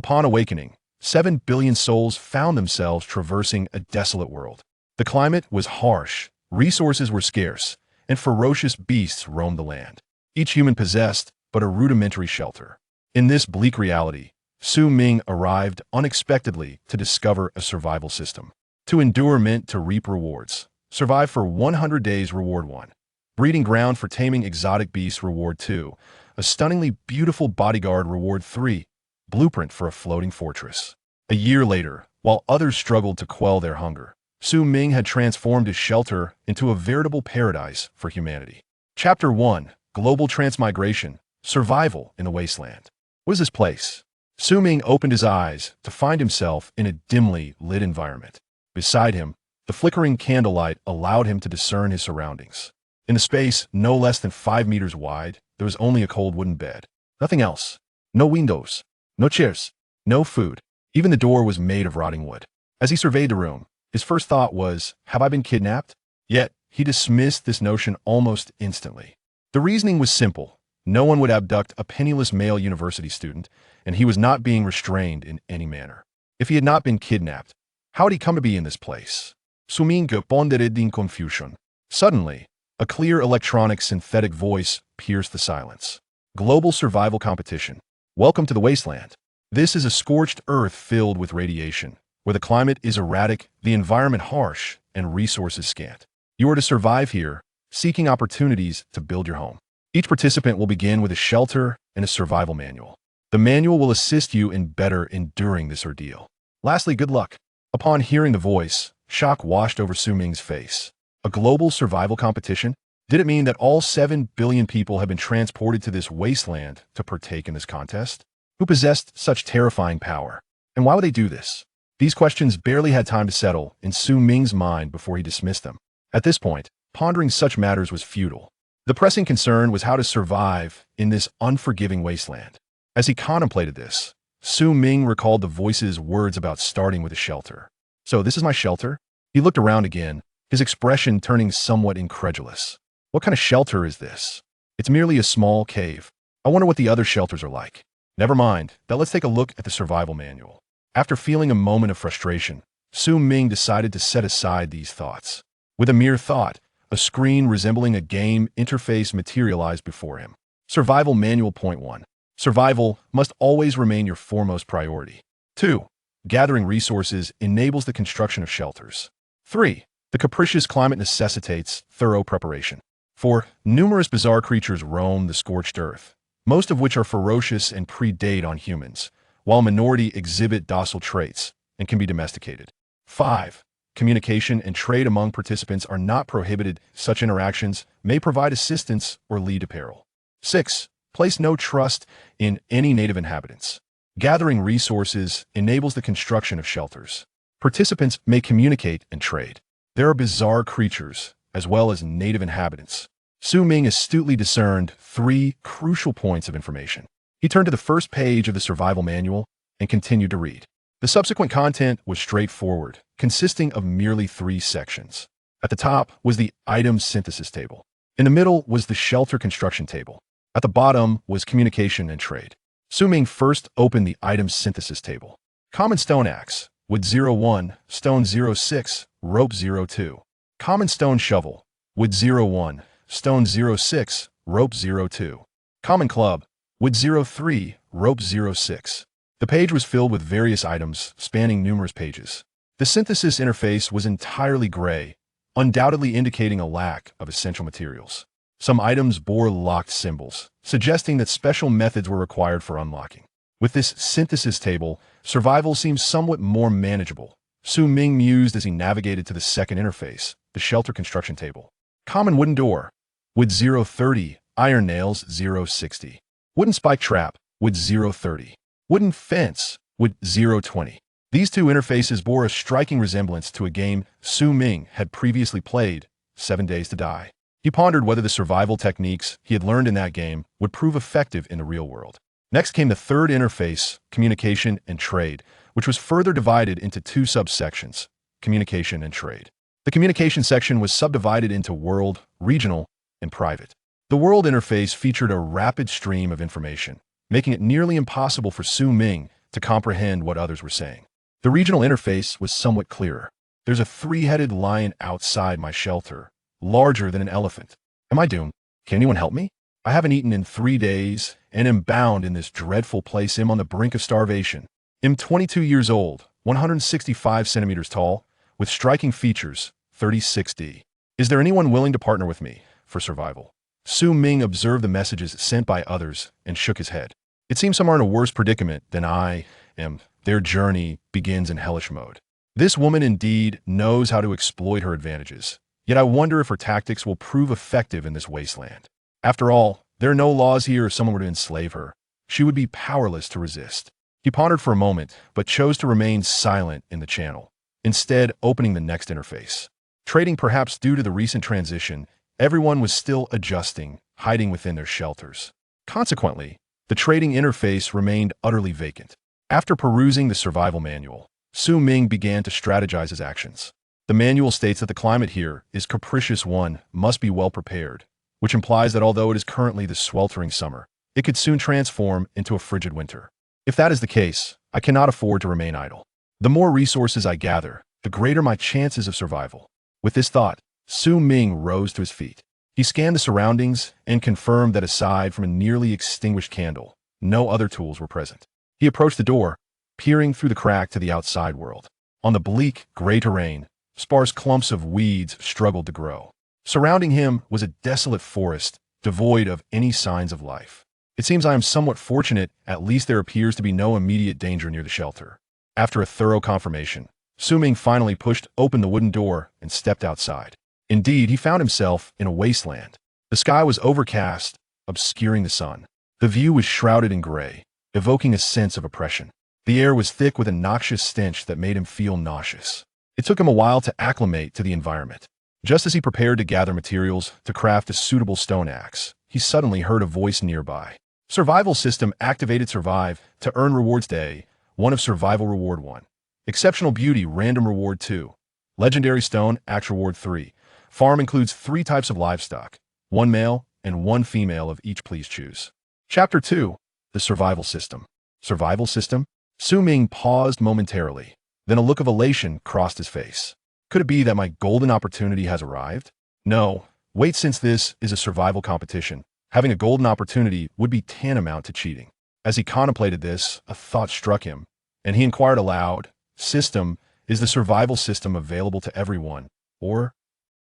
Upon awakening, 7 billion souls found themselves traversing a desolate world. The climate was harsh, resources were scarce, and ferocious beasts roamed the land. Each human possessed but a rudimentary shelter. In this bleak reality, Ming arrived unexpectedly to discover a survival system. To endure meant to reap rewards. Survive for 100 days, reward 1. Breeding ground for taming exotic beasts, reward 2. A stunningly beautiful bodyguard, reward 3. Blueprint for a floating fortress. A year later, while others struggled to quell their hunger, Ming had transformed his shelter into a veritable paradise for humanity. Chapter 1. Global Transmigration. Survival in the Wasteland. What is this place? Ming opened his eyes to find himself in a dimly lit environment. Beside him, the flickering candlelight allowed him to discern his surroundings. In a space no less than 5 meters wide, there was only a cold wooden bed. Nothing else. No windows. No chairs. No food. Even the door was made of rotting wood. As he surveyed the room, his first thought was, have I been kidnapped? Yet, he dismissed this notion almost instantly. The reasoning was simple. No one would abduct a penniless male university student, and he was not being restrained in any manner. If he had not been kidnapped, how had he come to be in this place? Ming pondered in confusion. Suddenly, a clear electronic synthetic voice pierced the silence. Global survival competition. Welcome to the wasteland. This is a scorched earth filled with radiation, where the climate is erratic, the environment harsh, and resources scant. You are to survive here, seeking opportunities to build your home. Each participant will begin with a shelter and a survival manual. The manual will assist you in better enduring this ordeal. Lastly, good luck. Upon hearing the voice, shock washed over Ming's face. A global survival competition? Did it mean that all 7 billion people have been transported to this wasteland to partake in this contest? Who possessed such terrifying power? And why would they do this? These questions barely had time to settle in Ming's mind before he dismissed them. At this point, pondering such matters was futile. The pressing concern was how to survive in this unforgiving wasteland. As he contemplated this, Ming recalled the voice's words about starting with a shelter. So this is my shelter? He looked around again, his expression turning somewhat incredulous. What kind of shelter is this? It's merely a small cave. I wonder what the other shelters are like. Never mind, now let's take a look at the survival manual. After feeling a moment of frustration, Ming decided to set aside these thoughts. With a mere thought, a screen resembling a game interface materialized before him. Survival Manual Point 1. Survival must always remain your foremost priority. 2. Gathering resources enables the construction of shelters. 3. The capricious climate necessitates thorough preparation. 4. Numerous bizarre creatures roam the scorched earth, most of which are ferocious and predate on humans, while a minority exhibit docile traits and can be domesticated. 5. Communication and trade among participants are not prohibited. Such interactions may provide assistance or lead to peril. 6. Place no trust in any native inhabitants. Gathering resources enables the construction of shelters. Participants may communicate and trade. There are bizarre creatures, as well as native inhabitants. Ming astutely discerned 3 crucial points of information. He turned to the first page of the survival manual and continued to read. The subsequent content was straightforward, consisting of merely 3 sections. At the top was the item synthesis table. In the middle was the shelter construction table. At the bottom was communication and trade. Ming first opened the item synthesis table. Common stone axe, wood 01, stone 06, rope 02. Common stone shovel, wood 01, stone 06, rope 02. Common club, wood 03, rope 06. The page was filled with various items spanning numerous pages. The synthesis interface was entirely gray, undoubtedly indicating a lack of essential materials. Some items bore locked symbols, suggesting that special methods were required for unlocking. With this synthesis table, survival seemed somewhat more manageable. Ming mused as he navigated to the second interface, the shelter construction table. Common wooden door, wood 030, iron nails 060. Wooden spike trap, wood 030. Wooden fence, wood 020. These 2 interfaces bore a striking resemblance to a game Ming had previously played, 7 Days to Die. He pondered whether the survival techniques he had learned in that game would prove effective in the real world. Next came the third interface, communication and trade, which was further divided into 2 subsections, communication and trade. The communication section was subdivided into world, regional, and private. The world interface featured a rapid stream of information, making it nearly impossible for Ming to comprehend what others were saying. The regional interface was somewhat clearer. There's a three-headed lion outside my shelter, larger than an elephant. Am I doomed? Can anyone help me? I haven't eaten in 3 days and am bound in this dreadful place. I'm on the brink of starvation. I'm 22 years old, 165 centimeters tall, with striking features, 36D. Is there anyone willing to partner with me for survival? Ming observed the messages sent by others and shook his head. It seems some are in a worse predicament than I am. Their journey begins in hellish mode. This woman indeed knows how to exploit her advantages. Yet I wonder if her tactics will prove effective in this wasteland. After all, there are no laws here. If someone were to enslave her, she would be powerless to resist. He pondered for a moment, but chose to remain silent in the channel, instead opening the next interface. Trading, perhaps due to the recent transition, everyone was still adjusting, hiding within their shelters. Consequently, the trading interface remained utterly vacant. After perusing the survival manual, Ming began to strategize his actions. The manual states that the climate here is capricious. One must be well prepared, which implies that although it is currently the sweltering summer, it could soon transform into a frigid winter. If that is the case, I cannot afford to remain idle. The more resources I gather, the greater my chances of survival. With this thought, Ming rose to his feet. He scanned the surroundings and confirmed that aside from a nearly extinguished candle, no other tools were present. He approached the door, peering through the crack to the outside world. On the bleak, gray terrain, sparse clumps of weeds struggled to grow. Surrounding him was a desolate forest, devoid of any signs of life. It seems I am somewhat fortunate. At least there appears to be no immediate danger near the shelter. After a thorough confirmation, Ming finally pushed open the wooden door and stepped outside. Indeed, he found himself in a wasteland. The sky was overcast, obscuring the sun. The view was shrouded in gray, evoking a sense of oppression. The air was thick with a noxious stench that made him feel nauseous. It took him a while to acclimate to the environment. Just as he prepared to gather materials to craft a suitable stone axe, he suddenly heard a voice nearby. Survival system activated. Survive to earn rewards. Day 1 of survival. Reward 1. Exceptional beauty. Random reward 2. Legendary stone axe. Reward 3. Farm includes 3 types of livestock, 1 male and 1 female of each. Please choose. Chapter 2. The survival system. Survival system? Ming paused momentarily. Then a look of elation crossed his face. Could it be that my golden opportunity has arrived? No. Wait, since this is a survival competition, having a golden opportunity would be tantamount to cheating. As he contemplated this, a thought struck him, and he inquired aloud, System, is the survival system available to everyone, or?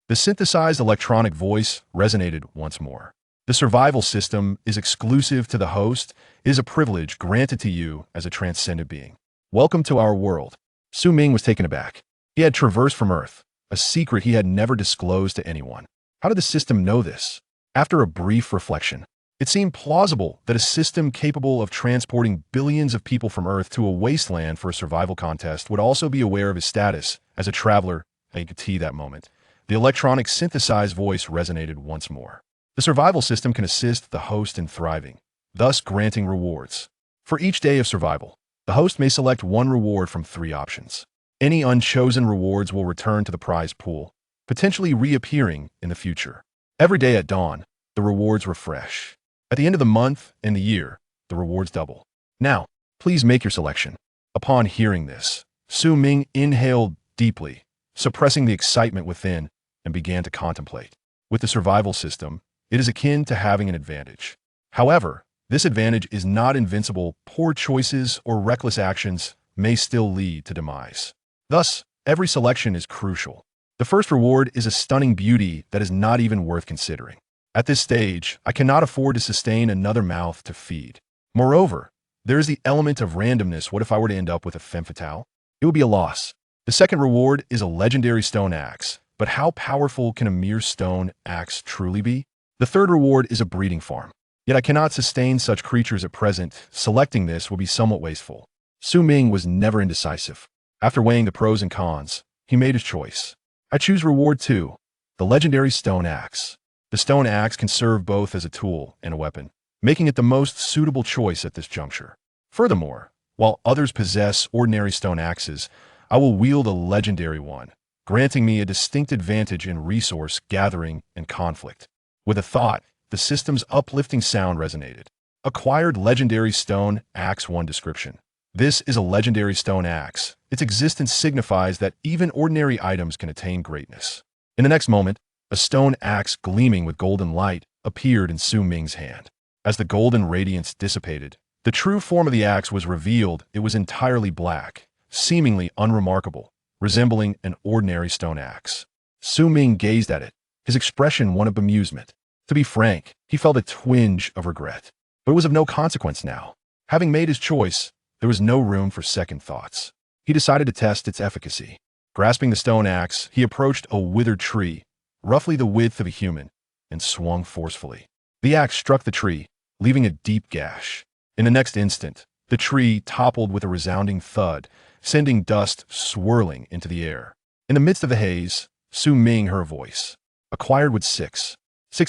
The synthesized electronic voice resonated once more. The survival system is exclusive to the host. It is a privilege granted to you as a transcendent being. Welcome to our world. Ming was taken aback. He had traversed from Earth, a secret he had never disclosed to anyone. How did the system know this? After a brief reflection, it seemed plausible that a system capable of transporting billions of people from Earth to a wasteland for a survival contest would also be aware of his status as a traveler. I could see that moment. The electronic synthesized voice resonated once more. The survival system can assist the host in thriving, thus granting rewards. For each day of survival, the host may select 1 reward from 3 options. Any unchosen rewards will return to the prize pool, potentially reappearing in the future. Every day at dawn, the rewards refresh. At the end of the month and the year, the rewards double. Now, please make your selection. Upon hearing this, Ming inhaled deeply, suppressing the excitement within, and began to contemplate. With the survival system, it is akin to having an advantage. However, this advantage is not invincible. Poor choices or reckless actions may still lead to demise. Thus, every selection is crucial. The first reward is a stunning beauty that is not even worth considering. At this stage, I cannot afford to sustain another mouth to feed. Moreover, there is the element of randomness. What if I were to end up with a femme fatale? It would be a loss. The second reward is a legendary stone axe, but how powerful can a mere stone axe truly be? The third reward is a breeding farm. Yet I cannot sustain such creatures at present. Selecting this will be somewhat wasteful. Ming was never indecisive. After weighing the pros and cons, he made his choice. I choose reward 2, the legendary stone axe. The stone axe can serve both as a tool and a weapon, making it the most suitable choice at this juncture. Furthermore, while others possess ordinary stone axes, I will wield a legendary one, granting me a distinct advantage in resource gathering and conflict. With a thought, the system's uplifting sound resonated. Acquired legendary stone axe 1 description. This is a legendary stone axe. Its existence signifies that even ordinary items can attain greatness. In the next moment, a stone axe gleaming with golden light appeared in Su Ming's hand. As the golden radiance dissipated, the true form of the axe was revealed. It was entirely black, seemingly unremarkable, resembling an ordinary stone axe. Su Ming gazed at it, his expression one of amusement. To be frank, he felt a twinge of regret. But it was of no consequence now. Having made his choice, there was no room for second thoughts. He decided to test its efficacy. Grasping the stone axe, he approached a withered tree, roughly the width of a human, and swung forcefully. The axe struck the tree, leaving a deep gash. In the next instant, the tree toppled with a resounding thud, sending dust swirling into the air. In the midst of the haze, Su Ming heard a voice. Acquired with six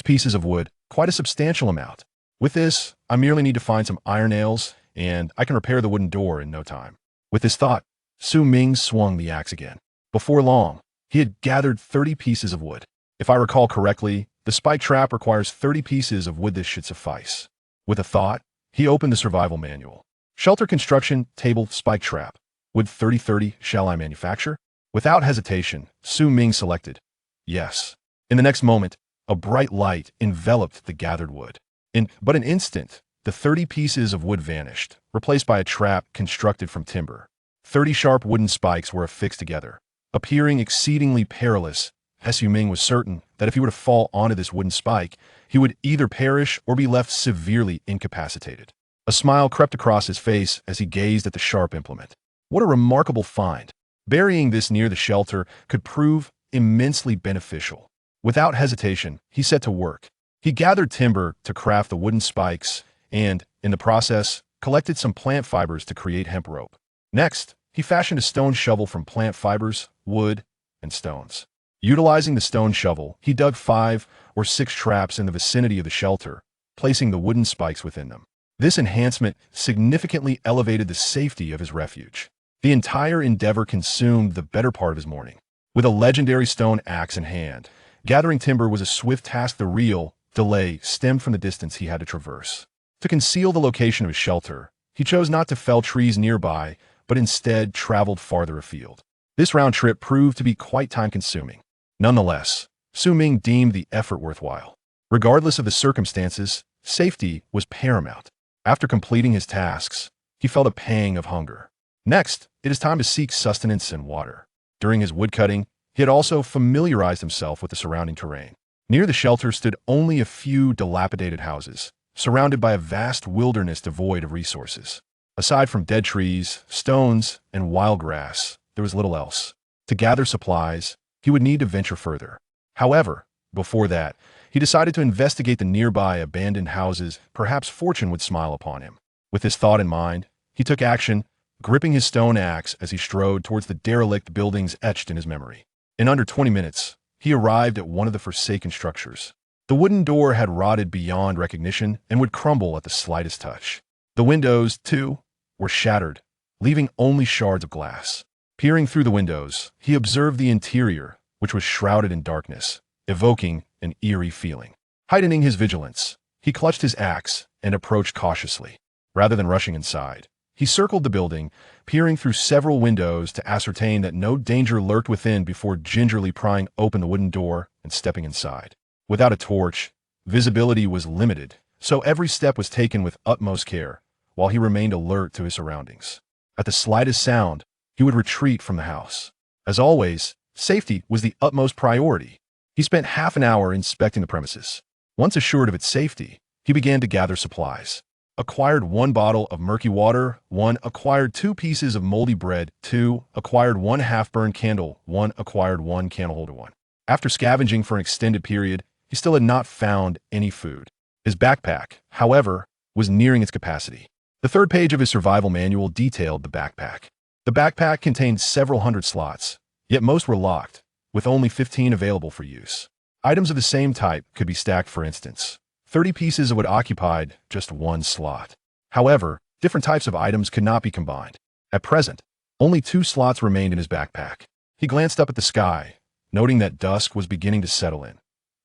pieces of wood, quite a substantial amount. With this, I merely need to find some iron nails, and I can repair the wooden door in no time. With this thought, Su Ming swung the axe again. Before long, he had gathered 30 pieces of wood. If I recall correctly, the spike trap requires 30 pieces of wood. This should suffice. With a thought, he opened the survival manual. Shelter construction, table, spike trap. Wood 30-30, shall I manufacture? Without hesitation, Su Ming selected yes. In the next moment, a bright light enveloped the gathered wood. In but an instant, the 30 pieces of wood vanished, replaced by a trap constructed from timber. 30 sharp wooden spikes were affixed together. Appearing exceedingly perilous, Su Ming was certain that if he were to fall onto this wooden spike, he would either perish or be left severely incapacitated. A smile crept across his face as he gazed at the sharp implement. What a remarkable find! Burying this near the shelter could prove immensely beneficial. Without hesitation, he set to work. He gathered timber to craft the wooden spikes and, in the process, collected some plant fibers to create hemp rope. Next, he fashioned a stone shovel from plant fibers, wood, and stones. Utilizing the stone shovel, he dug 5 or 6 traps in the vicinity of the shelter, placing the wooden spikes within them. This enhancement significantly elevated the safety of his refuge. The entire endeavor consumed the better part of his morning. With a legendary stone axe in hand, gathering timber was a swift task. The real delay stemmed from the distance he had to traverse. To conceal the location of his shelter, he chose not to fell trees nearby, but instead traveled farther afield. This round trip proved to be quite time-consuming. Nonetheless, Su Ming deemed the effort worthwhile. Regardless of the circumstances, safety was paramount. After completing his tasks, he felt a pang of hunger. Next, it is time to seek sustenance and water. During his woodcutting, he had also familiarized himself with the surrounding terrain. Near the shelter stood only a few dilapidated houses, surrounded by a vast wilderness devoid of resources. Aside from dead trees, stones, and wild grass, there was little else. To gather supplies, he would need to venture further. However, before that, he decided to investigate the nearby abandoned houses. Perhaps fortune would smile upon him. With this thought in mind, he took action, gripping his stone axe as he strode towards the derelict buildings etched in his memory. In under 20 minutes, he arrived at one of the forsaken structures. The wooden door had rotted beyond recognition and would crumble at the slightest touch. The windows, too, were shattered, leaving only shards of glass. Peering through the windows, he observed the interior, which was shrouded in darkness, evoking an eerie feeling. Heightening his vigilance, he clutched his axe and approached cautiously. Rather than rushing inside, he circled the building, peering through several windows to ascertain that no danger lurked within before gingerly prying open the wooden door and stepping inside. Without a torch, visibility was limited, so every step was taken with utmost care, while he remained alert to his surroundings. At the slightest sound, he would retreat from the house. As always, safety was the utmost priority. He spent half an hour inspecting the premises. Once assured of its safety, he began to gather supplies. Acquired 1 bottle of murky water, 1 acquired 2 pieces of moldy bread, 2 acquired 1 half-burned candle, 1 acquired 1 candle holder, 1. After scavenging for an extended period, he still had not found any food. His backpack, however, was nearing its capacity. The third page of his survival manual detailed the backpack. The backpack contained several hundred slots, yet most were locked, with only 15 available for use. Items of the same type could be stacked. For instance, 30 pieces would occupy just 1 slot. However, different types of items could not be combined. At present, only 2 slots remained in his backpack. He glanced up at the sky, noting that dusk was beginning to settle in.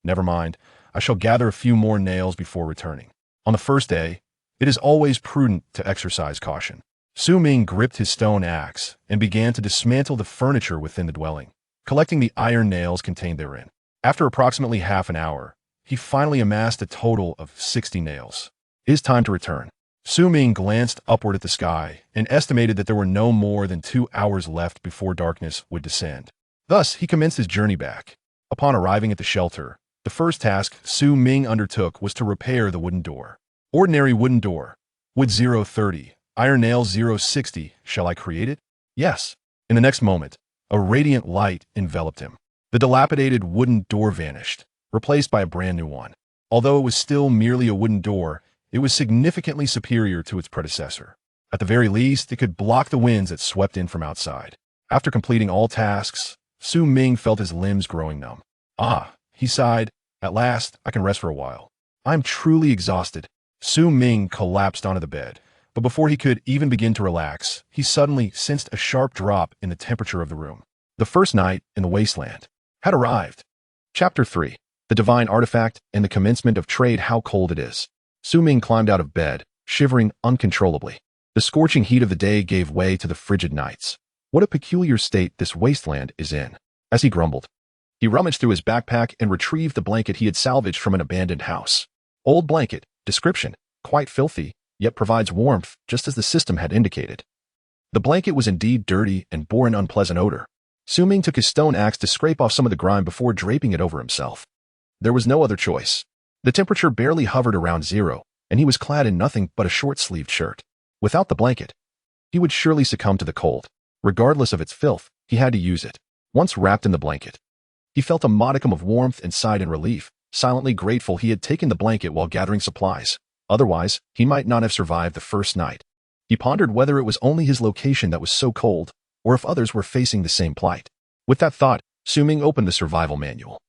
Never mind, I shall gather a few more nails before returning. On the first day, it is always prudent to exercise caution. Su Ming gripped his stone axe and began to dismantle the furniture within the dwelling, collecting the iron nails contained therein. After approximately half an hour, he finally amassed a total of 60 nails. It is time to return. Su Ming glanced upward at the sky and estimated that there were no more than 2 hours left before darkness would descend. Thus, he commenced his journey back. Upon arriving at the shelter, the first task Su Ming undertook was to repair the wooden door. Ordinary wooden door. Wood 030. Iron nails 060. Shall I create it? Yes. In the next moment, a radiant light enveloped him. The dilapidated wooden door vanished, replaced by a brand new one. Although it was still merely a wooden door, it was significantly superior to its predecessor. At the very least, it could block the winds that swept in from outside. After completing all tasks, Su Ming felt his limbs growing numb. Ah, he sighed. At last, I can rest for a while. I'm truly exhausted. Su Ming collapsed onto the bed, but before he could even begin to relax, he suddenly sensed a sharp drop in the temperature of the room. The first night in the wasteland had arrived. Chapter 3. The Divine Artifact and the Commencement of Trade. How cold it is. Su Ming climbed out of bed, shivering uncontrollably. The scorching heat of the day gave way to the frigid nights. What a peculiar state this wasteland is in. As he grumbled, he rummaged through his backpack and retrieved the blanket he had salvaged from an abandoned house. Old blanket. Description: quite filthy, yet provides warmth, just as the system had indicated. The blanket was indeed dirty and bore an unpleasant odor. Su Ming took his stone axe to scrape off some of the grime before draping it over himself. There was no other choice. The temperature barely hovered around zero, and he was clad in nothing but a short-sleeved shirt. Without the blanket, he would surely succumb to the cold. Regardless of its filth, he had to use it. Once wrapped in the blanket, he felt a modicum of warmth and sighed in relief, silently grateful he had taken the blanket while gathering supplies. Otherwise, he might not have survived the first night. He pondered whether it was only his location that was so cold, or if others were facing the same plight. With that thought, Su Ming opened the survival manual.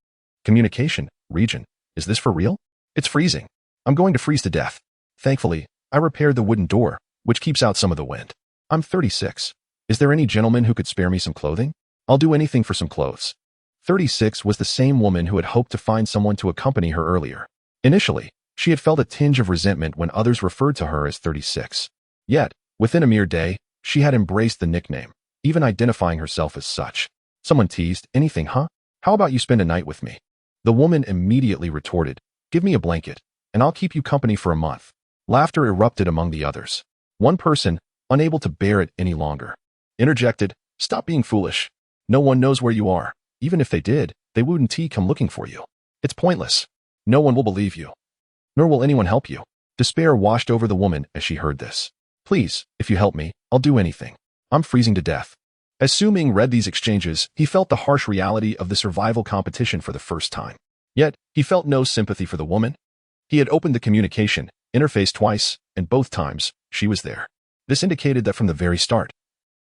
Communication, region. Is this for real? It's freezing. I'm going to freeze to death. Thankfully, I repaired the wooden door, which keeps out some of the wind. I'm 36. Is there any gentleman who could spare me some clothing? I'll do anything for some clothes. 36 was the same woman who had hoped to find someone to accompany her earlier. Initially, she had felt a tinge of resentment when others referred to her as 36. Yet, within a mere day, she had embraced the nickname, even identifying herself as such. Someone teased, anything, huh? How about you spend a night with me? The woman immediately retorted, give me a blanket, and I'll keep you company for a month. Laughter erupted among the others. One person, unable to bear it any longer, interjected, stop being foolish. No one knows where you are. Even if they did, they wouldn't come looking for you. It's pointless. No one will believe you. Nor will anyone help you. Despair washed over the woman as she heard this. Please, if you help me, I'll do anything. I'm freezing to death. As Su Ming read these exchanges, he felt the harsh reality of the survival competition for the first time. Yet, he felt no sympathy for the woman. He had opened the communication interface twice, and both times, she was there. This indicated that from the very start,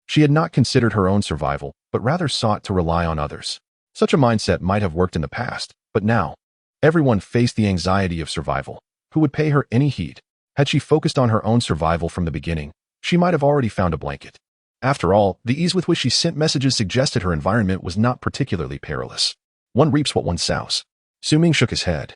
she had not considered her own survival, but rather sought to rely on others. Such a mindset might have worked in the past, but now, everyone faced the anxiety of survival. Who would pay her any heed? Had she focused on her own survival from the beginning, she might have already found a blanket. After all, the ease with which she sent messages suggested her environment was not particularly perilous. One reaps what one sows. Su Ming shook his head,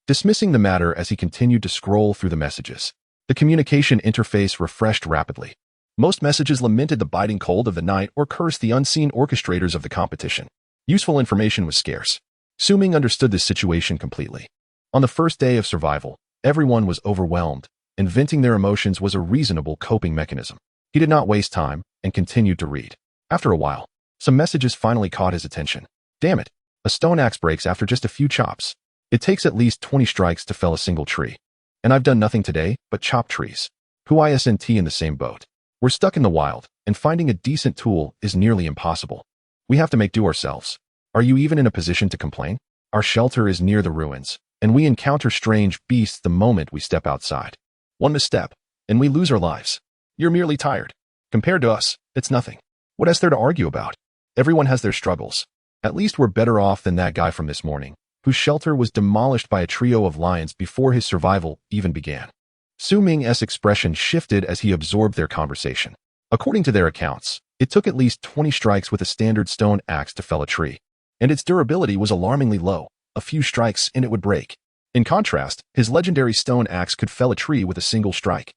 dismissing the matter as he continued to scroll through the messages. The communication interface refreshed rapidly. Most messages lamented the biting cold of the night or cursed the unseen orchestrators of the competition. Useful information was scarce. Su Ming understood this situation completely. On the first day of survival, everyone was overwhelmed, and venting their emotions was a reasonable coping mechanism. He did not waste time and continued to read. After a while, some messages finally caught his attention. Damn it, a stone axe breaks after just a few chops. It takes at least 20 strikes to fell a single tree. And I've done nothing today but chop trees. Who isn't in the same boat? We're stuck in the wild, and finding a decent tool is nearly impossible. We have to make do ourselves. Are you even in a position to complain? Our shelter is near the ruins, and we encounter strange beasts the moment we step outside. One misstep, and we lose our lives. You're merely tired. Compared to us, it's nothing. What is there to argue about? Everyone has their struggles. At least we're better off than that guy from this morning, whose shelter was demolished by a trio of lions before his survival even began. Su Ming's expression shifted as he absorbed their conversation. According to their accounts, it took at least 20 strikes with a standard stone axe to fell a tree, and its durability was alarmingly low. A few strikes and it would break. In contrast, his legendary stone axe could fell a tree with a single strike.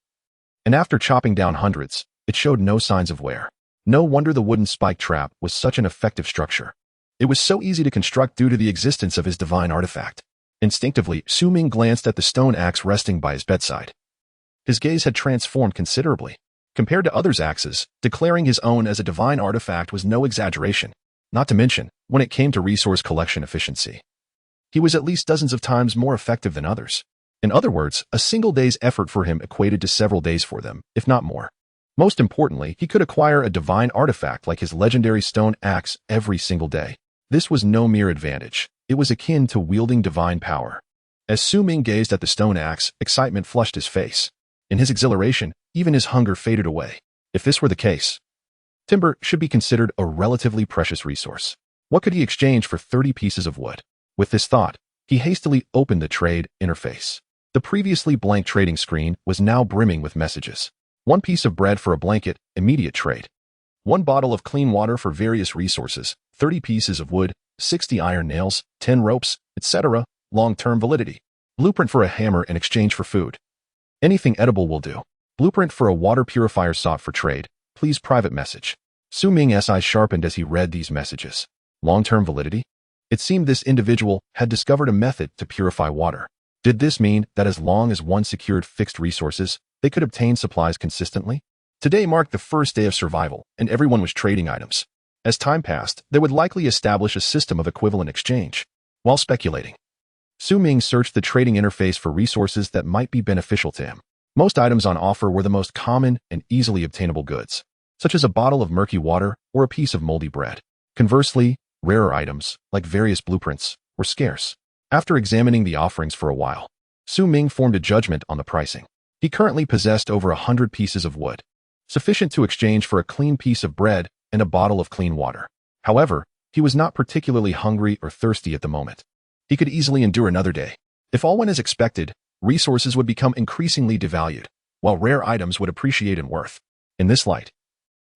And after chopping down hundreds, It showed no signs of wear. No wonder the wooden spike trap was such an effective structure. It was so easy to construct due to the existence of his divine artifact. Instinctively, Su Ming glanced at the stone axe resting by his bedside. His gaze had transformed considerably. Compared to others' axes, declaring his own as a divine artifact was no exaggeration, not to mention when it came to resource collection efficiency. He was at least dozens of times more effective than others. In other words, a single day's effort for him equated to several days for them, if not more. Most importantly, he could acquire a divine artifact like his legendary stone axe every single day. This was no mere advantage. It was akin to wielding divine power. As Su Ming gazed at the stone axe, excitement flushed his face. In his exhilaration, even his hunger faded away. If this were the case, timber should be considered a relatively precious resource. What could he exchange for 30 pieces of wood? With this thought, he hastily opened the trade interface. The previously blank trading screen was now brimming with messages. 1 piece of bread for a blanket, immediate trade. 1 bottle of clean water for various resources, 30 pieces of wood, 60 iron nails, 10 ropes, etc., long-term validity. Blueprint for a hammer in exchange for food. Anything edible will do. Blueprint for a water purifier sought for trade. Please private message. Su Ming's eyes sharpened as he read these messages. Long-term validity? It seemed this individual had discovered a method to purify water. Did this mean that as long as one secured fixed resources, they could obtain supplies consistently? Today marked the first day of survival, and everyone was trading items. As time passed, they would likely establish a system of equivalent exchange. While speculating, Su Ming searched the trading interface for resources that might be beneficial to him. Most items on offer were the most common and easily obtainable goods, such as a bottle of murky water or a piece of moldy bread. Conversely, rarer items, like various blueprints, were scarce. After examining the offerings for a while, Su Ming formed a judgment on the pricing. He currently possessed over 100 pieces of wood, sufficient to exchange for a clean piece of bread and a bottle of clean water. However, he was not particularly hungry or thirsty at the moment. He could easily endure another day. If all went as expected, resources would become increasingly devalued, while rare items would appreciate in worth. In this light,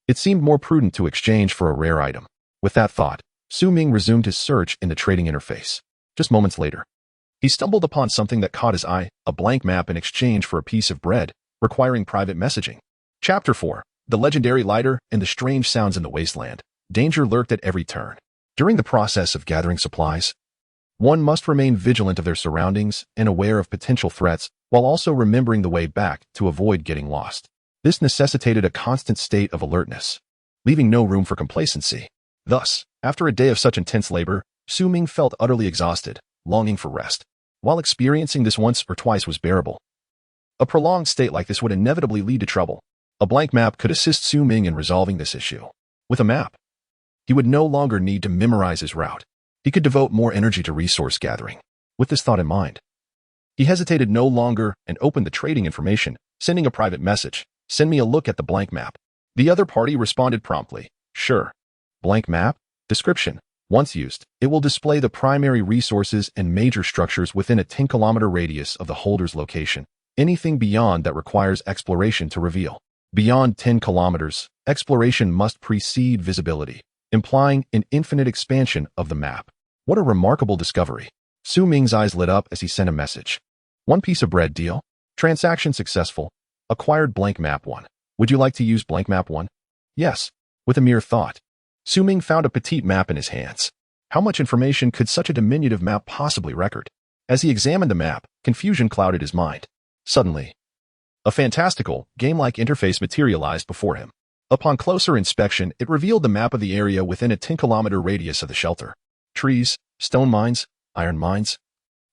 it seemed more prudent to exchange for a rare item. With that thought, Su Ming resumed his search in the trading interface. Just moments later, he stumbled upon something that caught his eye, a blank map in exchange for a piece of bread, requiring private messaging. Chapter 4. The legendary lighter and the strange sounds in the wasteland. Danger lurked at every turn. During the process of gathering supplies, one must remain vigilant of their surroundings and aware of potential threats while also remembering the way back to avoid getting lost. This necessitated a constant state of alertness, leaving no room for complacency. Thus, after a day of such intense labor, Su Ming felt utterly exhausted, longing for rest. While experiencing this once or twice was bearable, a prolonged state like this would inevitably lead to trouble. A blank map could assist Su Ming in resolving this issue. With a map, he would no longer need to memorize his route. He could devote more energy to resource gathering. With this thought in mind, he hesitated no longer and opened the trading information, sending a private message. Send me a look at the blank map. The other party responded promptly. Sure. Blank map? Description. Once used, it will display the primary resources and major structures within a 10-kilometer radius of the holder's location. Anything beyond that requires exploration to reveal. Beyond 10 kilometers, exploration must precede visibility, implying an infinite expansion of the map. What a remarkable discovery. Su Ming's eyes lit up as he sent a message. 1 piece of bread deal. Transaction successful. Acquired blank map 1. Would you like to use blank map 1? Yes. With a mere thought, Su Ming found a petite map in his hands. How much information could such a diminutive map possibly record? As he examined the map, confusion clouded his mind. Suddenly, a fantastical, game-like interface materialized before him. Upon closer inspection, it revealed the map of the area within a 10-kilometer radius of the shelter. Trees, stone mines, iron mines,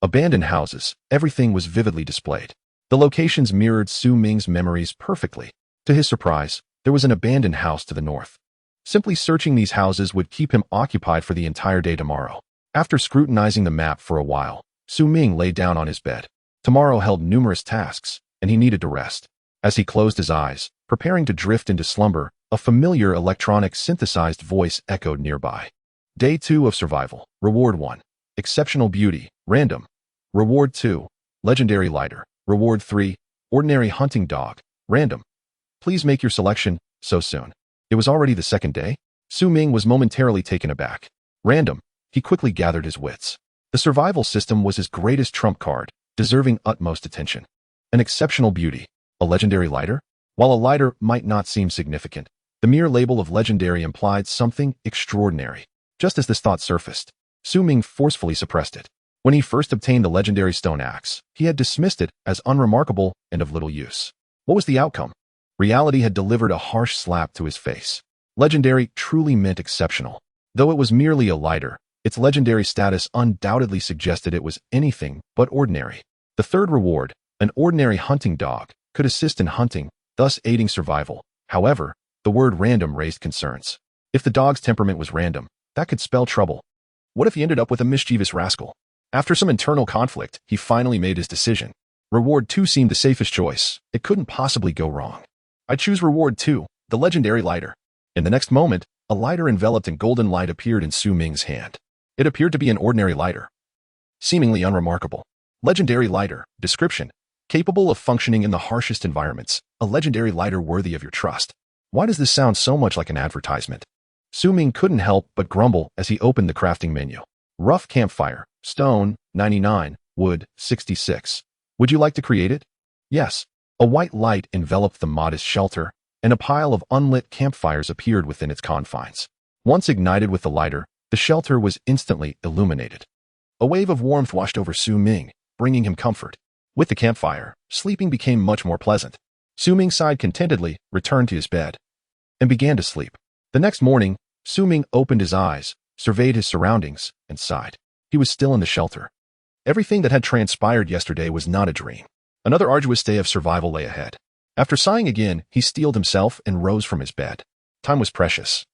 abandoned houses, everything was vividly displayed. The locations mirrored Su Ming's memories perfectly. To his surprise, there was an abandoned house to the north. Simply searching these houses would keep him occupied for the entire day tomorrow. After scrutinizing the map for a while, Su Ming lay down on his bed. Tomorrow held numerous tasks, and he needed to rest. As he closed his eyes, preparing to drift into slumber, a familiar electronic synthesized voice echoed nearby. Day 2 of survival. Reward 1. Exceptional beauty. Random. Reward 2. Legendary lighter. Reward 3. Ordinary hunting dog. Random. Please make your selection so soon. It was already the second day. Su Ming was momentarily taken aback. Random. He quickly gathered his wits. The survival system was his greatest trump card, deserving utmost attention. An exceptional beauty. A legendary lighter? While a lighter might not seem significant, the mere label of legendary implied something extraordinary. Just as this thought surfaced, Ming forcefully suppressed it. When he first obtained the legendary stone axe, he had dismissed it as unremarkable and of little use. What was the outcome? Reality had delivered a harsh slap to his face. Legendary truly meant exceptional. Though it was merely a lighter, its legendary status undoubtedly suggested it was anything but ordinary. The third reward, an ordinary hunting dog, could assist in hunting, thus aiding survival. However, the word random raised concerns. If the dog's temperament was random, that could spell trouble. What if he ended up with a mischievous rascal? After some internal conflict, he finally made his decision. Reward 2 seemed the safest choice. It couldn't possibly go wrong. I choose Reward 2, the legendary lighter. In the next moment, a lighter enveloped in golden light appeared in Ming's hand. It appeared to be an ordinary lighter, seemingly unremarkable. Legendary lighter. Description: capable of functioning in the harshest environments. A legendary lighter worthy of your trust. Why does this sound so much like an advertisement? Ming couldn't help but grumble as he opened the crafting menu. Rough campfire. Stone, 99. Wood, 66. Would you like to create it? Yes. A white light enveloped the modest shelter, and a pile of unlit campfires appeared within its confines. Once ignited with the lighter, the shelter was instantly illuminated. A wave of warmth washed over Ming, bringing him comfort. With the campfire, sleeping became much more pleasant. Ming sighed contentedly, returned to his bed, and began to sleep. The next morning, Ming opened his eyes, surveyed his surroundings, and sighed. He was still in the shelter. Everything that had transpired yesterday was not a dream. Another arduous day of survival lay ahead. After sighing again, he steeled himself and rose from his bed. Time was precious,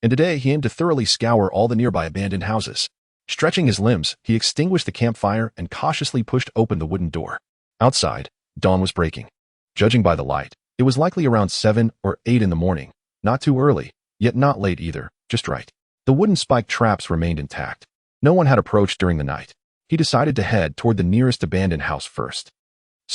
and today he aimed to thoroughly scour all the nearby abandoned houses. Stretching his limbs, he extinguished the campfire and cautiously pushed open the wooden door. Outside, dawn was breaking. Judging by the light, it was likely around 7 or 8 in the morning. Not too early, yet not late either, just right. The wooden spike traps remained intact. No one had approached during the night. He decided to head toward the nearest abandoned house first.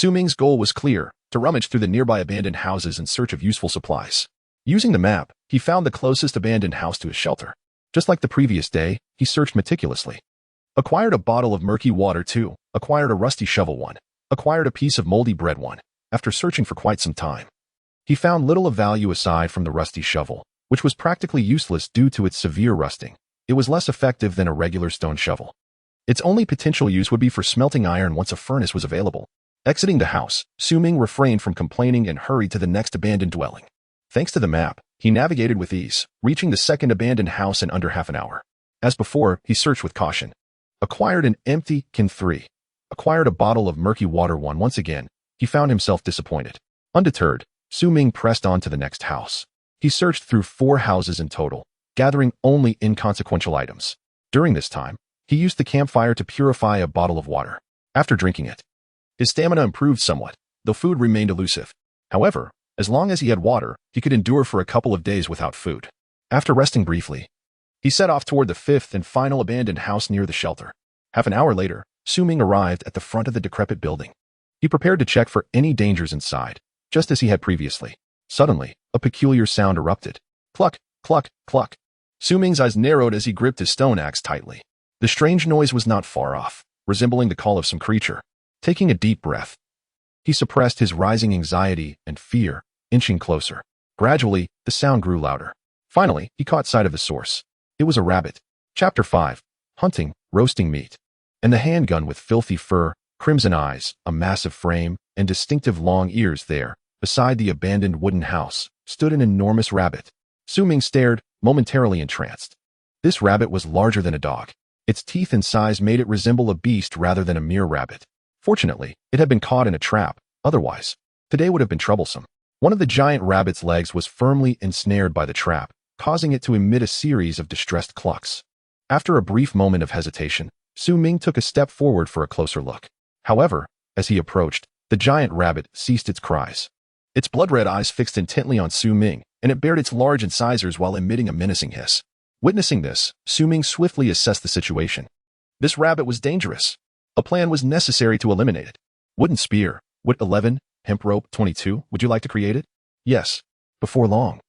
Ming's goal was clear: to rummage through the nearby abandoned houses in search of useful supplies. Using the map, he found the closest abandoned house to his shelter. Just like the previous day, he searched meticulously. Acquired a bottle of murky water 2, acquired a rusty shovel 1, acquired a piece of moldy bread 1. After searching for quite some time, he found little of value aside from the rusty shovel, which was practically useless due to its severe rusting. It was less effective than a regular stone shovel. Its only potential use would be for smelting iron once a furnace was available. Exiting the house, Ming refrained from complaining and hurried to the next abandoned dwelling. Thanks to the map, he navigated with ease, reaching the second abandoned house in under half an hour. As before, he searched with caution. Acquired an empty can 3. Acquired a bottle of murky water 1. Once again, he found himself disappointed. Undeterred, Ming pressed on to the next house. He searched through 4 houses in total, gathering only inconsequential items. During this time, he used the campfire to purify a bottle of water. After drinking it, his stamina improved somewhat, though food remained elusive. However, as long as he had water, he could endure for a couple of days without food. After resting briefly, he set off toward the 5th and final abandoned house near the shelter. Half an hour later, Ming arrived at the front of the decrepit building. He prepared to check for any dangers inside, just as he had previously. Suddenly, a peculiar sound erupted. Cluck, cluck, cluck. Ming's eyes narrowed as he gripped his stone axe tightly. The strange noise was not far off, resembling the call of some creature. Taking a deep breath, he suppressed his rising anxiety and fear, inching closer. Gradually, the sound grew louder. Finally, he caught sight of the source. It was a rabbit. Chapter 5. Hunting, roasting meat. And the handgun with filthy fur, crimson eyes, a massive frame, and distinctive long ears there, beside the abandoned wooden house, stood an enormous rabbit. Ming stared, momentarily entranced. This rabbit was larger than a dog. Its teeth and size made it resemble a beast rather than a mere rabbit. Fortunately, it had been caught in a trap. Otherwise, today would have been troublesome. One of the giant rabbit's legs was firmly ensnared by the trap, causing it to emit a series of distressed clucks. After a brief moment of hesitation, Ming took a step forward for a closer look. However, as he approached, the giant rabbit ceased its cries. Its blood-red eyes fixed intently on Ming, and it bared its large incisors while emitting a menacing hiss. Witnessing this, Ming swiftly assessed the situation. This rabbit was dangerous. A plan was necessary to eliminate it. Wooden spear, wood 11, hemp rope 22. Would you like to create it? Yes. Before long,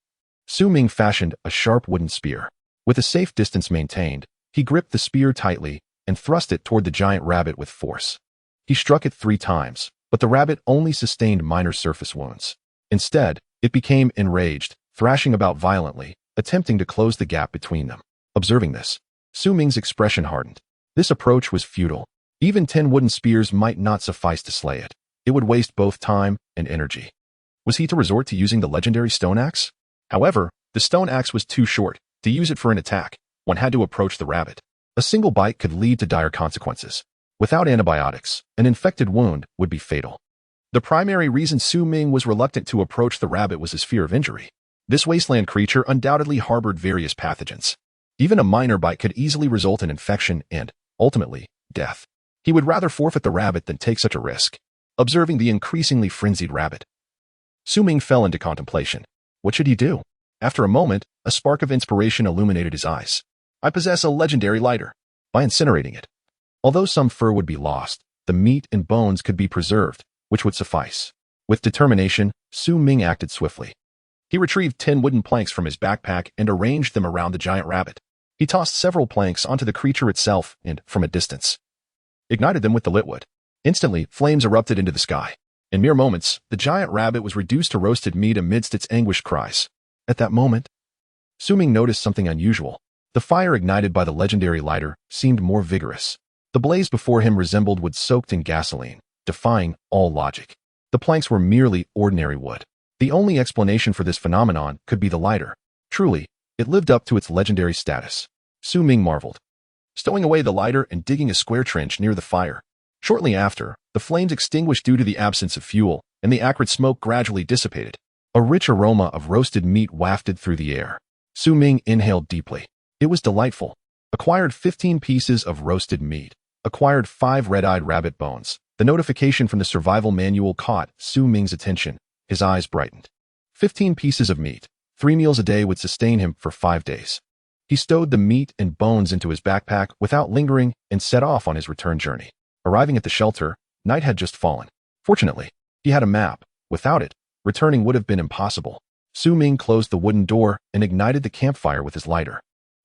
Ming fashioned a sharp wooden spear. With a safe distance maintained, he gripped the spear tightly and thrust it toward the giant rabbit with force. He struck it 3 times, but the rabbit only sustained minor surface wounds. Instead, It became enraged, thrashing about violently, attempting to close the gap between them. Observing this, Su Ming's expression hardened. This approach was futile. Even 10 wooden spears might not suffice to slay it. It would waste both time and energy. Was he to resort to using the legendary stone axe? However, the stone axe was too short. To use it for an attack, one had to approach the rabbit. A single bite could lead to dire consequences. Without antibiotics, an infected wound would be fatal. The primary reason Su Ming was reluctant to approach the rabbit was his fear of injury. This wasteland creature undoubtedly harbored various pathogens. Even a minor bite could easily result in infection and, ultimately, death. He would rather forfeit the rabbit than take such a risk. Observing the increasingly frenzied rabbit, Su Ming fell into contemplation. What should he do? After a moment, a spark of inspiration illuminated his eyes. I possess a legendary lighter. By incinerating it, although some fur would be lost, the meat and bones could be preserved, which would suffice. With determination, Su Ming acted swiftly. He retrieved 10 wooden planks from his backpack and arranged them around the giant rabbit. He tossed several planks onto the creature itself and, from a distance, ignited them with the lit wood. Instantly, flames erupted into the sky. In mere moments, the giant rabbit was reduced to roasted meat amidst its anguished cries. At that moment, Su Ming noticed something unusual. The fire ignited by the legendary lighter seemed more vigorous. The blaze before him resembled wood soaked in gasoline, defying all logic. The planks were merely ordinary wood. The only explanation for this phenomenon could be the lighter. Truly, it lived up to its legendary status. Su Ming marveled, stowing away the lighter and digging a square trench near the fire. Shortly after, the flames extinguished due to the absence of fuel, and the acrid smoke gradually dissipated. A rich aroma of roasted meat wafted through the air. Su Ming inhaled deeply. It was delightful. Acquired 15 pieces of roasted meat. Acquired 5 red-eyed rabbit bones. The notification from the survival manual caught Su Ming's attention. His eyes brightened. 15 pieces of meat. 3 meals a day would sustain him for 5 days. He stowed the meat and bones into his backpack without lingering and set off on his return journey. Arriving at the shelter, night had just fallen. Fortunately, he had a map. Without it, returning would have been impossible. Su Ming closed the wooden door and ignited the campfire with his lighter.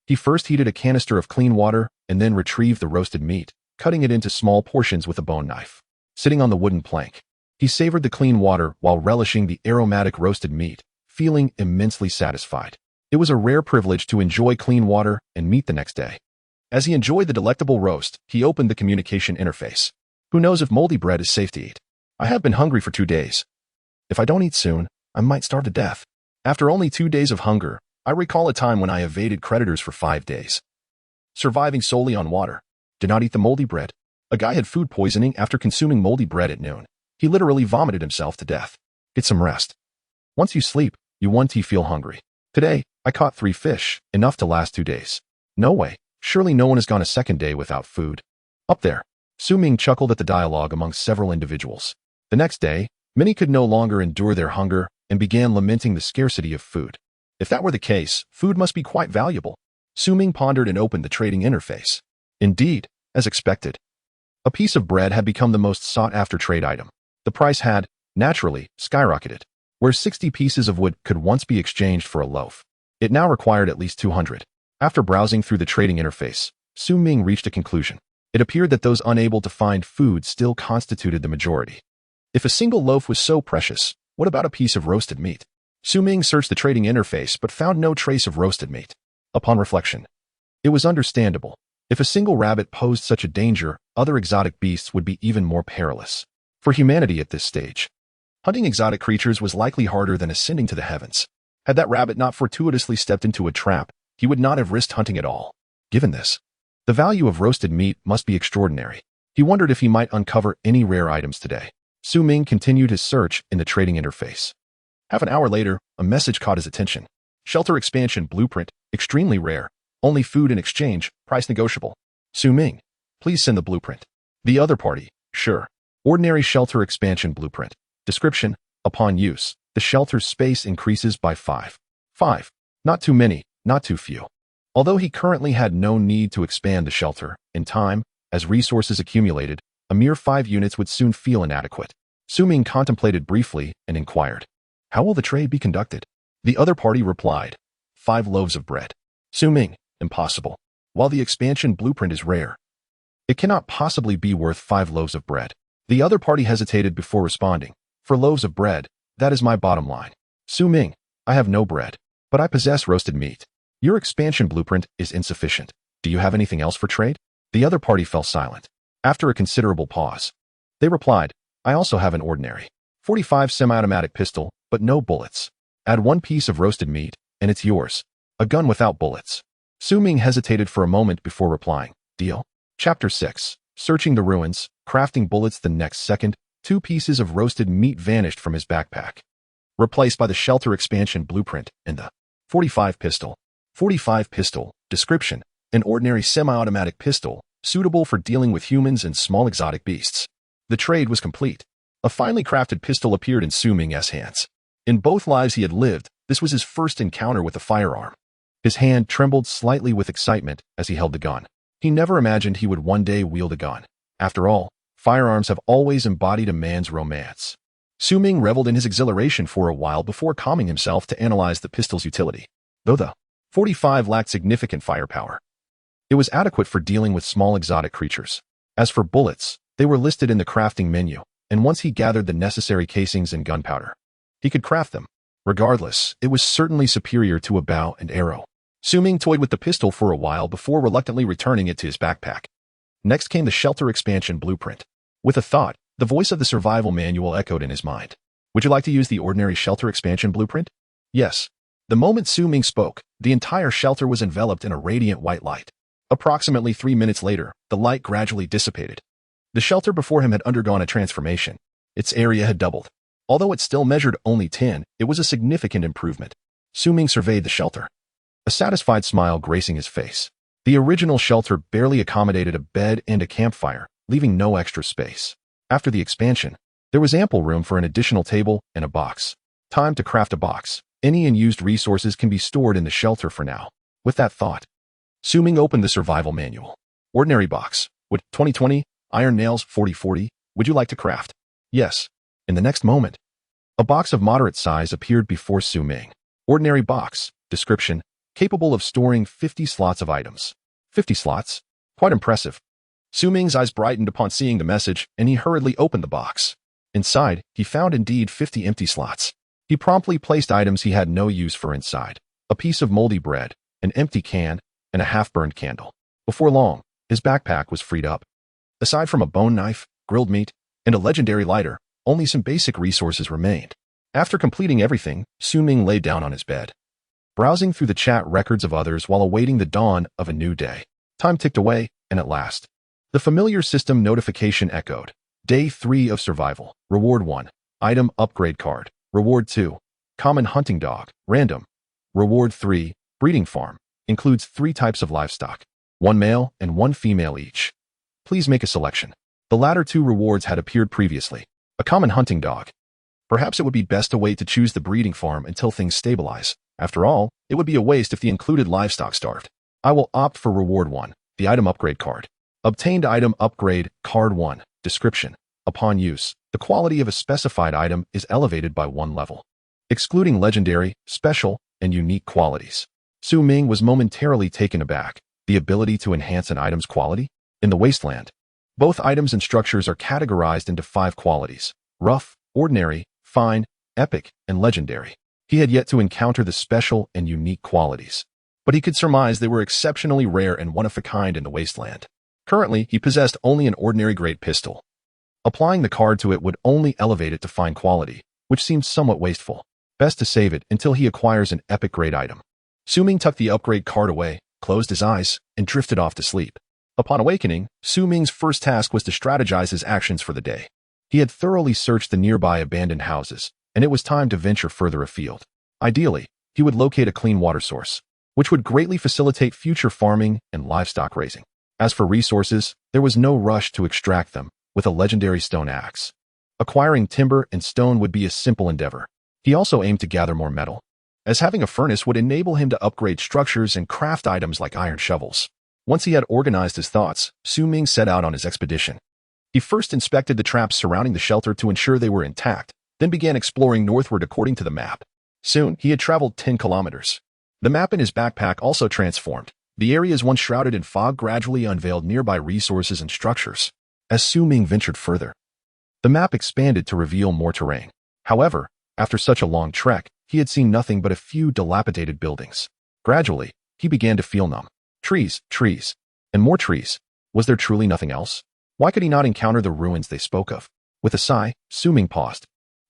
He first heated a canister of clean water and then retrieved the roasted meat, cutting it into small portions with a bone knife. Sitting on the wooden plank, he savored the clean water while relishing the aromatic roasted meat, feeling immensely satisfied. It was a rare privilege to enjoy clean water and meat the next day. As he enjoyed the delectable roast, he opened the communication interface. Who knows if moldy bread is safe to eat? I have been hungry for 2 days. If I don't eat soon, I might starve to death. After only 2 days of hunger, I recall a time when I evaded creditors for 5 days. Surviving solely on water. Did not eat the moldy bread. A guy had food poisoning after consuming moldy bread at noon. He literally vomited himself to death. Get some rest. Once you sleep, you won't feel hungry. Today, I caught 3 fish, enough to last 2 days. No way. Surely no one has gone a second day without food. Up there, Su Ming chuckled at the dialogue among several individuals. The next day, many could no longer endure their hunger and began lamenting the scarcity of food. If that were the case, food must be quite valuable. Su Ming pondered and opened the trading interface. Indeed, as expected, a piece of bread had become the most sought-after trade item. The price had, naturally, skyrocketed. Where 60 pieces of wood could once be exchanged for a loaf, it now required at least 200. After browsing through the trading interface, Su Ming reached a conclusion. It appeared that those unable to find food still constituted the majority. If a single loaf was so precious, what about a piece of roasted meat? Su Ming searched the trading interface but found no trace of roasted meat. Upon reflection, it was understandable. If a single rabbit posed such a danger, other exotic beasts would be even more perilous. For humanity at this stage, hunting exotic creatures was likely harder than ascending to the heavens. Had that rabbit not fortuitously stepped into a trap, he would not have risked hunting at all. Given this, the value of roasted meat must be extraordinary. He wondered if he might uncover any rare items today. Su Ming continued his search in the trading interface. Half an hour later, a message caught his attention. Shelter expansion blueprint, extremely rare. Only food in exchange, price negotiable. Su Ming, please send the blueprint. The other party, sure. Ordinary shelter expansion blueprint. Description, upon use, the shelter's space increases by 5. 5. Not too many, not too few. Although he currently had no need to expand the shelter, in time, as resources accumulated, a mere 5 units would soon feel inadequate. Su Ming contemplated briefly and inquired, how will the trade be conducted? The other party replied, 5 loaves of bread. Su Ming, impossible. While the expansion blueprint is rare, it cannot possibly be worth 5 loaves of bread. The other party hesitated before responding. For loaves of bread, that is my bottom line. Su Ming, I have no bread, but I possess roasted meat. Your expansion blueprint is insufficient. Do you have anything else for trade? The other party fell silent. After a considerable pause, they replied, I also have an ordinary 45 semi-automatic pistol, but no bullets. Add 1 piece of roasted meat, and it's yours. A gun without bullets. Su Ming hesitated for a moment before replying, deal. Chapter 6. Searching the ruins, crafting bullets. The next second, 2 pieces of roasted meat vanished from his backpack, replaced by the shelter expansion blueprint and the 45 pistol. 45 pistol. Description: an ordinary semi-automatic pistol, suitable for dealing with humans and small exotic beasts. The trade was complete. A finely crafted pistol appeared in Su Ming's hands. In both lives he had lived, this was his first encounter with a firearm. His hand trembled slightly with excitement as he held the gun. He never imagined he would one day wield a gun. After all, firearms have always embodied a man's romance. Su Ming reveled in his exhilaration for a while before calming himself to analyze the pistol's utility. Though the 45 lacked significant firepower, it was adequate for dealing with small exotic creatures. As for bullets, they were listed in the crafting menu, and once he gathered the necessary casings and gunpowder, he could craft them. Regardless, it was certainly superior to a bow and arrow. Su Ming toyed with the pistol for a while before reluctantly returning it to his backpack. Next came the shelter expansion blueprint. With a thought, the voice of the survival manual echoed in his mind. Would you like to use the ordinary shelter expansion blueprint? Yes. The moment Su Ming spoke, the entire shelter was enveloped in a radiant white light. Approximately 3 minutes later, the light gradually dissipated. The shelter before him had undergone a transformation. Its area had doubled. Although it still measured only 10, it was a significant improvement. Su Ming surveyed the shelter, a satisfied smile gracing his face. The original shelter barely accommodated a bed and a campfire, leaving no extra space. After the expansion, there was ample room for an additional table and a box. Time to craft a box. Any unused resources can be stored in the shelter for now. With that thought, Su Ming opened the survival manual. Ordinary box. Wood 2020, iron nails 4040. Would you like to craft? Yes. In the next moment, a box of moderate size appeared before Su Ming. Ordinary box. Description: capable of storing 50 slots of items. 50 slots? Quite impressive. Su Ming's eyes brightened upon seeing the message, and he hurriedly opened the box. Inside, he found indeed 50 empty slots. He promptly placed items he had no use for inside: a piece of moldy bread, an empty can, and a half-burned candle. Before long, his backpack was freed up. Aside from a bone knife, grilled meat, and a legendary lighter, only some basic resources remained. After completing everything, Su Ming lay down on his bed, browsing through the chat records of others while awaiting the dawn of a new day. Time ticked away, and at last, the familiar system notification echoed. Day 3 of survival. Reward 1. Item upgrade card. Reward 2. Common hunting dog. Random. Reward 3. Breeding farm. Includes 3 types of livestock. 1 male and 1 female each. Please make a selection. The latter 2 rewards had appeared previously. A common hunting dog. Perhaps it would be best to wait to choose the breeding farm until things stabilize. After all, it would be a waste if the included livestock starved. I will opt for reward 1. The item upgrade card. Obtained item upgrade card 1. Description: upon use, the quality of a specified item is elevated by 1 level, excluding legendary, special, and unique qualities. Su Ming was momentarily taken aback. The ability to enhance an item's quality? In the wasteland, both items and structures are categorized into 5 qualities: rough, ordinary, fine, epic, and legendary. He had yet to encounter the special and unique qualities, but he could surmise they were exceptionally rare and one-of-a-kind in the wasteland. Currently, he possessed only an ordinary grade pistol. Applying the card to it would only elevate it to fine quality, which seemed somewhat wasteful. Best to save it until he acquires an epic grade item. Su Ming tucked the upgrade card away, closed his eyes, and drifted off to sleep. Upon awakening, Su Ming's first task was to strategize his actions for the day. He had thoroughly searched the nearby abandoned houses, and it was time to venture further afield. Ideally, he would locate a clean water source, which would greatly facilitate future farming and livestock raising. As for resources, there was no rush to extract them with a legendary stone axe. Acquiring timber and stone would be a simple endeavor. He also aimed to gather more metal, as having a furnace would enable him to upgrade structures and craft items like iron shovels. Once he had organized his thoughts, Su Ming set out on his expedition. He first inspected the traps surrounding the shelter to ensure they were intact, then began exploring northward according to the map. Soon, he had traveled 10 kilometers. The map in his backpack also transformed. The areas once shrouded in fog gradually unveiled nearby resources and structures. As Su Ming ventured further, the map expanded to reveal more terrain. However, after such a long trek, he had seen nothing but a few dilapidated buildings. Gradually, he began to feel numb. Trees, trees, and more trees. Was there truly nothing else? Why could he not encounter the ruins they spoke of? With a sigh, Ming paused.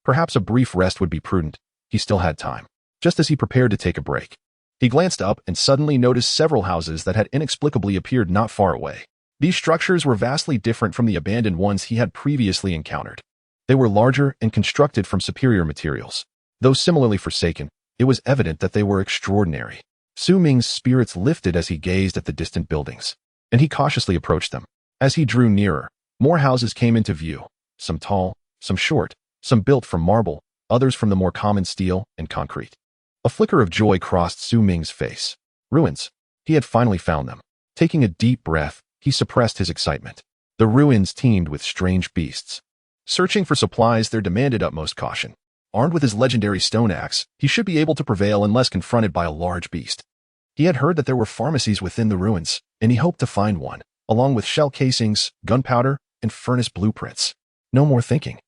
Perhaps a brief rest would be prudent. He still had time. Just as he prepared to take a break, he glanced up and suddenly noticed several houses that had inexplicably appeared not far away. These structures were vastly different from the abandoned ones he had previously encountered. They were larger and constructed from superior materials. Though similarly forsaken, it was evident that they were extraordinary. Ming's spirits lifted as he gazed at the distant buildings, and he cautiously approached them. As he drew nearer, more houses came into view, some tall, some short, some built from marble, others from the more common steel and concrete. A flicker of joy crossed Ming's face. Ruins. He had finally found them. Taking a deep breath, he suppressed his excitement. The ruins teemed with strange beasts. Searching for supplies there demanded utmost caution. Armed with his legendary stone axe, he should be able to prevail unless confronted by a large beast. He had heard that there were pharmacies within the ruins, and he hoped to find one, along with shell casings, gunpowder, and furnace blueprints. No more thinking.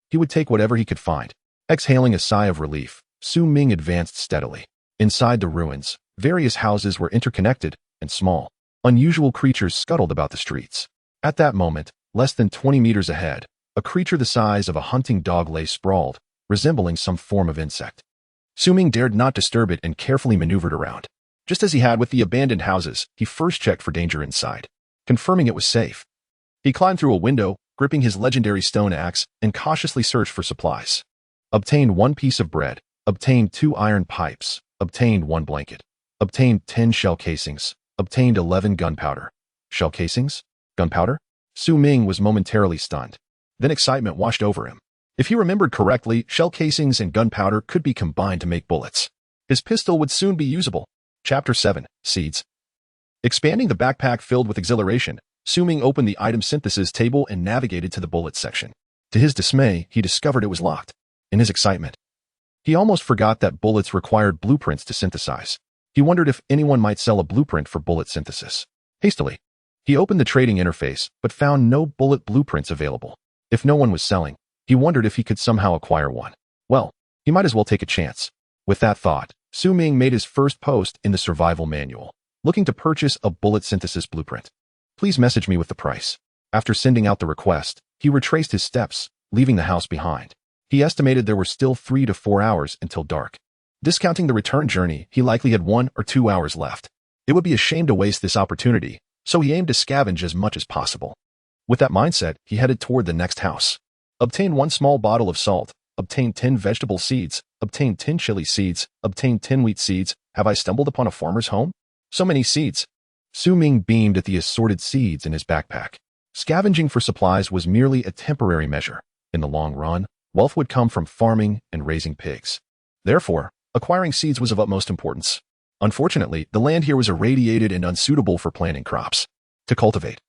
He would take whatever he could find. Exhaling a sigh of relief, Ming advanced steadily. Inside the ruins, various houses were interconnected and small. Unusual creatures scuttled about the streets. At that moment, less than 20 meters ahead, a creature the size of a hunting dog lay sprawled, resembling some form of insect. Ming dared not disturb it and carefully maneuvered around. Just as he had with the abandoned houses, he first checked for danger inside, confirming it was safe. He climbed through a window, gripping his legendary stone axe, and cautiously searched for supplies. Obtained 1 piece of bread, obtained 2 iron pipes, obtained 1 blanket, obtained 10 shell casings, obtained 11 gunpowder. Shell casings? Gunpowder? Ming was momentarily stunned. Then excitement washed over him. If he remembered correctly, shell casings and gunpowder could be combined to make bullets. His pistol would soon be usable. Chapter 7. Seeds. Expanding the backpack filled with exhilaration, Ming opened the item synthesis table and navigated to the bullets section. To his dismay, he discovered it was locked. In his excitement, he almost forgot that bullets required blueprints to synthesize. He wondered if anyone might sell a blueprint for bullet synthesis. Hastily, he opened the trading interface, but found no bullet blueprints available. If no one was selling, he wondered if he could somehow acquire one. Well, he might as well take a chance. With that thought, Ming made his first post in the survival manual, looking to purchase a bullet synthesis blueprint. Please message me with the price. After sending out the request, he retraced his steps, leaving the house behind. He estimated there were still 3 to 4 hours until dark. Discounting the return journey, he likely had 1 or 2 hours left. It would be a shame to waste this opportunity, so he aimed to scavenge as much as possible. With that mindset, he headed toward the next house. Obtain 1 small bottle of salt, obtain 10 vegetable seeds, obtain 10 chili seeds, obtain 10 wheat seeds. Have I stumbled upon a farmer's home? So many seeds. Ming beamed at the assorted seeds in his backpack. Scavenging for supplies was merely a temporary measure. In the long run, wealth would come from farming and raising pigs. Therefore, acquiring seeds was of utmost importance. Unfortunately, the land here was irradiated and unsuitable for planting crops. To cultivate,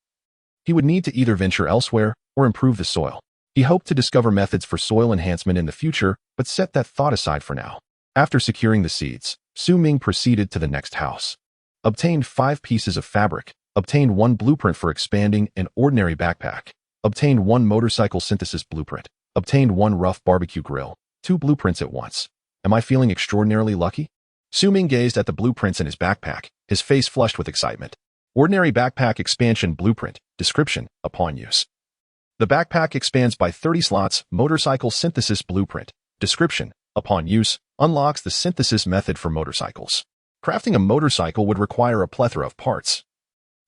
he would need to either venture elsewhere or improve the soil. He hoped to discover methods for soil enhancement in the future, but set that thought aside for now. After securing the seeds, Ming proceeded to the next house. Obtained 5 pieces of fabric, obtained 1 blueprint for expanding an ordinary backpack, obtained 1 motorcycle synthesis blueprint, obtained 1 rough barbecue grill, 2 blueprints at once. Am I feeling extraordinarily lucky? Ming gazed at the blueprints in his backpack, his face flushed with excitement. Ordinary backpack expansion blueprint. Description: upon use, the backpack expands by 30 slots. Motorcycle synthesis blueprint. Description: upon use, unlocks the synthesis method for motorcycles. Crafting a motorcycle would require a plethora of parts,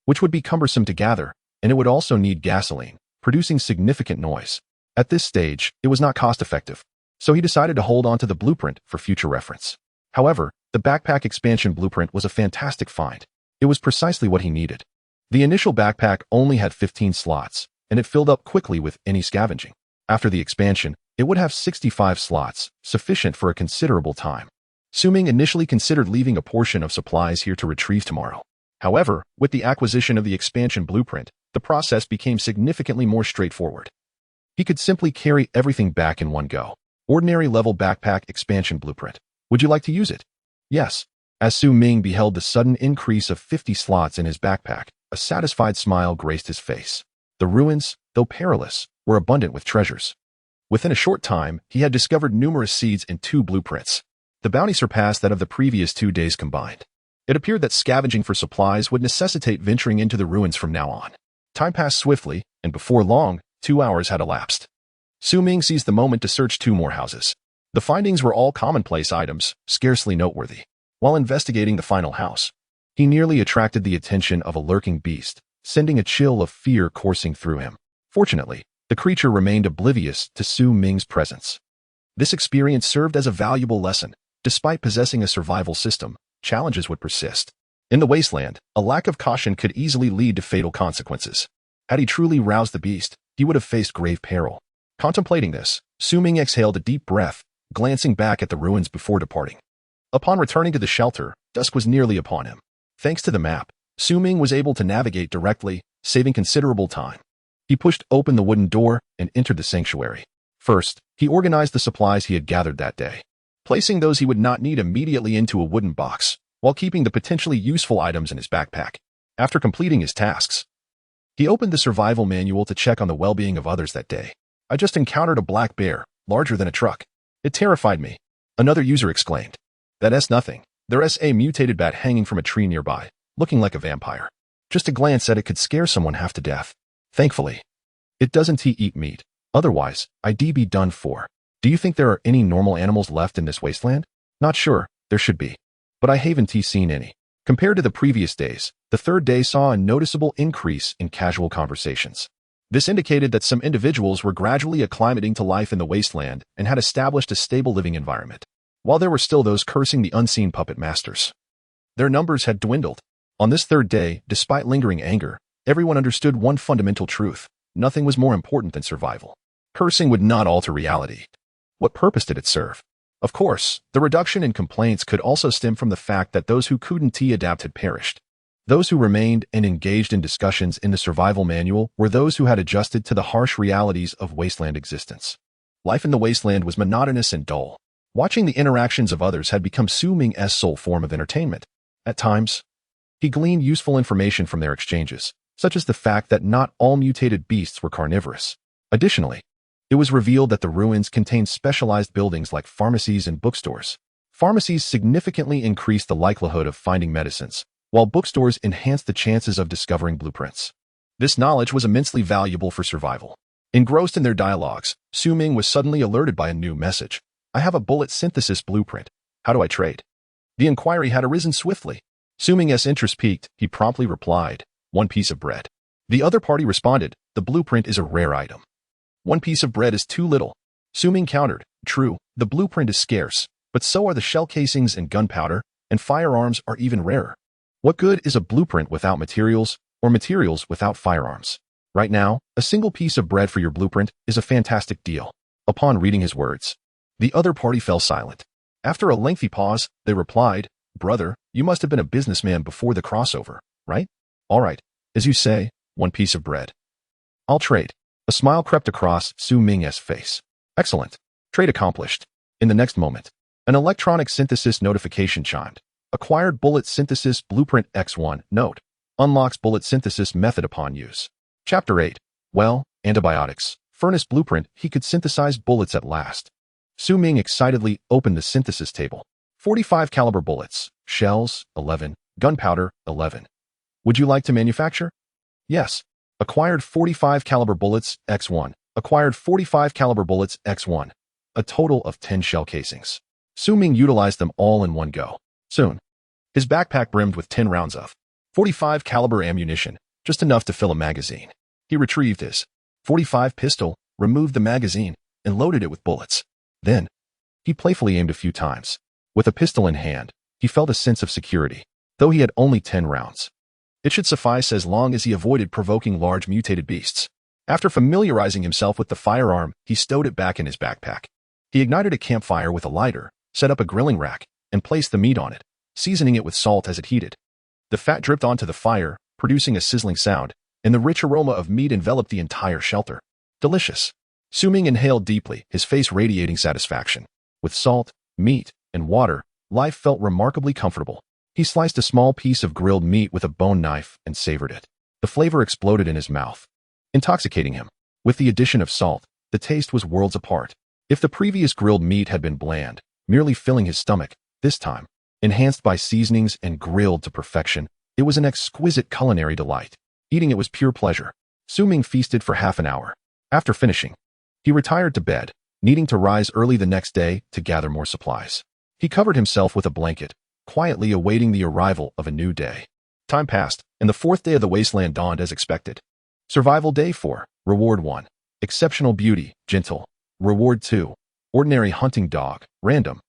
which would be cumbersome to gather, and it would also need gasoline, producing significant noise. At this stage, it was not cost-effective, so he decided to hold on to the blueprint for future reference. However, the backpack expansion blueprint was a fantastic find. It was precisely what he needed. The initial backpack only had 15 slots, and it filled up quickly with any scavenging. After the expansion, it would have 65 slots, sufficient for a considerable time. Ming initially considered leaving a portion of supplies here to retrieve tomorrow. However, with the acquisition of the expansion blueprint, the process became significantly more straightforward. He could simply carry everything back in one go. Ordinary level backpack expansion blueprint. Would you like to use it? Yes. As Ming beheld the sudden increase of 50 slots in his backpack, a satisfied smile graced his face. The ruins, though perilous, were abundant with treasures. Within a short time, he had discovered numerous seeds and 2 blueprints. The bounty surpassed that of the previous 2 days combined. It appeared that scavenging for supplies would necessitate venturing into the ruins from now on. Time passed swiftly, and before long, 2 hours had elapsed. Ming seized the moment to search 2 more houses. The findings were all commonplace items, scarcely noteworthy. While investigating the final house, he nearly attracted the attention of a lurking beast, sending a chill of fear coursing through him. Fortunately, the creature remained oblivious to Ming's presence. This experience served as a valuable lesson. Despite possessing a survival system, challenges would persist. In the wasteland, a lack of caution could easily lead to fatal consequences. Had he truly roused the beast, he would have faced grave peril. Contemplating this, Ming exhaled a deep breath, glancing back at the ruins before departing. Upon returning to the shelter, dusk was nearly upon him. Thanks to the map, Ming was able to navigate directly, saving considerable time. He pushed open the wooden door and entered the sanctuary. First, he organized the supplies he had gathered that day, placing those he would not need immediately into a wooden box, while keeping the potentially useful items in his backpack. After completing his tasks, he opened the survival manual to check on the well-being of others that day. "I just encountered a black bear, larger than a truck. It terrified me," another user exclaimed. "That's nothing. There's a mutated bat hanging from a tree nearby, looking like a vampire. Just a glance at it could scare someone half to death. Thankfully, it doesn't eat meat. Otherwise, I'd be done for. Do you think there are any normal animals left in this wasteland? Not sure, there should be. But I haven't seen any." Compared to the previous days, the 3rd day saw a noticeable increase in casual conversations. This indicated that some individuals were gradually acclimating to life in the wasteland and had established a stable living environment, while there were still those cursing the unseen puppet masters. Their numbers had dwindled. On this 3rd day, despite lingering anger, everyone understood one fundamental truth: nothing was more important than survival. Cursing would not alter reality. What purpose did it serve? Of course, the reduction in complaints could also stem from the fact that those who couldn't adapt had perished. Those who remained and engaged in discussions in the survival manual were those who had adjusted to the harsh realities of wasteland existence. Life in the wasteland was monotonous and dull. Watching the interactions of others had become Ming's sole form of entertainment. At times, he gleaned useful information from their exchanges, such as the fact that not all mutated beasts were carnivorous. Additionally, it was revealed that the ruins contained specialized buildings like pharmacies and bookstores. Pharmacies significantly increased the likelihood of finding medicines, while bookstores enhanced the chances of discovering blueprints. This knowledge was immensely valuable for survival. Engrossed in their dialogues, Ming was suddenly alerted by a new message. "I have a bullet synthesis blueprint. How do I trade?" The inquiry had arisen swiftly. Ming's interest piqued, he promptly replied, "1 piece of bread." The other party responded, "The blueprint is a rare item. 1 piece of bread is too little." Ming countered, "True, the blueprint is scarce, but so are the shell casings and gunpowder, and firearms are even rarer. What good is a blueprint without materials, or materials without firearms? Right now, a single piece of bread for your blueprint is a fantastic deal." Upon reading his words, the other party fell silent. After a lengthy pause, they replied, "Brother, you must have been a businessman before the crossover, right? All right, as you say, 1 piece of bread. I'll trade." A smile crept across Ming's face. "Excellent. Trade accomplished." In the next moment, an electronic synthesis notification chimed. "Acquired bullet synthesis blueprint X1. Note: unlocks bullet synthesis method upon use." Chapter 8. Well, antibiotics. Furnace blueprint. He could synthesize bullets at last. Ming excitedly opened the synthesis table. 45 caliber bullets. Shells, 11. Gunpowder, 11. Would you like to manufacture? Yes. Acquired 45 caliber bullets, X1. Acquired 45 caliber bullets, X1. A total of 10 shell casings. Ming utilized them all in one go. Soon, his backpack brimmed with 10 rounds of 45 caliber ammunition, just enough to fill a magazine. He retrieved his 45 pistol, removed the magazine, and loaded it with bullets. Then, he playfully aimed a few times. With a pistol in hand, he felt a sense of security, though he had only 10 rounds. It should suffice as long as he avoided provoking large mutated beasts. After familiarizing himself with the firearm, he stowed it back in his backpack. He ignited a campfire with a lighter, set up a grilling rack, and placed the meat on it, seasoning it with salt as it heated. The fat dripped onto the fire, producing a sizzling sound, and the rich aroma of meat enveloped the entire shelter. Delicious. Ming inhaled deeply, his face radiating satisfaction. With salt, meat, and water, life felt remarkably comfortable. He sliced a small piece of grilled meat with a bone knife and savored it. The flavor exploded in his mouth, intoxicating him. With the addition of salt, the taste was worlds apart. If the previous grilled meat had been bland, merely filling his stomach, this time. Enhanced by seasonings and grilled to perfection, it was an exquisite culinary delight. Eating it was pure pleasure. Ming feasted for half an hour. After finishing, he retired to bed, needing to rise early the next day to gather more supplies. He covered himself with a blanket, quietly awaiting the arrival of a new day. Time passed, and the fourth day of the wasteland dawned as expected. Survival Day 4, Reward 1. Exceptional Beauty, Gentle. Reward 2. Ordinary Hunting Dog, Random.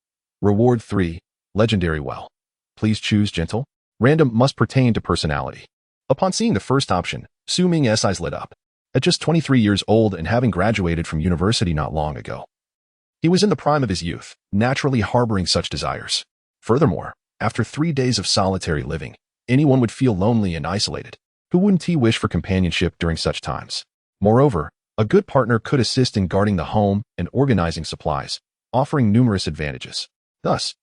Reward 3. Legendary Well. Please choose Gentle. Random must pertain to personality. Upon seeing the first option, Ming's eyes lit up. At just 23 years old and having graduated from university not long ago, he was in the prime of his youth, naturally harboring such desires. Furthermore, after 3 days of solitary living, anyone would feel lonely and isolated. Who wouldn't he wish for companionship during such times? Moreover, a good partner could assist in guarding the home and organizing supplies, offering numerous advantages. Thus,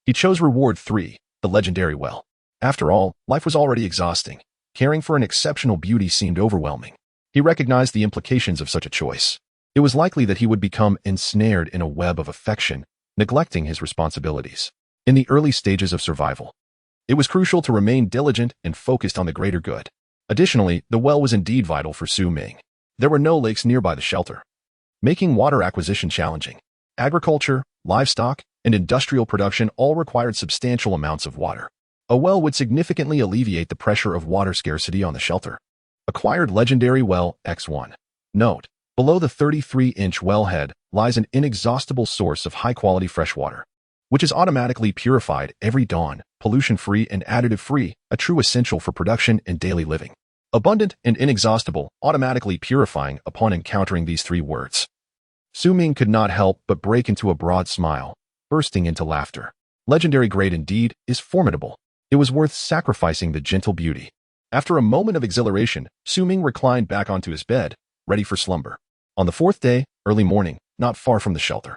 he chose Reward 3, the Legendary Well. After all, life was already exhausting. Caring for an exceptional beauty seemed overwhelming. He recognized the implications of such a choice. It was likely that he would become ensnared in a web of affection, neglecting his responsibilities. In the early stages of survival, it was crucial to remain diligent and focused on the greater good. Additionally, the well was indeed vital for Ming. There were no lakes nearby the shelter, making water acquisition challenging. Agriculture, livestock, and industrial production all required substantial amounts of water. A well would significantly alleviate the pressure of water scarcity on the shelter. Acquired Legendary Well X1. Note: below the 33-inch wellhead lies an inexhaustible source of high-quality fresh water, which is automatically purified every dawn, pollution-free and additive-free, a true essential for production and daily living. Abundant and inexhaustible, automatically purifying upon encountering these three words. Ming could not help but break into a broad smile, bursting into laughter. Legendary grade indeed is formidable. It was worth sacrificing the gentle beauty. After a moment of exhilaration, Ming reclined back onto his bed, ready for slumber. On the fourth day, early morning, not far from the shelter,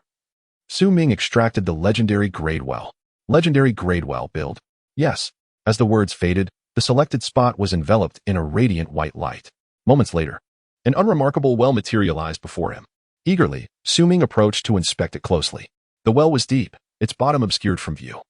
Ming extracted the legendary grade well. Legendary grade well build. Yes. As the words faded, the selected spot was enveloped in a radiant white light. Moments later, an unremarkable well materialized before him. Eagerly, Ming approached to inspect it closely. The well was deep, its bottom obscured from view.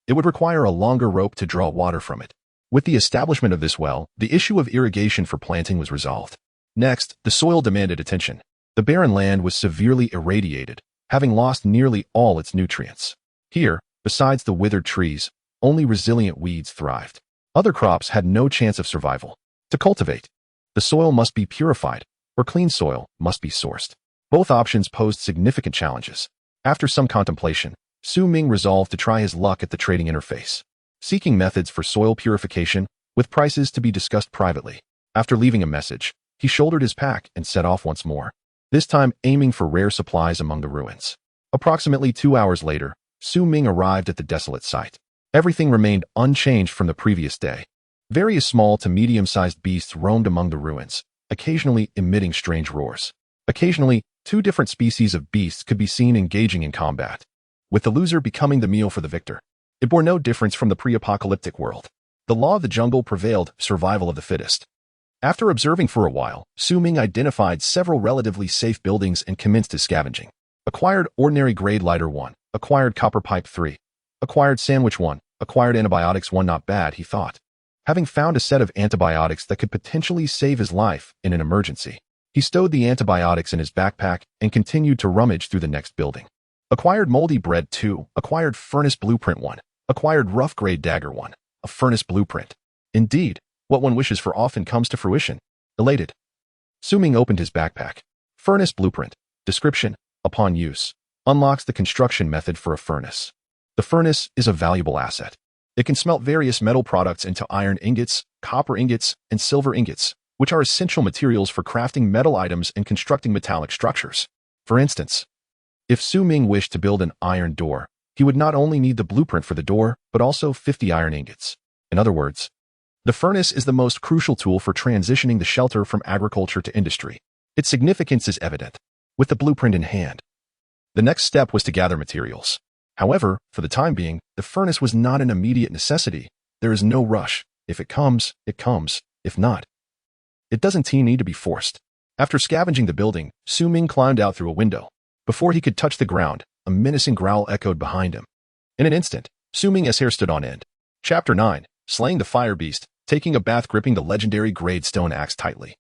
It would require a longer rope to draw water from it. With the establishment of this well, the issue of irrigation for planting was resolved. Next, the soil demanded attention. The barren land was severely irradiated, having lost nearly all its nutrients. Here, besides the withered trees, only resilient weeds thrived. Other crops had no chance of survival. To cultivate, the soil must be purified, or clean soil must be sourced. Both options posed significant challenges. After some contemplation, Ming resolved to try his luck at the trading interface, seeking methods for soil purification, with prices to be discussed privately. After leaving a message, he shouldered his pack and set off once more, this time aiming for rare supplies among the ruins. Approximately 2 hours later, Ming arrived at the desolate site. Everything remained unchanged from the previous day. Various small to medium-sized beasts roamed among the ruins, occasionally emitting strange roars. Occasionally, 2 different species of beasts could be seen engaging in combat, with the loser becoming the meal for the victor. It bore no difference from the pre-apocalyptic world. The law of the jungle prevailed, survival of the fittest. After observing for a while, Ming identified several relatively safe buildings and commenced his scavenging. Acquired ordinary grade lighter 1, acquired copper pipe 3, acquired sandwich 1, acquired antibiotics 1. Not bad, he thought. Having found a set of antibiotics that could potentially save his life in an emergency, he stowed the antibiotics in his backpack and continued to rummage through the next building. Acquired moldy bread 2, acquired furnace blueprint 1, acquired rough grade dagger 1, a furnace blueprint. Indeed, what one wishes for often comes to fruition. Elated, Ming opened his backpack. Furnace blueprint. Description: upon use, unlocks the construction method for a furnace. The furnace is a valuable asset. It can smelt various metal products into iron ingots, copper ingots, and silver ingots, which are essential materials for crafting metal items and constructing metallic structures. For instance, if Ming wished to build an iron door, he would not only need the blueprint for the door, but also 50 iron ingots. In other words, the furnace is the most crucial tool for transitioning the shelter from agriculture to industry. Its significance is evident. With the blueprint in hand, the next step was to gather materials. However, for the time being, the furnace was not an immediate necessity. There is no rush. If it comes, it comes. If not, it doesn't need to be forced. After scavenging the building, Ming climbed out through a window. Before he could touch the ground, a menacing growl echoed behind him. In an instant, Su Ming's hair stood on end. Chapter 9. Slaying the Fire Beast, taking a bath gripping the legendary grade stone axe tightly.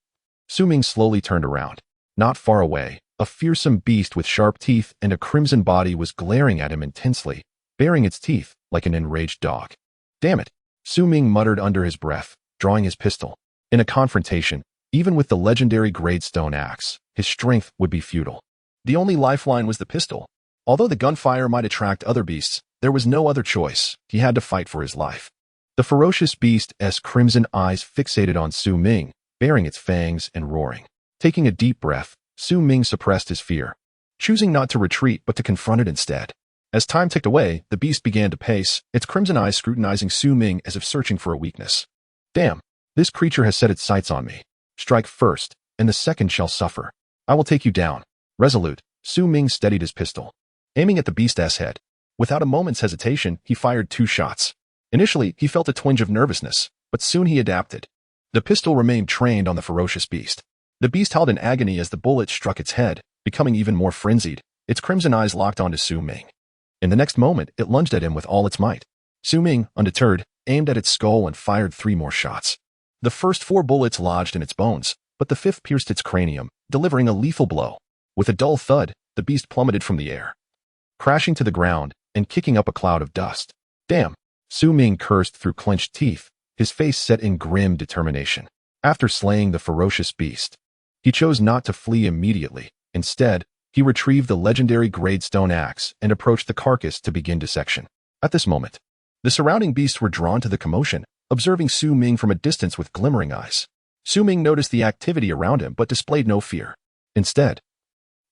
Su Ming slowly turned around. Not far away, a fearsome beast with sharp teeth and a crimson body was glaring at him intensely, baring its teeth like an enraged dog. Damn it, Su Ming muttered under his breath, drawing his pistol. In a confrontation, even with the legendary grade stone axe, his strength would be futile. The only lifeline was the pistol. Although the gunfire might attract other beasts, there was no other choice. He had to fight for his life. The ferocious beast's crimson eyes fixated on Su Ming, baring its fangs and roaring. Taking a deep breath, Su Ming suppressed his fear, choosing not to retreat but to confront it instead. As time ticked away, the beast began to pace, its crimson eyes scrutinizing Su Ming as if searching for a weakness. Damn, this creature has set its sights on me. Strike first, and the second shall suffer. I will take you down. Resolute, Su Ming steadied his pistol, aiming at the beast's head. Without a moment's hesitation, he fired 2 shots. Initially, he felt a twinge of nervousness, but soon he adapted. The pistol remained trained on the ferocious beast. The beast howled in agony as the bullet struck its head, becoming even more frenzied, its crimson eyes locked onto Su Ming. In the next moment, it lunged at him with all its might. Su Ming, undeterred, aimed at its skull and fired 3 more shots. The first 4 bullets lodged in its bones, but the 5th pierced its cranium, delivering a lethal blow. With a dull thud, the beast plummeted from the air, crashing to the ground and kicking up a cloud of dust. Damn, Su Ming cursed through clenched teeth, his face set in grim determination. After slaying the ferocious beast, he chose not to flee immediately. Instead, he retrieved the legendary grade stone axe and approached the carcass to begin dissection. At this moment, the surrounding beasts were drawn to the commotion, observing Su Ming from a distance with glimmering eyes. Su Ming noticed the activity around him but displayed no fear. Instead,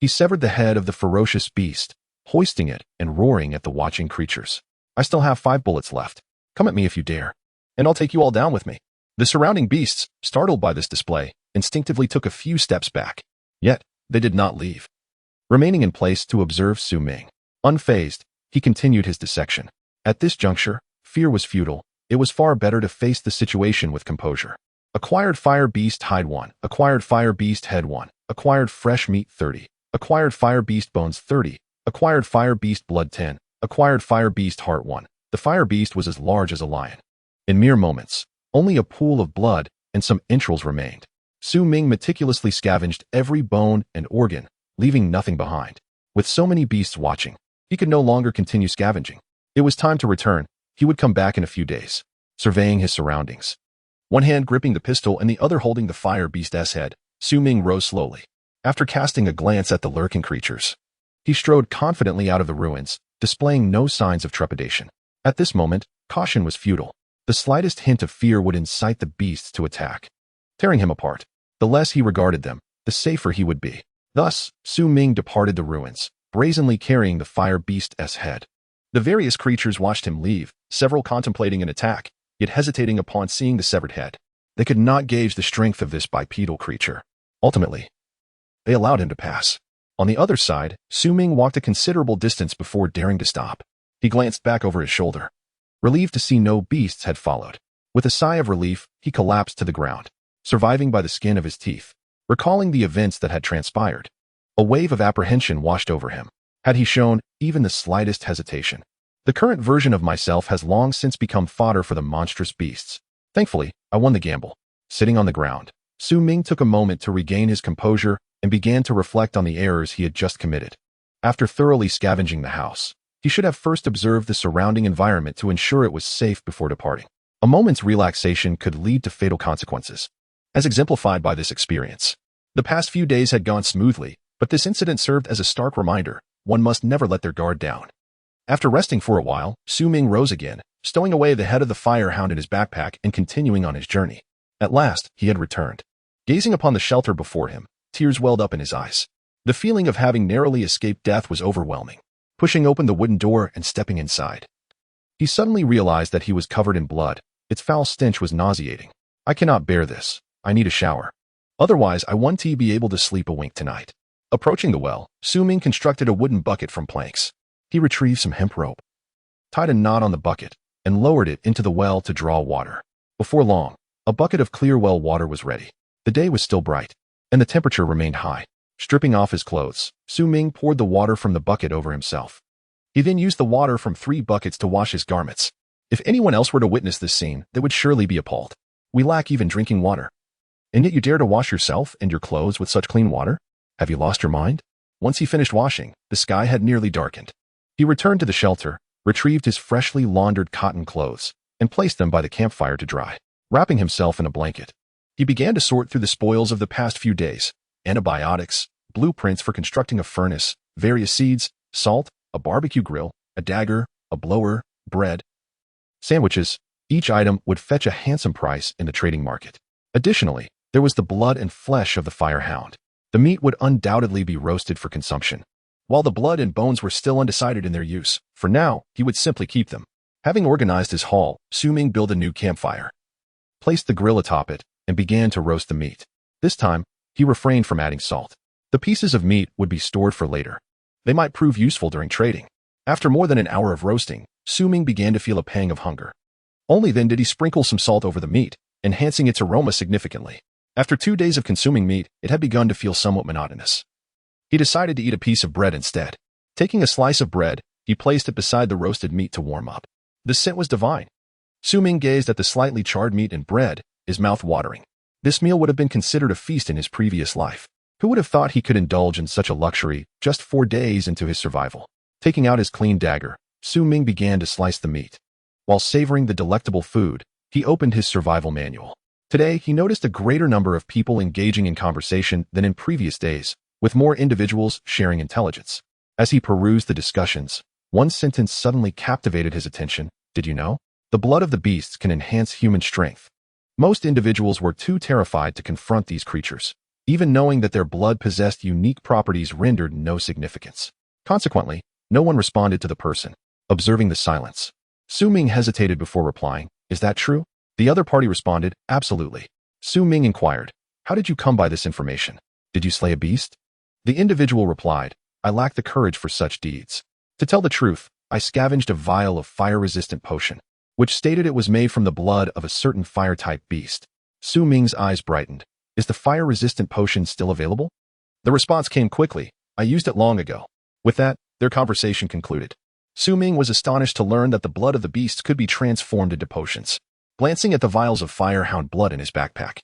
he severed the head of the ferocious beast, hoisting it and roaring at the watching creatures. I still have 5 bullets left. Come at me if you dare, and I'll take you all down with me. The surrounding beasts, startled by this display, instinctively took a few steps back. Yet, they did not leave, remaining in place to observe Su Ming. Unfazed, he continued his dissection. At this juncture, fear was futile. It was far better to face the situation with composure. Acquired fire beast hide 1, acquired fire beast head 1, acquired fresh meat 30, acquired fire beast bones 30, acquired fire beast blood 10, acquired fire beast heart 1. The fire beast was as large as a lion. In mere moments, only a pool of blood and some entrails remained. Su Ming meticulously scavenged every bone and organ, leaving nothing behind. With so many beasts watching, he could no longer continue scavenging. It was time to return. He would come back in a few days. Surveying his surroundings, one hand gripping the pistol and the other holding the fire beast's head, Su Ming rose slowly. After casting a glance at the lurking creatures, he strode confidently out of the ruins, displaying no signs of trepidation. At this moment, caution was futile. The slightest hint of fear would incite the beasts to attack, tearing him apart. The less he regarded them, the safer he would be. Thus, Su Ming departed the ruins, brazenly carrying the fire beast's head. The various creatures watched him leave, several contemplating an attack, yet hesitating upon seeing the severed head. They could not gauge the strength of this bipedal creature. Ultimately, they allowed him to pass. On the other side, Su Ming walked a considerable distance before daring to stop. He glanced back over his shoulder, relieved to see no beasts had followed. With a sigh of relief, he collapsed to the ground, surviving by the skin of his teeth. Recalling the events that had transpired, a wave of apprehension washed over him. Had he shown even the slightest hesitation, the current version of myself has long since become fodder for the monstrous beasts. Thankfully, I won the gamble. Sitting on the ground, Su Ming took a moment to regain his composure and began to reflect on the errors he had just committed. After thoroughly scavenging the house, he should have first observed the surrounding environment to ensure it was safe before departing. A moment's relaxation could lead to fatal consequences, as exemplified by this experience. The past few days had gone smoothly, but this incident served as a stark reminder: one must never let their guard down. After resting for a while, Su Ming rose again, stowing away the head of the fire hound in his backpack and continuing on his journey. At last, he had returned. Gazing upon the shelter before him, tears welled up in his eyes. The feeling of having narrowly escaped death was overwhelming. Pushing open the wooden door and stepping inside, he suddenly realized that he was covered in blood. Its foul stench was nauseating. I cannot bear this. I need a shower. Otherwise, I won't be able to sleep a wink tonight. Approaching the well, Su Ming constructed a wooden bucket from planks. He retrieved some hemp rope, tied a knot on the bucket, and lowered it into the well to draw water. Before long, a bucket of clear well water was ready. The day was still bright, and the temperature remained high. Stripping off his clothes, Ming poured the water from the bucket over himself. He then used the water from 3 buckets to wash his garments. If anyone else were to witness this scene, they would surely be appalled. We lack even drinking water. And yet you dare to wash yourself and your clothes with such clean water? Have you lost your mind? Once he finished washing, the sky had nearly darkened. He returned to the shelter, retrieved his freshly laundered cotton clothes, and placed them by the campfire to dry. Wrapping himself in a blanket, he began to sort through the spoils of the past few days: antibiotics, blueprints for constructing a furnace, various seeds, salt, a barbecue grill, a dagger, a blower, bread, sandwiches. Each item would fetch a handsome price in the trading market. Additionally, there was the blood and flesh of the firehound. The meat would undoubtedly be roasted for consumption. While the blood and bones were still undecided in their use, for now, he would simply keep them. Having organized his haul, Ming built a new campfire, placed the grill atop it, and began to roast the meat. This time, he refrained from adding salt. The pieces of meat would be stored for later. They might prove useful during trading. After more than an hour of roasting, Ming began to feel a pang of hunger. Only then did he sprinkle some salt over the meat, enhancing its aroma significantly. After 2 days of consuming meat, it had begun to feel somewhat monotonous. He decided to eat a piece of bread instead. Taking a slice of bread, he placed it beside the roasted meat to warm up. The scent was divine. Ming gazed at the slightly charred meat and bread, his mouth watering. This meal would have been considered a feast in his previous life. Who would have thought he could indulge in such a luxury just 4 days into his survival? Taking out his clean dagger, Ming began to slice the meat. While savoring the delectable food, he opened his survival manual. Today, he noticed a greater number of people engaging in conversation than in previous days, with more individuals sharing intelligence. As he perused the discussions, one sentence suddenly captivated his attention. Did you know? The blood of the beasts can enhance human strength. Most individuals were too terrified to confront these creatures. Even knowing that their blood possessed unique properties rendered no significance. Consequently, no one responded to the person. Observing the silence, Ming hesitated before replying. Is that true? The other party responded, absolutely. Ming inquired, how did you come by this information? Did you slay a beast? The individual replied, I lack the courage for such deeds. To tell the truth, I scavenged a vial of fire-resistant potion, which stated it was made from the blood of a certain fire-type beast. Ming's eyes brightened. Is the fire-resistant potion still available? The response came quickly. I used it long ago. With that, their conversation concluded. Ming was astonished to learn that the blood of the beasts could be transformed into potions. Glancing at the vials of firehound blood in his backpack,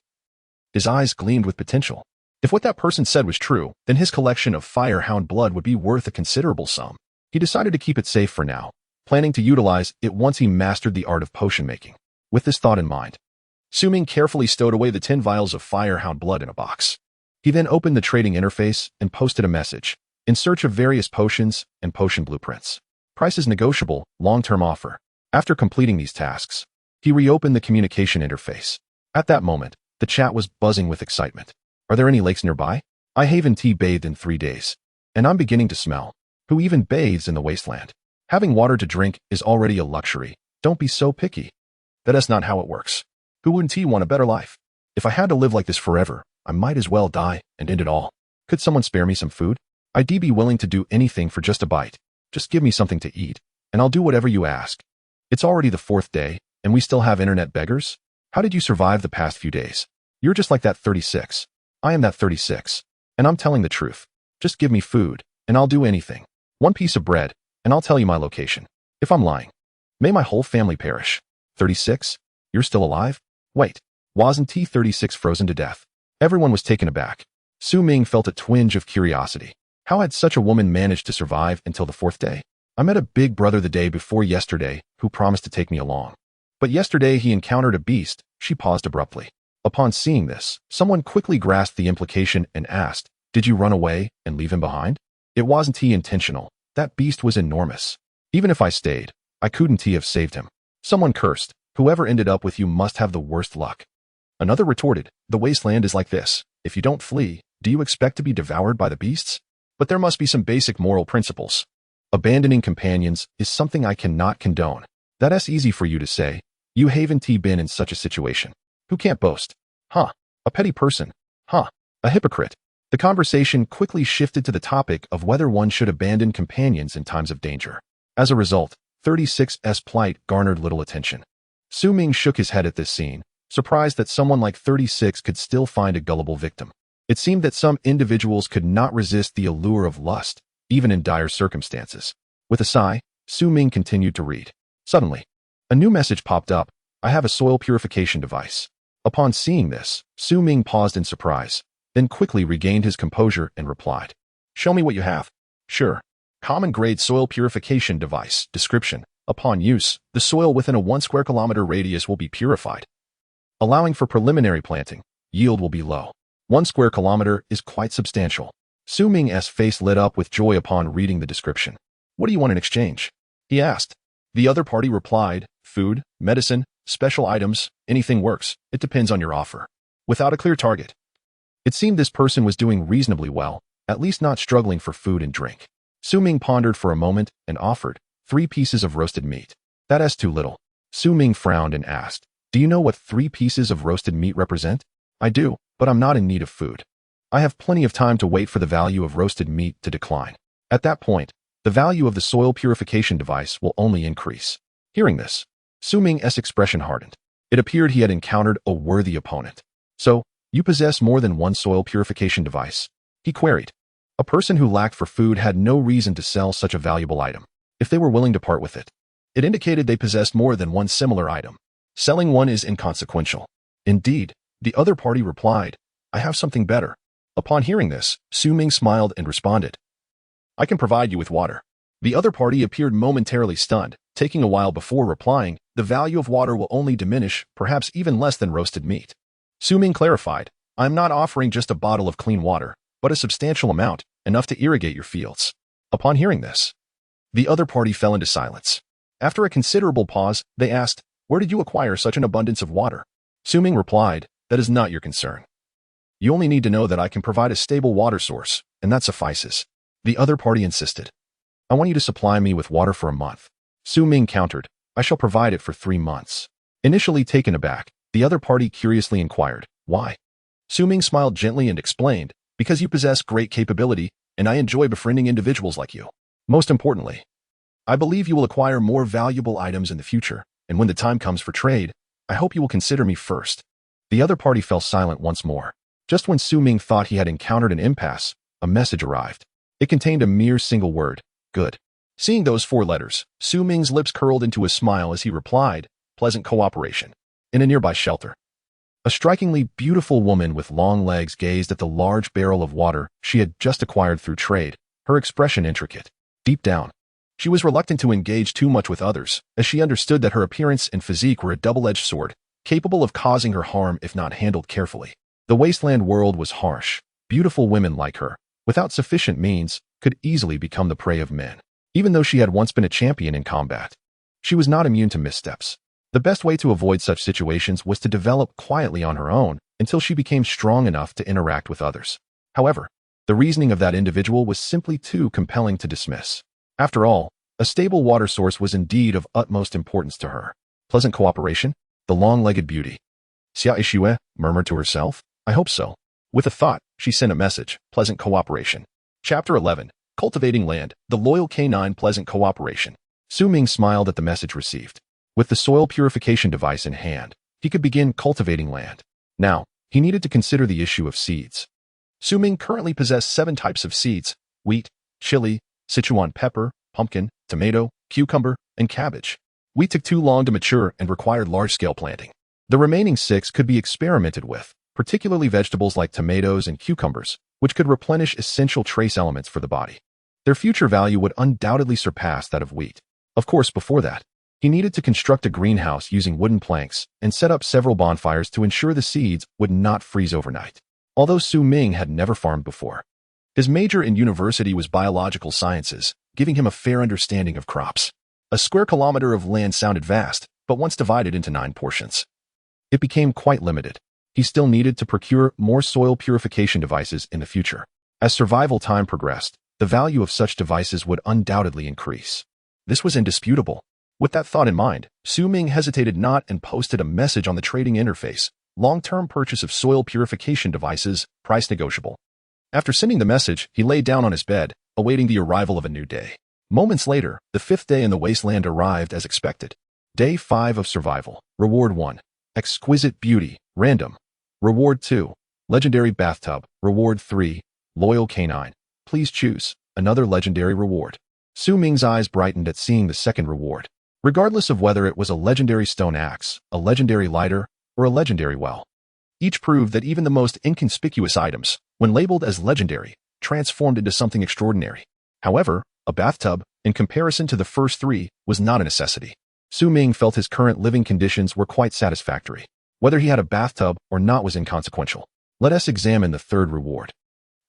his eyes gleamed with potential. If what that person said was true, then his collection of firehound blood would be worth a considerable sum. He decided to keep it safe for now, planning to utilize it once he mastered the art of potion making. With this thought in mind, Ming carefully stowed away the 10 vials of firehound blood in a box. He then opened the trading interface and posted a message, in search of various potions and potion blueprints. Price is negotiable, long-term offer. After completing these tasks, he reopened the communication interface. At that moment, the chat was buzzing with excitement. Are there any lakes nearby? I haven't bathed in 3 days, and I'm beginning to smell. Who even bathes in the wasteland? Having water to drink is already a luxury. Don't be so picky. That is not how it works. Who wouldn't want a better life? If I had to live like this forever, I might as well die and end it all. Could someone spare me some food? I'd be willing to do anything for just a bite. Just give me something to eat, and I'll do whatever you ask. It's already the 4th day, and we still have internet beggars? How did you survive the past few days? You're just like that 36. I am that 36. And I'm telling the truth. Just give me food, and I'll do anything. 1 piece of bread, and I'll tell you my location. If I'm lying, may my whole family perish. 36? You're still alive? Wait, wasn't T36 frozen to death? Everyone was taken aback. Ming felt a twinge of curiosity. How had such a woman managed to survive until the 4th day? I met a big brother the day before yesterday who promised to take me along. But yesterday he encountered a beast. She paused abruptly. Upon seeing this, someone quickly grasped the implication and asked, did you run away and leave him behind? It wasn't intentional. That beast was enormous. Even if I stayed, I couldn't have saved him. Someone cursed. Whoever ended up with you must have the worst luck. Another retorted, the wasteland is like this. If you don't flee, do you expect to be devoured by the beasts? But there must be some basic moral principles. Abandoning companions is something I cannot condone. That's easy for you to say. You haven't been in such a situation. Who can't boast? Huh. A petty person. Huh. A hypocrite. The conversation quickly shifted to the topic of whether one should abandon companions in times of danger. As a result, 36's plight garnered little attention. Ming shook his head at this scene, surprised that someone like 36 could still find a gullible victim. It seemed that some individuals could not resist the allure of lust, even in dire circumstances. With a sigh, Ming continued to read. Suddenly, a new message popped up. I have a soil purification device. Upon seeing this, Ming paused in surprise, then quickly regained his composure and replied. Show me what you have. Sure. Common grade soil purification device. Description. Upon use, the soil within a 1 square kilometer radius will be purified, allowing for preliminary planting. Yield will be low. 1 square kilometer is quite substantial. Ming's face lit up with joy upon reading the description. What do you want in exchange? He asked. The other party replied, food, medicine, special items, anything works. It depends on your offer. Without a clear target. It seemed this person was doing reasonably well, at least not struggling for food and drink. Ming pondered for a moment and offered 3 pieces of roasted meat. That's too little. Ming frowned and asked, do you know what 3 pieces of roasted meat represent? I do, but I'm not in need of food. I have plenty of time to wait for the value of roasted meat to decline. At that point, the value of the soil purification device will only increase. Hearing this, Ming's expression hardened. It appeared he had encountered a worthy opponent. So, you possess more than 1 soil purification device? He queried. A person who lacked for food had no reason to sell such a valuable item, if they were willing to part with it. It indicated they possessed more than 1 similar item. Selling one is inconsequential. Indeed, the other party replied, I have something better. Upon hearing this, Ming smiled and responded, I can provide you with water. The other party appeared momentarily stunned, taking a while before replying, the value of water will only diminish, perhaps even less than roasted meat. Ming clarified, I am not offering just a bottle of clean water, but a substantial amount, enough to irrigate your fields. Upon hearing this, the other party fell into silence. After a considerable pause, they asked, where did you acquire such an abundance of water? Ming replied, that is not your concern. You only need to know that I can provide a stable water source, and that suffices. The other party insisted. I want you to supply me with water for a month. Ming countered, I shall provide it for 3 months. Initially taken aback, the other party curiously inquired, why? Ming smiled gently and explained, because you possess great capability, and I enjoy befriending individuals like you. Most importantly, I believe you will acquire more valuable items in the future, and when the time comes for trade, I hope you will consider me first. The other party fell silent once more. Just when Ming thought he had encountered an impasse, a message arrived. It contained a mere single word, good. Seeing those 4 letters, Ming's lips curled into a smile as he replied, pleasant cooperation. In a nearby shelter, a strikingly beautiful woman with long legs gazed at the large barrel of water she had just acquired through trade, her expression intricate. Deep down, she was reluctant to engage too much with others, as she understood that her appearance and physique were a double-edged sword, capable of causing her harm if not handled carefully. The wasteland world was harsh. Beautiful women like her, without sufficient means, could easily become the prey of men. Even though she had once been a champion in combat, she was not immune to missteps. The best way to avoid such situations was to develop quietly on her own until she became strong enough to interact with others. However, the reasoning of that individual was simply too compelling to dismiss. After all, a stable water source was indeed of utmost importance to her. Pleasant cooperation? The long-legged beauty. Xia Ishue murmured to herself, I hope so. With a thought, she sent a message, pleasant cooperation. Chapter 11, Cultivating Land, the loyal canine pleasant cooperation. Ming smiled at the message received. With the soil purification device in hand, he could begin cultivating land. Now, he needed to consider the issue of seeds. Ming currently possessed 7 types of seeds: wheat, chili, Sichuan pepper, pumpkin, tomato, cucumber, and cabbage. Wheat took too long to mature and required large-scale planting. The remaining 6 could be experimented with, particularly vegetables like tomatoes and cucumbers, which could replenish essential trace elements for the body. Their future value would undoubtedly surpass that of wheat. Of course, before that, he needed to construct a greenhouse using wooden planks and set up several bonfires to ensure the seeds would not freeze overnight. Although Ming had never farmed before, his major in university was biological sciences, giving him a fair understanding of crops. A square kilometer of land sounded vast, but once divided into 9 portions, it became quite limited. He still needed to procure more soil purification devices in the future. As survival time progressed, the value of such devices would undoubtedly increase. This was indisputable. With that thought in mind, Ming hesitated not and posted a message on the trading interface, long-term purchase of soil purification devices, price negotiable. After sending the message, he lay down on his bed, awaiting the arrival of a new day. Moments later, the 5th day in the wasteland arrived as expected. Day 5 of survival. Reward 1. Exquisite beauty. Random. Reward 2. Legendary bathtub, reward 3, loyal canine. Please choose another legendary reward. Su Ming's eyes brightened at seeing the second reward. Regardless of whether it was a legendary stone axe, a legendary lighter, or a legendary well, each proved that even the most inconspicuous items, when labeled as legendary, transformed into something extraordinary. However, a bathtub, in comparison to the first 3, was not a necessity. Su Ming felt his current living conditions were quite satisfactory. Whether he had a bathtub or not was inconsequential. Let us examine the third reward.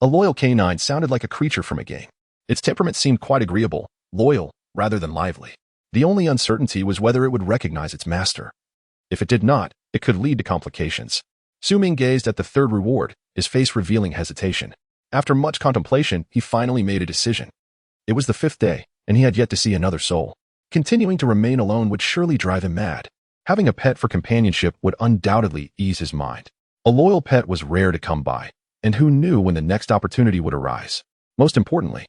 A loyal canine sounded like a creature from a game. Its temperament seemed quite agreeable, loyal, rather than lively. The only uncertainty was whether it would recognize its master. If it did not, it could lead to complications. Su Ming gazed at the third reward, his face revealing hesitation. After much contemplation, he finally made a decision. It was the 5th day, and he had yet to see another soul. Continuing to remain alone would surely drive him mad. Having a pet for companionship would undoubtedly ease his mind. A loyal pet was rare to come by, and who knew when the next opportunity would arise. Most importantly,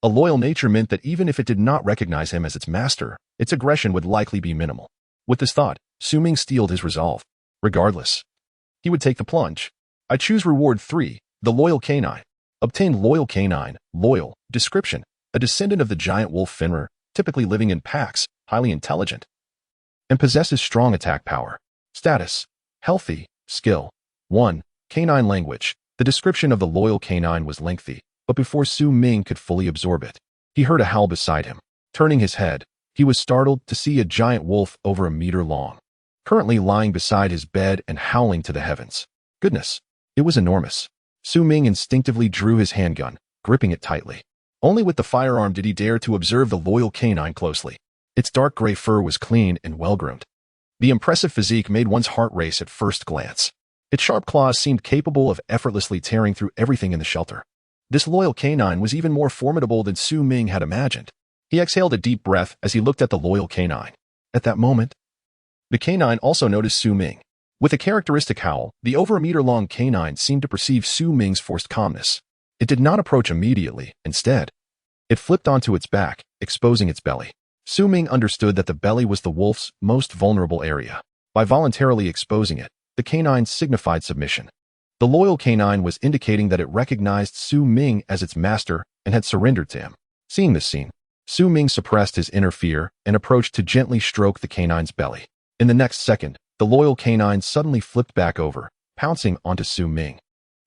a loyal nature meant that even if it did not recognize him as its master, its aggression would likely be minimal. With this thought, Su Ming steeled his resolve. Regardless, he would take the plunge. I choose reward 3, the loyal canine. Obtain loyal canine, loyal, description, a descendant of the giant wolf Fenrir, typically living in packs, highly intelligent, and possesses strong attack power. Status, healthy, skill. 1. Canine language. The description of the loyal canine was lengthy, but before Su Ming could fully absorb it, he heard a howl beside him. Turning his head, he was startled to see a giant wolf over a meter long, currently lying beside his bed and howling to the heavens. Goodness, it was enormous. Su Ming instinctively drew his handgun, gripping it tightly. Only with the firearm did he dare to observe the loyal canine closely. Its dark gray fur was clean and well-groomed. The impressive physique made one's heart race at first glance. Its sharp claws seemed capable of effortlessly tearing through everything in the shelter. This loyal canine was even more formidable than Su Ming had imagined. He exhaled a deep breath as he looked at the loyal canine. At that moment, the canine also noticed Su Ming. With a characteristic howl, the over a meter-long canine seemed to perceive Su Ming's forced calmness. It did not approach immediately. Instead, it flipped onto its back, exposing its belly. Su Ming understood that the belly was the wolf's most vulnerable area. By voluntarily exposing it, the canine signified submission. The loyal canine was indicating that it recognized Su Ming as its master and had surrendered to him. Seeing this scene, Su Ming suppressed his inner fear and approached to gently stroke the canine's belly. In the next second, the loyal canine suddenly flipped back over, pouncing onto Su Ming,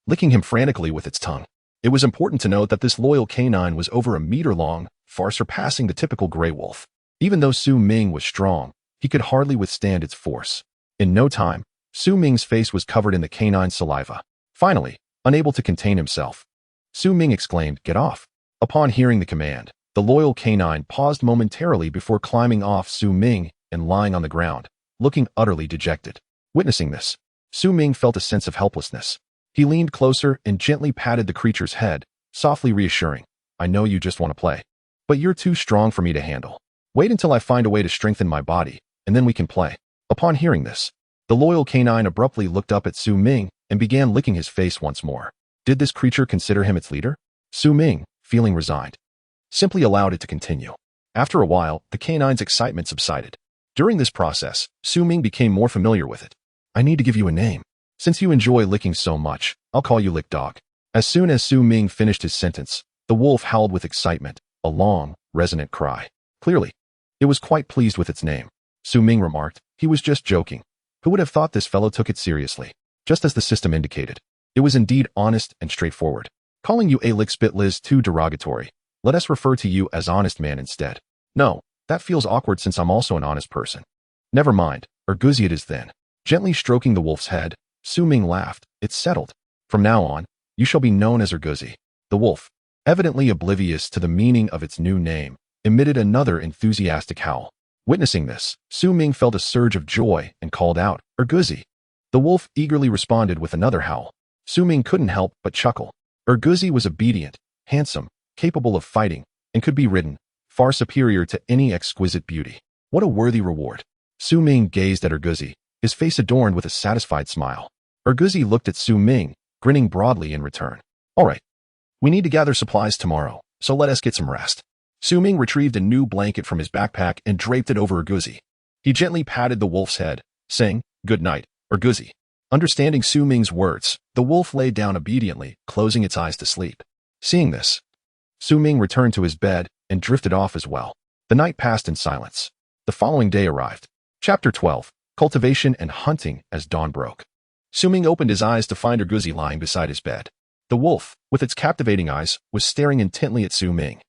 licking him frantically with its tongue. It was important to note that this loyal canine was over a meter long, far surpassing the typical gray wolf. Even though Su Ming was strong, he could hardly withstand its force. In no time, Su Ming's face was covered in the canine's saliva. Finally, unable to contain himself, Su Ming exclaimed, "Get off!" Upon hearing the command, the loyal canine paused momentarily before climbing off Su Ming and lying on the ground, looking utterly dejected. Witnessing this, Su Ming felt a sense of helplessness. He leaned closer and gently patted the creature's head, softly reassuring, "I know you just want to play, but you're too strong for me to handle. Wait until I find a way to strengthen my body, and then we can play." Upon hearing this, the loyal canine abruptly looked up at Su Ming and began licking his face once more. Did this creature consider him its leader? Su Ming, feeling resigned, simply allowed it to continue. After a while, the canine's excitement subsided. During this process, Su Ming became more familiar with it. "I need to give you a name. Since you enjoy licking so much, I'll call you Lick Dog." As soon as Su Ming finished his sentence, the wolf howled with excitement, a long, resonant cry. Clearly, it was quite pleased with its name. Su Ming remarked, "He was just joking. Who would have thought this fellow took it seriously?" Just as the system indicated, it was indeed honest and straightforward. "Calling you a lick spittle is too derogatory. Let us refer to you as Honest Man instead." "No, that feels awkward since I'm also an honest person." "Never mind, Urguzi it is then." Gently stroking the wolf's head, Su Ming laughed. "It's settled. From now on, you shall be known as Urguzi." The wolf, evidently oblivious to the meaning of its new name, emitted another enthusiastic howl. Witnessing this, Su Ming felt a surge of joy and called out, "Urguzi." The wolf eagerly responded with another howl. Su Ming couldn't help but chuckle. Urguzi was obedient, handsome, capable of fighting, and could be ridden, far superior to any exquisite beauty. What a worthy reward. Su Ming gazed at Urguzi, his face adorned with a satisfied smile. Urguzi looked at Su Ming, grinning broadly in return. "All right. We need to gather supplies tomorrow, so let us get some rest." Su Ming retrieved a new blanket from his backpack and draped it over Urguzi. He gently patted the wolf's head, saying, "Good night, Urguzi." Understanding Su Ming's words, the wolf lay down obediently, closing its eyes to sleep. Seeing this, Su Ming returned to his bed and drifted off as well. The night passed in silence. The following day arrived. Chapter 12. Cultivation and Hunting as dawn broke. Su Ming opened his eyes to find Erguzi lying beside his bed. The wolf, with its captivating eyes, was staring intently at Su Ming.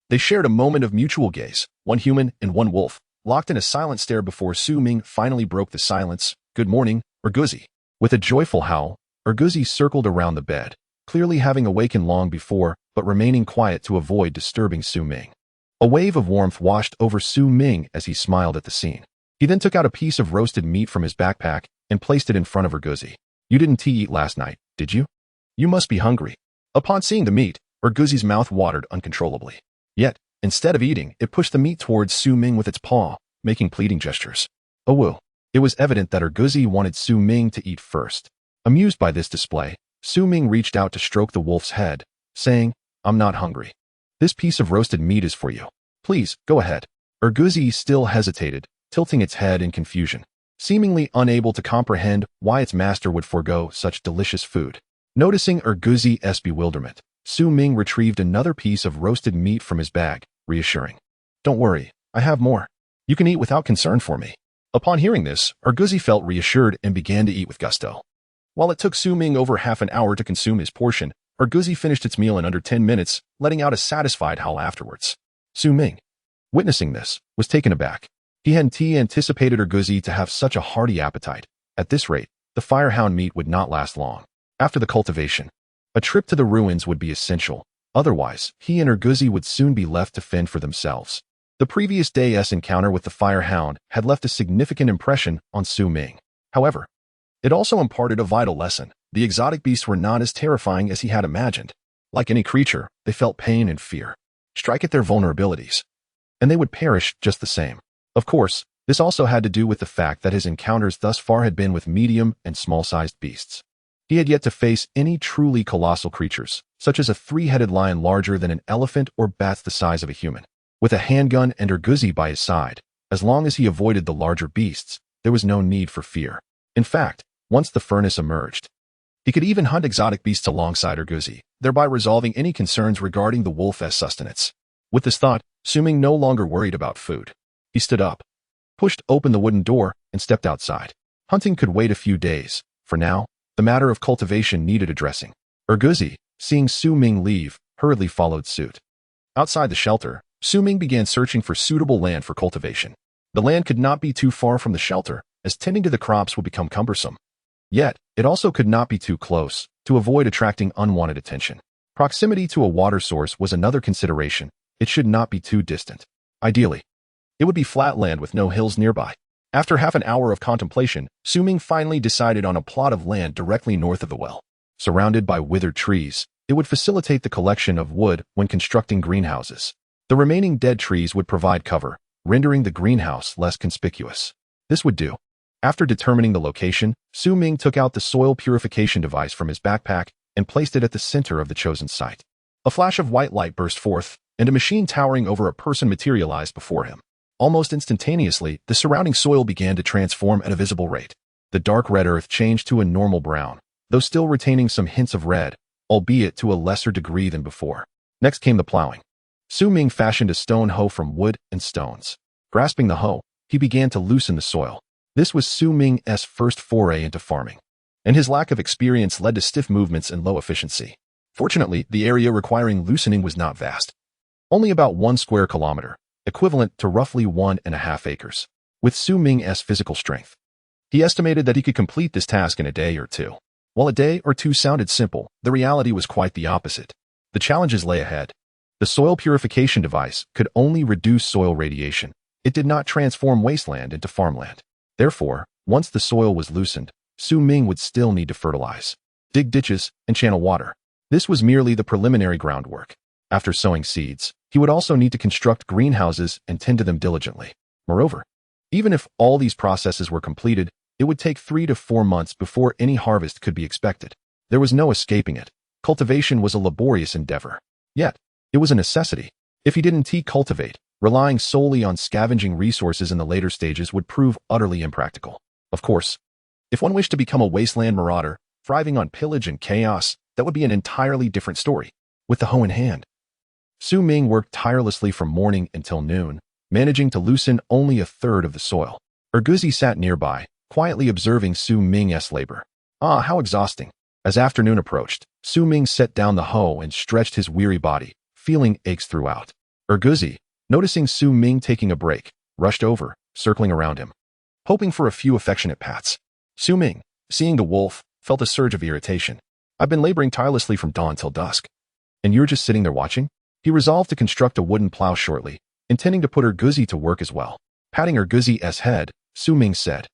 They shared a moment of mutual gaze, one human and one wolf, locked in a silent stare before Su Ming finally broke the silence. Good morning, Erguzi. With a joyful howl, Erguzi circled around the bed, clearly having awakened long before, but remaining quiet to avoid disturbing Su Ming. A wave of warmth washed over Su Ming as he smiled at the scene. He then took out a piece of roasted meat from his backpack and placed it in front of Erguzi. You didn't eat last night, did you? You must be hungry. Upon seeing the meat, Erguzi's mouth watered uncontrollably. Yet, instead of eating, it pushed the meat towards Su Ming with its paw, making pleading gestures. Oh well. It was evident that Erguzi wanted Su Ming to eat first. Amused by this display, Su Ming reached out to stroke the wolf's head, saying, I'm not hungry. This piece of roasted meat is for you. Please, go ahead. Erguzi still hesitated, tilting its head in confusion, seemingly unable to comprehend why its master would forego such delicious food. Noticing Erguzi's bewilderment, Su Ming retrieved another piece of roasted meat from his bag, reassuring. Don't worry, I have more. You can eat without concern for me. Upon hearing this, Erguzi felt reassured and began to eat with gusto. While it took Su Ming over half an hour to consume his portion, Erguzi finished its meal in under 10 minutes, letting out a satisfied howl afterwards. Su Ming, witnessing this, was taken aback. He hadn't anticipated Erguzi to have such a hearty appetite. At this rate, the firehound meat would not last long. After the cultivation, a trip to the ruins would be essential. Otherwise, he and Erguzi would soon be left to fend for themselves. The previous day's encounter with the firehound had left a significant impression on Su Ming. However, it also imparted a vital lesson. The exotic beasts were not as terrifying as he had imagined. Like any creature, they felt pain and fear. Strike at their vulnerabilities, and they would perish just the same. Of course, this also had to do with the fact that his encounters thus far had been with medium and small-sized beasts. He had yet to face any truly colossal creatures, such as a three-headed lion larger than an elephant or bats the size of a human. With a handgun and Erguzi by his side, as long as he avoided the larger beasts, there was no need for fear. In fact, once the furnace emerged, he could even hunt exotic beasts alongside Erguzi, thereby resolving any concerns regarding the wolf's sustenance. With this thought, Su Ming no longer worried about food. He stood up, pushed open the wooden door, and stepped outside. Hunting could wait a few days. For now, the matter of cultivation needed addressing. Erguzi, seeing Su Ming leave, hurriedly followed suit. Outside the shelter, Su Ming began searching for suitable land for cultivation. The land could not be too far from the shelter, as tending to the crops would become cumbersome. Yet, it also could not be too close, to avoid attracting unwanted attention. Proximity to a water source was another consideration. It should not be too distant. Ideally, it would be flat land with no hills nearby. After half an hour of contemplation, Su Ming finally decided on a plot of land directly north of the well. Surrounded by withered trees, it would facilitate the collection of wood when constructing greenhouses. The remaining dead trees would provide cover, rendering the greenhouse less conspicuous. This would do. After determining the location, Su Ming took out the soil purification device from his backpack and placed it at the center of the chosen site. A flash of white light burst forth, and a machine towering over a person materialized before him. Almost instantaneously, the surrounding soil began to transform at a visible rate. The dark red earth changed to a normal brown, though still retaining some hints of red, albeit to a lesser degree than before. Next came the plowing. Su Ming fashioned a stone hoe from wood and stones. Grasping the hoe, he began to loosen the soil. This was Su Ming's first foray into farming, and his lack of experience led to stiff movements and low efficiency. Fortunately, the area requiring loosening was not vast. Only about 1 square kilometer, equivalent to roughly 1.5 acres. With Su Ming's physical strength, he estimated that he could complete this task in a day or two. While a day or two sounded simple, the reality was quite the opposite. The challenges lay ahead. The soil purification device could only reduce soil radiation. It did not transform wasteland into farmland. Therefore, once the soil was loosened, Su Ming would still need to fertilize, dig ditches, and channel water. This was merely the preliminary groundwork. After sowing seeds, he would also need to construct greenhouses and tend to them diligently. Moreover, even if all these processes were completed, it would take 3 to 4 months before any harvest could be expected. There was no escaping it. Cultivation was a laborious endeavor. Yet, it was a necessity. If he didn't cultivate, relying solely on scavenging resources in the later stages would prove utterly impractical. Of course, If one wished to become a wasteland marauder, thriving on pillage and chaos, that would be an entirely different story. With the hoe in hand, Su Ming worked tirelessly from morning until noon, managing to loosen only a third of the soil. Erguzi sat nearby, quietly observing Su Ming's labor. Ah, how exhausting. As afternoon approached, Su Ming set down the hoe and stretched his weary body, feeling aches throughout. Erguzi, noticing Su Ming taking a break, rushed over, circling around him, hoping for a few affectionate pats. Su Ming, seeing the wolf, felt a surge of irritation. I've been laboring tirelessly from dawn till dusk. And you're just sitting there watching? He resolved to construct a wooden plow shortly, intending to put Erguzi to work as well. Patting Erguzi's head, Su Ming said,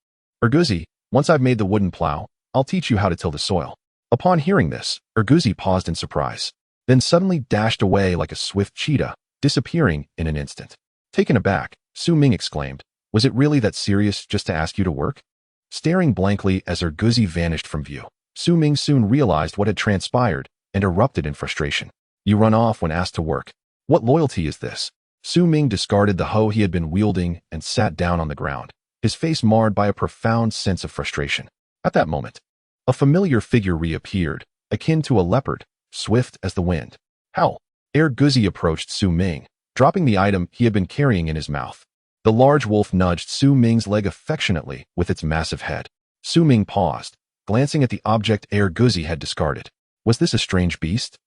Erguzi, once I've made the wooden plow, I'll teach you how to till the soil. Upon hearing this, Erguzi paused in surprise, then suddenly dashed away like a swift cheetah, disappearing in an instant. Taken aback, Su Ming exclaimed, was it really that serious just to ask you to work? Staring blankly as Erguzi vanished from view, Su Ming soon realized what had transpired and erupted in frustration. You run off when asked to work. What loyalty is this? Su Ming discarded the hoe he had been wielding and sat down on the ground, his face marred by a profound sense of frustration. At that moment, a familiar figure reappeared, akin to a leopard, swift as the wind. How? Erguzi approached Su Ming, dropping the item he had been carrying in his mouth. The large wolf nudged Su Ming's leg affectionately with its massive head. Su Ming paused, glancing at the object Erguzi had discarded. Was this a strange beast?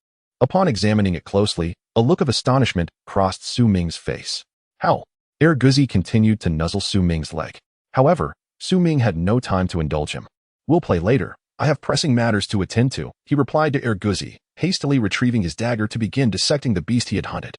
Upon examining it closely, a look of astonishment crossed Su Ming's face. How? Erguzi continued to nuzzle Su Ming's leg. However, Su Ming had no time to indulge him. We'll play later. I have pressing matters to attend to, he replied to Erguzi, hastily retrieving his dagger to begin dissecting the beast he had hunted.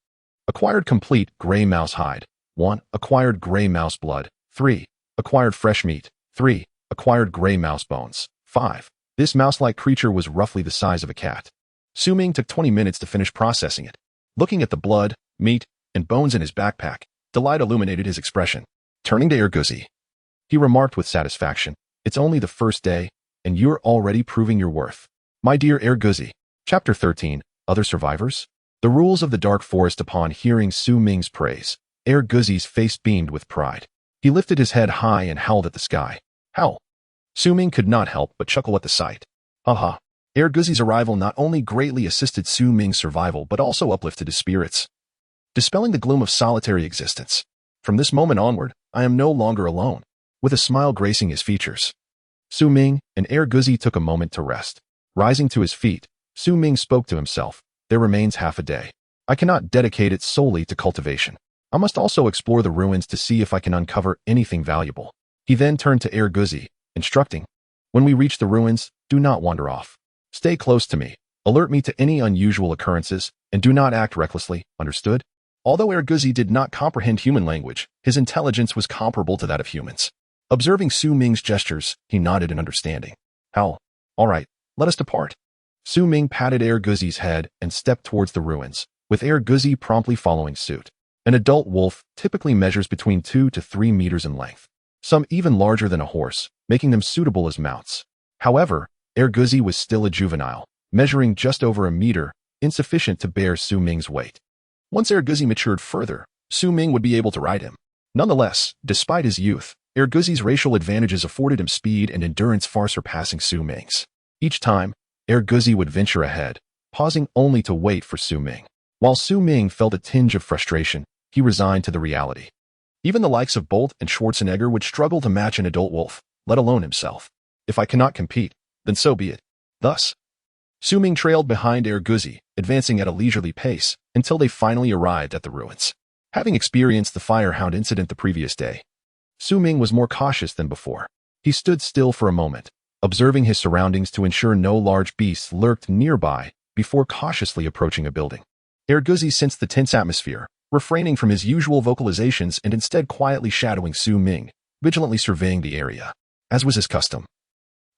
Acquired complete gray mouse hide. 1. Acquired gray mouse blood. 3. Acquired fresh meat. 3. Acquired gray mouse bones. 5. This mouse-like creature was roughly the size of a cat. Su Ming took 20 minutes to finish processing it. Looking at the blood, meat, and bones in his backpack, delight illuminated his expression. Turning to Erguzi, he remarked with satisfaction, it's only the first day, and you're already proving your worth. My dear Erguzi. Chapter 13, Other Survivors? The rules of the dark forest. Upon hearing Su Ming's praise, Erguzi's face beamed with pride. He lifted his head high and howled at the sky. How? Su Ming could not help but chuckle at the sight. Haha. Erguzi's arrival not only greatly assisted Su Ming's survival but also uplifted his spirits, dispelling the gloom of solitary existence. From this moment onward, I am no longer alone. With a smile gracing his features, Su Ming and Erguzi took a moment to rest. Rising to his feet, Su Ming spoke to himself. There remains half a day. I cannot dedicate it solely to cultivation. I must also explore the ruins to see if I can uncover anything valuable. He then turned to Erguzi, instructing, when we reach the ruins, do not wander off. Stay close to me, alert me to any unusual occurrences, and do not act recklessly, understood? Although Erguzi did not comprehend human language, his intelligence was comparable to that of humans. Observing Su Ming's gestures, he nodded in understanding. How? All right, let us depart. Su Ming patted Erguzi's head and stepped towards the ruins, with Erguzi promptly following suit. An adult wolf typically measures between 2 to 3 meters in length, some even larger than a horse, making them suitable as mounts. However, Erguzi was still a juvenile, measuring just over a meter, insufficient to bear Su Ming's weight. Once Erguzi matured further, Su Ming would be able to ride him. Nonetheless, despite his youth, Erguzi's racial advantages afforded him speed and endurance far surpassing Su Ming's. Each time, Erguzi would venture ahead, pausing only to wait for Su Ming. While Su Ming felt a tinge of frustration, he resigned to the reality. Even the likes of Bolt and Schwarzenegger would struggle to match an adult wolf, let alone himself. If I cannot compete, then so be it. Thus, Su Ming trailed behind Erguzi, advancing at a leisurely pace, until they finally arrived at the ruins. Having experienced the firehound incident the previous day, Su Ming was more cautious than before. He stood still for a moment, observing his surroundings to ensure no large beasts lurked nearby before cautiously approaching a building. Erguzi sensed the tense atmosphere, refraining from his usual vocalizations and instead quietly shadowing Su Ming, vigilantly surveying the area. As was his custom,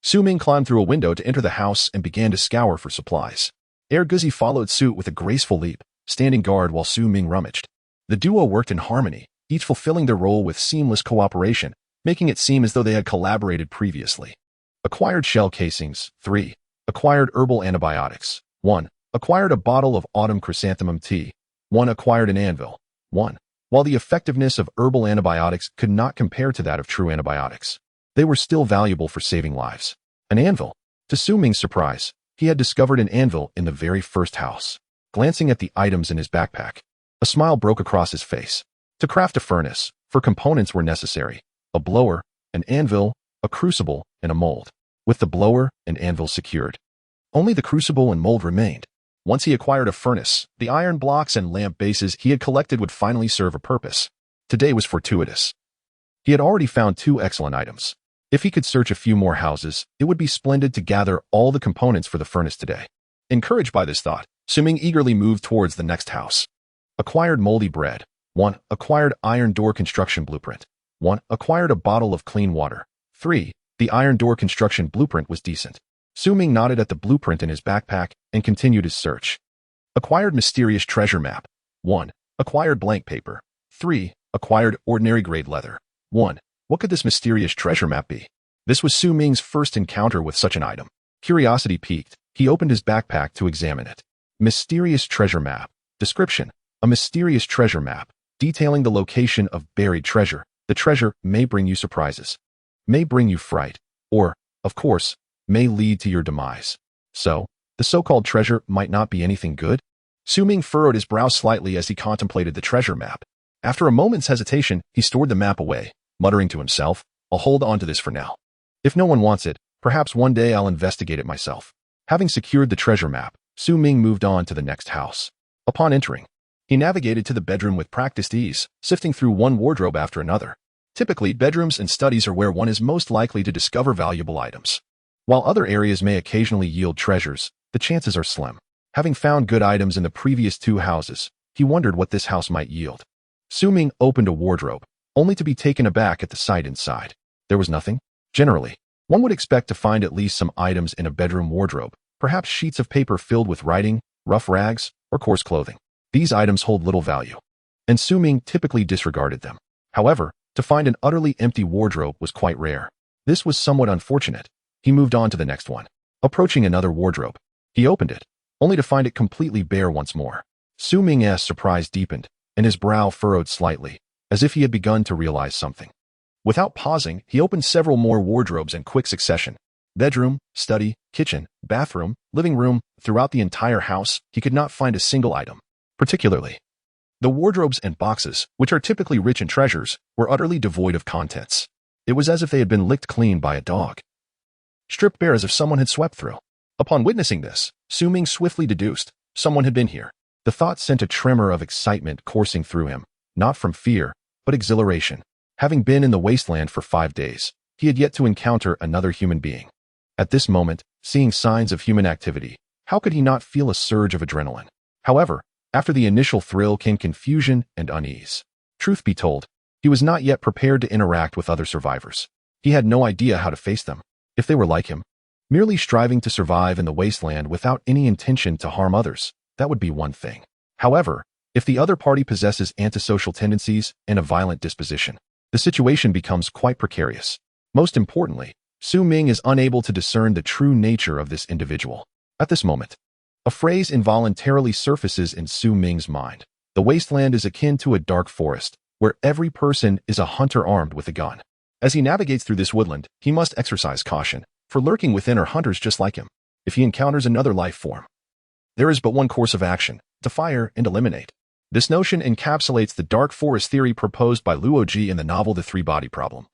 Su Ming climbed through a window to enter the house and began to scour for supplies. Erguzi followed suit with a graceful leap, standing guard while Su Ming rummaged. The duo worked in harmony, each fulfilling their role with seamless cooperation, making it seem as though they had collaborated previously. Acquired shell casings. 3. Acquired herbal antibiotics. 1. Acquired a bottle of autumn chrysanthemum tea. 1. Acquired an anvil. 1. While the effectiveness of herbal antibiotics could not compare to that of true antibiotics, They were still valuable for saving lives. An anvil. To Su Ming's surprise, he had discovered an anvil in the very first house. Glancing at the items in his backpack, a smile broke across his face. To craft a furnace, 4 components were necessary: a blower, an anvil, a crucible, and a mold. With the blower and anvil secured, only the crucible and mold remained. Once he acquired a furnace, the iron blocks and lamp bases he had collected would finally serve a purpose. Today was fortuitous. He had already found 2 excellent items. If he could search a few more houses, it would be splendid to gather all the components for the furnace today. Encouraged by this thought, Su Ming eagerly moved towards the next house. Acquired moldy bread. 1. Acquired iron door construction blueprint. 1. Acquired a bottle of clean water. 3. The iron door construction blueprint was decent. Su Ming nodded at the blueprint in his backpack and continued his search. Acquired mysterious treasure map. 1. Acquired blank paper. 3. Acquired ordinary grade leather. 1. What could this mysterious treasure map be? This was Su Ming's first encounter with such an item. Curiosity piqued, he opened his backpack to examine it. Mysterious treasure map. Description: a mysterious treasure map, detailing the location of buried treasure. The treasure may bring you surprises, may bring you fright, or, of course, may lead to your demise. So, the so-called treasure might not be anything good? Su Ming furrowed his brow slightly as he contemplated the treasure map. After a moment's hesitation, he stored the map away, muttering to himself, "I'll hold on to this for now. If no one wants it, perhaps one day I'll investigate it myself." Having secured the treasure map, Su Ming moved on to the next house. Upon entering, he navigated to the bedroom with practiced ease, sifting through one wardrobe after another. Typically, bedrooms and studies are where one is most likely to discover valuable items. While other areas may occasionally yield treasures, the chances are slim. Having found good items in the previous 2 houses, he wondered what this house might yield. Su Ming opened a wardrobe, only to be taken aback at the sight inside. There was nothing. Generally, one would expect to find at least some items in a bedroom wardrobe, perhaps sheets of paper filled with writing, rough rags, or coarse clothing. These items hold little value, and Su Ming typically disregarded them. However, to find an utterly empty wardrobe was quite rare. This was somewhat unfortunate. He moved on to the next one. Approaching another wardrobe, he opened it, only to find it completely bare once more. Su Ming's surprise deepened, and his brow furrowed slightly, as if he had begun to realize something. Without pausing, he opened several more wardrobes in quick succession. Bedroom, study, kitchen, bathroom, living room, throughout the entire house, he could not find a single item. Particularly, the wardrobes and boxes, which are typically rich in treasures, were utterly devoid of contents. It was as if they had been licked clean by a dog, stripped bare as if someone had swept through. Upon witnessing this, Su Ming swiftly deduced, someone had been here. The thought sent a tremor of excitement coursing through him, not from fear, but exhilaration. Having been in the wasteland for 5 days, he had yet to encounter another human being. At this moment, seeing signs of human activity, how could he not feel a surge of adrenaline? However, after the initial thrill came confusion and unease. Truth be told, he was not yet prepared to interact with other survivors. He had no idea how to face them, if they were like him. Merely striving to survive in the wasteland without any intention to harm others, that would be one thing. However, if the other party possesses antisocial tendencies and a violent disposition, the situation becomes quite precarious. Most importantly, Su Ming is unable to discern the true nature of this individual. At this moment, a phrase involuntarily surfaces in Su Ming's mind. The wasteland is akin to a dark forest, where every person is a hunter armed with a gun. As he navigates through this woodland, he must exercise caution, for lurking within are hunters just like him. If he encounters another life form, there is but one course of action: to fire and eliminate. This notion encapsulates the dark forest theory proposed by Luoji in the novel The Three-Body Problem,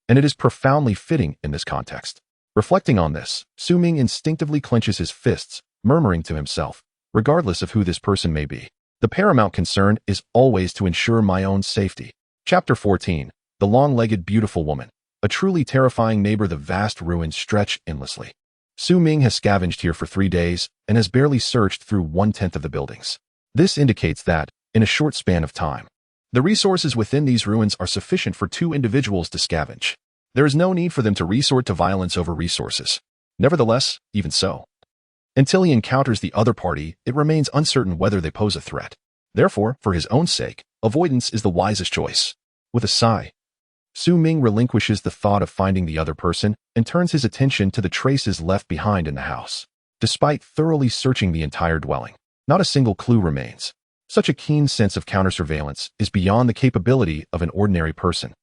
and it is profoundly fitting in this context. Reflecting on this, Su Ming instinctively clenches his fists, murmuring to himself, regardless of who this person may be, the paramount concern is always to ensure my own safety. Chapter 14. The Long-Legged Beautiful Woman. A truly terrifying neighbor. The vast ruins stretch endlessly. Su Ming has scavenged here for 3 days and has barely searched through 1/10 of the buildings. This indicates that, in a short span of time, the resources within these ruins are sufficient for 2 individuals to scavenge. There is no need for them to resort to violence over resources. Nevertheless, even so, until he encounters the other party, it remains uncertain whether they pose a threat. Therefore, for his own sake, avoidance is the wisest choice. With a sigh, Su Ming relinquishes the thought of finding the other person and turns his attention to the traces left behind in the house. Despite thoroughly searching the entire dwelling, not a single clue remains. Such a keen sense of counter-surveillance is beyond the capability of an ordinary person.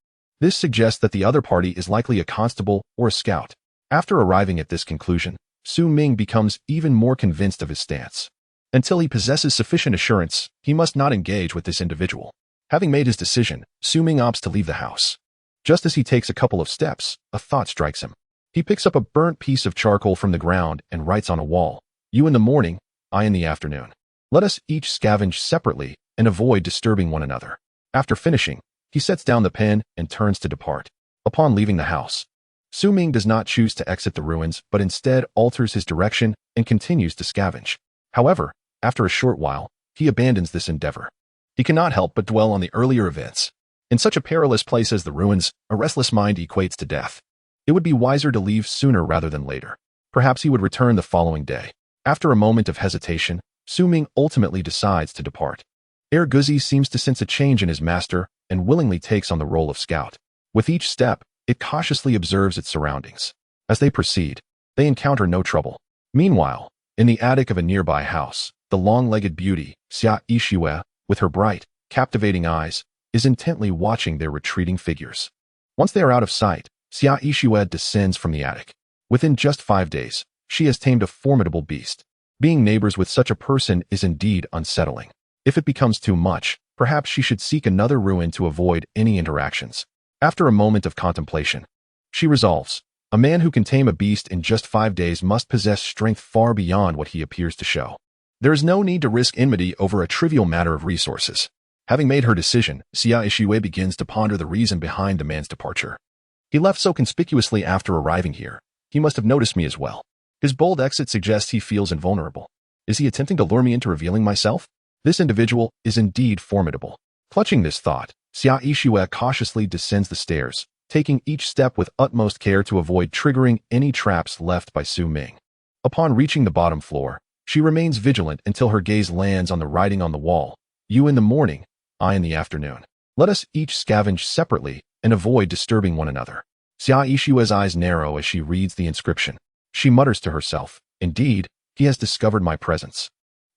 This suggests that the other party is likely a constable or a scout. After arriving at this conclusion, Su Ming becomes even more convinced of his stance. Until he possesses sufficient assurance, he must not engage with this individual. Having made his decision, Su Ming opts to leave the house. Just as he takes a couple of steps, a thought strikes him. He picks up a burnt piece of charcoal from the ground and writes on a wall, "You in the morning, I in the afternoon. Let us each scavenge separately and avoid disturbing one another." After finishing, he sets down the pen and turns to depart. Upon leaving the house, Su Ming does not choose to exit the ruins, but instead alters his direction and continues to scavenge. However, after a short while, he abandons this endeavor. He cannot help but dwell on the earlier events. In such a perilous place as the ruins, a restless mind equates to death. It would be wiser to leave sooner rather than later. Perhaps he would return the following day. After a moment of hesitation, Su Ming ultimately decides to depart. Guzi seems to sense a change in his master and willingly takes on the role of scout. With each step, it cautiously observes its surroundings. As they proceed, they encounter no trouble. Meanwhile, in the attic of a nearby house, the long-legged beauty, Xia Yixue, with her bright, captivating eyes, is intently watching their retreating figures. Once they are out of sight, Xia Yixue descends from the attic. Within just 5 days, she has tamed a formidable beast. Being neighbors with such a person is indeed unsettling. If it becomes too much, perhaps she should seek another ruin to avoid any interactions. After a moment of contemplation, she resolves, a man who can tame a beast in just 5 days must possess strength far beyond what he appears to show. There is no need to risk enmity over a trivial matter of resources. Having made her decision, Xia Yixue begins to ponder the reason behind the man's departure. He left so conspicuously after arriving here. He must have noticed me as well. His bold exit suggests he feels invulnerable. Is he attempting to lure me into revealing myself? This individual is indeed formidable. Clutching this thought, Xia Yixue cautiously descends the stairs, taking each step with utmost care to avoid triggering any traps left by Su Ming. Upon reaching the bottom floor, she remains vigilant until her gaze lands on the writing on the wall, "You in the morning, I in the afternoon. Let us each scavenge separately and avoid disturbing one another." Xia Yixue's eyes narrow as she reads the inscription. She mutters to herself, "Indeed, he has discovered my presence."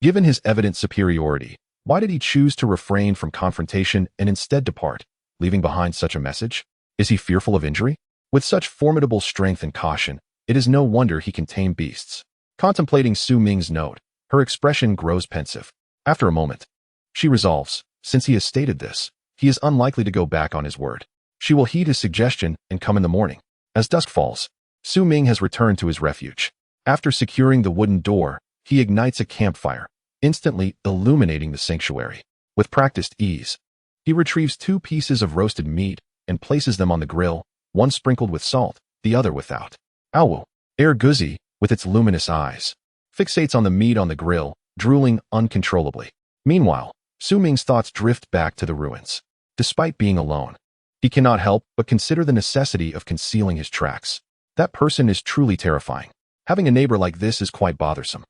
Given his evident superiority, why did he choose to refrain from confrontation and instead depart, leaving behind such a message? Is he fearful of injury? With such formidable strength and caution, it is no wonder he can tame beasts. Contemplating Su Ming's note, her expression grows pensive. After a moment, she resolves, since he has stated this, he is unlikely to go back on his word. She will heed his suggestion and come in the morning. As dusk falls, Su Ming has returned to his refuge. After securing the wooden door, he ignites a campfire, instantly illuminating the sanctuary. With practiced ease, he retrieves 2 pieces of roasted meat and places them on the grill, one sprinkled with salt, the other without. Awu, Guzi, with its luminous eyes, fixates on the meat on the grill, drooling uncontrollably. Meanwhile, Su Ming's thoughts drift back to the ruins. Despite being alone, he cannot help but consider the necessity of concealing his tracks. That person is truly terrifying. Having a neighbor like this is quite bothersome.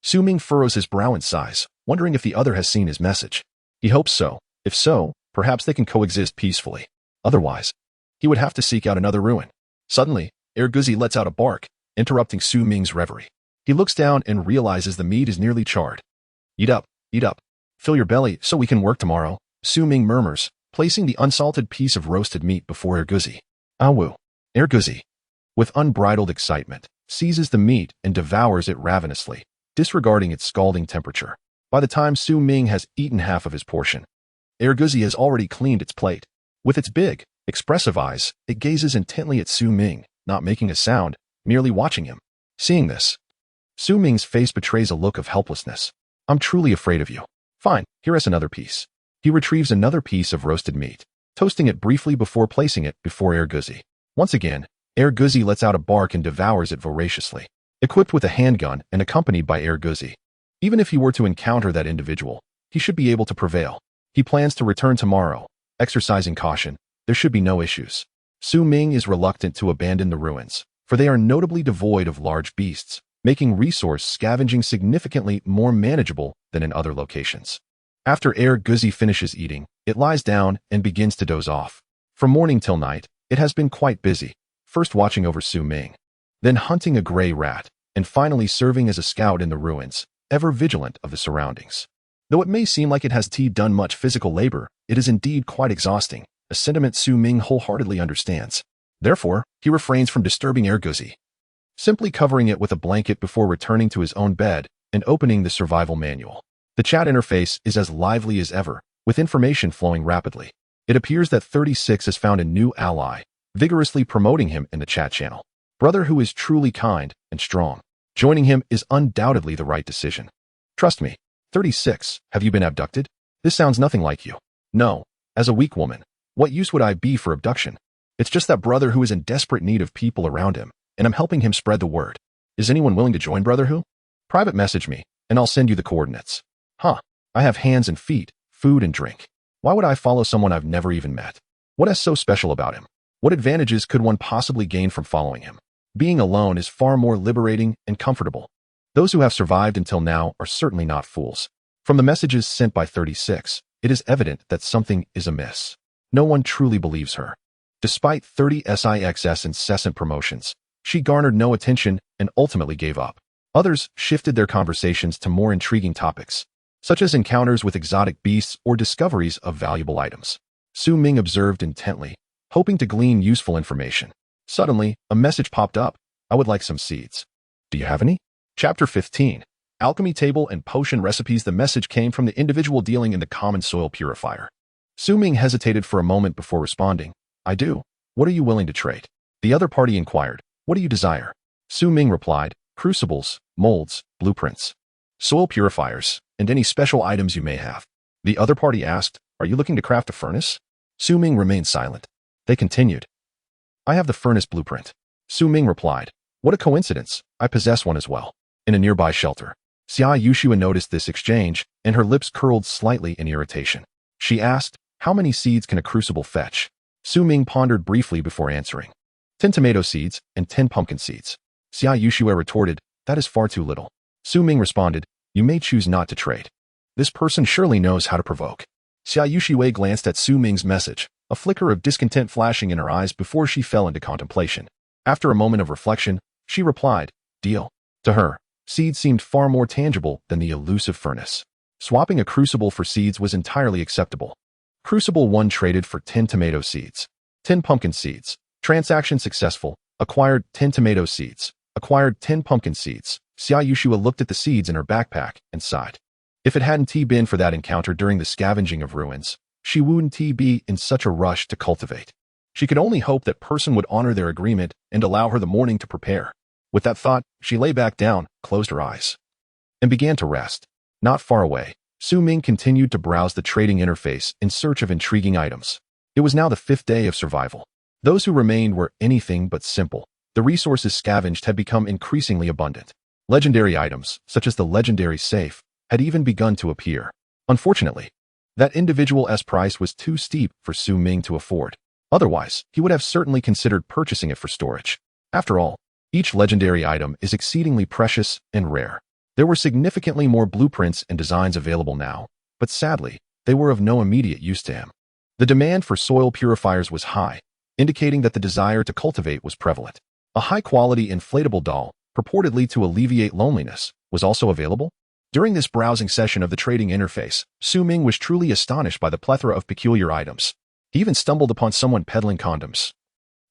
Su Ming furrows his brow in sighs, wondering if the other has seen his message. He hopes so. If so, perhaps they can coexist peacefully. Otherwise, he would have to seek out another ruin. Suddenly, Guzi lets out a bark, interrupting Su Ming's reverie. He looks down and realizes the meat is nearly charred. Eat up, fill your belly so we can work tomorrow," Su Ming murmurs, placing the unsalted piece of roasted meat before Guzi. Awu, Guzi, with unbridled excitement, seizes the meat and devours it ravenously, disregarding its scalding temperature. By the time Su Ming has eaten half of his portion, Guzi has already cleaned its plate. With its big, expressive eyes, it gazes intently at Su Ming, not making a sound, merely watching him. Seeing this, Su Ming's face betrays a look of helplessness. "I'm truly afraid of you. Fine, here is another piece." He retrieves another piece of roasted meat, toasting it briefly before placing it before Guzi. Once again, Guzi lets out a bark and devours it voraciously. Equipped with a handgun and accompanied by Guzi, even if he were to encounter that individual, he should be able to prevail. He plans to return tomorrow. Exercising caution, there should be no issues. Su Ming is reluctant to abandon the ruins, for they are notably devoid of large beasts, making resource scavenging significantly more manageable than in other locations. After Guzi finishes eating, it lies down and begins to doze off. From morning till night, it has been quite busy, first watching over Su Ming, then hunting a gray rat, and finally serving as a scout in the ruins, ever vigilant of the surroundings. Though it may seem like it has done much physical labor, it is indeed quite exhausting, a sentiment Su Ming wholeheartedly understands. Therefore, he refrains from disturbing Erguzi, simply covering it with a blanket before returning to his own bed and opening the survival manual. The chat interface is as lively as ever, with information flowing rapidly. It appears that 36 has found a new ally, vigorously promoting him in the chat channel. Brother who is truly kind and strong. Joining him is undoubtedly the right decision. Trust me. 36, have you been abducted? This sounds nothing like you. No, as a weak woman, what use would I be for abduction? It's just that brother who is in desperate need of people around him, and I'm helping him spread the word. Is anyone willing to join brother who? Private message me, and I'll send you the coordinates. Huh, I have hands and feet, food and drink. Why would I follow someone I've never even met? What is so special about him? What advantages could one possibly gain from following him? Being alone is far more liberating and comfortable. Those who have survived until now are certainly not fools. From the messages sent by 36, it is evident that something is amiss. No one truly believes her. Despite 30SIX's incessant promotions, she garnered no attention and ultimately gave up. Others shifted their conversations to more intriguing topics, such as encounters with exotic beasts or discoveries of valuable items. Su Ming observed intently, hoping to glean useful information. Suddenly, a message popped up. I would like some seeds. Do you have any? Chapter 15. Alchemy Table and Potion Recipes. The message came from the individual dealing in the common soil purifier. Su Ming hesitated for a moment before responding. I do. What are you willing to trade? The other party inquired. What do you desire? Su Ming replied, crucibles, molds, blueprints, soil purifiers, and any special items you may have. The other party asked, are you looking to craft a furnace? Su Ming remained silent. They continued. I have the furnace blueprint. Su Ming replied, what a coincidence, I possess one as well. In a nearby shelter. Xia Yushua noticed this exchange, and her lips curled slightly in irritation. She asked, how many seeds can a crucible fetch? Su Ming pondered briefly before answering. 10 tomato seeds and 10 pumpkin seeds. Xia Yushua retorted, that is far too little. Su Ming responded, you may choose not to trade. This person surely knows how to provoke. Xia Yushua glanced at Su Ming's message, a flicker of discontent flashing in her eyes before she fell into contemplation. After a moment of reflection, she replied, deal. To her, seeds seemed far more tangible than the elusive furnace. Swapping a crucible for seeds was entirely acceptable. Crucible 1 traded for 10 tomato seeds. 10 pumpkin seeds. Transaction successful. Acquired 10 tomato seeds. Acquired 10 pumpkin seeds. Xia Yushua looked at the seeds in her backpack and sighed. If it hadn't been for that encounter during the scavenging of ruins, she wouldn't be in such a rush to cultivate. She could only hope that person would honor their agreement and allow her the morning to prepare. With that thought, she lay back down, closed her eyes, and began to rest. Not far away, Su Ming continued to browse the trading interface in search of intriguing items. It was now the 5th day of survival. Those who remained were anything but simple. The resources scavenged had become increasingly abundant. Legendary items, such as the legendary safe, had even begun to appear. Unfortunately, that individual's price was too steep for Su Ming to afford. Otherwise, he would have certainly considered purchasing it for storage. After all, each legendary item is exceedingly precious and rare. There were significantly more blueprints and designs available now, but sadly, they were of no immediate use to him. The demand for soil purifiers was high, indicating that the desire to cultivate was prevalent. A high-quality inflatable doll, purportedly to alleviate loneliness, was also available. During this browsing session of the trading interface, Su Ming was truly astonished by the plethora of peculiar items. He even stumbled upon someone peddling condoms,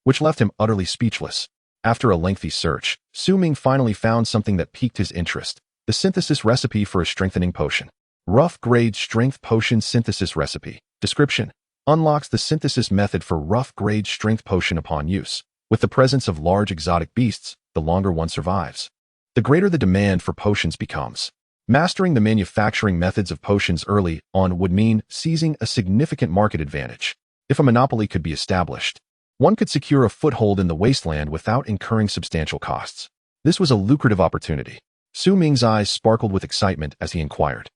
which left him utterly speechless. After a lengthy search, Su Ming finally found something that piqued his interest, the synthesis recipe for a strengthening potion. Rough grade strength potion synthesis recipe. Description: unlocks the synthesis method for rough grade strength potion upon use. With the presence of large exotic beasts, the longer one survives, the greater the demand for potions becomes. Mastering the manufacturing methods of potions early on would mean seizing a significant market advantage. If a monopoly could be established, one could secure a foothold in the wasteland without incurring substantial costs. This was a lucrative opportunity. Su Ming's eyes sparkled with excitement as he inquired,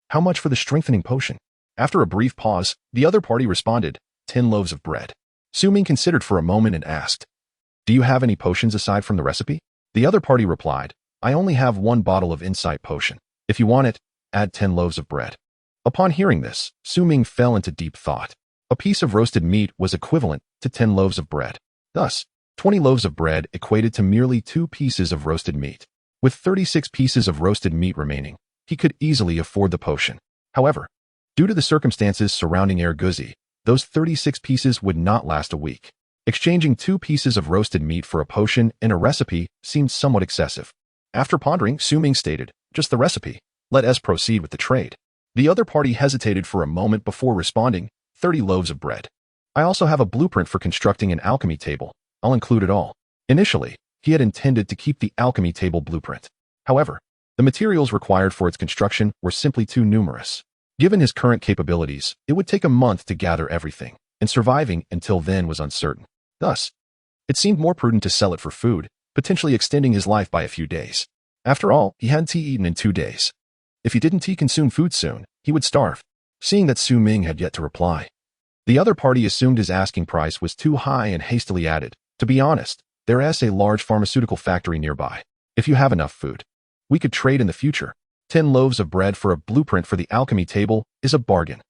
how much for the strengthening potion? After a brief pause, the other party responded, 10 loaves of bread. Su Ming considered for a moment and asked, do you have any potions aside from the recipe? The other party replied, I only have 1 bottle of insight potion. If you want it, add 10 loaves of bread. Upon hearing this, Su Ming fell into deep thought. A piece of roasted meat was equivalent to 10 loaves of bread. Thus, 20 loaves of bread equated to merely 2 pieces of roasted meat. With 36 pieces of roasted meat remaining, he could easily afford the potion. However, due to the circumstances surrounding Erguzi, Those 36 pieces would not last a week. Exchanging 2 pieces of roasted meat for a potion and a recipe seemed somewhat excessive. After pondering, Ming stated, "Just the recipe. Let us proceed with the trade." The other party hesitated for a moment before responding, 30 loaves of bread. I also have a blueprint for constructing an alchemy table. I'll include it all. Initially, he had intended to keep the alchemy table blueprint. However, the materials required for its construction were simply too numerous. Given his current capabilities, it would take a month to gather everything, and surviving until then was uncertain. Thus, it seemed more prudent to sell it for food, potentially extending his life by a few days. After all, he hadn't eaten in 2 days. If he didn't consume food soon, he would starve. Seeing that Ming had yet to reply, the other party assumed his asking price was too high and hastily added, "To be honest, there is a large pharmaceutical factory nearby. If you have enough food, we could trade in the future. 10 loaves of bread for a blueprint for the alchemy table is a bargain."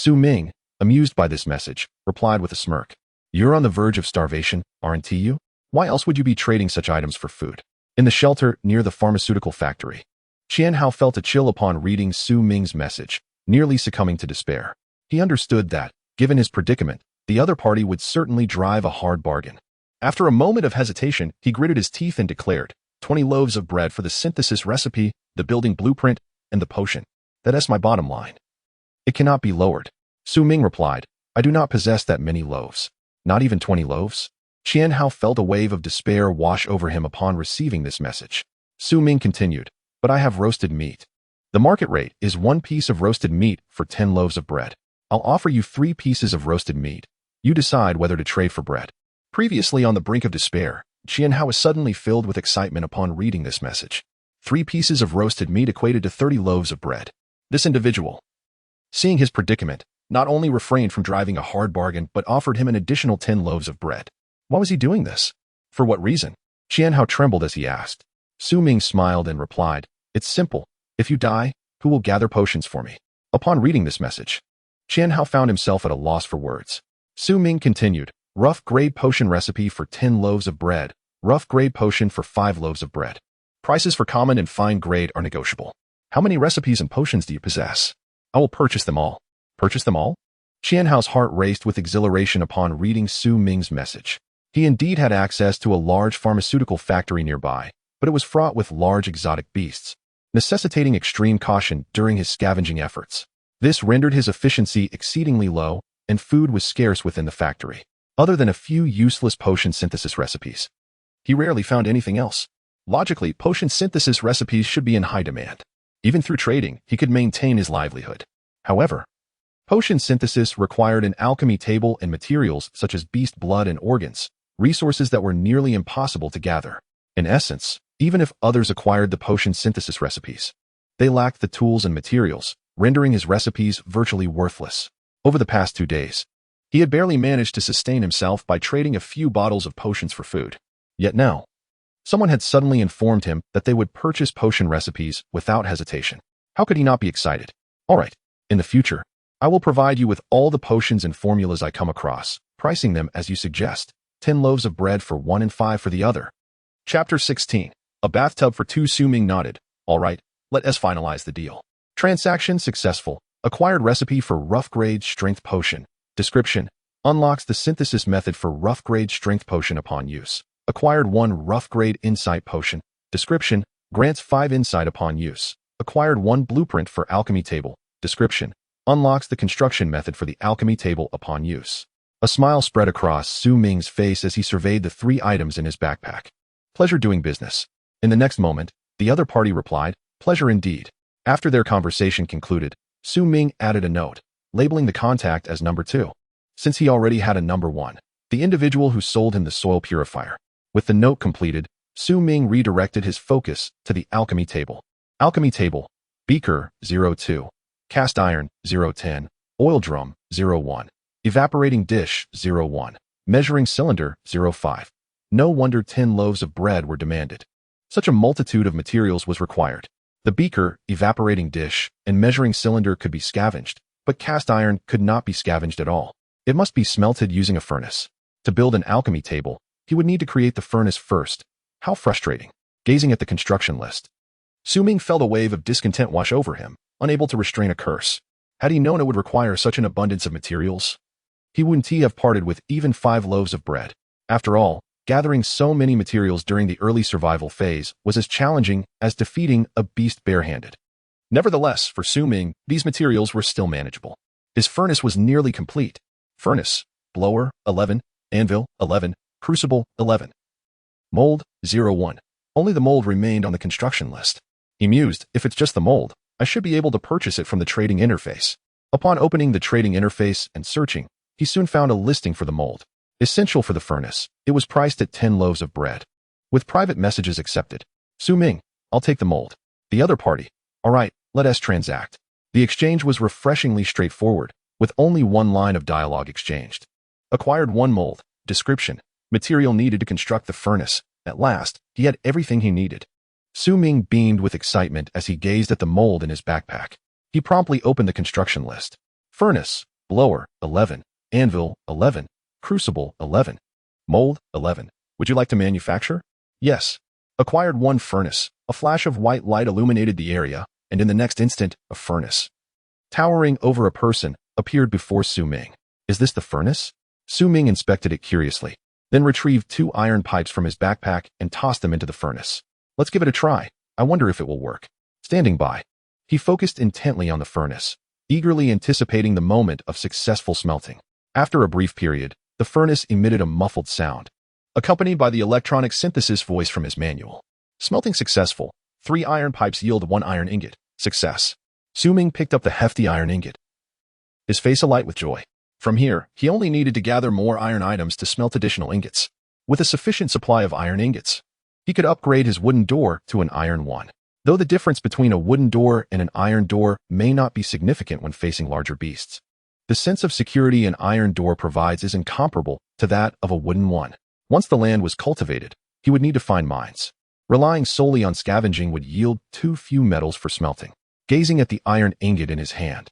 Ming, amused by this message, replied with a smirk, "You're on the verge of starvation, aren't you? Why else would you be trading such items for food?" In the shelter near the pharmaceutical factory, Qianhao felt a chill upon reading Ming's message, nearly succumbing to despair. He understood that, given his predicament, the other party would certainly drive a hard bargain. After a moment of hesitation, he gritted his teeth and declared, 20 loaves of bread for the synthesis recipe, the building blueprint, and the potion. That's my bottom line. It cannot be lowered." Ming replied, "I do not possess that many loaves. Not even 20 loaves?" Qianhao felt a wave of despair wash over him upon receiving this message. Ming continued, "But I have roasted meat. The market rate is 1 piece of roasted meat for 10 loaves of bread. I'll offer you 3 pieces of roasted meat. You decide whether to trade for bread." Previously on the brink of despair, Qianhao was suddenly filled with excitement upon reading this message. 3 pieces of roasted meat equated to 30 loaves of bread. This individual, seeing his predicament, not only refrained from driving a hard bargain but offered him an additional 10 loaves of bread. Why was he doing this? For what reason? Qianhao trembled as he asked. Ming smiled and replied, "It's simple. If you die, who will gather potions for me?" Upon reading this message, Qianhao found himself at a loss for words. Ming continued, "Rough grade potion recipe for 10 loaves of bread. Rough grade potion for 5 loaves of bread. Prices for common and fine grade are negotiable. How many recipes and potions do you possess? I will purchase them all." Purchase them all? Qianhao's heart raced with exhilaration upon reading Ming's message. He indeed had access to a large pharmaceutical factory nearby, but it was fraught with large exotic beasts, necessitating extreme caution during his scavenging efforts. This rendered his efficiency exceedingly low, and food was scarce within the factory. Other than a few useless potion synthesis recipes, he rarely found anything else. Logically, potion synthesis recipes should be in high demand. Even through trading, he could maintain his livelihood. However, potion synthesis required an alchemy table and materials such as beast blood and organs, resources that were nearly impossible to gather. In essence, even if others acquired the potion synthesis recipes, they lacked the tools and materials, rendering his recipes virtually worthless. Over the past 2 days, he had barely managed to sustain himself by trading a few bottles of potions for food. Yet now, someone had suddenly informed him that they would purchase potion recipes without hesitation. How could he not be excited? All right, in the future, I will provide you with all the potions and formulas I come across, pricing them as you suggest. 10 loaves of bread for one and 5 for the other. Chapter 16. A bathtub for 2. Ming nodded. All right, let us finalize the deal. Transaction successful. Acquired recipe for rough grade strength potion. Description. Unlocks the synthesis method for rough grade strength potion upon use. Acquired 1 rough grade insight potion. Description. Grants 5 insight upon use. Acquired 1 blueprint for alchemy table. Description. Unlocks the construction method for the alchemy table upon use. A smile spread across Ming's face as he surveyed the 3 items in his backpack. Pleasure doing business. In the next moment, the other party replied, "Pleasure indeed." After their conversation concluded, Ming added a note, labeling the contact as number 2. Since he already had a number 1, the individual who sold him the soil purifier. With the note completed, Ming redirected his focus to the alchemy table. Alchemy table. Beaker, 02. Cast iron, 010. Oil drum, 01. Evaporating dish, 01. Measuring cylinder, 05. No wonder 10 loaves of bread were demanded. Such a multitude of materials was required. The beaker, evaporating dish, and measuring cylinder could be scavenged, but cast iron could not be scavenged at all. It must be smelted using a furnace. To build an alchemy table, he would need to create the furnace first. How frustrating. Gazing at the construction list, Ming felt a wave of discontent wash over him, unable to restrain a curse. Had he known it would require such an abundance of materials, He wouldn't have parted with even 5 loaves of bread. After all, gathering so many materials during the early survival phase was as challenging as defeating a beast barehanded. Nevertheless, for Su Ming, these materials were still manageable. His furnace was nearly complete. Furnace, blower, 11, anvil, 11, crucible, 11. Mold, 01. Only the mold remained on the construction list. He mused, if it's just the mold, I should be able to purchase it from the trading interface. Upon opening the trading interface and searching, he soon found a listing for the mold. Essential for the furnace, it was priced at 10 loaves of bread. With private messages accepted. Su Ming, I'll take the mold. The other party, all right, let us transact. The exchange was refreshingly straightforward, with only one line of dialogue exchanged. Acquired 1 mold. Description. Material needed to construct the furnace. At last, he had everything he needed. Su Ming beamed with excitement as he gazed at the mold in his backpack. He promptly opened the construction list. Furnace, blower, 11, anvil, 11, crucible, 11, mold, 11. Would you like to manufacture? Yes. Acquired 1 furnace. A flash of white light illuminated the area, and in the next instant, a furnace, towering over a person, appeared before Su Ming. Is this the furnace? Su Ming inspected it curiously, then retrieved 2 iron pipes from his backpack and tossed them into the furnace. Let's give it a try. I wonder if it will work. Standing by, he focused intently on the furnace, eagerly anticipating the moment of successful smelting. After a brief period, the furnace emitted a muffled sound, accompanied by the electronic synthesis voice from his manual. Smelting successful. 3 iron pipes yield 1 iron ingot. Success. Su Ming picked up the hefty iron ingot, his face alight with joy. From here, he only needed to gather more iron items to smelt additional ingots. With a sufficient supply of iron ingots, he could upgrade his wooden door to an iron one. Though the difference between a wooden door and an iron door may not be significant when facing larger beasts, the sense of security an iron door provides is incomparable to that of a wooden one. Once the land was cultivated, he would need to find mines. Relying solely on scavenging would yield too few metals for smelting. Gazing at the iron ingot in his hand,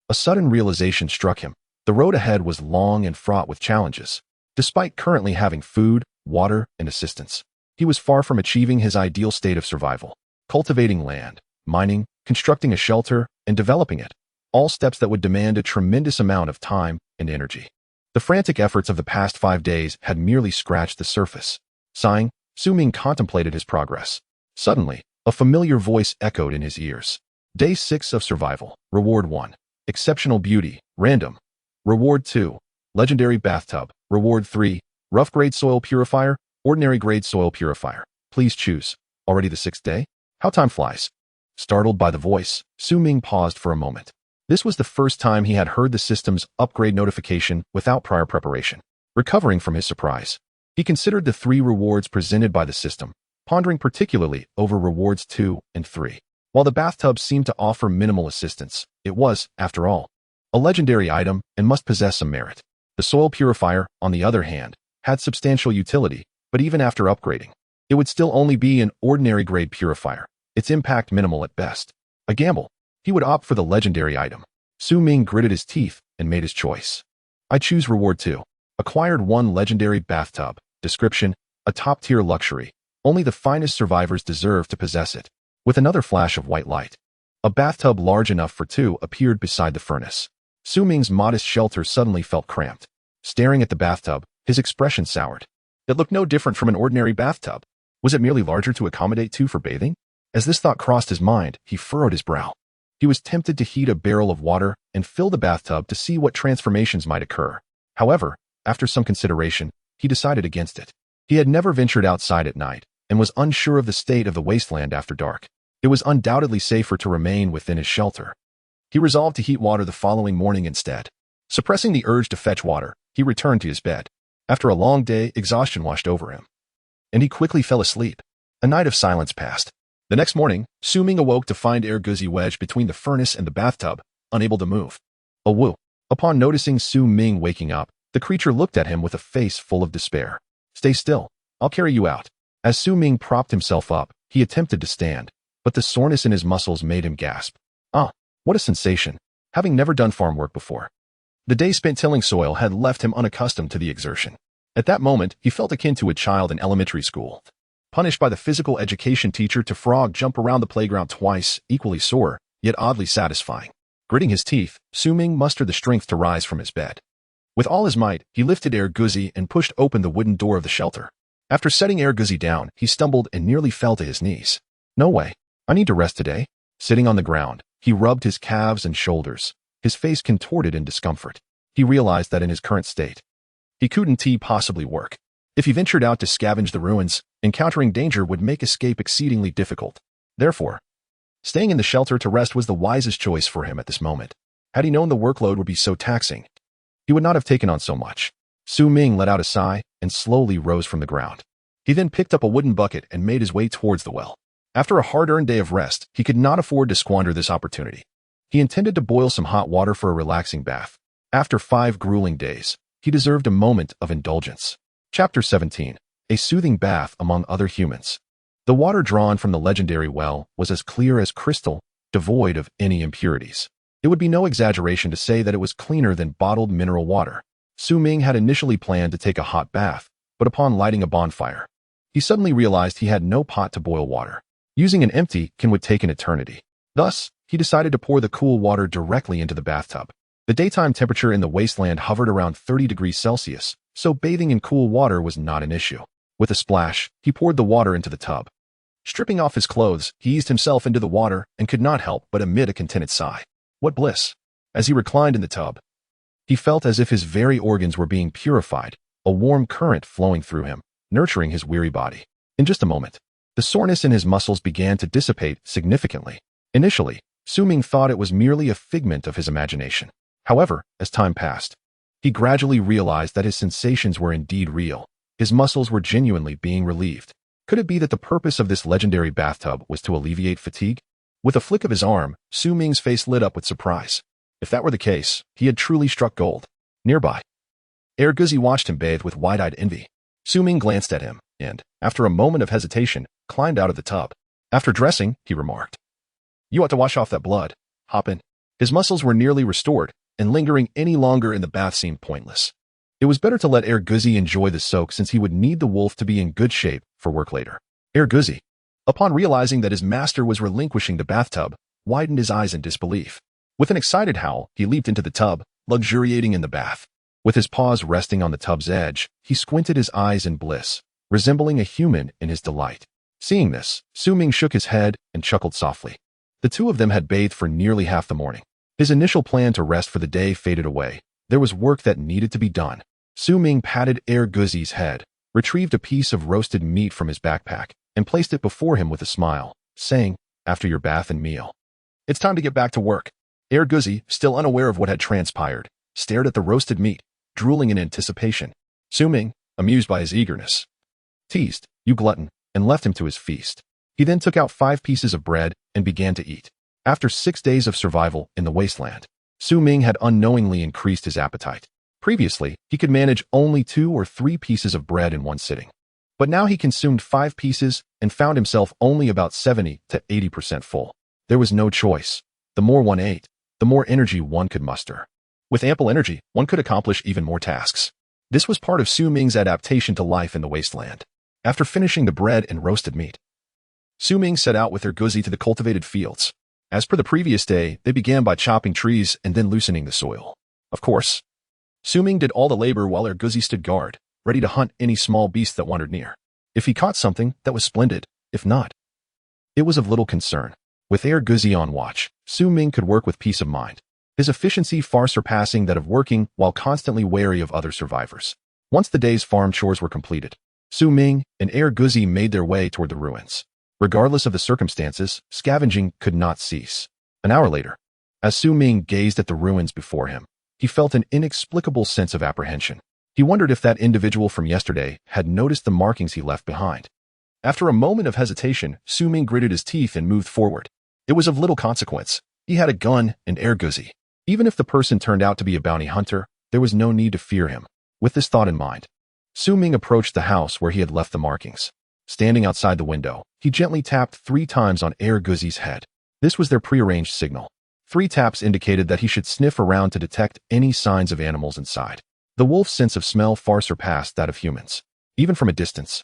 a sudden realization struck him. The road ahead was long and fraught with challenges. Despite currently having food, water, and assistance, he was far from achieving his ideal state of survival. Cultivating land, mining, constructing a shelter, and developing it, all steps that would demand a tremendous amount of time and energy. The frantic efforts of the past 5 days had merely scratched the surface. Sighing, Su Ming contemplated his progress. Suddenly, a familiar voice echoed in his ears. Day 6 of survival. Reward 1. Exceptional beauty. Random. Reward 2. Legendary bathtub. Reward 3. Rough grade soil purifier. Ordinary grade soil purifier. Please choose. Already the 6th day? How time flies. Startled by the voice, Su Ming paused for a moment. This was the first time he had heard the system's upgrade notification without prior preparation. Recovering from his surprise, he considered the 3 rewards presented by the system, pondering particularly over rewards 2 and 3. While the bathtub seemed to offer minimal assistance, it was, after all, a legendary item and must possess some merit. The soil purifier, on the other hand, had substantial utility, but even after upgrading, it would still only be an ordinary grade purifier, its impact minimal at best. A gamble. He would opt for the legendary item. Su Ming gritted his teeth and made his choice. I choose reward 2. Acquired 1 legendary bathtub. Description: a top-tier luxury. Only the finest survivors deserve to possess it. With another flash of white light, a bathtub large enough for 2 appeared beside the furnace. Su Ming's modest shelter suddenly felt cramped. Staring at the bathtub, his expression soured. It looked no different from an ordinary bathtub. Was it merely larger to accommodate 2 for bathing? As this thought crossed his mind, he furrowed his brow. He was tempted to heat a barrel of water and fill the bathtub to see what transformations might occur. However, after some consideration, he decided against it. He had never ventured outside at night and was unsure of the state of the wasteland after dark. It was undoubtedly safer to remain within his shelter. He resolved to heat water the following morning instead. Suppressing the urge to fetch water, he returned to his bed. After a long day, exhaustion washed over him, and he quickly fell asleep. A night of silence passed. The next morning, Su Ming awoke to find Erguzi wedged between the furnace and the bathtub, unable to move. A woo. Upon noticing Su Ming waking up, the creature looked at him with a face full of despair. Stay still. I'll carry you out. As Su Ming propped himself up, he attempted to stand, but the soreness in his muscles made him gasp. Ah, what a sensation, having never done farm work before. The day spent tilling soil had left him unaccustomed to the exertion. At that moment, he felt akin to a child in elementary school, punished by the physical education teacher to frog jump around the playground twice, equally sore, yet oddly satisfying. Gritting his teeth, Su Ming mustered the strength to rise from his bed. With all his might, he lifted Erguzi and pushed open the wooden door of the shelter. After setting Erguzi down, he stumbled and nearly fell to his knees. No way. I need to rest today. Sitting on the ground, he rubbed his calves and shoulders, his face contorted in discomfort. He realized that in his current state, he couldn't possibly work. If he ventured out to scavenge the ruins, encountering danger would make escape exceedingly difficult. Therefore, staying in the shelter to rest was the wisest choice for him at this moment. Had he known the workload would be so taxing, he would not have taken on so much. Ming let out a sigh and slowly rose from the ground. He then picked up a wooden bucket and made his way towards the well. After a hard-earned day of rest, he could not afford to squander this opportunity. He intended to boil some hot water for a relaxing bath. After 5 grueling days, he deserved a moment of indulgence. Chapter 17. A soothing bath among other humans. The water drawn from the legendary well was as clear as crystal, devoid of any impurities. It would be no exaggeration to say that it was cleaner than bottled mineral water. Ming had initially planned to take a hot bath, but upon lighting a bonfire, he suddenly realized he had no pot to boil water. Using an empty can would take an eternity. Thus, he decided to pour the cool water directly into the bathtub. The daytime temperature in the wasteland hovered around 30 degrees Celsius, so bathing in cool water was not an issue. With a splash, he poured the water into the tub. Stripping off his clothes, he eased himself into the water and could not help but emit a contented sigh. What bliss! As he reclined in the tub, he felt as if his very organs were being purified, a warm current flowing through him, nurturing his weary body. In just a moment, the soreness in his muscles began to dissipate significantly. Initially, Ming thought it was merely a figment of his imagination. However, as time passed, he gradually realized that his sensations were indeed real. His muscles were genuinely being relieved. Could it be that the purpose of this legendary bathtub was to alleviate fatigue? With a flick of his arm, Ming's face lit up with surprise. If that were the case, he had truly struck gold. Nearby, Erguzi watched him bathe with wide-eyed envy. Ming glanced at him and, after a moment of hesitation, climbed out of the tub. After dressing, he remarked, "You ought to wash off that blood. Hop in." His muscles were nearly restored, and lingering any longer in the bath seemed pointless. It was better to let Erguzi enjoy the soak since he would need the wolf to be in good shape for work later. Erguzi, upon realizing that his master was relinquishing the bathtub, widened his eyes in disbelief. With an excited howl, he leaped into the tub, luxuriating in the bath. With his paws resting on the tub's edge, he squinted his eyes in bliss, resembling a human in his delight. Seeing this, Ming shook his head and chuckled softly. The two of them had bathed for nearly half the morning. His initial plan to rest for the day faded away. There was work that needed to be done. Ming patted Erguzi's head, retrieved a piece of roasted meat from his backpack, and placed it before him with a smile, saying, "After your bath and meal, it's time to get back to work." Erguzi, still unaware of what had transpired, stared at the roasted meat, drooling in anticipation. Ming, amused by his eagerness, teased, "You glutton," and left him to his feast. He then took out 5 pieces of bread and began to eat. After 6 days of survival in the wasteland, Ming had unknowingly increased his appetite. Previously, he could manage only 2 or 3 pieces of bread in one sitting. But now he consumed 5 pieces and found himself only about 70 to 80% full. There was no choice. The more one ate, the more energy one could muster. With ample energy, one could accomplish even more tasks. This was part of Ming's adaptation to life in the wasteland. After finishing the bread and roasted meat, Ming set out with Erguzi to the cultivated fields. As per the previous day, they began by chopping trees and then loosening the soil. Of course, Ming did all the labor while Erguzi stood guard, ready to hunt any small beast that wandered near. If he caught something, that was splendid. If not, it was of little concern. With Erguzi on watch, Ming could work with peace of mind, his efficiency far surpassing that of working while constantly wary of other survivors. Once the day's farm chores were completed, Ming and Erguzi made their way toward the ruins. Regardless of the circumstances, scavenging could not cease. An hour later, as Ming gazed at the ruins before him, he felt an inexplicable sense of apprehension. He wondered if that individual from yesterday had noticed the markings he left behind. After a moment of hesitation, Ming gritted his teeth and moved forward. It was of little consequence. He had a gun and Erguzi. Even if the person turned out to be a bounty hunter, there was no need to fear him. With this thought in mind, Ming approached the house where he had left the markings. Standing outside the window, he gently tapped 3 times on Erguzi's head. This was their prearranged signal. 3 taps indicated that he should sniff around to detect any signs of animals inside. The wolf's sense of smell far surpassed that of humans. Even from a distance,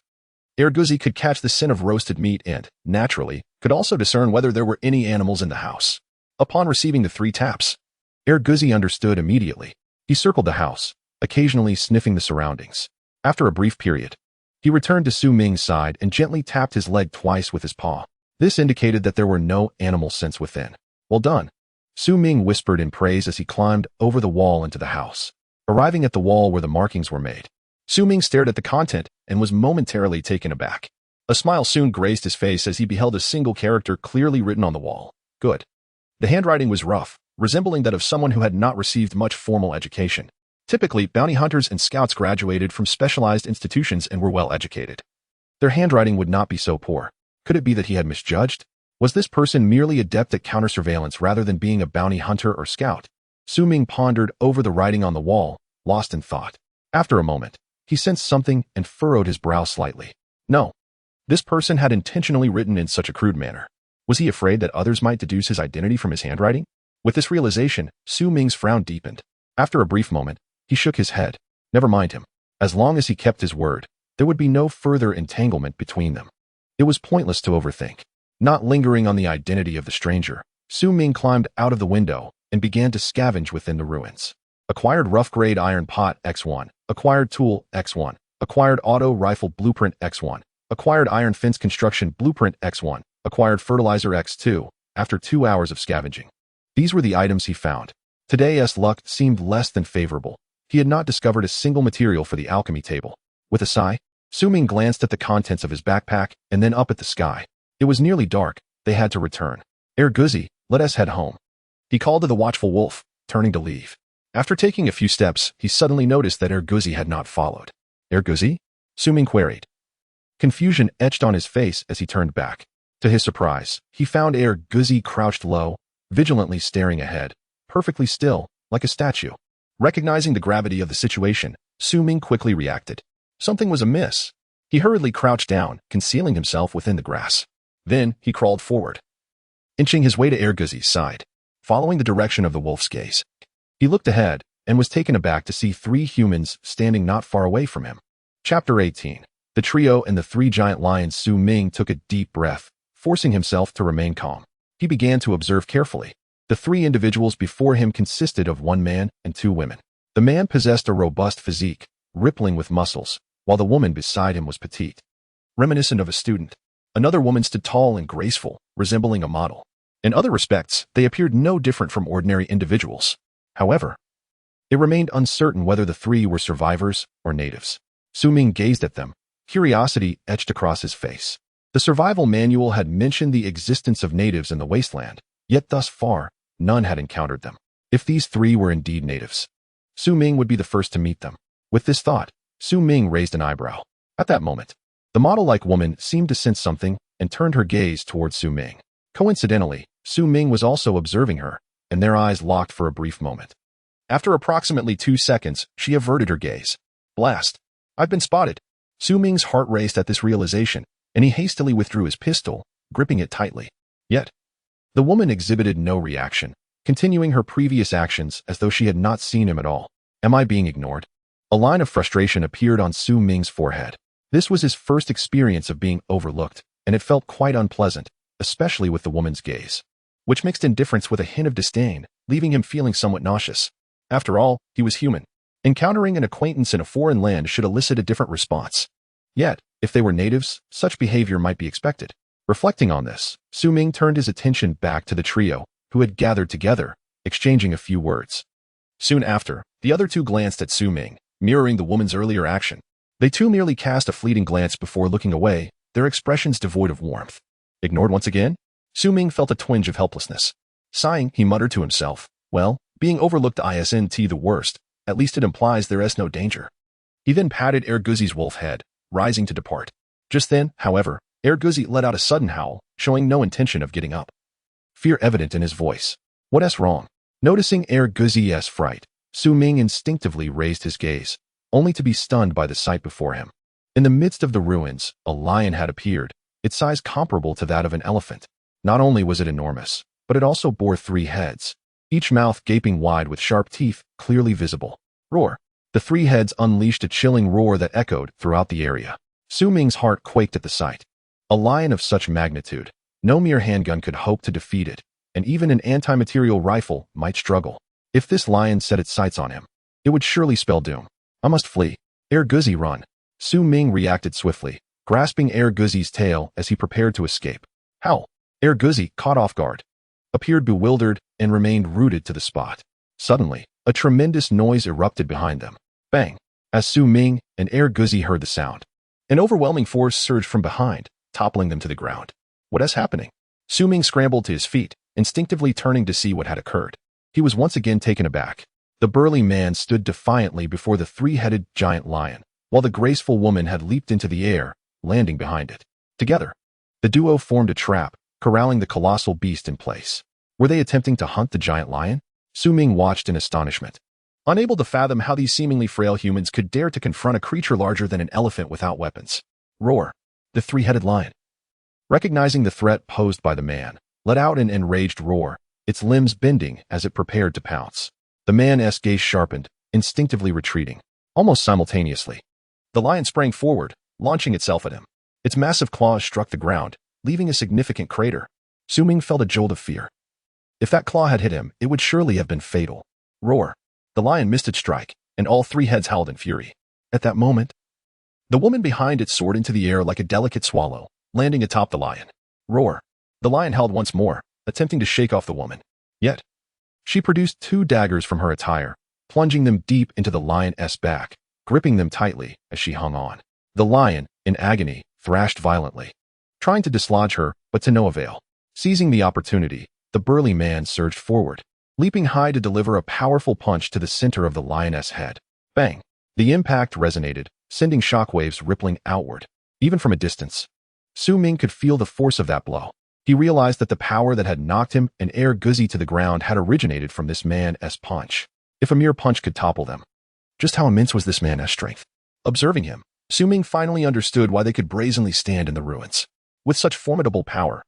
Erguzi could catch the scent of roasted meat and, naturally, could also discern whether there were any animals in the house. Upon receiving the 3 taps, Erguzi understood immediately. He circled the house, occasionally sniffing the surroundings. After a brief period, he returned to Su Ming's side and gently tapped his leg twice with his paw. This indicated that there were no animal scents within. "Well done," Su Ming whispered in praise as he climbed over the wall into the house. Arriving at the wall where the markings were made, Su Ming stared at the content and was momentarily taken aback. A smile soon graced his face as he beheld a single character clearly written on the wall. Good. The handwriting was rough, resembling that of someone who had not received much formal education. Typically, bounty hunters and scouts graduated from specialized institutions and were well educated. Their handwriting would not be so poor. Could it be that he had misjudged? Was this person merely adept at counter-surveillance rather than being a bounty hunter or scout? Su Ming pondered over the writing on the wall, lost in thought. After a moment, he sensed something and furrowed his brow slightly. No. This person had intentionally written in such a crude manner. Was he afraid that others might deduce his identity from his handwriting? With this realization, Su Ming's frown deepened. After a brief moment, he shook his head. Never mind him. As long as he kept his word, there would be no further entanglement between them. It was pointless to overthink. Not lingering on the identity of the stranger, Su Ming climbed out of the window and began to scavenge within the ruins. Acquired rough-grade iron pot X1, acquired tool X1, acquired auto rifle blueprint X1, acquired iron fence construction blueprint X1, acquired fertilizer X2, after 2 hours of scavenging. These were the items he found. Today's luck seemed less than favorable. He had not discovered a single material for the alchemy table. With a sigh, Su Ming glanced at the contents of his backpack and then up at the sky. It was nearly dark. They had to return. Guzi, let us head home." He called to the watchful wolf, turning to leave. After taking a few steps, he suddenly noticed that Guzi had not followed. "Guzi?" Su Ming queried. Confusion etched on his face as he turned back. To his surprise, he found Guzi crouched low, vigilantly staring ahead, perfectly still, like a statue. Recognizing the gravity of the situation, Su Ming quickly reacted. Something was amiss. He hurriedly crouched down, concealing himself within the grass. Then he crawled forward, inching his way to Guzi's side. Following the direction of the wolf's gaze, he looked ahead and was taken aback to see 3 humans standing not far away from him. Chapter 18. The trio and the 3 giant lions. Su Ming took a deep breath, forcing himself to remain calm. He began to observe carefully. The 3 individuals before him consisted of 1 man and 2 women. The man possessed a robust physique, rippling with muscles, while the woman beside him was petite, reminiscent of a student. Another woman stood tall and graceful, resembling a model. In other respects, they appeared no different from ordinary individuals. However, it remained uncertain whether the 3 were survivors or natives. Su Ming gazed at them, curiosity etched across his face. The survival manual had mentioned the existence of natives in the wasteland, yet thus far, none had encountered them. If these 3 were indeed natives, Su Ming would be the first to meet them. With this thought, Su Ming raised an eyebrow. At that moment, the model-like woman seemed to sense something and turned her gaze towards Su Ming. Coincidentally, Su Ming was also observing her, and their eyes locked for a brief moment. After approximately 2 seconds, she averted her gaze. "Blast! I've been spotted." Su Ming's heart raced at this realization, and he hastily withdrew his pistol, gripping it tightly. Yet, the woman exhibited no reaction, continuing her previous actions as though she had not seen him at all. "Am I being ignored?" A line of frustration appeared on Su Ming's forehead. This was his first experience of being overlooked, and it felt quite unpleasant, especially with the woman's gaze, which mixed indifference with a hint of disdain, leaving him feeling somewhat nauseous. After all, he was human. Encountering an acquaintance in a foreign land should elicit a different response. Yet, if they were natives, such behavior might be expected. Reflecting on this, Su Ming turned his attention back to the trio, who had gathered together, exchanging a few words. Soon after, the other 2 glanced at Su Ming, mirroring the woman's earlier action. They too merely cast a fleeting glance before looking away, their expressions devoid of warmth. Ignored once again? Su Ming felt a twinge of helplessness. Sighing, he muttered to himself, "Well, being overlooked isn't the worst. At least it implies there is no danger." He then patted Guzi's wolf head, rising to depart. Just then, however, Guzi let out a sudden howl, showing no intention of getting up. Fear evident in his voice. "What's wrong?" Noticing Guzi's fright, Su Ming instinctively raised his gaze, only to be stunned by the sight before him. In the midst of the ruins, a lion had appeared, its size comparable to that of an elephant. Not only was it enormous, but it also bore 3 heads, each mouth gaping wide with sharp teeth clearly visible. Roar! The 3 heads unleashed a chilling roar that echoed throughout the area. Su Ming's heart quaked at the sight. A lion of such magnitude, no mere handgun could hope to defeat it, and even an anti-material rifle might struggle. If this lion set its sights on him, It would surely spell doom. I must flee. Air Guzzi, run. Su Ming reacted swiftly, grasping Air Guzzi's tail as he prepared to escape. Howl! Air Guzzi, caught off guard, appeared bewildered and remained rooted to the spot. Suddenly, a tremendous noise erupted behind them. Bang! As Su Ming and Air Guzzi heard the sound, an overwhelming force surged from behind, toppling them to the ground. What is happening? Su Ming scrambled to his feet, instinctively turning to see what had occurred. He was once again taken aback. The burly man stood defiantly before the three-headed giant lion, while the graceful woman had leaped into the air, landing behind it. Together, the duo formed a trap, corralling the colossal beast in place. Were they attempting to hunt the giant lion? Su Ming watched in astonishment, unable to fathom how these seemingly frail humans could dare to confront a creature larger than an elephant without weapons. Roar! The three-headed lion, recognizing the threat posed by the man, let out an enraged roar, its limbs bending as it prepared to pounce. The man's gaze sharpened, instinctively retreating. Almost simultaneously, the lion sprang forward, launching itself at him. Its massive claws struck the ground, leaving a significant crater. Su Ming felt a jolt of fear. If that claw had hit him, it would surely have been fatal. Roar! The lion missed its strike, and all three heads howled in fury. At that moment, the woman behind it soared into the air like a delicate swallow, landing atop the lion. Roar! The lion howled once more, attempting to shake off the woman. Yet, she produced two daggers from her attire, plunging them deep into the lion's back, gripping them tightly as she hung on. The lion, in agony, thrashed violently, trying to dislodge her, but to no avail. Seizing the opportunity, the burly man surged forward, leaping high to deliver a powerful punch to the center of the lion's head. Bang! The impact resonated, sending shockwaves rippling outward. Even from a distance, Su Ming could feel the force of that blow. He realized that the power that had knocked him and Air Guzzi to the ground had originated from this man's punch. If a mere punch could topple them, just how immense was this man's strength? Observing him, Su Ming finally understood why they could brazenly stand in the ruins. With such formidable power,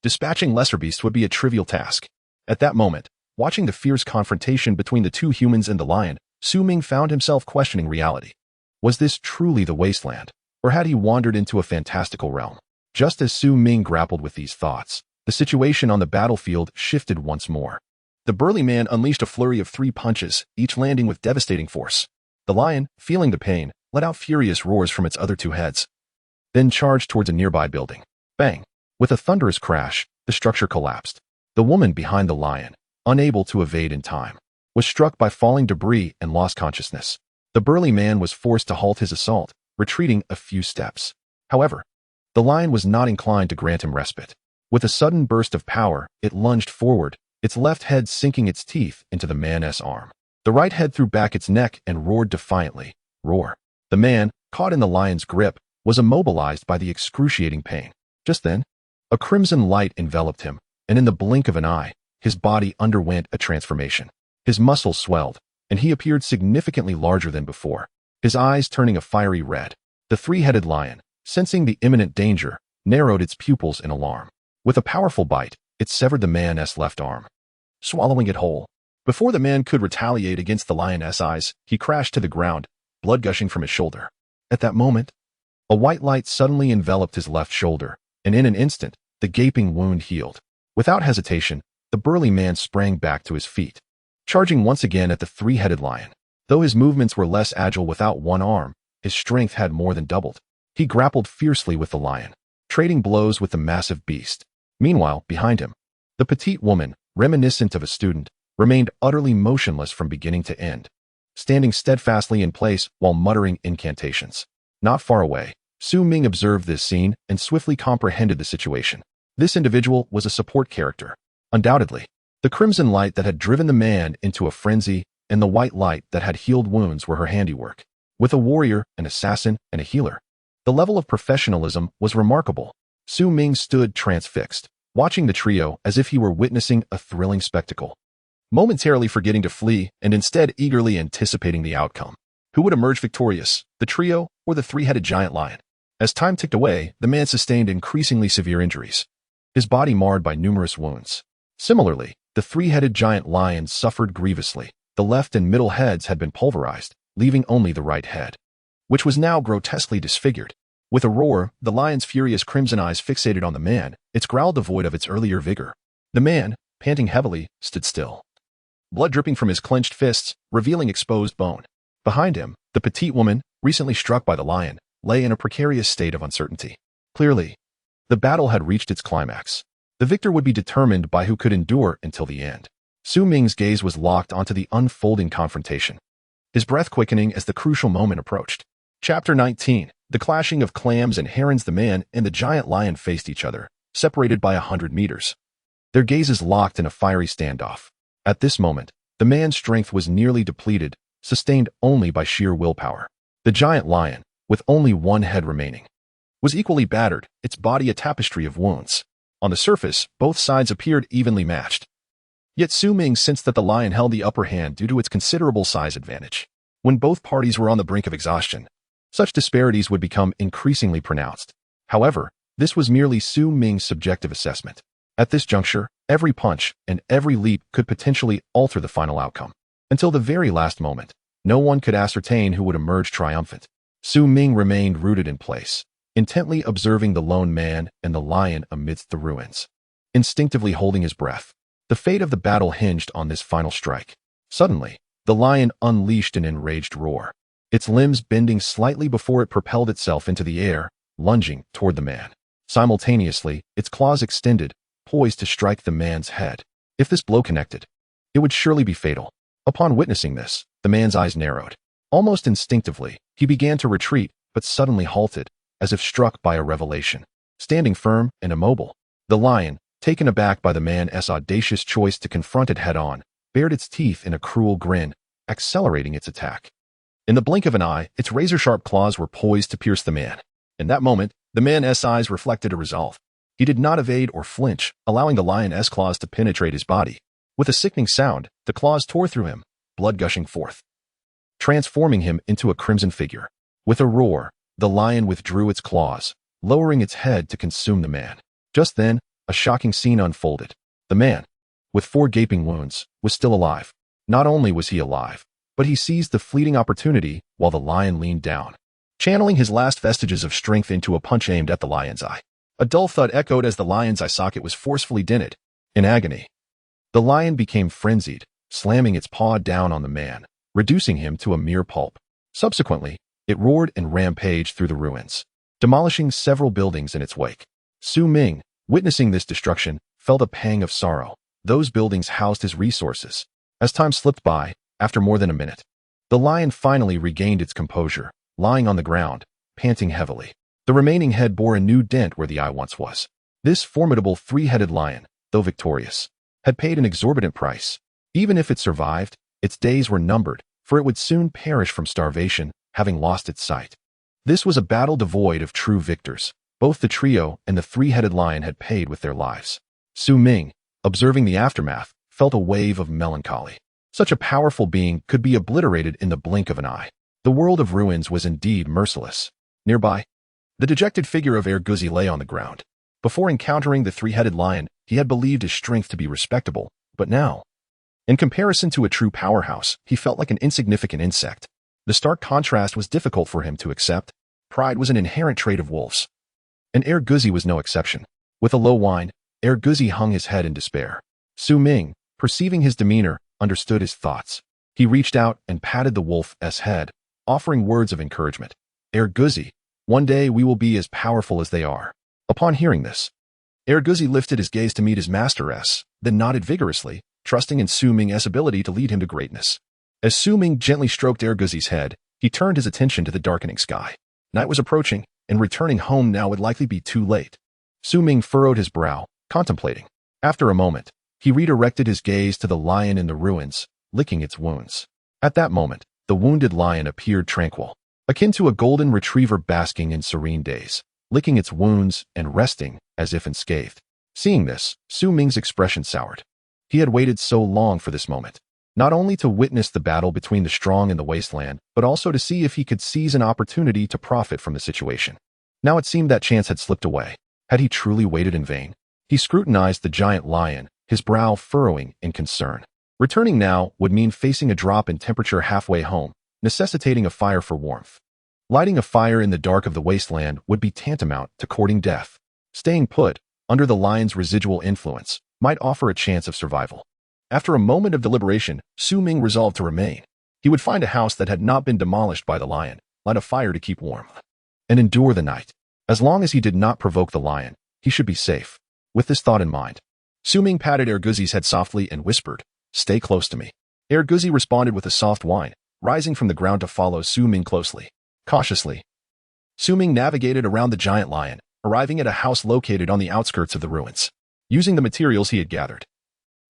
dispatching lesser beasts would be a trivial task. At that moment, watching the fierce confrontation between the two humans and the lion, Su Ming found himself questioning reality. Was this truly the wasteland, or had he wandered into a fantastical realm? Just as Su Ming grappled with these thoughts, the situation on the battlefield shifted once more. The burly man unleashed a flurry of 3 punches, each landing with devastating force. The lion, feeling the pain, let out furious roars from its other 2 heads, then charged towards a nearby building. Bang! With a thunderous crash, the structure collapsed. The woman behind the lion, unable to evade in time, was struck by falling debris and lost consciousness. The burly man was forced to halt his assault, retreating a few steps. However, the lion was not inclined to grant him respite. With a sudden burst of power, it lunged forward, its left head sinking its teeth into the man's arm. The right head threw back its neck and roared defiantly. Roar! The man, caught in the lion's grip, was immobilized by the excruciating pain. Just then, a crimson light enveloped him, and in the blink of an eye, his body underwent a transformation. His muscles swelled, and he appeared significantly larger than before, his eyes turning a fiery red. The three-headed lion, sensing the imminent danger, narrowed its pupils in alarm. With a powerful bite, it severed the man's left arm, swallowing it whole. Before the man could retaliate against the lion's eyes, he crashed to the ground, blood gushing from his shoulder. At that moment, a white light suddenly enveloped his left shoulder, and in an instant, the gaping wound healed. Without hesitation, the burly man sprang back to his feet, charging once again at the three-headed lion. Though his movements were less agile without one arm, his strength had more than doubled. He grappled fiercely with the lion, trading blows with the massive beast. Meanwhile, behind him, the petite woman, reminiscent of a student, remained utterly motionless from beginning to end, standing steadfastly in place while muttering incantations. Not far away, Su Ming observed this scene and swiftly comprehended the situation. This individual was a support character. Undoubtedly, the crimson light that had driven the man into a frenzy and the white light that had healed wounds were her handiwork. With a warrior, an assassin, and a healer, the level of professionalism was remarkable. Su Ming stood transfixed, watching the trio as if he were witnessing a thrilling spectacle, momentarily forgetting to flee and instead eagerly anticipating the outcome. Who would emerge victorious, the trio or the three-headed giant lion? As time ticked away, the man sustained increasingly severe injuries, his body marred by numerous wounds. Similarly, the three-headed giant lion suffered grievously. The left and middle heads had been pulverized, leaving only the right head, which was now grotesquely disfigured. With a roar, the lion's furious crimson eyes fixated on the man, its growl devoid of its earlier vigor. The man, panting heavily, stood still, blood dripping from his clenched fists, revealing exposed bone. Behind him, the petite woman, recently struck by the lion, lay in a precarious state of uncertainty. Clearly, the battle had reached its climax. The victor would be determined by who could endure until the end. Su Ming's gaze was locked onto the unfolding confrontation, his breath quickening as the crucial moment approached. Chapter 19. The clashing of clams and herons. The man and the giant lion faced each other, separated by 100 meters. Their gazes locked in a fiery standoff. At this moment, the man's strength was nearly depleted, sustained only by sheer willpower. The giant lion, with only one head remaining, was equally battered, its body a tapestry of wounds. On the surface, both sides appeared evenly matched. Yet Su Ming sensed that the lion held the upper hand due to its considerable size advantage. When both parties were on the brink of exhaustion, such disparities would become increasingly pronounced. However, this was merely Su Ming's subjective assessment. At this juncture, every punch and every leap could potentially alter the final outcome. Until the very last moment, no one could ascertain who would emerge triumphant. Su Ming remained rooted in place, intently observing the lone man and the lion amidst the ruins, instinctively holding his breath. The fate of the battle hinged on this final strike. Suddenly, the lion unleashed an enraged roar, its limbs bending slightly before it propelled itself into the air, lunging toward the man. Simultaneously, its claws extended, poised to strike the man's head. If this blow connected, it would surely be fatal. Upon witnessing this, the man's eyes narrowed. Almost instinctively, he began to retreat, but suddenly halted, as if struck by a revelation. Standing firm and immobile, the lion, taken aback by the man's audacious choice to confront it head-on, bared its teeth in a cruel grin, accelerating its attack. In the blink of an eye, its razor-sharp claws were poised to pierce the man. In that moment, the man's eyes reflected a resolve. He did not evade or flinch, allowing the lion's claws to penetrate his body. With a sickening sound, the claws tore through him, blood gushing forth, transforming him into a crimson figure. With a roar, the lion withdrew its claws, lowering its head to consume the man. Just then, a shocking scene unfolded. The man, with 4 gaping wounds, was still alive. Not only was he alive, but he seized the fleeting opportunity while the lion leaned down, channeling his last vestiges of strength into a punch aimed at the lion's eye. A dull thud echoed as the lion's eye socket was forcefully dented. In agony, the lion became frenzied, slamming its paw down on the man, reducing him to a mere pulp. Subsequently, it roared and rampaged through the ruins, demolishing several buildings in its wake. Su Ming, witnessing this destruction, felt a pang of sorrow. Those buildings housed his resources. As time slipped by, after more than a minute, the lion finally regained its composure, lying on the ground, panting heavily. The remaining head bore a new dent where the eye once was. This formidable 3-headed lion, though victorious, had paid an exorbitant price. Even if it survived, its days were numbered, for it would soon perish from starvation, having lost its sight. This was a battle devoid of true victors. Both the trio and the 3-headed lion had paid with their lives. Su Ming, observing the aftermath, felt a wave of melancholy. Such a powerful being could be obliterated in the blink of an eye. The world of ruins was indeed merciless. Nearby, the dejected figure of Erguzi lay on the ground. Before encountering the 3-headed lion, he had believed his strength to be respectable, but now, in comparison to a true powerhouse, he felt like an insignificant insect. The stark contrast was difficult for him to accept. Pride was an inherent trait of wolves, and Erguzi was no exception. With a low whine, Erguzi hung his head in despair. Su Ming, perceiving his demeanor, understood his thoughts. He reached out and patted the wolf's head, offering words of encouragement. Erguzi, one day we will be as powerful as they are. Upon hearing this, Erguzi lifted his gaze to meet his master's, then nodded vigorously, trusting in Su Ming's ability to lead him to greatness. As Su Ming gently stroked Erguzi's head, he turned his attention to the darkening sky. Night was approaching, and returning home now would likely be too late. Su Ming furrowed his brow, contemplating. After a moment, he redirected his gaze to the lion in the ruins, licking its wounds. At that moment, the wounded lion appeared tranquil, akin to a golden retriever basking in serene days, licking its wounds and resting as if unscathed. Seeing this, Su Ming's expression soured. He had waited so long for this moment, not only to witness the battle between the strong and the wasteland, but also to see if he could seize an opportunity to profit from the situation. Now it seemed that chance had slipped away. Had he truly waited in vain? He scrutinized the giant lion, his brow furrowing in concern. Returning now would mean facing a drop in temperature halfway home, necessitating a fire for warmth. Lighting a fire in the dark of the wasteland would be tantamount to courting death. Staying put, under the lion's residual influence, might offer a chance of survival. After a moment of deliberation, Ming resolved to remain. He would find a house that had not been demolished by the lion, light a fire to keep warm, and endure the night. As long as he did not provoke the lion, he should be safe. With this thought in mind, Ming patted Erguzi's head softly and whispered, "Stay close to me." Erguzi responded with a soft whine, rising from the ground to follow Ming closely. Cautiously, Ming navigated around the giant lion, arriving at a house located on the outskirts of the ruins. Using the materials he had gathered,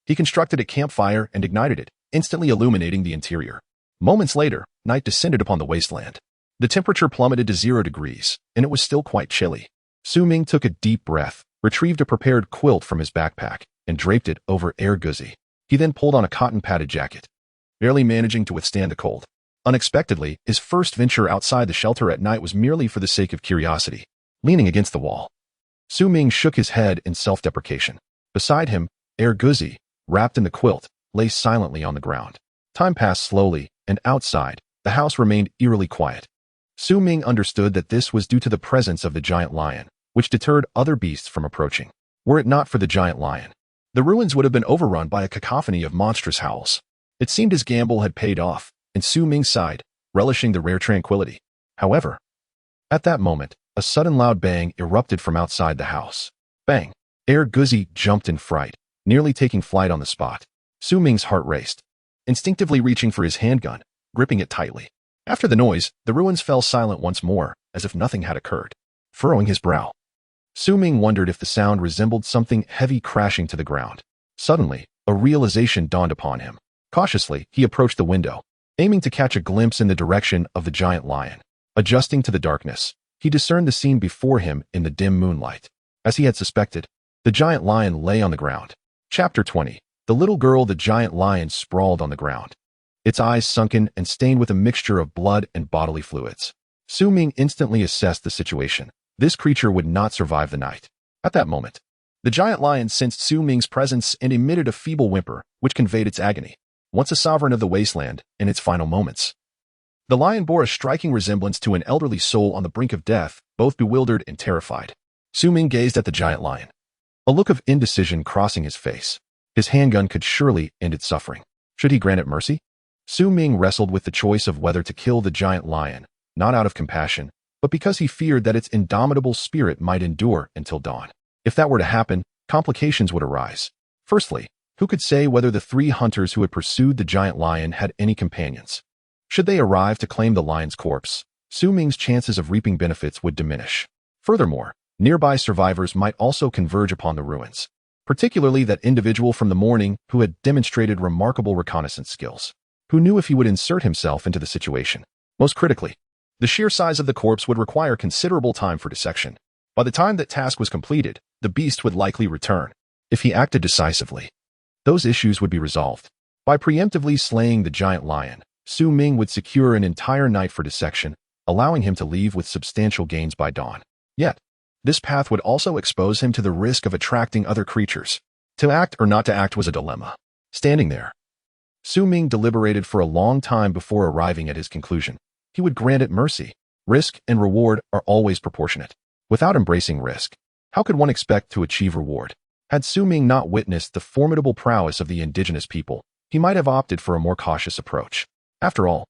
he constructed a campfire and ignited it, instantly illuminating the interior. Moments later, night descended upon the wasteland. The temperature plummeted to 0 degrees, and it was still quite chilly. Ming took a deep breath, retrieved a prepared quilt from his backpack, and draped it over Erguzi. He then pulled on a cotton-padded jacket, barely managing to withstand the cold. Unexpectedly, his first venture outside the shelter at night was merely for the sake of curiosity. Leaning against the wall, Ming shook his head in self-deprecation. Beside him, Erguzi, wrapped in the quilt, lay silently on the ground. Time passed slowly, and outside, the house remained eerily quiet. Ming understood that this was due to the presence of the giant lion, which deterred other beasts from approaching. Were it not for the giant lion, the ruins would have been overrun by a cacophony of monstrous howls. It seemed his gamble had paid off, and Ming sighed, relishing the rare tranquility. However, at that moment, a sudden loud bang erupted from outside the house. Bang! Erguzi jumped in fright, nearly taking flight on the spot. Ming's heart raced, instinctively reaching for his handgun, gripping it tightly. After the noise, the ruins fell silent once more, as if nothing had occurred. Furrowing his brow, Ming wondered if the sound resembled something heavy crashing to the ground. Suddenly, a realization dawned upon him. Cautiously, he approached the window, aiming to catch a glimpse in the direction of the giant lion. Adjusting to the darkness, he discerned the scene before him in the dim moonlight. As he had suspected, the giant lion lay on the ground. Chapter 20. The little girl. The giant lion sprawled on the ground, its eyes sunken and stained with a mixture of blood and bodily fluids. Ming instantly assessed the situation. This creature would not survive the night. At that moment, the giant lion sensed Ming's presence and emitted a feeble whimper, which conveyed its agony. Once a sovereign of the wasteland, in its final moments, the lion bore a striking resemblance to an elderly soul on the brink of death, both bewildered and terrified. Ming gazed at the giant lion, a look of indecision crossing his face. His handgun could surely end its suffering. Should he grant it mercy? Ming wrestled with the choice of whether to kill the giant lion, not out of compassion, but because he feared that its indomitable spirit might endure until dawn. If that were to happen, complications would arise. Firstly, who could say whether the 3 hunters who had pursued the giant lion had any companions? Should they arrive to claim the lion's corpse, Ming's chances of reaping benefits would diminish. Furthermore, nearby survivors might also converge upon the ruins, particularly that individual from the morning who had demonstrated remarkable reconnaissance skills. Who knew if he would insert himself into the situation? Most critically, the sheer size of the corpse would require considerable time for dissection. By the time that task was completed, the beast would likely return. If he acted decisively, those issues would be resolved. By preemptively slaying the giant lion, Ming would secure an entire night for dissection, allowing him to leave with substantial gains by dawn. Yet, this path would also expose him to the risk of attracting other creatures. To act or not to act was a dilemma. Standing there, Ming deliberated for a long time before arriving at his conclusion. He would grant it mercy. Risk and reward are always proportionate. Without embracing risk, how could one expect to achieve reward? Had Ming not witnessed the formidable prowess of the indigenous people, he might have opted for a more cautious approach. After all,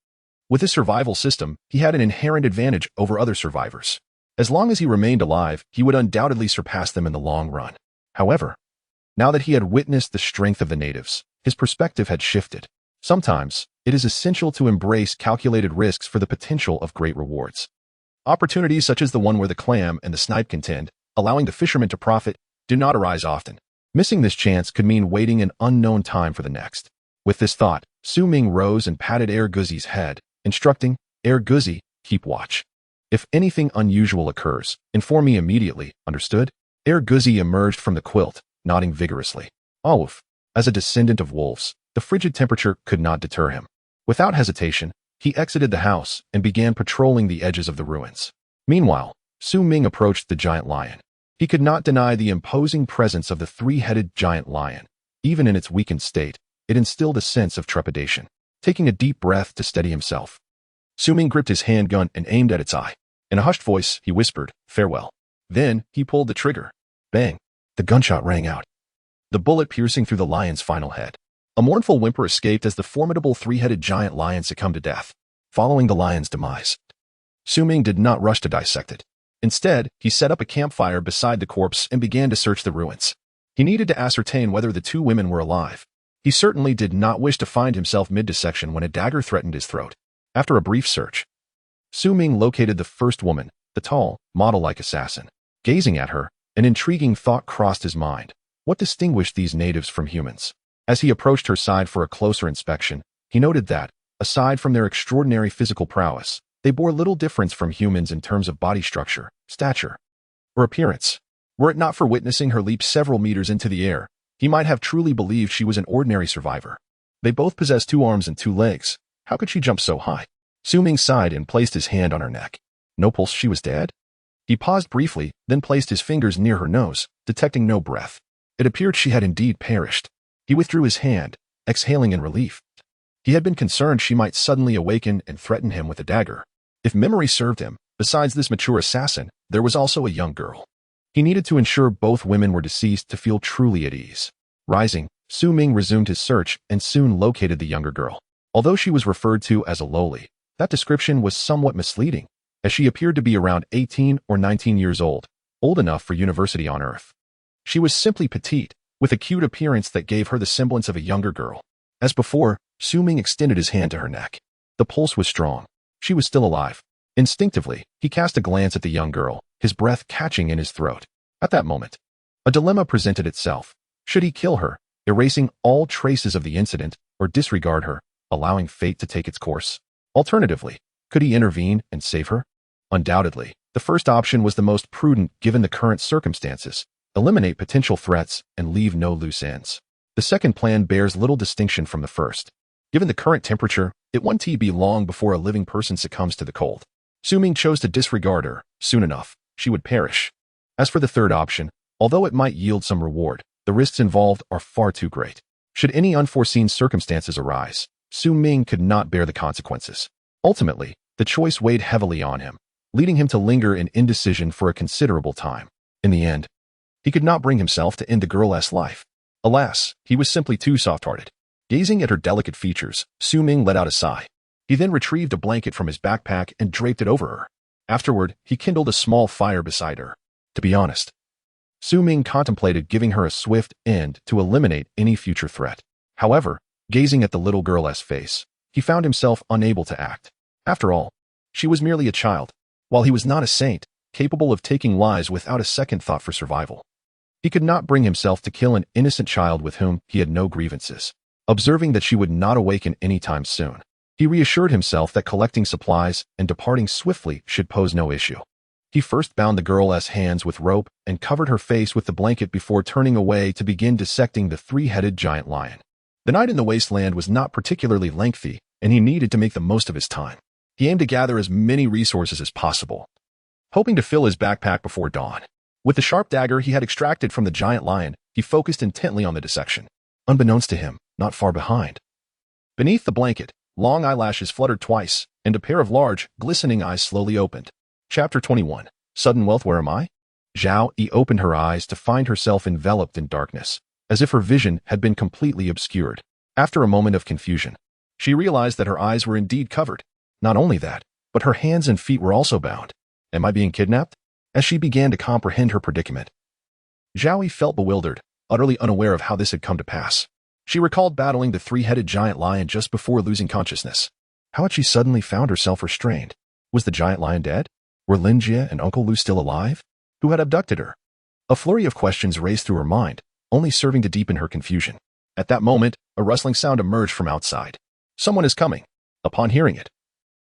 with his survival system, he had an inherent advantage over other survivors. As long as he remained alive, he would undoubtedly surpass them in the long run. However, now that he had witnessed the strength of the natives, his perspective had shifted. Sometimes, it is essential to embrace calculated risks for the potential of great rewards. Opportunities such as the one where the clam and the snipe contend, allowing the fishermen to profit, do not arise often. Missing this chance could mean waiting an unknown time for the next. With this thought, Ming rose and patted Erguzi's head, instructing, "Erguzi, keep watch. If anything unusual occurs, inform me immediately, understood?" Erguzi emerged from the quilt, nodding vigorously. Awoof. As a descendant of wolves, the frigid temperature could not deter him. Without hesitation, he exited the house and began patrolling the edges of the ruins. Meanwhile, Ming approached the giant lion. He could not deny the imposing presence of the 3-headed giant lion. Even in its weakened state, it instilled a sense of trepidation. Taking a deep breath to steady himself, Ming gripped his handgun and aimed at its eye. In a hushed voice, he whispered, "Farewell." Then, he pulled the trigger. Bang! The gunshot rang out, the bullet piercing through the lion's final head. A mournful whimper escaped as the formidable three-headed giant lion succumbed to death. Following the lion's demise, Ming did not rush to dissect it. Instead, he set up a campfire beside the corpse and began to search the ruins. He needed to ascertain whether the two women were alive. He certainly did not wish to find himself mid-dissection when a dagger threatened his throat. After a brief search, Ming located the first woman, the tall, model-like assassin. Gazing at her, an intriguing thought crossed his mind. What distinguished these natives from humans? As he approached her side for a closer inspection, he noted that, aside from their extraordinary physical prowess, they bore little difference from humans in terms of body structure, stature, or appearance. Were it not for witnessing her leap several meters into the air, he might have truly believed she was an ordinary survivor. They both possessed 2 arms and 2 legs. How could she jump so high? Ming sighed and placed his hand on her neck. No pulse, she was dead? He paused briefly, then placed his fingers near her nose, detecting no breath. It appeared she had indeed perished. He withdrew his hand, exhaling in relief. He had been concerned she might suddenly awaken and threaten him with a dagger. If memory served him, besides this mature assassin, there was also a young girl. He needed to ensure both women were deceased to feel truly at ease. Rising, Ming resumed his search and soon located the younger girl. Although she was referred to as a lowly, that description was somewhat misleading, as she appeared to be around 18 or 19 years old enough for university on Earth. She was simply petite, with a cute appearance that gave her the semblance of a younger girl. As before, Ming extended his hand to her neck. The pulse was strong. She was still alive. Instinctively, he cast a glance at the young girl, his breath catching in his throat. At that moment, a dilemma presented itself. Should he kill her, erasing all traces of the incident, or disregard her, allowing fate to take its course? Alternatively, could he intervene and save her? Undoubtedly, the first option was the most prudent given the current circumstances. Eliminate potential threats and leave no loose ends. The second plan bears little distinction from the first. Given the current temperature, it won't be long before a living person succumbs to the cold. Ming chose to disregard her. Soon enough, she would perish. As for the third option, although it might yield some reward, the risks involved are far too great. Should any unforeseen circumstances arise, Ming could not bear the consequences. Ultimately, the choice weighed heavily on him, leading him to linger in indecision for a considerable time. In the end, he could not bring himself to end the girl's life. Alas, he was simply too soft-hearted. Gazing at her delicate features, Ming let out a sigh. He then retrieved a blanket from his backpack and draped it over her. Afterward, he kindled a small fire beside her. To be honest, Ming contemplated giving her a swift end to eliminate any future threat. However, gazing at the little girl's face, he found himself unable to act. After all, she was merely a child, while he was not a saint, capable of taking lives without a second thought for survival. He could not bring himself to kill an innocent child with whom he had no grievances. Observing that she would not awaken anytime soon, he reassured himself that collecting supplies and departing swiftly should pose no issue. He first bound the girl's hands with rope and covered her face with the blanket before turning away to begin dissecting the 3-headed giant lion. The night in the wasteland was not particularly lengthy, and he needed to make the most of his time. He aimed to gather as many resources as possible, hoping to fill his backpack before dawn. With the sharp dagger he had extracted from the giant lion, he focused intently on the dissection. Unbeknownst to him, not far behind, beneath the blanket, long eyelashes fluttered twice, and a pair of large, glistening eyes slowly opened. Chapter 21. Sudden wealth. Where am I? Zhao Yi opened her eyes to find herself enveloped in darkness, as if her vision had been completely obscured. After a moment of confusion, she realized that her eyes were indeed covered. Not only that, but her hands and feet were also bound. Am I being kidnapped? As she began to comprehend her predicament, Zhao Yi felt bewildered, utterly unaware of how this had come to pass. She recalled battling the 3-headed giant lion just before losing consciousness. How had she suddenly found herself restrained? Was the giant lion dead? Were Lin Jie and Uncle Lu still alive? Who had abducted her? A flurry of questions raced through her mind, only serving to deepen her confusion. At that moment, a rustling sound emerged from outside. Someone is coming. Upon hearing it,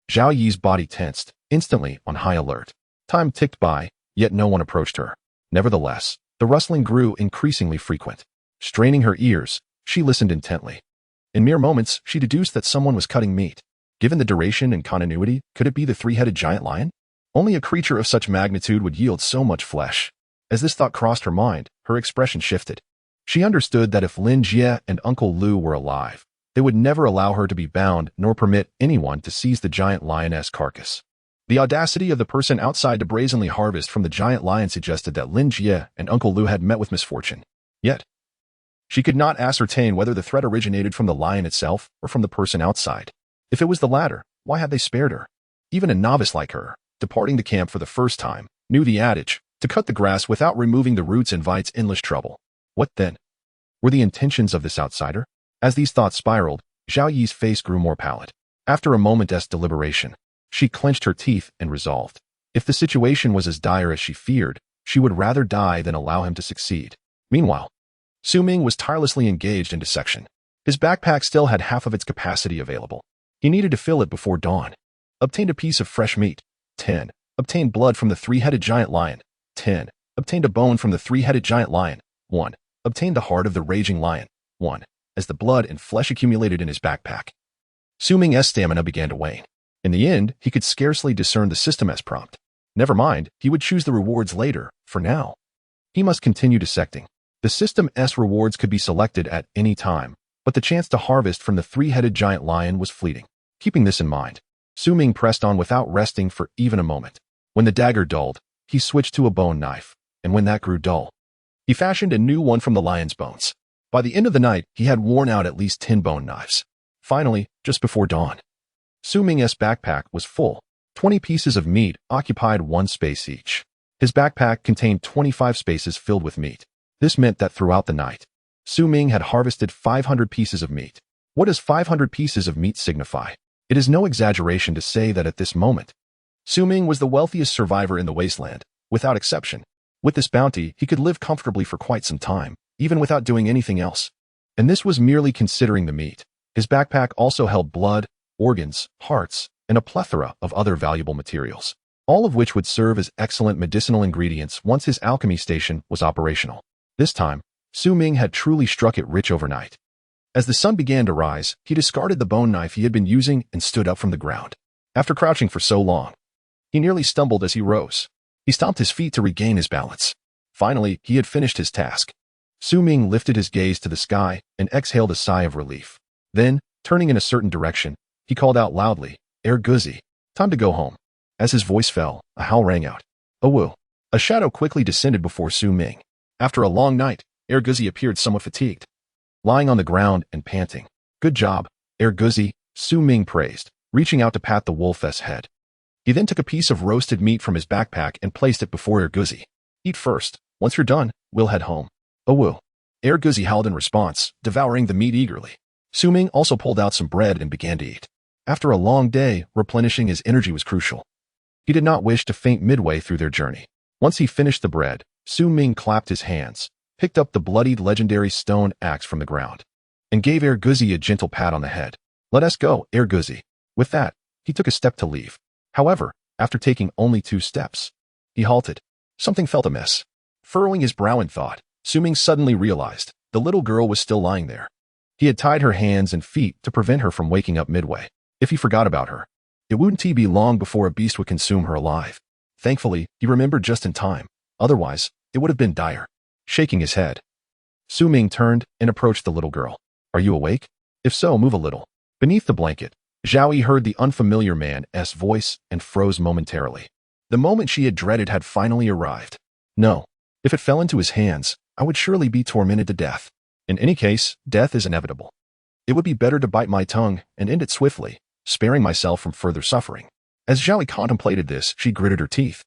Zhao Yi's body tensed, instantly on high alert. Time ticked by, yet no one approached her. Nevertheless, the rustling grew increasingly frequent. Straining her ears, she listened intently. In mere moments, she deduced that someone was cutting meat. Given the duration and continuity, could it be the 3-headed giant lion? Only a creature of such magnitude would yield so much flesh. As this thought crossed her mind, her expression shifted. She understood that if Lin Jie and Uncle Lu were alive, they would never allow her to be bound nor permit anyone to seize the giant lioness carcass. The audacity of the person outside to brazenly harvest from the giant lion suggested that Lin Jie and Uncle Lu had met with misfortune. Yet, She could not ascertain whether the threat originated from the lion itself or from the person outside. If it was the latter, why had they spared her? Even a novice like her, departing the camp for the first time, knew the adage, to cut the grass without removing the roots invites endless trouble. What then? Were the intentions of this outsider? As these thoughts spiraled, Zhao Yi's face grew more pallid. After a moment's deliberation, she clenched her teeth and resolved. If the situation was as dire as she feared, she would rather die than allow him to succeed. Meanwhile, Ming was tirelessly engaged in dissection. His backpack still had half of its capacity available. He needed to fill it before dawn. Obtained a piece of fresh meat. 10. Obtained blood from the three-headed giant lion. 10. Obtained a bone from the three-headed giant lion. 1. Obtained the heart of the raging lion. 1. As the blood and flesh accumulated in his backpack, Ming's stamina began to wane. In the end, he could scarcely discern the system as prompt. Never mind, he would choose the rewards later. For now, he must continue dissecting. The system's rewards could be selected at any time, but the chance to harvest from the three-headed giant lion was fleeting. Keeping this in mind, Ming pressed on without resting for even a moment. When the dagger dulled, he switched to a bone knife, and when that grew dull, he fashioned a new one from the lion's bones. By the end of the night, he had worn out at least 10 bone knives. Finally, just before dawn, Ming's backpack was full. 20 pieces of meat occupied one space each. His backpack contained 25 spaces filled with meat. This meant that throughout the night, Ming had harvested 500 pieces of meat. What does 500 pieces of meat signify? It is no exaggeration to say that at this moment, Ming was the wealthiest survivor in the wasteland, without exception. With this bounty, he could live comfortably for quite some time, even without doing anything else. And this was merely considering the meat. His backpack also held blood, organs, hearts, and a plethora of other valuable materials, all of which would serve as excellent medicinal ingredients once his alchemy station was operational. This time, Ming had truly struck it rich overnight. As the sun began to rise, he discarded the bone knife he had been using and stood up from the ground. After crouching for so long, he nearly stumbled as he rose. He stomped his feet to regain his balance. Finally, he had finished his task. Ming lifted his gaze to the sky and exhaled a sigh of relief. Then, turning in a certain direction, he called out loudly, "Guzi, time to go home." As his voice fell, a howl rang out. "Awoo." A shadow quickly descended before Ming. After a long night, Guzi appeared somewhat fatigued, lying on the ground and panting. "Good job, Guzi," Ming praised, reaching out to pat the wolf's head. He then took a piece of roasted meat from his backpack and placed it before Guzi. "Eat first. Once you're done, we'll head home." "Awoo." Guzi howled in response, devouring the meat eagerly. Ming also pulled out some bread and began to eat. After a long day, replenishing his energy was crucial. He did not wish to faint midway through their journey. Once he finished the bread, Ming clapped his hands, picked up the bloodied legendary stone axe from the ground, and gave Guzi a gentle pat on the head. "Let us go, Guzi." With that, he took a step to leave. However, after taking only 2 steps, he halted. Something felt amiss. Furrowing his brow in thought, Ming suddenly realized the little girl was still lying there. He had tied her hands and feet to prevent her from waking up midway. If he forgot about her, it wouldn't be long before a beast would consume her alive. Thankfully, he remembered just in time. Otherwise, it would have been dire. Shaking his head, Ming turned and approached the little girl. "Are you awake? If so, move a little." Beneath the blanket, Zhao Yi heard the unfamiliar man's voice and froze momentarily. The moment she had dreaded had finally arrived. No. If it fell into his hands, I would surely be tormented to death. In any case, death is inevitable. It would be better to bite my tongue and end it swiftly, sparing myself from further suffering. As Zhao Yi contemplated this, she gritted her teeth,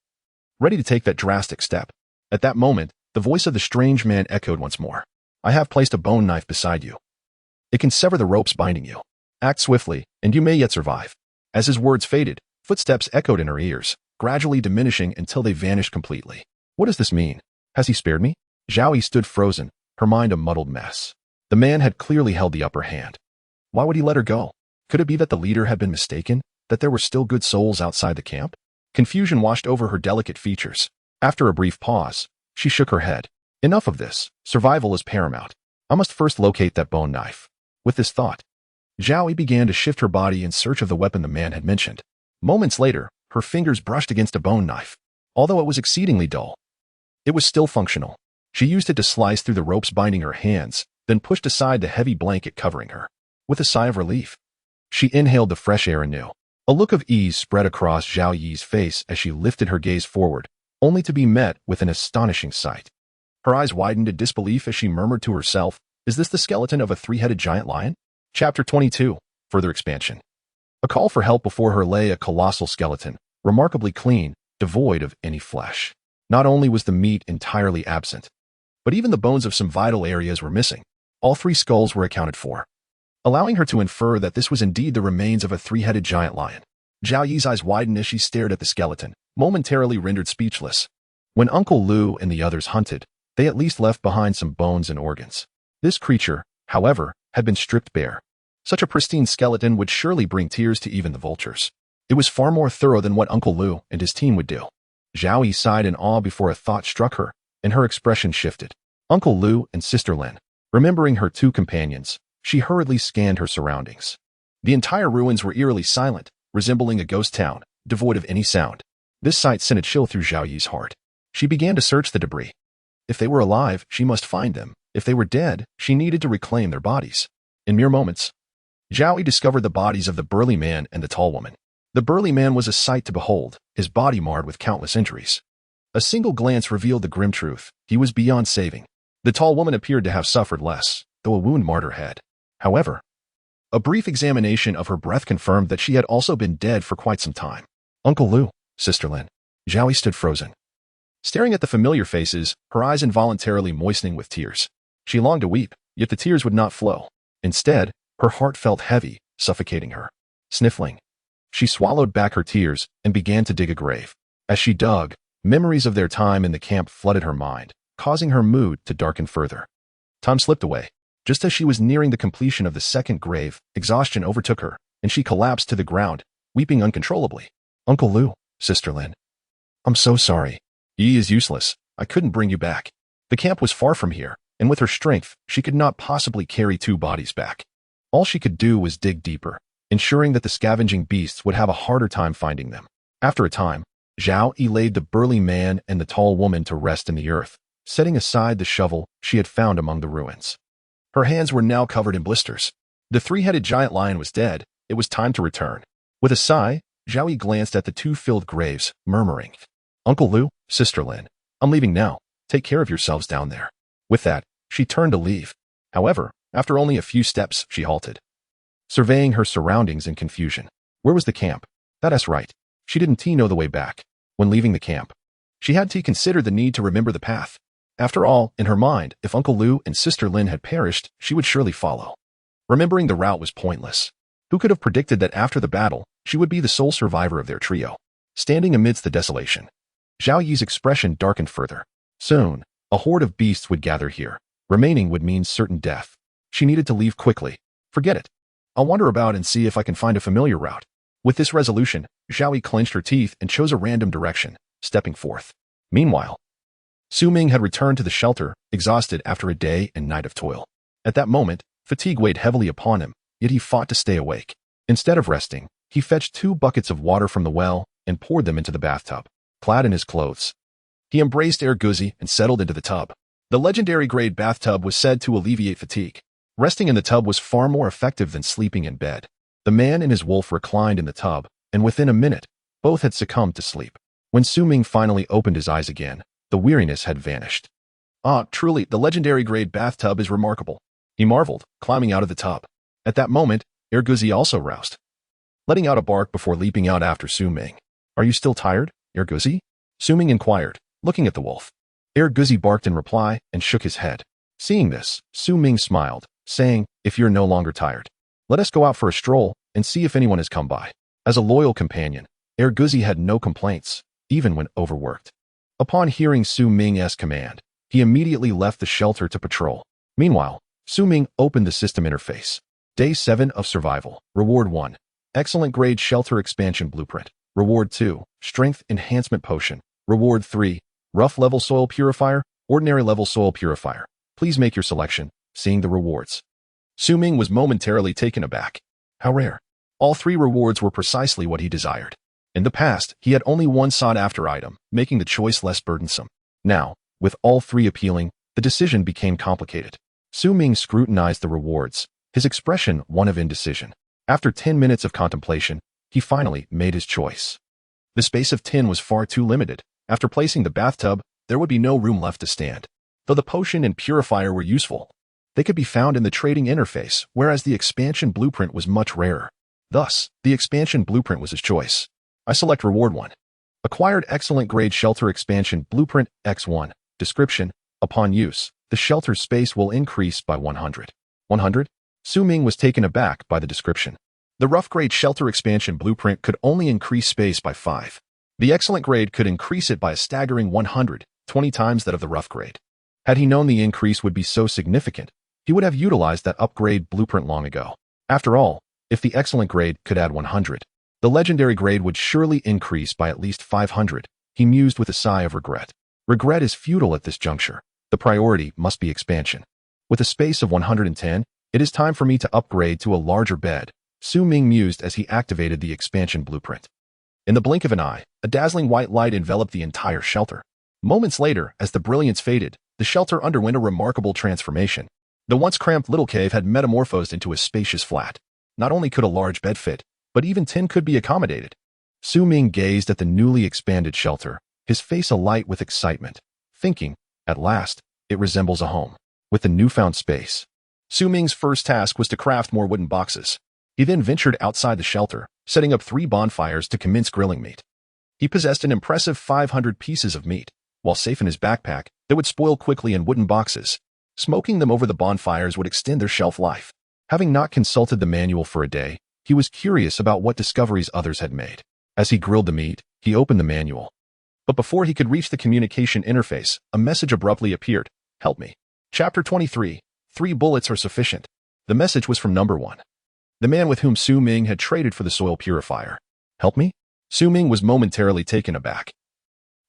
ready to take that drastic step. At that moment, the voice of the strange man echoed once more. "I have placed a bone knife beside you. It can sever the ropes binding you. Act swiftly, and you may yet survive." As his words faded, footsteps echoed in her ears, gradually diminishing until they vanished completely. What does this mean? Has he spared me? Zhao Yi stood frozen, her mind a muddled mess. The man had clearly held the upper hand. Why would he let her go? Could it be that the leader had been mistaken, that there were still good souls outside the camp? Confusion washed over her delicate features. After a brief pause, she shook her head. Enough of this. Survival is paramount. I must first locate that bone knife. With this thought, Zhao Yi began to shift her body in search of the weapon the man had mentioned. Moments later, her fingers brushed against a bone knife. Although it was exceedingly dull, it was still functional. She used it to slice through the ropes binding her hands, then pushed aside the heavy blanket covering her. With a sigh of relief, she inhaled the fresh air anew. A look of ease spread across Zhao Yi's face as she lifted her gaze forward, only to be met with an astonishing sight. Her eyes widened in disbelief as she murmured to herself, Is this the skeleton of a three-headed giant lion? Chapter 22. Further expansion. A call for help before her lay a colossal skeleton, remarkably clean, devoid of any flesh. Not only was the meat entirely absent, but even the bones of some vital areas were missing. All three skulls were accounted for, allowing her to infer that this was indeed the remains of a three-headed giant lion. Zhao Yi's eyes widened as she stared at the skeleton, momentarily rendered speechless. When Uncle Lu and the others hunted, they at least left behind some bones and organs. This creature, however, had been stripped bare. Such a pristine skeleton would surely bring tears to even the vultures. It was far more thorough than what Uncle Lu and his team would do. Zhao Yi sighed in awe before a thought struck her, and her expression shifted. Uncle Lu and Sister Lin. Remembering her two companions, she hurriedly scanned her surroundings. The entire ruins were eerily silent, resembling a ghost town, devoid of any sound. This sight sent a chill through Zhao Yi's heart. She began to search the debris. If they were alive, she must find them. If they were dead, she needed to reclaim their bodies. In mere moments, Zhao Yi discovered the bodies of the burly man and the tall woman. The burly man was a sight to behold, his body marred with countless injuries. A single glance revealed the grim truth. He was beyond saving. The tall woman appeared to have suffered less, though a wound marred her head. However, a brief examination of her breath confirmed that she had also been dead for quite some time. Uncle Lu, Sister Lin. Zhao Yi stood frozen, staring at the familiar faces, her eyes involuntarily moistening with tears. She longed to weep, yet the tears would not flow. Instead, her heart felt heavy, suffocating her. Sniffling, she swallowed back her tears and began to dig a grave. As she dug, memories of their time in the camp flooded her mind, causing her mood to darken further. Time slipped away. Just as she was nearing the completion of the second grave, exhaustion overtook her, and she collapsed to the ground, weeping uncontrollably. Uncle Lu, Sister Lin. I'm so sorry. Yi is useless. I couldn't bring you back. The camp was far from here, and with her strength, she could not possibly carry two bodies back. All she could do was dig deeper, ensuring that the scavenging beasts would have a harder time finding them. After a time, Zhao Yi laid the burly man and the tall woman to rest in the earth, setting aside the shovel she had found among the ruins. Her hands were now covered in blisters. The three-headed giant lion was dead. It was time to return. With a sigh, Zhao Yi glanced at the two filled graves, murmuring, Uncle Lu, Sister Lin, I'm leaving now. Take care of yourselves down there. With that, she turned to leave. However, after only a few steps, she halted, surveying her surroundings in confusion. Where was the camp? That's right. She didn't know the way back. When leaving the camp, she had to consider the need to remember the path. After all, in her mind, if Uncle Lu and Sister Lin had perished, she would surely follow. Remembering the route was pointless. Who could have predicted that after the battle, she would be the sole survivor of their trio? Standing amidst the desolation, Zhao Yi's expression darkened further. Soon, a horde of beasts would gather here. Remaining would mean certain death. She needed to leave quickly. Forget it. I'll wander about and see if I can find a familiar route. With this resolution, Zhao Yi clenched her teeth and chose a random direction, stepping forth. Meanwhile, Ming had returned to the shelter, exhausted after a day and night of toil. At that moment, fatigue weighed heavily upon him, yet he fought to stay awake. Instead of resting, he fetched 2 buckets of water from the well and poured them into the bathtub. Clad in his clothes, he embraced Erguzi and settled into the tub. The legendary-grade bathtub was said to alleviate fatigue. Resting in the tub was far more effective than sleeping in bed. The man and his wolf reclined in the tub, and within a minute, both had succumbed to sleep. When Ming finally opened his eyes again, the weariness had vanished. Ah, truly, the legendary-grade bathtub is remarkable, he marveled, climbing out of the tub. At that moment, Erguzi also roused, letting out a bark before leaping out after Ming. Are you still tired, Erguzi? Ming inquired, looking at the wolf. Erguzi barked in reply and shook his head. Seeing this, Ming smiled, saying, if you're no longer tired, let us go out for a stroll and see if anyone has come by. As a loyal companion, Erguzi had no complaints, even when overworked. Upon hearing Ming's command, he immediately left the shelter to patrol. Meanwhile, Ming opened the system interface. Day 7 of Survival. Reward 1. Excellent grade shelter expansion blueprint. Reward 2. Strength enhancement potion. Reward 3. Rough level soil purifier, ordinary level soil purifier. Please make your selection. Seeing the rewards, Ming was momentarily taken aback. How rare. All 3 rewards were precisely what he desired. In the past, he had only one sought-after item, making the choice less burdensome. Now, with all 3 appealing, the decision became complicated. Ming scrutinized the rewards, his expression one of indecision. After 10 minutes of contemplation, he finally made his choice. The space of 10 was far too limited. After placing the bathtub, there would be no room left to stand. Though the potion and purifier were useful, They could be found in the trading interface, whereas the expansion blueprint was much rarer. Thus, the expansion blueprint was his choice. I select Reward 1. Acquired excellent grade shelter expansion blueprint X1. Description: upon use, the shelter space will increase by 100. 100? Su Ming was taken aback by the description. The rough grade shelter expansion blueprint could only increase space by 5. The excellent grade could increase it by a staggering 100, 20 times that of the rough grade. Had he known the increase would be so significant, he would have utilized that upgrade blueprint long ago. After all, if the excellent grade could add 100, the legendary grade would surely increase by at least 500, he mused with a sigh of regret. Regret is futile at this juncture. The priority must be expansion. With a space of 110, it is time for me to upgrade to a larger bed, Su Ming mused as he activated the expansion blueprint. In the blink of an eye, a dazzling white light enveloped the entire shelter. Moments later, as the brilliance faded, the shelter underwent a remarkable transformation. The once cramped little cave had metamorphosed into a spacious flat. Not only could a large bed fit, but even 10 could be accommodated. Su Ming gazed at the newly expanded shelter, his face alight with excitement, thinking, at last, it resembles a home. With the newfound space, Su Ming's first task was to craft more wooden boxes. He then ventured outside the shelter, setting up 3 bonfires to commence grilling meat. He possessed an impressive 500 pieces of meat, while safe in his backpack, that would spoil quickly in wooden boxes. Smoking them over the bonfires would extend their shelf life. Having not consulted the manual for a day, he was curious about what discoveries others had made. As he grilled the meat, he opened the manual. But before he could reach the communication interface, a message abruptly appeared. Help me. Chapter 23. 3 bullets are sufficient. The message was from number 1. The man with whom Su Ming had traded for the soil purifier. Help me? Su Ming was momentarily taken aback,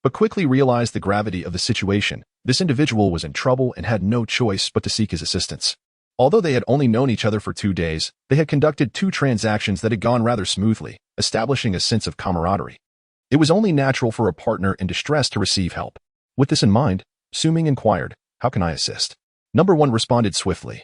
but quickly realized the gravity of the situation. This individual was in trouble and had no choice but to seek his assistance. Although they had only known each other for 2 days, they had conducted 2 transactions that had gone rather smoothly, establishing a sense of camaraderie. It was only natural for a partner in distress to receive help. With this in mind, Su Ming inquired, how can I assist? Number 1 responded swiftly.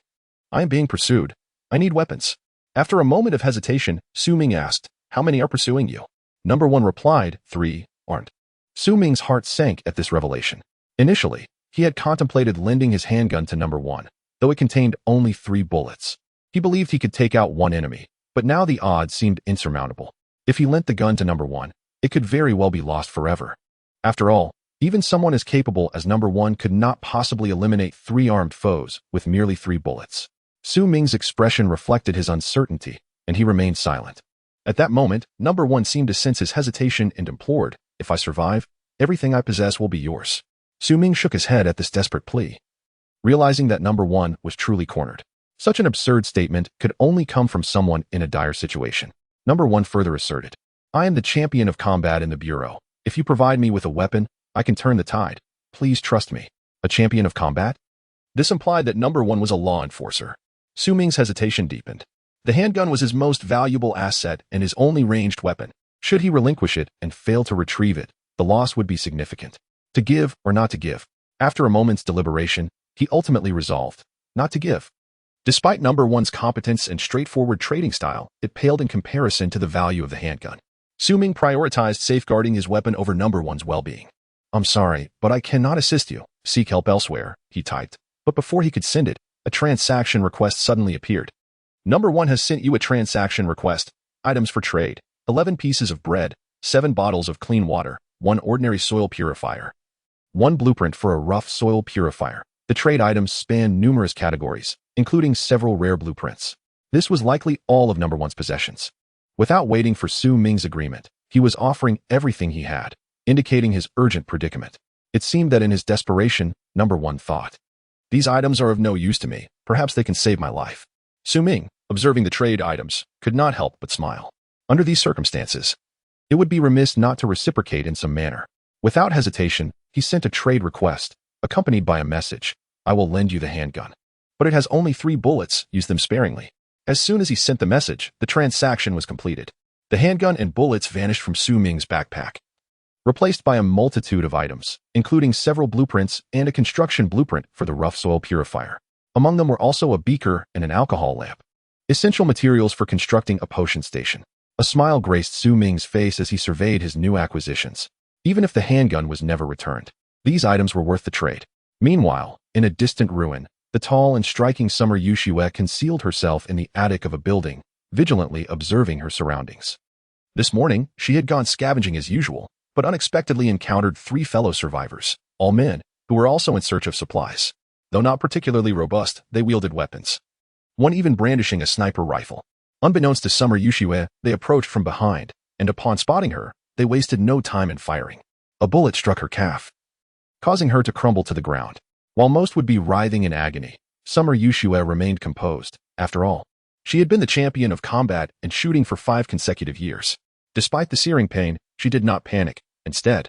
I am being pursued. I need weapons. After a moment of hesitation, Su Ming asked, how many are pursuing you? Number 1 replied, 3 aren't. Su Ming's heart sank at this revelation. Initially, he had contemplated lending his handgun to number 1, though it contained only 3 bullets. He believed he could take out 1 enemy, but now the odds seemed insurmountable. If he lent the gun to number 1, it could very well be lost forever. After all, even someone as capable as number 1 could not possibly eliminate 3 armed foes with merely 3 bullets. Su Ming's expression reflected his uncertainty, and he remained silent. At that moment, number 1 seemed to sense his hesitation and implored, if I survive, everything I possess will be yours. Su Ming shook his head at this desperate plea, realizing that number 1 was truly cornered. Such an absurd statement could only come from someone in a dire situation. Number 1 further asserted, I am the champion of combat in the Bureau. If you provide me with a weapon, I can turn the tide. Please trust me. A champion of combat? This implied that number 1 was a law enforcer. Su Ming's hesitation deepened. The handgun was his most valuable asset and his only ranged weapon. Should he relinquish it and fail to retrieve it, the loss would be significant. To give or not to give? After a moment's deliberation, he ultimately resolved not to give. Despite number 1's competence and straightforward trading style, it paled in comparison to the value of the handgun. Su Ming prioritized safeguarding his weapon over number 1's well-being. I'm sorry, but I cannot assist you. Seek help elsewhere, he typed. But before he could send it, a transaction request suddenly appeared. Number 1 has sent you a transaction request. Items for trade. 11 pieces of bread, 7 bottles of clean water, 1 ordinary soil purifier, 1 blueprint for a rough soil purifier. The trade items span numerous categories, including several rare blueprints. This was likely all of number 1's possessions. Without waiting for Su Ming's agreement, he was offering everything he had, indicating his urgent predicament. It seemed that in his desperation, number 1 thought, these items are of no use to me. Perhaps they can save my life. Su Ming, observing the trade items, could not help but smile. Under these circumstances, it would be remiss not to reciprocate in some manner. Without hesitation, he sent a trade request, accompanied by a message. I will lend you the handgun. But it has only 3 bullets, use them sparingly. As soon as he sent the message, the transaction was completed. The handgun and bullets vanished from Su Ming's backpack, replaced by a multitude of items, including several blueprints and a construction blueprint for the rough soil purifier. Among them were also a beaker and an alcohol lamp, essential materials for constructing a potion station. A smile graced Su Ming's face as he surveyed his new acquisitions. Even if the handgun was never returned, these items were worth the trade. Meanwhile, in a distant ruin, The tall and striking Summer Yushue concealed herself in the attic of a building, vigilantly observing her surroundings. This morning, she had gone scavenging as usual, but unexpectedly encountered 3 fellow survivors, all men, who were also in search of supplies. Though not particularly robust, they wielded weapons, one even brandishing a sniper rifle. Unbeknownst to Summer Yushue, they approached from behind, and upon spotting her, they wasted no time in firing. A bullet struck her calf, causing her to crumble to the ground. While most would be writhing in agony, Summer Yushue remained composed. After all, she had been the champion of combat and shooting for 5 consecutive years. Despite the searing pain, she did not panic. Instead,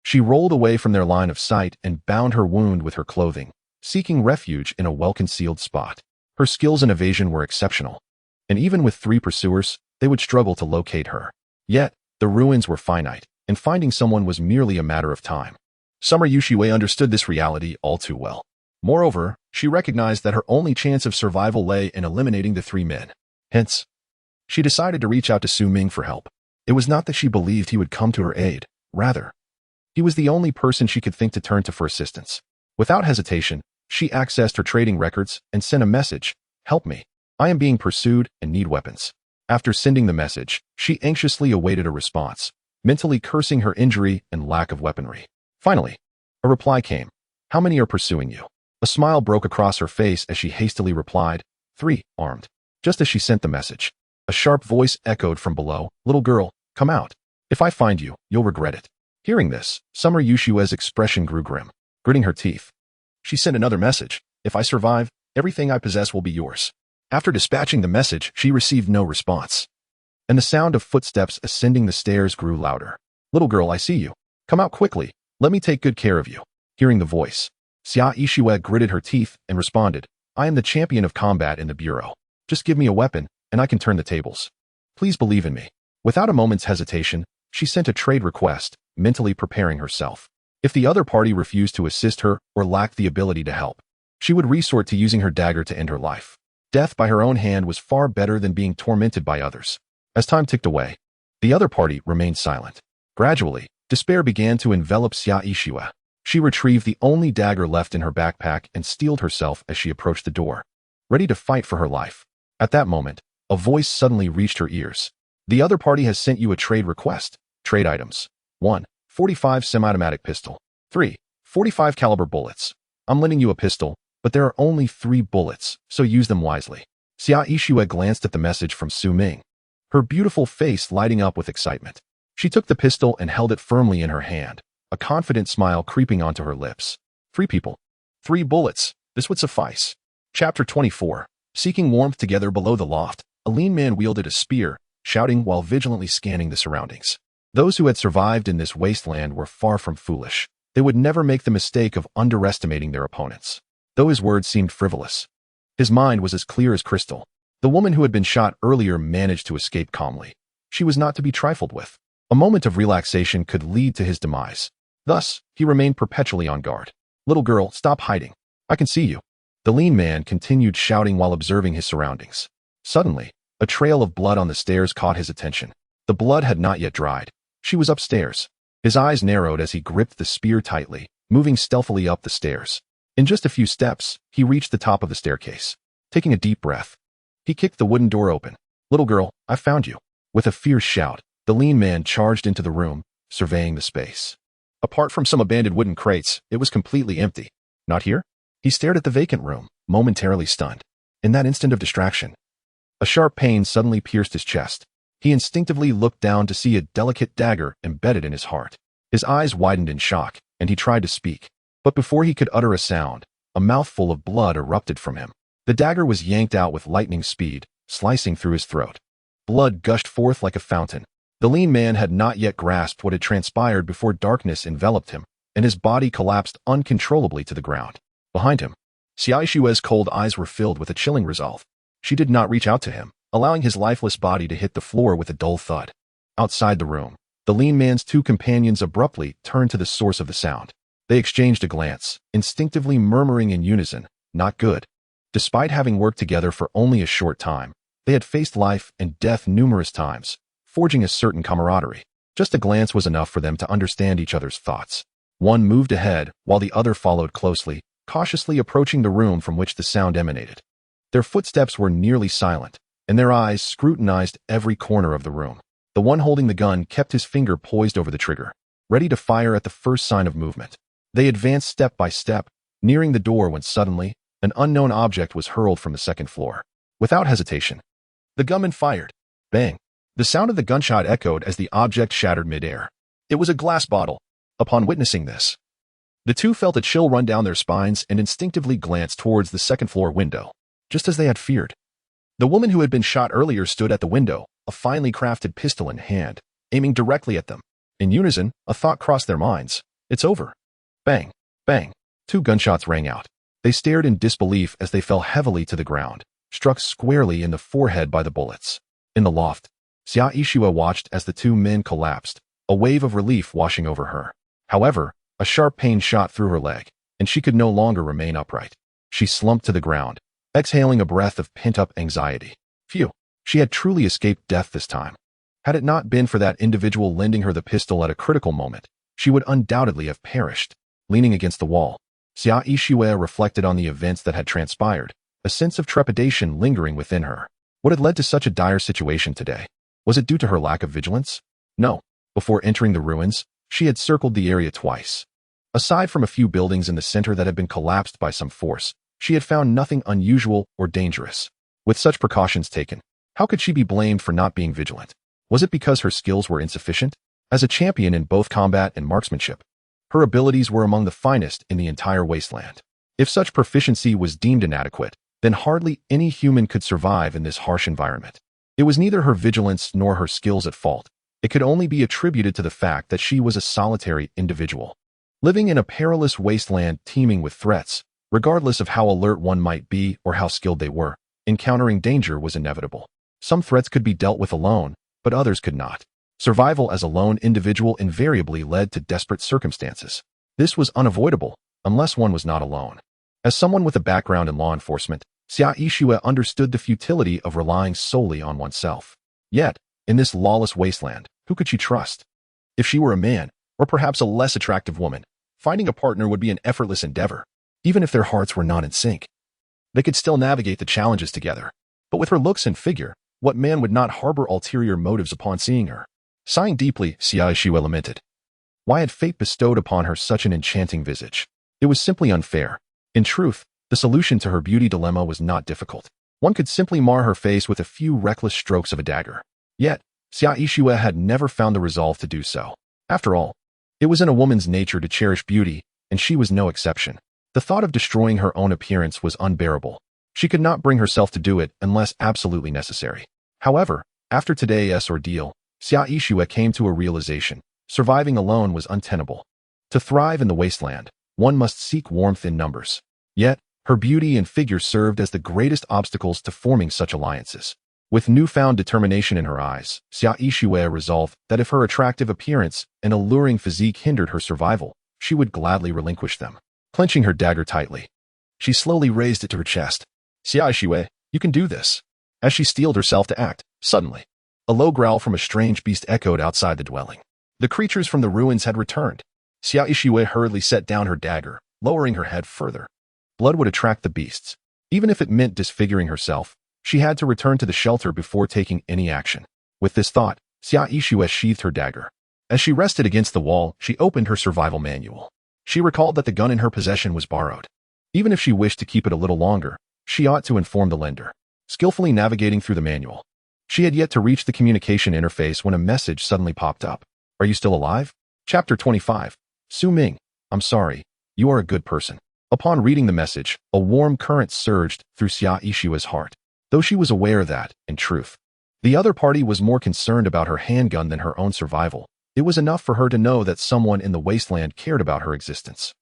she rolled away from their line of sight and bound her wound with her clothing, seeking refuge in a well-concealed spot. Her skills in evasion were exceptional, and even with 3 pursuers, they would struggle to locate her. Yet, the ruins were finite, and finding someone was merely a matter of time. Summer Yushue understood this reality all too well. Moreover, she recognized that her only chance of survival lay in eliminating the 3 men. Hence, she decided to reach out to Ming for help. It was not that she believed he would come to her aid. Rather, he was the only person she could think to turn to for assistance. Without hesitation, she accessed her trading records and sent a message, "Help me. I am being pursued and need weapons." After sending the message, she anxiously awaited a response, mentally cursing her injury and lack of weaponry. Finally, a reply came. "How many are pursuing you?" A smile broke across her face as she hastily replied, 3, armed. Just as she sent the message, a sharp voice echoed from below, "Little girl, come out. If I find you, you'll regret it." Hearing this, Summer Yushue's expression grew grim. Gritting her teeth, she sent another message, "If I survive, everything I possess will be yours." After dispatching the message, she received no response, and the sound of footsteps ascending the stairs grew louder. "Little girl, I see you. Come out quickly. Let me take good care of you." Hearing the voice, Xia Yishue gritted her teeth and responded, "I am the champion of combat in the bureau. Just give me a weapon, and I can turn the tables. Please believe in me." Without a moment's hesitation, she sent a trade request, mentally preparing herself. If the other party refused to assist her or lacked the ability to help, she would resort to using her dagger to end her life. Death by her own hand was far better than being tormented by others. As time ticked away, the other party remained silent. Gradually, despair began to envelop Xia Yishue. She retrieved the only dagger left in her backpack and steeled herself as she approached the door, ready to fight for her life. At that moment, a voice suddenly reached her ears. "The other party has sent you a trade request. Trade items. 1. 45 semi-automatic pistol. 3. 45 caliber bullets. I'm lending you a pistol, but there are only 3 bullets, so use them wisely." Xia Yishue glanced at the message from Ming, her beautiful face lighting up with excitement. She took the pistol and held it firmly in her hand, a confident smile creeping onto her lips. 3 people. 3 bullets. This would suffice. Chapter 24. Seeking warmth together below the loft, a lean man wielded a spear, shouting while vigilantly scanning the surroundings. Those who had survived in this wasteland were far from foolish. They would never make the mistake of underestimating their opponents. Though his words seemed frivolous, his mind was as clear as crystal. The woman who had been shot earlier managed to escape calmly. She was not to be trifled with. A moment of relaxation could lead to his demise. Thus, he remained perpetually on guard. "Little girl, stop hiding. I can see you." The lean man continued shouting while observing his surroundings. Suddenly, a trail of blood on the stairs caught his attention. The blood had not yet dried. She was upstairs. His eyes narrowed as he gripped the spear tightly, moving stealthily up the stairs. In just a few steps, he reached the top of the staircase. Taking a deep breath, he kicked the wooden door open. "Little girl, I found you." With a fierce shout, the lean man charged into the room, surveying the space. Apart from some abandoned wooden crates, it was completely empty. "Not here?" He stared at the vacant room, momentarily stunned. In that instant of distraction, a sharp pain suddenly pierced his chest. He instinctively looked down to see a delicate dagger embedded in his heart. His eyes widened in shock, and he tried to speak. But before he could utter a sound, a mouthful of blood erupted from him. The dagger was yanked out with lightning speed, slicing through his throat. Blood gushed forth like a fountain. The lean man had not yet grasped what had transpired before darkness enveloped him, and his body collapsed uncontrollably to the ground. Behind him, Xia Yishue's cold eyes were filled with a chilling resolve. She did not reach out to him, allowing his lifeless body to hit the floor with a dull thud. Outside the room, the lean man's 2 companions abruptly turned to the source of the sound. They exchanged a glance, instinctively murmuring in unison, "Not good." Despite having worked together for only a short time, they had faced life and death numerous times, forging a certain camaraderie. Just a glance was enough for them to understand each other's thoughts. One moved ahead, while the other followed closely, cautiously approaching the room from which the sound emanated. Their footsteps were nearly silent, and their eyes scrutinized every corner of the room. The one holding the gun kept his finger poised over the trigger, ready to fire at the first sign of movement. They advanced step by step, nearing the door when suddenly, an unknown object was hurled from the second floor. Without hesitation, the gunman fired. Bang! The sound of the gunshot echoed as the object shattered midair. It was a glass bottle. Upon witnessing this, the two felt a chill run down their spines and instinctively glanced towards the second-floor window, just as they had feared. The woman who had been shot earlier stood at the window, a finely crafted pistol in hand, aiming directly at them. In unison, a thought crossed their minds. It's over. Bang! Bang! 2 gunshots rang out. They stared in disbelief as they fell heavily to the ground, struck squarely in the forehead by the bullets. In the loft, Xia Yixue watched as the 2 men collapsed, a wave of relief washing over her. However, a sharp pain shot through her leg, and she could no longer remain upright. She slumped to the ground, exhaling a breath of pent-up anxiety. Phew, she had truly escaped death this time. Had it not been for that individual lending her the pistol at a critical moment, she would undoubtedly have perished. Leaning against the wall, Xia Yixue reflected on the events that had transpired, a sense of trepidation lingering within her. What had led to such a dire situation today? Was it due to her lack of vigilance? No. Before entering the ruins, she had circled the area twice. Aside from a few buildings in the center that had been collapsed by some force, she had found nothing unusual or dangerous. With such precautions taken, how could she be blamed for not being vigilant? Was it because her skills were insufficient? As a champion in both combat and marksmanship, her abilities were among the finest in the entire wasteland. If such proficiency was deemed inadequate, then hardly any human could survive in this harsh environment. It was neither her vigilance nor her skills at fault. It could only be attributed to the fact that she was a solitary individual, living in a perilous wasteland teeming with threats. Regardless of how alert one might be or how skilled they were, encountering danger was inevitable. Some threats could be dealt with alone, but others could not. Survival as a lone individual invariably led to desperate circumstances. This was unavoidable, unless one was not alone. As someone with a background in law enforcement, Xia Yixue understood the futility of relying solely on oneself. Yet, in this lawless wasteland, who could she trust? If she were a man, or perhaps a less attractive woman, finding a partner would be an effortless endeavor. Even if their hearts were not in sync, they could still navigate the challenges together. But with her looks and figure, what man would not harbor ulterior motives upon seeing her? Sighing deeply, Xia Yixue lamented. Why had fate bestowed upon her such an enchanting visage? It was simply unfair. In truth, the solution to her beauty dilemma was not difficult. One could simply mar her face with a few reckless strokes of a dagger. Yet, Xia Yixue had never found the resolve to do so. After all, it was in a woman's nature to cherish beauty, and she was no exception. The thought of destroying her own appearance was unbearable. She could not bring herself to do it unless absolutely necessary. However, after today's ordeal, Xia Yixue came to a realization. Surviving alone was untenable. To thrive in the wasteland, one must seek warmth in numbers. Yet, her beauty and figure served as the greatest obstacles to forming such alliances. With newfound determination in her eyes, Xia Yixue resolved that if her attractive appearance and alluring physique hindered her survival, she would gladly relinquish them. Clenching her dagger tightly, she slowly raised it to her chest. Xia Yixue, you can do this. As she steeled herself to act, suddenly, a low growl from a strange beast echoed outside the dwelling. The creatures from the ruins had returned. Xia Yixue hurriedly set down her dagger, lowering her head further. Blood would attract the beasts. Even if it meant disfiguring herself, she had to return to the shelter before taking any action. With this thought, Xia Yixue sheathed her dagger. As she rested against the wall, she opened her survival manual. She recalled that the gun in her possession was borrowed. Even if she wished to keep it a little longer, she ought to inform the lender. Skillfully navigating through the manual, she had yet to reach the communication interface when a message suddenly popped up. Are you still alive? Chapter 25. Ming, I'm sorry. You are a good person. Upon reading the message, a warm current surged through Xia Yixue's heart. Though she was aware that, in truth, the other party was more concerned about her handgun than her own survival, it was enough for her to know that someone in the wasteland cared about her existence.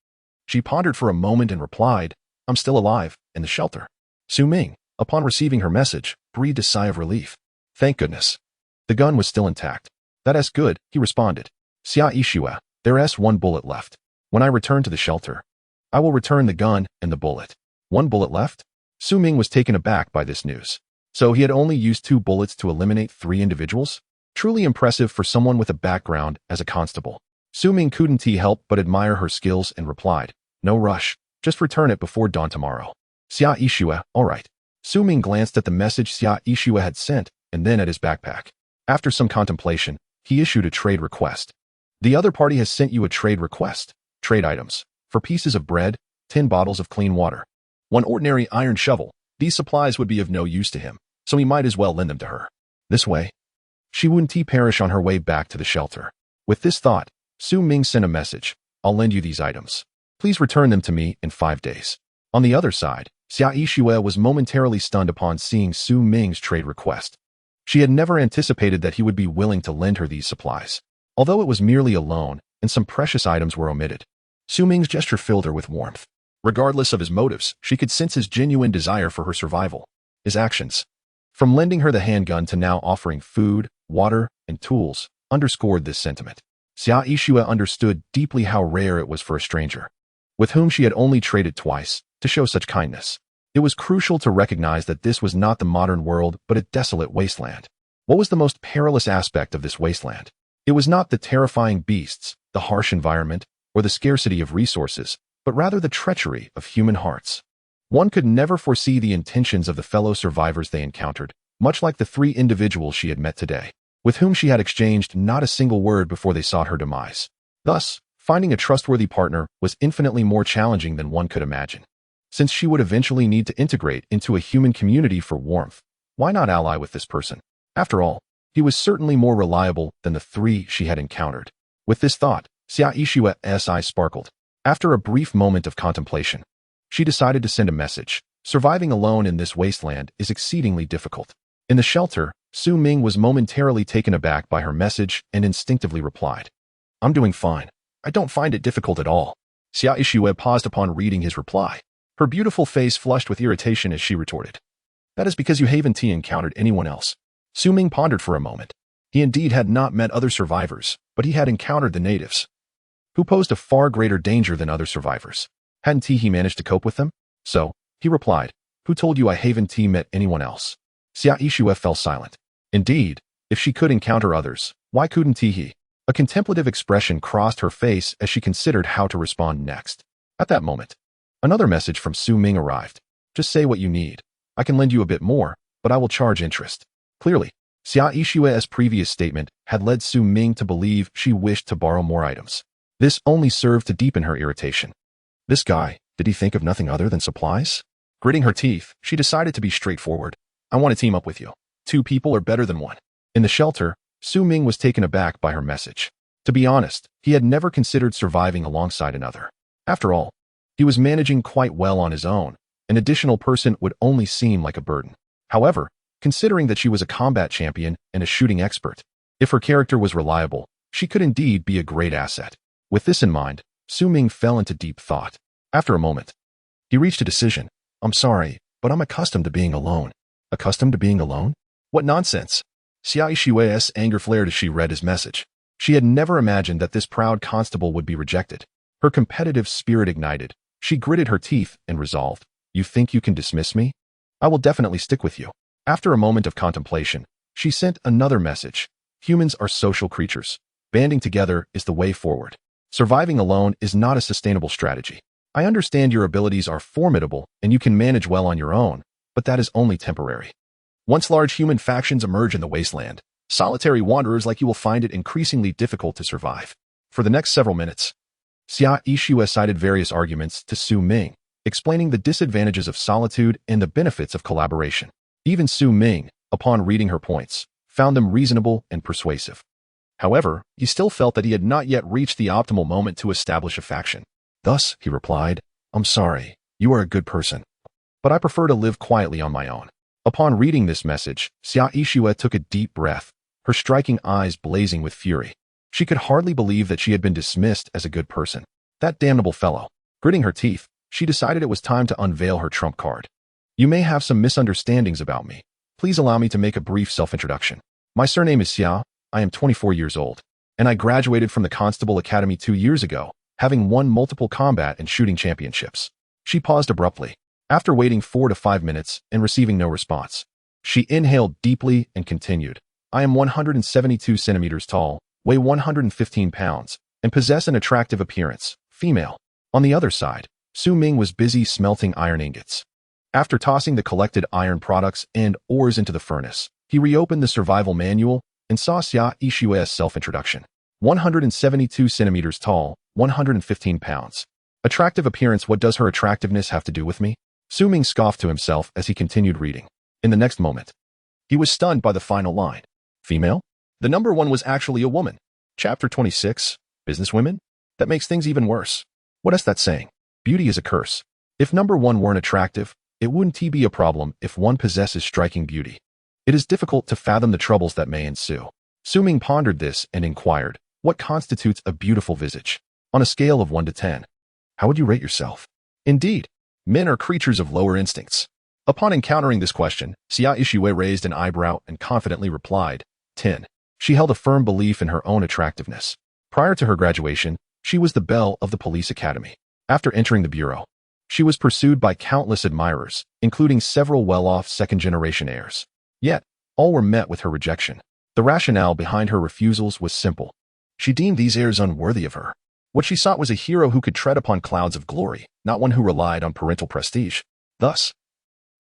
She pondered for a moment and replied, I'm still alive, in the shelter. Ming, upon receiving her message, breathed a sigh of relief. Thank goodness. The gun was still intact. That's good, he responded. Xia Yixue, there's one bullet left. When I return to the shelter, I will return the gun and the bullet. 1 bullet left? Ming was taken aback by this news. So he had only used 2 bullets to eliminate 3 individuals? Truly impressive for someone with a background as a constable. Ming couldn't help but admire her skills and replied, no rush. Just return it before dawn tomorrow. Xia Yixue, all right. Su Ming glanced at the message Xia Yixue had sent and then at his backpack. After some contemplation, he issued a trade request. The other party has sent you a trade request. Trade items. For pieces of bread, 10 bottles of clean water. 1 ordinary iron shovel. These supplies would be of no use to him, so he might as well lend them to her. This way, she wouldn't perish on her way back to the shelter. With this thought, Su Ming sent a message. I'll lend you these items. Please return them to me in 5 days. On the other side, Xia Yixue was momentarily stunned upon seeing Su Ming's trade request. She had never anticipated that he would be willing to lend her these supplies. Although it was merely a loan, and some precious items were omitted, Su Ming's gesture filled her with warmth. Regardless of his motives, she could sense his genuine desire for her survival. His actions, from lending her the handgun to now offering food, water, and tools, underscored this sentiment. Xia Yixue understood deeply how rare it was for a stranger, with whom she had only traded twice, to show such kindness. It was crucial to recognize that this was not the modern world but a desolate wasteland. What was the most perilous aspect of this wasteland? It was not the terrifying beasts, the harsh environment, or the scarcity of resources, but rather the treachery of human hearts. One could never foresee the intentions of the fellow survivors they encountered, much like the 3 individuals she had met today, with whom she had exchanged not a single word before they sought her demise. Thus, finding a trustworthy partner was infinitely more challenging than one could imagine. Since she would eventually need to integrate into a human community for warmth, why not ally with this person? After all, he was certainly more reliable than the 3 she had encountered. With this thought, Xia Yixue's eyes sparkled. After a brief moment of contemplation, she decided to send a message. Surviving alone in this wasteland is exceedingly difficult. In the shelter, Su Ming was momentarily taken aback by her message and instinctively replied, I'm doing fine. I don't find it difficult at all. Xia Yixue paused upon reading his reply. Her beautiful face flushed with irritation as she retorted, That is because you haven't encountered anyone else. Su Ming pondered for a moment. He indeed had not met other survivors, but he had encountered the natives, who posed a far greater danger than other survivors. Hadn't he managed to cope with them? So, he replied, Who told you I haven't met anyone else? Xia Yixue fell silent. Indeed, if she could encounter others, why couldn't he? A contemplative expression crossed her face as she considered how to respond next. At that moment, another message from Su Ming arrived. Just say what you need. I can lend you a bit more, but I will charge interest. Clearly, Xia Yixue's previous statement had led Su Ming to believe she wished to borrow more items. This only served to deepen her irritation. This guy, did he think of nothing other than supplies? Gritting her teeth, she decided to be straightforward. I want to team up with you. 2 people are better than 1. In the shelter, Su Ming was taken aback by her message. To be honest, he had never considered surviving alongside another. After all, he was managing quite well on his own. An additional person would only seem like a burden. However, considering that she was a combat champion and a shooting expert, if her character was reliable, she could indeed be a great asset. With this in mind, Su Ming fell into deep thought. After a moment, he reached a decision. I'm sorry, but I'm accustomed to being alone. Accustomed to being alone? What nonsense! Xia Yixue's anger flared as she read his message. She had never imagined that this proud constable would be rejected. Her competitive spirit ignited. She gritted her teeth and resolved, You think you can dismiss me? I will definitely stick with you. After a moment of contemplation, she sent another message. Humans are social creatures. Banding together is the way forward. Surviving alone is not a sustainable strategy. I understand your abilities are formidable and you can manage well on your own, but that is only temporary. Once large human factions emerge in the wasteland, solitary wanderers like you will find it increasingly difficult to survive. For the next several minutes, Xia Yixue cited various arguments to Su Ming, explaining the disadvantages of solitude and the benefits of collaboration. Even Su Ming, upon reading her points, found them reasonable and persuasive. However, he still felt that he had not yet reached the optimal moment to establish a faction. Thus, he replied, I'm sorry, you are a good person, but I prefer to live quietly on my own. Upon reading this message, Xia Yixue took a deep breath, her striking eyes blazing with fury. She could hardly believe that she had been dismissed as a good person. That damnable fellow. Gritting her teeth, she decided it was time to unveil her trump card. You may have some misunderstandings about me. Please allow me to make a brief self-introduction. My surname is Xia, I am 24 years old, and I graduated from the Constable Academy 2 years ago, having won multiple combat and shooting championships. She paused abruptly. After waiting 4 to 5 minutes and receiving no response, she inhaled deeply and continued. I am 172 centimeters tall, weigh 115 pounds, and possess an attractive appearance, female. On the other side, Su Ming was busy smelting iron ingots. After tossing the collected iron products and ores into the furnace, he reopened the survival manual and saw Xia Yishue's self-introduction. 172 centimeters tall, 115 pounds. Attractive appearance. What does her attractiveness have to do with me? Su Ming scoffed to himself as he continued reading. In the next moment, he was stunned by the final line. Female? The number one was actually a woman. Chapter 26, Businesswomen? That makes things even worse. What is that saying? Beauty is a curse. If number one weren't attractive, it wouldn't be a problem if one possesses striking beauty. It is difficult to fathom the troubles that may ensue. Su Ming pondered this and inquired, what constitutes a beautiful visage? On a scale of 1 to 10. How would you rate yourself? Indeed, men are creatures of lower instincts. Upon encountering this question, Xia Yishue raised an eyebrow and confidently replied, 10. She held a firm belief in her own attractiveness. Prior to her graduation, she was the belle of the police academy. After entering the bureau, she was pursued by countless admirers, including several well-off second-generation heirs. Yet, all were met with her rejection. The rationale behind her refusals was simple. She deemed these heirs unworthy of her. What she sought was a hero who could tread upon clouds of glory, not one who relied on parental prestige. Thus,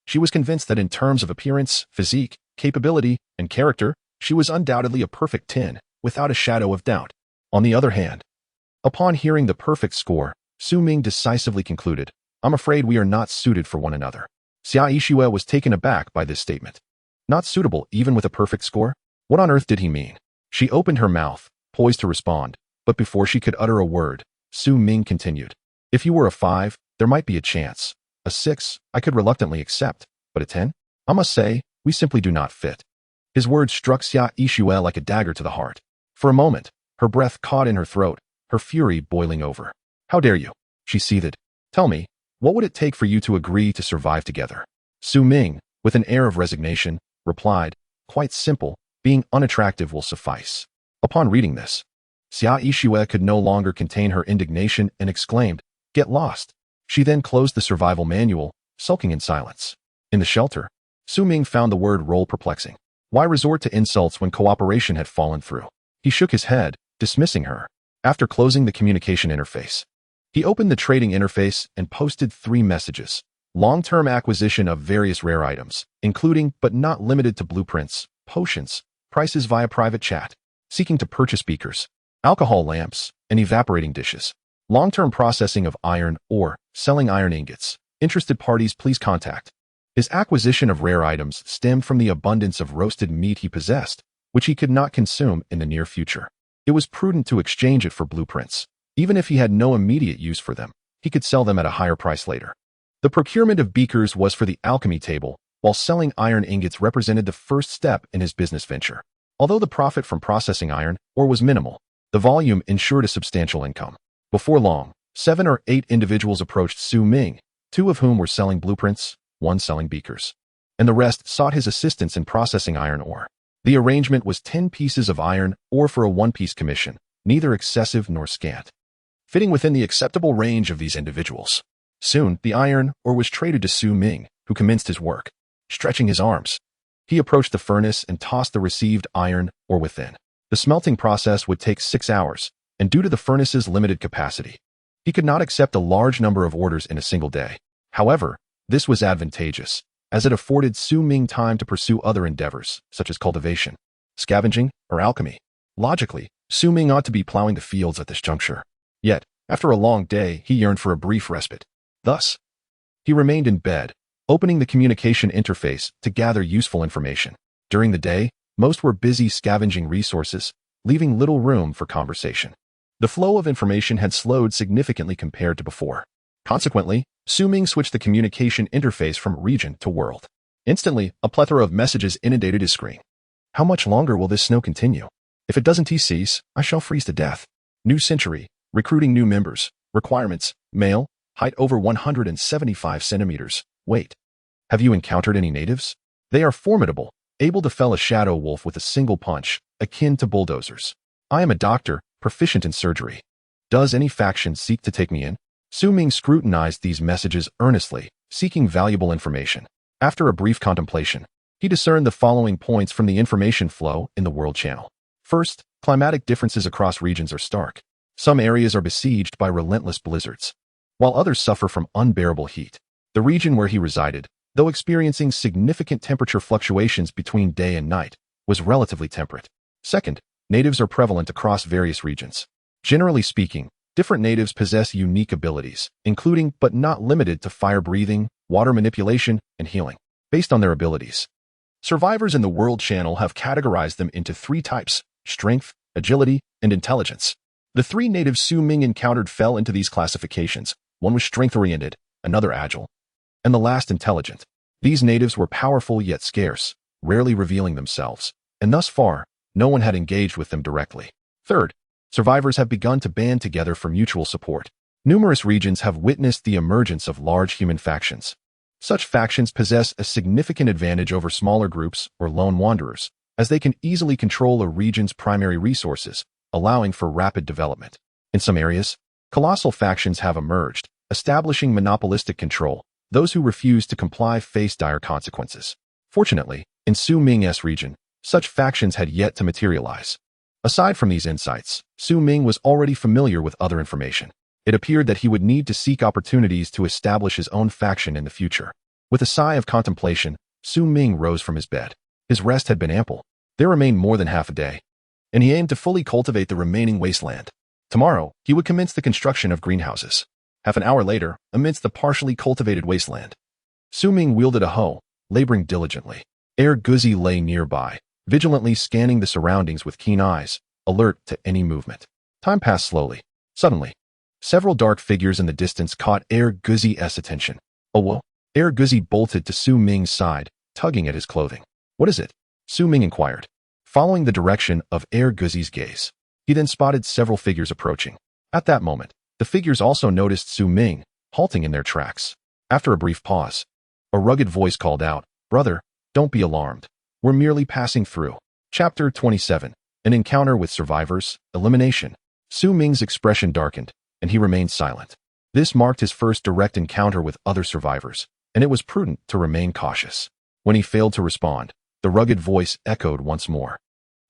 she was convinced that in terms of appearance, physique, capability, and character, she was undoubtedly a perfect 10, without a shadow of doubt. On the other hand, upon hearing the perfect score, Su Ming decisively concluded, I'm afraid we are not suited for one another. Xia Yishue was taken aback by this statement. Not suitable even with a perfect score? What on earth did he mean? She opened her mouth, poised to respond, but before she could utter a word, Su Ming continued. If you were a 5, there might be a chance. A 6, I could reluctantly accept, but a 10? I must say, we simply do not fit. His words struck Xia Yishue like a dagger to the heart. For a moment, her breath caught in her throat, her fury boiling over. How dare you? She seethed. Tell me, what would it take for you to agree to survive together? Su Ming, with an air of resignation, replied, quite simple, being unattractive will suffice. Upon reading this, Xia Yishue could no longer contain her indignation and exclaimed, get lost. She then closed the survival manual, sulking in silence. In the shelter, Su Ming found the word roll perplexing. Why resort to insults when cooperation had fallen through? He shook his head, dismissing her. After closing the communication interface, he opened the trading interface and posted 3 messages. Long-term acquisition of various rare items, including but not limited to blueprints, potions, prices via private chat, seeking to purchase beakers, alcohol lamps, and evaporating dishes. Long-term processing of iron ore, selling iron ingots. Interested parties please contact. His acquisition of rare items stemmed from the abundance of roasted meat he possessed, which he could not consume in the near future. It was prudent to exchange it for blueprints. Even if he had no immediate use for them, he could sell them at a higher price later. The procurement of beakers was for the alchemy table, while selling iron ingots represented the first step in his business venture. Although the profit from processing iron ore was minimal, the volume ensured a substantial income. Before long, 7 or 8 individuals approached Su Ming, 2 of whom were selling blueprints, 1 selling beakers, and the rest sought his assistance in processing iron ore. The arrangement was 10 pieces of iron ore for a 1-piece commission, neither excessive nor scant, fitting within the acceptable range of these individuals. Soon, the iron ore was traded to Su Ming, who commenced his work. Stretching his arms, he approached the furnace and tossed the received iron ore within. The smelting process would take 6 hours, and due to the furnace's limited capacity, he could not accept a large number of orders in a single day. However, this was advantageous, as it afforded Su Ming time to pursue other endeavors, such as cultivation, scavenging, or alchemy. Logically, Su Ming ought to be plowing the fields at this juncture. Yet, after a long day, he yearned for a brief respite. Thus, he remained in bed, opening the communication interface to gather useful information. During the day, most were busy scavenging resources, leaving little room for conversation. The flow of information had slowed significantly compared to before. Consequently, Su Ming switched the communication interface from region to world. Instantly, a plethora of messages inundated his screen. How much longer will this snow continue? If it doesn't cease, I shall freeze to death. New century, recruiting new members. Requirements, male, height over 175 centimeters, weight. Have you encountered any natives? They are formidable, able to fell a shadow wolf with a single punch, akin to bulldozers. I am a doctor, proficient in surgery. Does any faction seek to take me in? Su Ming scrutinized these messages earnestly, seeking valuable information. After a brief contemplation, he discerned the following points from the information flow in the world channel. First, climatic differences across regions are stark. Some areas are besieged by relentless blizzards, while others suffer from unbearable heat. The region where he resided, though experiencing significant temperature fluctuations between day and night, was relatively temperate. Second, natives are prevalent across various regions. Generally speaking, different natives possess unique abilities, including but not limited to fire breathing, water manipulation, and healing. Based on their abilities, survivors in the World Channel have categorized them into 3 types: strength, agility, and intelligence. The 3 natives Su Ming encountered fell into these classifications. One was strength-oriented, another agile, and the last intelligent. These natives were powerful yet scarce, rarely revealing themselves, and thus far, no one had engaged with them directly. Third, survivors have begun to band together for mutual support. Numerous regions have witnessed the emergence of large human factions. Such factions possess a significant advantage over smaller groups or lone wanderers, as they can easily control a region's primary resources, allowing for rapid development. In some areas, colossal factions have emerged, establishing monopolistic control. Those who refuse to comply face dire consequences. Fortunately, in Su Ming's region, such factions had yet to materialize. Aside from these insights, Su Ming was already familiar with other information. It appeared that he would need to seek opportunities to establish his own faction in the future. With a sigh of contemplation, Su Ming rose from his bed. His rest had been ample. There remained more than half a day, and he aimed to fully cultivate the remaining wasteland. Tomorrow, he would commence the construction of greenhouses. Half an hour later, amidst the partially cultivated wasteland, Su Ming wielded a hoe, laboring diligently. Guzi lay nearby, vigilantly scanning the surroundings with keen eyes, alert to any movement. Time passed slowly. Suddenly, several dark figures in the distance caught Guzi's attention. Oh, whoa. Guzi bolted to Su Ming's side, tugging at his clothing. What is it? Su Ming inquired, following the direction of Guzi's gaze. He then spotted several figures approaching. At that moment, the figures also noticed Su Ming, halting in their tracks. After a brief pause, a rugged voice called out, "Brother, don't be alarmed. We're merely passing through." Chapter 27. An Encounter with Survivors, Elimination. Su Ming's expression darkened, and he remained silent. This marked his first direct encounter with other survivors, and it was prudent to remain cautious. When he failed to respond, the rugged voice echoed once more.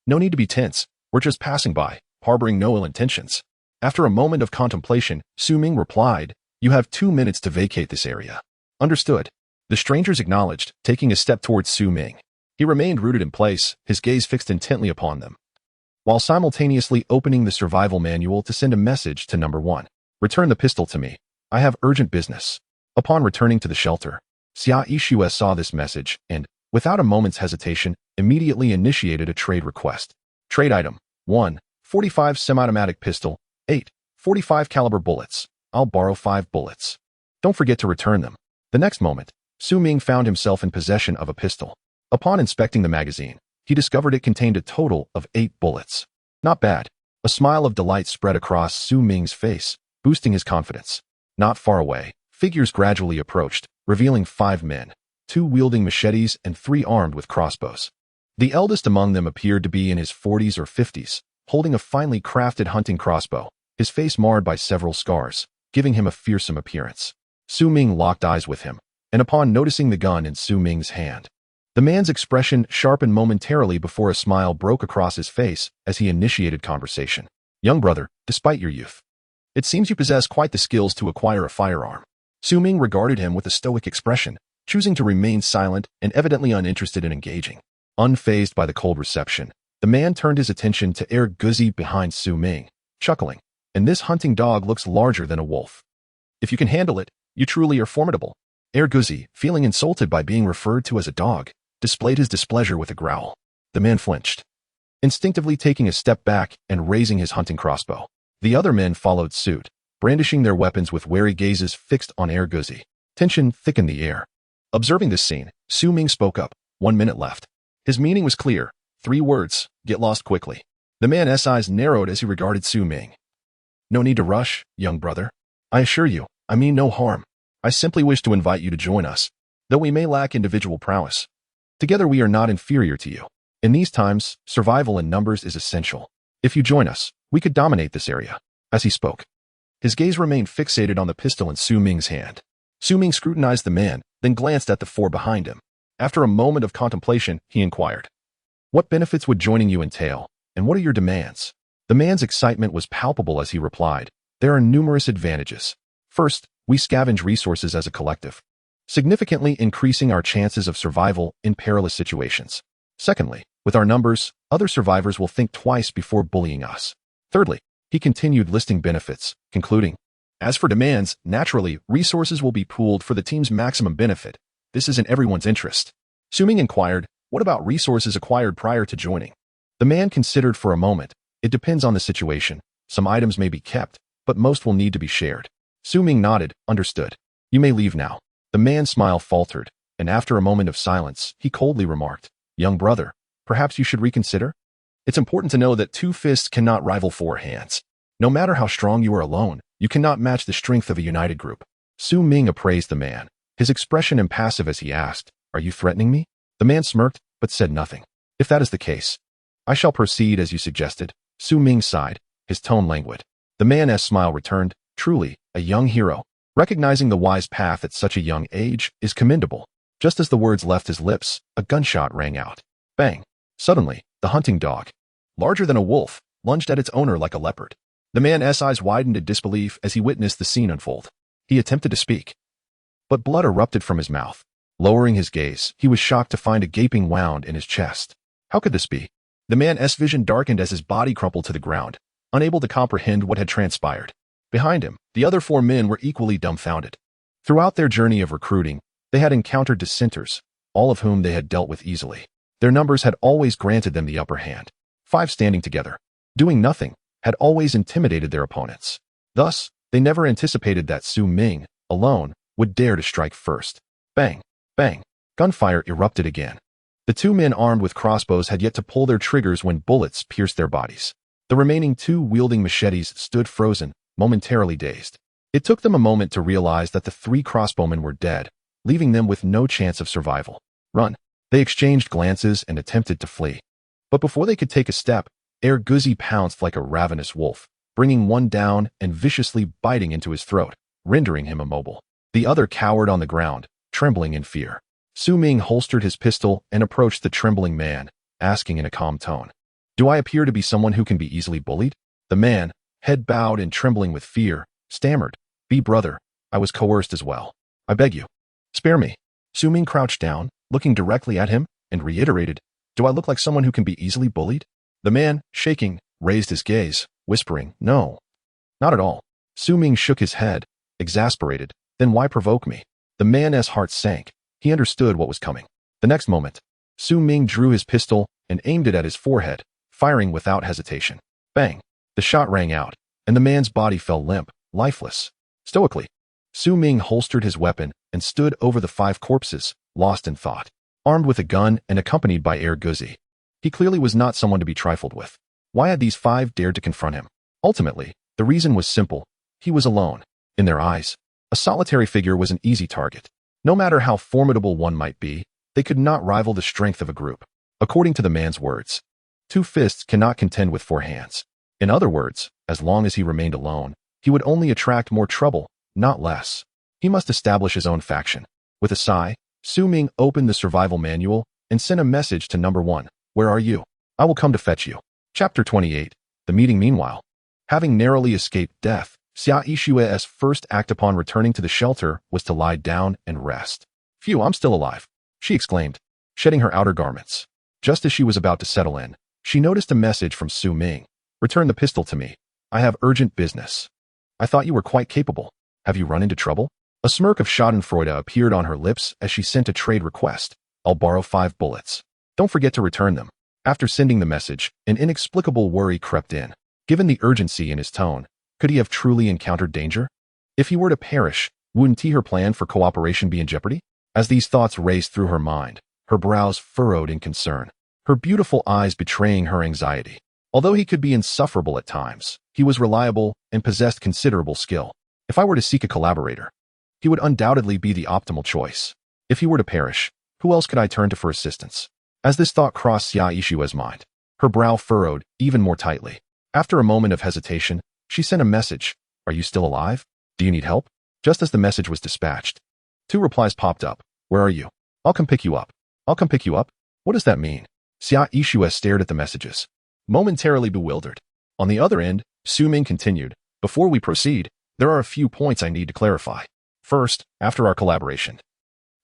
"No need to be tense. We're just passing by, harboring no ill intentions." After a moment of contemplation, Su Ming replied, "You have 2 minutes to vacate this area." Understood. The strangers acknowledged, taking a step towards Su Ming. He remained rooted in place, his gaze fixed intently upon them, while simultaneously opening the survival manual to send a message to number 1. "Return the pistol to me. I have urgent business." Upon returning to the shelter, Xia Yishue saw this message and, without a moment's hesitation, immediately initiated a trade request. Trade item: 1. 45 semi-automatic pistol, 8. 45 caliber bullets. I'll borrow 5 bullets. Don't forget to return them. The next moment, Su Ming found himself in possession of a pistol. Upon inspecting the magazine, he discovered it contained a total of 8 bullets. Not bad. A smile of delight spread across Su Ming's face, boosting his confidence. Not far away, figures gradually approached, revealing 5 men, 2 wielding machetes and 3 armed with crossbows. The eldest among them appeared to be in his 40s or 50s, holding a finely crafted hunting crossbow, his face marred by several scars, giving him a fearsome appearance. Su Ming locked eyes with him, and upon noticing the gun in Su Ming's hand, the man's expression sharpened momentarily before a smile broke across his face as he initiated conversation. "Young brother, despite your youth, it seems you possess quite the skills to acquire a firearm." Su Ming regarded him with a stoic expression, choosing to remain silent and evidently uninterested in engaging. Unfazed by the cold reception, the man turned his attention to Guzi behind Su Ming, chuckling, "And this hunting dog looks larger than a wolf. If you can handle it, you truly are formidable." Guzi, feeling insulted by being referred to as a dog, displayed his displeasure with a growl. The man flinched, instinctively taking a step back and raising his hunting crossbow. The other men followed suit, brandishing their weapons with wary gazes fixed on Guzi. Tension thickened the air. Observing this scene, Su Ming spoke up. 1 minute left. His meaning was clear. 3 words: get lost quickly. The man's eyes narrowed as he regarded Su Ming. "No need to rush, young brother. I assure you, I mean no harm. I simply wish to invite you to join us, though we may lack individual prowess. Together we are not inferior to you. In these times, survival in numbers is essential. If you join us, we could dominate this area." As he spoke, his gaze remained fixated on the pistol in Su Ming's hand. Su Ming scrutinized the man, then glanced at the 4 behind him. After a moment of contemplation, he inquired, "What benefits would joining you entail, and what are your demands?" The man's excitement was palpable as he replied, "There are numerous advantages. First, we scavenge resources as a collective, significantly increasing our chances of survival in perilous situations. Secondly, with our numbers, other survivors will think twice before bullying us. Thirdly, he continued listing benefits, concluding, as for demands, naturally, resources will be pooled for the team's maximum benefit. This is in everyone's interest. Ming inquired, what about resources acquired prior to joining? The man considered for a moment. It depends on the situation. Some items may be kept, but most will need to be shared. Ming nodded, understood. You may leave now. The man's smile faltered, and after a moment of silence, he coldly remarked, young brother, perhaps you should reconsider? It's important to know that two fists cannot rival four hands. No matter how strong you are alone, you cannot match the strength of a united group. Ming appraised the man, his expression impassive as he asked, are you threatening me? The man smirked, but said nothing. If that is the case, I shall proceed as you suggested. Ming sighed, his tone languid. The man's smile returned, truly, a young hero. Recognizing the wise path at such a young age is commendable. Just as the words left his lips, a gunshot rang out. Bang! Suddenly, the hunting dog, larger than a wolf, lunged at its owner like a leopard. The man's eyes widened in disbelief as he witnessed the scene unfold. He attempted to speak, but blood erupted from his mouth. Lowering his gaze, he was shocked to find a gaping wound in his chest. How could this be? The man's vision darkened as his body crumpled to the ground, unable to comprehend what had transpired. Behind him, the other four men were equally dumbfounded. Throughout their journey of recruiting, they had encountered dissenters, all of whom they had dealt with easily. Their numbers had always granted them the upper hand. 5 standing together, doing nothing, had always intimidated their opponents. Thus, they never anticipated that Ming, alone, would dare to strike first. Bang! Bang! Gunfire erupted again. The 2 men armed with crossbows had yet to pull their triggers when bullets pierced their bodies. The remaining 2 wielding machetes stood frozen, momentarily dazed. It took them a moment to realize that the 3 crossbowmen were dead, leaving them with no chance of survival. Run! They exchanged glances and attempted to flee. But before they could take a step, Guzi pounced like a ravenous wolf, bringing one down and viciously biting into his throat, rendering him immobile. The other cowered on the ground, trembling in fear. Ming holstered his pistol and approached the trembling man, asking in a calm tone, do I appear to be someone who can be easily bullied? The man, head bowed and trembling with fear, stammered, be brother, I was coerced as well. I beg you, spare me. Ming crouched down, looking directly at him, and reiterated, do I look like someone who can be easily bullied? The man, shaking, raised his gaze, whispering, no, not at all. Ming shook his head, exasperated, then why provoke me? The man's heart sank. He understood what was coming. The next moment, Ming drew his pistol and aimed it at his forehead, firing without hesitation. Bang! The shot rang out, and the man's body fell limp, lifeless. Stoically, Ming holstered his weapon and stood over the 5 corpses, lost in thought. Armed with a gun and accompanied by Guzi, he clearly was not someone to be trifled with. Why had these 5 dared to confront him? Ultimately, the reason was simple. He was alone. In their eyes, a solitary figure was an easy target. No matter how formidable one might be, they could not rival the strength of a group. According to the man's words, 2 fists cannot contend with 4 hands. In other words, as long as he remained alone, he would only attract more trouble, not less. He must establish his own faction. With a sigh, Ming opened the survival manual and sent a message to number 1. Where are you? I will come to fetch you. Chapter 28. The meeting. Meanwhile, having narrowly escaped death, Xia Yishue's first act upon returning to the shelter was to lie down and rest. Phew, I'm still alive, she exclaimed, shedding her outer garments. Just as she was about to settle in, she noticed a message from Ming. Return the pistol to me. I have urgent business. I thought you were quite capable. Have you run into trouble? A smirk of schadenfreude appeared on her lips as she sent a trade request. I'll borrow 5 bullets. Don't forget to return them. After sending the message, an inexplicable worry crept in. Given the urgency in his tone, could he have truly encountered danger? If he were to perish, wouldn't her plan for cooperation be in jeopardy? As these thoughts raced through her mind, her brows furrowed in concern, her beautiful eyes betraying her anxiety. Although he could be insufferable at times, he was reliable and possessed considerable skill. If I were to seek a collaborator, he would undoubtedly be the optimal choice. If he were to perish, who else could I turn to for assistance? As this thought crossed Xia Yishue's mind, her brow furrowed even more tightly. After a moment of hesitation, she sent a message. Are you still alive? Do you need help? Just as the message was dispatched, 2 replies popped up. Where are you? I'll come pick you up. I'll come pick you up? What does that mean? Xia Yishue stared at the messages, momentarily bewildered. On the other end, Ming continued. Before we proceed, there are a few points I need to clarify. First, after our collaboration,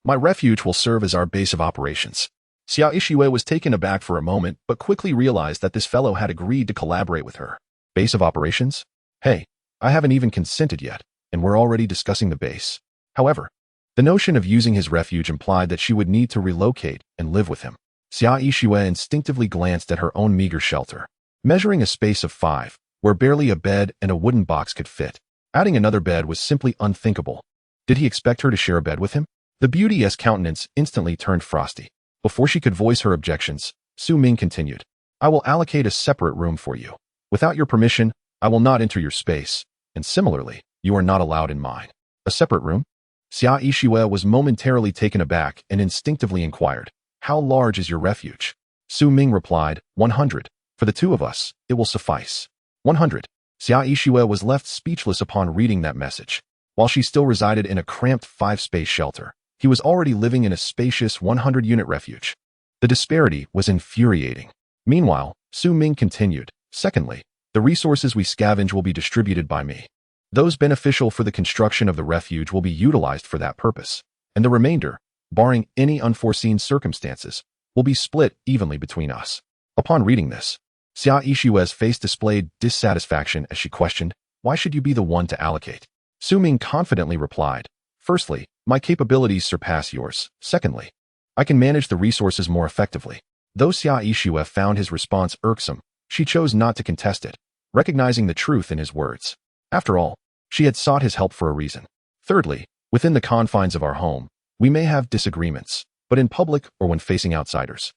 my refuge will serve as our base of operations. Xia Ishue was taken aback for a moment, but quickly realized that this fellow had agreed to collaborate with her. Base of operations? Hey, I haven't even consented yet, and we're already discussing the base. However, the notion of using his refuge implied that she would need to relocate and live with him. Xia Ishue instinctively glanced at her own meager shelter, measuring a space of 5, where barely a bed and a wooden box could fit. Adding another bed was simply unthinkable. Did he expect her to share a bed with him? The beauty's countenance instantly turned frosty. Before she could voice her objections, Su Ming continued, I will allocate a separate room for you. Without your permission, I will not enter your space, and similarly, you are not allowed in mine. A separate room? Xia Ishue was momentarily taken aback and instinctively inquired, how large is your refuge? Su Ming replied, 100. For the two of us, it will suffice. 100. Xia Ishue was left speechless upon reading that message. While she still resided in a cramped 5-space shelter, he was already living in a spacious 100-unit refuge. The disparity was infuriating. Meanwhile, Su Ming continued, secondly, the resources we scavenge will be distributed by me. Those beneficial for the construction of the refuge will be utilized for that purpose, and the remainder, barring any unforeseen circumstances, will be split evenly between us. Upon reading this, Xia Ishue's face displayed dissatisfaction as she questioned, why should you be the one to allocate? Su Ming confidently replied, firstly, my capabilities surpass yours. Secondly, I can manage the resources more effectively. Though Xia Ishue found his response irksome, she chose not to contest it, recognizing the truth in his words. After all, she had sought his help for a reason. Thirdly, within the confines of our home, we may have disagreements, but in public or when facing outsiders,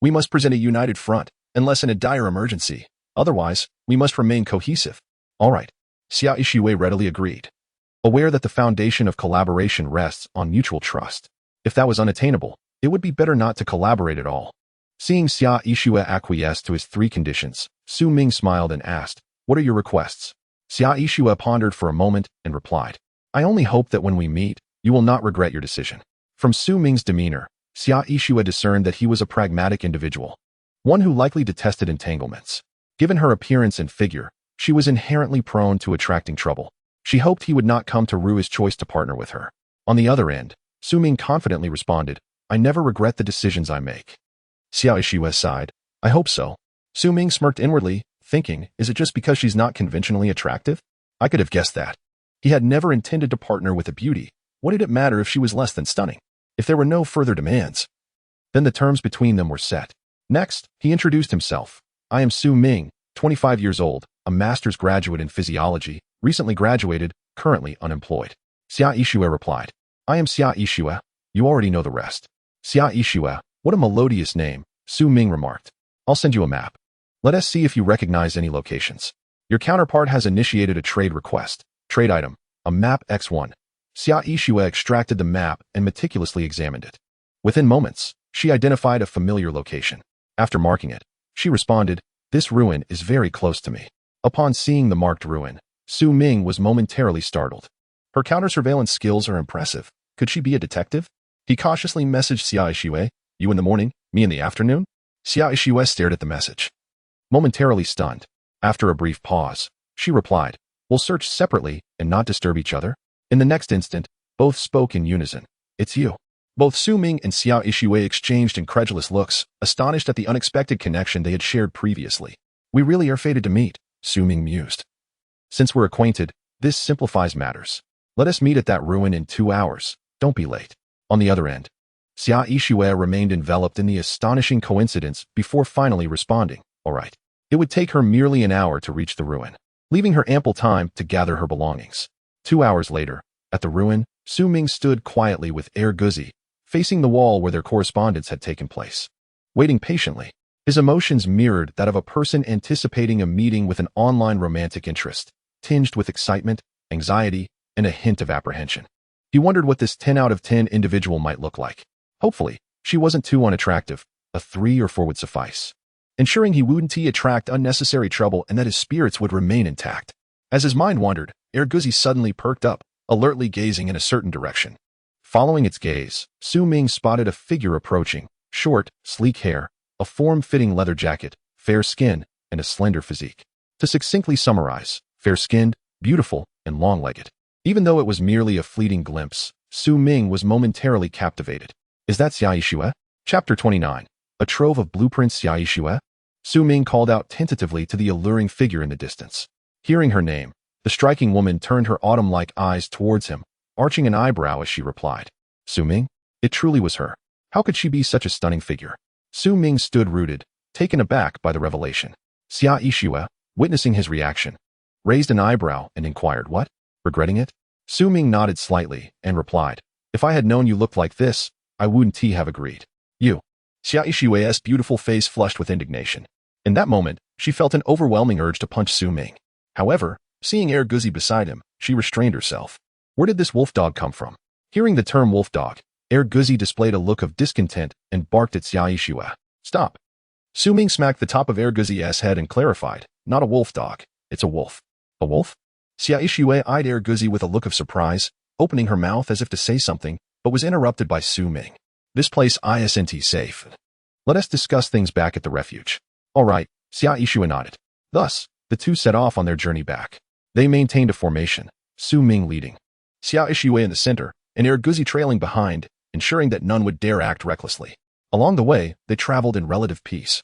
we must present a united front, unless in a dire emergency. Otherwise, we must remain cohesive. All right, Xia Ishue readily agreed, aware that the foundation of collaboration rests on mutual trust. If that was unattainable, it would be better not to collaborate at all. Seeing Xia Ishue acquiesce to his 3 conditions, Su Ming smiled and asked, what are your requests? Xia Ishue pondered for a moment and replied, I only hope that when we meet, you will not regret your decision. From Su Ming's demeanor, Xia Ishue discerned that he was a pragmatic individual, one who likely detested entanglements. Given her appearance and figure, she was inherently prone to attracting trouble. She hoped he would not come to rue his choice to partner with her. On the other end, Su Ming confidently responded, I never regret the decisions I make. Xia Ishue sighed, I hope so. Su Ming smirked inwardly, thinking, is it just because she's not conventionally attractive? I could have guessed that. He had never intended to partner with a beauty. What did it matter if she was less than stunning? If there were no further demands, then the terms between them were set. Next, he introduced himself. I am Su Ming, 25 years old, a master's graduate in physiology, recently graduated, currently unemployed. Xia Ishue replied, I am Xia Ishue. You already know the rest. Xia Ishue, what a melodious name, Su Ming remarked. I'll send you a map. Let us see if you recognize any locations. Your counterpart has initiated a trade request. Trade item, a map X1. Xia Ishue extracted the map and meticulously examined it. Within moments, she identified a familiar location. After marking it, she responded, this ruin is very close to me. Upon seeing the marked ruin, Su Ming was momentarily startled. Her counter-surveillance skills are impressive. Could she be a detective? He cautiously messaged Xia Ishue, you in the morning, me in the afternoon? Xia Ishue stared at the message, momentarily stunned. After a brief pause, she replied, we'll search separately and not disturb each other. In the next instant, both spoke in unison. It's you. Both Su Ming and Xia Ishue exchanged incredulous looks, astonished at the unexpected connection they had shared previously. We really are fated to meet, Su Ming mused. Since we're acquainted, this simplifies matters. Let us meet at that ruin in 2 hours. Don't be late. On the other end, Xia Ishue remained enveloped in the astonishing coincidence before finally responding, all right. It would take her merely an hour to reach the ruin, leaving her ample time to gather her belongings. 2 hours later, at the ruin, Su Ming stood quietly with air Guzi, facing the wall where their correspondence had taken place. Waiting patiently, his emotions mirrored that of a person anticipating a meeting with an online romantic interest, tinged with excitement, anxiety, and a hint of apprehension. He wondered what this 10 out of 10 individual might look like. Hopefully, she wasn't too unattractive. A 3 or 4 would suffice, ensuring he wouldn't attract unnecessary trouble and that his spirits would remain intact. As his mind wandered, Erguzi suddenly perked up, alertly gazing in a certain direction. Following its gaze, Su Ming spotted a figure approaching, short, sleek hair, a form-fitting leather jacket, fair skin, and a slender physique. To succinctly summarize, fair-skinned, beautiful, and long-legged. Even though it was merely a fleeting glimpse, Su Ming was momentarily captivated. Is that Xia Yixue? Chapter 29. A trove of blueprints. Xia Yixue? Su Ming called out tentatively to the alluring figure in the distance. Hearing her name, the striking woman turned her autumn-like eyes towards him, arching an eyebrow as she replied. Su Ming? It truly was her. How could she be such a stunning figure? Su Ming stood rooted, taken aback by the revelation. Xia Yixue, witnessing his reaction, raised an eyebrow and inquired, what? Regretting it? Su Ming nodded slightly and replied, if I had known you looked like this, I wouldn't have agreed. You. Xia Yixue's beautiful face flushed with indignation. In that moment, she felt an overwhelming urge to punch Su Ming. However, seeing Guzi beside him, she restrained herself. Where did this wolf dog come from? Hearing the term wolf dog, Guzi displayed a look of discontent and barked at Xia Yixue. Stop. Su Ming smacked the top of Guzi's head and clarified, not a wolf dog, it's a wolf. A wolf? Xia Yixue eyed Guzi with a look of surprise, opening her mouth as if to say something, but was interrupted by Su Ming. This place isn't safe. Let us discuss things back at the refuge. All right, Xia Yixue nodded. Thus, the two set off on their journey back. They maintained a formation, Su Ming leading, Xia Yixue in the center, and Guzi trailing behind, ensuring that none would dare act recklessly. Along the way, they traveled in relative peace.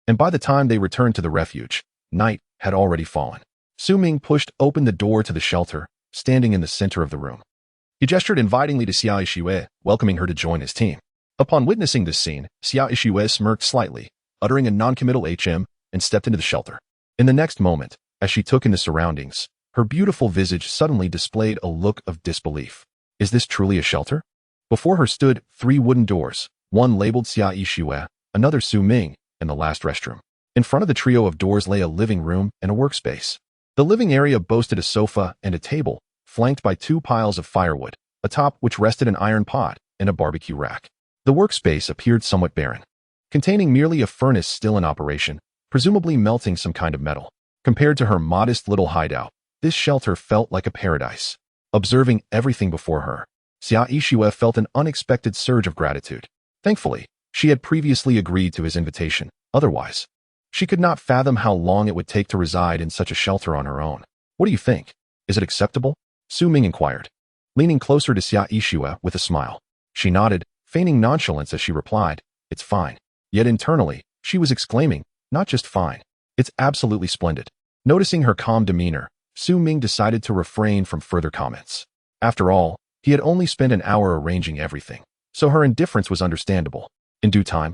And by the time they returned to the refuge, night had already fallen. Su Ming pushed open the door to the shelter, standing in the center of the room. He gestured invitingly to Xia Yixue, welcoming her to join his team. Upon witnessing this scene, Xia Yixue smirked slightly, uttering a non-committal HM, and stepped into the shelter. In the next moment, as she took in the surroundings, her beautiful visage suddenly displayed a look of disbelief. Is this truly a shelter? Before her stood 3 wooden doors, one labeled Xia Yixue, another Su Ming, and the last restroom. In front of the trio of doors lay a living room and a workspace. The living area boasted a sofa and a table, flanked by 2 piles of firewood, atop which rested an iron pot and a barbecue rack. The workspace appeared somewhat barren, containing merely a furnace still in operation, presumably melting some kind of metal. Compared to her modest little hideout, this shelter felt like a paradise. Observing everything before her, Xia Yixue felt an unexpected surge of gratitude. Thankfully, she had previously agreed to his invitation. Otherwise, she could not fathom how long it would take to reside in such a shelter on her own. What do you think? Is it acceptable? Su Ming inquired, leaning closer to Xia Yixue with a smile. She nodded, feigning nonchalance as she replied, it's fine. Yet internally, she was exclaiming, not just fine, it's absolutely splendid. Noticing her calm demeanor, Su Ming decided to refrain from further comments. After all, he had only spent an hour arranging everything, so her indifference was understandable. In due time,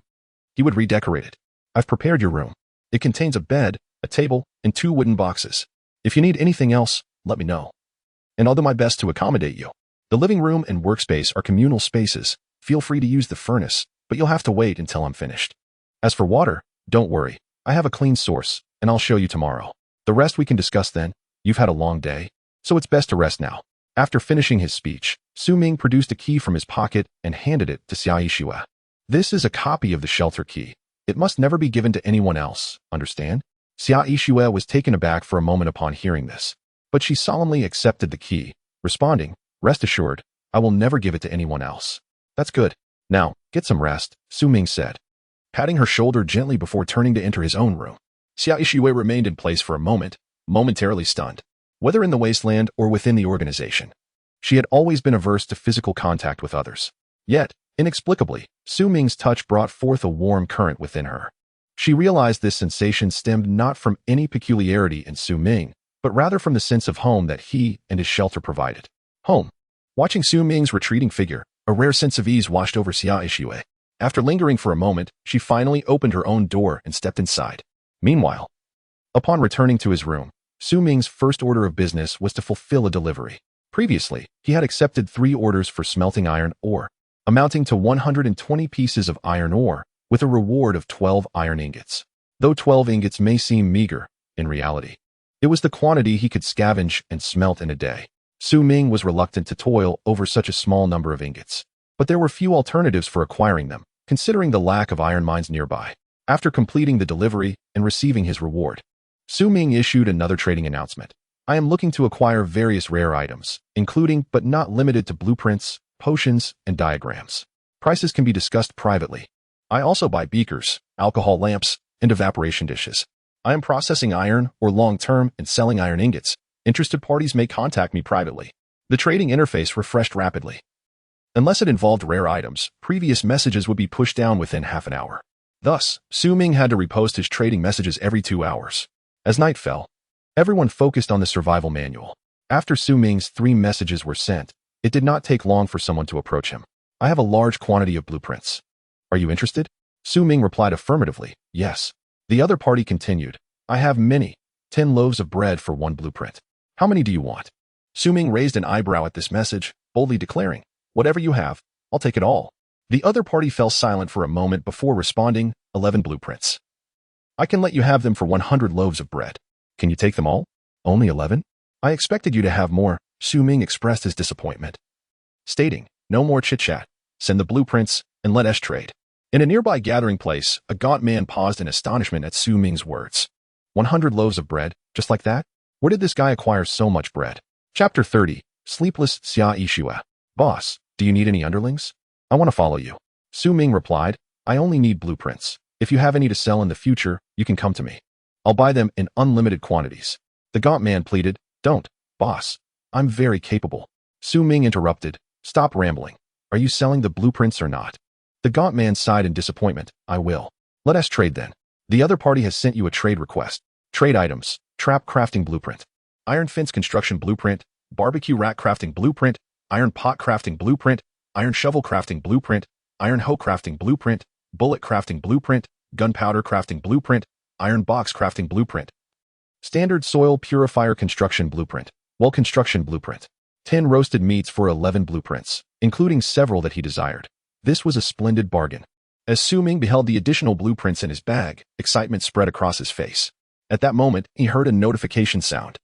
he would redecorate it. I've prepared your room. It contains a bed, a table, and 2 wooden boxes. If you need anything else, let me know, and I'll do my best to accommodate you. The living room and workspace are communal spaces. Feel free to use the furnace, but you'll have to wait until I'm finished. As for water, don't worry. I have a clean source, and I'll show you tomorrow. The rest we can discuss then. You've had a long day, so it's best to rest now. After finishing his speech, Su Ming produced a key from his pocket and handed it to Xia Yixue. This is a copy of the shelter key. It must never be given to anyone else, understand? Xia Yixue was taken aback for a moment upon hearing this, but she solemnly accepted the key, responding, rest assured, I will never give it to anyone else. That's good. Now, get some rest, Su Ming said, patting her shoulder gently before turning to enter his own room. Xia Yixue remained in place for a moment, momentarily stunned. Whether in the wasteland or within the organization, she had always been averse to physical contact with others. Yet, inexplicably, Su Ming's touch brought forth a warm current within her. She realized this sensation stemmed not from any peculiarity in Su Ming, but rather from the sense of home that he and his shelter provided. Home. Watching Su Ming's retreating figure, a rare sense of ease washed over Xia Yixue. After lingering for a moment, she finally opened her own door and stepped inside. Meanwhile, upon returning to his room, Su Ming's first order of business was to fulfill a delivery. Previously, he had accepted 3 orders for smelting iron ore, amounting to 120 pieces of iron ore, with a reward of 12 iron ingots. Though 12 ingots may seem meager, in reality, it was the quantity he could scavenge and smelt in a day. Su Ming was reluctant to toil over such a small number of ingots, but there were few alternatives for acquiring them, considering the lack of iron mines nearby. After completing the delivery and receiving his reward, Su Ming issued another trading announcement. I am looking to acquire various rare items, including but not limited to blueprints, potions, and diagrams. Prices can be discussed privately. I also buy beakers, alcohol lamps, and evaporation dishes. I am processing iron or long-term and selling iron ingots. Interested parties may contact me privately. The trading interface refreshed rapidly. Unless it involved rare items, previous messages would be pushed down within half an hour. Thus, Ming had to repost his trading messages every 2 hours. As night fell, everyone focused on the survival manual. After Ming's 3 messages were sent, it did not take long for someone to approach him. I have a large quantity of blueprints. Are you interested? Ming replied affirmatively, yes. The other party continued, I have many, 10 loaves of bread for 1 blueprint. How many do you want? Ming raised an eyebrow at this message, boldly declaring, whatever you have, I'll take it all. The other party fell silent for a moment before responding, 11 blueprints. I can let you have them for 100 loaves of bread. Can you take them all? Only 11? I expected you to have more, Ming expressed his disappointment, stating, no more chit-chat, send the blueprints, and let us trade. In a nearby gathering place, a gaunt man paused in astonishment at Ming's words. 100 loaves of bread, just like that? Where did this guy acquire so much bread? Chapter 30, Sleepless Xia Ishua. Boss, do you need any underlings? I want to follow you. Ming replied, I only need blueprints. If you have any to sell in the future, you can come to me. I'll buy them in unlimited quantities. The gaunt man pleaded, don't, boss. I'm very capable. Ming interrupted, stop rambling. Are you selling the blueprints or not? The gaunt man sighed in disappointment, I will. Let us trade then. The other party has sent you a trade request. Trade items, trap crafting blueprint, iron fence construction blueprint, barbecue rack crafting blueprint, iron pot crafting blueprint, iron shovel crafting blueprint, iron hoe crafting blueprint, bullet crafting blueprint, gunpowder crafting blueprint, iron box crafting blueprint, standard soil purifier construction blueprint, well construction blueprint, 10 roasted meats for 11 blueprints, including several that he desired. This was a splendid bargain. As Ming beheld the additional blueprints in his bag, excitement spread across his face. At that moment, he heard a notification sound.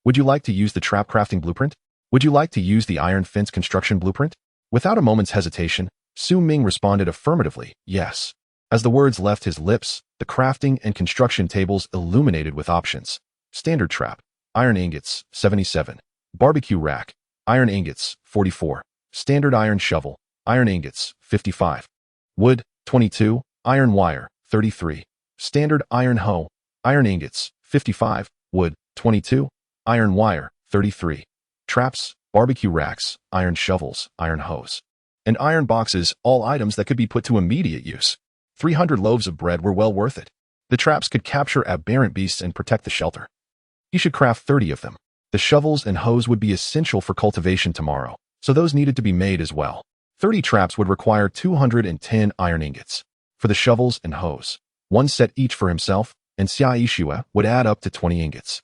Would you like to use the trap crafting blueprint? Would you like to use the iron fence construction blueprint? Without a moment's hesitation, Ming responded affirmatively, yes. As the words left his lips, the crafting and construction tables illuminated with options. Standard trap, iron ingots, 77. Barbecue rack, iron ingots, 44. Standard iron shovel, iron ingots, 55. Wood, 22. Iron wire, 33. Standard iron hoe, iron ingots, 55. Wood, 22. Iron wire, 33. Traps, barbecue racks, iron shovels, iron hoes, and iron boxes, all items that could be put to immediate use. 300 loaves of bread were well worth it. The traps could capture aberrant beasts and protect the shelter. He should craft 30 of them. The shovels and hoes would be essential for cultivation tomorrow, so those needed to be made as well. 30 traps would require 210 iron ingots. For the shovels and hoes, 1 set each for himself, and Xia Ishua would add up to 20 ingots.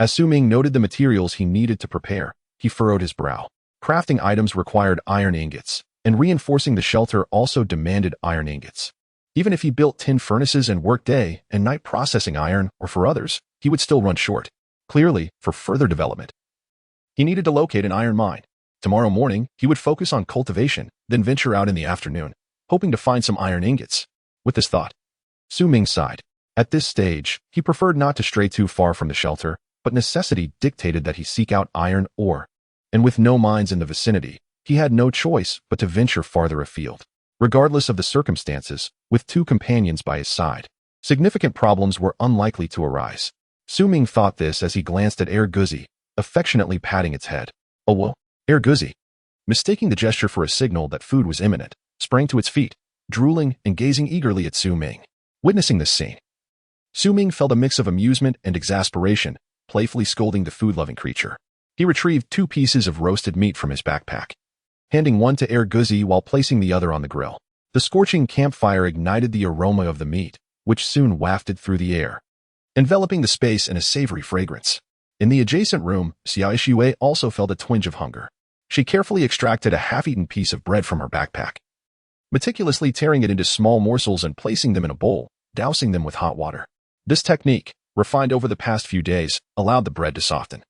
As Ming noted the materials he needed to prepare, he furrowed his brow. Crafting items required iron ingots, and reinforcing the shelter also demanded iron ingots. Even if he built 10 furnaces and worked day and night processing iron, or for others, he would still run short. Clearly, for further development, he needed to locate an iron mine. Tomorrow morning, he would focus on cultivation, then venture out in the afternoon, hoping to find some iron ingots. With this thought, Ming sighed. At this stage, he preferred not to stray too far from the shelter, but necessity dictated that he seek out iron ore. And with no mines in the vicinity, he had no choice but to venture farther afield. Regardless of the circumstances, with 2 companions by his side, significant problems were unlikely to arise. Ming thought this as he glanced at Guzi, affectionately patting its head. Oh well, Guzi, mistaking the gesture for a signal that food was imminent, sprang to its feet, drooling and gazing eagerly at Ming. Witnessing this scene, Ming felt a mix of amusement and exasperation, playfully scolding the food-loving creature. He retrieved 2 pieces of roasted meat from his backpack, handing one to Guzi while placing the other on the grill. The scorching campfire ignited the aroma of the meat, which soon wafted through the air, enveloping the space in a savory fragrance. In the adjacent room, Xia Ishua also felt a twinge of hunger. She carefully extracted a half-eaten piece of bread from her backpack, meticulously tearing it into small morsels and placing them in a bowl, dousing them with hot water. This technique, refined over the past few days, allowed the bread to soften,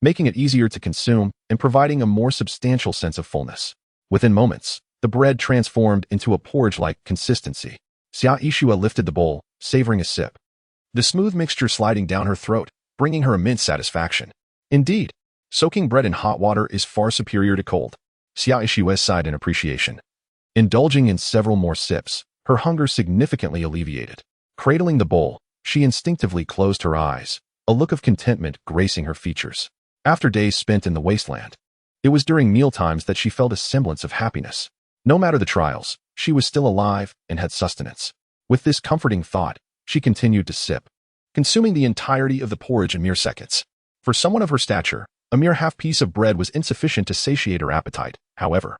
making it easier to consume and providing a more substantial sense of fullness. Within moments, the bread transformed into a porridge-like consistency. Xia Ishua lifted the bowl, savoring a sip, the smooth mixture sliding down her throat, bringing her immense satisfaction. Indeed, soaking bread in hot water is far superior to cold. Xia Ishua sighed in appreciation. Indulging in several more sips, her hunger significantly alleviated. Cradling the bowl, she instinctively closed her eyes, a look of contentment gracing her features. After days spent in the wasteland, It was during mealtimes that she felt a semblance of happiness. No matter the trials, she was still alive and had sustenance. With this comforting thought, she continued to sip, consuming the entirety of the porridge in mere seconds. For someone of her stature, a mere half piece of bread was insufficient to satiate her appetite. However,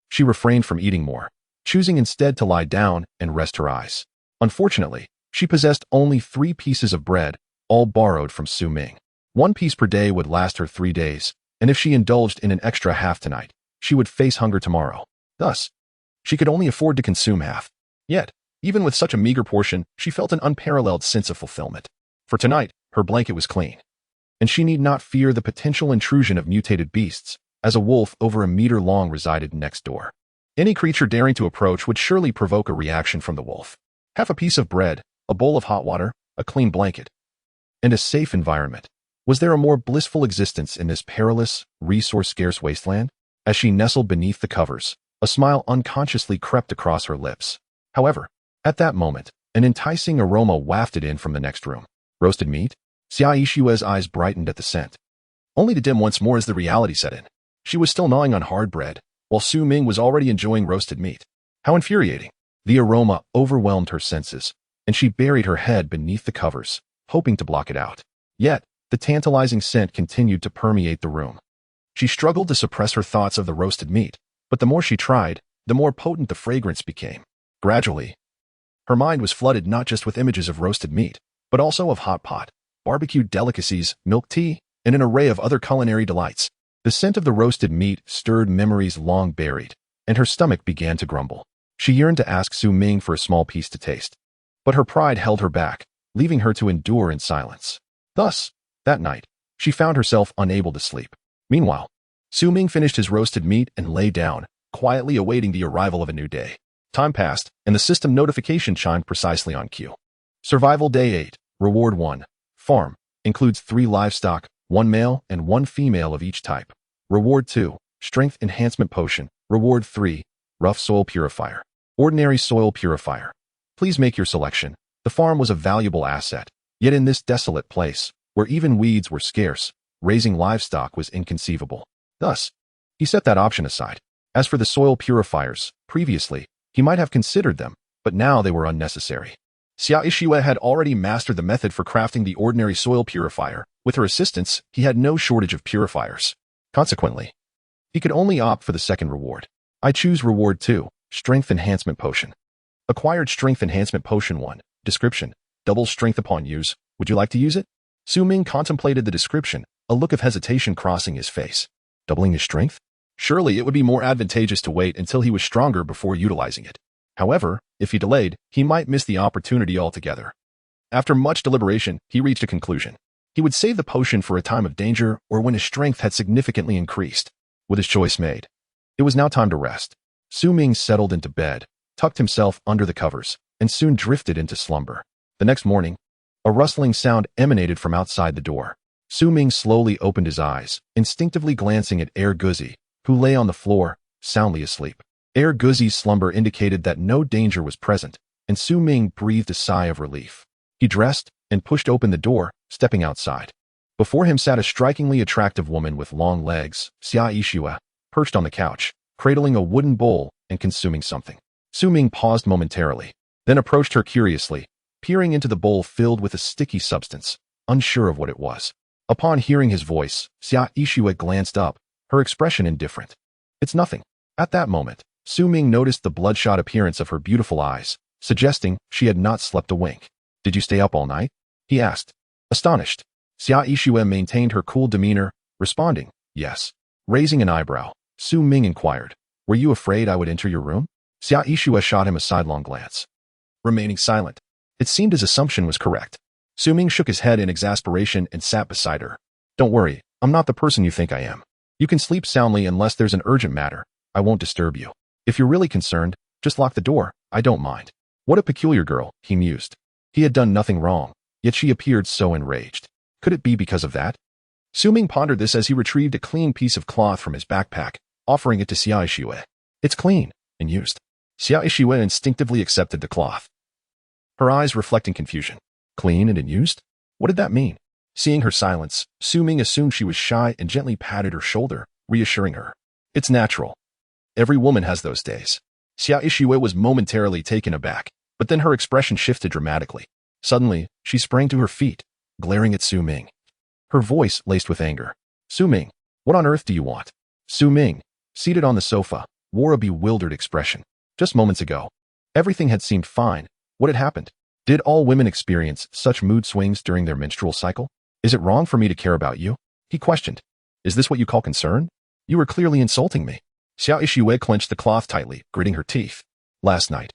she refrained from eating more, choosing instead to lie down and rest her eyes. Unfortunately, she possessed only 3 pieces of bread, all borrowed from Su Ming. 1 piece per day would last her 3 days, and if she indulged in an extra half tonight, she would face hunger tomorrow. Thus, she could only afford to consume half. Yet, even with such a meager portion, she felt an unparalleled sense of fulfillment. For tonight, her blanket was clean, and she need not fear the potential intrusion of mutated beasts, as a wolf over a meter long resided next door. Any creature daring to approach would surely provoke a reaction from the wolf. Half a piece of bread, a bowl of hot water, a clean blanket, and a safe environment. Was there a more blissful existence in this perilous, resource-scarce wasteland? As she nestled beneath the covers, a smile unconsciously crept across her lips. However, at that moment, an enticing aroma wafted in from the next room. Roasted meat? Xia Yixue's eyes brightened at the scent, only to dim once more as the reality set in. She was still gnawing on hard bread, while Su Ming was already enjoying roasted meat. How infuriating! The aroma overwhelmed her senses, and she buried her head beneath the covers, hoping to block it out. Yet, the tantalizing scent continued to permeate the room. She struggled to suppress her thoughts of the roasted meat, but the more she tried, the more potent the fragrance became. Gradually, her mind was flooded not just with images of roasted meat, but also of hot pot, barbecued delicacies, milk tea, and an array of other culinary delights. The scent of the roasted meat stirred memories long buried, and her stomach began to grumble. She yearned to ask Su Ming for a small piece to taste, but her pride held her back, leaving her to endure in silence. Thus, that night, she found herself unable to sleep. Meanwhile, Su Ming finished his roasted meat and lay down, quietly awaiting the arrival of a new day. Time passed, and the system notification chimed precisely on cue. Survival Day 8, Reward 1. Farm, includes 3 livestock, 1 male and 1 female of each type. Reward 2, Strength Enhancement Potion. Reward 3, Rough Soil Purifier. Ordinary Soil Purifier. Please make your selection. The farm was a valuable asset, yet in this desolate place, where even weeds were scarce, raising livestock was inconceivable. Thus, he set that option aside. As for the soil purifiers, previously, he might have considered them, but now they were unnecessary. Xia Yixue had already mastered the method for crafting the ordinary soil purifier. With her assistance, he had no shortage of purifiers. Consequently, he could only opt for the second reward. I choose Reward 2, Strength Enhancement Potion. Acquired Strength Enhancement Potion 1. Description: double strength upon use. Would you like to use it? Su Ming contemplated the description, a look of hesitation crossing his face. Doubling his strength? Surely it would be more advantageous to wait until he was stronger before utilizing it. However, if he delayed, he might miss the opportunity altogether. After much deliberation, he reached a conclusion. He would save the potion for a time of danger or when his strength had significantly increased. With his choice made, it was now time to rest. Su Ming settled into bed, tucked himself under the covers, and soon drifted into slumber. The next morning, a rustling sound emanated from outside the door. Su Ming slowly opened his eyes, instinctively glancing at Guzi, who lay on the floor, soundly asleep. Guzi's slumber indicated that no danger was present, and Su Ming breathed a sigh of relief. He dressed and pushed open the door, stepping outside. Before him sat a strikingly attractive woman with long legs, Xia Yixue, perched on the couch, cradling a wooden bowl and consuming something. Su Ming paused momentarily, then approached her curiously, peering into the bowl filled with a sticky substance, unsure of what it was. Upon hearing his voice, Xia Yixue glanced up, her expression indifferent. It's nothing. At that moment, Su Ming noticed the bloodshot appearance of her beautiful eyes, suggesting she had not slept a wink. Did you stay up all night? He asked. Astonished, Xia Yixue maintained her cool demeanor, responding, yes. Raising an eyebrow, Su Ming inquired, were you afraid I would enter your room? Xia Yixue shot him a sidelong glance, remaining silent. It seemed his assumption was correct. Su Ming shook his head in exasperation and sat beside her. Don't worry, I'm not the person you think I am. You can sleep soundly unless there's an urgent matter. I won't disturb you. If you're really concerned, just lock the door. I don't mind. What a peculiar girl, he mused. He had done nothing wrong, yet she appeared so enraged. Could it be because of that? Su Ming pondered this as he retrieved a clean piece of cloth from his backpack, offering it to Xia Yixue. It's clean and used. Xia Yixue instinctively accepted the cloth, her eyes reflecting confusion. Clean and unused? What did that mean? Seeing her silence, Su Ming assumed she was shy and gently patted her shoulder, reassuring her. It's natural. Every woman has those days. Xia Ishue was momentarily taken aback, but then her expression shifted dramatically. Suddenly, she sprang to her feet, glaring at Su Ming. Her voice laced with anger. Su Ming, what on earth do you want? Su Ming, seated on the sofa, wore a bewildered expression. Just moments ago, everything had seemed fine. What had happened? Did all women experience such mood swings during their menstrual cycle? Is it wrong for me to care about you? He questioned. Is this what you call concern? You were clearly insulting me. Xia Ishue clenched the cloth tightly, gritting her teeth. Last night,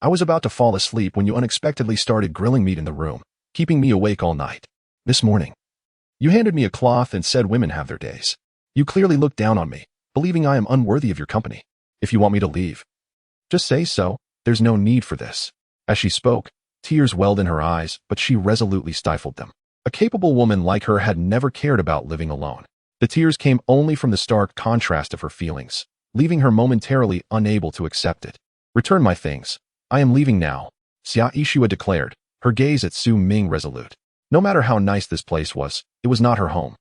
I was about to fall asleep when you unexpectedly started grilling meat in the room, keeping me awake all night. This morning, you handed me a cloth and said women have their days. You clearly looked down on me, believing I am unworthy of your company. If you want me to leave, just say so. There's no need for this. As she spoke, tears welled in her eyes, but she resolutely stifled them. A capable woman like her had never cared about living alone. The tears came only from the stark contrast of her feelings, leaving her momentarily unable to accept it. Return my things. I am leaving now, Xia Ishue declared, her gaze at Su Ming resolute. No matter how nice this place was, it was not her home.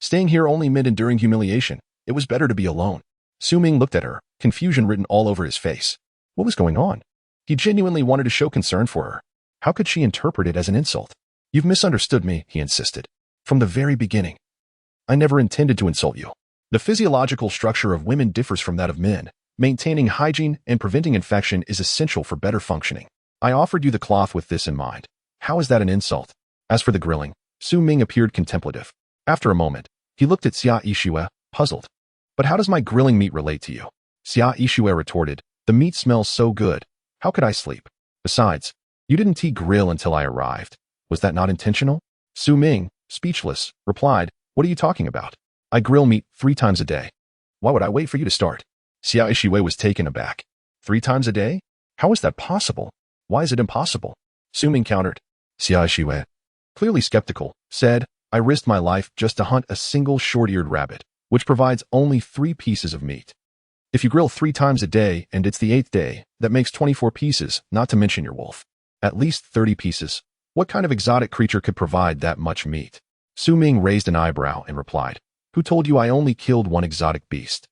Staying here only meant enduring humiliation. It was better to be alone. Su Ming looked at her, confusion written all over his face. What was going on? He genuinely wanted to show concern for her. How could she interpret it as an insult? You've misunderstood me, he insisted. From the very beginning, I never intended to insult you. The physiological structure of women differs from that of men. Maintaining hygiene and preventing infection is essential for better functioning. I offered you the cloth with this in mind. How is that an insult? As for the grilling, Su Ming appeared contemplative. After a moment, he looked at Xia Ishue, puzzled. But how does my grilling meat relate to you? Xia Ishue retorted, the meat smells so good. How could I sleep? Besides, you didn't grill until I arrived. Was that not intentional? Su Ming, speechless, replied, what are you talking about? I grill meat 3 times a day. Why would I wait for you to start? Xia Ishue was taken aback. 3 times a day? How is that possible? Why is it impossible? Su Ming countered. Xia Ishue, clearly skeptical, said, I risked my life just to hunt a single short-eared rabbit, which provides only 3 pieces of meat. If you grill 3 times a day and it's the 8th day, that makes 24 pieces, not to mention your wolf. At least 30 pieces. What kind of exotic creature could provide that much meat? Su Ming raised an eyebrow and replied, who told you I only killed 1 exotic beast?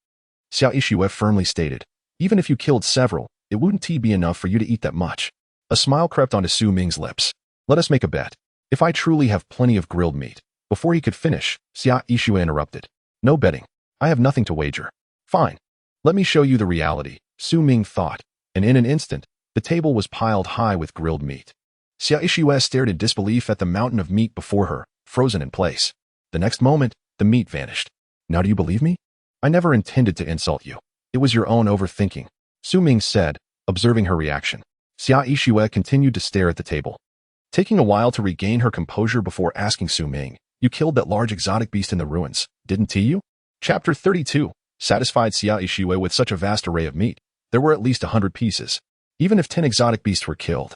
Xia Ishue firmly stated, even if you killed several, it wouldn't be enough for you to eat that much. A smile crept onto Su Ming's lips. Let us make a bet. If I truly have plenty of grilled meat. Before he could finish, Xia Ishue interrupted. No betting. I have nothing to wager. Fine. Let me show you the reality, Su Ming thought, and in an instant, the table was piled high with grilled meat. Xia Ishue stared in disbelief at the mountain of meat before her, frozen in place. The next moment, the meat vanished. Now do you believe me? I never intended to insult you. It was your own overthinking, Su Ming said, observing her reaction. Xia Ishue continued to stare at the table. Taking a while to regain her composure before asking Su Ming, you killed that large exotic beast in the ruins, didn't you? Chapter 32. Satisfied Xia Ishue with such a vast array of meat, there were at least 100 pieces. Even if 10 exotic beasts were killed,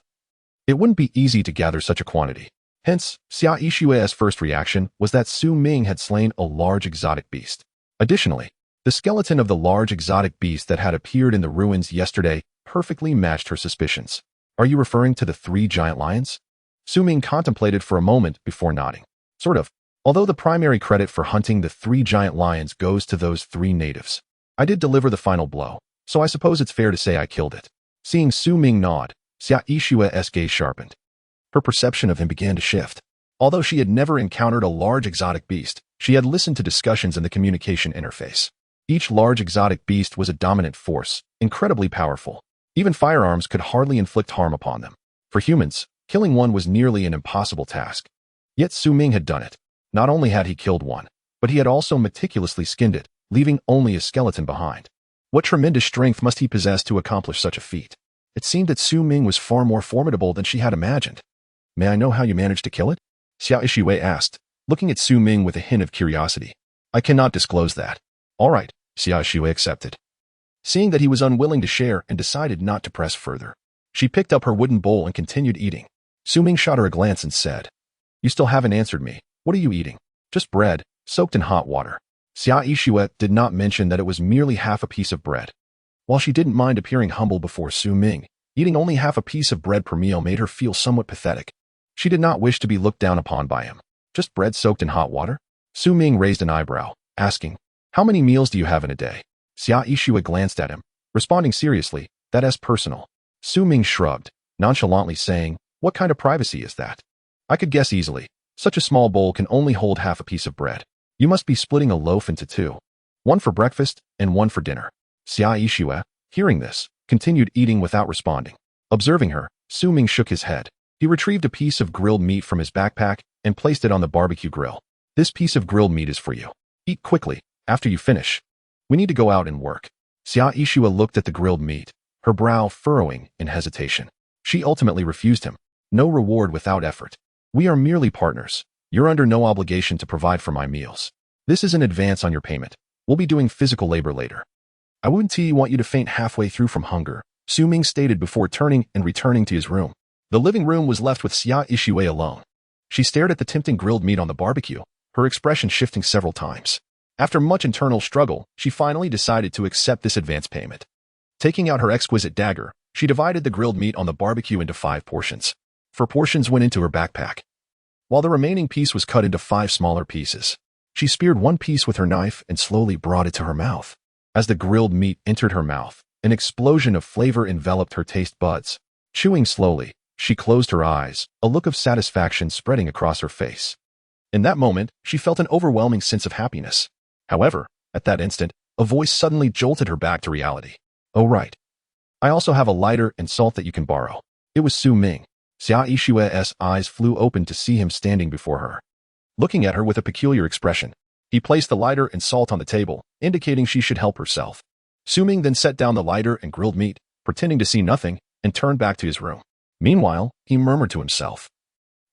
it wouldn't be easy to gather such a quantity. Hence, Xia Ishue's first reaction was that Su Ming had slain a large exotic beast. Additionally, the skeleton of the large exotic beast that had appeared in the ruins yesterday perfectly matched her suspicions. Are you referring to the 3 giant lions? Su Ming contemplated for a moment before nodding. Sort of. Although the primary credit for hunting the 3 giant lions goes to those 3 natives. I did deliver the final blow, so I suppose it's fair to say I killed it. Seeing Su Ming nod, Xia Ishue's gaze sharpened. Her perception of him began to shift. Although she had never encountered a large exotic beast, she had listened to discussions in the communication interface. Each large exotic beast was a dominant force, incredibly powerful. Even firearms could hardly inflict harm upon them. For humans, killing one was nearly an impossible task. Yet Su Ming had done it. Not only had he killed one, but he had also meticulously skinned it, leaving only a skeleton behind. What tremendous strength must he possess to accomplish such a feat? It seemed that Su Ming was far more formidable than she had imagined. May I know how you managed to kill it? Xia Ishue asked, looking at Su Ming with a hint of curiosity. I cannot disclose that. All right, Xia Ishue accepted. Seeing that he was unwilling to share and decided not to press further, she picked up her wooden bowl and continued eating. Su Ming shot her a glance and said, you still haven't answered me. What are you eating? Just bread, soaked in hot water. Xia Ishue did not mention that it was merely half a piece of bread. While she didn't mind appearing humble before Su Ming, eating only half a piece of bread per meal made her feel somewhat pathetic. She did not wish to be looked down upon by him. Just bread soaked in hot water? Su Ming raised an eyebrow, asking, How many meals do you have in a day? Xia Yixue glanced at him, responding seriously, that is personal. Su Ming shrugged, nonchalantly saying, what kind of privacy is that? I could guess easily. Such a small bowl can only hold half a piece of bread. You must be splitting a loaf into two. One for breakfast and one for dinner. Xia Yixue, hearing this, continued eating without responding. Observing her, Su Ming shook his head. He retrieved a piece of grilled meat from his backpack and placed it on the barbecue grill. This piece of grilled meat is for you. Eat quickly, after you finish. We need to go out and work. Xia Yixue looked at the grilled meat, her brow furrowing in hesitation. She ultimately refused him. No reward without effort. We are merely partners. You're under no obligation to provide for my meals. This is an advance on your payment. We'll be doing physical labor later. I wouldn't want you to faint halfway through from hunger, Su Ming stated before turning and returning to his room. The living room was left with Xia Yixue alone. She stared at the tempting grilled meat on the barbecue, her expression shifting several times. After much internal struggle, she finally decided to accept this advance payment. Taking out her exquisite dagger, she divided the grilled meat on the barbecue into 5 portions. 4 portions went into her backpack, while the remaining piece was cut into 5 smaller pieces. She speared one piece with her knife and slowly brought it to her mouth. As the grilled meat entered her mouth, an explosion of flavor enveloped her taste buds. Chewing slowly, she closed her eyes, a look of satisfaction spreading across her face. In that moment, she felt an overwhelming sense of happiness. However, at that instant, a voice suddenly jolted her back to reality. Oh right. I also have a lighter and salt that you can borrow. It was Su Ming. Xia Yixue's eyes flew open to see him standing before her. Looking at her with a peculiar expression, he placed the lighter and salt on the table, indicating she should help herself. Su Ming then set down the lighter and grilled meat, pretending to see nothing, and turned back to his room. Meanwhile, he murmured to himself.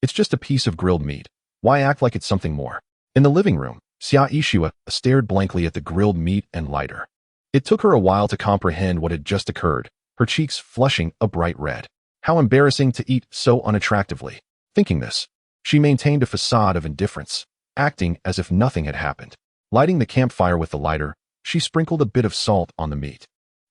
It's just a piece of grilled meat. Why act like it's something more? In the living room, Xia Yixue stared blankly at the grilled meat and lighter. It took her a while to comprehend what had just occurred, her cheeks flushing a bright red. How embarrassing to eat so unattractively. Thinking this, she maintained a facade of indifference, acting as if nothing had happened. Lighting the campfire with the lighter, she sprinkled a bit of salt on the meat.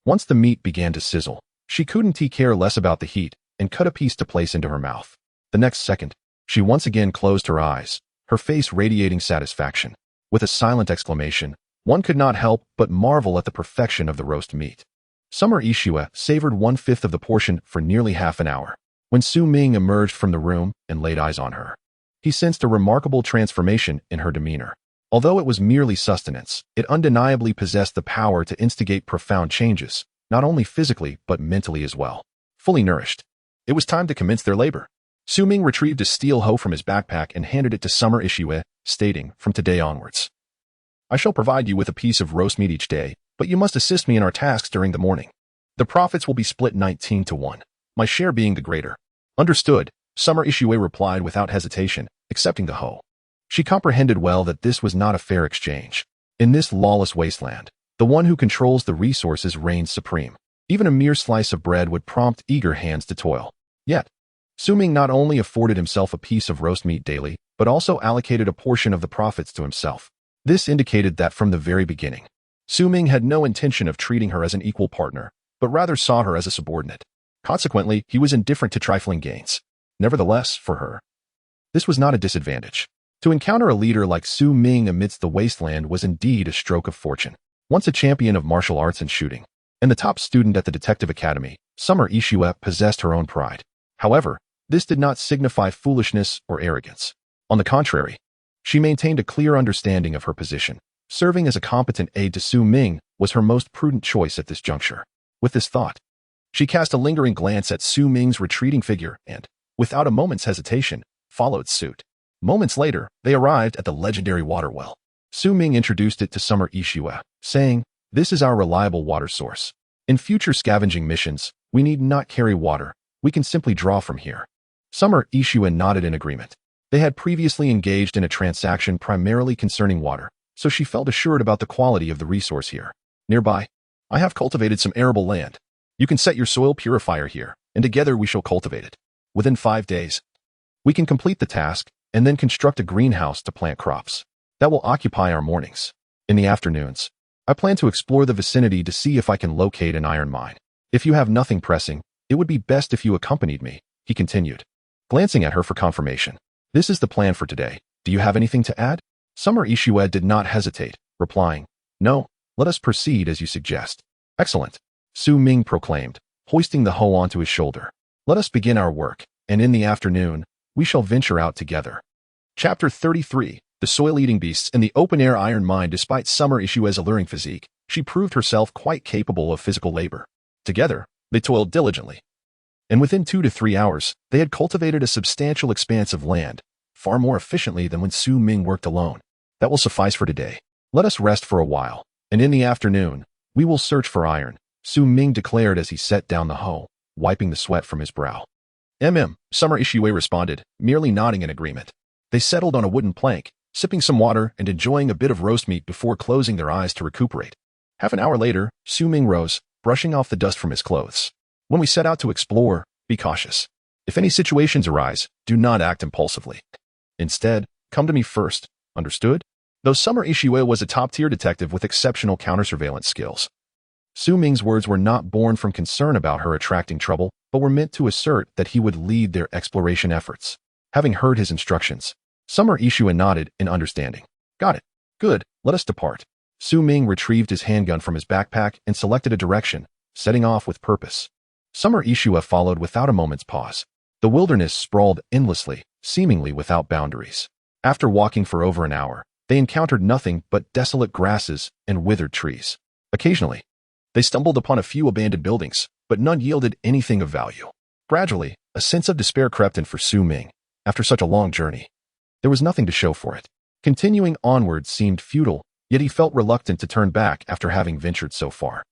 Once the meat began to sizzle, she couldn't care less about the heat and cut a piece to place into her mouth. The next second, she once again closed her eyes, her face radiating satisfaction. With a silent exclamation, one could not help but marvel at the perfection of the roast meat. Summer Yixue savored 1/5 of the portion for nearly half an hour. When Su Ming emerged from the room and laid eyes on her, he sensed a remarkable transformation in her demeanor. Although it was merely sustenance, it undeniably possessed the power to instigate profound changes, not only physically but mentally as well. Fully nourished, it was time to commence their labor. Su Ming retrieved a steel hoe from his backpack and handed it to Summer Yixue, stating, from today onwards, I shall provide you with a piece of roast meat each day, but you must assist me in our tasks during the morning. The profits will be split 19-1, my share being the greater. Understood, Summer Yixue replied without hesitation, accepting the hoe. She comprehended well that this was not a fair exchange. In this lawless wasteland, the one who controls the resources reigns supreme. Even a mere slice of bread would prompt eager hands to toil. Yet, Su Ming not only afforded himself a piece of roast meat daily, but also allocated a portion of the profits to himself. This indicated that from the very beginning, Su Ming had no intention of treating her as an equal partner, but rather saw her as a subordinate. Consequently, he was indifferent to trifling gains. Nevertheless, for her, this was not a disadvantage. To encounter a leader like Su Ming amidst the wasteland was indeed a stroke of fortune. Once a champion of martial arts and shooting, and the top student at the Detective Academy, Summer Yixue possessed her own pride. However, this did not signify foolishness or arrogance. On the contrary, she maintained a clear understanding of her position. Serving as a competent aide to Su Ming was her most prudent choice at this juncture. With this thought, she cast a lingering glance at Su Ming's retreating figure and, without a moment's hesitation, followed suit. Moments later, they arrived at the legendary water well. Su Ming introduced it to Summer Yixue, saying, This is our reliable water source. In future scavenging missions, we need not carry water. We can simply draw from here. Summer Yixue nodded in agreement. They had previously engaged in a transaction primarily concerning water, so she felt assured about the quality of the resource here. Nearby, I have cultivated some arable land. You can set your soil purifier here, and together we shall cultivate it. Within 5 days, we can complete the task and then construct a greenhouse to plant crops. That will occupy our mornings. In the afternoons, I plan to explore the vicinity to see if I can locate an iron mine. If you have nothing pressing, it would be best if you accompanied me, he continued, glancing at her for confirmation. This is the plan for today. Do you have anything to add? Summer Yixue did not hesitate, replying, No, let us proceed as you suggest. Excellent, Su Ming proclaimed, hoisting the hoe onto his shoulder. Let us begin our work, and in the afternoon, we shall venture out together. Chapter 33. The soil-eating beasts in the open-air iron mine. Despite Summer Issue's alluring physique, she proved herself quite capable of physical labor. Together, they toiled diligently. And within 2 to 3 hours, they had cultivated a substantial expanse of land, far more efficiently than when Su Ming worked alone. That will suffice for today. Let us rest for a while, and in the afternoon, we will search for iron, Su Ming declared as he set down the hoe, wiping the sweat from his brow. Summer Issue responded, merely nodding in agreement. They settled on a wooden plank, sipping some water and enjoying a bit of roast meat before closing their eyes to recuperate. Half an hour later, Su Ming rose, brushing off the dust from his clothes. When we set out to explore, be cautious. If any situations arise, do not act impulsively. Instead, come to me first, understood? Though Summer Ishii was a top-tier detective with exceptional counter-surveillance skills, Su Ming's words were not born from concern about her attracting trouble, but were meant to assert that he would lead their exploration efforts. Having heard his instructions, Summer Ishii nodded in understanding. Got it. Good, let us depart. Su Ming retrieved his handgun from his backpack and selected a direction, setting off with purpose. Summer Ishii followed without a moment's pause. The wilderness sprawled endlessly, seemingly without boundaries. After walking for over an hour, they encountered nothing but desolate grasses and withered trees. Occasionally, they stumbled upon a few abandoned buildings, but none yielded anything of value. Gradually, a sense of despair crept in for Su Ming. After such a long journey, there was nothing to show for it. Continuing onward seemed futile, yet he felt reluctant to turn back after having ventured so far.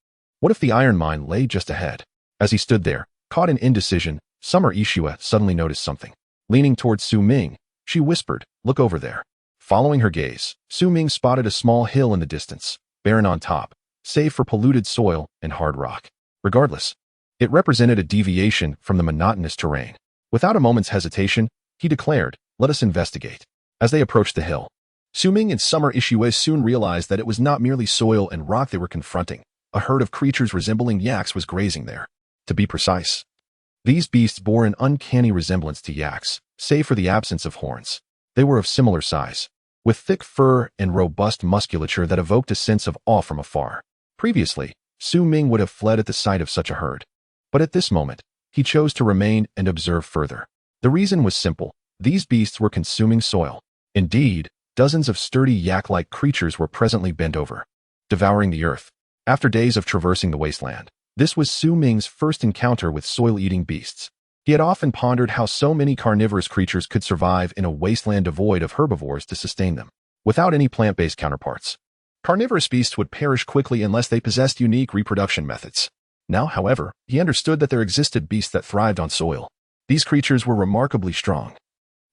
What if the iron mine lay just ahead? As he stood there, caught in indecision, Summer Ishii suddenly noticed something. Leaning towards Su Ming, she whispered, "Look over there." Following her gaze, Su Ming spotted a small hill in the distance, barren on top, save for polluted soil and hard rock. Regardless, it represented a deviation from the monotonous terrain. Without a moment's hesitation, he declared, "Let us investigate." As they approached the hill, Su Ming and Summer Ishii soon realized that it was not merely soil and rock they were confronting. A herd of creatures resembling yaks was grazing there. To be precise, these beasts bore an uncanny resemblance to yaks, save for the absence of horns. They were of similar size, with thick fur and robust musculature that evoked a sense of awe from afar. Previously, Su Ming would have fled at the sight of such a herd. But at this moment, he chose to remain and observe further. The reason was simple. These beasts were consuming soil. Indeed, dozens of sturdy yak-like creatures were presently bent over, devouring the earth. After days of traversing the wasteland, this was Su Ming's first encounter with soil-eating beasts. He had often pondered how so many carnivorous creatures could survive in a wasteland devoid of herbivores to sustain them, without any plant-based counterparts. Carnivorous beasts would perish quickly unless they possessed unique reproduction methods. Now, however, he understood that there existed beasts that thrived on soil. These creatures were remarkably strong.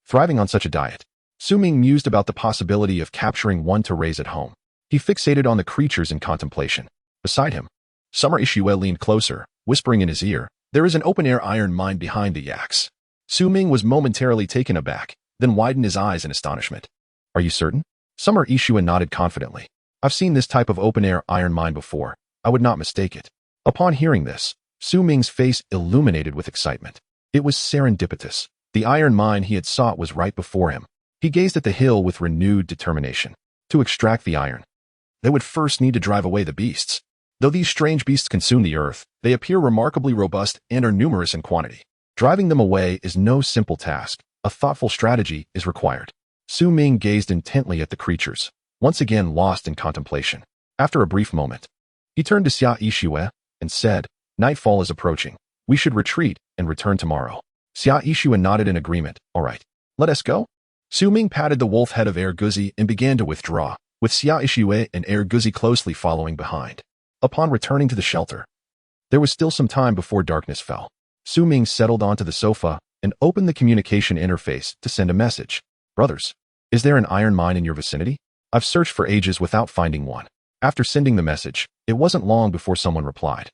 Thriving on such a diet, Su Ming mused about the possibility of capturing one to raise at home. He fixated on the creatures in contemplation. Beside him, Summer Ishii leaned closer, whispering in his ear, "There is an open-air iron mine behind the yaks." Su Ming was momentarily taken aback, then widened his eyes in astonishment. "Are you certain?" Summer Ishii nodded confidently. "I've seen this type of open-air iron mine before. I would not mistake it." Upon hearing this, Su Ming's face illuminated with excitement. It was serendipitous. The iron mine he had sought was right before him. He gazed at the hill with renewed determination. To extract the iron, they would first need to drive away the beasts. Though these strange beasts consume the earth, they appear remarkably robust and are numerous in quantity. Driving them away is no simple task. A thoughtful strategy is required. Su Ming gazed intently at the creatures, once again lost in contemplation. After a brief moment, he turned to Xia Ishii and said, "Nightfall is approaching. We should retreat and return tomorrow." Xia Ishii nodded in agreement. "All right, let us go." Su Ming patted the wolf head of Guzi and began to withdraw, with Xia Ishii and Guzi closely following behind. Upon returning to the shelter, there was still some time before darkness fell. Su Ming settled onto the sofa and opened the communication interface to send a message. "Brothers, is there an iron mine in your vicinity? I've searched for ages without finding one." After sending the message, it wasn't long before someone replied.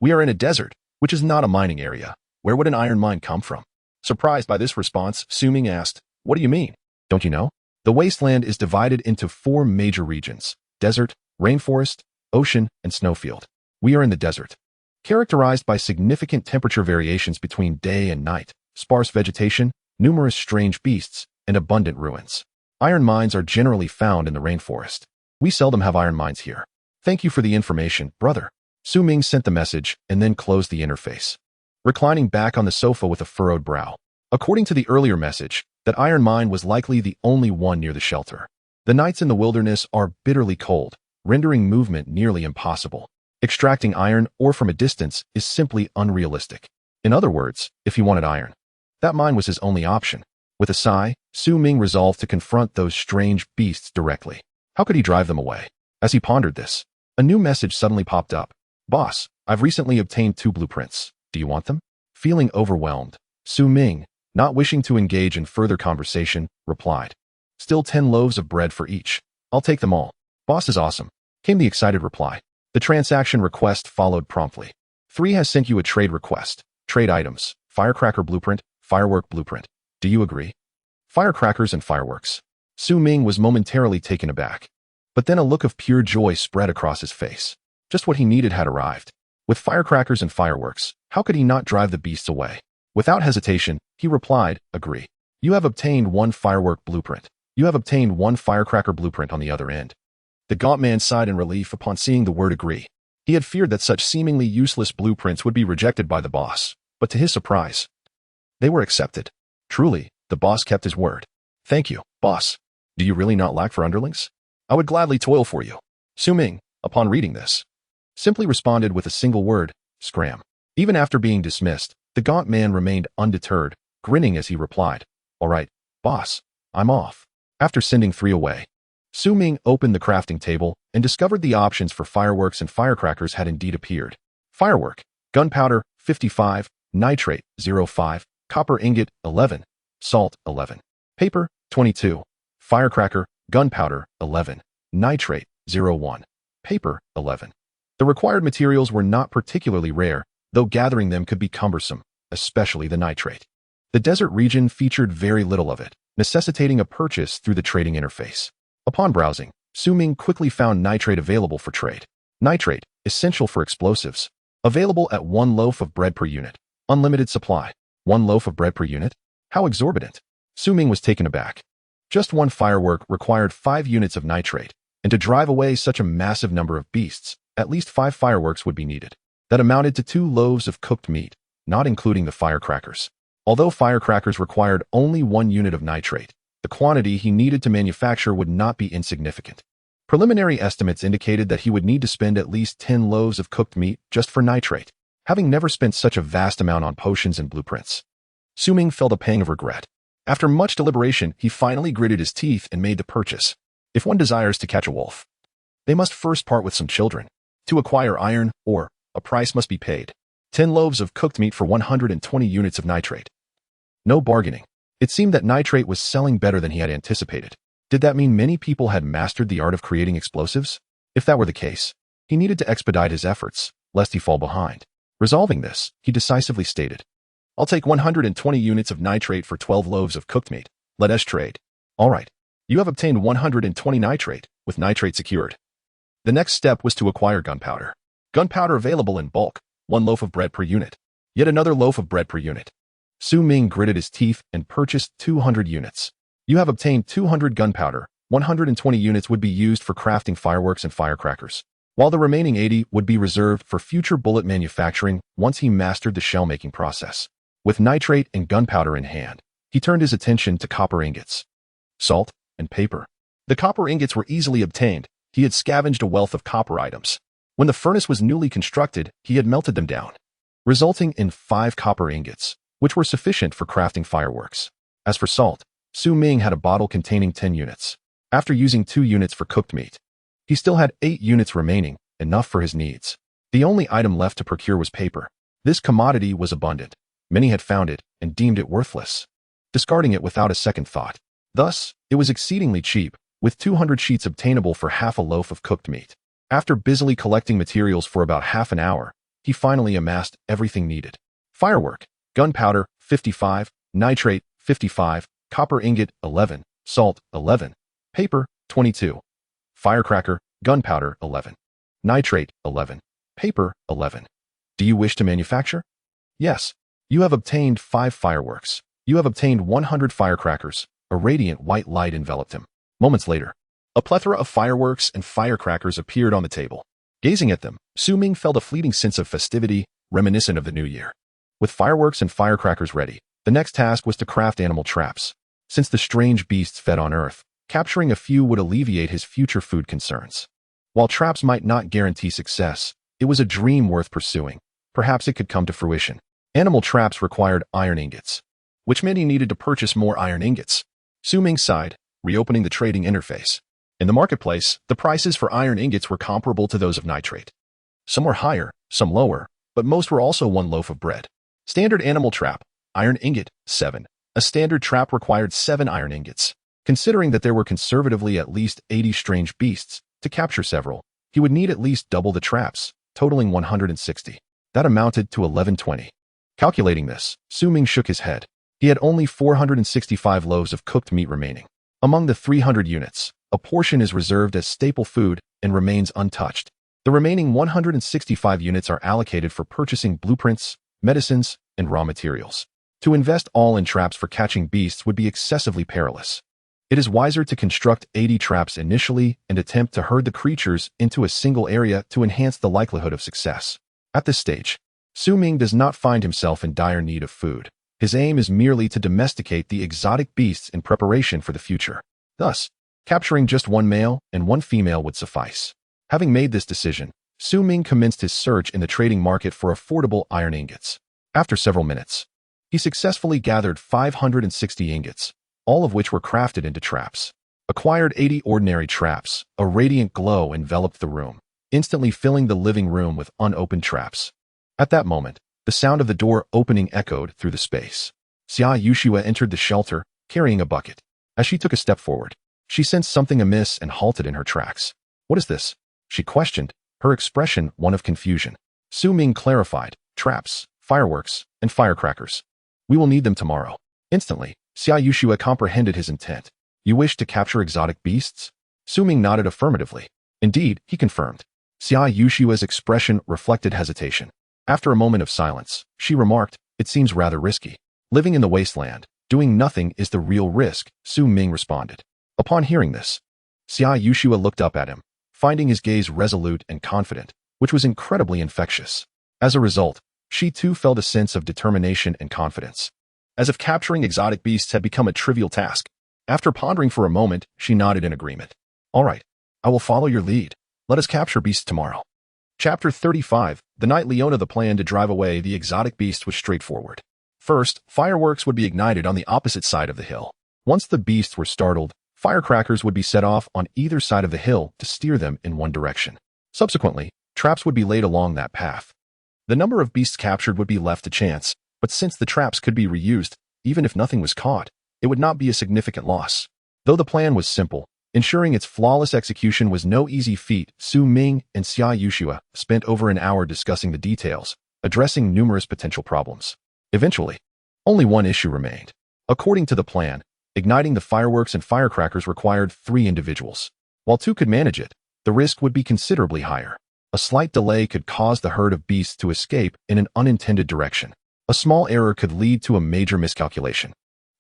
"We are in a desert, which is not a mining area. Where would an iron mine come from?" Surprised by this response, Su Ming asked, "What do you mean? Don't you know? The wasteland is divided into 4 major regions: desert, rainforest, ocean, and snowfield. We are in the desert, characterized by significant temperature variations between day and night, sparse vegetation, numerous strange beasts, and abundant ruins. Iron mines are generally found in the rainforest. We seldom have iron mines here. Thank you for the information, brother. Ming sent the message and then closed the interface, reclining back on the sofa with a furrowed brow. According to the earlier message, that iron mine was likely the only one near the shelter. The nights in the wilderness are bitterly cold, rendering movement nearly impossible. Extracting iron ore from a distance is simply unrealistic. In other words, if he wanted iron, that mine was his only option. With a sigh, Ming resolved to confront those strange beasts directly. How could he drive them away? As he pondered this, a new message suddenly popped up. Boss, I've recently obtained 2 blueprints. Do you want them? Feeling overwhelmed, Ming, not wishing to engage in further conversation, replied. Still 10 loaves of bread for each. I'll take them all. Boss is awesome, came the excited reply. The transaction request followed promptly. 3 has sent you a trade request. Trade items, firecracker blueprint, firework blueprint. Do you agree? Firecrackers and fireworks. Ming was momentarily taken aback. But then a look of pure joy spread across his face. Just what he needed had arrived. With firecrackers and fireworks, how could he not drive the beasts away? Without hesitation, he replied, agree. You have obtained 1 firework blueprint. You have obtained 1 firecracker blueprint on the other end. The gaunt man sighed in relief upon seeing the word agree. He had feared that such seemingly useless blueprints would be rejected by the boss, but to his surprise, they were accepted. Truly, the boss kept his word. Thank you, boss. Do you really not lack for underlings? I would gladly toil for you. Ming, upon reading this, simply responded with a single word, scram. Even after being dismissed, the gaunt man remained undeterred, grinning as he replied, all right, boss, I'm off. After sending 3 away, Ming opened the crafting table and discovered the options for fireworks and firecrackers had indeed appeared. Firework, gunpowder, 55, nitrate, 05, copper ingot, 11, salt, 11, paper, 22, firecracker, gunpowder, 11, nitrate, 01, paper, 11. The required materials were not particularly rare, though gathering them could be cumbersome, especially the nitrate. The desert region featured very little of it, necessitating a purchase through the trading interface. Upon browsing, Ming quickly found nitrate available for trade. Nitrate, essential for explosives. Available at 1 loaf of bread per unit. Unlimited supply. 1 loaf of bread per unit? How exorbitant. Ming was taken aback. Just 1 firework required 5 units of nitrate, and to drive away such a massive number of beasts, at least 5 fireworks would be needed. That amounted to 2 loaves of cooked meat, not including the firecrackers. Although firecrackers required only 1 unit of nitrate, the quantity he needed to manufacture would not be insignificant. Preliminary estimates indicated that he would need to spend at least 10 loaves of cooked meat just for nitrate, having never spent such a vast amount on potions and blueprints. Ming felt a pang of regret. After much deliberation, he finally gritted his teeth and made the purchase. If one desires to catch a wolf, they must first part with some children. To acquire iron ore, a price must be paid. 10 loaves of cooked meat for 120 units of nitrate. No bargaining. It seemed that nitrate was selling better than he had anticipated. Did that mean many people had mastered the art of creating explosives? If that were the case, he needed to expedite his efforts, lest he fall behind. Resolving this, he decisively stated, I'll take 120 units of nitrate for 12 loaves of cooked meat. Let us trade. All right. You have obtained 120 nitrate, with nitrate secured. The next step was to acquire gunpowder. Gunpowder available in bulk, 1 loaf of bread per unit. Yet another loaf of bread per unit. Ming gritted his teeth and purchased 200 units. You have obtained 200 gunpowder. 120 units would be used for crafting fireworks and firecrackers, while the remaining 80 would be reserved for future bullet manufacturing once he mastered the shell-making process. With nitrate and gunpowder in hand, he turned his attention to copper ingots, salt, and paper. The copper ingots were easily obtained. He had scavenged a wealth of copper items. When the furnace was newly constructed, he had melted them down, resulting in 5 copper ingots, which were sufficient for crafting fireworks. As for salt, Ming had a bottle containing 10 units. After using 2 units for cooked meat, he still had 8 units remaining, enough for his needs. The only item left to procure was paper. This commodity was abundant. Many had found it and deemed it worthless, discarding it without a second thought. Thus, it was exceedingly cheap, with 200 sheets obtainable for half a loaf of cooked meat. After busily collecting materials for about half an hour, he finally amassed everything needed. Firework, gunpowder, 55, nitrate, 55, copper ingot, 11, salt, 11, paper, 22, firecracker, gunpowder, 11, nitrate, 11, paper, 11. Do you wish to manufacture? Yes. You have obtained 5 fireworks. You have obtained 100 firecrackers. A radiant white light enveloped him. Moments later, a plethora of fireworks and firecrackers appeared on the table. Gazing at them, Su Ming felt a fleeting sense of festivity, reminiscent of the new year. With fireworks and firecrackers ready, the next task was to craft animal traps. Since the strange beasts fed on Earth, capturing a few would alleviate his future food concerns. While traps might not guarantee success, it was a dream worth pursuing. Perhaps it could come to fruition. Animal traps required iron ingots, which meant he needed to purchase more iron ingots. Su Ming sighed, reopening the trading interface. In the marketplace, the prices for iron ingots were comparable to those of nitrate. Some were higher, some lower, but most were also one loaf of bread. Standard animal trap, iron ingot, 7. A standard trap required 7 iron ingots. Considering that there were conservatively at least 80 strange beasts, to capture several, he would need at least double the traps, totaling 160. That amounted to 1120. Calculating this, Su Ming shook his head. He had only 465 loaves of cooked meat remaining. Among the 300 units, a portion is reserved as staple food and remains untouched. The remaining 165 units are allocated for purchasing blueprints, medicines, and raw materials. To invest all in traps for catching beasts would be excessively perilous. It is wiser to construct 80 traps initially and attempt to herd the creatures into a single area to enhance the likelihood of success. At this stage, Su Ming does not find himself in dire need of food. His aim is merely to domesticate the exotic beasts in preparation for the future. Thus, capturing just one male and one female would suffice. Having made this decision, Su Ming commenced his search in the trading market for affordable iron ingots. After several minutes, he successfully gathered 560 ingots, all of which were crafted into traps. Acquired 80 ordinary traps, a radiant glow enveloped the room, instantly filling the living room with unopened traps. At that moment, the sound of the door opening echoed through the space. Xia Yushua entered the shelter, carrying a bucket. As she took a step forward, she sensed something amiss and halted in her tracks. "What is this?" she questioned, her expression one of confusion. Su Ming clarified, "Traps, fireworks, and firecrackers. We will need them tomorrow." Instantly, Xia Yushua comprehended his intent. "You wish to capture exotic beasts?" Su Ming nodded affirmatively. Indeed, he confirmed. Xia Yushua's expression reflected hesitation. After a moment of silence, she remarked, "It seems rather risky. Living in the wasteland, doing nothing is the real risk," Su Ming responded. Upon hearing this, Xia Yushua looked up at him, finding his gaze resolute and confident, which was incredibly infectious. As a result, she too felt a sense of determination and confidence, as if capturing exotic beasts had become a trivial task. After pondering for a moment, she nodded in agreement. "All right, I will follow your lead. Let us capture beasts tomorrow." Chapter 35. The night Leona planned to drive away the exotic beast was straightforward. First, fireworks would be ignited on the opposite side of the hill. Once the beasts were startled, firecrackers would be set off on either side of the hill to steer them in one direction. Subsequently, traps would be laid along that path. The number of beasts captured would be left to chance, but since the traps could be reused, even if nothing was caught, it would not be a significant loss. Though the plan was simple, ensuring its flawless execution was no easy feat. Su Ming and Xia Yushua spent over an hour discussing the details, addressing numerous potential problems. Eventually, only one issue remained. According to the plan, igniting the fireworks and firecrackers required 3 individuals. While 2 could manage it, the risk would be considerably higher. A slight delay could cause the herd of beasts to escape in an unintended direction. A small error could lead to a major miscalculation.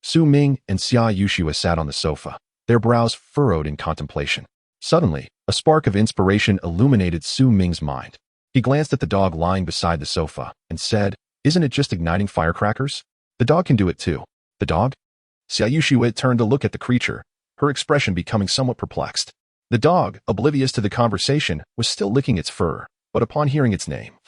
Su Ming and Xia Yushua sat on the sofa, their brows furrowed in contemplation. Suddenly, a spark of inspiration illuminated Su Ming's mind. He glanced at the dog lying beside the sofa and said, "Isn't it just igniting firecrackers? The dog can do it too." "The dog?" Xia Yushua turned to look at the creature, her expression becoming somewhat perplexed. The dog, oblivious to the conversation, was still licking its fur, but upon hearing its name,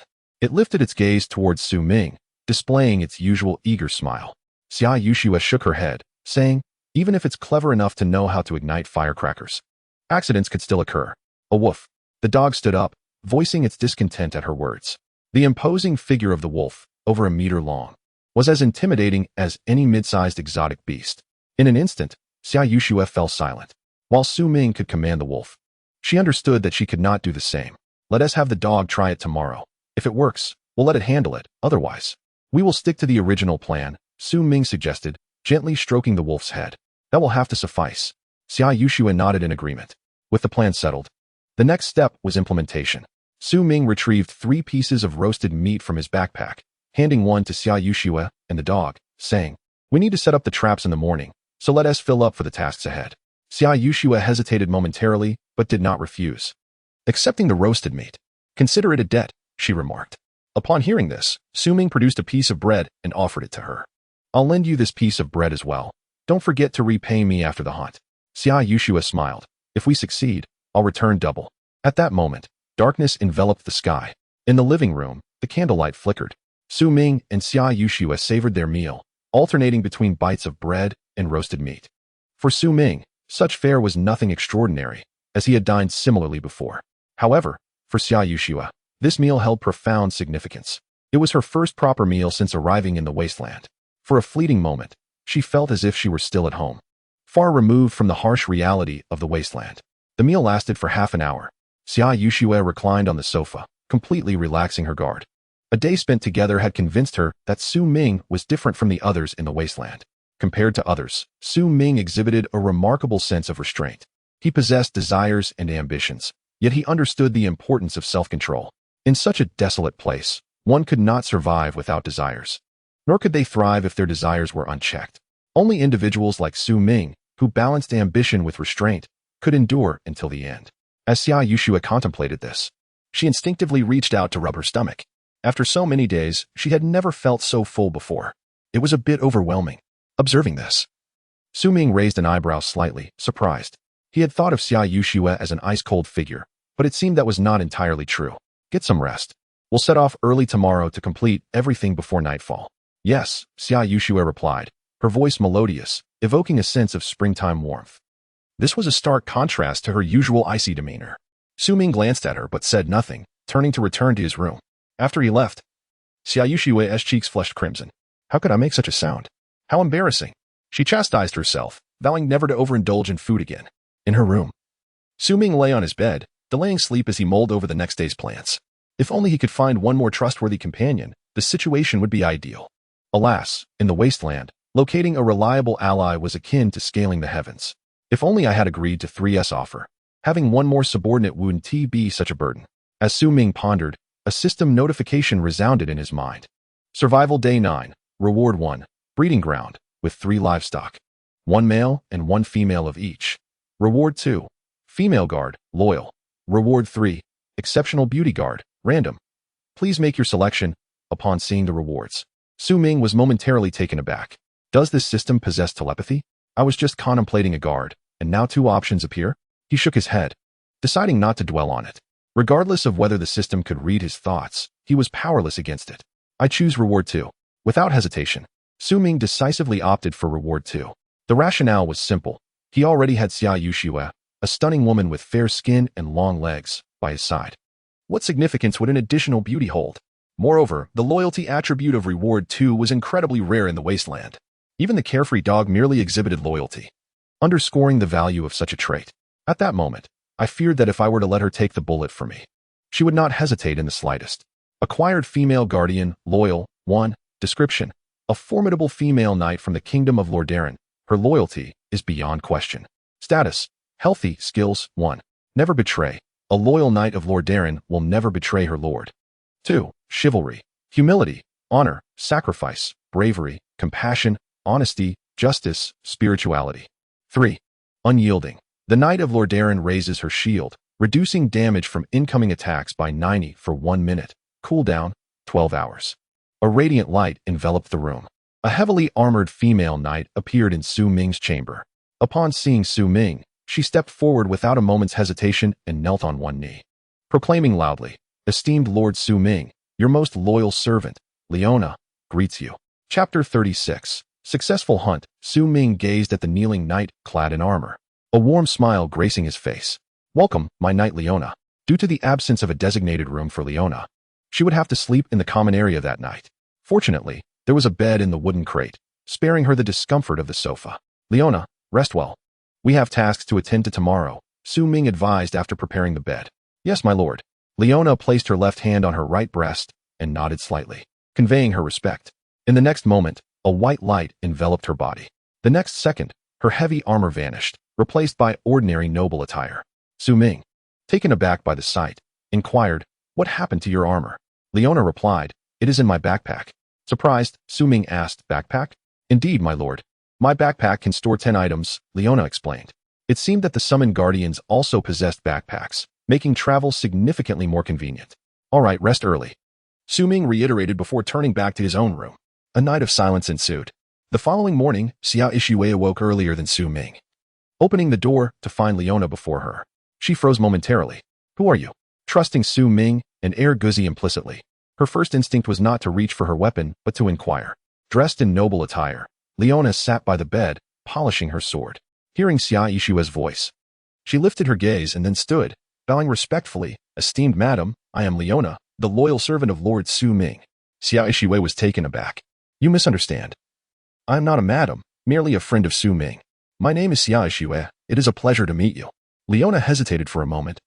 it lifted its gaze towards Su Ming, displaying its usual eager smile. Xia Yushua shook her head, saying, "Even if it's clever enough to know how to ignite firecrackers, accidents could still occur." A woof. The dog stood up, voicing its discontent at her words. The imposing figure of the wolf, over a meter long, was as intimidating as any mid-sized exotic beast. In an instant, Xia Yushua fell silent. While Su Ming could command the wolf, she understood that she could not do the same. "Let us have the dog try it tomorrow. If it works, we'll let it handle it. Otherwise, we will stick to the original plan," Su Ming suggested, gently stroking the wolf's head. "That will have to suffice." Xia Yushua nodded in agreement. With the plan settled, the next step was implementation. Su Ming retrieved 3 pieces of roasted meat from his backpack, handing one to Xia Yushua and the dog, saying, "We need to set up the traps in the morning, so let us fill up for the tasks ahead." Xia Yushua hesitated momentarily, but did not refuse. Accepting the roasted meat, Consider it a debt, she remarked. Upon hearing this, Su Ming produced a piece of bread and offered it to her. I'll lend you this piece of bread as well. Don't forget to repay me after the hunt. Xia Yushua smiled. If we succeed, I'll return double. At that moment, darkness enveloped the sky. In the living room, the candlelight flickered. Su Ming and Xia Yushua savored their meal, alternating between bites of bread and roasted meat. For Su Ming, such fare was nothing extraordinary, as he had dined similarly before. However, for Xia Yushua, this meal held profound significance. It was her first proper meal since arriving in the wasteland. For a fleeting moment, she felt as if she were still at home, far removed from the harsh reality of the wasteland. The meal lasted for half an hour. Xia Yushua reclined on the sofa, completely relaxing her guard. A day spent together had convinced her that Su Ming was different from the others in the wasteland. Compared to others, Su Ming exhibited a remarkable sense of restraint. He possessed desires and ambitions, yet he understood the importance of self-control. In such a desolate place, one could not survive without desires. Nor could they thrive if their desires were unchecked. Only individuals like Su Ming, who balanced ambition with restraint, could endure until the end. As Xia Yushua contemplated this, she instinctively reached out to rub her stomach. After so many days, she had never felt so full before. It was a bit overwhelming. Observing this, Su Ming raised an eyebrow slightly, surprised. He had thought of Xia Yushua as an ice-cold figure, but it seemed that was not entirely true. Get some rest. We'll set off early tomorrow to complete everything before nightfall. Yes, Xia Yushua replied, her voice melodious, evoking a sense of springtime warmth. This was a stark contrast to her usual icy demeanor. Su Ming glanced at her but said nothing, turning to return to his room. After he left, Xia Yushua's cheeks flushed crimson. How could I make such a sound? How embarrassing. She chastised herself, vowing never to overindulge in food again. In her room, Su Ming lay on his bed, delaying sleep as he mulled over the next day's plans. If only he could find one more trustworthy companion, the situation would be ideal. Alas, in the wasteland, locating a reliable ally was akin to scaling the heavens. If only I had agreed to 3's offer. Having one more subordinate wouldn't be such a burden. As Su Ming pondered, a system notification resounded in his mind. Survival Day 9, Reward 1, Breeding Ground, with 3 livestock. 1 male and 1 female of each. Reward 2, Female Guard, Loyal. Reward 3, Exceptional Beauty Guard, Random. Please make your selection. Upon seeing the rewards, Su Ming was momentarily taken aback. Does this system possess telepathy? I was just contemplating a guard, and now 2 options appear? He shook his head, deciding not to dwell on it. Regardless of whether the system could read his thoughts, he was powerless against it. I choose Reward 2. Without hesitation, Su Ming decisively opted for Reward 2. The rationale was simple. He already had Xia Yushua, a stunning woman with fair skin and long legs, by his side. What significance would an additional beauty hold? Moreover, the loyalty attribute of Reward 2 was incredibly rare in the wasteland. Even the carefree dog merely exhibited loyalty, underscoring the value of such a trait. At that moment, I feared that if I were to let her take the bullet for me, she would not hesitate in the slightest. Acquired female guardian, loyal, 1. Description: a formidable female knight from the kingdom of Lordaeron. Her loyalty is beyond question. Status: healthy. Skills: 1. Never betray. A loyal knight of Lordaeron will never betray her lord. 2. Chivalry: humility, honor, sacrifice, bravery, compassion, honesty, justice, spirituality. 3. Unyielding: the Knight of Lordaeron raises her shield, reducing damage from incoming attacks by 90 for 1 minute. Cooldown: 12 hours. A radiant light enveloped the room. A heavily armored female knight appeared in Su Ming's chamber. Upon seeing Su Ming, she stepped forward without a moment's hesitation and knelt on one knee, proclaiming loudly, "Esteemed Lord Su Ming, your most loyal servant, Leona, greets you." Chapter 36. Successful Hunt. Su Ming gazed at the kneeling knight, clad in armor, a warm smile gracing his face. "Welcome, my knight Leona." Due to the absence of a designated room for Leona, she would have to sleep in the common area that night. Fortunately, there was a bed in the wooden crate, sparing her the discomfort of the sofa. "Leona, rest well. We have tasks to attend to tomorrow," Su Ming advised after preparing the bed. "Yes, my lord." Leona placed her left hand on her right breast and nodded slightly, conveying her respect. In the next moment, a white light enveloped her body. The next second, her heavy armor vanished, replaced by ordinary noble attire. Su Ming, taken aback by the sight, inquired, "What happened to your armor?" Leona replied, "It is in my backpack." Surprised, Su Ming asked, "Backpack?" "Indeed, my lord. My backpack can store 10 items," Leona explained. It seemed that the summoned guardians also possessed backpacks, making travel significantly more convenient. All right, rest early. Su Ming reiterated before turning back to his own room. A night of silence ensued. The following morning, Xiao Ishui awoke earlier than Su Ming, opening the door to find Leona before her. She froze momentarily. Who are you? Trusting Su Ming and Air Guzi implicitly, her first instinct was not to reach for her weapon, but to inquire. Dressed in noble attire, Leona sat by the bed, polishing her sword. Hearing Xia Ishue's voice, she lifted her gaze and then stood, bowing respectfully. Esteemed madam, I am Leona, the loyal servant of Lord Su Ming. Xia Ishue was taken aback. You misunderstand. I am not a madam, merely a friend of Su Ming. My name is Xia Ishue. It is a pleasure to meet you. Leona hesitated for a moment,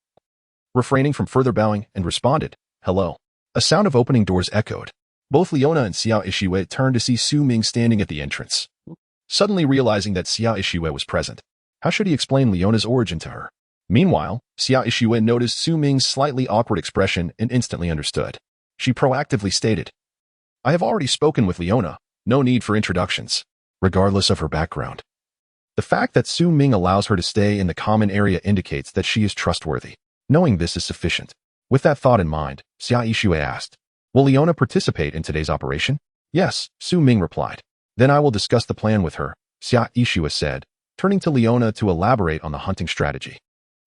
refraining from further bowing, and responded, hello. A sound of opening doors echoed. Both Leona and Xiao Ishue turned to see Su Ming standing at the entrance. Suddenly realizing that Xiao Ishue was present, how should he explain Leona's origin to her? Meanwhile, Xiao Ishue noticed Su Ming's slightly awkward expression and instantly understood. She proactively stated, I have already spoken with Leona, no need for introductions, regardless of her background. The fact that Su Ming allows her to stay in the common area indicates that she is trustworthy. Knowing this is sufficient. With that thought in mind, Xia Ishue asked, will Leona participate in today's operation? Yes, Su Ming replied. Then I will discuss the plan with her, Xia Ishue said, turning to Leona to elaborate on the hunting strategy.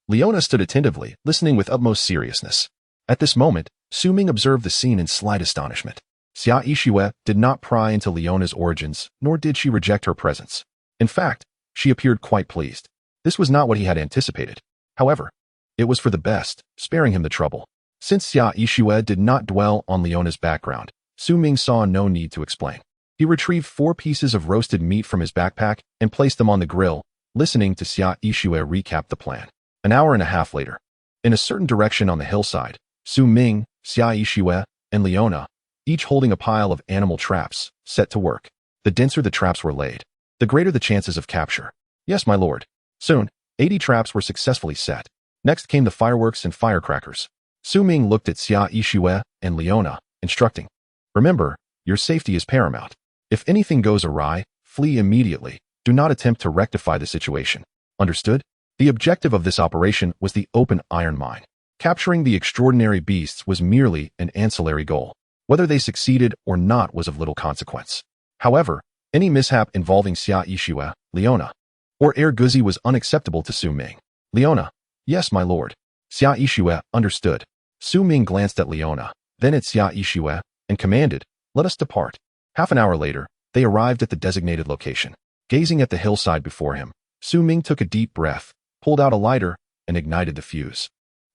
Leona stood attentively, listening with utmost seriousness. At this moment, Su Ming observed the scene in slight astonishment. Xia Ishue did not pry into Leona's origins, nor did she reject her presence. In fact, she appeared quite pleased. This was not what he had anticipated. However, it was for the best, sparing him the trouble. Since Xia Ishue did not dwell on Leona's background, Su Ming saw no need to explain. He retrieved 4 pieces of roasted meat from his backpack and placed them on the grill, listening to Xia Ishue recap the plan. An hour and a half later, in a certain direction on the hillside, Su Ming, Xia Ishue, and Leona, each holding a pile of animal traps, set to work. The denser the traps were laid, the greater the chances of capture. Yes, my lord. Soon, 80 traps were successfully set. Next came the fireworks and firecrackers. Su Ming looked at Xia Ishue and Leona, instructing, remember, your safety is paramount. If anything goes awry, flee immediately. Do not attempt to rectify the situation. Understood? The objective of this operation was the open iron mine. Capturing the extraordinary beasts was merely an ancillary goal. Whether they succeeded or not was of little consequence. However, any mishap involving Xia Ishue, Leona, or Air Guzi was unacceptable to Su Ming. Leona, yes, my lord. Xia Ishue understood. Su Ming glanced at Leona, then at Xia Ishue, and commanded, let us depart. Half an hour later, they arrived at the designated location. Gazing at the hillside before him, Su Ming took a deep breath, pulled out a lighter, and ignited the fuse.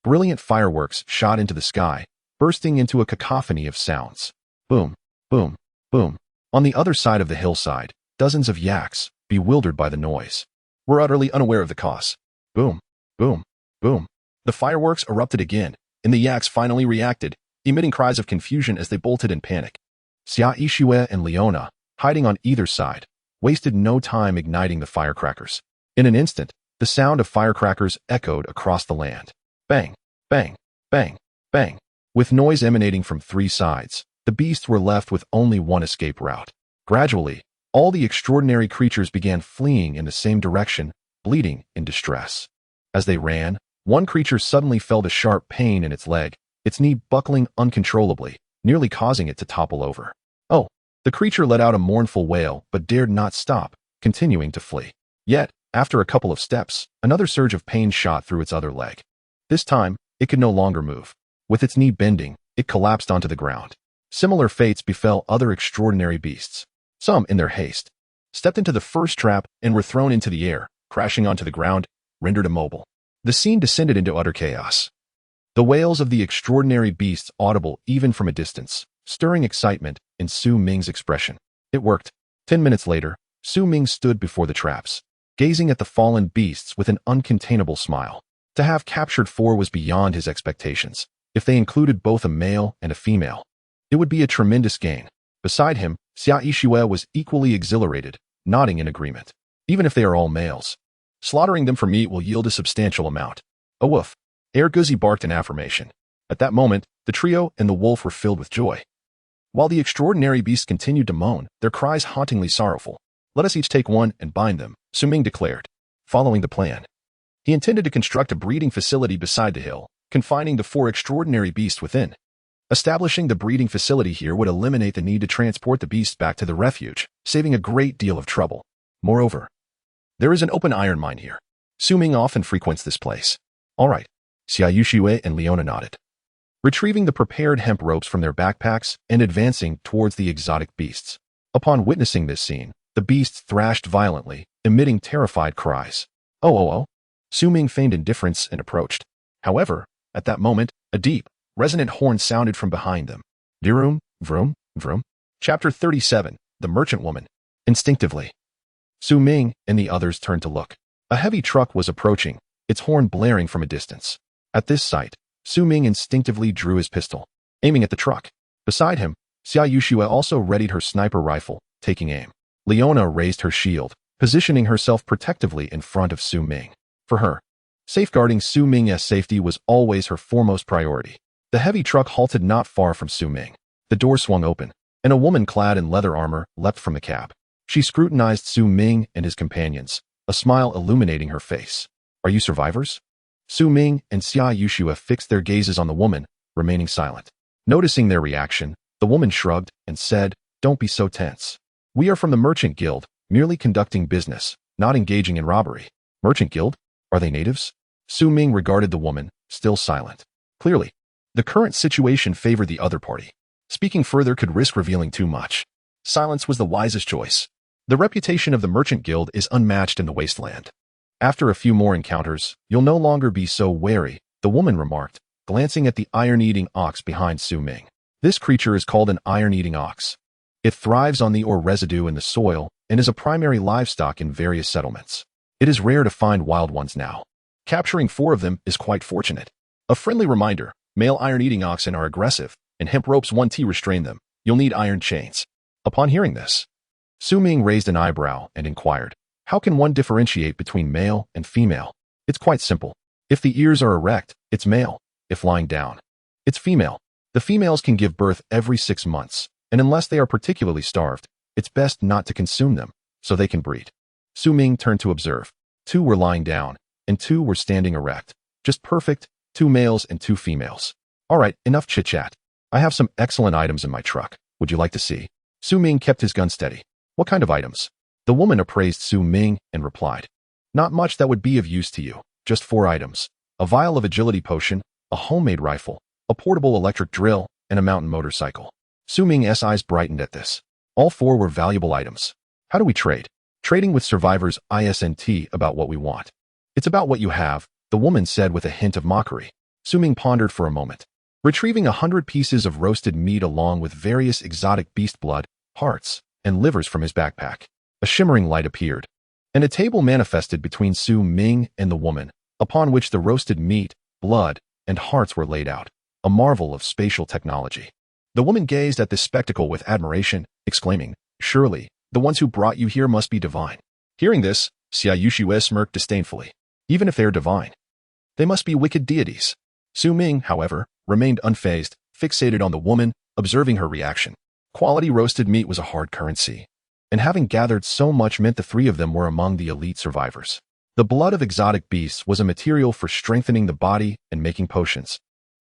Brilliant fireworks shot into the sky, bursting into a cacophony of sounds. Boom, boom, boom. On the other side of the hillside, dozens of yaks, bewildered by the noise, were utterly unaware of the cause. Boom, boom, boom. The fireworks erupted again, and the yaks finally reacted, emitting cries of confusion as they bolted in panic. Xia Ishue and Leona, hiding on either side, wasted no time igniting the firecrackers. In an instant, the sound of firecrackers echoed across the land. Bang, bang, bang, bang. With noise emanating from 3 sides, the beasts were left with only one escape route. Gradually, all the extraordinary creatures began fleeing in the same direction, bleeding in distress. As they ran, one creature suddenly felt a sharp pain in its leg, its knee buckling uncontrollably, nearly causing it to topple over. Oh! The creature let out a mournful wail but dared not stop, continuing to flee. Yet, after a couple of steps, another surge of pain shot through its other leg. This time, it could no longer move. With its knee bending, it collapsed onto the ground. Similar fates befell other extraordinary beasts. Some, in their haste, stepped into the first trap and were thrown into the air, crashing onto the ground, rendered immobile. The scene descended into utter chaos. The wails of the extraordinary beasts audible even from a distance, stirring excitement in Su Ming's expression. It worked. 10 minutes later, Su Ming stood before the traps, gazing at the fallen beasts with an uncontainable smile. To have captured 4 was beyond his expectations. If they included both a male and a female, it would be a tremendous gain. Beside him, Xia Ishue was equally exhilarated, nodding in agreement. Even if they are all males, slaughtering them for meat will yield a substantial amount. A woof. Air Guzi barked in affirmation. At that moment, the trio and the wolf were filled with joy. While the extraordinary beasts continued to moan, their cries hauntingly sorrowful. Let us each take one and bind them, Su Ming declared. Following the plan, he intended to construct a breeding facility beside the hill, confining the 4 extraordinary beasts within. Establishing the breeding facility here would eliminate the need to transport the beasts back to the refuge, saving a great deal of trouble. Moreover, there is an open iron mine here. Su Ming often frequents this place. All right, Xia Yuxue and Leona nodded, retrieving the prepared hemp ropes from their backpacks and advancing towards the exotic beasts. Upon witnessing this scene, the beasts thrashed violently, emitting terrified cries. Oh. Su Ming feigned indifference and approached. However, at that moment, a deep, resonant horn sounded from behind them. Vroom, vroom, vroom. Chapter 37, The Merchant Woman. Instinctively, Su Ming and the others turned to look. A heavy truck was approaching, its horn blaring from a distance. At this sight, Su Ming instinctively drew his pistol, aiming at the truck. Beside him, Xia Yuxue also readied her sniper rifle, taking aim. Leona raised her shield, positioning herself protectively in front of Su Ming. For her, safeguarding Su Ming's safety was always her foremost priority. The heavy truck halted not far from Su Ming. The door swung open, and a woman clad in leather armor leapt from the cab. She scrutinized Su Ming and his companions, a smile illuminating her face. Are you survivors? Su Ming and Xia Yuxue fixed their gazes on the woman, remaining silent. Noticing their reaction, the woman shrugged and said, Don't be so tense. We are from the Merchant Guild, merely conducting business, not engaging in robbery. Merchant Guild? Are they natives? Su Ming regarded the woman, still silent. Clearly, the current situation favored the other party. Speaking further could risk revealing too much. Silence was the wisest choice. The reputation of the Merchant Guild is unmatched in the wasteland. After a few more encounters, you'll no longer be so wary, the woman remarked, glancing at the iron-eating ox behind Su Ming. This creature is called an iron-eating ox. It thrives on the ore residue in the soil and is a primary livestock in various settlements. It is rare to find wild ones now. Capturing 4 of them is quite fortunate. A friendly reminder, male iron-eating oxen are aggressive, and hemp ropes won't restrain them. You'll need iron chains. Upon hearing this, Su Ming raised an eyebrow and inquired, How can one differentiate between male and female? It's quite simple. If the ears are erect, it's male. If lying down, it's female. The females can give birth every 6 months, and unless they are particularly starved, it's best not to consume them, so they can breed. Su Ming turned to observe. 2 were lying down, and 2 were standing erect. Just perfect, 2 males and 2 females. All right, enough chit-chat. I have some excellent items in my truck. Would you like to see? Su Ming kept his gun steady. What kind of items? The woman appraised Su Ming and replied, Not much that would be of use to you. Just 4 items. A vial of agility potion, a homemade rifle, a portable electric drill, and a mountain motorcycle. Su Ming's eyes brightened at this. All 4 were valuable items. How do we trade? Trading with survivors isn't about what we want. It's about what you have, the woman said with a hint of mockery. Su Ming pondered for a moment, retrieving 100 pieces of roasted meat along with various exotic beast blood, hearts, and livers from his backpack. A shimmering light appeared, and a table manifested between Su Ming and the woman, upon which the roasted meat, blood, and hearts were laid out, a marvel of spatial technology. The woman gazed at this spectacle with admiration, exclaiming, Surely, the ones who brought you here must be divine. Hearing this, Xia Yuxue smirked disdainfully. Even if they're divine, they must be wicked deities. Su Ming, however, remained unfazed, fixated on the woman, observing her reaction. Quality roasted meat was a hard currency, and having gathered so much meant the 3 of them were among the elite survivors. The blood of exotic beasts was a material for strengthening the body and making potions,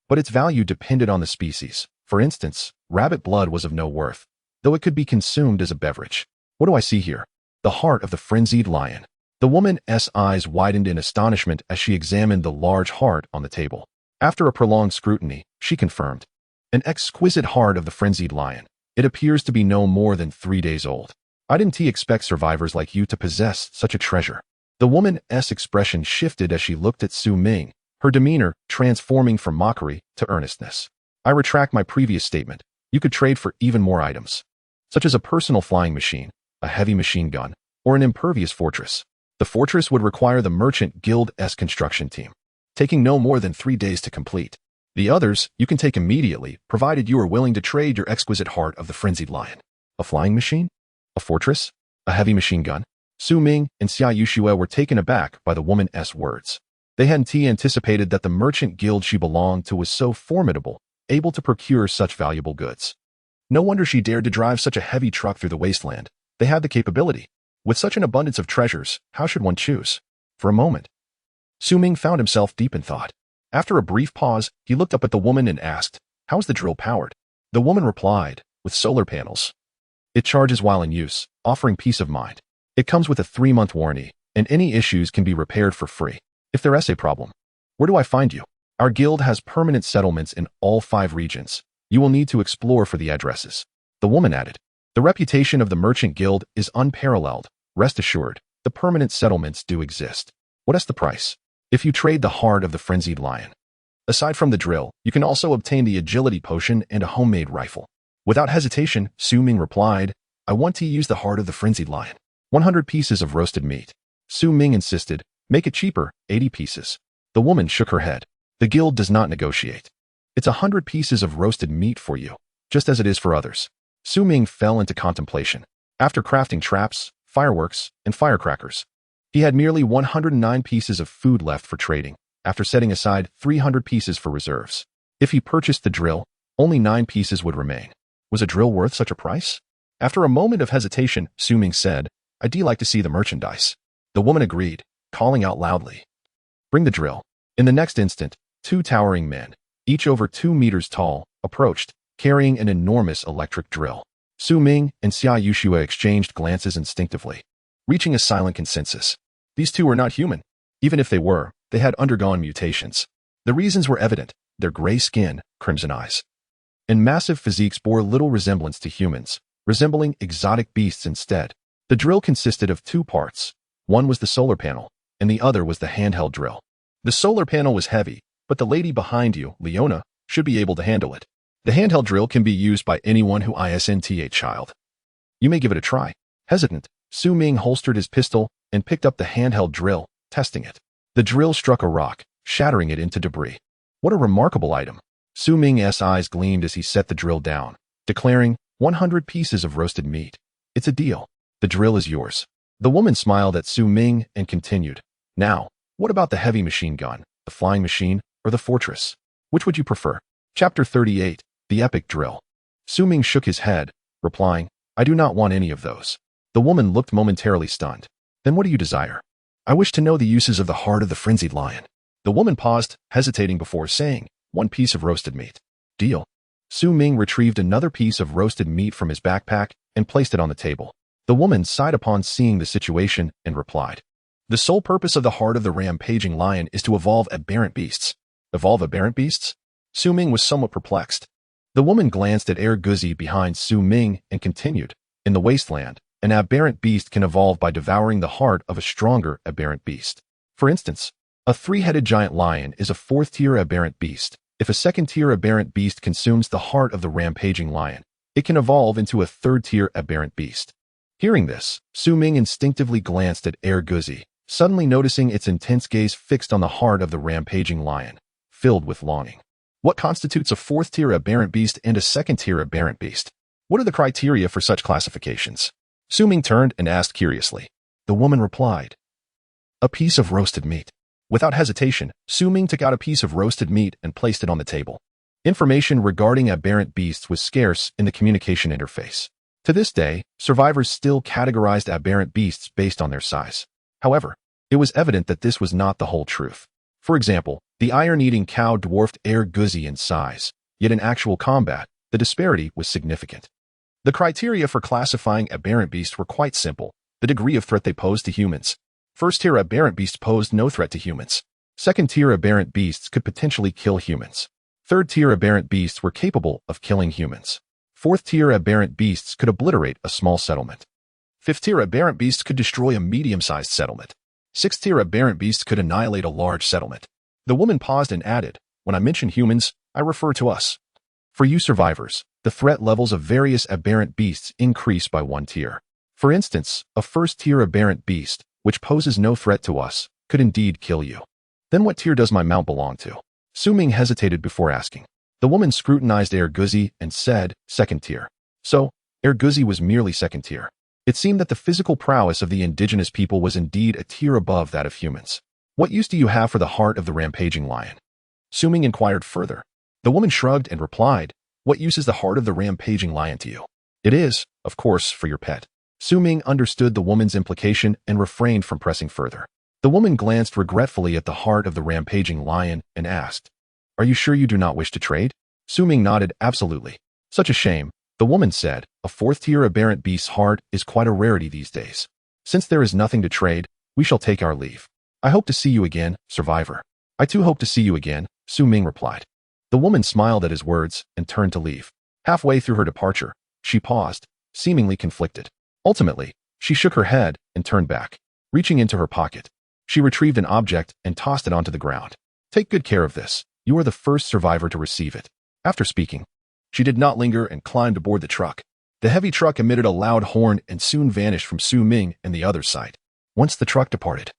but its value depended on the species. For instance, rabbit blood was of no worth, though it could be consumed as a beverage. What do I see here? The heart of the frenzied lion. The woman's eyes widened in astonishment as she examined the large heart on the table. After a prolonged scrutiny, she confirmed, An exquisite heart of the frenzied lion. It appears to be no more than 3 days old. I didn't expect survivors like you to possess such a treasure. The woman's expression shifted as she looked at Su Ming, her demeanor transforming from mockery to earnestness. I retract my previous statement. You could trade for even more items, such as a personal flying machine, a heavy machine gun, or an impervious fortress. The fortress would require the Merchant Guild's construction team, taking no more than 3 days to complete. The others you can take immediately, provided you are willing to trade your exquisite heart of the frenzied lion. A flying machine? A fortress? A heavy machine gun? Su Ming and Xia Yuxue were taken aback by the woman's words. They hadn't anticipated that the merchant guild she belonged to was so formidable, able to procure such valuable goods. No wonder she dared to drive such a heavy truck through the wasteland. They had the capability. With such an abundance of treasures, how should one choose? For a moment, Su Ming found himself deep in thought. After a brief pause, he looked up at the woman and asked, How is the drill powered? The woman replied, with solar panels. It charges while in use, offering peace of mind. It comes with a 3-month warranty, and any issues can be repaired for free. If there is a problem, where do I find you? Our guild has permanent settlements in all 5 regions. You will need to explore for the addresses. The woman added. The reputation of the merchant guild is unparalleled. Rest assured, the permanent settlements do exist. What is the price? If you trade the heart of the frenzied lion. Aside from the drill, you can also obtain the agility potion and a homemade rifle. Without hesitation, Su Ming replied, I want to use the heart of the frenzied lion. 100 pieces of roasted meat. Su Ming insisted, make it cheaper, 80 pieces. The woman shook her head. The guild does not negotiate. It's 100 pieces of roasted meat for you, just as it is for others. Su Ming fell into contemplation. After crafting traps, fireworks, and firecrackers, he had merely 109 pieces of food left for trading, after setting aside 300 pieces for reserves. If he purchased the drill, only 9 pieces would remain. Was a drill worth such a price? After a moment of hesitation, Su Ming said, I'd like to see the merchandise. The woman agreed, calling out loudly, bring the drill. In the next instant, 2 towering men, each over 2 meters tall, approached, carrying an enormous electric drill. Su Ming and Xia Yushua exchanged glances instinctively, reaching a silent consensus. These 2 were not human. Even if they were, they had undergone mutations. The reasons were evident: their gray skin, crimson eyes, and massive physiques bore little resemblance to humans, resembling exotic beasts instead. The drill consisted of 2 parts. One was the solar panel, and the other was the handheld drill. The solar panel was heavy, but the lady behind you, Leona, should be able to handle it. The handheld drill can be used by anyone who isn't a child. You may give it a try. Hesitant, Su Ming holstered his pistol and picked up the handheld drill, testing it. The drill struck a rock, shattering it into debris. What a remarkable item. Su Ming's eyes gleamed as he set the drill down, declaring, 100 pieces of roasted meat. It's a deal. The drill is yours. The woman smiled at Su Ming and continued, now, what about the heavy machine gun, the flying machine, or the fortress? Which would you prefer? Chapter 38, The Epic Drill. Su Ming shook his head, replying, I do not want any of those. The woman looked momentarily stunned. Then what do you desire? I wish to know the uses of the heart of the frenzied lion. The woman paused, hesitating before saying, 1 piece of roasted meat. Deal. Su Ming retrieved another piece of roasted meat from his backpack and placed it on the table. The woman sighed upon seeing the situation and replied, the sole purpose of the heart of the rampaging lion is to evolve aberrant beasts. Evolve aberrant beasts? Su Ming was somewhat perplexed. The woman glanced at Guzi behind Su Ming and continued, in the wasteland, an aberrant beast can evolve by devouring the heart of a stronger aberrant beast. For instance, a 3-headed giant lion is a 4th-tier aberrant beast. If a 2nd-tier aberrant beast consumes the heart of the rampaging lion, it can evolve into a 3rd-tier aberrant beast. Hearing this, Su Ming instinctively glanced at Guzi, suddenly noticing its intense gaze fixed on the heart of the rampaging lion, filled with longing. What constitutes a 4th-tier aberrant beast and a 2nd-tier aberrant beast? What are the criteria for such classifications? Su Ming turned and asked curiously. The woman replied, a piece of roasted meat. Without hesitation, Su Ming took out a piece of roasted meat and placed it on the table. Information regarding aberrant beasts was scarce in the communication interface. To this day, survivors still categorized aberrant beasts based on their size. However, it was evident that this was not the whole truth. For example, the iron-eating cow dwarfed Guzi in size, yet in actual combat, the disparity was significant. The criteria for classifying aberrant beasts were quite simple: the degree of threat they posed to humans. 1st-tier aberrant beasts posed no threat to humans. 2nd-tier aberrant beasts could potentially kill humans. 3rd-tier aberrant beasts were capable of killing humans. 4th-tier aberrant beasts could obliterate a small settlement. 5th-tier aberrant beasts could destroy a medium-sized settlement. 6th-tier aberrant beasts could annihilate a large settlement. The woman paused and added, when I mention humans, I refer to us. For you survivors, the threat levels of various aberrant beasts increase by 1 tier. For instance, a 1st-tier aberrant beast, which poses no threat to us, could indeed kill you. Then what tier does my mount belong to? Su Ming hesitated before asking. The woman scrutinized Guzi and said, 2nd tier. So, Guzi was merely 2nd tier. It seemed that the physical prowess of the indigenous people was indeed a tier above that of humans. What use do you have for the heart of the rampaging lion? Su Ming inquired further. The woman shrugged and replied, what use is the heart of the rampaging lion to you? It is, of course, for your pet. Su Ming understood the woman's implication and refrained from pressing further. The woman glanced regretfully at the heart of the rampaging lion and asked, are you sure you do not wish to trade? Su Ming nodded absolutely. Such a shame, the woman said. A fourth-tier aberrant beast's heart is quite a rarity these days. Since there is nothing to trade, we shall take our leave. I hope to see you again, survivor. I too hope to see you again, Su Ming replied. The woman smiled at his words and turned to leave. Halfway through her departure, she paused, seemingly conflicted. Ultimately, she shook her head and turned back. Reaching into her pocket, she retrieved an object and tossed it onto the ground. Take good care of this. You are the first survivor to receive it. After speaking, she did not linger and climbed aboard the truck. The heavy truck emitted a loud horn and soon vanished from Su Ming and the other's sight. Once the truck departed,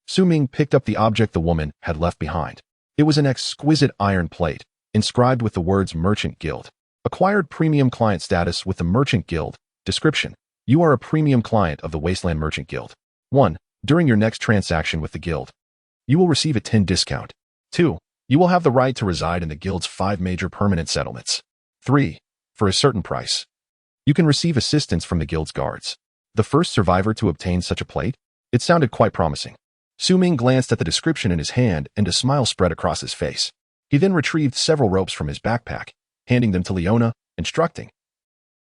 Su Ming picked up the object the woman had left behind. It was an exquisite iron plate, inscribed with the words Merchant Guild. Acquired premium client status with the Merchant Guild. Description: you are a premium client of the Wasteland Merchant Guild. 1. During your next transaction with the guild, you will receive a 10 discount. 2. You will have the right to reside in the guild's 5 major permanent settlements. 3. For a certain price, you can receive assistance from the guild's guards. The first survivor to obtain such a plate? It sounded quite promising. Su Ming glanced at the description in his hand and a smile spread across his face. He then retrieved several ropes from his backpack, handing them to Leona, instructing,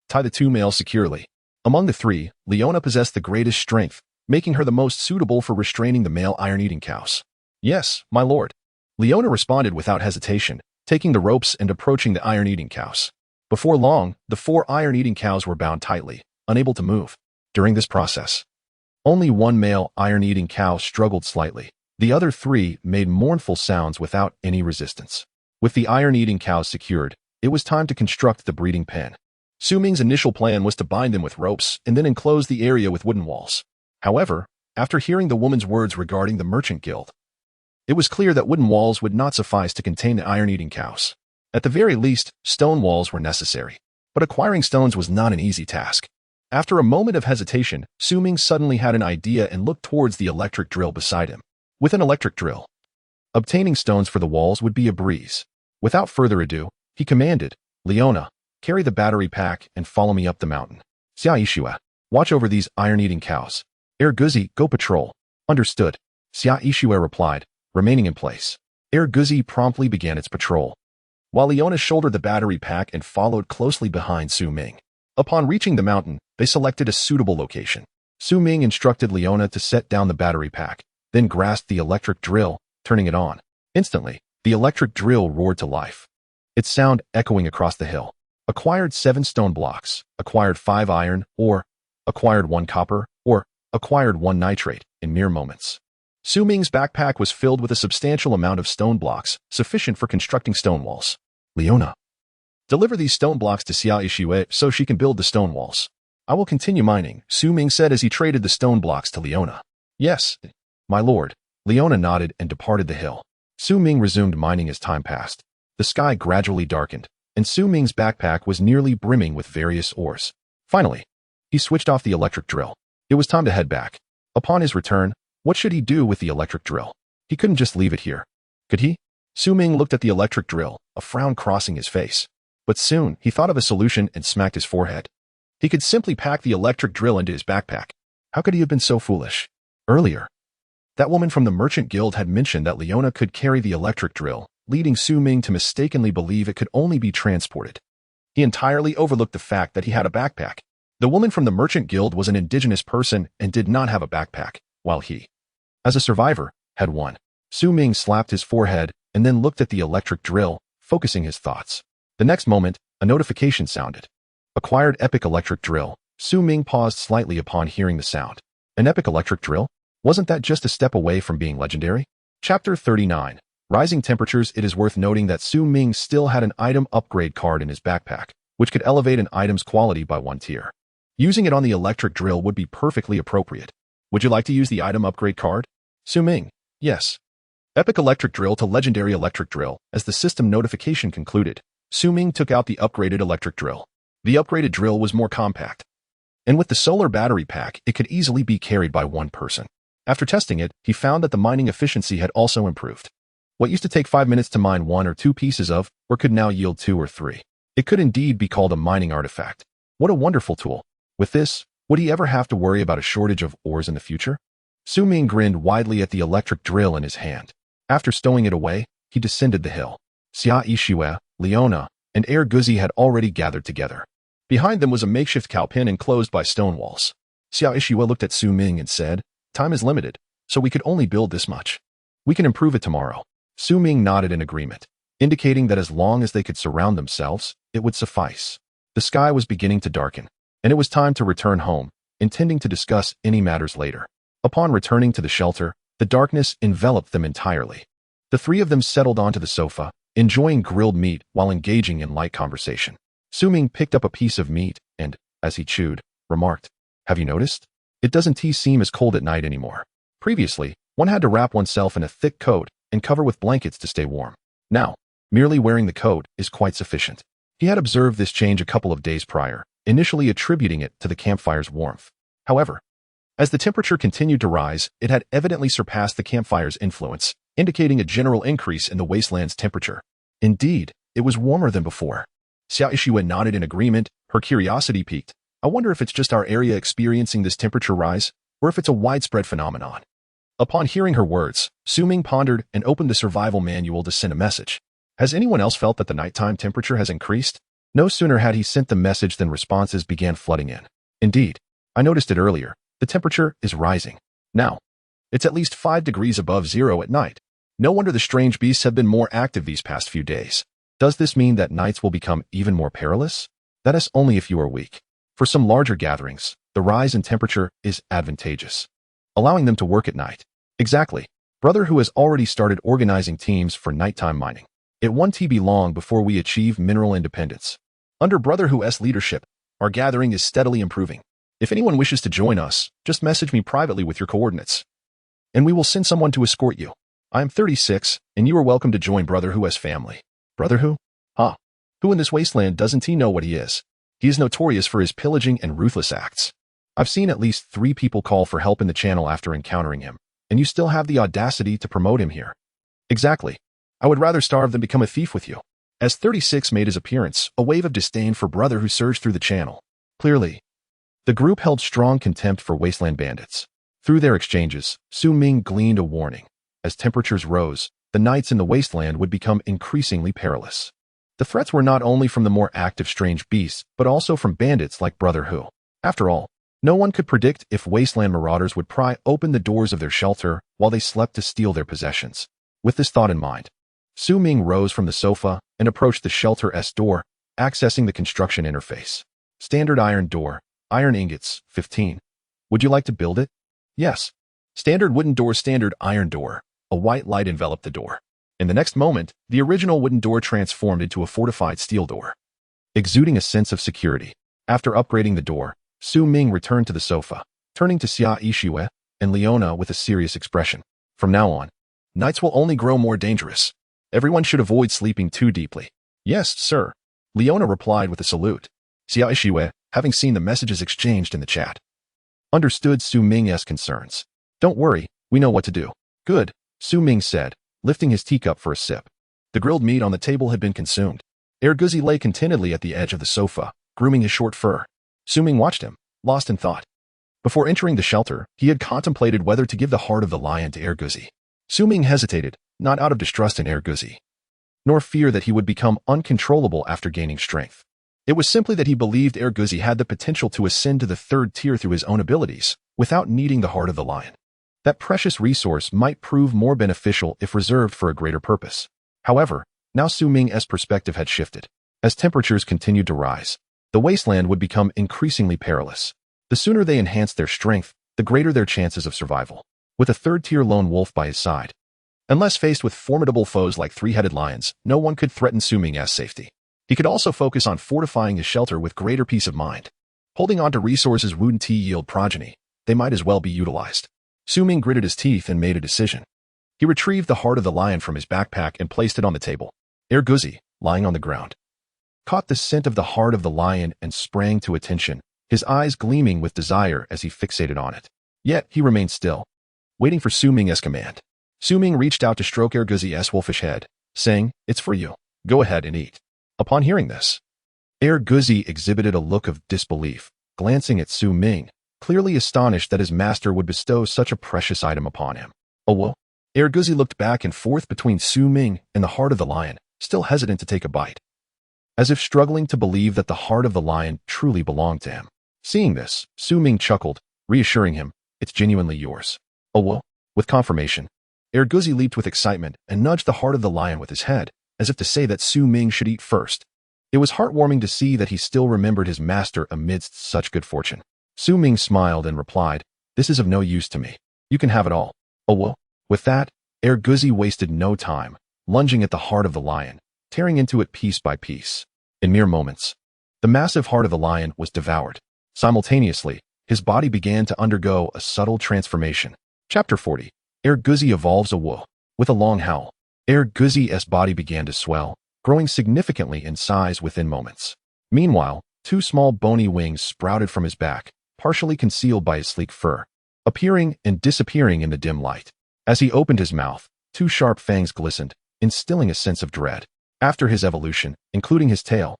tie the 2 males securely. Among the 3, Leona possessed the greatest strength, making her the most suitable for restraining the male iron-eating cows. Yes, my lord. Leona responded without hesitation, taking the ropes and approaching the iron-eating cows. Before long, the 4 iron-eating cows were bound tightly, unable to move. During this process, only one male iron-eating cow struggled slightly. The other 3 made mournful sounds without any resistance. With the iron-eating cows secured, it was time to construct the breeding pen. Su Ming's initial plan was to bind them with ropes and then enclose the area with wooden walls. However, after hearing the woman's words regarding the Merchant Guild, it was clear that wooden walls would not suffice to contain the iron-eating cows. At the very least, stone walls were necessary. But acquiring stones was not an easy task. After a moment of hesitation, Su Ming suddenly had an idea and looked towards the electric drill beside him. With an electric drill, obtaining stones for the walls would be a breeze. Without further adu, he commanded, Leona, carry the battery pack and follow me up the mountain. Xia Yishua, watch over these iron-eating cows. Guzi, go patrol. Understood. Xia Yishua replied, remaining in place. Guzi promptly began its patrol, while Leona shouldered the battery pack and followed closely behind Su Ming. Upon reaching the mountain, they selected a suitable location. Su Ming instructed Leona to set down the battery pack, then grasped the electric drill, turning it on. Instantly, the electric drill roared to life, its sound echoing across the hill. Acquired 7 stone blocks, acquired 5 iron, or acquired 1 copper, or acquired 1 nitrate in mere moments. Su Ming's backpack was filled with a substantial amount of stone blocks, sufficient for constructing stone walls. Leona, deliver these stone blocks to Xia Yishue so she can build the stone walls. I will continue mining, Su Ming said as he traded the stone blocks to Leona. Yes, my lord. Leona nodded and departed the hill. Su Ming resumed mining as time passed. The sky gradually darkened, and Su Ming's backpack was nearly brimming with various ores. Finally, he switched off the electric drill. It was time to head back. Upon his return, what should he do with the electric drill? He couldn't just leave it here, could he? Su Ming looked at the electric drill, a frown crossing his face. But soon, he thought of a solution and smacked his forehead. He could simply pack the electric drill into his backpack. How could he have been so foolish? Earlier, that woman from the Merchant Guild had mentioned that Leona could carry the electric drill, leading Su Ming to mistakenly believe it could only be transported. He entirely overlooked the fact that he had a backpack. The woman from the Merchant Guild was an indigenous person and did not have a backpack, while he, as a survivor, had one. Su Ming slapped his forehead and then looked at the electric drill, focusing his thoughts. The next moment, a notification sounded. Acquired epic electric drill. Su Ming paused slightly upon hearing the sound. An epic electric drill? Wasn't that just a step away from being legendary? Chapter 39. Rising temperatures. It is worth noting that Su Ming still had an item upgrade card in his backpack, which could elevate an item's quality by 1 tier. Using it on the electric drill would be perfectly appropriate. Would you like to use the item upgrade card? Su Ming. Yes. Epic electric drill to legendary electric drill. As the system notification concluded, Su Ming took out the upgraded electric drill. The upgraded drill was more compact, and with the solar battery pack, it could easily be carried by 1 person. After testing it, he found that the mining efficiency had also improved. What used to take 5 minutes to mine 1 or 2 pieces of, or could now yield 2 or 3. It could indeed be called a mining artifact. What a wonderful tool. With this, would he ever have to worry about a shortage of ores in the future? Su Ming grinned widely at the electric drill in his hand. After stowing it away, he descended the hill. Xia Yishue, Leona, and Guzi had already gathered together. Behind them was a makeshift cow pen enclosed by stone walls. Xiao Ishiwa looked at Su Ming and said, "Time is limited, so we could only build this much. We can improve it tomorrow." Su Ming nodded in agreement, indicating that as long as they could surround themselves, it would suffice. The sky was beginning to darken, and it was time to return home, intending to discuss any matters later. Upon returning to the shelter, the darkness enveloped them entirely. The three of them settled onto the sofa, enjoying grilled meat while engaging in light conversation. Su Ming picked up a piece of meat and, as he chewed, remarked, "Have you noticed? It doesn't seem as cold at night anymore. Previously, one had to wrap oneself in a thick coat and cover with blankets to stay warm. Now, merely wearing the coat is quite sufficient." He had observed this change a couple of days prior, initially attributing it to the campfire's warmth. However, as the temperature continued to rise, it had evidently surpassed the campfire's influence, indicating a general increase in the wasteland's temperature. Indeed, it was warmer than before. Xiao Ishiwa nodded in agreement, her curiosity piqued. "I wonder if it's just our area experiencing this temperature rise, or if it's a widespread phenomenon." Upon hearing her words, Su Ming pondered and opened the survival manual to send a message. Has anyone else felt that the nighttime temperature has increased? No sooner had he sent the message than responses began flooding in. "Indeed, I noticed it earlier. The temperature is rising. Now, it's at least 5 degrees above zero at night. No wonder the strange beasts have been more active these past few days. Does this mean that nights will become even more perilous? That is only if you are weak. For some larger gatherings, the rise in temperature is advantageous, allowing them to work at night." Exactly. Brother Who has already started organizing teams for nighttime mining. It won't be long before we achieve mineral independence. Under Brother Who's leadership, our gathering is steadily improving. If anyone wishes to join us, just message me privately with your coordinates, and we will send someone to escort you. I am 36, and you are welcome to join Brother Who's family. Brother Who? Huh. Who in this wasteland doesn't he know what he is? He is notorious for his pillaging and ruthless acts. I've seen at least 3 people call for help in the channel after encountering him, and you still have the audacity to promote him here. Exactly. I would rather starve than become a thief with you. As 36 made his appearance, a wave of disdain for Brother Who surged through the channel. Clearly, the group held strong contempt for wasteland bandits. Through their exchanges, Su Ming gleaned a warning. As temperatures rose, the nights in the wasteland would become increasingly perilous. The threats were not only from the more active strange beasts, but also from bandits like Brother Who. After all, no one could predict if wasteland marauders would pry open the doors of their shelter while they slept to steal their possessions. With this thought in mind, Su Ming rose from the sofa and approached the shelter's door, accessing the construction interface. Standard iron door, iron ingots, 15. Would you like to build it? Yes. Standard wooden door, standard iron door. A white light enveloped the door. In the next moment, the original wooden door transformed into a fortified steel door, exuding a sense of security. After upgrading the door, Su Ming returned to the sofa, turning to Xiao Ishiwa and Leona with a serious expression. "From now on, nights will only grow more dangerous. Everyone should avoid sleeping too deeply." "Yes, sir," Leona replied with a salute. Xiao Ishiwa, having seen the messages exchanged in the chat, understood Su Ming's concerns. "Don't worry, we know what to do." "Good," Su Ming said, lifting his teacup for a sip. The grilled meat on the table had been consumed. Guzi lay contentedly at the edge of the sofa, grooming his short fur. Su Ming watched him, lost in thought. Before entering the shelter, he had contemplated whether to give the heart of the lion to Guzi. Su Ming hesitated, not out of distrust in Guzi, nor fear that he would become uncontrollable after gaining strength. It was simply that he believed Guzi had the potential to ascend to the 3rd tier through his own abilities, without needing the heart of the lion. That precious resource might prove more beneficial if reserved for a greater purpose. However, now Su Ming's perspective had shifted. As temperatures continued to rise, the wasteland would become increasingly perilous. The sooner they enhanced their strength, the greater their chances of survival. With a 3rd-tier lone wolf by his side, unless faced with formidable foes like 3-headed lions, no one could threaten Su Ming's safety. He could also focus on fortifying his shelter with greater peace of mind. Holding on to resources wouldn't yield progeny, they might as well be utilized. Su Ming gritted his teeth and made a decision. He retrieved the heart of the lion from his backpack and placed it on the table. Guzi, lying on the ground, caught the scent of the heart of the lion and sprang to attention, his eyes gleaming with desire as he fixated on it. Yet he remained still, waiting for Su Ming's command. Su Ming reached out to stroke Guzi's wolfish head, saying, "It's for you. Go ahead and eat." Upon hearing this, Guzi exhibited a look of disbelief, glancing at Su Ming, clearly astonished that his master would bestow such a precious item upon him. "Oh well." Guzi looked back and forth between Su Ming and the heart of the lion, still hesitant to take a bite. as if struggling to believe that the heart of the lion truly belonged to him. Seeing this, Ming chuckled, reassuring him, "It's genuinely yours." "Oh well." With confirmation, Erguzi leaped with excitement and nudged the heart of the lion with his head, as if to say that Ming should eat first. It was heartwarming to see that he still remembered his master amidst such good fortune. Ming smiled and replied, "This is of no use to me. You can have it all." "Oh well." With that, Erguzi wasted no time, lunging at the heart of the lion, tearing into it piece by piece. In mere moments, the massive heart of the lion was devoured. Simultaneously, his body began to undergo a subtle transformation. Chapter 40. Erguzi evolves a wolf. With a long howl, Erguzi's body began to swell, growing significantly in size within moments. Meanwhile, two small bony wings sprouted from his back, partially concealed by his sleek fur, appearing and disappearing in the dim light. As he opened his mouth, two sharp fangs glistened, instilling a sense of dread. After his evolution, including his tail,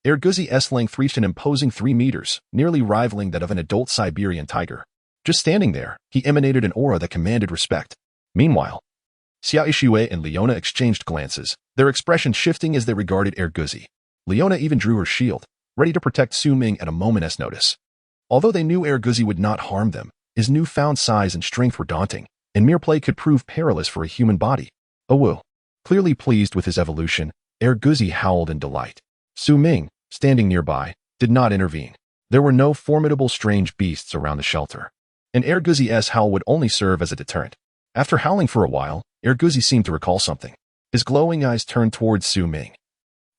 Erguzi's length reached an imposing 3 meters, nearly rivaling that of an adult Siberian tiger. Just standing there, he emanated an aura that commanded respect. Meanwhile, Xia Ishue and Leona exchanged glances, their expression shifting as they regarded Erguzi. Leona even drew her shield, ready to protect Ming at a moment's notice. Although they knew Erguzi would not harm them, his newfound size and strength were daunting, and mere play could prove perilous for a human body. "Oh well." Clearly pleased with his evolution, Erguzi howled in delight. Ming, standing nearby, did not intervene. There were no formidable strange beasts around the shelter, and Erguzi's howl would only serve as a deterrent. After howling for a while, Erguzi seemed to recall something. His glowing eyes turned towards Ming,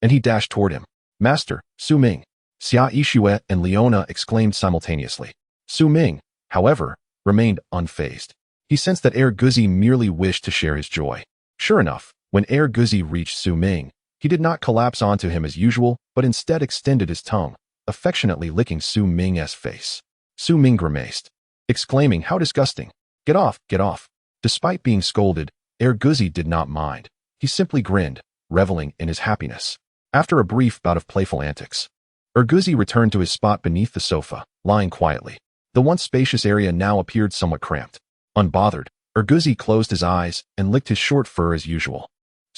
and he dashed toward him. "Master, Ming!" Xia Ishue and Leona exclaimed simultaneously. Ming, however, remained unfazed. He sensed that Erguzi merely wished to share his joy. Sure enough, when Erguzi reached Ming, he did not collapse onto him as usual, but instead extended his tongue, affectionately licking Ming's face. Ming grimaced, exclaiming, "How disgusting! Get off, get off!" Despite being scolded, Erguzi did not mind. He simply grinned, reveling in his happiness. After a brief bout of playful antics, Erguzi returned to his spot beneath the sofa, lying quietly. The once spacious area now appeared somewhat cramped. Unbothered, Erguzi closed his eyes and licked his short fur as usual.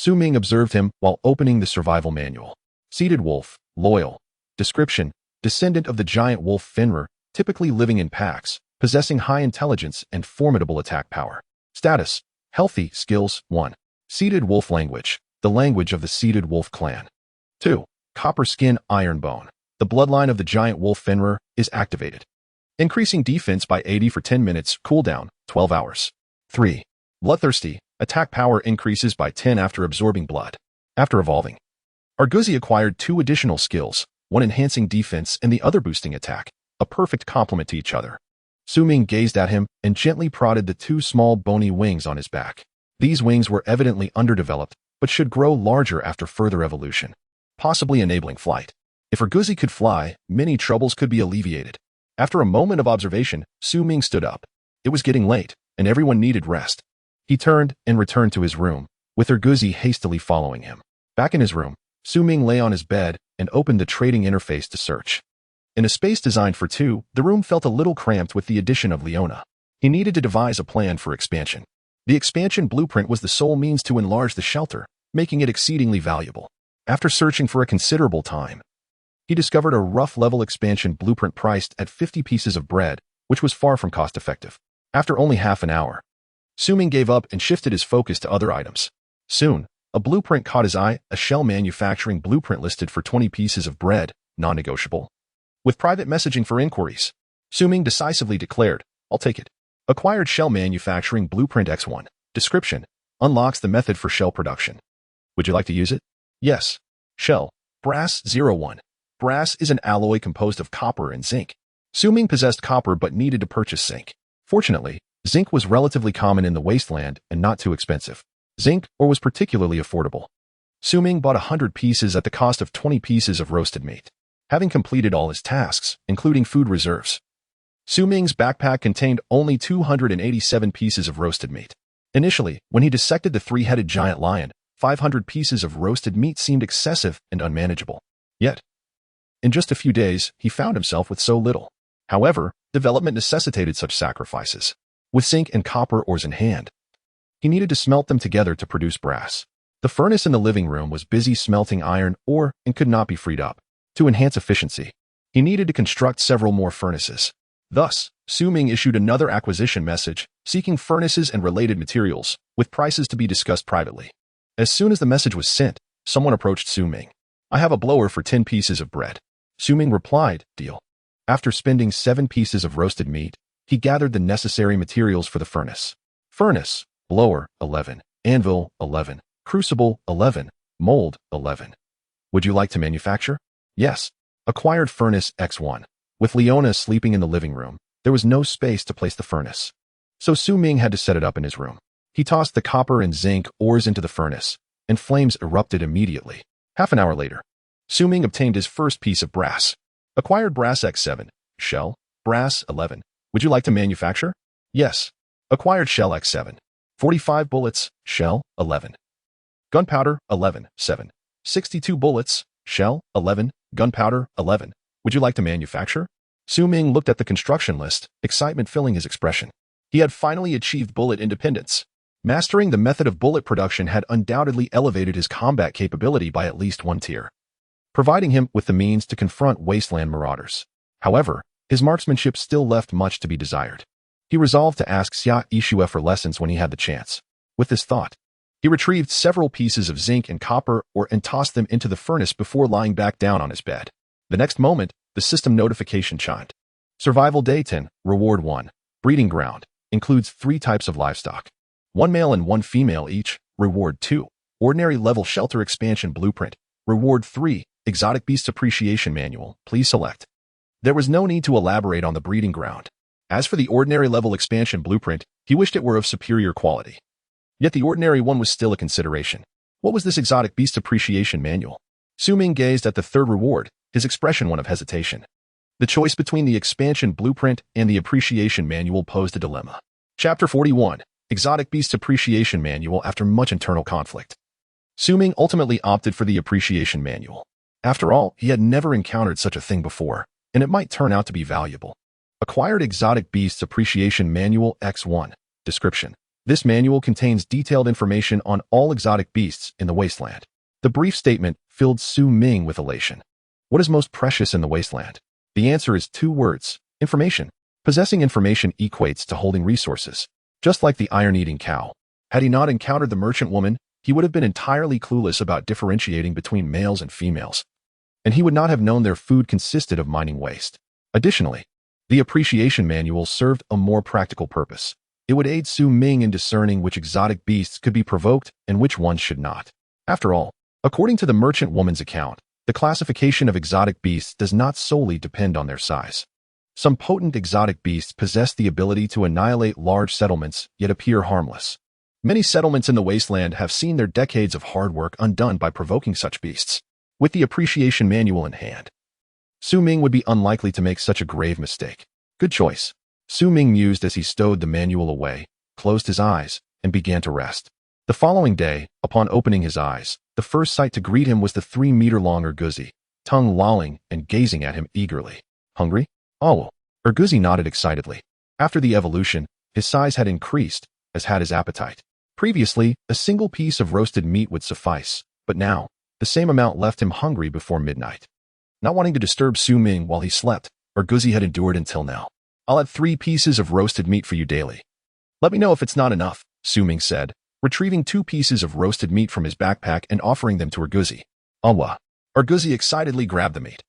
Ming observed him while opening the survival manual. Seated wolf, loyal. Description: descendant of the giant wolf Fenrir, typically living in packs, possessing high intelligence and formidable attack power. Status: healthy. Skills: 1. Seated wolf language, the language of the seated wolf clan. 2. Copper skin iron bone. The bloodline of the giant wolf Fenrir is activated. Increasing defense by 80 for 10 minutes, cooldown, 12 hours. 3. Bloodthirsty. Attack power increases by 10 after absorbing blood. After evolving, Erguzi acquired 2 additional skills, one enhancing defense and the other boosting attack, a perfect complement to each other. Ming gazed at him and gently prodded the 2 small bony wings on his back. These wings were evidently underdeveloped, but should grow larger after further evolution, possibly enabling flight. If Erguzi could fly, many troubles could be alleviated. After a moment of observation, Ming stood up. It was getting late, and everyone needed rest. He turned and returned to his room, with Erguzi hastily following him. Back in his room, Ming lay on his bed and opened the trading interface to search. In a space designed for 2, the room felt a little cramped with the addition of Leona. He needed to devise a plan for expansion. The expansion blueprint was the sole means to enlarge the shelter, making it exceedingly valuable. After searching for a considerable time, he discovered a rough-level expansion blueprint priced at 50 pieces of bread, which was far from cost-effective. After only half an hour, Ming gave up and shifted his focus to other items. Soon, a blueprint caught his eye, a shell manufacturing blueprint listed for 20 pieces of bread, non-negotiable. With private messaging for inquiries, Ming decisively declared, "I'll take it." Acquired shell manufacturing blueprint X1. Description: unlocks the method for shell production. Would you like to use it? Yes. Shell. Brass 01. Brass is an alloy composed of copper and zinc. Ming possessed copper but needed to purchase zinc. Fortunately, zinc was relatively common in the wasteland and not too expensive. Zinc ore was particularly affordable. Ming bought 100 pieces at the cost of 20 pieces of roasted meat. Having completed all his tasks, including food reserves, Ming's backpack contained only 287 pieces of roasted meat. Initially, when he dissected the 3-headed giant lion, 500 pieces of roasted meat seemed excessive and unmanageable. Yet, in just a few days, he found himself with so little. However, development necessitated such sacrifices. With zinc and copper ores in hand, he needed to smelt them together to produce brass. The furnace in the living room was busy smelting iron ore and could not be freed up. To enhance efficiency, he needed to construct several more furnaces. Thus, Ming issued another acquisition message, seeking furnaces and related materials, with prices to be discussed privately. As soon as the message was sent, someone approached Ming. "I have a blower for 10 pieces of bread." Ming replied, "Deal." After spending 7 pieces of roasted meat, he gathered the necessary materials for the furnace. Furnace, blower, 11. Anvil, 11. Crucible, 11. Mold, 11. Would you like to manufacture? Yes. Acquired furnace X1. With Leona sleeping in the living room, there was no space to place the furnace. So Ming had to set it up in his room. He tossed the copper and zinc ores into the furnace, and flames erupted immediately. Half an hour later, Ming obtained his first piece of brass. Acquired brass X7. Shell, brass, 11. Would you like to manufacture? Yes. Acquired shell X7. 45 bullets, shell, 11. Gunpowder, 11, 7. 62 bullets, shell, 11. Gunpowder, 11. Would you like to manufacture? Ming looked at the construction list, excitement filling his expression. He had finally achieved bullet independence. Mastering the method of bullet production had undoubtedly elevated his combat capability by at least 1 tier, providing him with the means to confront wasteland marauders. However, his marksmanship still left much to be desired. He resolved to ask Xia Yixue for lessons when he had the chance. With this thought, he retrieved several pieces of zinc and copper ore and tossed them into the furnace before lying back down on his bed. The next moment, the system notification chimed. Survival Day 10, Reward 1. Breeding Ground. Includes 3 types of livestock. 1 male and 1 female each. Reward 2. Ordinary level shelter expansion blueprint. Reward 3. Exotic Beasts Appreciation Manual. Please select. There was no need to elaborate on the breeding ground. As for the ordinary level expansion blueprint, he wished it were of superior quality. Yet the ordinary one was still a consideration. What was this Exotic Beast Appreciation Manual? Ming gazed at the third reward, his expression one of hesitation. The choice between the expansion blueprint and the appreciation manual posed a dilemma. Chapter 41, Exotic Beast Appreciation Manual. After much internal conflict, Ming ultimately opted for the appreciation manual. After all, he had never encountered such a thing before, and it might turn out to be valuable. Acquired Exotic Beasts Appreciation Manual X1. Description. This manual contains detailed information on all exotic beasts in the wasteland. The brief statement filled Ming with elation. What is most precious in the wasteland? The answer is 2 words: information. Possessing information equates to holding resources. Just like the iron-eating cow. Had he not encountered the merchant woman, he would have been entirely clueless about differentiating between males and females. And he would not have known their food consisted of mining waste. Additionally, the appreciation manual served a more practical purpose. It would aid Ming in discerning which exotic beasts could be provoked and which ones should not. After all, according to the merchant woman's account, the classification of exotic beasts does not solely depend on their size. Some potent exotic beasts possess the ability to annihilate large settlements, yet appear harmless. Many settlements in the wasteland have seen their decades of hard work undone by provoking such beasts. With the appreciation manual in hand, Ming would be unlikely to make such a grave mistake. Good choice. Ming mused as he stowed the manual away, closed his eyes, and began to rest. The following day, upon opening his eyes, the first sight to greet him was the 3-meter-long Urguzi, tongue lolling and gazing at him eagerly. Hungry? Oh. Urguzi nodded excitedly. After the evolution, his size had increased, as had his appetite. Previously, a single piece of roasted meat would suffice, but now, the same amount left him hungry before midnight. Not wanting to disturb Ming while he slept, Urguzi had endured until now. I'll add 3 pieces of roasted meat for you daily. Let me know if it's not enough, Ming said, retrieving 2 pieces of roasted meat from his backpack and offering them to Urguzi. Awa. Urguzi excitedly grabbed the meat,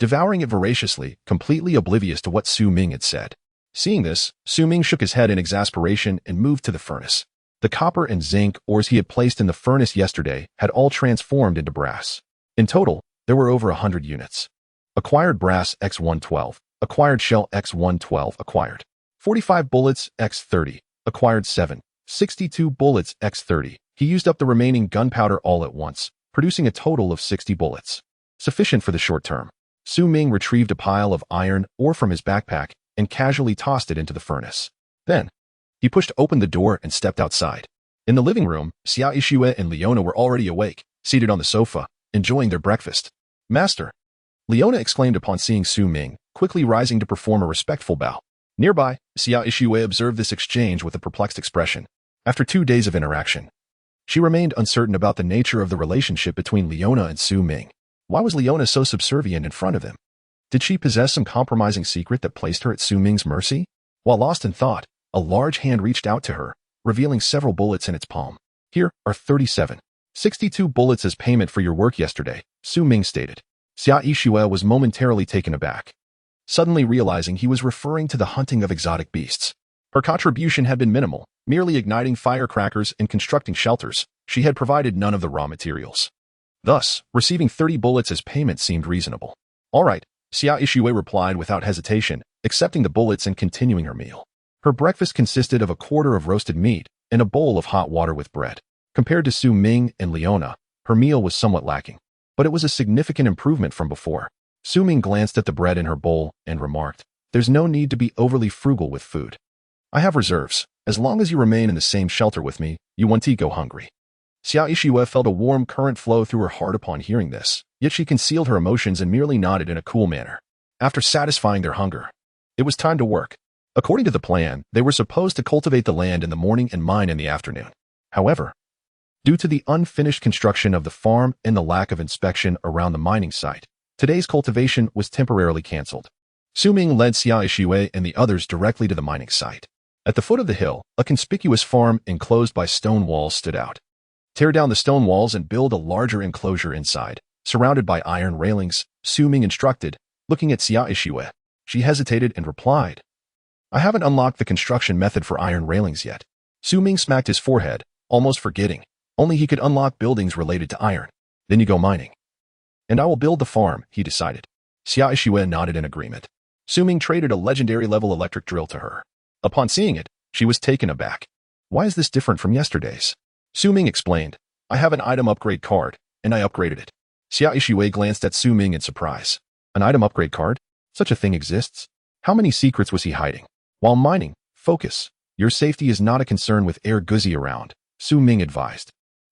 devouring it voraciously, completely oblivious to what Ming had said. Seeing this, Ming shook his head in exasperation and moved to the furnace. The copper and zinc ores he had placed in the furnace yesterday had all transformed into brass. In total, there were over 100 units. Acquired brass X112. Acquired shell X112. Acquired 45 bullets X30. Acquired 7. 62 bullets X30. He used up the remaining gunpowder all at once, producing a total of 60 bullets. Sufficient for the short term. Ming retrieved a pile of iron ore from his backpack and casually tossed it into the furnace. Then, he pushed open the door and stepped outside. In the living room, Xia Yixue and Leona were already awake, seated on the sofa, enjoying their breakfast. Master, Leona exclaimed upon seeing Ming, quickly rising to perform a respectful bow. Nearby, Xia Yixue observed this exchange with a perplexed expression. After 2 days of interaction, She remained uncertain about the nature of the relationship between Leona and Su Ming. Why was Leona so subservient in front of him? Did she possess some compromising secret that placed her at Su Ming's mercy? While lost in thought, a large hand reached out to her, revealing several bullets in its palm. Here are 62 bullets as payment for your work yesterday, Su Ming stated. Xia Yixue was momentarily taken aback, suddenly realizing he was referring to the hunting of exotic beasts. Her contribution had been minimal, merely igniting firecrackers and constructing shelters. She had provided none of the raw materials. Thus, receiving 30 bullets as payment seemed reasonable. All right, Xia Yixue replied without hesitation, accepting the bullets and continuing her meal. Her breakfast consisted of a quarter of roasted meat and a bowl of hot water with bread. Compared to Su Ming and Leona, her meal was somewhat lacking, but it was a significant improvement from before. Su Ming glanced at the bread in her bowl and remarked, "There's no need to be overly frugal with food. I have reserves. As long as you remain in the same shelter with me, you won't go hungry." Xia Yixue felt a warm current flow through her heart upon hearing this, yet she concealed her emotions and merely nodded in a cool manner. After satisfying their hunger, it was time to work. According to the plan, they were supposed to cultivate the land in the morning and mine in the afternoon. However, due to the unfinished construction of the farm and the lack of inspection around the mining site, today's cultivation was temporarily cancelled. Su Ming led Xia Yixue and the others directly to the mining site. At the foot of the hill, a conspicuous farm enclosed by stone walls stood out. Tear down the stone walls and build a larger enclosure inside, surrounded by iron railings, Su Ming instructed, looking at Xia Yixue. She hesitated and replied, "I haven't unlocked the construction method for iron railings yet." Su Ming smacked his forehead, almost forgetting. Only he could unlock buildings related to iron. Then you go mining. "And I will build the farm," he decided. Xia Yixue nodded in agreement. Su Ming traded a legendary-level electric drill to her. Upon seeing it, she was taken aback. "Why is this different from yesterday's?" Su Ming explained, "I have an item upgrade card, and I upgraded it." Xia Yixue glanced at Su Ming in surprise. An item upgrade card? Such a thing exists? How many secrets was he hiding? While mining, focus. Your safety is not a concern with Air Guzzi around, Su Ming advised.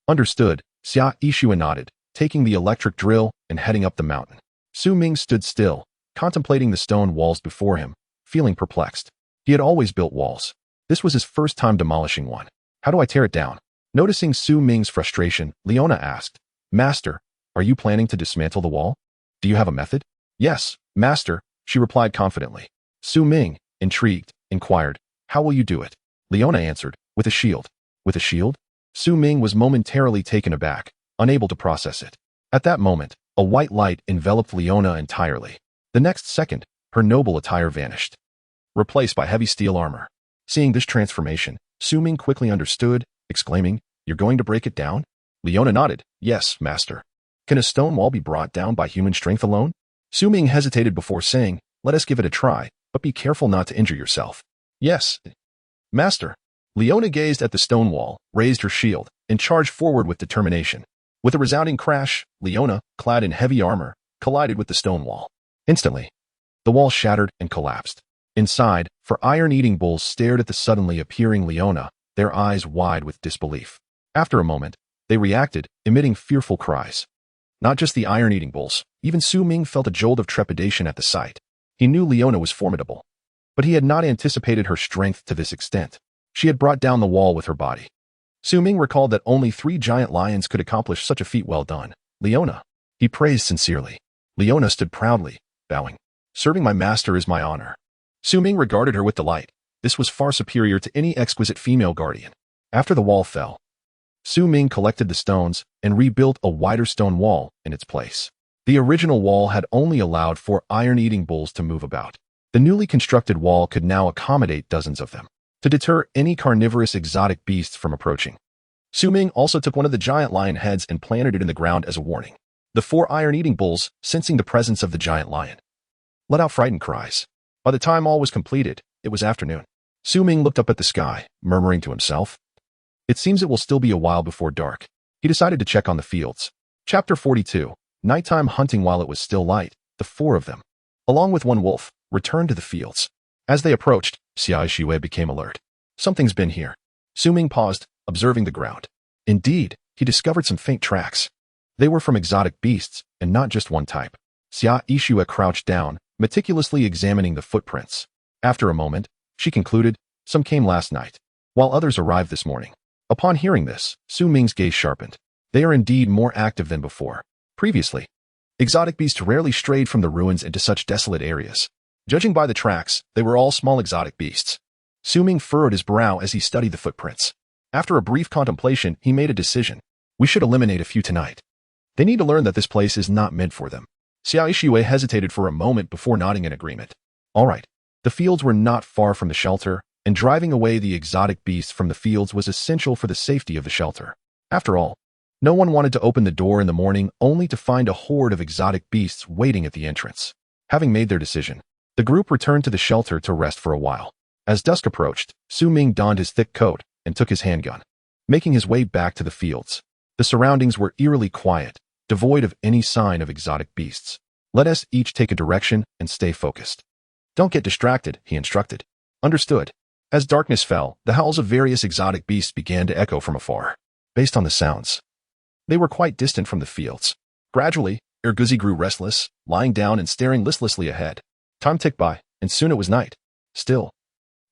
Understood, Xia Yixue nodded, taking the electric drill and heading up the mountain. Su Ming stood still, contemplating the stone walls before him, feeling perplexed. He had always built walls. This was his first time demolishing one. How do I tear it down? Noticing Su Ming's frustration, Leona asked, "Master, are you planning to dismantle the wall? Do you have a method?" "Yes, Master," she replied confidently. Su Ming, intrigued, inquired, "How will you do it?" Leona answered, "With a shield." "With a shield?" Su Ming was momentarily taken aback, unable to process it. At that moment, a white light enveloped Leona entirely. The next second, her noble attire vanished, replaced by heavy steel armor. Seeing this transformation, Su Ming quickly understood, exclaiming, "You're going to break it down?" Leona nodded, "Yes, Master." "Can a stone wall be brought down by human strength alone?" Su Ming hesitated before saying, "Let us give it a try, but be careful not to injure yourself." "Yes, Master." Leona gazed at the stone wall, raised her shield, and charged forward with determination. With a resounding crash, Leona, clad in heavy armor, collided with the stone wall. Instantly, the wall shattered and collapsed. Inside, four iron-eating bulls stared at the suddenly appearing Leona, their eyes wide with disbelief. After a moment, they reacted, emitting fearful cries. Not just the iron-eating bulls, even Su Ming felt a jolt of trepidation at the sight. He knew Leona was formidable, but he had not anticipated her strength to this extent. She had brought down the wall with her body. Su Ming recalled that only 3 giant lions could accomplish such a feat. "Well done, Leona," he praised sincerely. Leona stood proudly, bowing. "Serving my master is my honor." Su Ming regarded her with delight. This was far superior to any exquisite female guardian. After the wall fell, Su Ming collected the stones and rebuilt a wider stone wall in its place. The original wall had only allowed 4 iron-eating bulls to move about. The newly constructed wall could now accommodate dozens of them, to deter any carnivorous exotic beasts from approaching. Su Ming also took one of the giant lion heads and planted it in the ground as a warning. The 4 iron-eating bulls, sensing the presence of the giant lion, let out frightened cries. By the time all was completed, it was afternoon. Su Ming looked up at the sky, murmuring to himself, "It seems it will still be a while before dark." He decided to check on the fields. Chapter 42. Nighttime hunting. While it was still light, the 4 of them, along with one wolf, returned to the fields. As they approached, Xia Yixue became alert. "Something's been here." Su Ming paused, observing the ground. Indeed, he discovered some faint tracks. They were from exotic beasts, and not just one type. Xia Yixue crouched down, meticulously examining the footprints. After a moment, she concluded, "Some came last night, while others arrived this morning." Upon hearing this, Su Ming's gaze sharpened. They are indeed more active than before. Previously, exotic beasts rarely strayed from the ruins into such desolate areas. Judging by the tracks, they were all small exotic beasts. Su Ming furrowed his brow as he studied the footprints. After a brief contemplation, he made a decision. We should eliminate a few tonight. They need to learn that this place is not meant for them. Xia Yixue hesitated for a moment before nodding in agreement. All right. The fields were not far from the shelter, and driving away the exotic beasts from the fields was essential for the safety of the shelter. After all, no one wanted to open the door in the morning only to find a horde of exotic beasts waiting at the entrance. Having made their decision, the group returned to the shelter to rest for a while. As dusk approached, Su Ming donned his thick coat and took his handgun, making his way back to the fields. The surroundings were eerily quiet, devoid of any sign of exotic beasts. Let us each take a direction and stay focused. Don't get distracted, he instructed. Understood. As darkness fell, the howls of various exotic beasts began to echo from afar. Based on the sounds, they were quite distant from the fields. Gradually, Erguzi grew restless, lying down and staring listlessly ahead. Time ticked by, and soon it was night. Still,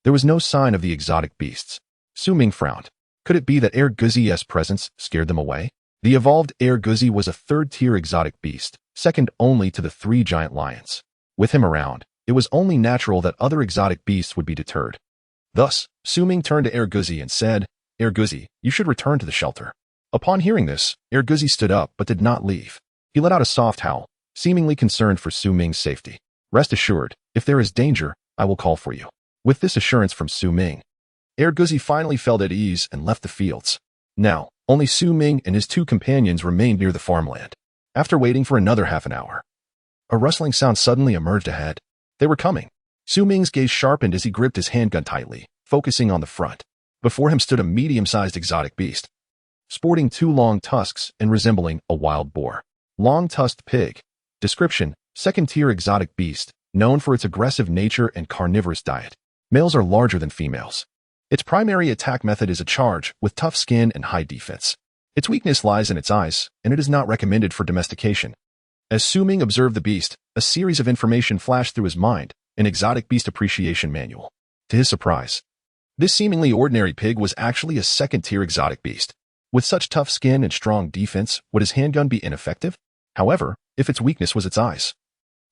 there was no sign of the exotic beasts. Su Ming frowned. Could it be that Erguzi's presence scared them away? The evolved Erguzi was a third-tier exotic beast, second only to the 3 giant lions. With him around, it was only natural that other exotic beasts would be deterred. Thus, Su Ming turned to Erguzi and said, Erguzi, you should return to the shelter. Upon hearing this, Erguzi stood up but did not leave. He let out a soft howl, seemingly concerned for Su Ming's safety. Rest assured, if there is danger, I will call for you. With this assurance from Su Ming, Erguzi finally felt at ease and left the fields. Now, only Su Ming and his 2 companions remained near the farmland. After waiting for another half an hour, a rustling sound suddenly emerged ahead. They were coming. Su Ming's gaze sharpened as he gripped his handgun tightly, focusing on the front. Before him stood a medium-sized exotic beast, sporting 2 long tusks and resembling a wild boar. Long-tusked pig. Description: second-tier exotic beast, known for its aggressive nature and carnivorous diet. Males are larger than females. Its primary attack method is a charge, with tough skin and high defense. Its weakness lies in its eyes, and it is not recommended for domestication. As Su Ming observed the beast, a series of information flashed through his mind, an exotic beast appreciation manual. To his surprise, this seemingly ordinary pig was actually a second-tier exotic beast. With such tough skin and strong defense, would his handgun be ineffective? However, if its weakness was its eyes,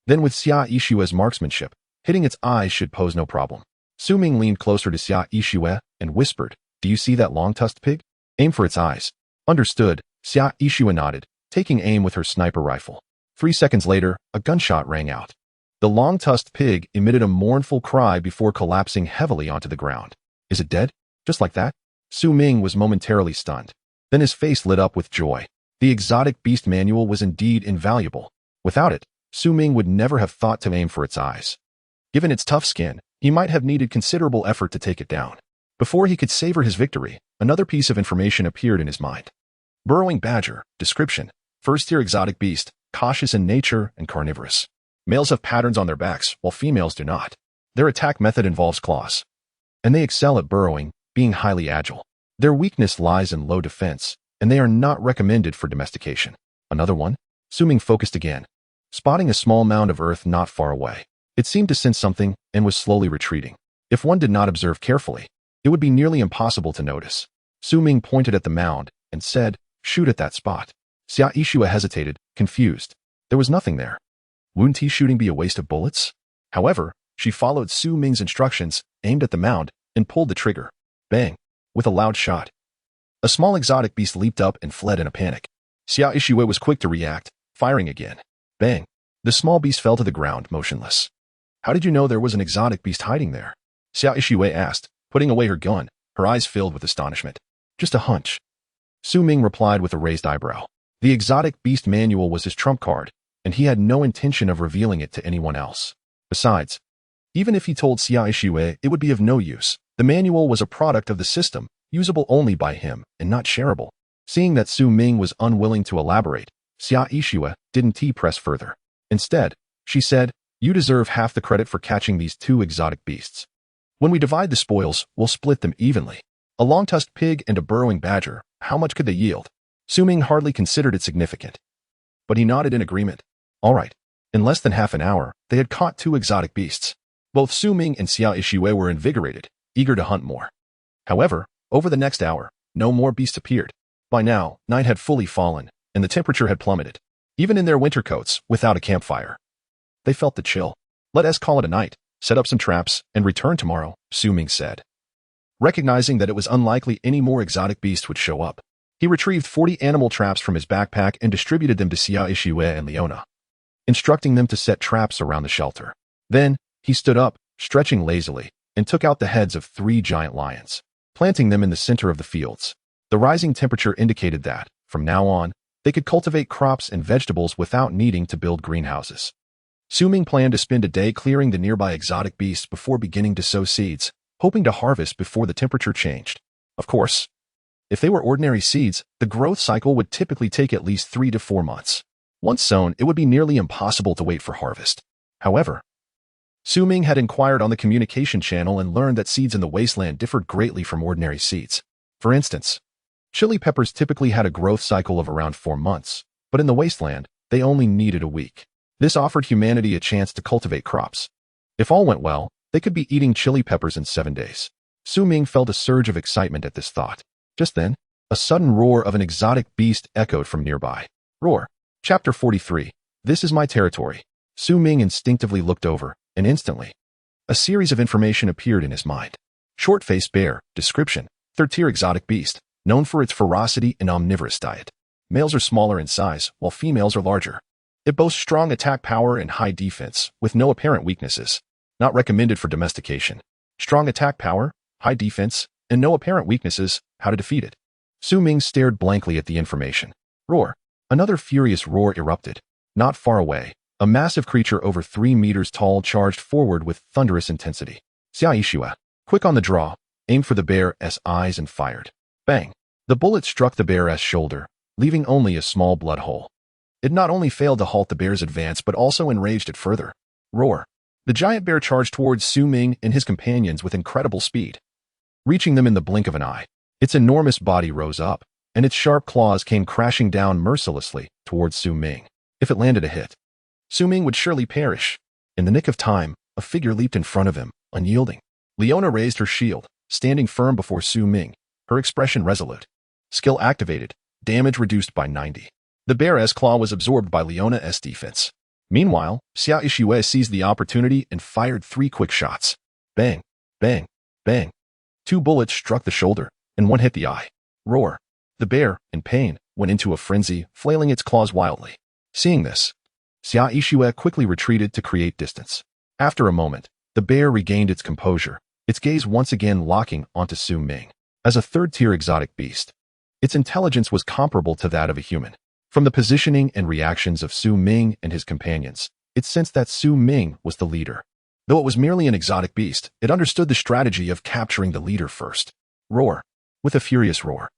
then with Xia Yixue's marksmanship, hitting its eyes should pose no problem. Su Ming leaned closer to Xia Yixue and whispered, Do you see that long-tusked pig? Aim for its eyes. Understood, Xia Yixue nodded, taking aim with her sniper rifle. 3 seconds later, a gunshot rang out. The long-tusked pig emitted a mournful cry before collapsing heavily onto the ground. Is it dead? Just like that? Su Ming was momentarily stunned. Then his face lit up with joy. The exotic beast manual was indeed invaluable. Without it, Su Ming would never have thought to aim for its eyes. Given its tough skin, he might have needed considerable effort to take it down. Before he could savor his victory, another piece of information appeared in his mind. Burrowing badger. Description: first-tier exotic beast, cautious in nature and carnivorous. Males have patterns on their backs, while females do not. Their attack method involves claws, and they excel at burrowing, being highly agile. Their weakness lies in low defense, and they are not recommended for domestication. Another one? Su Ming focused again, spotting a small mound of earth not far away. It seemed to sense something and was slowly retreating. If one did not observe carefully, it would be nearly impossible to notice. Su Ming pointed at the mound and said, Shoot at that spot. Xia Yixue hesitated, confused. There was nothing there. Wouldn't shooting be a waste of bullets? However, she followed Su Ming's instructions, aimed at the mound, and pulled the trigger. Bang! With a loud shot, a small exotic beast leaped up and fled in a panic. Xia Yixue was quick to react, firing again. Bang! The small beast fell to the ground, motionless. How did you know there was an exotic beast hiding there? Xia Yixue asked, putting away her gun, her eyes filled with astonishment. Just a hunch. Su Ming replied with a raised eyebrow. The exotic beast manual was his trump card, and he had no intention of revealing it to anyone else. Besides, even if he told Xia Yixue, it would be of no use. The manual was a product of the system, usable only by him, and not shareable. Seeing that Su Ming was unwilling to elaborate, Xia Yixue didn't press further. Instead, she said, You deserve half the credit for catching these 2 exotic beasts. When we divide the spoils, we'll split them evenly. A long-tusked pig and a burrowing badger, how much could they yield? Su Ming hardly considered it significant, but he nodded in agreement. All right. In less than half an hour, they had caught 2 exotic beasts. Both Su Ming and Xia Yixue were invigorated, eager to hunt more. However, over the next hour, No more beasts appeared. By now, night had fully fallen, and the temperature had plummeted. Even in their winter coats, without a campfire, they felt the chill. Let us call it a night, set up some traps, and return tomorrow, Ming said. Recognizing that it was unlikely any more exotic beasts would show up, he retrieved 40 animal traps from his backpack and distributed them to Xia Ishue and Leona, instructing them to set traps around the shelter. Then, he stood up, stretching lazily, and took out the heads of 3 giant lions, planting them in the center of the fields. The rising temperature indicated that, from now on, they could cultivate crops and vegetables without needing to build greenhouses. Ming planned to spend a day clearing the nearby exotic beasts before beginning to sow seeds, hoping to harvest before the temperature changed. Of course, if they were ordinary seeds, the growth cycle would typically take at least 3 to 4 months. Once sown, it would be nearly impossible to wait for harvest. However, Ming had inquired on the communication channel and learned that seeds in the wasteland differed greatly from ordinary seeds. For instance, chili peppers typically had a growth cycle of around 4 months, but in the wasteland, they only needed a week. This offered humanity a chance to cultivate crops. If all went well, they could be eating chili peppers in 7 days. Ming felt a surge of excitement at this thought. Just then, a sudden roar of an exotic beast echoed from nearby. Roar. Chapter 43. This is my territory. Ming instinctively looked over, and instantly, a series of information appeared in his mind. Short-faced bear. Description. Third-tier exotic beast, known for its ferocity and omnivorous diet. Males are smaller in size, while females are larger. It boasts strong attack power and high defense, with no apparent weaknesses. Not recommended for domestication. Strong attack power, high defense, and no apparent weaknesses. How to defeat it. Ming stared blankly at the information. Roar. Another furious roar erupted. Not far away, a massive creature over 3 meters tall charged forward with thunderous intensity. Xia Ishue, quick on the draw, aimed for the bear's eyes and fired. Bang. The bullet struck the bear's shoulder, leaving only a small blood hole. It not only failed to halt the bear's advance but also enraged it further. Roar. The giant bear charged towards Ming and his companions with incredible speed, reaching them in the blink of an eye. Its enormous body rose up, and its sharp claws came crashing down mercilessly towards Ming. If it landed a hit, Ming would surely perish. In the nick of time, a figure leaped in front of him, unyielding. Leona raised her shield, standing firm before Ming, her expression resolute. Skill activated, damage reduced by 90. The bear's claw was absorbed by Leona's defense. Meanwhile, Xia Ishue seized the opportunity and fired 3 quick shots. Bang, bang, bang. 2 bullets struck the shoulder, and 1 hit the eye. Roar. The bear, in pain, went into a frenzy, flailing its claws wildly. Seeing this, Xia Ishue quickly retreated to create distance. After a moment, the bear regained its composure, its gaze once again locking onto Ming. As a third-tier exotic beast, its intelligence was comparable to that of a human. From the positioning and reactions of Ming and his companions, it sensed that Ming was the leader. Though it was merely an exotic beast, it understood the strategy of capturing the leader first. Roar. With a furious roar,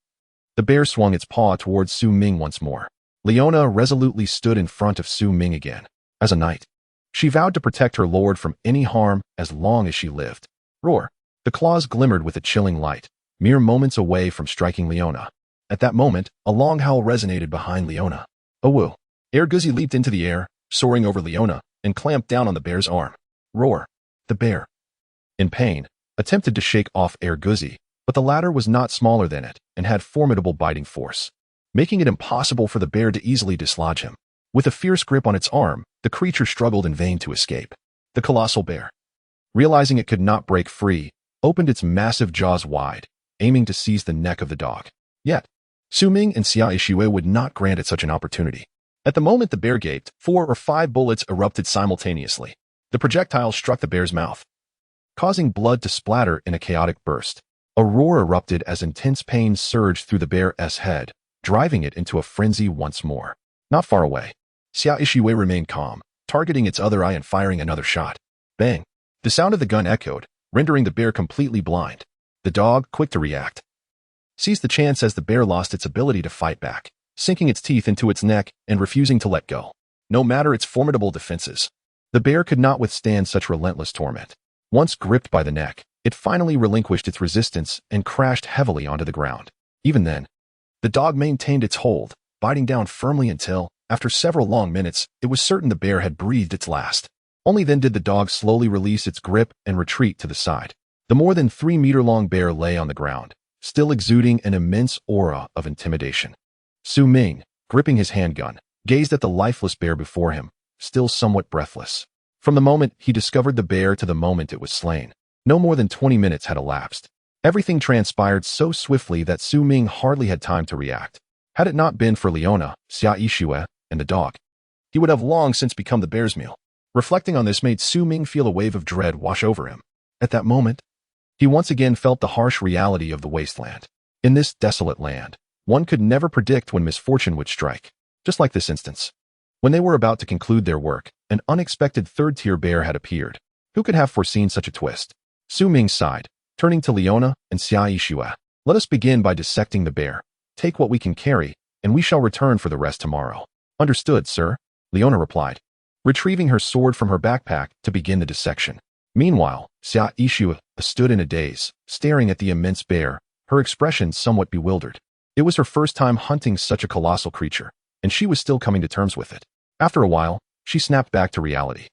the bear swung its paw towards Ming once more. Leona resolutely stood in front of Ming again. As a knight, she vowed to protect her lord from any harm as long as she lived. Roar. The claws glimmered with a chilling light, mere moments away from striking Leona. At that moment, a long howl resonated behind Leona. Awoo. Erguzi leaped into the air, soaring over Leona, and clamped down on the bear's arm. Roar. The bear, in pain, attempted to shake off Erguzi, but the latter was not smaller than it and had formidable biting force, making it impossible for the bear to easily dislodge him. With a fierce grip on its arm, the creature struggled in vain to escape. The colossal bear, realizing it could not break free, opened its massive jaws wide, aiming to seize the neck of the dog. Yet, Ming and Xia Ishue would not grant it such an opportunity. At the moment the bear gaped, 4 or 5 bullets erupted simultaneously. The projectile struck the bear's mouth, causing blood to splatter in a chaotic burst. A roar erupted as intense pain surged through the bear's head, driving it into a frenzy once more. Not far away, Xia Ishue remained calm, targeting its other eye and firing another shot. Bang! The sound of the gun echoed, rendering the bear completely blind. The dog, quick to react, seized the chance as the bear lost its ability to fight back, sinking its teeth into its neck and refusing to let go. No matter its formidable defenses, the bear could not withstand such relentless torment. Once gripped by the neck, it finally relinquished its resistance and crashed heavily onto the ground. Even then, the dog maintained its hold, biting down firmly until, after several long minutes, it was certain the bear had breathed its last. Only then did the dog slowly release its grip and retreat to the side. The more than 3-meter-long bear lay on the ground, still exuding an immense aura of intimidation. Su Ming, gripping his handgun, gazed at the lifeless bear before him, still somewhat breathless. From the moment he discovered the bear to the moment it was slain, no more than 20 minutes had elapsed. Everything transpired so swiftly that Su Ming hardly had time to react. Had it not been for Leona, Xia Yixue, and the dog, he would have long since become the bear's meal. Reflecting on this made Su Ming feel a wave of dread wash over him. At that moment, he once again felt the harsh reality of the wasteland. In this desolate land, one could never predict when misfortune would strike. Just like this instance. When they were about to conclude their work, an unexpected third-tier bear had appeared. Who could have foreseen such a twist? Su Ming sighed, turning to Leona and Xia Yixue. Let us begin by dissecting the bear. Take what we can carry, and we shall return for the rest tomorrow. Understood, sir, Leona replied, retrieving her sword from her backpack to begin the dissection. Meanwhile, Xia Yixue stood in a daze, staring at the immense bear, her expression somewhat bewildered. It was her first time hunting such a colossal creature, and she was still coming to terms with it. After a while, she snapped back to reality.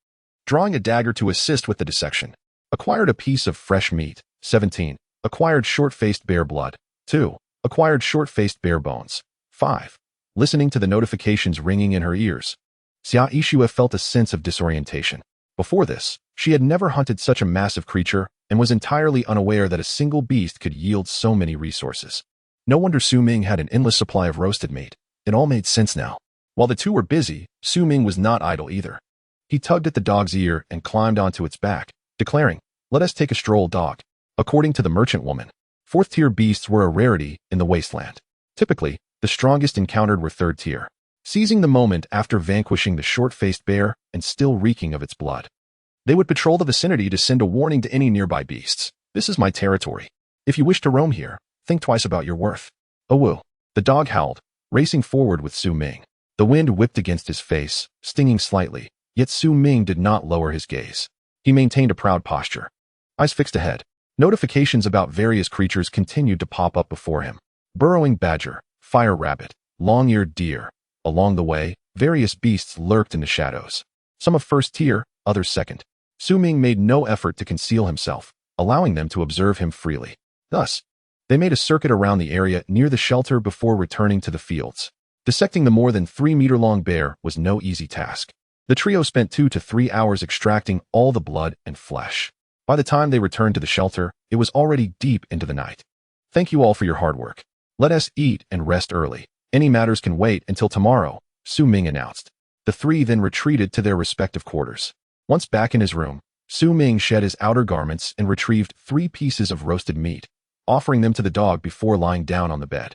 Drawing a dagger to assist with the dissection. Acquired a piece of fresh meat. 17. Acquired short-faced bear blood. 2. Acquired short-faced bear bones. 5. Listening to the notifications ringing in her ears, Xia Yixue felt a sense of disorientation. Before this, she had never hunted such a massive creature and was entirely unaware that a single beast could yield so many resources. No wonder Su Ming had an endless supply of roasted meat. It all made sense now. While the two were busy, Su Ming was not idle either. He tugged at the dog's ear and climbed onto its back, declaring, "Let us take a stroll, dog." According to the merchant woman, fourth-tier beasts were a rarity in the wasteland. Typically, the strongest encountered were third-tier. Seizing the moment after vanquishing the short-faced bear and still reeking of its blood, they would patrol the vicinity to send a warning to any nearby beasts. This is my territory. If you wish to roam here, think twice about your worth. Oh woo. The dog howled, racing forward with Su Ming. The wind whipped against his face, stinging slightly, yet Su Ming did not lower his gaze. He maintained a proud posture, eyes fixed ahead. Notifications about various creatures continued to pop up before him. Burrowing badger, fire rabbit, long-eared deer. Along the way, various beasts lurked in the shadows. Some of first tier, others second. Su Ming made no effort to conceal himself, allowing them to observe him freely. Thus, they made a circuit around the area near the shelter before returning to the fields. Dissecting the more than 3-meter-long bear was no easy task. The trio spent 2 to 3 hours extracting all the blood and flesh. By the time they returned to the shelter, it was already deep into the night. Thank you all for your hard work. Let us eat and rest early. Any matters can wait until tomorrow, Su Ming announced. The three then retreated to their respective quarters. Once back in his room, Su Ming shed his outer garments and retrieved 3 pieces of roasted meat, offering them to the dog before lying down on the bed.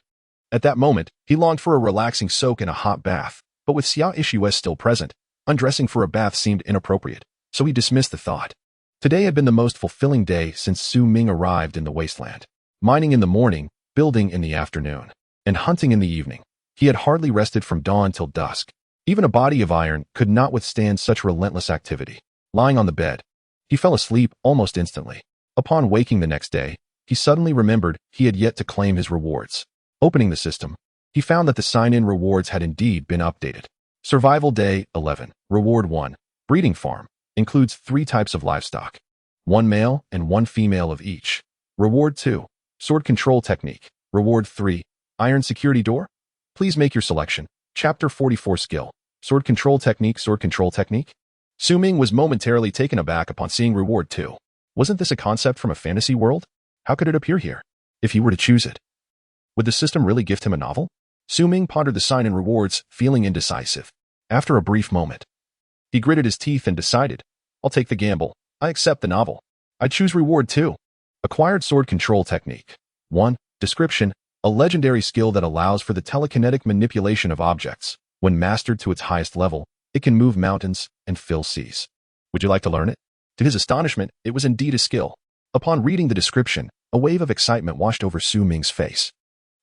At that moment, he longed for a relaxing soak in a hot bath, but with Xia Yixue still present, undressing for a bath seemed inappropriate, so he dismissed the thought. Today had been the most fulfilling day since Su Ming arrived in the wasteland. Mining in the morning, building in the afternoon, and hunting in the evening. He had hardly rested from dawn till dusk. Even a body of iron could not withstand such relentless activity. Lying on the bed, he fell asleep almost instantly. Upon waking the next day, he suddenly remembered he had yet to claim his rewards. Opening the system, he found that the sign-in rewards had indeed been updated. Survival Day 11, Reward 1, Breeding Farm, includes 3 types of livestock. 1 male and 1 female of each. Reward 2, Sword Control Technique. Reward 3, Iron Security Door. Please make your selection. Chapter 44 Skill. Sword Control Technique. Sword Control Technique. Su Ming was momentarily taken aback upon seeing Reward 2. Wasn't this a concept from a fantasy world? How could it appear here? If he were to choose it, would the system really gift him a novel? Su Ming pondered the sign-in rewards, feeling indecisive. After a brief moment, he gritted his teeth and decided, I'll take the gamble. I accept the novel. I choose Reward 2. Acquired Sword Control Technique. 1. Description. A legendary skill that allows for the telekinetic manipulation of objects. When mastered to its highest level, it can move mountains and fill seas. Would you like to learn it? To his astonishment, it was indeed a skill. Upon reading the description, a wave of excitement washed over Su Ming's face.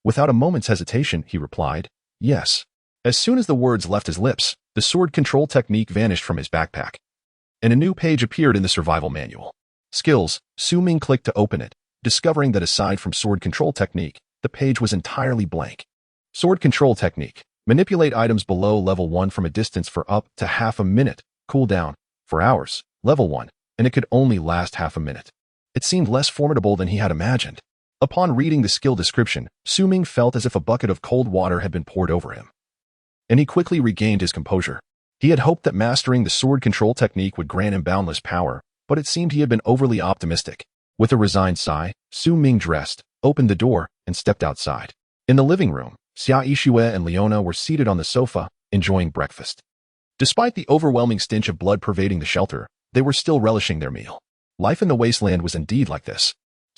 Without a moment's hesitation, he replied, yes. As soon as the words left his lips, the sword control technique vanished from his backpack, and a new page appeared in the survival manual. Skills. Su Ming clicked to open it, discovering that aside from sword control technique, the page was entirely blank. Sword control technique. Manipulate items below level 1 from a distance for up to half a minute. Cooldown. For hours. Level 1. And it could only last half a minute. It seemed less formidable than he had imagined. Upon reading the skill description, Ming felt as if a bucket of cold water had been poured over him. And he quickly regained his composure. He had hoped that mastering the sword control technique would grant him boundless power, but it seemed he had been overly optimistic. With a resigned sigh, Ming dressed, opened the door, and stepped outside. In the living room, Xia Yixue and Leona were seated on the sofa, enjoying breakfast. Despite the overwhelming stench of blood pervading the shelter, they were still relishing their meal. Life in the wasteland was indeed like this.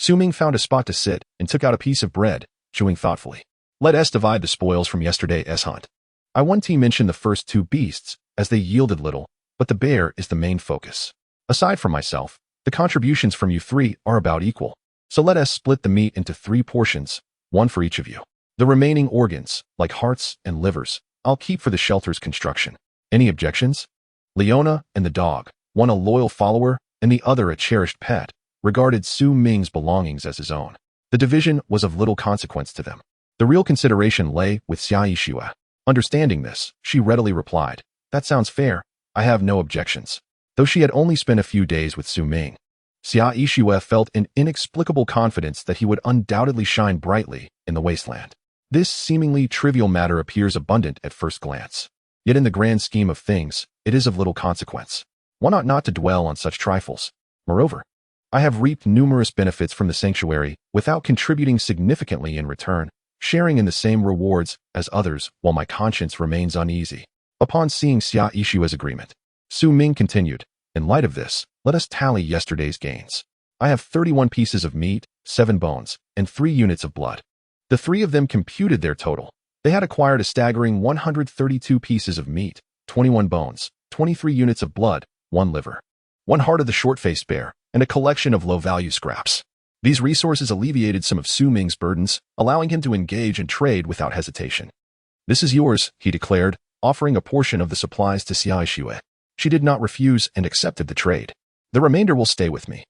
Ming found a spot to sit and took out a piece of bread, chewing thoughtfully. Let us divide the spoils from yesterday's hunt. I want to mention the first two beasts, as they yielded little, but the bear is the main focus. Aside from myself, the contributions from you three are about equal. So let us split the meat into 3 portions, one for each of you. The remaining organs, like hearts and livers, I'll keep for the shelter's construction. Any objections? Leona and the dog, one a loyal follower and the other a cherished pet, regarded Ming's belongings as his own. The division was of little consequence to them. The real consideration lay with Xia Yixue. Understanding this, she readily replied, "That sounds fair. I have no objections." Though she had only spent a few days with Ming, Xia Yixue felt an inexplicable confidence that he would undoubtedly shine brightly in the wasteland. This seemingly trivial matter appears abundant at first glance. Yet in the grand scheme of things, it is of little consequence. One ought not to dwell on such trifles. Moreover, I have reaped numerous benefits from the sanctuary without contributing significantly in return, sharing in the same rewards as others while my conscience remains uneasy. Upon seeing Xia Yixue's agreement, Ming continued, "In light of this, let us tally yesterday's gains. I have 31 pieces of meat, 7 bones, and 3 units of blood." The 3 of them computed their total. They had acquired a staggering 132 pieces of meat, 21 bones, 23 units of blood, 1 liver, 1 heart of the short-faced bear, and a collection of low-value scraps. These resources alleviated some of Ming's burdens, allowing him to engage in trade without hesitation. "This is yours," he declared, offering a portion of the supplies to Xia Yixue. She did not refuse and accepted the trade. "The remainder will stay with me.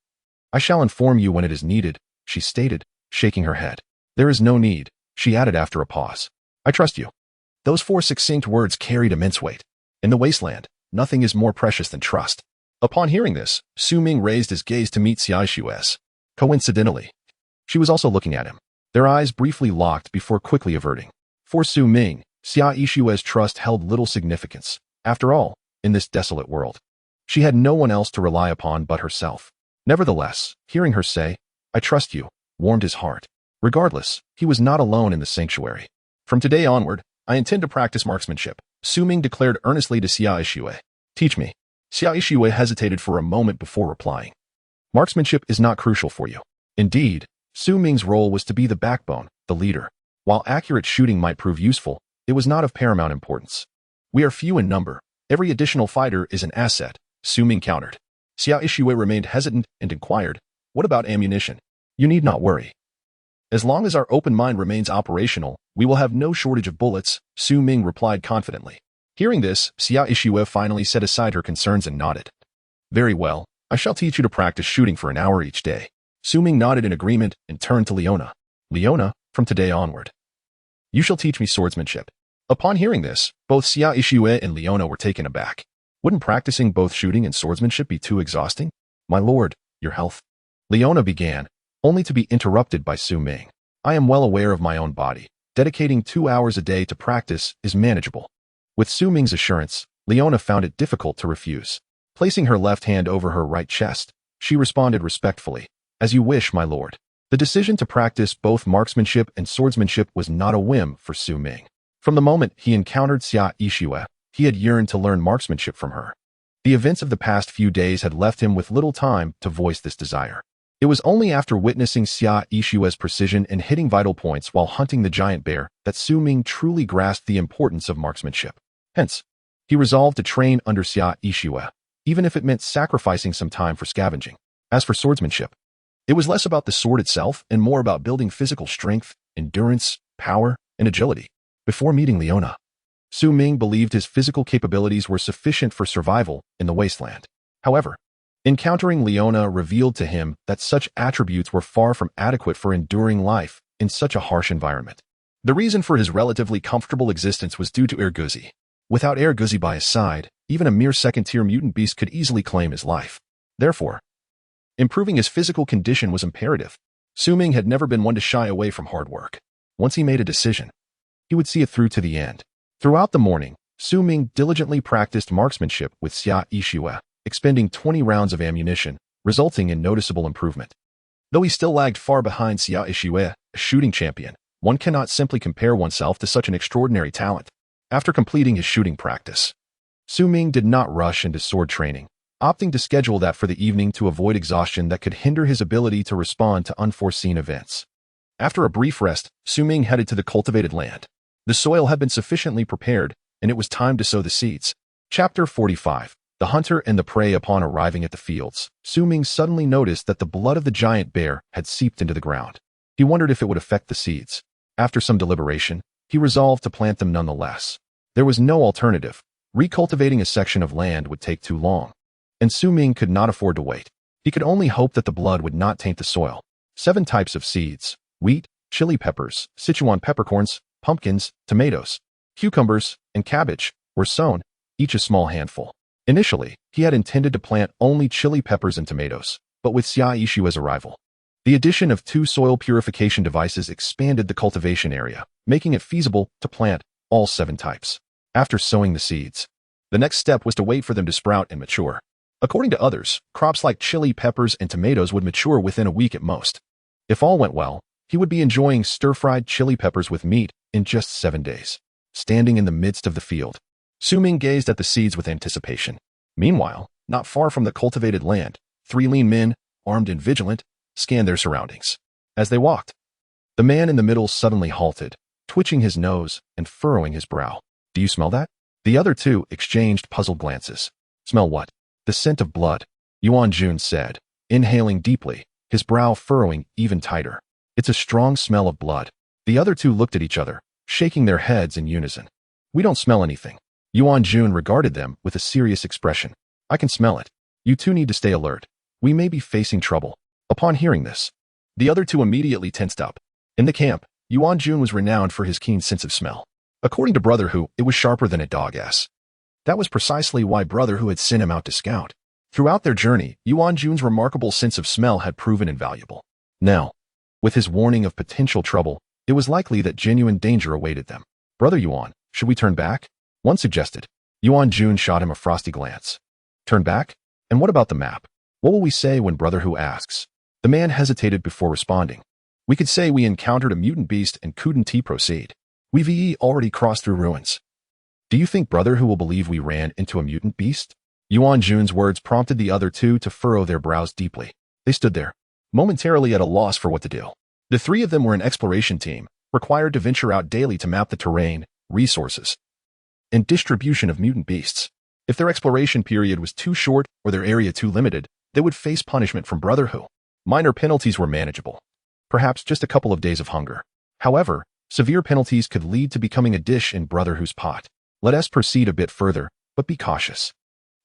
I shall inform you when it is needed," she stated, shaking her head. "There is no need," she added after a pause. "I trust you." Those 4 succinct words carried immense weight. In the wasteland, nothing is more precious than trust. Upon hearing this, Ming raised his gaze to meet Xia Yixue's. Coincidentally, she was also looking at him. Their eyes briefly locked before quickly averting. For Ming, Xia Yixue's trust held little significance. After all, in this desolate world, she had no one else to rely upon but herself. Nevertheless, hearing her say, "I trust you," warmed his heart. Regardless, he was not alone in the sanctuary. "From today onward, I intend to practice marksmanship," Ming declared earnestly to Xia Yixue. "Teach me." Xia Yixue hesitated for a moment before replying. "Marksmanship is not crucial for you." Indeed, Ming's role was to be the backbone, the leader. While accurate shooting might prove useful, it was not of paramount importance. "We are few in number. Every additional fighter is an asset," Ming countered. Xia Yixue remained hesitant and inquired, "What about ammunition?" "You need not worry. As long as our open mind remains operational, we will have no shortage of bullets," Ming replied confidently. Hearing this, Xia Yixue finally set aside her concerns and nodded. "Very well, I shall teach you to practice shooting for an hour each day." Ming nodded in agreement and turned to Leona. "Leona, from today onward, you shall teach me swordsmanship." Upon hearing this, both Xia Yixue and Leona were taken aback. Wouldn't practicing both shooting and swordsmanship be too exhausting? "My lord, your health," Leona began, only to be interrupted by Ming. "I am well aware of my own body. Dedicating 2 hours a day to practice is manageable." With Ming's assurance, Leona found it difficult to refuse. Placing her left hand over her right chest, she responded respectfully, "As you wish, my lord." The decision to practice both marksmanship and swordsmanship was not a whim for Ming. From the moment he encountered Xia Yixue, he had yearned to learn marksmanship from her. The events of the past few days had left him with little time to voice this desire. It was only after witnessing Xia Yixue's precision in hitting vital points while hunting the giant bear that Ming truly grasped the importance of marksmanship. Hence, he resolved to train under Xia Yixue, even if it meant sacrificing some time for scavenging. As for swordsmanship, it was less about the sword itself and more about building physical strength, endurance, power, and agility. Before meeting Leona, Ming believed his physical capabilities were sufficient for survival in the wasteland. However, encountering Leona revealed to him that such attributes were far from adequate for enduring life in such a harsh environment. The reason for his relatively comfortable existence was due to Erguzi. Without Erguzi by his side, even a mere second-tier mutant beast could easily claim his life. Therefore, improving his physical condition was imperative. Ming had never been one to shy away from hard work. Once he made a decision, he would see it through to the end. Throughout the morning, Ming diligently practiced marksmanship with Xia Yixue, expending 20 rounds of ammunition, resulting in noticeable improvement. Though he still lagged far behind Xia Yixue, a shooting champion, one cannot simply compare oneself to such an extraordinary talent. After completing his shooting practice, Ming did not rush into sword training, opting to schedule that for the evening to avoid exhaustion that could hinder his ability to respond to unforeseen events. After a brief rest, Ming headed to the cultivated land. The soil had been sufficiently prepared, and it was time to sow the seeds. Chapter 45. The hunter and the prey. Upon arriving at the fields, Ming suddenly noticed that the blood of the giant bear had seeped into the ground. He wondered if it would affect the seeds. After some deliberation, he resolved to plant them nonetheless. There was no alternative. Recultivating a section of land would take too long, and Ming could not afford to wait. He could only hope that the blood would not taint the soil. 7 types of seeds: wheat, chili peppers, Sichuan peppercorns, pumpkins, tomatoes, cucumbers, and cabbage were sown, each a small handful. Initially, he had intended to plant only chili peppers and tomatoes, but with Xia Yixue's arrival, the addition of 2 soil purification devices expanded the cultivation area, making it feasible to plant all 7 types. After sowing the seeds, the next step was to wait for them to sprout and mature. According to others, crops like chili peppers and tomatoes would mature within a week at most. If all went well, he would be enjoying stir-fried chili peppers with meat in just 7 days. Standing in the midst of the field, Ming gazed at the seeds with anticipation. Meanwhile, not far from the cultivated land, 3 lean men, armed and vigilant, scanned their surroundings. As they walked, the man in the middle suddenly halted, twitching his nose and furrowing his brow. "Do you smell that?" The other 2 exchanged puzzled glances. "Smell what?" "The scent of blood," Yuan Jun said, inhaling deeply, his brow furrowing even tighter. "It's a strong smell of blood." The other 2 looked at each other, shaking their heads in unison. "We don't smell anything." Yuan Jun regarded them with a serious expression. "I can smell it. You 2 need to stay alert. We may be facing trouble." Upon hearing this, the other 2 immediately tensed up. In the camp, Yuan Jun was renowned for his keen sense of smell. According to Brother Hu, it was sharper than a dog ass. That was precisely why Brother Hu had sent him out to scout. Throughout their journey, Yuan Jun's remarkable sense of smell had proven invaluable. Now, with his warning of potential trouble, it was likely that genuine danger awaited them. "Brother Yuan, should we turn back?" one suggested. Yuan Jun shot him a frosty glance. "Turn back? And what about the map? What will we say when Brother Hu asks?" The man hesitated before responding. "We could say we encountered a mutant beast and couldn't proceed. We've already crossed through ruins." "Do you think Brother Hu will believe we ran into a mutant beast?" Yuan Jun's words prompted the other 2 to furrow their brows deeply. They stood there, momentarily at a loss for what to do. The 3 of them were an exploration team, required to venture out daily to map the terrain, resources, and distribution of mutant beasts. If their exploration period was too short or their area too limited, they would face punishment from Brother Hu. Minor penalties were manageable, perhaps just a couple of days of hunger. However, severe penalties could lead to becoming a dish in Brother Hu's pot. "Let us proceed a bit further, but be cautious.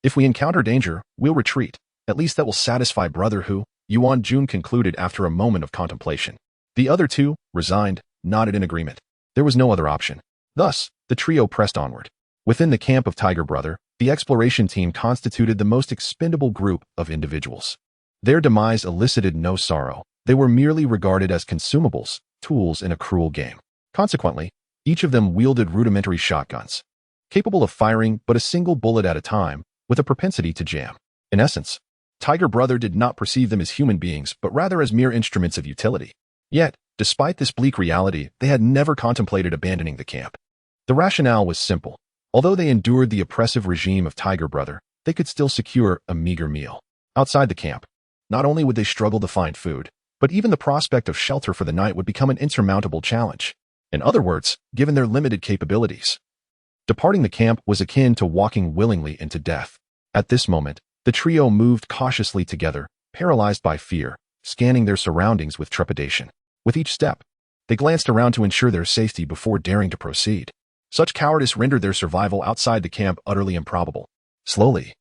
If we encounter danger, we'll retreat. At least that will satisfy Brother Hu," Yuan Jun concluded after a moment of contemplation. The other 2, resigned, nodded in agreement. There was no other option. Thus, the trio pressed onward. Within the camp of Tiger Brother, the exploration team constituted the most expendable group of individuals. Their demise elicited no sorrow. They were merely regarded as consumables, tools in a cruel game. Consequently, each of them wielded rudimentary shotguns, capable of firing but a single bullet at a time, with a propensity to jam. In essence, Tiger Brother did not perceive them as human beings, but rather as mere instruments of utility. Yet, despite this bleak reality, they had never contemplated abandoning the camp. The rationale was simple. Although they endured the oppressive regime of Tiger Brother, they could still secure a meager meal. Outside the camp, not only would they struggle to find food, but even the prospect of shelter for the night would become an insurmountable challenge. In other words, given their limited capabilities, departing the camp was akin to walking willingly into death. At this moment, the trio moved cautiously together, paralyzed by fear, scanning their surroundings with trepidation. With each step, they glanced around to ensure their safety before daring to proceed. Such cowardice rendered their survival outside the camp utterly improbable. Slowly,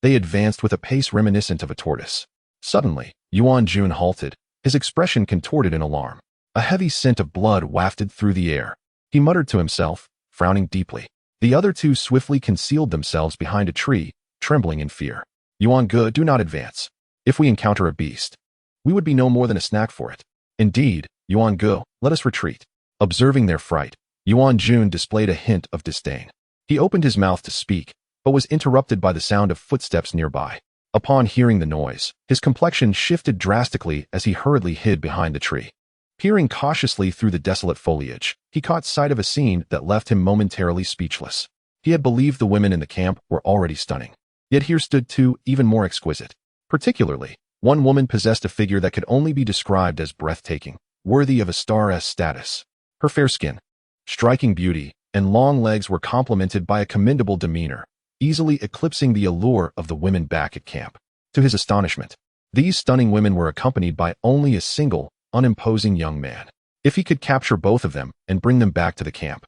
they advanced with a pace reminiscent of a tortoise. Suddenly, Yuan Jun halted, his expression contorted in alarm. A heavy scent of blood wafted through the air. He muttered to himself, frowning deeply. The other 2 swiftly concealed themselves behind a tree, trembling in fear. "Yuan Ge, do not advance. If we encounter a beast, we would be no more than a snack for it." Indeed, Yuan Gu, let us retreat. Observing their fright, Yuan Jun displayed a hint of disdain. He opened his mouth to speak, but was interrupted by the sound of footsteps nearby. Upon hearing the noise, his complexion shifted drastically as he hurriedly hid behind the tree. Peering cautiously through the desolate foliage, he caught sight of a scene that left him momentarily speechless. He had believed the women in the camp were already stunning. Yet here stood two even more exquisite. Particularly, one woman possessed a figure that could only be described as breathtaking, worthy of a scarce status. Her fair skin, striking beauty, and long legs were complemented by a commendable demeanor, easily eclipsing the allure of the women back at camp. To his astonishment, these stunning women were accompanied by only a single, unimposing young man. If he could capture both of them and bring them back to the camp,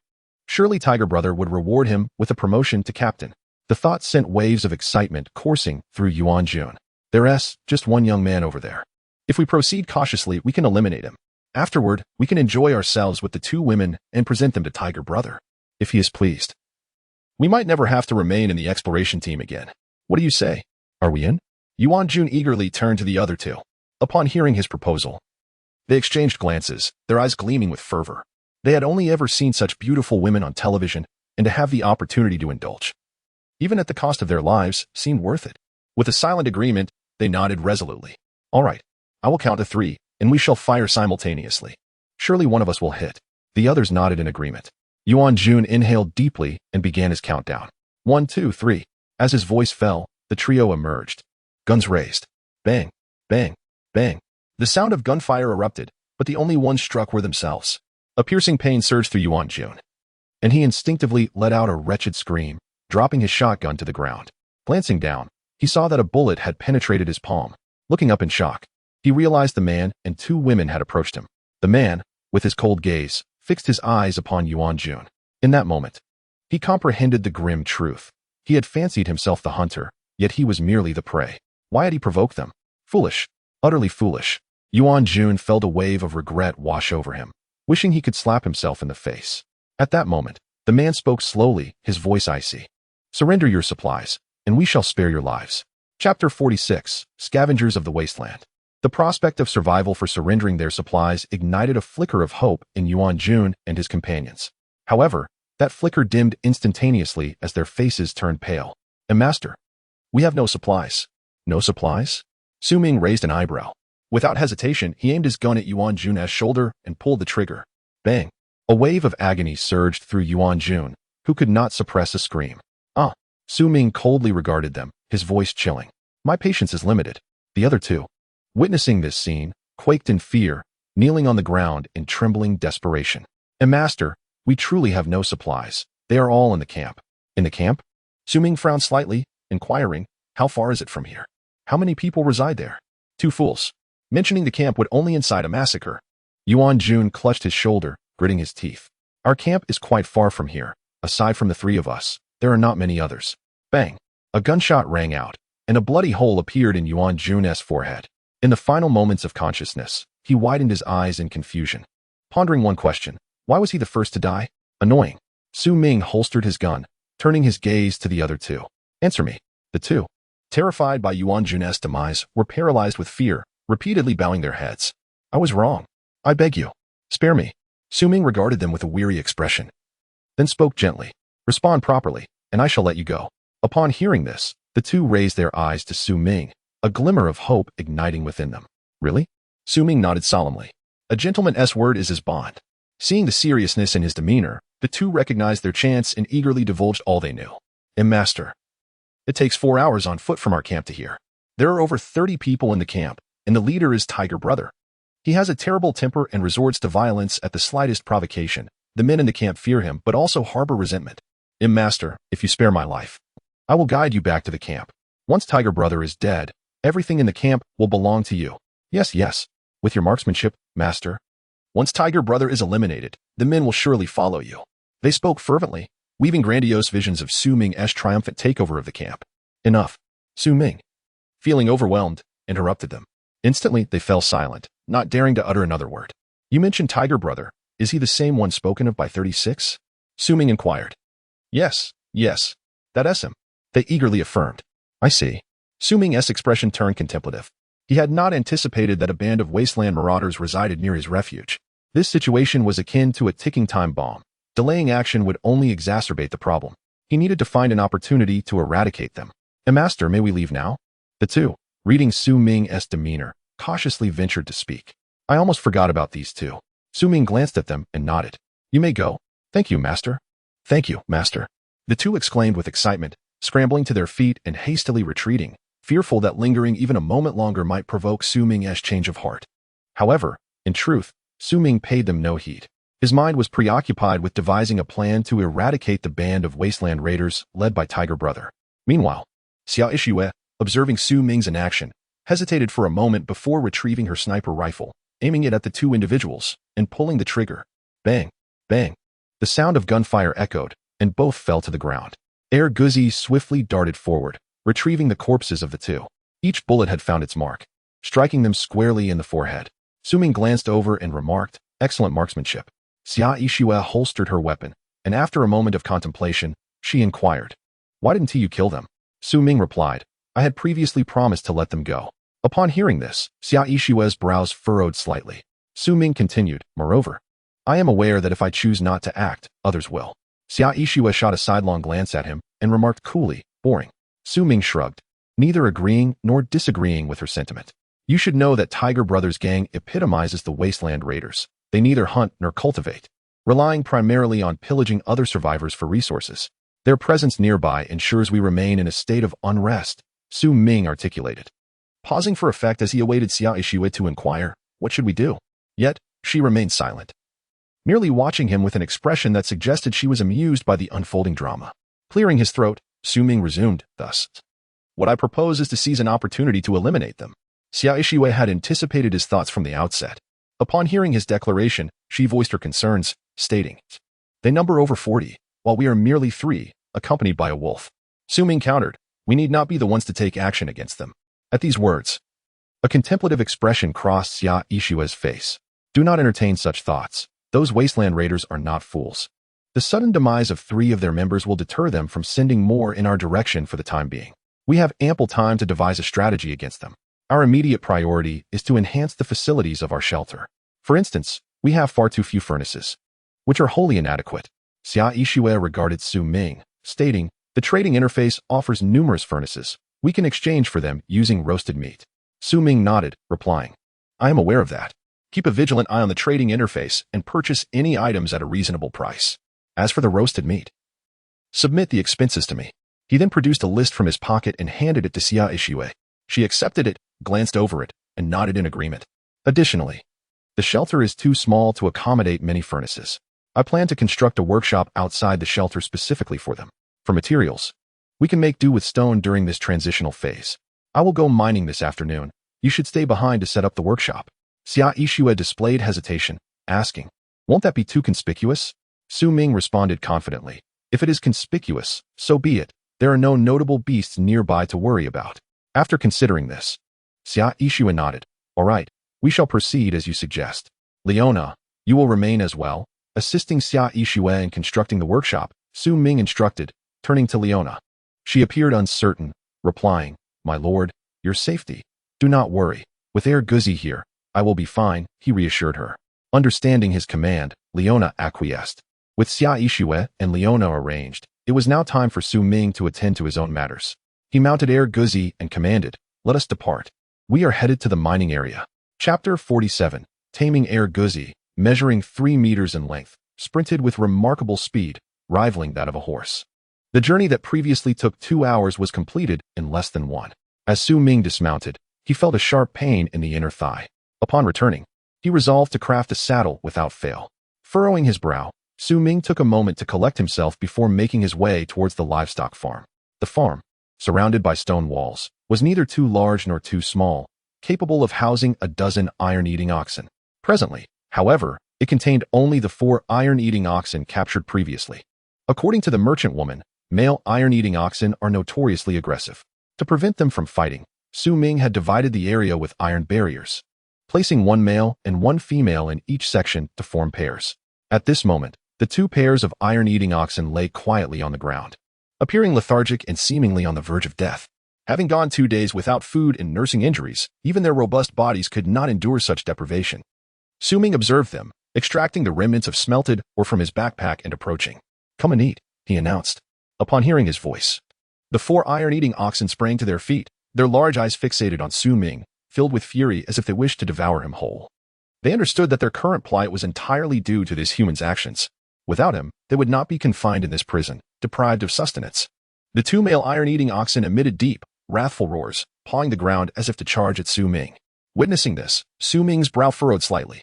surely Tiger Brother would reward him with a promotion to captain. The thought sent waves of excitement coursing through Yuan Jun. There's just one young man over there. If we proceed cautiously, we can eliminate him. Afterward, we can enjoy ourselves with the two women and present them to Tiger Brother, if he is pleased. We might never have to remain in the exploration team again. What do you say? Are we in? Yuan Jun eagerly turned to the other two. Upon hearing his proposal, they exchanged glances, their eyes gleaming with fervor. They had only ever seen such beautiful women on television, and to have the opportunity to indulge, even at the cost of their lives, seemed worth it. With a silent agreement, they nodded resolutely. All right, I will count to 3, and we shall fire simultaneously. Surely one of us will hit. The others nodded in agreement. Yuan Jun inhaled deeply and began his countdown. 1, 2, 3. As his voice fell, the trio emerged. Guns raised. Bang, bang, bang. The sound of gunfire erupted, but the only ones struck were themselves. A piercing pain surged through Yuan Jun, and he instinctively let out a wretched scream, dropping his shotgun to the ground. Glancing down, he saw that a bullet had penetrated his palm. Looking up in shock, he realized the man and 2 women had approached him. The man, with his cold gaze, fixed his eyes upon Yuan Jun. In that moment, he comprehended the grim truth. He had fancied himself the hunter, yet he was merely the prey. Why had he provoked them? Foolish. Utterly foolish. Yuan Jun felt a wave of regret wash over him, wishing he could slap himself in the face. At that moment, the man spoke slowly, his voice icy. Surrender your supplies, and we shall spare your lives. Chapter 46, Scavengers of the Wasteland. The prospect of survival for surrendering their supplies ignited a flicker of hope in Yuan Jun and his companions. However, that flicker dimmed instantaneously as their faces turned pale. Master, we have no supplies. No supplies? Su Ming raised an eyebrow. Without hesitation, he aimed his gun at Yuan Jun's shoulder and pulled the trigger. Bang! A wave of agony surged through Yuan Jun, who could not suppress a scream. Ah! Su Ming coldly regarded them, his voice chilling. My patience is limited. The other two, witnessing this scene, quaked in fear, kneeling on the ground in trembling desperation. Master, we truly have no supplies. They are all in the camp. In the camp? Su Ming frowned slightly, inquiring, how far is it from here? How many people reside there? 2 fools. Mentioning the camp would only incite a massacre. Yuan Jun clutched his shoulder, gritting his teeth. Our camp is quite far from here. Aside from the 3 of us, there are not many others. Bang! A gunshot rang out, and a bloody hole appeared in Yuan Jun's forehead. In the final moments of consciousness, he widened his eyes in confusion, pondering one question. Why was he the first to die? Annoying. Su Ming holstered his gun, turning his gaze to the other 2. Answer me. The 2, terrified by Yuan Jun's demise, were paralyzed with fear, repeatedly bowing their heads. I was wrong. I beg you. Spare me. Su Ming regarded them with a weary expression, then spoke gently. Respond properly, and I shall let you go. Upon hearing this, the 2 raised their eyes to Su Ming, a glimmer of hope igniting within them. Really? Su Ming nodded solemnly. A gentleman's word is his bond. Seeing the seriousness in his demeanor, the 2 recognized their chance and eagerly divulged all they knew. Master, it takes 4 hours on foot from our camp to here. There are over 30 people in the camp, and the leader is Tiger Brother. He has a terrible temper and resorts to violence at the slightest provocation. The men in the camp fear him, but also harbor resentment. Master, if you spare my life, I will guide you back to the camp. Once Tiger Brother is dead, everything in the camp will belong to you. Yes, yes, with your marksmanship, master. Once Tiger Brother is eliminated, the men will surely follow you. They spoke fervently, weaving grandiose visions of Su Ming's triumphant takeover of the camp. Enough. Su Ming, feeling overwhelmed, interrupted them. Instantly, they fell silent, not daring to utter another word. You mentioned Tiger Brother. Is he the same one spoken of by 36? Su Ming inquired. Yes, yes, that is him. They eagerly affirmed. I see. Su Ming's expression turned contemplative. He had not anticipated that a band of wasteland marauders resided near his refuge. This situation was akin to a ticking time bomb. Delaying action would only exacerbate the problem. He needed to find an opportunity to eradicate them. Master, may we leave now? The two, reading Su Ming's demeanor, cautiously ventured to speak. I almost forgot about these two. Su Ming glanced at them and nodded. You may go. Thank you, Master. Thank you, Master. The two exclaimed with excitement, scrambling to their feet and hastily retreating, fearful that lingering even a moment longer might provoke Su Ming's change of heart. However, in truth, Su Ming paid them no heed. His mind was preoccupied with devising a plan to eradicate the band of wasteland raiders led by Tiger Brother. Meanwhile, Xia Ishue, observing Su Ming's inaction, hesitated for a moment before retrieving her sniper rifle, aiming it at the two individuals, and pulling the trigger. Bang! Bang! The sound of gunfire echoed, and both fell to the ground. Guzi swiftly darted forward, retrieving the corpses of the two. Each bullet had found its mark, striking them squarely in the forehead. Su Ming glanced over and remarked, excellent marksmanship. Xia Ishue holstered her weapon, and after a moment of contemplation, she inquired, why didn't you kill them? Su Ming replied, I had previously promised to let them go. Upon hearing this, Xia Ishue's brows furrowed slightly. Su Ming continued, moreover, I am aware that if I choose not to act, others will. Xia Ishue shot a sidelong glance at him and remarked coolly, boring. Su Ming shrugged, neither agreeing nor disagreeing with her sentiment. You should know that Tiger Brothers' gang epitomizes the wasteland raiders. They neither hunt nor cultivate, relying primarily on pillaging other survivors for resources. Their presence nearby ensures we remain in a state of unrest, Su Ming articulated, pausing for effect as he awaited Xia Ishue to inquire, what should we do? Yet, she remained silent, merely watching him with an expression that suggested she was amused by the unfolding drama. Clearing his throat, Su Ming resumed, thus, what I propose is to seize an opportunity to eliminate them. Xia Ishue had anticipated his thoughts from the outset. Upon hearing his declaration, she voiced her concerns, stating, they number over 40, while we are merely 3, accompanied by a wolf. Su Ming countered, we need not be the ones to take action against them. At these words, a contemplative expression crossed Xia Ishue's face. Do not entertain such thoughts. Those wasteland raiders are not fools. The sudden demise of 3 of their members will deter them from sending more in our direction for the time being. We have ample time to devise a strategy against them. Our immediate priority is to enhance the facilities of our shelter. For instance, we have far too few furnaces, which are wholly inadequate. Xia Ishue regarded Su Ming, stating, the trading interface offers numerous furnaces. We can exchange for them using roasted meat. Su Ming nodded, replying, I am aware of that. Keep a vigilant eye on the trading interface and purchase any items at a reasonable price. As for the roasted meat, submit the expenses to me. He then produced a list from his pocket and handed it to Xia Ishue. She accepted it, glanced over it, and nodded in agreement. Additionally, the shelter is too small to accommodate many furnaces. I plan to construct a workshop outside the shelter specifically for them. For materials, we can make do with stone during this transitional phase. I will go mining this afternoon. You should stay behind to set up the workshop. Xia Ishue displayed hesitation, asking, won't that be too conspicuous? Su Ming responded confidently, if it is conspicuous, so be it. There are no notable beasts nearby to worry about. After considering this, Xia Ishue nodded. All right, we shall proceed as you suggest. Leona, you will remain as well. Assisting Xia Ishue in constructing the workshop, Su Ming instructed, turning to Leona. She appeared uncertain, replying, my lord, your safety. Do not worry. With Guzi here, I will be fine, he reassured her. Understanding his command, Leona acquiesced. With Xia Ishue and Leona arranged, it was now time for Su Ming to attend to his own matters. He mounted Guzi and commanded, let us depart. We are headed to the mining area. Chapter 47, Taming Guzi, measuring 3 meters in length, sprinted with remarkable speed, rivaling that of a horse. The journey that previously took 2 hours was completed in less than 1. As Su Ming dismounted, he felt a sharp pain in the inner thigh. Upon returning, he resolved to craft a saddle without fail. Furrowing his brow, Su Ming took a moment to collect himself before making his way towards the livestock farm. The farm, surrounded by stone walls, was neither too large nor too small, capable of housing a dozen iron-eating oxen. Presently, however, it contained only the 4 iron-eating oxen captured previously. According to the merchant woman, male iron-eating oxen are notoriously aggressive. To prevent them from fighting, Su Ming had divided the area with iron barriers, placing 1 male and 1 female in each section to form pairs. At this moment, the 2 pairs of iron-eating oxen lay quietly on the ground, appearing lethargic and seemingly on the verge of death. Having gone 2 days without food and nursing injuries, even their robust bodies could not endure such deprivation. Ming observed them, extracting the remnants of smelted ore from his backpack and approaching. "Come and eat," he announced. Upon hearing his voice, the 4 iron-eating oxen sprang to their feet, their large eyes fixated on Ming, filled with fury as if they wished to devour him whole. They understood that their current plight was entirely due to this human's actions. Without him, they would not be confined in this prison, deprived of sustenance. The 2 male iron-eating oxen emitted deep, wrathful roars, pawing the ground as if to charge at Ming. Witnessing this, Ming's brow furrowed slightly.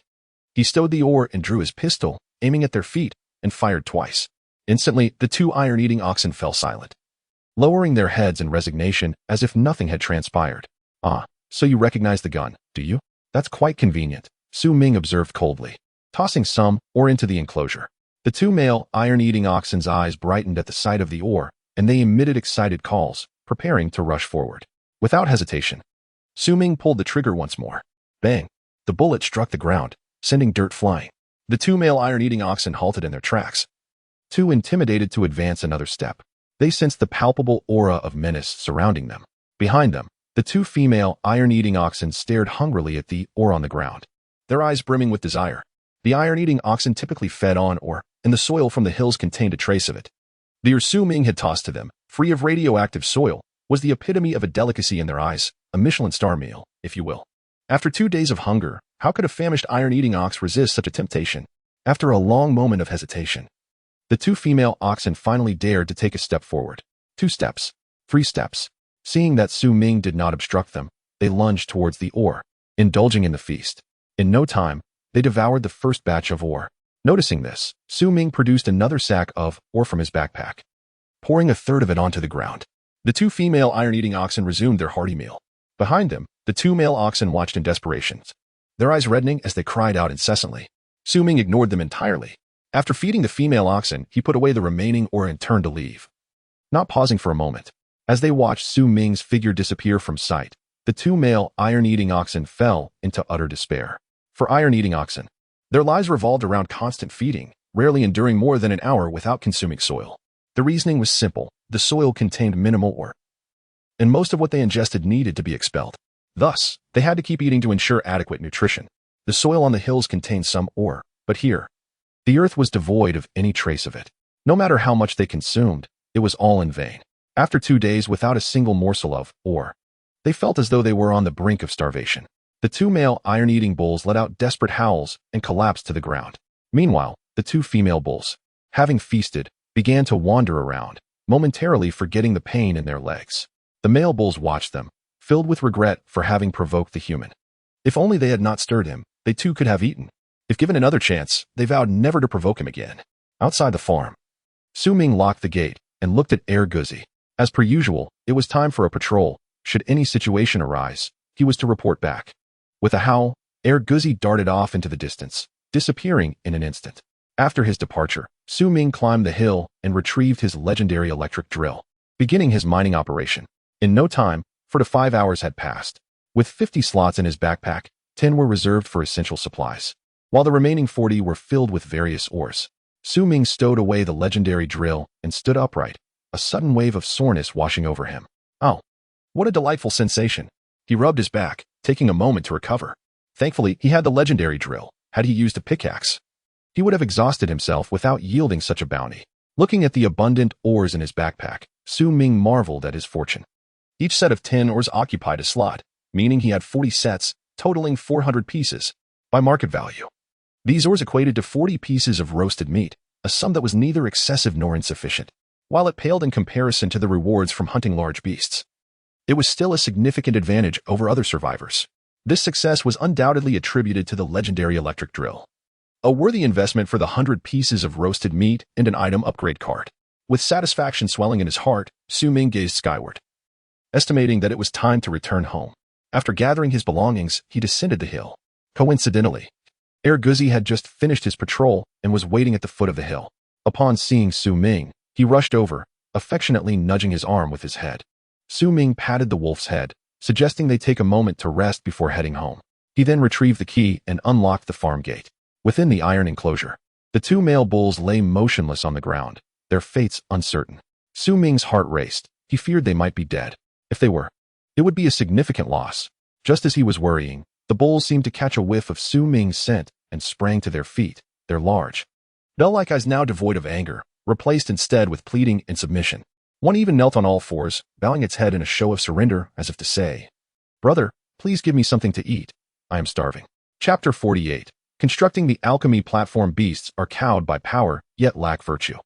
He stowed the ore and drew his pistol, aiming at their feet, and fired twice. Instantly, the 2 iron-eating oxen fell silent, lowering their heads in resignation as if nothing had transpired. "Ah, so you recognize the gun, do you? That's quite convenient," Ming observed coldly, tossing some ore into the enclosure. The 2 male iron-eating oxen's eyes brightened at the sight of the ore, and they emitted excited calls, preparing to rush forward. Without hesitation, Ming pulled the trigger once more. Bang! The bullet struck the ground, sending dirt flying. The 2 male iron-eating oxen halted in their tracks, too intimidated to advance another step. They sensed the palpable aura of menace surrounding them. Behind them, the 2 female iron-eating oxen stared hungrily at the ore on the ground, their eyes brimming with desire. The iron-eating oxen typically fed on ore, and the soil from the hills contained a trace of it. The ore Ming had tossed to them, free of radioactive soil, was the epitome of a delicacy in their eyes, a Michelin star meal, if you will. After 2 days of hunger, how could a famished iron-eating ox resist such a temptation? After a long moment of hesitation, the 2 female oxen finally dared to take a step forward. 2 steps. 3 steps. Seeing that Ming did not obstruct them, they lunged towards the ore, indulging in the feast. In no time, they devoured the first batch of ore. Noticing this, Ming produced another sack of ore from his backpack, pouring a third of it onto the ground. The 2 female iron-eating oxen resumed their hearty meal. Behind them, the 2 male oxen watched in desperation, their eyes reddening as they cried out incessantly. Ming ignored them entirely. After feeding the female oxen, he put away the remaining ore and turned to leave, not pausing for a moment. As they watched Ming's figure disappear from sight, the 2 male iron-eating oxen fell into utter despair. For iron-eating oxen, their lives revolved around constant feeding, rarely enduring more than an hour without consuming soil. The reasoning was simple: the soil contained minimal ore, and most of what they ingested needed to be expelled. Thus, they had to keep eating to ensure adequate nutrition. The soil on the hills contained some ore, but here, the earth was devoid of any trace of it. No matter how much they consumed, it was all in vain. After 2 days without a single morsel of ore, they felt as though they were on the brink of starvation. The 2 male iron-eating bulls let out desperate howls and collapsed to the ground. Meanwhile, the 2 female bulls, having feasted, began to wander around, momentarily forgetting the pain in their legs. The male bulls watched them, filled with regret for having provoked the human. If only they had not stirred him, they too could have eaten. If given another chance, they vowed never to provoke him again. Outside the farm, Ming locked the gate and looked at Guzi. As per usual, it was time for a patrol. Should any situation arise, he was to report back. With a howl, Guzi darted off into the distance, disappearing in an instant. After his departure, Ming climbed the hill and retrieved his legendary electric drill, beginning his mining operation. In no time, 4 to 5 hours had passed. With 50 slots in his backpack, 10 were reserved for essential supplies, while the remaining 40 were filled with various ores. Ming stowed away the legendary drill and stood upright, a sudden wave of soreness washing over him. Oh, what a delightful sensation! He rubbed his back, taking a moment to recover. Thankfully, he had the legendary drill. Had he used a pickaxe, he would have exhausted himself without yielding such a bounty. Looking at the abundant ores in his backpack, Ming marveled at his fortune. Each set of 10 ores occupied a slot, meaning he had 40 sets, totaling 400 pieces, by market value. These ores equated to 40 pieces of roasted meat, a sum that was neither excessive nor insufficient. While it paled in comparison to the rewards from hunting large beasts, it was still a significant advantage over other survivors. This success was undoubtedly attributed to the legendary electric drill, a worthy investment for the 100 pieces of roasted meat and an item upgrade card. With satisfaction swelling in his heart, Ming gazed skyward, estimating that it was time to return home. After gathering his belongings, he descended the hill. Coincidentally, Guzi had just finished his patrol and was waiting at the foot of the hill. Upon seeing Ming, he rushed over, affectionately nudging his arm with his head. Ming patted the wolf's head, suggesting they take a moment to rest before heading home. He then retrieved the key and unlocked the farm gate. Within the iron enclosure, the 2 male bulls lay motionless on the ground, their fates uncertain. Ming's heart raced. He feared they might be dead. If they were, it would be a significant loss. Just as he was worrying, the bulls seemed to catch a whiff of Su Ming's scent and sprang to their feet, their large, bell-like eyes now devoid of anger, replaced instead with pleading and submission. One even knelt on all fours, bowing its head in a show of surrender as if to say, "Brother, please give me something to eat. I am starving." Chapter 48. Constructing the alchemy platform. Beasts are cowed by power, yet lack virtue.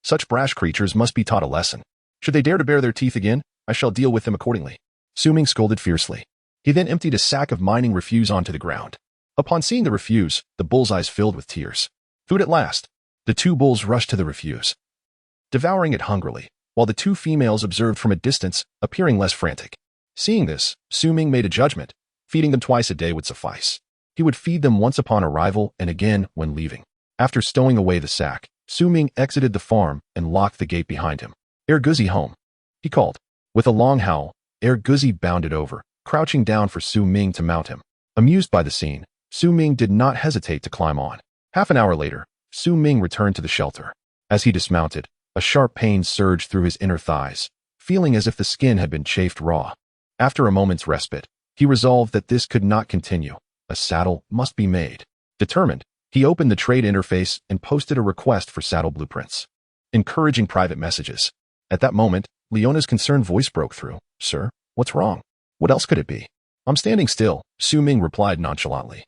Such brash creatures must be taught a lesson. Should they dare to bare their teeth again, I shall deal with them accordingly. Su Ming scolded fiercely. He then emptied a sack of mining refuse onto the ground. Upon seeing the refuse, the bull's eyes filled with tears. Food at last. The two bulls rushed to the refuse, devouring it hungrily, while the two females observed from a distance, appearing less frantic. Seeing this, Su Ming made a judgment. Feeding them twice a day would suffice. He would feed them once upon arrival and again when leaving. After stowing away the sack, Su Ming exited the farm and locked the gate behind him. "Erguzi home," he called. With a long howl, Erguzi bounded over, crouching down for Su Ming to mount him. Amused by the scene, Su Ming did not hesitate to climb on. Half an hour later, Su Ming returned to the shelter. As he dismounted, a sharp pain surged through his inner thighs, feeling as if the skin had been chafed raw. After a moment's respite, he resolved that this could not continue. A saddle must be made. Determined, he opened the trade interface and posted a request for saddle blueprints. Encouraging private messages. At that moment, Leona's concerned voice broke through. "Sir, what's wrong? What else could it be?" "I'm standing still," Su Ming replied nonchalantly,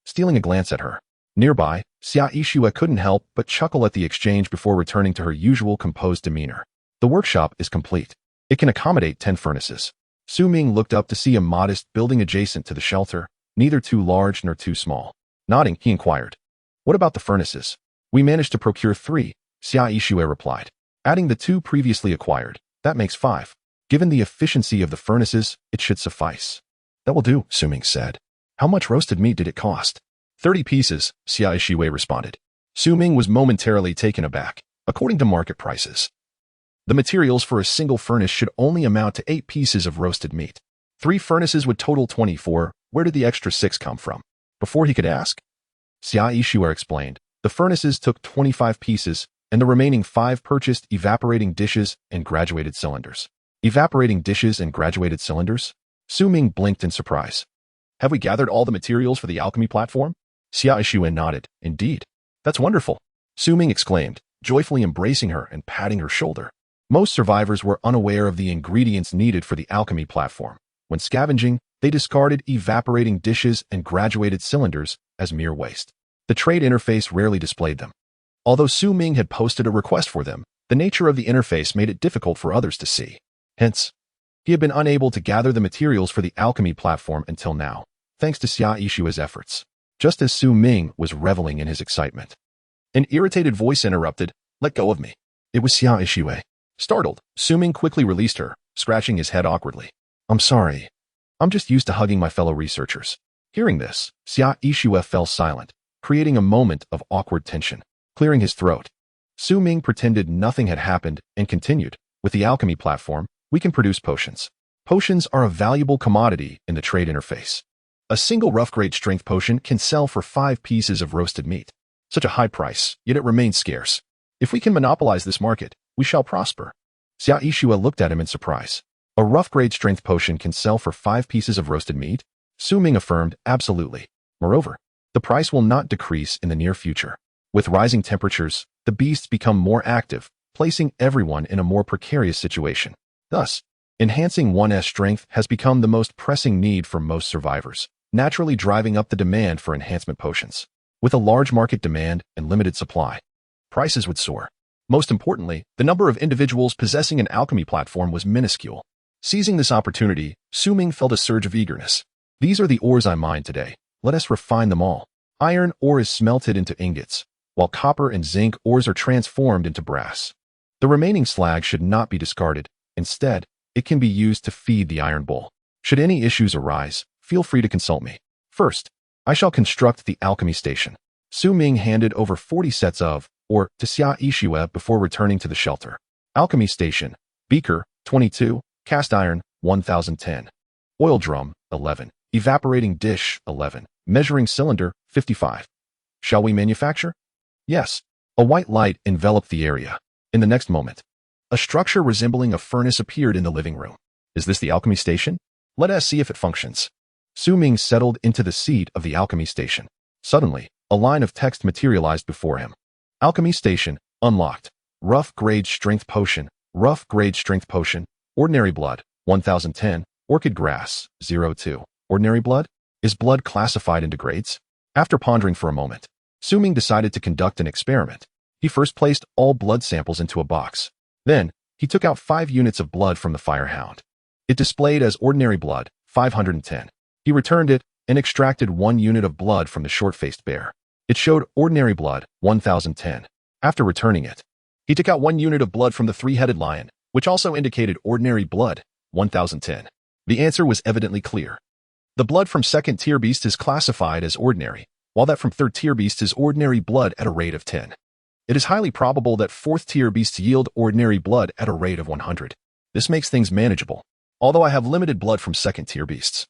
stealing a glance at her. Nearby, Xia Yixue couldn't help but chuckle at the exchange before returning to her usual composed demeanor. "The workshop is complete. It can accommodate 10 furnaces." Su Ming looked up to see a modest building adjacent to the shelter, neither too large nor too small. Nodding, he inquired, "What about the furnaces?" "We managed to procure 3, Xia Yixue replied. "Adding the 2 previously acquired, that makes 5. Given the efficiency of the furnaces, it should suffice." "That will do," Su Ming said. "How much roasted meat did it cost?" 30 pieces, Xia Yixue responded. Su Ming was momentarily taken aback. According to market prices, the materials for a single furnace should only amount to 8 pieces of roasted meat. 3 furnaces would total 24. Where did the extra 6 come from? Before he could ask, Xia Yixue explained, the furnaces took 25 pieces, and the remaining 5 purchased evaporating dishes and graduated cylinders. Evaporating dishes and graduated cylinders? Su Ming blinked in surprise. "Have we gathered all the materials for the alchemy platform?" Xia Yixue nodded. "Indeed. That's wonderful," Su Ming exclaimed, joyfully embracing her and patting her shoulder. Most survivors were unaware of the ingredients needed for the alchemy platform. When scavenging, they discarded evaporating dishes and graduated cylinders as mere waste. The trade interface rarely displayed them. Although Su Ming had posted a request for them, the nature of the interface made it difficult for others to see. Hence, he had been unable to gather the materials for the alchemy platform until now, thanks to Xia Yixue's efforts. Just as Su Ming was reveling in his excitement, an irritated voice interrupted, "Let go of me." It was Xia Yixue. Startled, Su Ming quickly released her, scratching his head awkwardly. "I'm sorry. I'm just used to hugging my fellow researchers." Hearing this, Xia Yixue fell silent, creating a moment of awkward tension. Clearing his throat, Su Ming pretended nothing had happened and continued, "With the alchemy platform, we can produce potions. Potions are a valuable commodity in the trade interface. A single rough-grade strength potion can sell for 5 pieces of roasted meat. Such a high price, yet it remains scarce. If we can monopolize this market, we shall prosper." Xia Yixue looked at him in surprise. "A rough-grade strength potion can sell for 5 pieces of roasted meat?" Su Ming affirmed, "Absolutely. Moreover, the price will not decrease in the near future. With rising temperatures, the beasts become more active, placing everyone in a more precarious situation. Thus, enhancing one's strength has become the most pressing need for most survivors, naturally driving up the demand for enhancement potions. With a large market demand and limited supply, prices would soar. Most importantly, the number of individuals possessing an alchemy platform was minuscule. Seizing this opportunity, Su Ming felt a surge of eagerness. "These are the ores I mined today. Let us refine them all. Iron ore is smelted into ingots, while copper and zinc ores are transformed into brass. The remaining slag should not be discarded. Instead, it can be used to feed the iron bull. Should any issues arise, feel free to consult me. First, I shall construct the alchemy station." Su Ming handed over 40 sets of ore to Xia Yixue before returning to the shelter. Alchemy station, beaker, 22, cast iron, 1010. Oil drum, 11. Evaporating dish, 11. Measuring cylinder, 55. "Shall we manufacture?" "Yes." A white light enveloped the area. In the next moment, a structure resembling a furnace appeared in the living room. Is this the alchemy station? Let us see if it functions. Su Ming settled into the seat of the alchemy station. Suddenly, a line of text materialized before him. Alchemy station, unlocked. Rough grade strength potion, rough grade strength potion, ordinary blood, 1010, orchid grass, 02. Ordinary blood? Is blood classified into grades? After pondering for a moment, Su Ming decided to conduct an experiment. He first placed all blood samples into a box. Then, he took out 5 units of blood from the firehound. It displayed as ordinary blood, 510. He returned it and extracted 1 unit of blood from the short-faced bear. It showed ordinary blood, 1010. After returning it, he took out 1 unit of blood from the 3-headed lion, which also indicated ordinary blood, 1010. The answer was evidently clear. The blood from second-tier beasts is classified as ordinary, while that from third-tier beasts is ordinary blood at a rate of 10. It is highly probable that fourth-tier beasts yield ordinary blood at a rate of 100. This makes things manageable. Although I have limited blood from second-tier beasts,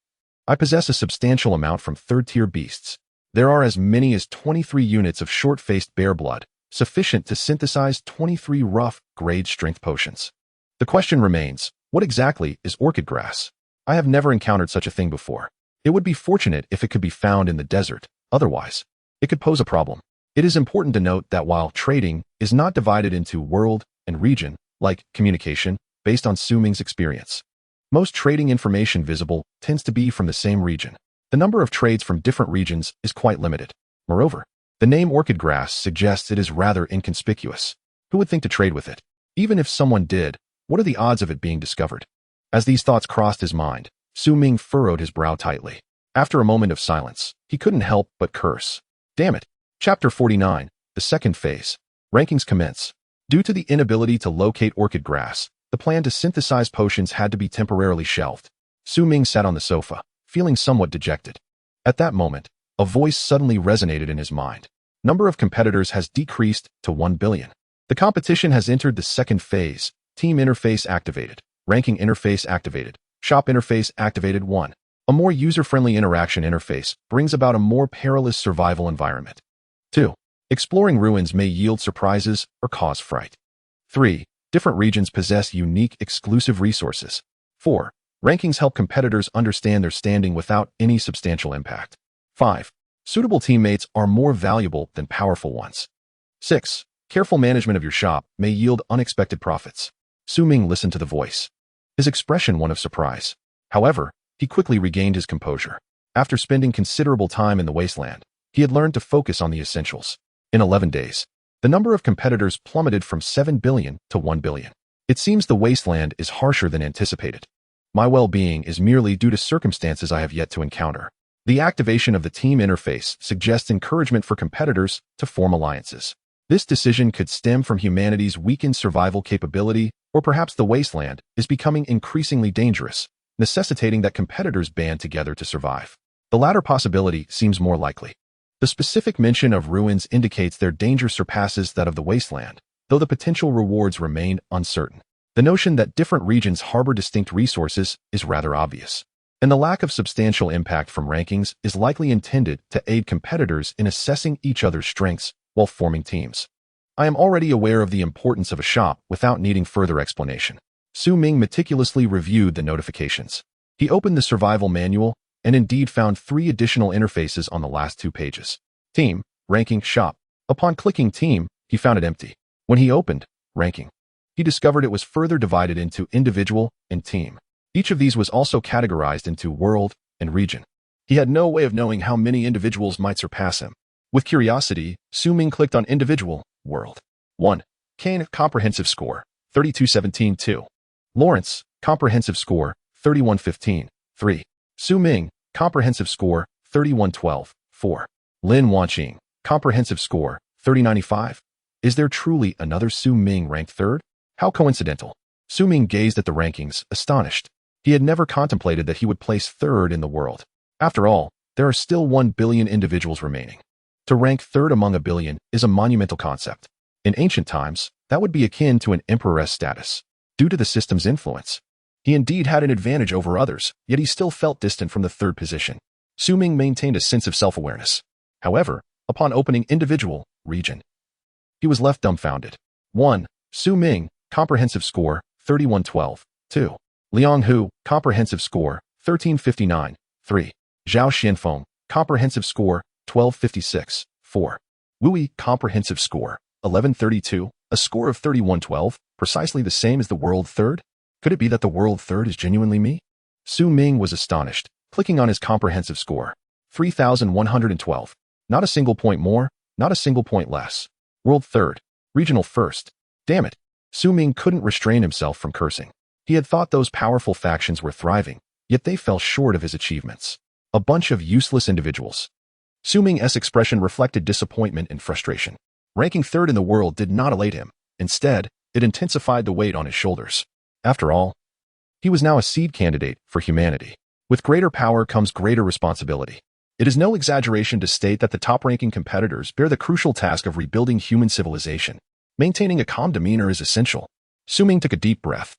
I possess a substantial amount from third-tier beasts. There are as many as 23 units of short-faced bear blood, sufficient to synthesize 23 rough grade strength potions. The question remains, what exactly is orchid grass? I have never encountered such a thing before. It would be fortunate if it could be found in the desert. Otherwise, it could pose a problem. It is important to note that while trading is not divided into world and region, like communication, based on Su Ming's experience, most trading information visible tends to be from the same region. The number of trades from different regions is quite limited. Moreover, the name orchid grass suggests it is rather inconspicuous. Who would think to trade with it? Even if someone did, what are the odds of it being discovered? As these thoughts crossed his mind, Su Ming furrowed his brow tightly. After a moment of silence, he couldn't help but curse. Damn it. Chapter 49, the second phase. Rankings commence. Due to the inability to locate orchid grass, the plan to synthesize potions had to be temporarily shelved. Su Ming sat on the sofa, feeling somewhat dejected. At that moment, a voice suddenly resonated in his mind. Number of competitors has decreased to 1 billion. The competition has entered the second phase. Team interface activated. Ranking interface activated. Shop interface activated 1. A more user-friendly interaction interface brings about a more perilous survival environment. 2. Exploring ruins may yield surprises or cause fright. 3. Different regions possess unique exclusive resources. 4. Rankings help competitors understand their standing without any substantial impact. 5. Suitable teammates are more valuable than powerful ones. 6. Careful management of your shop may yield unexpected profits. Su Ming listened to the voice, his expression one of surprise. However, he quickly regained his composure. After spending considerable time in the wasteland, he had learned to focus on the essentials. In 11 days, the number of competitors plummeted from 7 billion to 1 billion. It seems the wasteland is harsher than anticipated. My well-being is merely due to circumstances I have yet to encounter. The activation of the team interface suggests encouragement for competitors to form alliances. This decision could stem from humanity's weakened survival capability, or perhaps the wasteland is becoming increasingly dangerous, necessitating that competitors band together to survive. The latter possibility seems more likely. The specific mention of ruins indicates their danger surpasses that of the wasteland, though the potential rewards remain uncertain. The notion that different regions harbor distinct resources is rather obvious, and the lack of substantial impact from rankings is likely intended to aid competitors in assessing each other's strengths while forming teams. I am already aware of the importance of a shop without needing further explanation. Su Ming meticulously reviewed the notifications. He opened the survival manual and indeed found 3 additional interfaces on the last 2 pages. Team, ranking, shop. Upon clicking team, he found it empty. When he opened ranking, he discovered it was further divided into individual and team. Each of these was also categorized into world and region. He had no way of knowing how many individuals might surpass him. With curiosity, Su Ming clicked on individual, world. 1. Kane, comprehensive score, 3217. 2. Lawrence, comprehensive score, 3115. 3. Su Ming, comprehensive score, 3112. 4. Lin Wanqing, comprehensive score, 3095. Is there truly another Su Ming ranked third? How coincidental. Su Ming gazed at the rankings, astonished. He had never contemplated that he would place third in the world. After all, there are still 1 billion individuals remaining. To rank third among a billion is a monumental concept. In ancient times, that would be akin to an emperor's status. Due to the system's influence, he indeed had an advantage over others, yet he still felt distant from the third position. Su Ming maintained a sense of self-awareness. However, upon opening individual, region, he was left dumbfounded. 1. Su Ming, comprehensive score, 3112. 2. Liang Hu, comprehensive score, 1359, 3. Zhao Xianfeng, comprehensive score, 1256, 4. Wu Yi, comprehensive score, 1132, a score of 3112, precisely the same as the world third? Could it be that the world third is genuinely me? Su Ming was astonished, clicking on his comprehensive score. 3112. Not a single point more, not a single point less. World third. Regional first. Damn it. Su Ming couldn't restrain himself from cursing. He had thought those powerful factions were thriving, yet they fell short of his achievements. A bunch of useless individuals. Su Ming's expression reflected disappointment and frustration. Ranking third in the world did not elate him. Instead, it intensified the weight on his shoulders. After all, he was now a seed candidate for humanity. With greater power comes greater responsibility. It is no exaggeration to state that the top-ranking competitors bear the crucial task of rebuilding human civilization. Maintaining a calm demeanor is essential. Su Ming took a deep breath,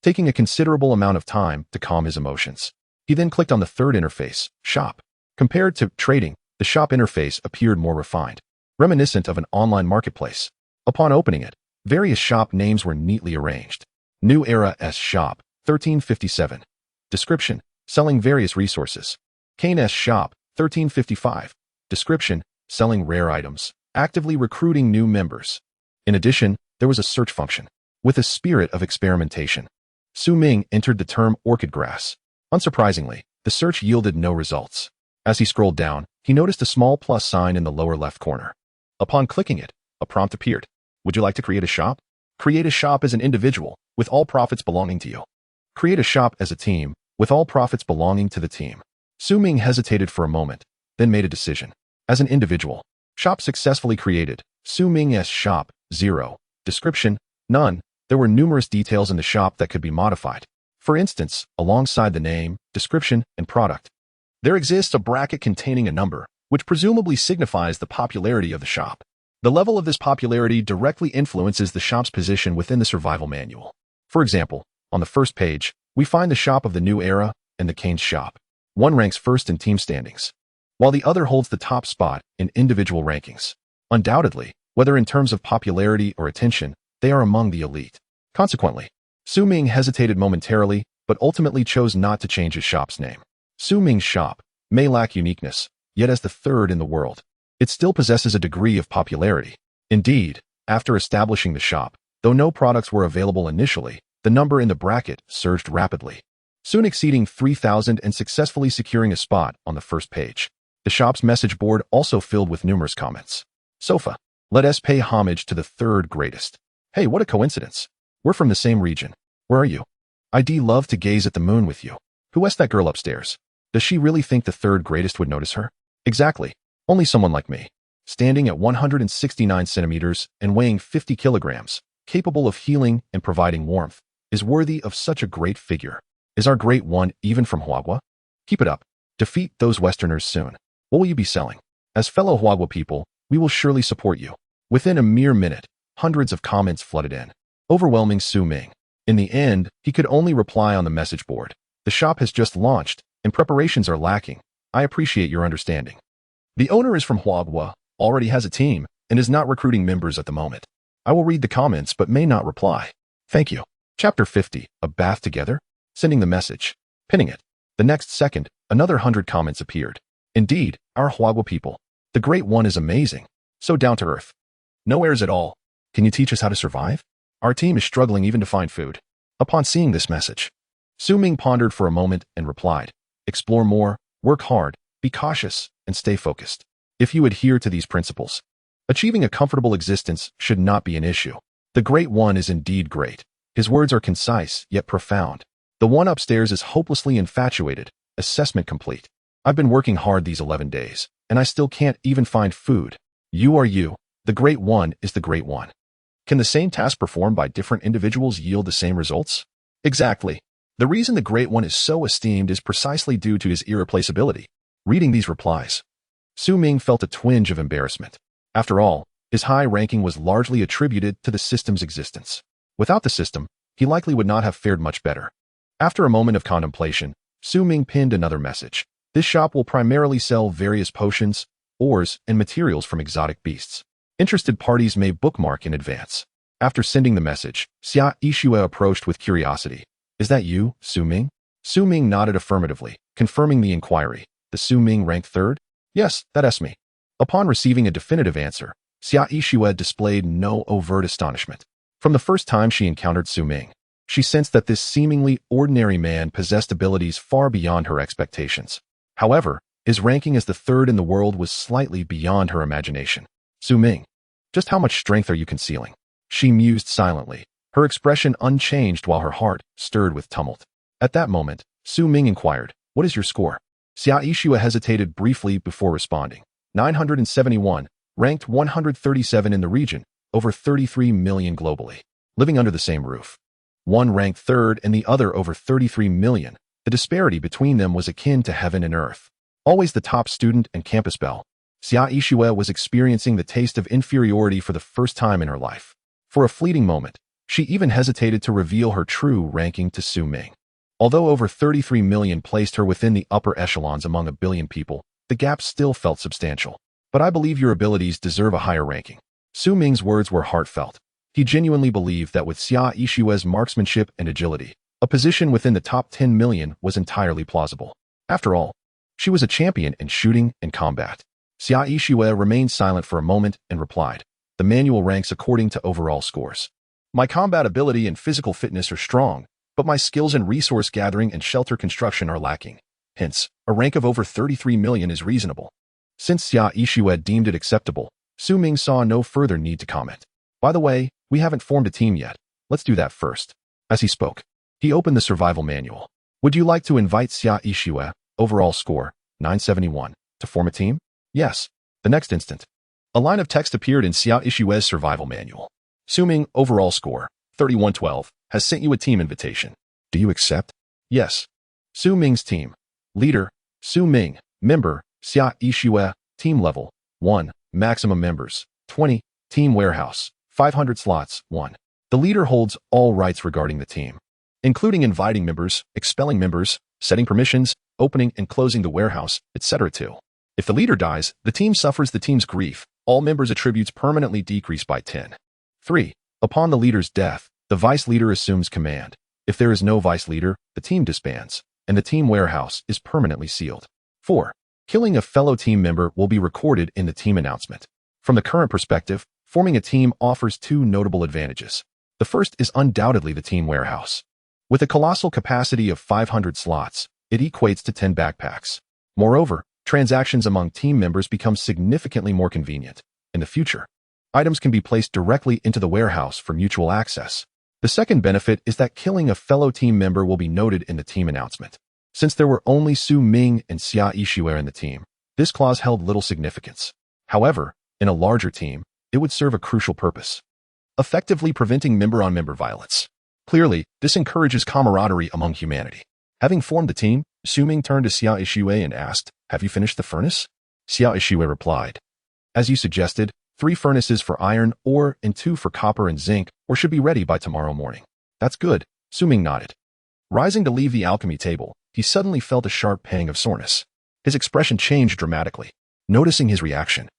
taking a considerable amount of time to calm his emotions. He then clicked on the third interface, Shop. Compared to Trading, the Shop interface appeared more refined, reminiscent of an online marketplace. Upon opening it, various shop names were neatly arranged. New Era S Shop, 1357. Description: selling various resources. Kane S Shop, 1355. Description: selling rare items, actively recruiting new members. In addition, there was a search function. With a spirit of experimentation, Su Ming entered the term orchid grass. Unsurprisingly, the search yielded no results. As he scrolled down, he noticed a small plus sign in the lower left corner. Upon clicking it, a prompt appeared. Would you like to create a shop? Create a shop as an individual, with all profits belonging to you. Create a shop as a team, with all profits belonging to the team. Su Ming hesitated for a moment, then made a decision. As an individual, shop successfully created. Su Ming's shop, 0. Description: none. There were numerous details in the shop that could be modified. For instance, alongside the name, description, and product, there exists a bracket containing a number, which presumably signifies the popularity of the shop. The level of this popularity directly influences the shop's position within the survival manual. For example, on the first page, we find the shop of the New Era and the Kane's shop. One ranks first in team standings, while the other holds the top spot in individual rankings. Undoubtedly, whether in terms of popularity or attention, they are among the elite. Consequently, Su Ming hesitated momentarily, but ultimately chose not to change his shop's name. Su Ming's shop may lack uniqueness, yet as the third in the world, it still possesses a degree of popularity. Indeed, after establishing the shop, though no products were available initially, the number in the bracket surged rapidly, soon exceeding 3,000 and successfully securing a spot on the first page. The shop's message board also filled with numerous comments. Sofa, let us pay homage to the third greatest. Hey, what a coincidence. We're from the same region. Where are you? I'd love to gaze at the moon with you. Who is that girl upstairs? Does she really think the third greatest would notice her? Exactly. Only someone like me, standing at 169 centimeters and weighing 50 kilograms, capable of healing and providing warmth, is worthy of such a great figure. Is our great one even from Huagua? Keep it up. Defeat those Westerners soon. What will you be selling? As fellow Huagua people, we will surely support you. Within a mere minute, hundreds of comments flooded in, overwhelming Su Ming. In the end, he could only reply on the message board. The shop has just launched, and preparations are lacking. I appreciate your understanding. The owner is from Huagua, already has a team, and is not recruiting members at the moment. I will read the comments but may not reply. Thank you. Chapter 50, A Bath Together? Sending the message. Pinning it. The next second, another 100 comments appeared. Indeed, our Huagua people. The Great One is amazing. So down to earth. No airs at all. Can you teach us how to survive? Our team is struggling even to find food. Upon seeing this message, Su Ming pondered for a moment and replied, explore more, work hard, be cautious, and stay focused. If you adhere to these principles, achieving a comfortable existence should not be an issue. The Great One is indeed great. His words are concise, yet profound. The one upstairs is hopelessly infatuated. Assessment complete. I've been working hard these 11 days, and I still can't even find food. You are you. The Great One is the Great One. Can the same task performed by different individuals yield the same results? Exactly. The reason the Great One is so esteemed is precisely due to his irreplaceability. Reading these replies, Su Ming felt a twinge of embarrassment. After all, his high ranking was largely attributed to the system's existence. Without the system, he likely would not have fared much better. After a moment of contemplation, Su Ming pinned another message. This shop will primarily sell various potions, ores, and materials from exotic beasts. Interested parties may bookmark in advance. After sending the message, Xia Yishue approached with curiosity. Is that you, Su Ming? Su Ming nodded affirmatively, confirming the inquiry. The Su Ming ranked third? Yes, that's me. Upon receiving a definitive answer, Xia Yixue displayed no overt astonishment. From the first time she encountered Su Ming, she sensed that this seemingly ordinary man possessed abilities far beyond her expectations. However, his ranking as the third in the world was slightly beyond her imagination. Su Ming, just how much strength are you concealing? She mused silently, her expression unchanged while her heart stirred with tumult. At that moment, Su Ming inquired, "What is your score?" Xia Yixue hesitated briefly before responding. 971, ranked 137 in the region, over 33 million globally, living under the same roof. One ranked third and the other over 33 million. The disparity between them was akin to heaven and earth. Always the top student and campus belle, Xia Yixue was experiencing the taste of inferiority for the first time in her life. For a fleeting moment, she even hesitated to reveal her true ranking to Su Ming. Although over 33 million placed her within the upper echelons among a billion people, the gap still felt substantial. But I believe your abilities deserve a higher ranking. Su Ming's words were heartfelt. He genuinely believed that with Xia Yixue's marksmanship and agility, a position within the top 10 million was entirely plausible. After all, she was a champion in shooting and combat. Xia Yixue remained silent for a moment and replied, "The manual ranks according to overall scores. My combat ability and physical fitness are strong, but my skills in resource gathering and shelter construction are lacking. Hence, a rank of over 33 million is reasonable." Since Xia Yixue deemed it acceptable, Su Ming saw no further need to comment. "By the way, we haven't formed a team yet. Let's do that first." As he spoke, he opened the survival manual. "Would you like to invite Xia Yixue, overall score, 971, to form a team?" "Yes." The next instant, a line of text appeared in Xia Yixue's survival manual. "Su Ming, overall score, 3112, has sent you a team invitation. Do you accept?" "Yes." Su Ming's team. Leader, Su Ming. Member, Xia Yixue. Team level, 1. Maximum members, 20. Team warehouse, 500 slots, 1. The leader holds all rights regarding the team, including inviting members, expelling members, setting permissions, opening and closing the warehouse, etc. 2. If the leader dies, the team suffers the team's grief. All members' attributes permanently decrease by 10. 3. Upon the leader's death, the vice leader assumes command. If there is no vice leader, the team disbands, and the team warehouse is permanently sealed. 4. Killing a fellow team member will be recorded in the team announcement. From the current perspective, forming a team offers two notable advantages. The first is undoubtedly the team warehouse. With a colossal capacity of 500 slots, it equates to 10 backpacks. Moreover, transactions among team members become significantly more convenient. In the future, items can be placed directly into the warehouse for mutual access. The second benefit is that killing a fellow team member will be noted in the team announcement. Since there were only Su Ming and Xia Yixue in the team, this clause held little significance. However, in a larger team, it would serve a crucial purpose, effectively preventing member-on-member violence. Clearly, this encourages camaraderie among humanity. Having formed the team, Su Ming turned to Xia Yixue and asked, "Have you finished the furnace?" Xia Yixue replied, "As you suggested, 3 furnaces for iron ore and 2 for copper and zinc, or should be ready by tomorrow morning." "That's good," Su Ming nodded. Rising to leave the alchemy table, he suddenly felt a sharp pang of soreness. His expression changed dramatically. Noticing his reaction,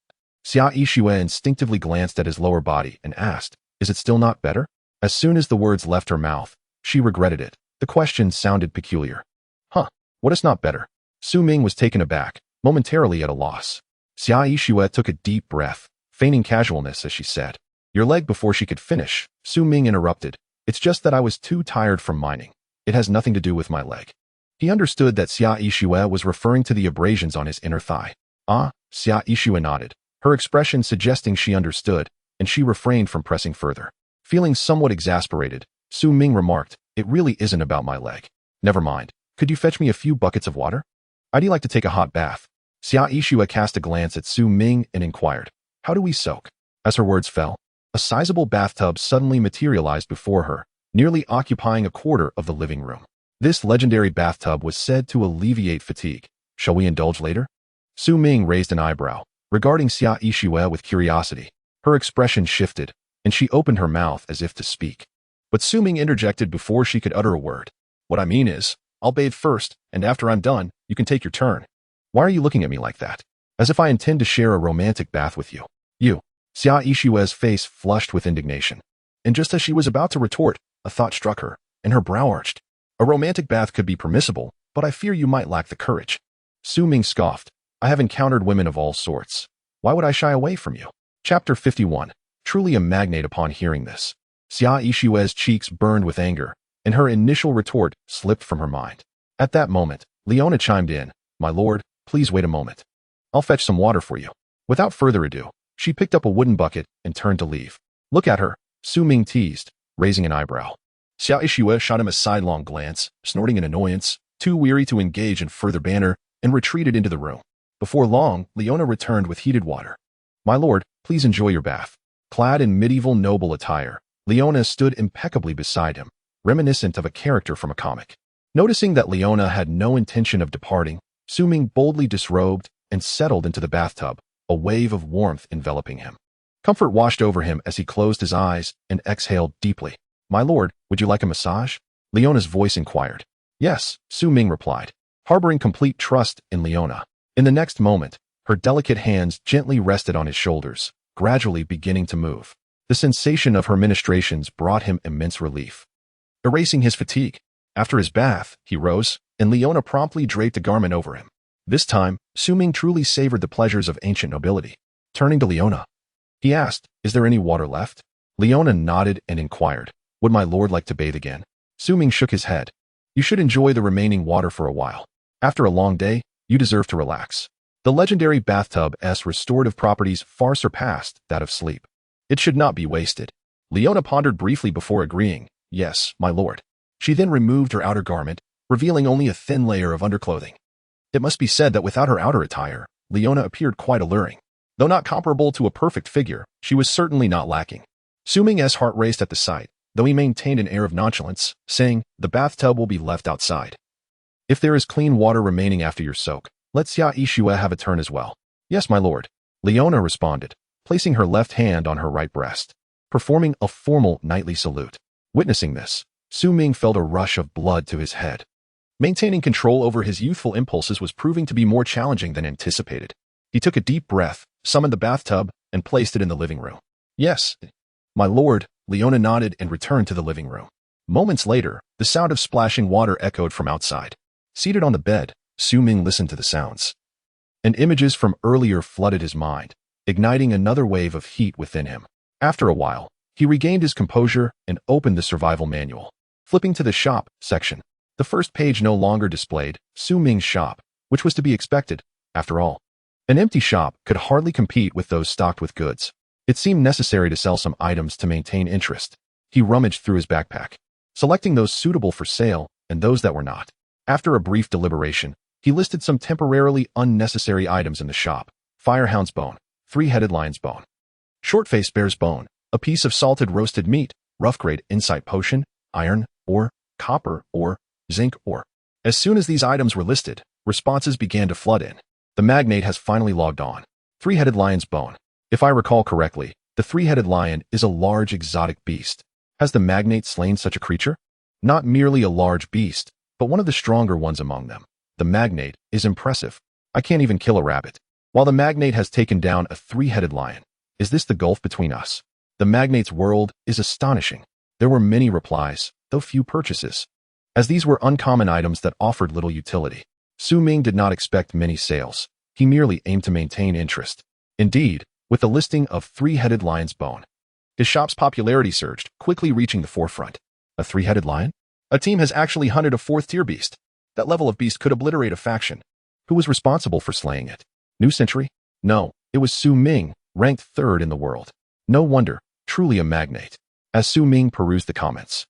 Xia Yixue instinctively glanced at his lower body and asked, "Is it still not better?" As soon as the words left her mouth, she regretted it. The question sounded peculiar. "Huh, what is not better?" Su Ming was taken aback, momentarily at a loss. Xia Yixue took a deep breath, feigning casualness as she said, "Your leg." Before she could finish, Su Ming interrupted, "It's just that I was too tired from mining. It has nothing to do with my leg." He understood that Xia Yixue was referring to the abrasions on his inner thigh. "Ah," Xia Yixue nodded, her expression suggesting she understood, and she refrained from pressing further. Feeling somewhat exasperated, Su Ming remarked, "It really isn't about my leg. Never mind. Could you fetch me a few buckets of water? I'd like to take a hot bath." Xia Yixue cast a glance at Su Ming and inquired, "How do we soak?" As her words fell, a sizable bathtub suddenly materialized before her, nearly occupying a quarter of the living room. This legendary bathtub was said to alleviate fatigue. "Shall we indulge later?" Su Ming raised an eyebrow, regarding Xia Yixue with curiosity. Her expression shifted, and she opened her mouth as if to speak. But Su Ming interjected before she could utter a word. "What I mean is, I'll bathe first, and after I'm done, you can take your turn." "Why are you looking at me like that? As if I intend to share a romantic bath with you." "You." Xia Yixue's face flushed with indignation. And just as she was about to retort, a thought struck her, and her brow arched. A romantic bath could be permissible, but I fear you might lack the courage. Su Ming scoffed. I have encountered women of all sorts. Why would I shy away from you? Chapter 51. Truly a magnate upon hearing this. Xia Yishue's cheeks burned with anger, and her initial retort slipped from her mind. At that moment, Leona chimed in. My lord, please wait a moment. I'll fetch some water for you. Without further ado, she picked up a wooden bucket and turned to leave. Look at her, Su Ming teased, raising an eyebrow. Xia Yishue shot him a sidelong glance, snorting in annoyance, too weary to engage in further banter, and retreated into the room. Before long, Leona returned with heated water. My lord, please enjoy your bath. Clad in medieval noble attire, Leona stood impeccably beside him, reminiscent of a character from a comic. Noticing that Leona had no intention of departing, Su Ming boldly disrobed and settled into the bathtub, a wave of warmth enveloping him. Comfort washed over him as he closed his eyes and exhaled deeply. My lord, would you like a massage? Leona's voice inquired. Yes, Su Ming replied, harboring complete trust in Leona. In the next moment, her delicate hands gently rested on his shoulders, gradually beginning to move. The sensation of her ministrations brought him immense relief. Erasing his fatigue, after his bath, he rose, and Leona promptly draped a garment over him. This time, Su Ming truly savored the pleasures of ancient nobility. Turning to Leona, he asked, is there any water left? Leona nodded and inquired, would my lord like to bathe again? Su Ming shook his head. You should enjoy the remaining water for a while. After a long day, you deserve to relax. The legendary bathtub's restorative properties far surpassed that of sleep. It should not be wasted. Leona pondered briefly before agreeing, yes, my lord. She then removed her outer garment, revealing only a thin layer of underclothing. It must be said that without her outer attire, Leona appeared quite alluring. Though not comparable to a perfect figure, she was certainly not lacking. Su Ming's heart raced at the sight, though he maintained an air of nonchalance, saying, the bathtub will be left outside. If there is clean water remaining after your soak, let Xia Yishue have a turn as well. Yes, my lord, Leona responded, placing her left hand on her right breast, performing a formal knightly salute. Witnessing this, Su Ming felt a rush of blood to his head. Maintaining control over his youthful impulses was proving to be more challenging than anticipated. He took a deep breath, summoned the bathtub, and placed it in the living room. Yes, my lord, Leona nodded and returned to the living room. Moments later, the sound of splashing water echoed from outside. Seated on the bed, Su Ming listened to the sounds. And images from earlier flooded his mind, igniting another wave of heat within him. After a while, he regained his composure and opened the survival manual. Flipping to the shop section, the first page no longer displayed Su Ming's shop, which was to be expected, after all. An empty shop could hardly compete with those stocked with goods. It seemed necessary to sell some items to maintain interest. He rummaged through his backpack, selecting those suitable for sale and those that were not. After a brief deliberation, he listed some temporarily unnecessary items in the shop. Firehound's bone, three-headed lion's bone, short-faced bear's bone, a piece of salted roasted meat, rough-grade insight potion, iron ore, copper ore, zinc ore. As soon as these items were listed, responses began to flood in. The magnate has finally logged on. Three-headed lion's bone. If I recall correctly, the three-headed lion is a large exotic beast. Has the magnate slain such a creature? Not merely a large beast, but one of the stronger ones among them. The magnate is impressive. I can't even kill a rabbit. While the magnate has taken down a three-headed lion, is this the gulf between us? The magnate's world is astonishing. There were many replies, though few purchases. As these were uncommon items that offered little utility, Su Ming did not expect many sales. He merely aimed to maintain interest. Indeed, with the listing of three-headed lion's bone, his shop's popularity surged, quickly reaching the forefront. A three-headed lion? A team has actually hunted a fourth-tier beast. That level of beast could obliterate a faction. Who was responsible for slaying it? New Century? No, it was Su Ming, ranked third in the world. No wonder, truly a magnate. As Su Ming perused the comments,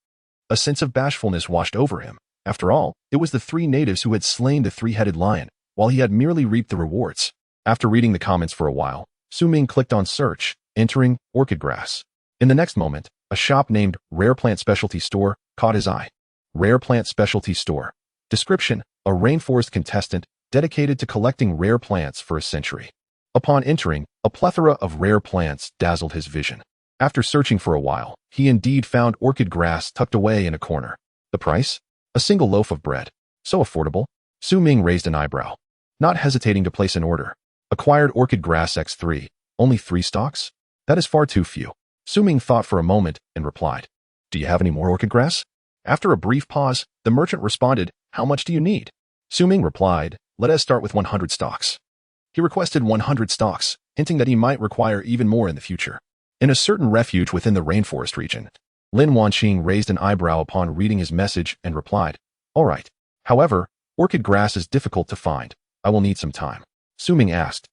a sense of bashfulness washed over him. After all, it was the three natives who had slain the three-headed lion, while he had merely reaped the rewards. After reading the comments for a while, Su Ming clicked on search, entering orchid grass. In the next moment, a shop named Rare Plant Specialty Store caught his eye. Rare Plant Specialty Store. Description: a rainforest contestant dedicated to collecting rare plants for a century. Upon entering, a plethora of rare plants dazzled his vision. After searching for a while, he indeed found orchid grass tucked away in a corner. The price? A single loaf of bread. So affordable? Su Ming raised an eyebrow, not hesitating to place an order. Acquired orchid grass X3. Only 3 stalks? That is far too few. Su Ming thought for a moment and replied, do you have any more orchid grass? After a brief pause, the merchant responded, "How much do you need?" Ming replied, "Let us start with 100 stocks." He requested 100 stocks, hinting that he might require even more in the future. In a certain refuge within the rainforest region, Lin Wanqing raised an eyebrow upon reading his message and replied, "All right. However, orchid grass is difficult to find. I will need some time." Ming asked,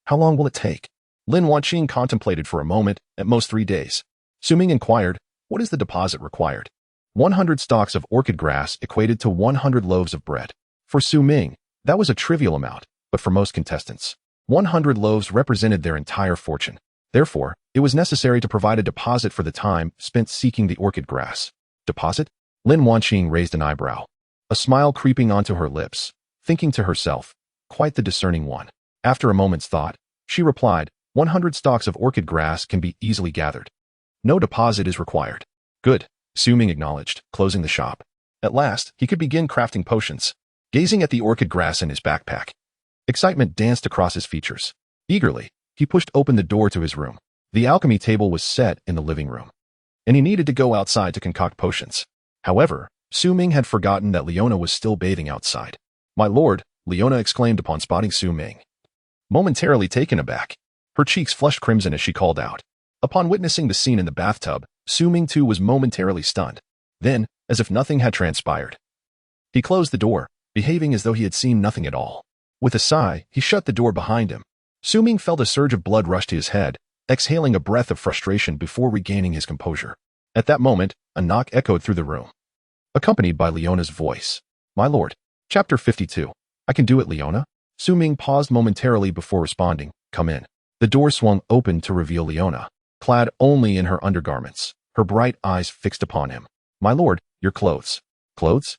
"How long will it take?" Lin Wanqing contemplated for a moment, at most 3 days. Ming inquired, "What is the deposit required?" 100 stalks of orchid grass equated to 100 loaves of bread. For Ming, that was a trivial amount, but for most contestants, 100 loaves represented their entire fortune. Therefore, it was necessary to provide a deposit for the time spent seeking the orchid grass. Deposit? Lin Wanqing raised an eyebrow, a smile creeping onto her lips, thinking to herself, quite the discerning one. After a moment's thought, she replied, 100 stalks of orchid grass can be easily gathered. No deposit is required. Good, Ming acknowledged, closing the shop. At last, he could begin crafting potions. Gazing at the orchid grass in his backpack, excitement danced across his features. Eagerly, he pushed open the door to his room. The alchemy table was set in the living room, and he needed to go outside to concoct potions. However, Ming had forgotten that Leona was still bathing outside. "My lord," Leona exclaimed upon spotting Ming. Momentarily taken aback, her cheeks flushed crimson as she called out. Upon witnessing the scene in the bathtub, Ming too was momentarily stunned. Then, as if nothing had transpired, he closed the door, behaving as though he had seen nothing at all. With a sigh, he shut the door behind him. Ming felt a surge of blood rush to his head, exhaling a breath of frustration before regaining his composure. At that moment, a knock echoed through the room, accompanied by Leona's voice. "My lord." Chapter 52. "I can do it, Leona." Ming paused momentarily before responding, "Come in." The door swung open to reveal Leona, clad only in her undergarments, her bright eyes fixed upon him. "My lord, your clothes." "Clothes?"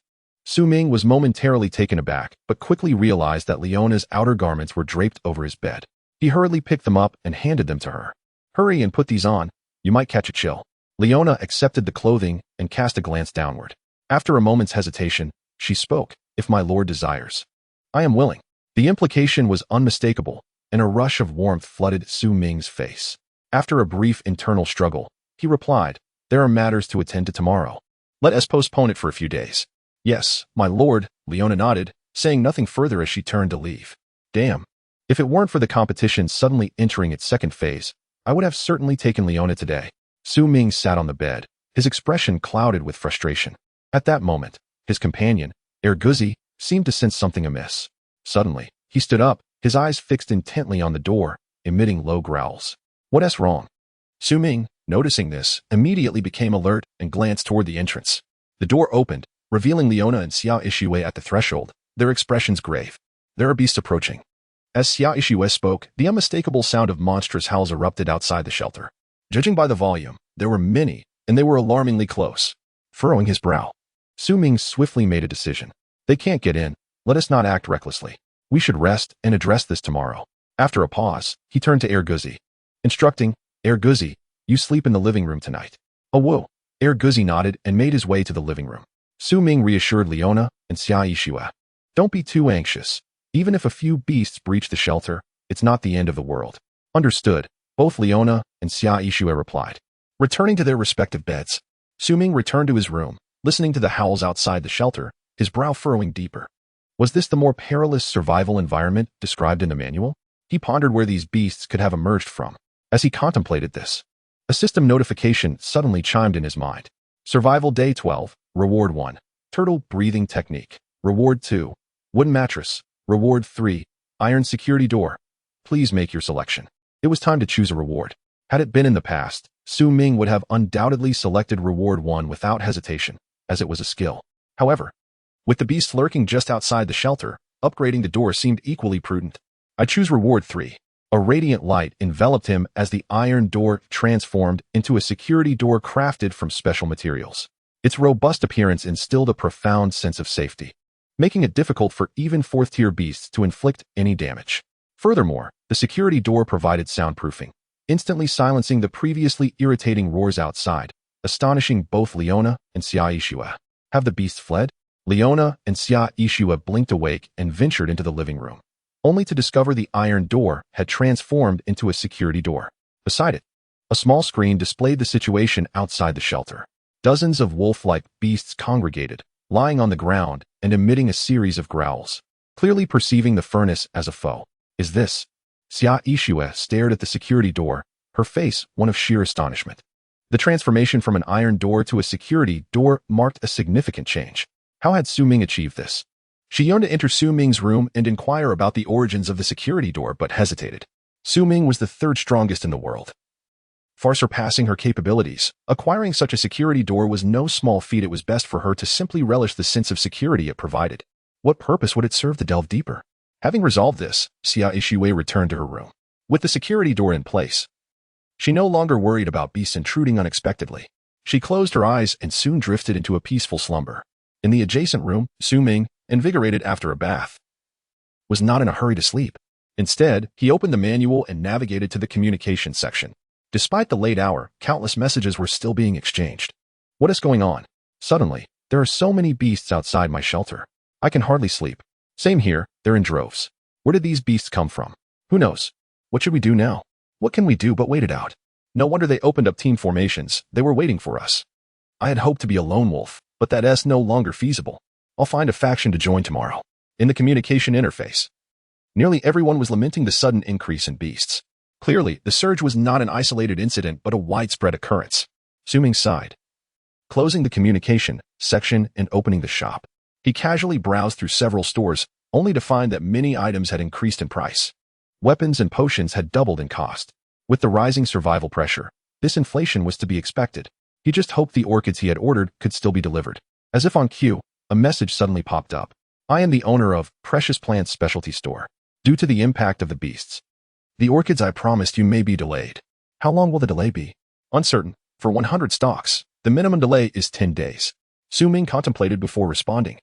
Ming was momentarily taken aback, but quickly realized that Leona's outer garments were draped over his bed. He hurriedly picked them up and handed them to her. "Hurry and put these on. You might catch a chill." Leona accepted the clothing and cast a glance downward. After a moment's hesitation, she spoke, "If my lord desires, I am willing." The implication was unmistakable, and a rush of warmth flooded Ming's face. After a brief internal struggle, he replied, "There are matters to attend to tomorrow. Let us postpone it for a few days." "Yes, my lord," Leona nodded, saying nothing further as she turned to leave. Damn. If it weren't for the competition suddenly entering its second phase, I would have certainly taken Leona today. Ming sat on the bed, his expression clouded with frustration. At that moment, his companion, Erguzi, seemed to sense something amiss. Suddenly, he stood up, his eyes fixed intently on the door, emitting low growls. "What's wrong?" Ming, noticing this, immediately became alert and glanced toward the entrance. The door opened, revealing Leona and Xia Ishue at the threshold, their expressions grave. "There are beasts approaching." As Xia Ishue spoke, the unmistakable sound of monstrous howls erupted outside the shelter. Judging by the volume, there were many, and they were alarmingly close. Furrowing his brow, Ming swiftly made a decision. "They can't get in. Let us not act recklessly. We should rest and address this tomorrow." After a pause, he turned to Erguzi, instructing, "Erguzi, you sleep in the living room tonight." "Oh, whoa." Erguzi nodded and made his way to the living room. Ming reassured Leona and Xia Ishue. "Don't be too anxious. Even if a few beasts breach the shelter, it's not the end of the world." "Understood," both Leona and Xia Ishue replied. Returning to their respective beds, Ming returned to his room, listening to the howls outside the shelter, his brow furrowing deeper. Was this the more perilous survival environment described in the manual? He pondered where these beasts could have emerged from. As he contemplated this, a system notification suddenly chimed in his mind. Survival Day 12, Reward 1. Turtle Breathing Technique. Reward 2. Wooden Mattress. Reward 3. Iron Security Door. Please make your selection. It was time to choose a reward. Had it been in the past, Ming would have undoubtedly selected Reward 1 without hesitation, as it was a skill. However, with the beast lurking just outside the shelter, upgrading the door seemed equally prudent. "I choose Reward 3. A radiant light enveloped him as the iron door transformed into a security door crafted from special materials. Its robust appearance instilled a profound sense of safety, making it difficult for even fourth-tier beasts to inflict any damage. Furthermore, the security door provided soundproofing, instantly silencing the previously irritating roars outside, astonishing both Leona and Xia Ishue. Have the beasts fled? Leona and Xia Ishue blinked awake and ventured into the living room, only to discover the iron door had transformed into a security door. Beside it, a small screen displayed the situation outside the shelter. Dozens of wolf-like beasts congregated, lying on the ground and emitting a series of growls, clearly perceiving the furnace as a foe. Is this? Xia Yixue stared at the security door, her face one of sheer astonishment. The transformation from an iron door to a security door marked a significant change. How had Su Ming achieved this? She yearned to enter Su Ming's room and inquire about the origins of the security door, but hesitated. Su Ming was the third strongest in the world, far surpassing her capabilities. Acquiring such a security door was no small feat. It was best for her to simply relish the sense of security it provided. What purpose would it serve to delve deeper? Having resolved this, Xia Yixue returned to her room. With the security door in place, she no longer worried about beasts intruding unexpectedly. She closed her eyes and soon drifted into a peaceful slumber. In the adjacent room, Su Ming, invigorated after a bath, was not in a hurry to sleep. Instead, he opened the manual and navigated to the communication section. Despite the late hour, countless messages were still being exchanged. What is going on? Suddenly, there are so many beasts outside my shelter. I can hardly sleep. Same here, they're in droves. Where did these beasts come from? Who knows? What should we do now? What can we do but wait it out? No wonder they opened up team formations. They were waiting for us. I had hoped to be a lone wolf, but that is no longer feasible. I'll find a faction to join tomorrow. In the communication interface, nearly everyone was lamenting the sudden increase in beasts. Clearly, the surge was not an isolated incident but a widespread occurrence. Su Ming sighed, closing the communication section and opening the shop. He casually browsed through several stores, only to find that many items had increased in price. Weapons and potions had doubled in cost. With the rising survival pressure, this inflation was to be expected. He just hoped the orchids he had ordered could still be delivered. As if on cue, a message suddenly popped up. I am the owner of Precious Plants Specialty Store. Due to the impact of the beasts, the orchids I promised you may be delayed. How long will the delay be? Uncertain. For 100 stocks, the minimum delay is 10 days. Su Ming contemplated before responding.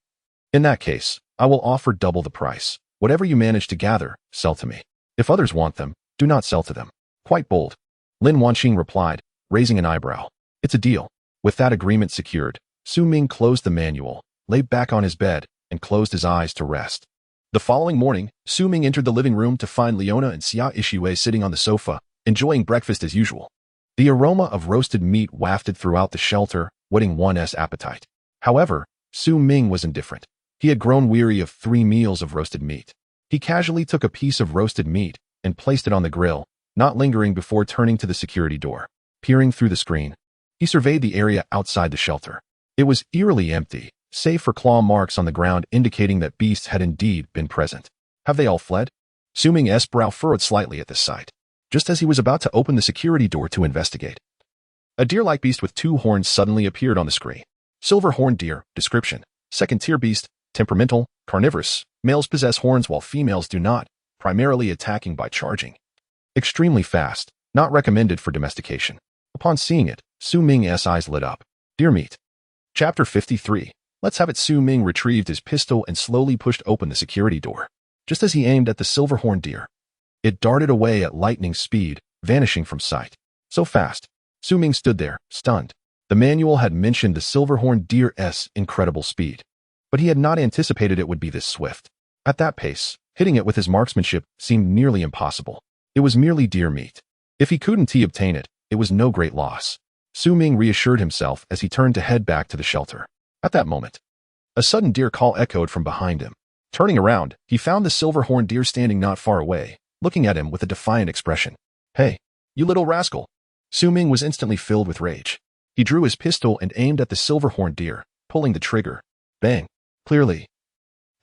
In that case, I will offer double the price. Whatever you manage to gather, sell to me. If others want them, do not sell to them. Quite bold. Lin Wanqing replied, raising an eyebrow. It's a deal. With that agreement secured, Su Ming closed the manual, lay back on his bed, and closed his eyes to rest. The following morning, Su Ming entered the living room to find Leona and Xia Yixue sitting on the sofa, enjoying breakfast as usual. The aroma of roasted meat wafted throughout the shelter, whetting one's appetite. However, Su Ming was indifferent. He had grown weary of 3 meals of roasted meat. He casually took a piece of roasted meat and placed it on the grill, not lingering before turning to the security door. Peering through the screen, he surveyed the area outside the shelter. It was eerily empty, save for claw marks on the ground indicating that beasts had indeed been present. Have they all fled? Su Ming's brow furrowed slightly at this sight, just as he was about to open the security door to investigate. A deer-like beast with 2 horns suddenly appeared on the screen. Silver-horned deer. Description: second-tier beast, temperamental, carnivorous. Males possess horns while females do not, primarily attacking by charging. Extremely fast, not recommended for domestication. Upon seeing it, Su Ming's eyes lit up. Deer meat. Chapter 53. Let's have it. Su Ming retrieved his pistol and slowly pushed open the security door. Just as he aimed at the silver-horned deer, it darted away at lightning speed, vanishing from sight. So fast, Su Ming stood there, stunned. The manual had mentioned the silver-horned deer's incredible speed, but he had not anticipated it would be this swift. At that pace, hitting it with his marksmanship seemed nearly impossible. It was merely deer meat. If he couldn't obtain it, it was no great loss. Su Ming reassured himself as he turned to head back to the shelter. At that moment, a sudden deer call echoed from behind him. Turning around, he found the silver-horned deer standing not far away, looking at him with a defiant expression. Hey, you little rascal! Su Ming was instantly filled with rage. He drew his pistol and aimed at the silver-horned deer, pulling the trigger. Bang! Clearly,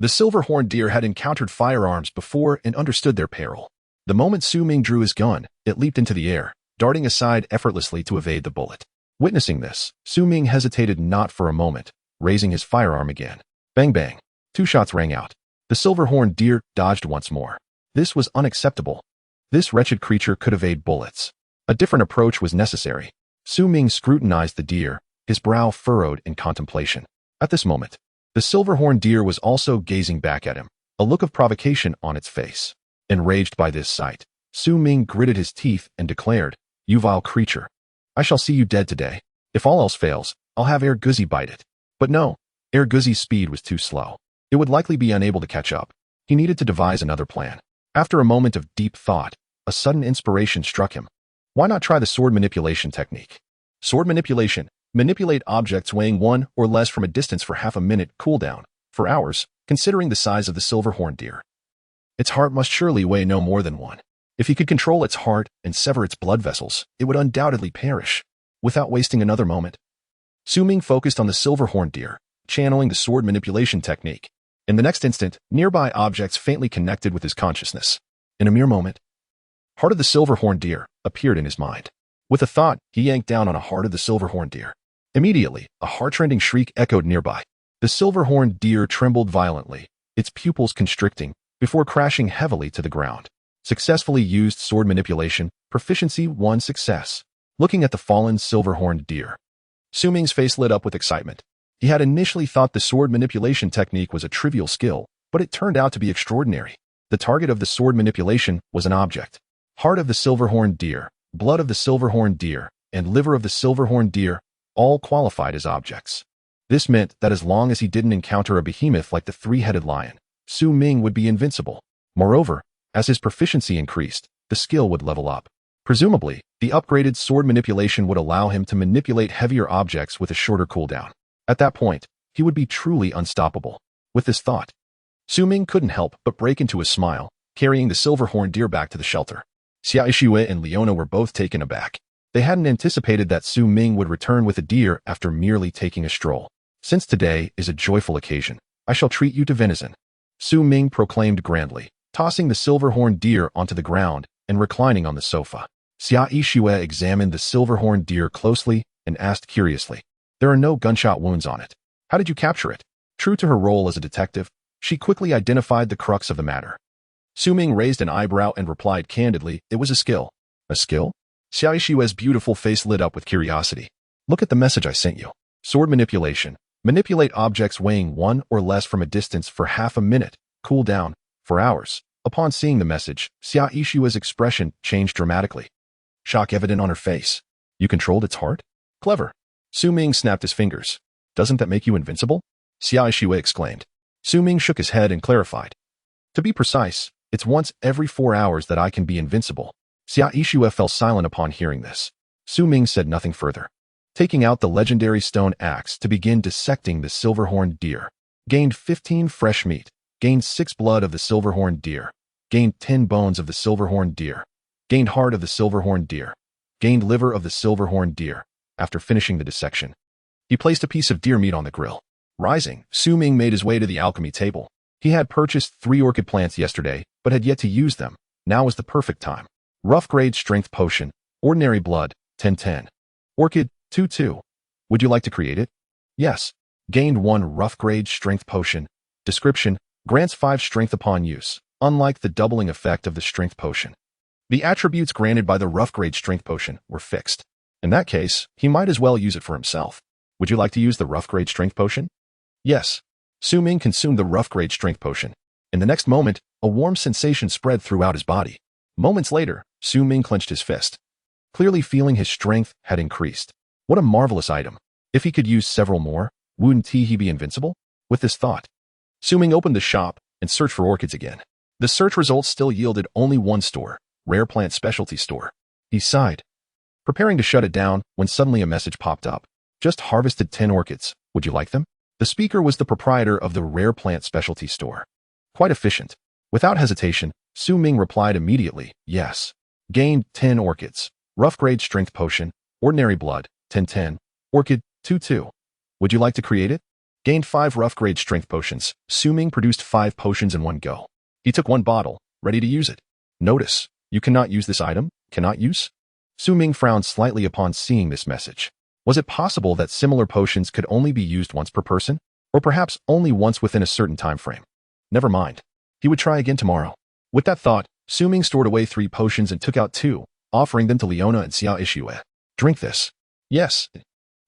the silver-horned deer had encountered firearms before and understood their peril. The moment Su Ming drew his gun, it leaped into the air, darting aside effortlessly to evade the bullet. Witnessing this, Su Ming hesitated not for a moment, raising his firearm again. Bang bang. 2 shots rang out. The silver-horned deer dodged once more. This was unacceptable. This wretched creature could evade bullets. A different approach was necessary. Su Ming scrutinized the deer, his brow furrowed in contemplation. At this moment, the silver-horned deer was also gazing back at him, a look of provocation on its face. Enraged by this sight, Su Ming gritted his teeth and declared, You vile creature! I shall see you dead today. If all else fails, I'll have Guzzi bite it. But no, Guzzi's speed was too slow. It would likely be unable to catch up. He needed to devise another plan. After a moment of deep thought, a sudden inspiration struck him. Why not try the sword manipulation technique? Sword manipulation, Manipulate objects weighing 1 or less from a distance for half a minute. Cooldown for hours, considering the size of the silver-horned deer. Its heart must surely weigh no more than 1. If he could control its heart and sever its blood vessels, it would undoubtedly perish. Without wasting another moment, Ming focused on the silver-horned deer, channeling the sword manipulation technique. In the next instant, nearby objects faintly connected with his consciousness. In a mere moment, Heart of the silver-horned deer appeared in his mind. With a thought, he yanked down on a heart of the silver-horned deer. Immediately, a heart-rending shriek echoed nearby. The silver-horned deer trembled violently, its pupils constricting, before crashing heavily to the ground. Successfully used sword manipulation, proficiency 1 success. Looking at the fallen silver-horned deer, Ming's face lit up with excitement. He had initially thought the sword manipulation technique was a trivial skill, but it turned out to be extraordinary. The target of the sword manipulation was an object. Heart of the silver-horned deer, blood of the silver-horned deer, and liver of the silver-horned deer, all qualified as objects. This meant that as long as he didn't encounter a behemoth like the three-headed lion, Ming would be invincible. Moreover, as his proficiency increased, the skill would level up. Presumably, the upgraded sword manipulation would allow him to manipulate heavier objects with a shorter cooldown. At that point, he would be truly unstoppable. With this thought, Ming couldn't help but break into a smile, carrying the silver-horned deer back to the shelter. Xia Ishue and Leona were both taken aback. They hadn't anticipated that Ming would return with a deer after merely taking a stroll. Since today is a joyful occasion, I shall treat you to venison, Ming proclaimed grandly, tossing the silver-horned deer onto the ground and reclining on the sofa. Xia Ishue examined the silver-horned deer closely and asked curiously, "There are no gunshot wounds on it. How did you capture it?" True to her role as a detective, she quickly identified the crux of the matter. Ming raised an eyebrow and replied candidly, "It was a skill." "A skill?" Xia Ishue's beautiful face lit up with curiosity. "Look at the message I sent you. Sword manipulation. Manipulate objects weighing 1 or less from a distance for half a minute. Cool down for hours." Upon seeing the message, Xia Ishue's expression changed dramatically. Shock evident on her face. "You controlled its heart? Clever." Ming snapped his fingers. "Doesn't that make you invincible?" Xia Ishue exclaimed. Ming shook his head and clarified. "To be precise, it's once every 4 hours that I can be invincible." Xia Ishue fell silent upon hearing this. Ming said nothing further. Taking out the legendary stone axe to begin dissecting the silver-horned deer. Gained 15 fresh meat. Gained 6 blood of the silver-horned deer. Gained 10 bones of the silver-horned deer. Gained heart of the silver-horned deer. Gained liver of the silver-horned deer. After finishing the dissection, he placed a piece of deer meat on the grill. Rising, Ming made his way to the alchemy table. He had purchased 3 orchid plants yesterday, but had yet to use them. Now was the perfect time. Rough grade strength potion, ordinary blood, 10-10. Orchid, 2-2. Would you like to create it? Yes. Gained 1 rough grade strength potion. Description, grants 5 strength upon use, unlike the doubling effect of the strength potion. The attributes granted by the rough grade strength potion were fixed. In that case, he might as well use it for himself. Would you like to use the rough grade strength potion? Yes. Ming consumed the rough grade strength potion. In the next moment, a warm sensation spread throughout his body. Moments later, Ming clenched his fist, clearly feeling his strength had increased. What a marvelous item. If he could use several more, wouldn't he be invincible? With this thought, Ming opened the shop and searched for orchids again. The search results still yielded only one store, Rare Plant Specialty Store. He sighed, preparing to shut it down when suddenly a message popped up. "Just harvested 10 orchids. Would you like them?" The speaker was the proprietor of the Rare Plant Specialty Store. Quite efficient. Without hesitation, Ming replied immediately, "Yes." Gained 10 orchids. Rough grade strength potion, ordinary blood, 10-10. Orchid, 2-2. Would you like to create it? Gained 5 rough grade strength potions. Ming produced 5 potions in one go. He took 1 bottle, ready to use it. "Notice, you cannot use this item. Cannot use?" Ming frowned slightly upon seeing this message. Was it possible that similar potions could only be used once per person? Or perhaps only once within a certain time frame? Never mind. He would try again tomorrow. With that thought, Ming stored away 3 potions and took out 2, offering them to Leona and Xia Ishue. "Drink this." "Yes,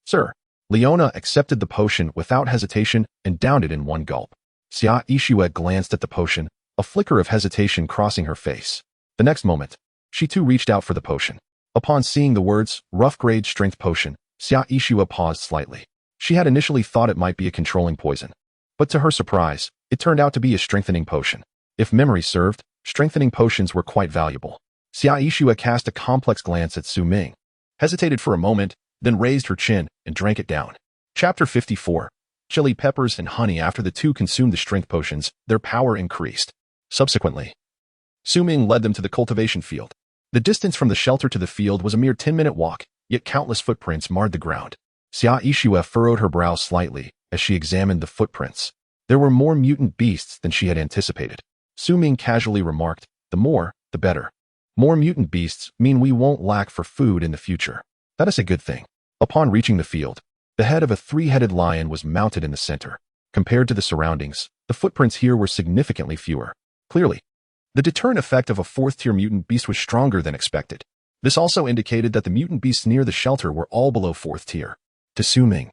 sir." Leona accepted the potion without hesitation and downed it in one gulp. Xia Ishue glanced at the potion, a flicker of hesitation crossing her face. The next moment, she too reached out for the potion. Upon seeing the words, rough grade strength potion, Xia Ishue paused slightly. She had initially thought it might be a controlling poison. But to her surprise, it turned out to be a strengthening potion. If memory served, strengthening potions were quite valuable. Xia Ishue cast a complex glance at Ming, hesitated for a moment, then raised her chin and drank it down. Chapter 54. Chili peppers and honey. After the two consumed the strength potions, their power increased. Subsequently, Su Ming led them to the cultivation field. The distance from the shelter to the field was a mere 10-minute walk, yet countless footprints marred the ground. Xia Yixue furrowed her brow slightly as she examined the footprints. There were more mutant beasts than she had anticipated. Su Ming casually remarked, "The more, the better. More mutant beasts mean we won't lack for food in the future. That is a good thing." Upon reaching the field, the head of a three-headed lion was mounted in the center. Compared to the surroundings, the footprints here were significantly fewer. Clearly, the deterrent effect of a fourth-tier mutant beast was stronger than expected. This also indicated that the mutant beasts near the shelter were all below fourth tier. To Su Ming,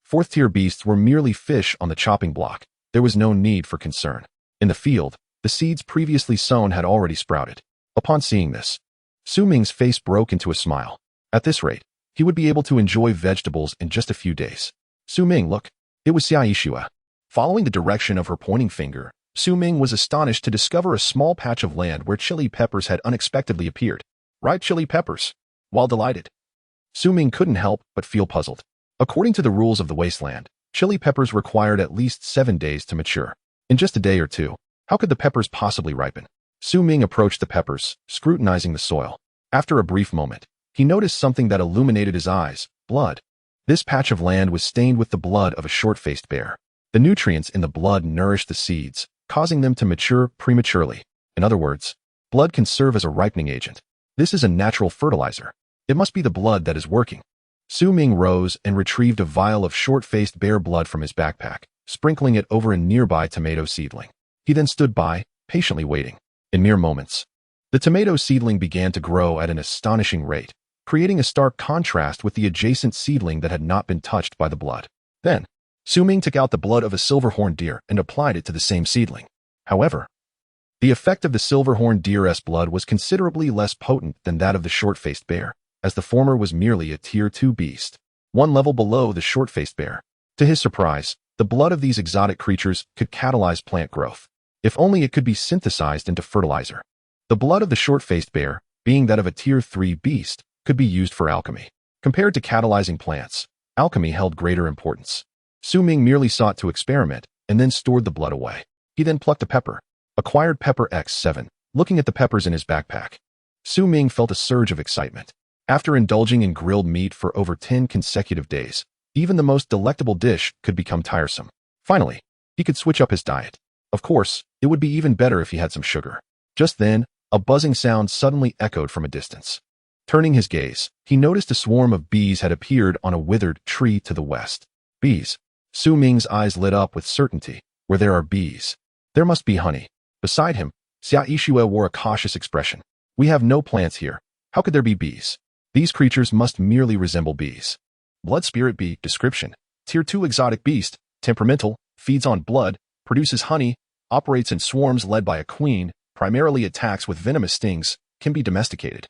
fourth-tier beasts were merely fish on the chopping block. There was no need for concern. In the field, the seeds previously sown had already sprouted. Upon seeing this, Su Ming's face broke into a smile. At this rate, he would be able to enjoy vegetables in just a few days. Su Ming, look. It was Xia Yixue. Following the direction of her pointing finger, Su Ming was astonished to discover a small patch of land where chili peppers had unexpectedly appeared. Ripe chili peppers. While delighted, Su Ming couldn't help but feel puzzled. According to the rules of the wasteland, chili peppers required at least 7 days to mature. In just a day or two, how could the peppers possibly ripen? Su Ming approached the peppers, scrutinizing the soil. After a brief moment, he noticed something that illuminated his eyes: blood. This patch of land was stained with the blood of a short-faced bear. The nutrients in the blood nourished the seeds, causing them to mature prematurely. In other words, blood can serve as a ripening agent. This is a natural fertilizer. It must be the blood that is working. Su Ming rose and retrieved a vial of short-faced bear blood from his backpack, sprinkling it over a nearby tomato seedling. He then stood by, patiently waiting. In mere moments, the tomato seedling began to grow at an astonishing rate, creating a stark contrast with the adjacent seedling that had not been touched by the blood. Then, Su Ming took out the blood of a silver-horned deer and applied it to the same seedling. However, the effect of the silver-horned deer's blood was considerably less potent than that of the short-faced bear, as the former was merely a Tier 2 beast, one level below the short-faced bear. To his surprise, the blood of these exotic creatures could catalyze plant growth. If only it could be synthesized into fertilizer. The blood of the short-faced bear, being that of a Tier 3 beast, could be used for alchemy. Compared to catalyzing plants, alchemy held greater importance. Su Ming merely sought to experiment and then stored the blood away. He then plucked a pepper. Acquired pepper X7. Looking at the peppers in his backpack, Su Ming felt a surge of excitement. After indulging in grilled meat for over 10 consecutive days, even the most delectable dish could become tiresome. Finally, he could switch up his diet. Of course, it would be even better if he had some sugar. Just then, a buzzing sound suddenly echoed from a distance. Turning his gaze, he noticed a swarm of bees had appeared on a withered tree to the west. Bees. Su Ming's eyes lit up with certainty. Where there are bees, there must be honey. Beside him, Xia Yixue wore a cautious expression. We have no plants here. How could there be bees? These creatures must merely resemble bees. Blood spirit bee. Description: Tier 2 exotic beast, temperamental, feeds on blood, produces honey, operates in swarms led by a queen, primarily attacks with venomous stings, can be domesticated.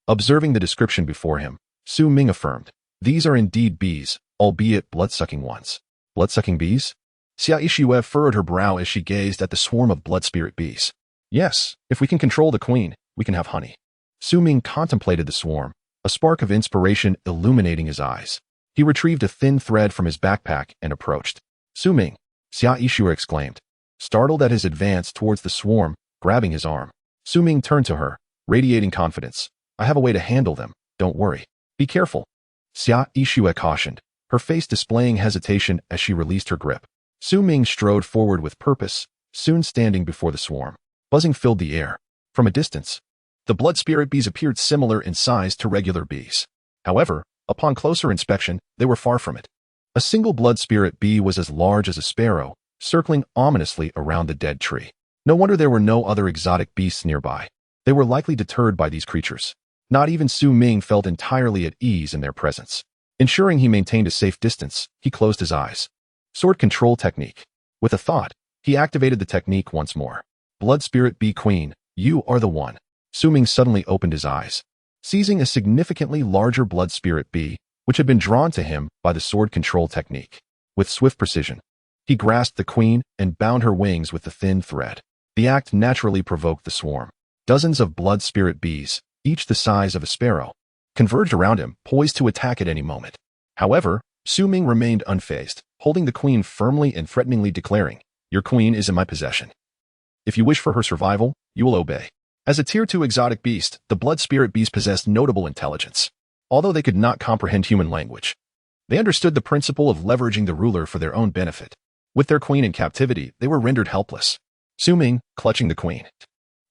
Observing the description before him, Su Ming affirmed, these are indeed bees, albeit blood-sucking ones. Blood-sucking bees? Xia Yixue furrowed her brow as she gazed at the swarm of blood spirit bees. Yes, if we can control the queen, we can have honey. Su Ming contemplated the swarm, a spark of inspiration illuminating his eyes. He retrieved a thin thread from his backpack and approached. Su Ming, Xia Yixue exclaimed, startled at his advance towards the swarm, grabbing his arm. Su Ming turned to her, radiating confidence. I have a way to handle them, don't worry. Be careful. Xia Yixue cautioned, her face displaying hesitation as she released her grip. Su Ming strode forward with purpose, soon standing before the swarm. Buzzing filled the air. From a distance, the blood spirit bees appeared similar in size to regular bees. However, upon closer inspection, they were far from it. A single blood spirit bee was as large as a sparrow, circling ominously around the dead tree. No wonder there were no other exotic beasts nearby. They were likely deterred by these creatures. Not even Su Ming felt entirely at ease in their presence. Ensuring he maintained a safe distance, he closed his eyes. Sword control technique. With a thought, he activated the technique once more. Blood spirit bee queen, you are the one. Su Ming suddenly opened his eyes. Seizing a significantly larger blood spirit bee, which had been drawn to him by the sword control technique. With swift precision, he grasped the queen and bound her wings with the thin thread. The act naturally provoked the swarm. Dozens of blood spirit bees, each the size of a sparrow, converged around him, poised to attack at any moment. However, Su Ming remained unfazed, holding the queen firmly and threateningly declaring, "Your queen is in my possession. If you wish for her survival, you will obey." As a Tier 2 exotic beast, the blood spirit beasts possessed notable intelligence. Although they could not comprehend human language, they understood the principle of leveraging the ruler for their own benefit. With their queen in captivity, they were rendered helpless. Su Ming, clutching the queen,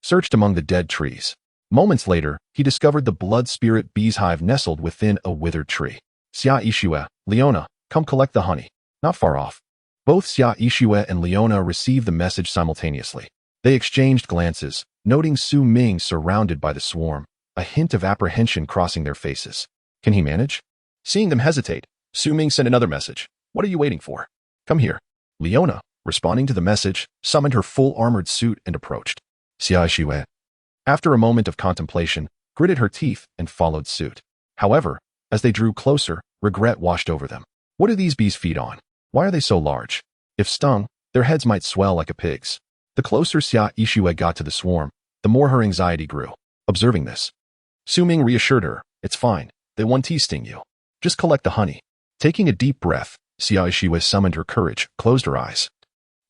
searched among the dead trees. Moments later, he discovered the blood spirit bee's hive nestled within a withered tree. Xia Yixue, Leona, come collect the honey. Not far off. Both Xia Yixue and Leona received the message simultaneously. They exchanged glances, noting Su Ming surrounded by the swarm, a hint of apprehension crossing their faces. Can he manage? Seeing them hesitate, Su Ming sent another message. What are you waiting for? Come here. Leona, responding to the message, summoned her full armored suit and approached. Xia Yixue, after a moment of contemplation, gritted her teeth and followed suit. However, as they drew closer, regret washed over them. What do these bees feed on? Why are they so large? If stung, their heads might swell like a pig's. The closer Xia Yixue got to the swarm, the more her anxiety grew. Observing this, Su Ming reassured her, "It's fine. They won't sting you. Just collect the honey." Taking a deep breath, Xia Yixue summoned her courage, closed her eyes,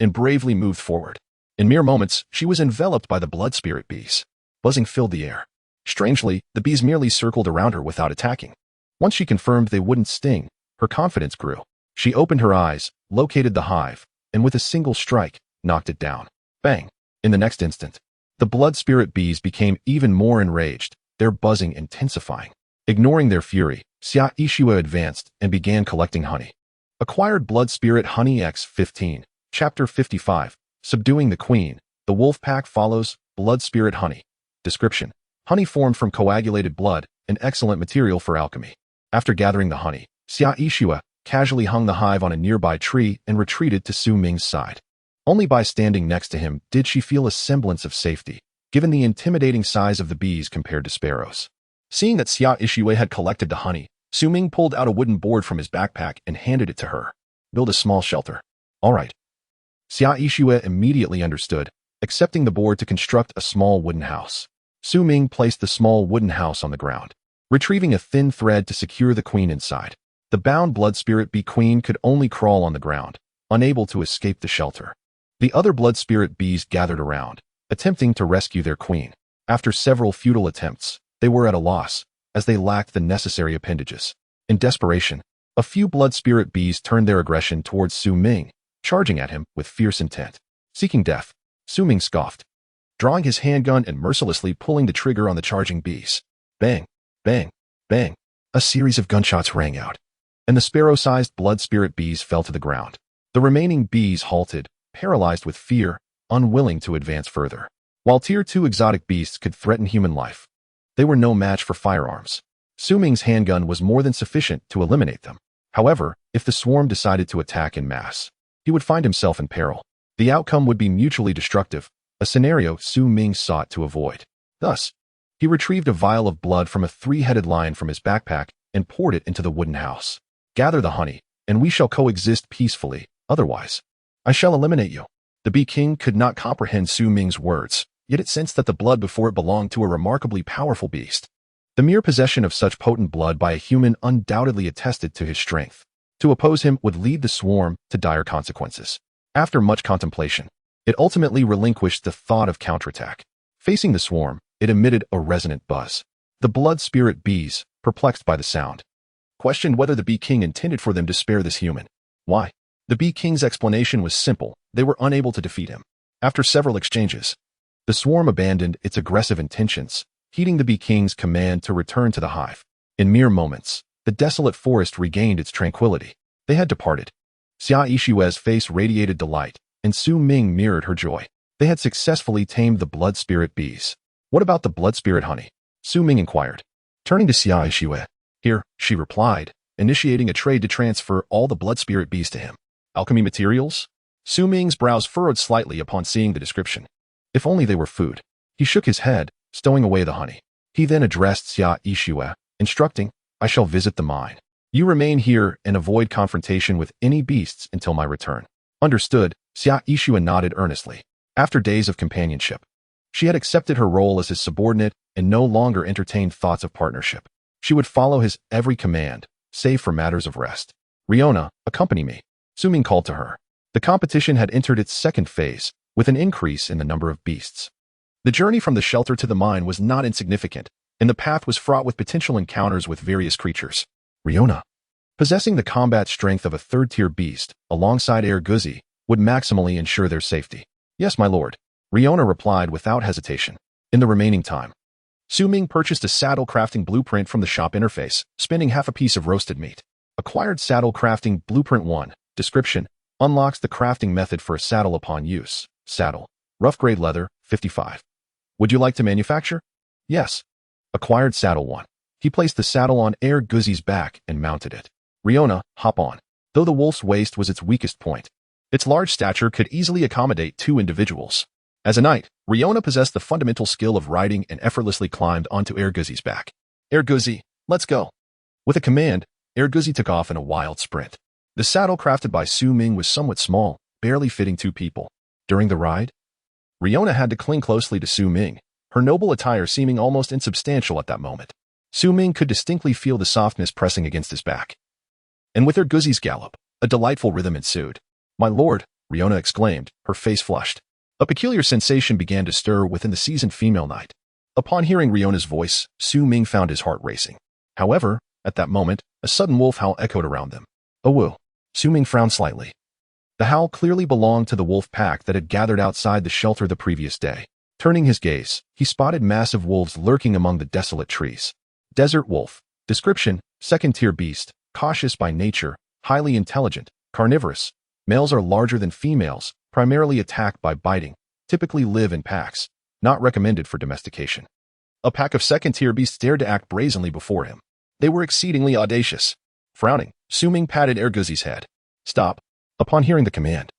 and bravely moved forward. In mere moments, she was enveloped by the blood spirit bees. Buzzing filled the air. Strangely, the bees merely circled around her without attacking. Once she confirmed they wouldn't sting, her confidence grew. She opened her eyes, located the hive, and with a single strike, knocked it down. Bang! In the next instant, the blood spirit bees became even more enraged, their buzzing intensifying. Ignoring their fury, Xia Yixue advanced and began collecting honey. Acquired blood spirit honey X15, Chapter 55, Subduing the Queen. The wolf pack follows, blood spirit honey. Description: honey formed from coagulated blood, an excellent material for alchemy. After gathering the honey, Xia Yixue casually hung the hive on a nearby tree and retreated to Su Ming's side. Only by standing next to him did she feel a semblance of safety, given the intimidating size of the bees compared to sparrows. Seeing that Xia Yixue had collected the honey, Su Ming pulled out a wooden board from his backpack and handed it to her. Build a small shelter. All right. Xia Yixue immediately understood, accepting the board to construct a small wooden house. Su Ming placed the small wooden house on the ground, retrieving a thin thread to secure the queen inside. The bound blood spirit bee queen could only crawl on the ground, unable to escape the shelter. The other blood spirit bees gathered around, attempting to rescue their queen. After several futile attempts, they were at a loss, as they lacked the necessary appendages. In desperation, a few blood spirit bees turned their aggression towards Su Ming, charging at him with fierce intent. Seeking death, Su Ming scoffed, drawing his handgun and mercilessly pulling the trigger on the charging bees. Bang, bang, bang. A series of gunshots rang out, and the sparrow-sized blood spirit bees fell to the ground. The remaining bees halted, paralyzed with fear, unwilling to advance further. While Tier 2 exotic beasts could threaten human life, they were no match for firearms. Su Ming's handgun was more than sufficient to eliminate them. However, if the swarm decided to attack en masse, he would find himself in peril. The outcome would be mutually destructive, a scenario Su Ming sought to avoid. Thus, he retrieved a vial of blood from a three-headed lion from his backpack and poured it into the wooden house. Gather the honey, and we shall coexist peacefully, otherwise, I shall eliminate you. The Bee King could not comprehend Su Ming's words, yet it sensed that the blood before it belonged to a remarkably powerful beast. The mere possession of such potent blood by a human undoubtedly attested to his strength. To oppose him would lead the swarm to dire consequences. After much contemplation, it ultimately relinquished the thought of counterattack. Facing the swarm, it emitted a resonant buzz. The blood spirit bees, perplexed by the sound, questioned whether the Bee King intended for them to spare this human. Why? The Bee King's explanation was simple: they were unable to defeat him. After several exchanges, the swarm abandoned its aggressive intentions, heeding the Bee King's command to return to the hive. In mere moments, the desolate forest regained its tranquility. They had departed. Xia Yixue's face radiated delight, and Su Ming mirrored her joy. They had successfully tamed the blood spirit bees. What about the blood spirit honey? Su Ming inquired. Turning to Xia Yixue. Here, she replied, initiating a trade to transfer all the blood spirit bees to him. Alchemy materials? Su Ming's brows furrowed slightly upon seeing the description. If only they were food. He shook his head, stowing away the honey. He then addressed Xia Yixue, instructing, I shall visit the mine. You remain here and avoid confrontation with any beasts until my return. Understood, Xia Yixue nodded earnestly. After days of companionship, she had accepted her role as his subordinate and no longer entertained thoughts of partnership. She would follow his every command, save for matters of rest. "Riona, accompany me," Su Ming called to her. The competition had entered its second phase, with an increase in the number of beasts. The journey from the shelter to the mine was not insignificant, and the path was fraught with potential encounters with various creatures. Riona, possessing the combat strength of a third-tier beast, alongside Guzi, would maximally ensure their safety. "Yes, my lord," Riona replied without hesitation. In the remaining time, Su Ming purchased a saddle crafting blueprint from the shop interface, spending half a piece of roasted meat. Acquired saddle crafting blueprint 1. Description: unlocks the crafting method for a saddle upon use. Saddle: rough grade leather, 55. Would you like to manufacture? Yes. Acquired saddle 1. He placed the saddle on Guzi's back and mounted it. Riona, hop on. Though the wolf's waist was its weakest point, its large stature could easily accommodate 2 individuals. As a knight, Riona possessed the fundamental skill of riding and effortlessly climbed onto Guzi's back. "Guzi, let's go." With a command, Guzi took off in a wild sprint. The saddle crafted by Su Ming was somewhat small, barely fitting 2 people. During the ride, Riona had to cling closely to Su Ming, her noble attire seeming almost insubstantial at that moment. Su Ming could distinctly feel the softness pressing against his back. And with Guzi's gallop, a delightful rhythm ensued. "My lord," Riona exclaimed, her face flushed. A peculiar sensation began to stir within the seasoned female knight. Upon hearing Riona's voice, Su Ming found his heart racing. However, at that moment, a sudden wolf howl echoed around them. "Oh woo." Su Ming frowned slightly. The howl clearly belonged to the wolf pack that had gathered outside the shelter the previous day. Turning his gaze, he spotted massive wolves lurking among the desolate trees. Desert wolf. Description: second-tier beast, cautious by nature, highly intelligent, carnivorous. Males are larger than females, primarily attacked by biting, typically live in packs, not recommended for domestication. A pack of second-tier beasts dared to act brazenly before him. They were exceedingly audacious. Frowning, Su Ming patted Guzi's head. "Stop." Upon hearing the command,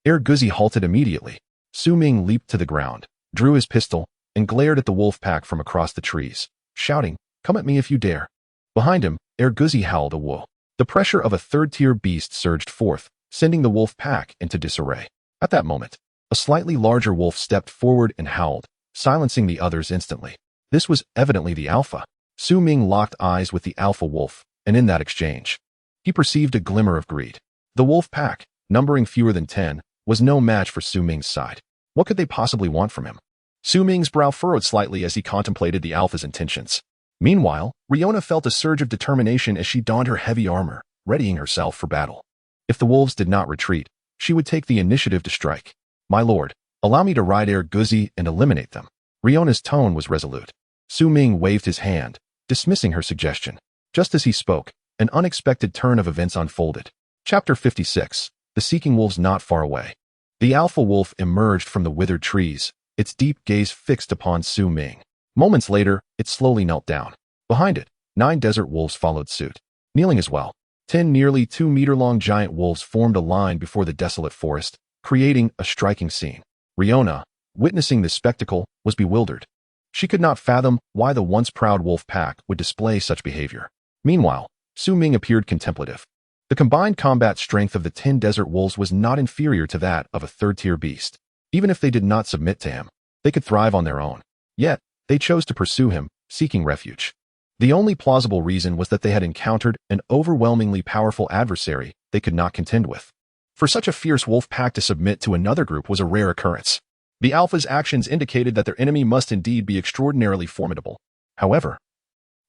Guzi halted immediately. Su Ming leaped to the ground, drew his pistol, and glared at the wolf pack from across the trees, shouting, "Come at me if you dare." Behind him, Guzi howled a whoa. The pressure of a third-tier beast surged forth, sending the wolf pack into disarray. At that moment, a slightly larger wolf stepped forward and howled, silencing the others instantly. This was evidently the alpha. Su Ming locked eyes with the alpha wolf, and in that exchange, he perceived a glimmer of greed. The wolf pack, numbering fewer than 10, was no match for Su Ming's side. What could they possibly want from him? Su Ming's brow furrowed slightly as he contemplated the alpha's intentions. Meanwhile, Riona felt a surge of determination as she donned her heavy armor, readying herself for battle. If the wolves did not retreat, she would take the initiative to strike. "My lord, allow me to ride Guzi and eliminate them." Riona's tone was resolute. Su Ming waved his hand, dismissing her suggestion. Just as he spoke, an unexpected turn of events unfolded. Chapter 56. The Seeking Wolves Not Far Away. The alpha wolf emerged from the withered trees, its deep gaze fixed upon Su Ming. Moments later, it slowly knelt down. Behind it, 9 desert wolves followed suit, kneeling as well. 10 nearly 2-meter-long giant wolves formed a line before the desolate forest, creating a striking scene. Riona, witnessing this spectacle, was bewildered. She could not fathom why the once proud wolf pack would display such behavior. Meanwhile, Su Ming appeared contemplative. The combined combat strength of the 10 desert wolves was not inferior to that of a third-tier beast. Even if they did not submit to him, they could thrive on their own. Yet, they chose to pursue him, seeking refuge. The only plausible reason was that they had encountered an overwhelmingly powerful adversary they could not contend with. For such a fierce wolf pack to submit to another group was a rare occurrence. The alpha's actions indicated that their enemy must indeed be extraordinarily formidable. However,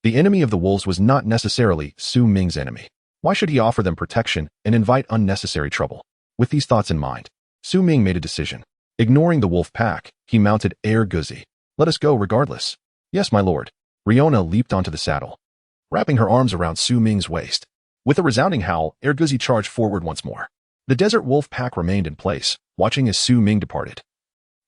the enemy of the wolves was not necessarily Su Ming's enemy. Why should he offer them protection and invite unnecessary trouble? With these thoughts in mind, Su Ming made a decision. Ignoring the wolf pack, he mounted Guzi. "Let us go regardless." "Yes, my lord." Riona leaped onto the saddle, wrapping her arms around Su Ming's waist. With a resounding howl, Guzi charged forward once more. The desert wolf pack remained in place, watching as Su Ming departed,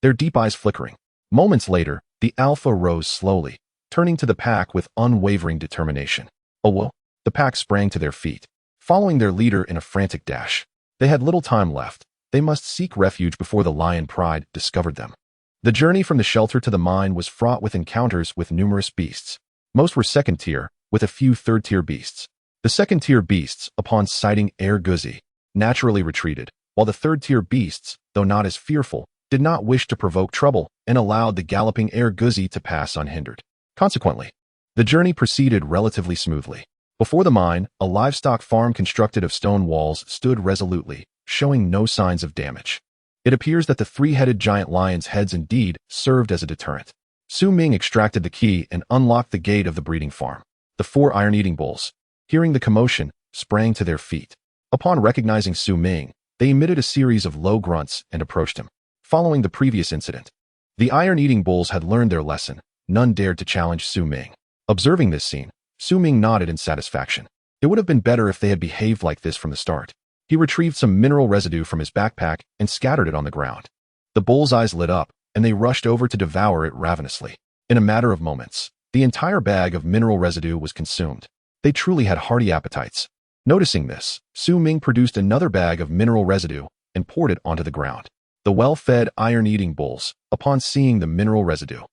their deep eyes flickering. Moments later, the alpha rose slowly, turning to the pack with unwavering determination. "Oh well." The pack sprang to their feet, following their leader in a frantic dash. They had little time left. They must seek refuge before the lion pride discovered them. The journey from the shelter to the mine was fraught with encounters with numerous beasts. Most were second-tier, with a few third-tier beasts. The second-tier beasts, upon sighting Guzi, naturally retreated, while the third-tier beasts, though not as fearful, did not wish to provoke trouble and allowed the galloping Guzi to pass unhindered. Consequently, The journey proceeded relatively smoothly. Before the mine, a livestock farm constructed of stone walls stood resolutely, showing no signs of damage. It appears that the three-headed giant lion's heads indeed served as a deterrent. Su Ming extracted the key and unlocked the gate of the breeding farm. The four iron-eating bulls, hearing the commotion, sprang to their feet. Upon recognizing Su Ming, they emitted a series of low grunts and approached him. Following the previous incident, the iron-eating bulls had learned their lesson. None dared to challenge Su Ming. Observing this scene, Su Ming nodded in satisfaction. It would have been better if they had behaved like this from the start. He retrieved some mineral residue from his backpack and scattered it on the ground. The bull's eyes lit up, and they rushed over to devour it ravenously. In a matter of moments, the entire bag of mineral residue was consumed. They truly had hearty appetites. Noticing this, Su Ming produced another bag of mineral residue and poured it onto the ground. The well-fed iron-eating bulls, upon seeing the mineral residue,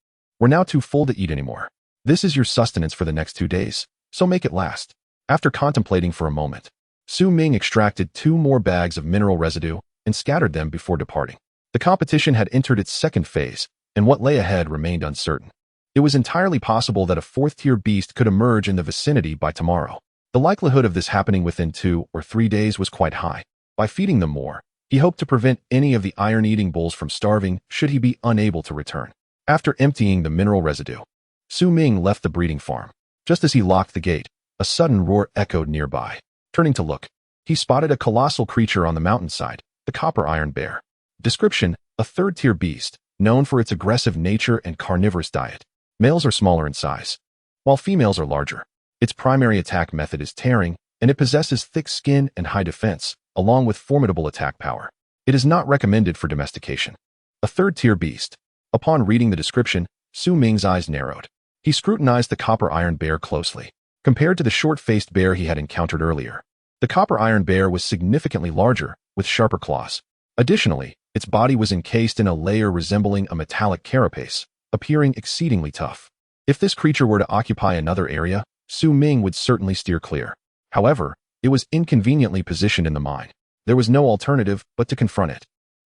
were now too full to eat anymore. This is your sustenance for the next 2 days, so make it last. After contemplating for a moment, Su Ming extracted 2 more bags of mineral residue and scattered them before departing. The competition had entered its second phase, and what lay ahead remained uncertain. It was entirely possible that a 4th-tier beast could emerge in the vicinity by tomorrow. The likelihood of this happening within 2 or 3 days was quite high. By feeding them more, he hoped to prevent any of the iron-eating bulls from starving should he be unable to return. After emptying the mineral residue, Su Ming left the breeding farm. Just as he locked the gate, a sudden roar echoed nearby. Turning to look, he spotted a colossal creature on the mountainside, the copper iron bear. Description: a 3rd-tier beast, known for its aggressive nature and carnivorous diet. Males are smaller in size, while females are larger. Its primary attack method is tearing, and it possesses thick skin and high defense, along with formidable attack power. It is not recommended for domestication. A 3rd-tier beast. Upon reading the description, Su Ming's eyes narrowed. He scrutinized the copper iron bear closely. Compared to the short-faced bear he had encountered earlier, the copper iron bear was significantly larger, with sharper claws. Additionally, its body was encased in a layer resembling a metallic carapace, appearing exceedingly tough. If this creature were to occupy another area, Su Ming would certainly steer clear. However, it was inconveniently positioned in the mine. There was no alternative but to confront it.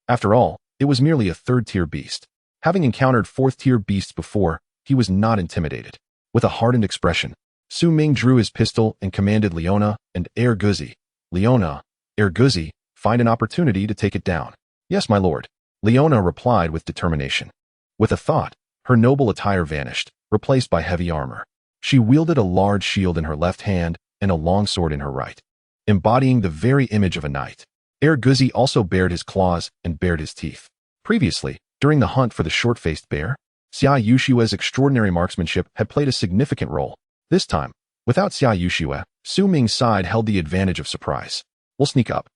After all, it was merely a 3rd-tier beast. Having encountered 4th-tier beasts before, he was not intimidated. With a hardened expression, Su Ming drew his pistol and commanded Leona and Erguzi. Leona, Erguzi, find an opportunity to take it down. Yes, my lord. Leona replied with determination. With a thought, her noble attire vanished, replaced by heavy armor. She wielded a large shield in her left hand and a long sword in her right, embodying the very image of a knight. Erguzi also bared his claws and bared his teeth. Previously, during the hunt for the short-faced bear, Xia Yushue's extraordinary marksmanship had played a significant role. This time, without Xia Yushue, Su Ming's side held the advantage of surprise. We'll sneak up,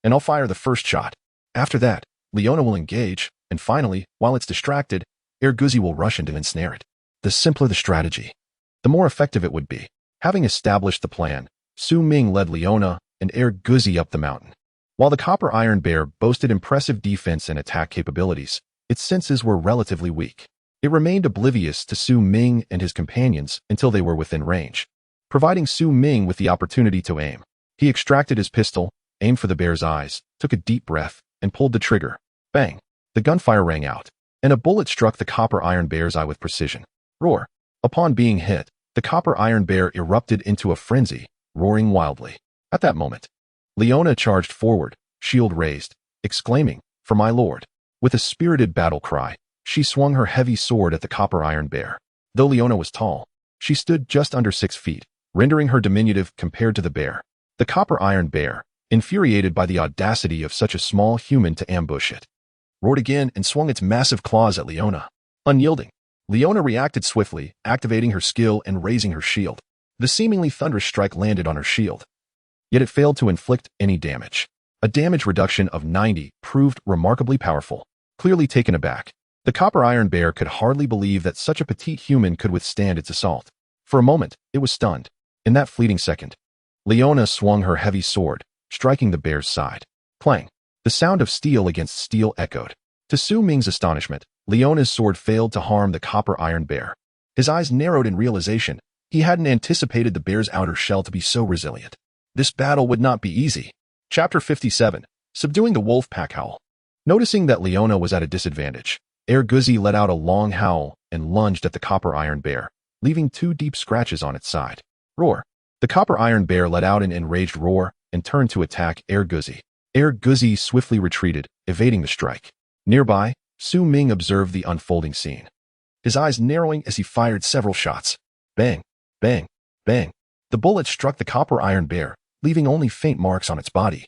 and I'll fire the first shot. After that, Leona will engage, and finally, while it's distracted, Erguzi will rush in to ensnare it. The simpler the strategy, the more effective it would be. Having established the plan, Su Ming led Leona and Erguzi up the mountain. While the copper iron bear boasted impressive defense and attack capabilities, its senses were relatively weak. It remained oblivious to Su Ming and his companions until they were within range, providing Su Ming with the opportunity to aim. He extracted his pistol, aimed for the bear's eyes, took a deep breath, and pulled the trigger. Bang! The gunfire rang out, and a bullet struck the copper iron bear's eye with precision. Roar! Upon being hit, the copper iron bear erupted into a frenzy, roaring wildly. At that moment, Leona charged forward, shield raised, exclaiming, "For my lord!" With a spirited battle cry, she swung her heavy sword at the copper iron bear. Though Leona was tall, she stood just under 6 feet, rendering her diminutive compared to the bear. The copper iron bear, infuriated by the audacity of such a small human to ambush it, roared again and swung its massive claws at Leona. Unyielding, Leona reacted swiftly, activating her skill and raising her shield. The seemingly thunderous strike landed on her shield, yet it failed to inflict any damage. A damage reduction of 90 proved remarkably powerful. Clearly taken aback, the copper iron bear could hardly believe that such a petite human could withstand its assault. For a moment, it was stunned. In that fleeting second, Leona swung her heavy sword, striking the bear's side. Clang! The sound of steel against steel echoed. To Su Ming's astonishment, Leona's sword failed to harm the copper iron bear. His eyes narrowed in realization. He hadn't anticipated the bear's outer shell to be so resilient. This battle would not be easy. Chapter 57. Subduing the wolf pack howl. Noticing that Leona was at a disadvantage, Erguzi let out a long howl and lunged at the copper iron bear. leaving 2 deep scratches on its side. Roar. The copper iron bear let out an enraged roar and turned to attack Air Guzzi. Air Guzzi swiftly retreated, evading the strike. Nearby, Su Ming observed the unfolding scene, his eyes narrowing as he fired several shots. Bang, bang, bang. The bullet struck the copper iron bear, leaving only faint marks on its body,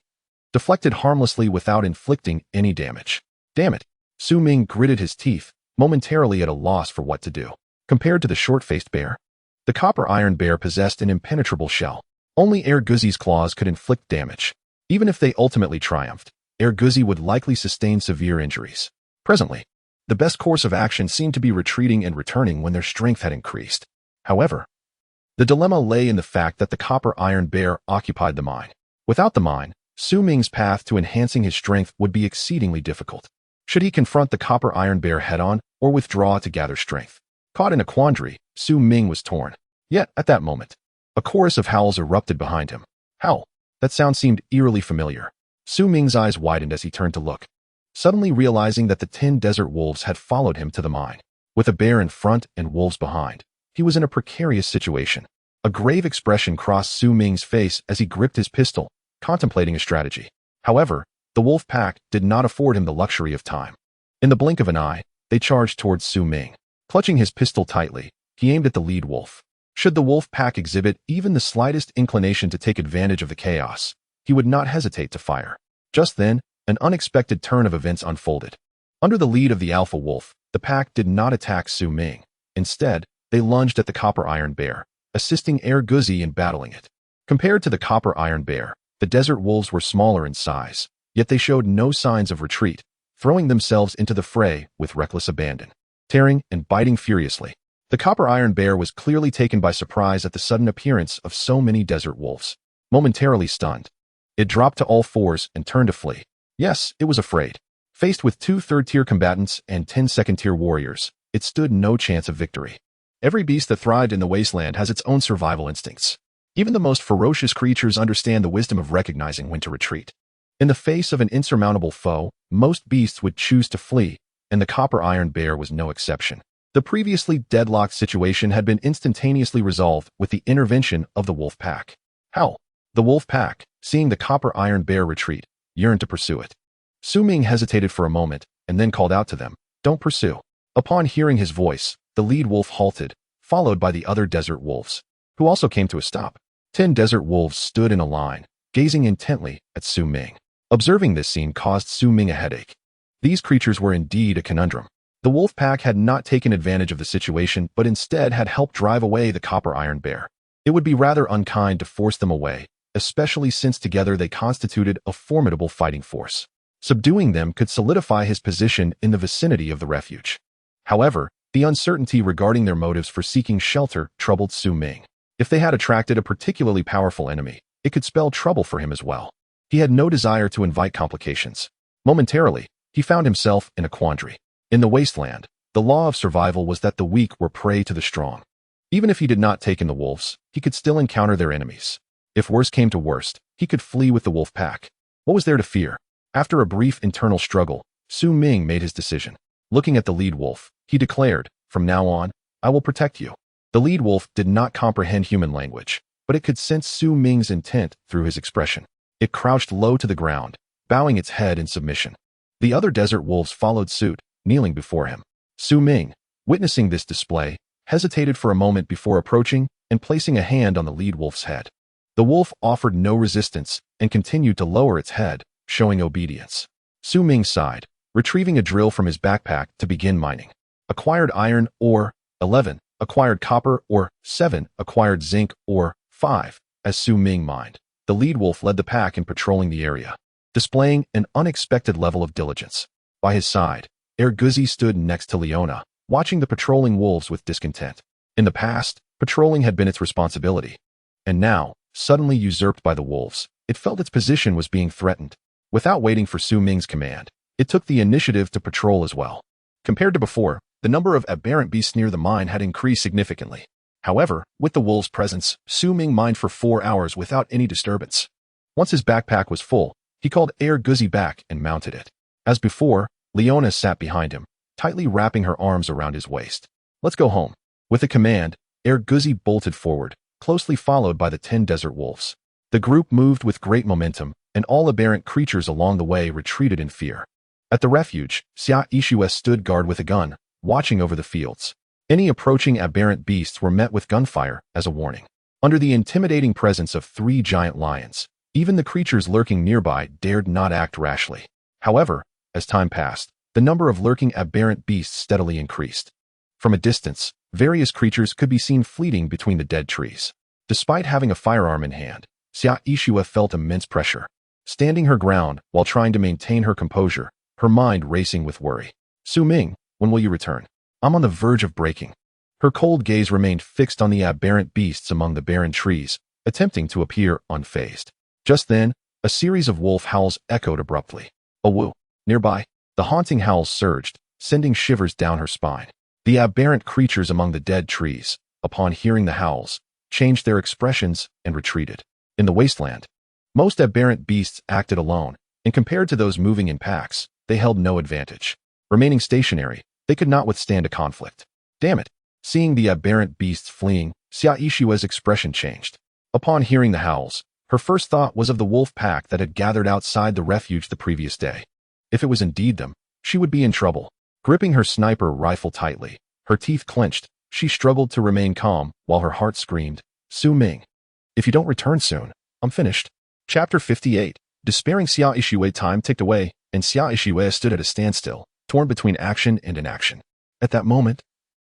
deflected harmlessly without inflicting any damage. Damn it! Su Ming gritted his teeth, momentarily at a loss for what to do. Compared to the short-faced bear, the copper iron bear possessed an impenetrable shell. Only Air Guzzi's claws could inflict damage. Even if they ultimately triumphed, Air Guzzi would likely sustain severe injuries. Presently, the best course of action seemed to be retreating and returning when their strength had increased. However, the dilemma lay in the fact that the copper iron bear occupied the mine. Without the mine, Su Ming's path to enhancing his strength would be exceedingly difficult. Should he confront the copper iron bear head-on or withdraw to gather strength? Caught in a quandary, Su Ming was torn. Yet, at that moment, a chorus of howls erupted behind him. Howl. That sound seemed eerily familiar. Su Ming's eyes widened as he turned to look, suddenly realizing that the 10 desert wolves had followed him to the mine. With a bear in front and wolves behind, he was in a precarious situation. A grave expression crossed Su Ming's face as he gripped his pistol, contemplating a strategy. However, the wolf pack did not afford him the luxury of time. In the blink of an eye, they charged towards Su Ming. Clutching his pistol tightly, he aimed at the lead wolf. Should the wolf pack exhibit even the slightest inclination to take advantage of the chaos, he would not hesitate to fire. Just then, an unexpected turn of events unfolded. Under the lead of the alpha wolf, the pack did not attack Su Ming. Instead, they lunged at the copper iron bear, assisting Air Guzzi in battling it. Compared to the copper iron bear, the desert wolves were smaller in size, yet they showed no signs of retreat, throwing themselves into the fray with reckless abandon, tearing and biting furiously. The copper iron bear was clearly taken by surprise at the sudden appearance of so many desert wolves. Momentarily stunned, it dropped to all fours and turned to flee. Yes, it was afraid. Faced with 2 third-tier combatants and 10 second-tier warriors, it stood no chance of victory. Every beast that thrived in the wasteland has its own survival instincts. Even the most ferocious creatures understand the wisdom of recognizing when to retreat. In the face of an insurmountable foe, most beasts would choose to flee, and the copper iron bear was no exception. The previously deadlocked situation had been instantaneously resolved with the intervention of the wolf pack. Howl. The wolf pack, seeing the copper iron bear retreat, yearned to pursue it. Su Ming hesitated for a moment and then called out to them, "Don't pursue." Upon hearing his voice, the lead wolf halted, followed by the other desert wolves, who also came to a stop. 10 desert wolves stood in a line, gazing intently at Su Ming. Observing this scene caused Su Ming a headache. These creatures were indeed a conundrum. The wolf pack had not taken advantage of the situation, but instead had helped drive away the copper iron bear. It would be rather unkind to force them away, especially since together they constituted a formidable fighting force. Subduing them could solidify his position in the vicinity of the refuge. However, the uncertainty regarding their motives for seeking shelter troubled Su Ming. If they had attracted a particularly powerful enemy, it could spell trouble for him as well. He had no desire to invite complications. Momentarily, he found himself in a quandary. In the wasteland, the law of survival was that the weak were prey to the strong. Even if he did not take in the wolves, he could still encounter their enemies. If worst came to worst, he could flee with the wolf pack. What was there to fear? After a brief internal struggle, Su Ming made his decision. Looking at the lead wolf, he declared, "From now on, I will protect you." The lead wolf did not comprehend human language, but it could sense Su Ming's intent through his expression. It crouched low to the ground, bowing its head in submission. The other desert wolves followed suit, kneeling before him. Su Ming, witnessing this display, hesitated for a moment before approaching and placing a hand on the lead wolf's head. The wolf offered no resistance and continued to lower its head, showing obedience. Su Ming sighed, retrieving a drill from his backpack to begin mining. Acquired iron ore, 11. Acquired copper ore, 7. Acquired zinc ore, 5. As Su Ming mined, the lead wolf led the pack in patrolling the area, displaying an unexpected level of diligence. By his side, Air Guzzi stood next to Leona, watching the patrolling wolves with discontent. In the past, patrolling had been its responsibility. And now, suddenly usurped by the wolves, it felt its position was being threatened. Without waiting for Su Ming's command, it took the initiative to patrol as well. Compared to before, the number of aberrant beasts near the mine had increased significantly. However, with the wolves' presence, Su Ming mined for 4 hours without any disturbance. Once his backpack was full, he called Air Guzzi back and mounted it. As before, Leona sat behind him, tightly wrapping her arms around his waist. "Let's go home." With a command, Guzi bolted forward, closely followed by the 10 desert wolves. The group moved with great momentum, and all aberrant creatures along the way retreated in fear. At the refuge, Xia Yixue stood guard with a gun, watching over the fields. Any approaching aberrant beasts were met with gunfire as a warning. Under the intimidating presence of 3 giant lions, even the creatures lurking nearby dared not act rashly. However, as time passed, the number of lurking aberrant beasts steadily increased. From a distance, various creatures could be seen fleeting between the dead trees. Despite having a firearm in hand, Xia Yixue felt immense pressure. Standing her ground while trying to maintain her composure, her mind racing with worry. Su Ming, when will you return? I'm on the verge of breaking. Her cold gaze remained fixed on the aberrant beasts among the barren trees, attempting to appear unfazed. Just then, a series of wolf howls echoed abruptly. A woo. Nearby, the haunting howls surged, sending shivers down her spine. The aberrant creatures among the dead trees, upon hearing the howls, changed their expressions and retreated. In the wasteland, most aberrant beasts acted alone, and compared to those moving in packs, they held no advantage. Remaining stationary, they could not withstand a conflict. Damn it! Seeing the aberrant beasts fleeing, Xia Yixue's expression changed. Upon hearing the howls, her first thought was of the wolf pack that had gathered outside the refuge the previous day. If it was indeed them, she would be in trouble. Gripping her sniper rifle tightly, her teeth clenched, she struggled to remain calm while her heart screamed, Su Ming. If you don't return soon, I'm finished. Chapter 58. Despairing Xia Yixue. Time ticked away, and Xia Yixue stood at a standstill, torn between action and inaction. At that moment,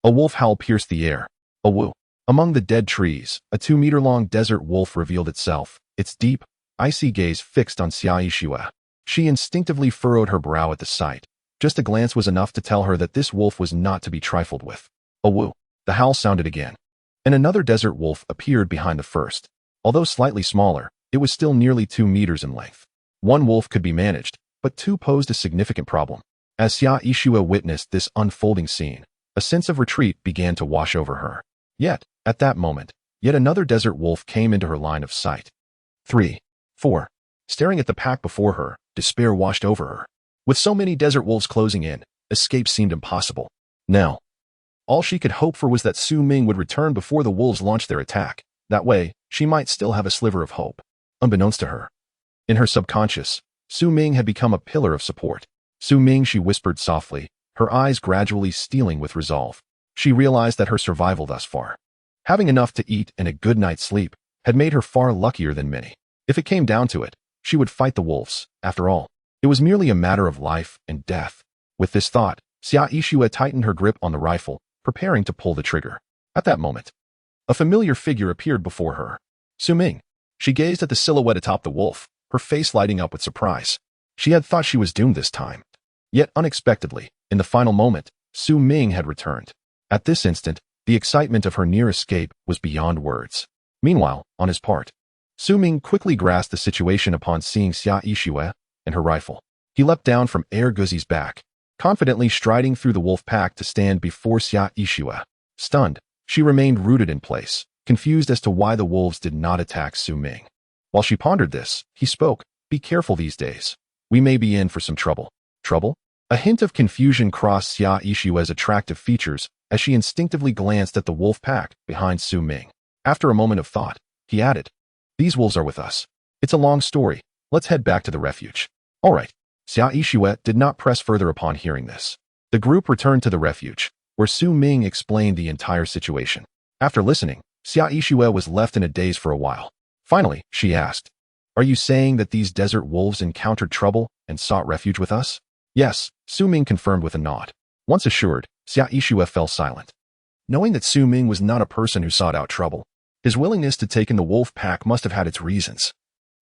a wolf howl pierced the air. A woo. Among the dead trees, a 2-meter-long desert wolf revealed itself, its deep, icy gaze fixed on Xia Yixue. She instinctively furrowed her brow at the sight. Just a glance was enough to tell her that this wolf was not to be trifled with. A woo. The howl sounded again. And another desert wolf appeared behind the first. Although slightly smaller, it was still nearly 2 meters in length. One wolf could be managed, but 2 posed a significant problem. As Xia Yixue witnessed this unfolding scene, a sense of retreat began to wash over her. Yet, at that moment, yet another desert wolf came into her line of sight. 3. 4. Staring at the pack before her, despair washed over her. With so many desert wolves closing in, escape seemed impossible. Now, all she could hope for was that Su Ming would return before the wolves launched their attack. That way, she might still have a sliver of hope. Unbeknownst to her, in her subconscious, Su Ming had become a pillar of support. Su Ming, she whispered softly, her eyes gradually steeling with resolve. She realized that her survival thus far, having enough to eat and a good night's sleep, had made her far luckier than many. If it came down to it, she would fight the wolves. After all, it was merely a matter of life and death. With this thought, Xia Yixue tightened her grip on the rifle, preparing to pull the trigger. At that moment, a familiar figure appeared before her. Su Ming. She gazed at the silhouette atop the wolf, her face lighting up with surprise. She had thought she was doomed this time. Yet unexpectedly, in the final moment, Su Ming had returned. At this instant, the excitement of her near escape was beyond words. Meanwhile, on his part, Su Ming quickly grasped the situation upon seeing Xia Yixue and her rifle. He leapt down from Guzi's back, confidently striding through the wolf pack to stand before Xia Yixue. Stunned, she remained rooted in place, confused as to why the wolves did not attack Su Ming. While she pondered this, he spoke, "Be careful these days. We may be in for some trouble." Trouble? A hint of confusion crossed Xia Yixue's attractive features as she instinctively glanced at the wolf pack behind Su Ming. After a moment of thought, he added, "These wolves are with us. It's a long story. Let's head back to the refuge." All right. Xia Yixue did not press further upon hearing this. The group returned to the refuge, where Su Ming explained the entire situation. After listening, Xia Yixue was left in a daze for a while. Finally, she asked, "Are you saying that these desert wolves encountered trouble and sought refuge with us?" "Yes," Su Ming confirmed with a nod. Once assured, Xia Yixue fell silent. Knowing that Su Ming was not a person who sought out trouble, his willingness to take in the wolf pack must have had its reasons,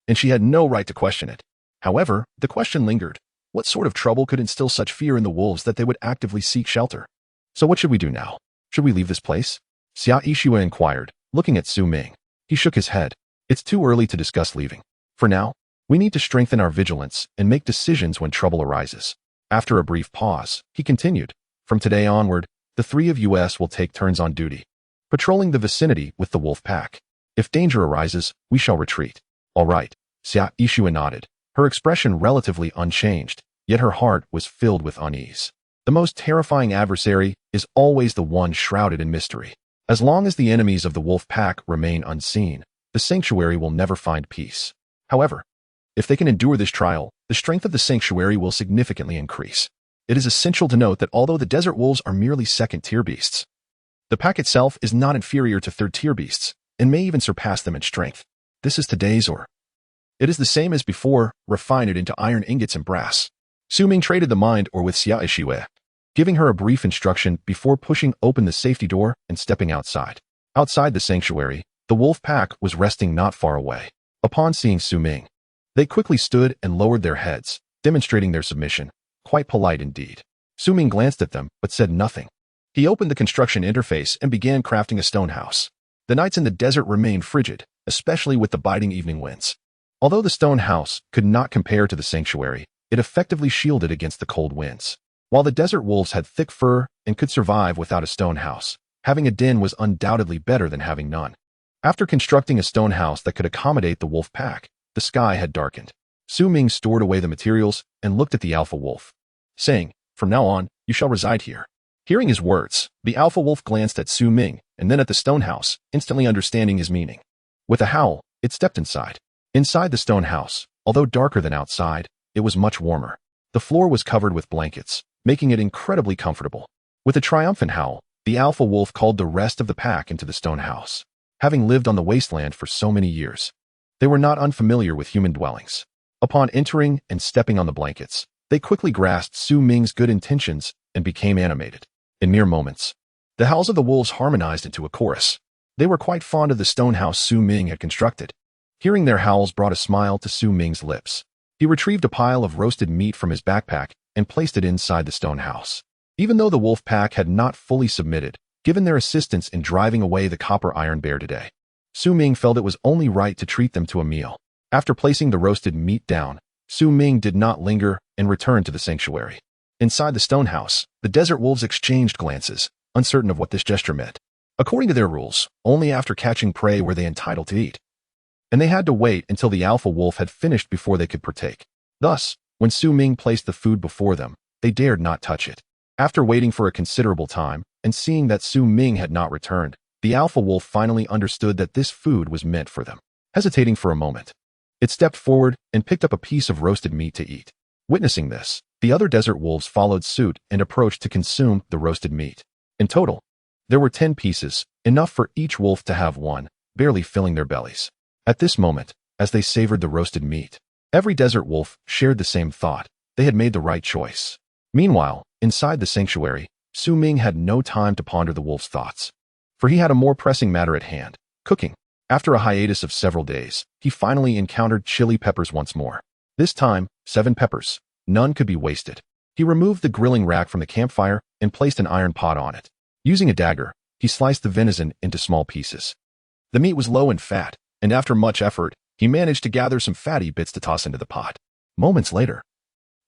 and she had no right to question it. However, the question lingered. What sort of trouble could instill such fear in the wolves that they would actively seek shelter? "So what should we do now? Should we leave this place?" Xia Yixue inquired, looking at Su Ming. He shook his head. "It's too early to discuss leaving. For now, we need to strengthen our vigilance and make decisions when trouble arises." After a brief pause, he continued, "From today onward, the 3 of us will take turns on duty, patrolling the vicinity with the wolf pack. If danger arises, we shall retreat." "All right," Xia Yixue nodded, her expression relatively unchanged, yet her heart was filled with unease. The most terrifying adversary is always the one shrouded in mystery. As long as the enemies of the wolf pack remain unseen, the sanctuary will never find peace. However, if they can endure this trial, the strength of the sanctuary will significantly increase. It is essential to note that although the desert wolves are merely second-tier beasts, the pack itself is not inferior to third-tier beasts, and may even surpass them in strength. This is today's ore. It is the same as before, refine it into iron ingots and brass. Su Ming traded the mind ore with Xia Ishiwei, giving her a brief instruction before pushing open the safety door and stepping outside. Outside the sanctuary, the wolf pack was resting not far away. Upon seeing Su Ming, they quickly stood and lowered their heads, demonstrating their submission, quite polite indeed. Su Ming glanced at them, but said nothing. He opened the construction interface and began crafting a stone house. The nights in the desert remained frigid, especially with the biting evening winds. Although the stone house could not compare to the sanctuary, it effectively shielded against the cold winds. While the desert wolves had thick fur and could survive without a stone house, having a den was undoubtedly better than having none. After constructing a stone house that could accommodate the wolf pack, the sky had darkened. Su Ming stored away the materials and looked at the alpha wolf, saying, "From now on, you shall reside here." Hearing his words, the alpha wolf glanced at Su Ming and then at the stone house, instantly understanding his meaning. With a howl, it stepped inside. Inside the stone house, although darker than outside, it was much warmer. The floor was covered with blankets, making it incredibly comfortable. With a triumphant howl, the alpha wolf called the rest of the pack into the stone house. Having lived on the wasteland for so many years, they were not unfamiliar with human dwellings. Upon entering and stepping on the blankets, they quickly grasped Su Ming's good intentions and became animated. In mere moments, the howls of the wolves harmonized into a chorus. They were quite fond of the stone house Su Ming had constructed. Hearing their howls brought a smile to Su Ming's lips. He retrieved a pile of roasted meat from his backpack and placed it inside the stone house. Even though the wolf pack had not fully submitted, given their assistance in driving away the copper iron bear today, Su Ming felt it was only right to treat them to a meal. After placing the roasted meat down, Su Ming did not linger and returned to the sanctuary. Inside the stone house, the desert wolves exchanged glances, uncertain of what this gesture meant. According to their rules, only after catching prey were they entitled to eat, and they had to wait until the alpha wolf had finished before they could partake. Thus, when Su Ming placed the food before them, they dared not touch it. After waiting for a considerable time and seeing that Su Ming had not returned, the alpha wolf finally understood that this food was meant for them. Hesitating for a moment, it stepped forward and picked up a piece of roasted meat to eat. Witnessing this, the other desert wolves followed suit and approached to consume the roasted meat. In total, there were 10 pieces, enough for each wolf to have one, barely filling their bellies. At this moment, as they savored the roasted meat, every desert wolf shared the same thought. They had made the right choice. Meanwhile, inside the sanctuary, Su Ming had no time to ponder the wolf's thoughts, for he had a more pressing matter at hand, cooking. After a hiatus of several days, he finally encountered chili peppers once more. This time, 7 peppers. None could be wasted. He removed the grilling rack from the campfire and placed an iron pot on it. Using a dagger, he sliced the venison into small pieces. The meat was low in fat, and after much effort, he managed to gather some fatty bits to toss into the pot. Moments later,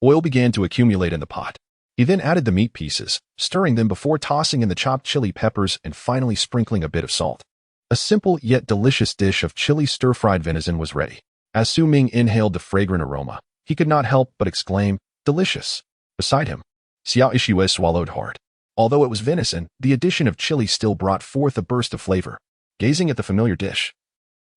oil began to accumulate in the pot. He then added the meat pieces, stirring them before tossing in the chopped chili peppers and finally sprinkling a bit of salt. A simple yet delicious dish of chili stir-fried venison was ready. As Su Ming inhaled the fragrant aroma, he could not help but exclaim, "Delicious." Beside him, Xiao Ishiwei swallowed hard. Although it was venison, the addition of chili still brought forth a burst of flavor. Gazing at the familiar dish,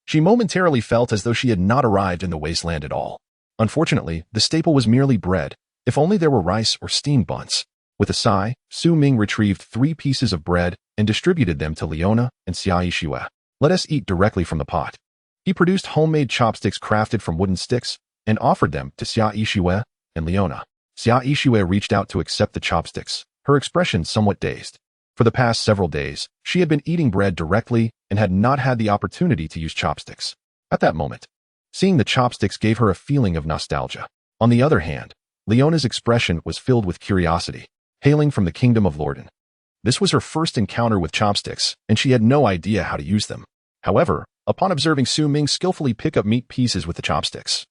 she momentarily felt as though she had not arrived in the wasteland at all. Unfortunately, the staple was merely bread. If only there were rice or steamed buns. With a sigh, Su Ming retrieved 3 pieces of bread and distributed them to Leona and Xia Ishiwei. "Let us eat directly from the pot." He produced homemade chopsticks crafted from wooden sticks and offered them to Xia Ishiwei and Leona. Xia Ishiwei reached out to accept the chopsticks, her expression somewhat dazed. For the past several days, she had been eating bread directly and had not had the opportunity to use chopsticks. At that moment, seeing the chopsticks gave her a feeling of nostalgia. On the other hand, Leona's expression was filled with curiosity, hailing from the kingdom of Lorden. This was her first encounter with chopsticks, and she had no idea how to use them. However, upon observing Su Ming skillfully pick up meat pieces with the chopsticks,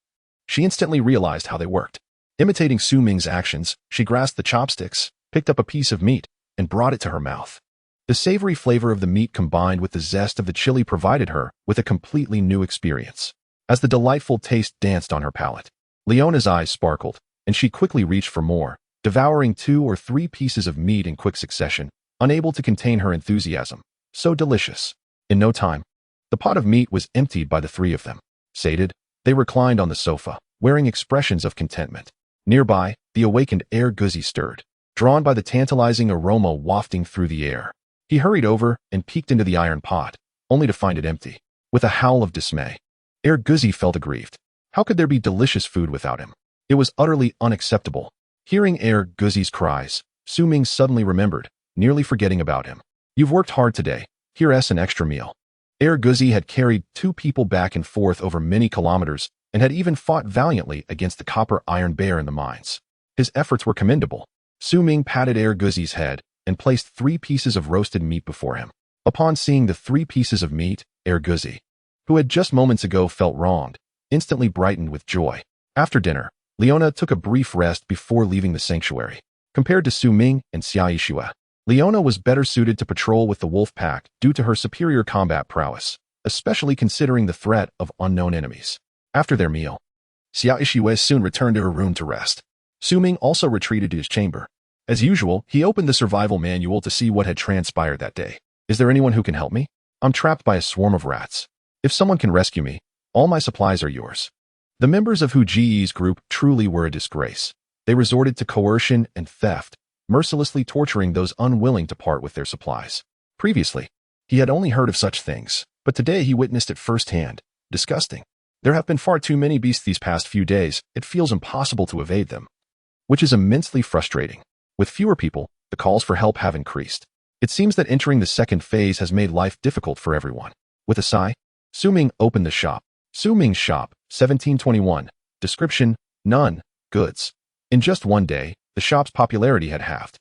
she instantly realized how they worked. Imitating Su Ming's actions, she grasped the chopsticks, picked up a piece of meat, and brought it to her mouth. The savory flavor of the meat combined with the zest of the chili provided her with a completely new experience. As the delightful taste danced on her palate, Leona's eyes sparkled, and she quickly reached for more, devouring 2 or 3 pieces of meat in quick succession. Unable to contain her enthusiasm, so delicious. In no time, the pot of meat was emptied by the three of them. Sated, they reclined on the sofa, wearing expressions of contentment. Nearby, the awakened Guzi stirred, drawn by the tantalizing aroma wafting through the air. He hurried over and peeked into the iron pot, only to find it empty. With a howl of dismay, Guzi felt aggrieved. How could there be delicious food without him? It was utterly unacceptable. Hearing Guzi's cries, Ming suddenly remembered, nearly forgetting about him. You've worked hard today. Here's an extra meal. Guzi had carried two people back and forth over many kilometers and had even fought valiantly against the copper iron bear in the mines. His efforts were commendable. Ming patted Guzi's head and placed 3 pieces of roasted meat before him. Upon seeing the 3 pieces of meat, Guzi, who had just moments ago felt wronged, instantly brightened with joy. After dinner, Leona took a brief rest before leaving the sanctuary. Compared to Ming and Xiaoyishua, Leona was better suited to patrol with the wolf pack due to her superior combat prowess, especially considering the threat of unknown enemies. After their meal, Xiaoyishua soon returned to her room to rest. Ming also retreated to his chamber. As usual, he opened the survival manual to see what had transpired that day. Is there anyone who can help me? I'm trapped by a swarm of rats. If someone can rescue me, all my supplies are yours. The members of Hu Ji's group truly were a disgrace. They resorted to coercion and theft, mercilessly torturing those unwilling to part with their supplies. Previously, he had only heard of such things, but today he witnessed it firsthand. Disgusting. There have been far too many beasts these past few days, it feels impossible to evade them, which is immensely frustrating. With fewer people, the calls for help have increased. It seems that entering the second phase has made life difficult for everyone. With a sigh, Ming opened the shop. Ming's shop, 1721. Description: none. Goods. In just one day, the shop's popularity had halved.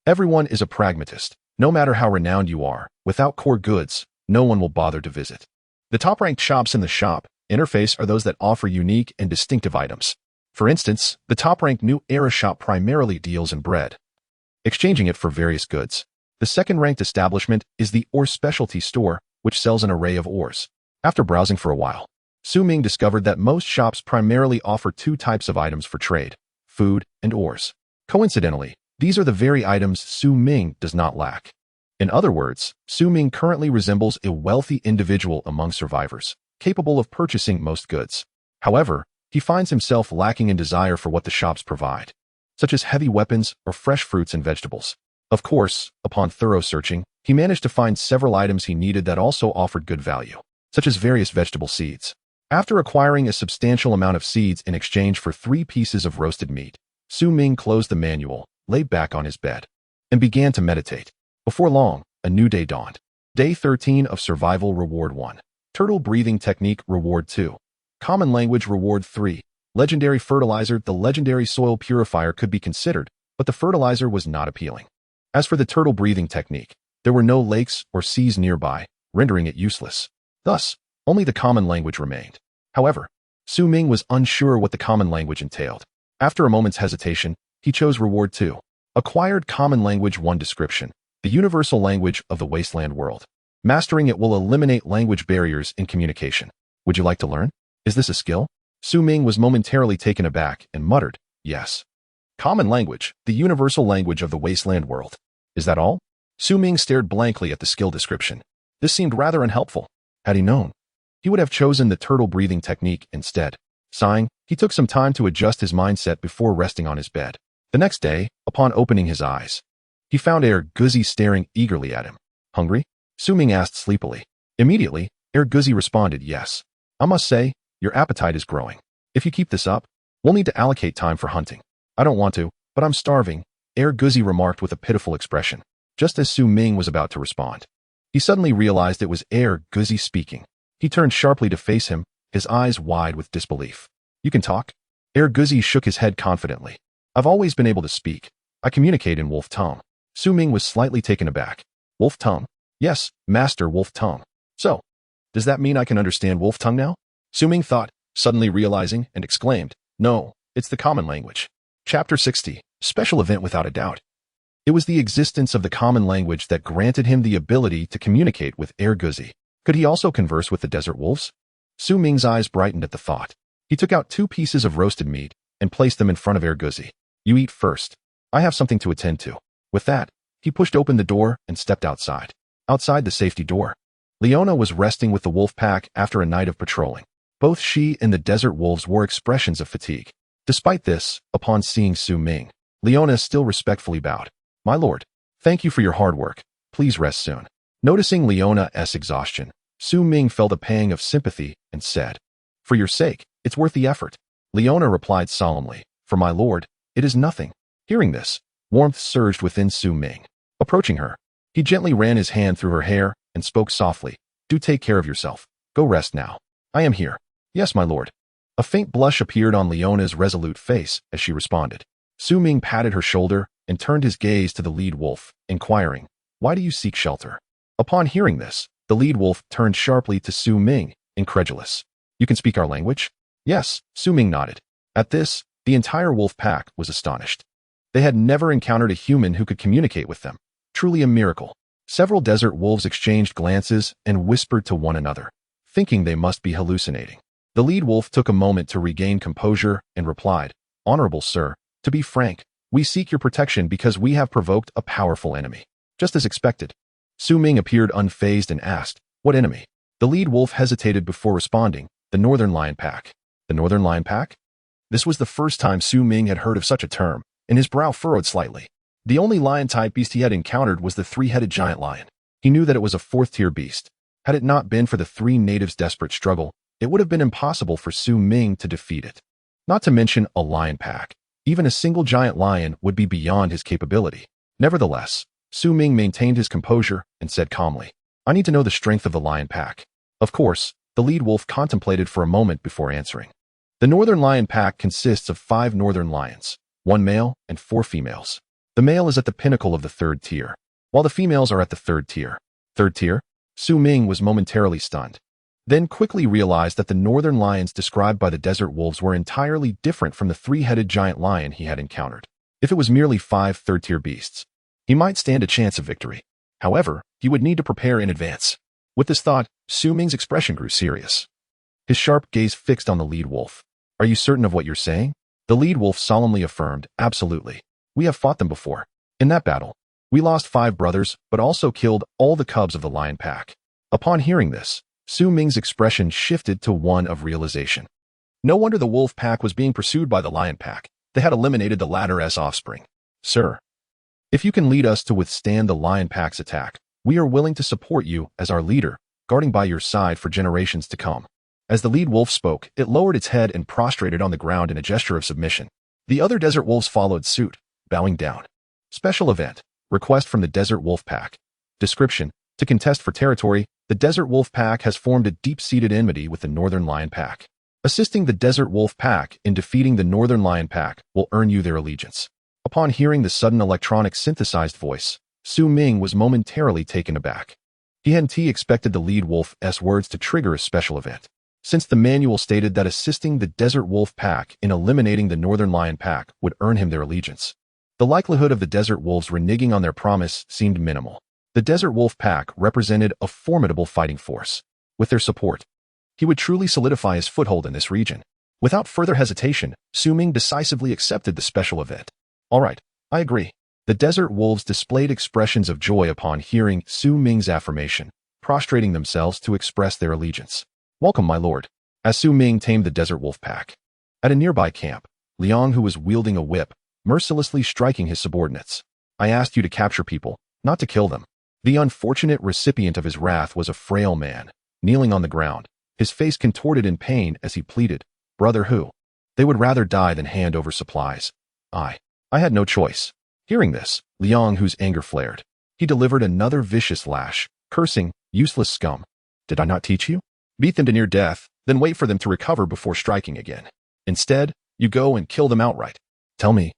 Everyone is a pragmatist. No matter how renowned you are, without core goods, no one will bother to visit. The top-ranked shops in the shop interface are those that offer unique and distinctive items. For instance, the top-ranked New Era shop primarily deals in bread, exchanging it for various goods. The second-ranked establishment is the Ore Specialty Store, which sells an array of ores. After browsing for a while, Ming discovered that most shops primarily offer 2 types of items for trade: food and ores. Coincidentally, these are the very items Ming does not lack. In other words, Ming currently resembles a wealthy individual among survivors, capable of purchasing most goods. However, he finds himself lacking in desire for what the shops provide, such as heavy weapons or fresh fruits and vegetables. Of course, upon thorough searching, he managed to find several items he needed that also offered good value, such as various vegetable seeds. After acquiring a substantial amount of seeds in exchange for 3 pieces of roasted meat, Ming closed the manual, lay back on his bed, and began to meditate. Before long, a new day dawned. Day 13 of Survival Reward 1. Turtle Breathing Technique Reward 2. Common Language Reward 3. Legendary Fertilizer. The legendary soil purifier could be considered, but the fertilizer was not appealing. As for the turtle breathing technique, there were no lakes or seas nearby, rendering it useless. Thus, only the common language remained. However, Ming was unsure what the common language entailed. After a moment's hesitation, he chose Reward 2. Acquired Common Language 1 Description: the universal language of the wasteland world. Mastering it will eliminate language barriers in communication. Would you like to learn? Is this a skill? Ming was momentarily taken aback and muttered, yes. Common language, the universal language of the wasteland world. Is that all? Ming stared blankly at the skill description. This seemed rather unhelpful. Had he known, he would have chosen the turtle breathing technique instead. Sighing, he took some time to adjust his mindset before resting on his bed. The next day, upon opening his eyes, he found Guzi staring eagerly at him. Hungry? Ming asked sleepily. Immediately, Guzi responded, yes. I must say, your appetite is growing. If you keep this up, we'll need to allocate time for hunting. I don't want to, but I'm starving, Guzi remarked with a pitiful expression. Just as Ming was about to respond, he suddenly realized it was Guzi speaking. He turned sharply to face him, his eyes wide with disbelief. You can talk? Guzi shook his head confidently. I've always been able to speak. I communicate in wolf tongue. Ming was slightly taken aback. Wolf tongue? Yes, master wolf tongue. So, does that mean I can understand wolf tongue now? Ming thought, suddenly realizing, and exclaimed, no, it's the common language. Chapter 60. Special event without a doubt. It was the existence of the common language that granted him the ability to communicate with Guzi. Could he also converse with the desert wolves? Ming's eyes brightened at the thought. He took out 2 pieces of roasted meat and placed them in front of Guzi. You eat first. I have something to attend to. With that, he pushed open the door and stepped outside. Outside the safety door, Leona was resting with the wolf pack after a night of patrolling. Both she and the desert wolves wore expressions of fatigue. Despite this, upon seeing Su Ming, Leona still respectfully bowed. "My lord, thank you for your hard work. Please rest soon." Noticing Leona's exhaustion, Su Ming felt a pang of sympathy and said, "For your sake, it's worth the effort." Leona replied solemnly, "For my lord, it is nothing." Hearing this, warmth surged within Su Ming. Approaching her, he gently ran his hand through her hair and spoke softly, "Do take care of yourself. Go rest now. I am here." "Yes, my lord." A faint blush appeared on Leona's resolute face as she responded. Su Ming patted her shoulder and turned his gaze to the lead wolf, inquiring, "Why do you seek shelter?" Upon hearing this, the lead wolf turned sharply to Su Ming, incredulous. "You can speak our language?" "Yes," Su Ming nodded. At this, the entire wolf pack was astonished. They had never encountered a human who could communicate with them. Truly a miracle. Several desert wolves exchanged glances and whispered to one another, thinking they must be hallucinating. The lead wolf took a moment to regain composure and replied, "Honorable sir, to be frank, we seek your protection because we have provoked a powerful enemy." Just as expected, Su Ming appeared unfazed and asked, "What enemy?" The lead wolf hesitated before responding, "The Northern Lion Pack." "The Northern Lion Pack?" This was the first time Su Ming had heard of such a term, and his brow furrowed slightly. The only lion-type beast he had encountered was the three-headed giant lion. He knew that it was a fourth-tier beast. Had it not been for the three natives' desperate struggle, it would have been impossible for Su Ming to defeat it. Not to mention a lion pack. Even a single giant lion would be beyond his capability. Nevertheless, Su Ming maintained his composure and said calmly, "I need to know the strength of the lion pack." Of course, the lead wolf contemplated for a moment before answering. The Northern Lion Pack consists of 5 northern lions, 1 male and 4 females. The male is at the pinnacle of the 3rd tier, while the females are at the 3rd tier. 3rd tier? Su Ming was momentarily stunned, then quickly realized that the northern lions described by the desert wolves were entirely different from the 3-headed giant lion he had encountered. If it was merely 5 third-tier beasts, he might stand a chance of victory. However, he would need to prepare in advance. With this thought, Su Ming's expression grew serious. His sharp gaze fixed on the lead wolf. "Are you certain of what you're saying?" The lead wolf solemnly affirmed, "Absolutely. We have fought them before. In that battle, we lost 5 brothers, but also killed all the cubs of the lion pack." Upon hearing this, Su Ming's expression shifted to one of realization. No wonder the wolf pack was being pursued by the lion pack. They had eliminated the latter's offspring. "Sir, if you can lead us to withstand the lion pack's attack, we are willing to support you as our leader, guarding by your side for generations to come." As the lead wolf spoke, it lowered its head and prostrated on the ground in a gesture of submission. The other desert wolves followed suit, bowing down. Special event. Request from the desert wolf pack. Description. To contest for territory, the desert wolf pack has formed a deep-seated enmity with the northern lion pack. Assisting the desert wolf pack in defeating the northern lion pack will earn you their allegiance. Upon hearing the sudden electronic synthesized voice, Su Ming was momentarily taken aback. He hadn't expected the lead wolf's words to trigger a special event, since the manual stated that assisting the desert wolf pack in eliminating the northern lion pack would earn him their allegiance. The likelihood of the desert wolves reneging on their promise seemed minimal. The desert wolf pack represented a formidable fighting force. With their support, he would truly solidify his foothold in this region. Without further hesitation, Su Ming decisively accepted the special event. "All right, I agree." The desert wolves displayed expressions of joy upon hearing Su Ming's affirmation, prostrating themselves to express their allegiance. "Welcome, my lord." As Su Ming tamed the desert wolf pack, at a nearby camp, Liang, who was wielding a whip, mercilessly striking his subordinates. "I asked you to capture people, not to kill them." The unfortunate recipient of his wrath was a frail man, kneeling on the ground, his face contorted in pain as he pleaded, "Brother Hu, they would rather die than hand over supplies. I had no choice." Hearing this, Liang, whose anger flared, he delivered another vicious lash, cursing, "Useless scum. Did I not teach you? Beat them to near death, then wait for them to recover before striking again. Instead, you go and kill them outright. Tell me,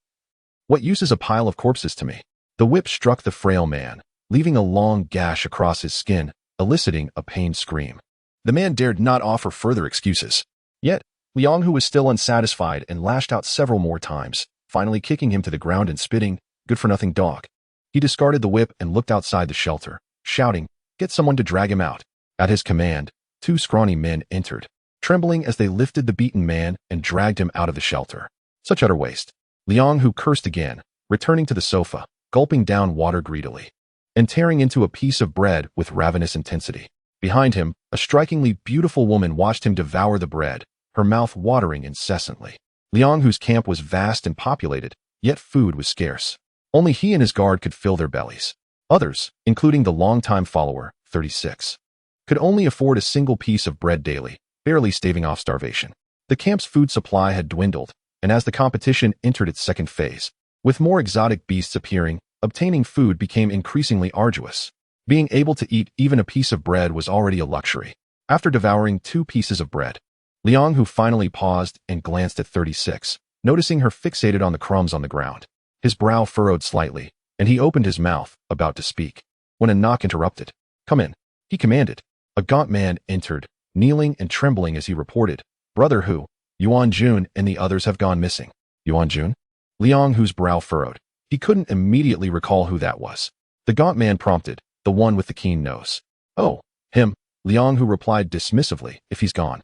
what use is a pile of corpses to me?" The whip struck the frail man, leaving a long gash across his skin, eliciting a pained scream. The man dared not offer further excuses. Yet, Liang, who was still unsatisfied and lashed out several more times, finally kicking him to the ground and spitting, "Good-for-nothing dog." He discarded the whip and looked outside the shelter, shouting, "Get someone to drag him out." At his command, 2 scrawny men entered, trembling as they lifted the beaten man and dragged him out of the shelter. Such utter waste. Liang, who cursed again, returning to the sofa, gulping down water greedily. and tearing into a piece of bread with ravenous intensity. Behind him, a strikingly beautiful woman watched him devour the bread, her mouth watering incessantly. Liang, whose camp was vast and populated, yet food was scarce. Only he and his guard could fill their bellies. Others, including the longtime follower, 36, could only afford a single piece of bread daily, barely staving off starvation. The camp's food supply had dwindled, and as the competition entered its second phase, with more exotic beasts appearing, obtaining food became increasingly arduous. Being able to eat even a piece of bread was already a luxury. After devouring 2 pieces of bread, Liang, who finally paused and glanced at 36, noticing her fixated on the crumbs on the ground. His brow furrowed slightly, and he opened his mouth, about to speak, when a knock interrupted. "Come in," he commanded. A gaunt man entered, kneeling and trembling as he reported, "Brother Hu, Yuan Jun and the others have gone missing." Yuan Jun? Liang, whose brow furrowed. He couldn't immediately recall who that was. The gaunt man prompted, "The one with the keen nose." "Oh, him," Liang, who replied dismissively, "If he's gone,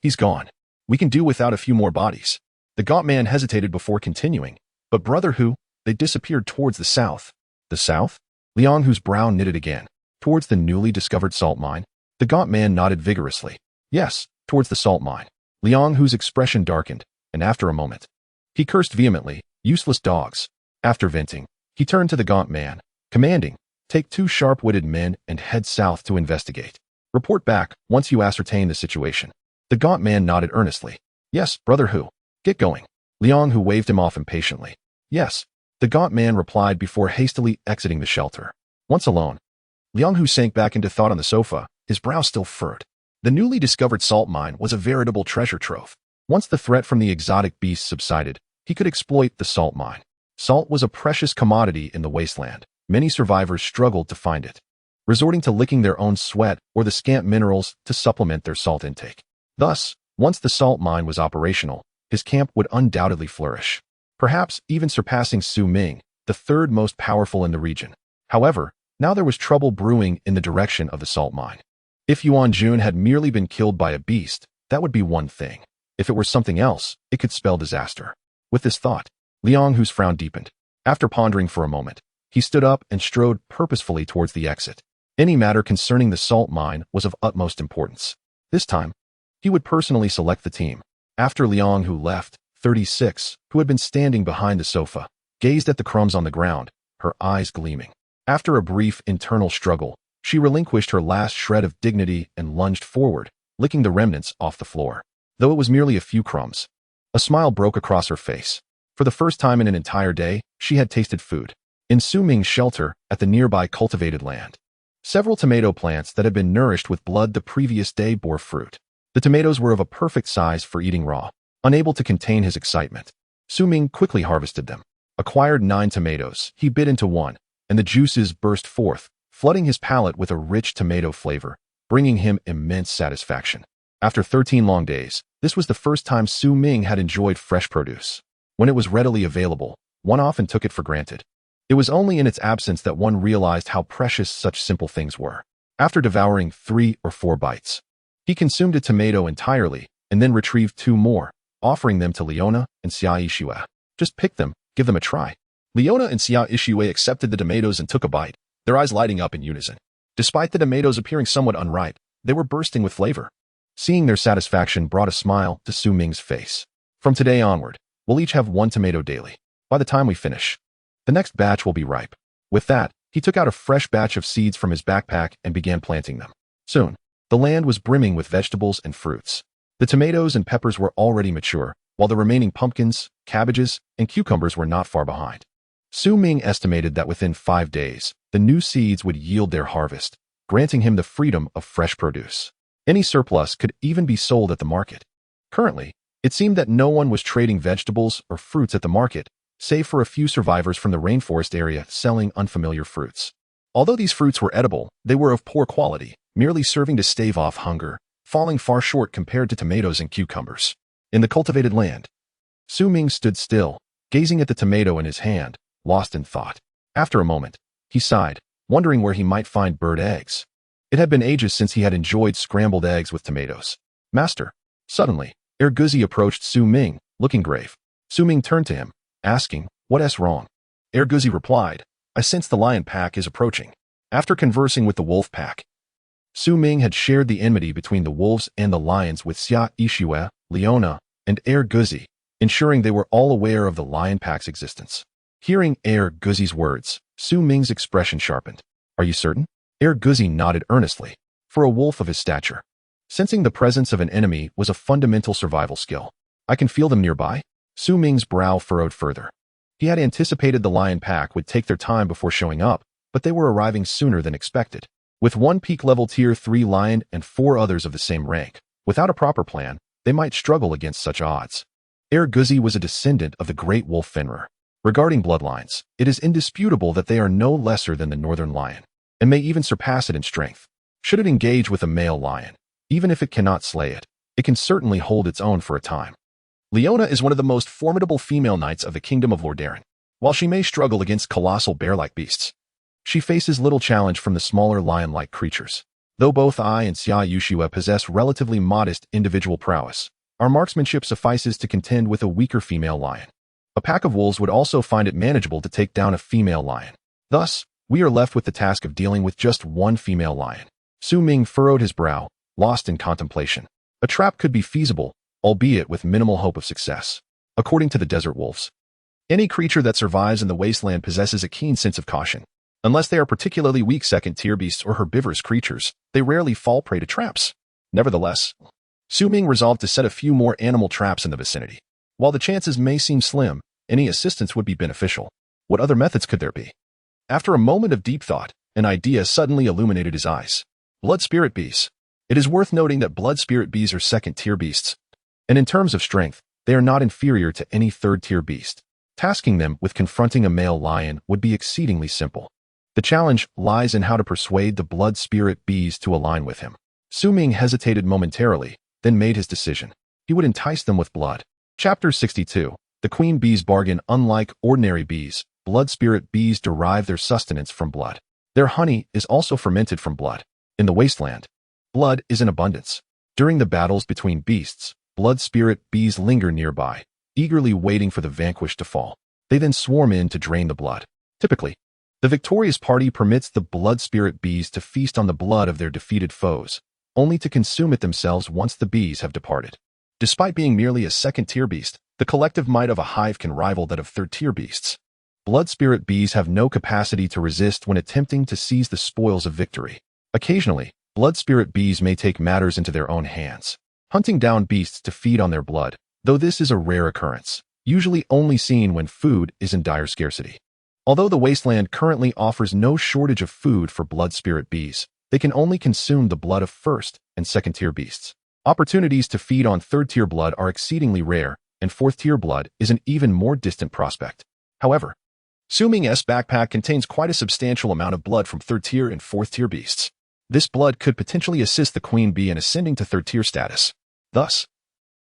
he's gone. We can do without a few more bodies." The gaunt man hesitated before continuing, "But Brother Hu, they disappeared towards the south." "The south?" Liang, whose brow knitted again. "Towards the newly discovered salt mine?" The gaunt man nodded vigorously. "Yes, towards the salt mine." Liang, whose expression darkened, and after a moment, he cursed vehemently, "Useless dogs." After venting, he turned to the gaunt man, commanding, "Take 2 sharp-witted men and head south to investigate. Report back once you ascertain the situation." The gaunt man nodded earnestly. "Yes, Brother Hu. Get going." Liang, who waved him off impatiently. "Yes," the gaunt man replied before hastily exiting the shelter. Once alone, Liang, who sank back into thought on the sofa, his brow still furrowed. The newly discovered salt mine was a veritable treasure trove. Once the threat from the exotic beasts subsided, he could exploit the salt mine. Salt was a precious commodity in the wasteland. Many survivors struggled to find it, resorting to licking their own sweat or the scant minerals to supplement their salt intake. Thus, once the salt mine was operational, his camp would undoubtedly flourish, perhaps even surpassing Ming, the 3rd most powerful in the region. However, now there was trouble brewing in the direction of the salt mine. If Yuan Jun had merely been killed by a beast, that would be one thing. If it were something else, it could spell disaster. With this thought, Liang, whose frown deepened. After pondering for a moment, he stood up and strode purposefully towards the exit. Any matter concerning the salt mine was of utmost importance. This time, he would personally select the team. After Liang, who left, 36, who had been standing behind the sofa, gazed at the crumbs on the ground, her eyes gleaming. After a brief internal struggle, she relinquished her last shred of dignity and lunged forward, licking the remnants off the floor. Though it was merely a few crumbs, a smile broke across her face. For the first time in an entire day, she had tasted food. In Ming's shelter, at the nearby cultivated land, several tomato plants that had been nourished with blood the previous day bore fruit. The tomatoes were of a perfect size for eating raw. Unable to contain his excitement, Ming quickly harvested them. Acquired 9 tomatoes, he bit into one, and the juices burst forth, flooding his palate with a rich tomato flavor, bringing him immense satisfaction. After 13 long days, this was the first time Ming had enjoyed fresh produce. When it was readily available, one often took it for granted. It was only in its absence that one realized how precious such simple things were. After devouring 3 or 4 bites, he consumed a tomato entirely and then retrieved 2 more, offering them to Leona and Xia Yishue. "Just pick them, give them a try." Leona and Xia Yishue accepted the tomatoes and took a bite, their eyes lighting up in unison. Despite the tomatoes appearing somewhat unripe, they were bursting with flavor. Seeing their satisfaction brought a smile to Ming's face. "From today onward, we'll each have 1 tomato daily. By the time we finish, the next batch will be ripe." With that, he took out a fresh batch of seeds from his backpack and began planting them. Soon, the land was brimming with vegetables and fruits. The tomatoes and peppers were already mature, while the remaining pumpkins, cabbages, and cucumbers were not far behind. Ming estimated that within 5 days, the new seeds would yield their harvest, granting him the freedom of fresh produce. Any surplus could even be sold at the market. Currently, it seemed that no one was trading vegetables or fruits at the market, save for a few survivors from the rainforest area selling unfamiliar fruits. Although these fruits were edible, they were of poor quality, merely serving to stave off hunger, falling far short compared to tomatoes and cucumbers. In the cultivated land, Ming stood still, gazing at the tomato in his hand, lost in thought. After a moment, he sighed, wondering where he might find bird eggs. It had been ages since he had enjoyed scrambled eggs with tomatoes. "Master." Suddenly, Erguzi approached Ming, looking grave. Ming turned to him, asking, "What's wrong?" Erguzi replied, "I sense the lion pack is approaching." After conversing with the wolf pack, Ming had shared the enmity between the wolves and the lions with Xia Yixue, Leona, and Guzi, ensuring they were all aware of the lion pack's existence. Hearing Guzi's words, Ming's expression sharpened. Are you certain? Guzi nodded earnestly. For a wolf of his stature, sensing the presence of an enemy was a fundamental survival skill. I can feel them nearby? Ming's brow furrowed further. He had anticipated the lion pack would take their time before showing up, but they were arriving sooner than expected. With one peak-level Tier 3 lion and 4 others of the same rank, without a proper plan, they might struggle against such odds. Guzi was a descendant of the great wolf Fenrir. Regarding bloodlines, it is indisputable that they are no lesser than the northern lion, and may even surpass it in strength. Should it engage with a male lion, even if it cannot slay it, it can certainly hold its own for a time. Leona is one of the most formidable female knights of the kingdom of Lordaeron. While she may struggle against colossal bear-like beasts, she faces little challenge from the smaller lion-like creatures. Though both I and Xia Yixue possess relatively modest individual prowess, our marksmanship suffices to contend with a weaker female lion. A pack of wolves would also find it manageable to take down a female lion. Thus, we are left with the task of dealing with just one female lion. Ming furrowed his brow, lost in contemplation. A trap could be feasible, albeit with minimal hope of success. According to the desert wolves, any creature that survives in the wasteland possesses a keen sense of caution. Unless they are particularly weak second-tier beasts or herbivorous creatures, they rarely fall prey to traps. Nevertheless, Ming resolved to set a few more animal traps in the vicinity. While the chances may seem slim, any assistance would be beneficial. What other methods could there be? After a moment of deep thought, an idea suddenly illuminated his eyes. Blood spirit bees. It is worth noting that blood spirit bees are second-tier beasts, and in terms of strength, they are not inferior to any third-tier beast. Tasking them with confronting a male lion would be exceedingly simple. The challenge lies in how to persuade the blood spirit bees to align with him. Ming hesitated momentarily, then made his decision. He would entice them with blood. Chapter 62. The queen bee's bargain. Unlike ordinary bees, blood spirit bees derive their sustenance from blood. Their honey is also fermented from blood. In the wasteland, blood is in abundance. During the battles between beasts, blood spirit bees linger nearby, eagerly waiting for the vanquished to fall. They then swarm in to drain the blood. Typically, the victorious party permits the blood spirit bees to feast on the blood of their defeated foes, only to consume it themselves once the bees have departed. Despite being merely a second-tier beast, the collective might of a hive can rival that of third-tier beasts. Blood spirit bees have no capacity to resist when attempting to seize the spoils of victory. Occasionally, blood spirit bees may take matters into their own hands, hunting down beasts to feed on their blood, though this is a rare occurrence, usually only seen when food is in dire scarcity. Although the wasteland currently offers no shortage of food for blood spirit bees, they can only consume the blood of first and second-tier beasts. Opportunities to feed on third-tier blood are exceedingly rare, and fourth-tier blood is an even more distant prospect. However, Ming's backpack contains quite a substantial amount of blood from third-tier and fourth-tier beasts. This blood could potentially assist the queen bee in ascending to third-tier status. Thus,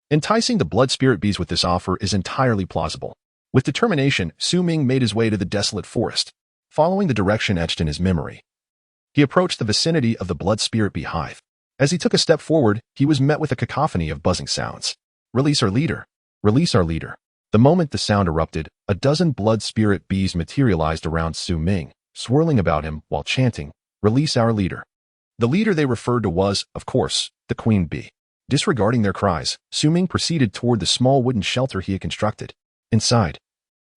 enticing the blood spirit bees with this offer is entirely plausible. With determination, Ming made his way to the desolate forest. Following the direction etched in his memory, he approached the vicinity of the blood spirit bee hive. As he took a step forward, he was met with a cacophony of buzzing sounds. Release our leader. Release our leader. The moment the sound erupted, a dozen blood spirit bees materialized around Ming, swirling about him while chanting, "Release our leader." The leader they referred to was, of course, the queen bee. Disregarding their cries, Ming proceeded toward the small wooden shelter he had constructed. Inside,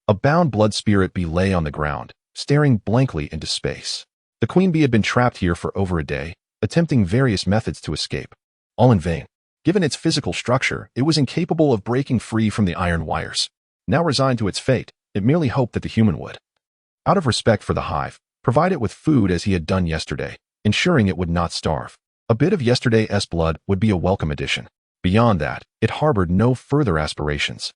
a bound blood spirit bee lay on the ground, staring blankly into space. The queen bee had been trapped here for over a day, attempting various methods to escape. All in vain. Given its physical structure, it was incapable of breaking free from the iron wires. Now resigned to its fate, it merely hoped that the human would, out of respect for the hive, provide it with food as he had done yesterday, ensuring it would not starve. A bit of yesterday's blood would be a welcome addition. Beyond that, it harbored no further aspirations.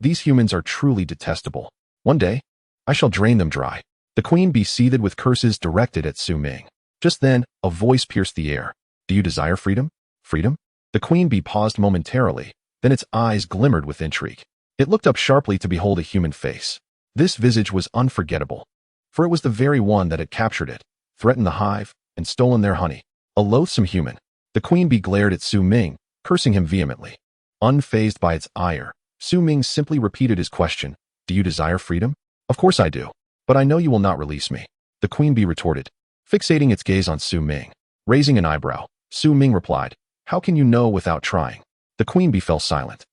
These humans are truly detestable. One day, I shall drain them dry. The queen bee seethed with curses directed at Ming. Just then, a voice pierced the air. Do you desire freedom? Freedom? The queen bee paused momentarily, then its eyes glimmered with intrigue. It looked up sharply to behold a human face. This visage was unforgettable, for it was the very one that had captured it, threatened the hive, and stolen their honey. A loathsome human. The queen bee glared at Ming, cursing him vehemently. Unfazed by its ire, Ming simply repeated his question. Do you desire freedom? Of course I do, but I know you will not release me. The queen bee retorted. fixating its gaze on Su Ming. Raising an eyebrow, Su Ming replied, "How can you know without trying?" The queen bee fell silent.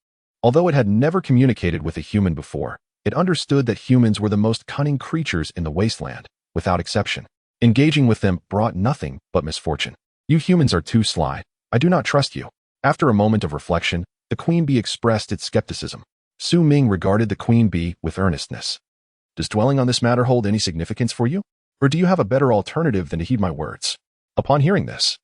Although it had never communicated with a human before, it understood that humans were the most cunning creatures in the wasteland, without exception. Engaging with them brought nothing but misfortune. "You humans are too sly. I do not trust you." After a moment of reflection, the queen bee expressed its skepticism. Su Ming regarded the queen bee with earnestness. "Does dwelling on this matter hold any significance for you? Or do you have a better alternative than to heed my words?" Upon hearing this,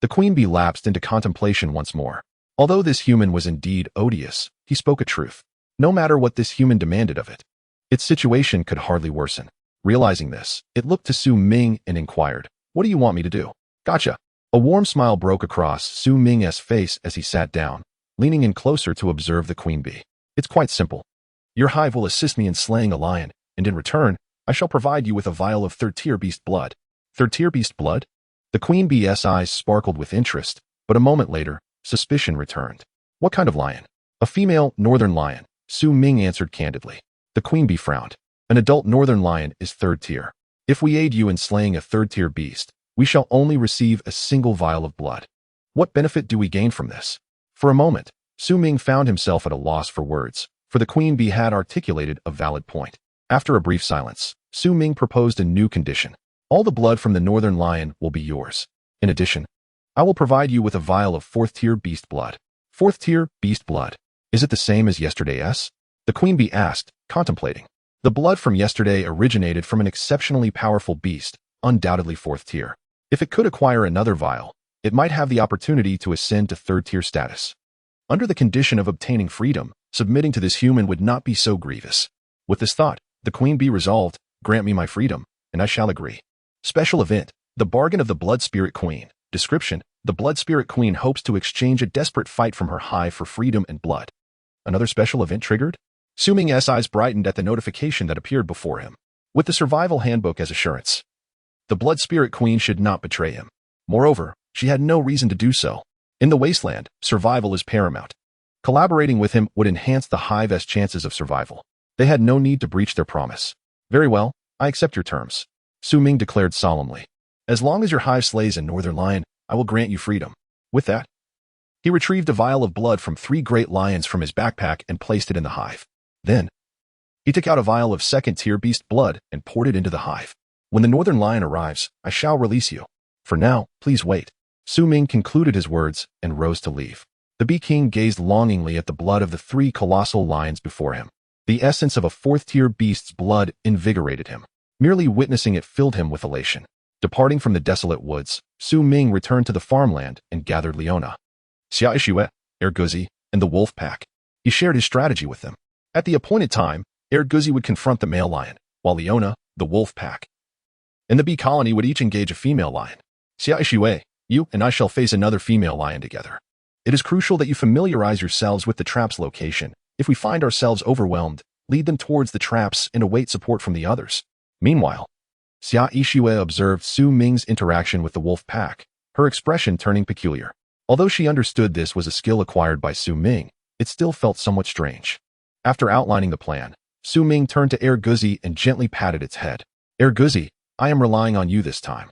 the queen bee lapsed into contemplation once more. Although this human was indeed odious, he spoke a truth. No matter what this human demanded of it, its situation could hardly worsen. Realizing this, it looked to Su Ming and inquired, "What do you want me to do?" "Gotcha." A warm smile broke across Su Ming's face as he sat down, leaning in closer to observe the queen bee. "It's quite simple. Your hive will assist me in slaying a lion, and in return, I shall provide you with a vial of third-tier beast blood." "Third-tier beast blood?" The queen bee's eyes sparkled with interest, but a moment later, suspicion returned. "What kind of lion?" "A female northern lion," Su Ming answered candidly. The queen bee frowned. "An adult northern lion is third tier. If we aid you in slaying a third-tier beast, we shall only receive a single vial of blood. What benefit do we gain from this?" For a moment, Su Ming found himself at a loss for words, for the queen bee had articulated a valid point. After a brief silence, Su Ming proposed a new condition. "All the blood from the northern lion will be yours. In addition, I will provide you with a vial of fourth-tier beast blood." "Fourth-tier beast blood? Is it the same as yesterday's?" the queen bee asked, contemplating. The blood from yesterday originated from an exceptionally powerful beast, undoubtedly fourth tier. If it could acquire another vial, it might have the opportunity to ascend to third-tier status. Under the condition of obtaining freedom, submitting to this human would not be so grievous. With this thought, the queen bee resolved, "Grant me my freedom, and I shall agree." Special event, the bargain of the Blood Spirit Queen. Description, the Blood Spirit Queen hopes to exchange a desperate fight from her hive for freedom and blood. Another special event triggered? Su Ming's eyes brightened at the notification that appeared before him. With the survival handbook as assurance, the Blood Spirit Queen should not betray him. Moreover, she had no reason to do so. In the wasteland, survival is paramount. Collaborating with him would enhance the hive's chances of survival. They had no need to breach their promise. "Very well, I accept your terms," Su Ming declared solemnly. "As long as your hive slays a northern lion, I will grant you freedom." With that, he retrieved a vial of blood from 3 great lions from his backpack and placed it in the hive. Then, he took out a vial of second-tier beast blood and poured it into the hive. "When the northern lion arrives, I shall release you. For now, please wait." Su Ming concluded his words and rose to leave. The Bee King gazed longingly at the blood of the 3 colossal lions before him. The essence of a fourth-tier beast's blood invigorated him. Merely witnessing it filled him with elation. Departing from the desolate woods, Su Ming returned to the farmland and gathered Leona, Xia Ishue, Erguzi, and the wolf pack. He shared his strategy with them. At the appointed time, Erguzi would confront the male lion, while Leona, the wolf pack, and the bee colony would each engage a female lion. "Xia Ishue, you and I shall face another female lion together. It is crucial that you familiarize yourselves with the trap's location. If we find ourselves overwhelmed, lead them towards the traps and await support from the others." Meanwhile, Xia Ishue observed Su Ming's interaction with the wolf pack, her expression turning peculiar. Although she understood this was a skill acquired by Su Ming, it still felt somewhat strange. After outlining the plan, Su Ming turned to Erguzi and gently patted its head. "Erguzi, I am relying on you this time."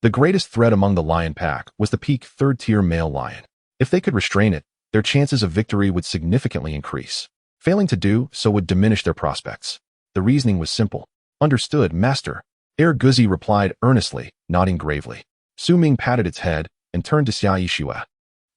The greatest threat among the lion pack was the peak third-tier male lion. If they could restrain it, their chances of victory would significantly increase. Failing to do so would diminish their prospects. The reasoning was simple. "Understood, master," Erguzi replied earnestly, nodding gravely. Su Ming patted its head and turned to Xia Ishue,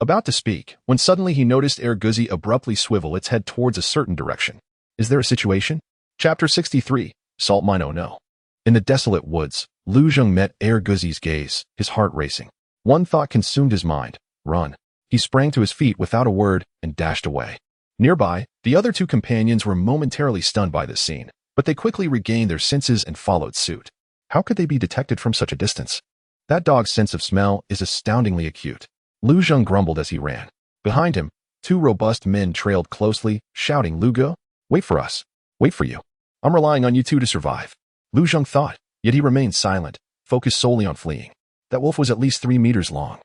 about to speak, when suddenly he noticed Erguzi abruptly swivel its head towards a certain direction. "Is there a situation?" Chapter 63, Salt Mine. Oh no. In the desolate woods, Lu Zheng met Erguzi's gaze, his heart racing. One thought consumed his mind: run. He sprang to his feet without a word and dashed away. Nearby, the other 2 companions were momentarily stunned by this scene, but they quickly regained their senses and followed suit. How could they be detected from such a distance? That dog's sense of smell is astoundingly acute. Lu Zheng grumbled as he ran. Behind him, 2 robust men trailed closely, shouting, "Lugo, wait for us. Wait for you. I'm relying on you 2 to survive." Lu Zheng thought, yet he remained silent, focused solely on fleeing. That wolf was at least 3 meters long.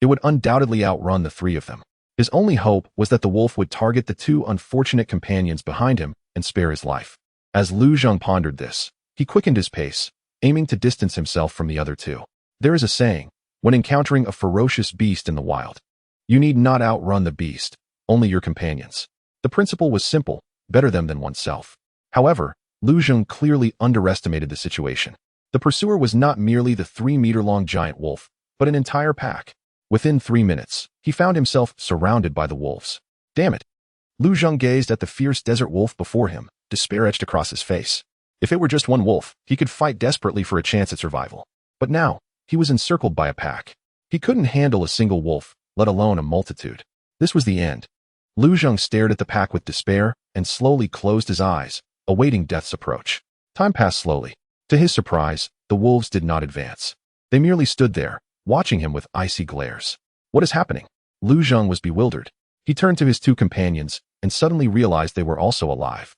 It would undoubtedly outrun the 3 of them. His only hope was that the wolf would target the 2 unfortunate companions behind him and spare his life. As Lu Zheng pondered this, he quickened his pace, aiming to distance himself from the other 2. There is a saying, when encountering a ferocious beast in the wild, you need not outrun the beast, only your companions. The principle was simple, better them than oneself. However, Lu Zheng clearly underestimated the situation. The pursuer was not merely the 3-meter-long giant wolf, but an entire pack. Within 3 minutes, he found himself surrounded by the wolves. Damn it! Lu Zheng gazed at the fierce desert wolf before him, despair etched across his face. If it were just one wolf, he could fight desperately for a chance at survival. But now, he was encircled by a pack. He couldn't handle a single wolf, let alone a multitude. This was the end. Lu Zheng stared at the pack with despair and slowly closed his eyes, awaiting death's approach. Time passed slowly. To his surprise, the wolves did not advance. They merely stood there, watching him with icy glares. What is happening? Lu Zheng was bewildered. He turned to his 2 companions and suddenly realized they were also alive,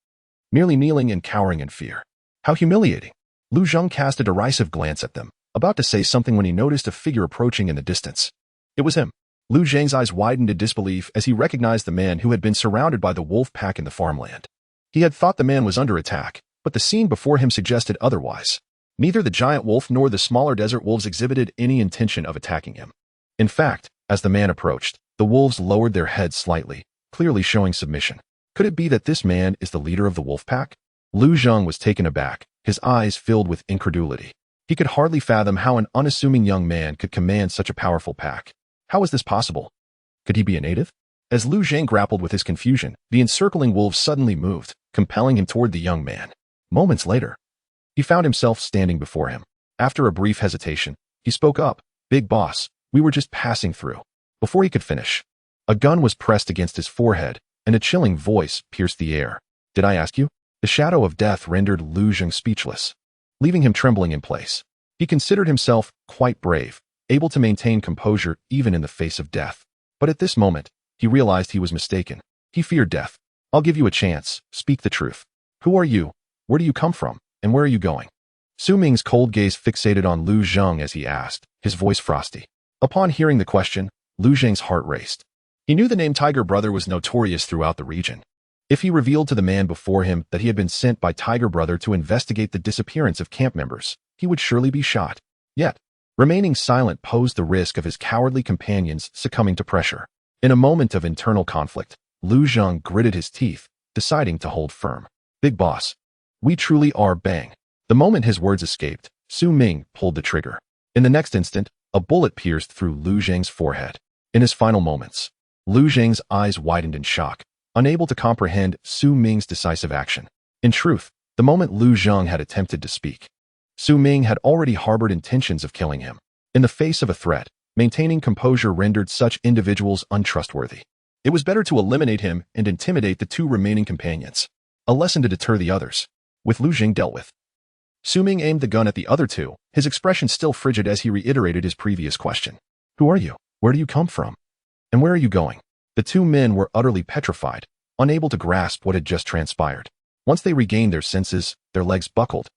merely kneeling and cowering in fear. How humiliating! Lu Zheng cast a derisive glance at them, about to say something when he noticed a figure approaching in the distance. It was him. Lu Zheng's eyes widened in disbelief as he recognized the man who had been surrounded by the wolf pack in the farmland. He had thought the man was under attack, but the scene before him suggested otherwise. Neither the giant wolf nor the smaller desert wolves exhibited any intention of attacking him. In fact, as the man approached, the wolves lowered their heads slightly, clearly showing submission. Could it be that this man is the leader of the wolf pack? Lu Zheng was taken aback, his eyes filled with incredulity. He could hardly fathom how an unassuming young man could command such a powerful pack. How was this possible? Could he be a native? As Lu Zheng grappled with his confusion, the encircling wolves suddenly moved, compelling him toward the young man. Moments later, he found himself standing before him. After a brief hesitation, he spoke up. Big boss, we were just passing through. Before he could finish, a gun was pressed against his forehead, and a chilling voice pierced the air. Did I ask you? The shadow of death rendered Lu Zheng speechless, leaving him trembling in place. He considered himself quite brave, able to maintain composure even in the face of death. But at this moment, he realized he was mistaken. He feared death. I'll give you a chance, speak the truth. Who are you? Where do you come from? And where are you going? Su Ming's cold gaze fixated on Lu Zheng as he asked, his voice frosty. Upon hearing the question, Lu Zheng's heart raced. He knew the name Tiger Brother was notorious throughout the region. If he revealed to the man before him that he had been sent by Tiger Brother to investigate the disappearance of camp members, he would surely be shot. Yet, remaining silent posed the risk of his cowardly companions succumbing to pressure. In a moment of internal conflict, Lu Zheng gritted his teeth, deciding to hold firm. Big boss, we truly are bang. The moment his words escaped, Su Ming pulled the trigger. In the next instant, a bullet pierced through Lu Zheng's forehead. In his final moments, Lu Zheng's eyes widened in shock, unable to comprehend Su Ming's decisive action. In truth, the moment Lu Zheng had attempted to speak, Su Ming had already harbored intentions of killing him. In the face of a threat, maintaining composure rendered such individuals untrustworthy. It was better to eliminate him and intimidate the 2 remaining companions. A lesson to deter the others. With Lu Zheng dealt with, Su Ming aimed the gun at the other 2, his expression still frigid as he reiterated his previous question. Who are you? Where do you come from? And where are you going? The 2 men were utterly petrified, unable to grasp what had just transpired. Once they regained their senses, their legs buckled,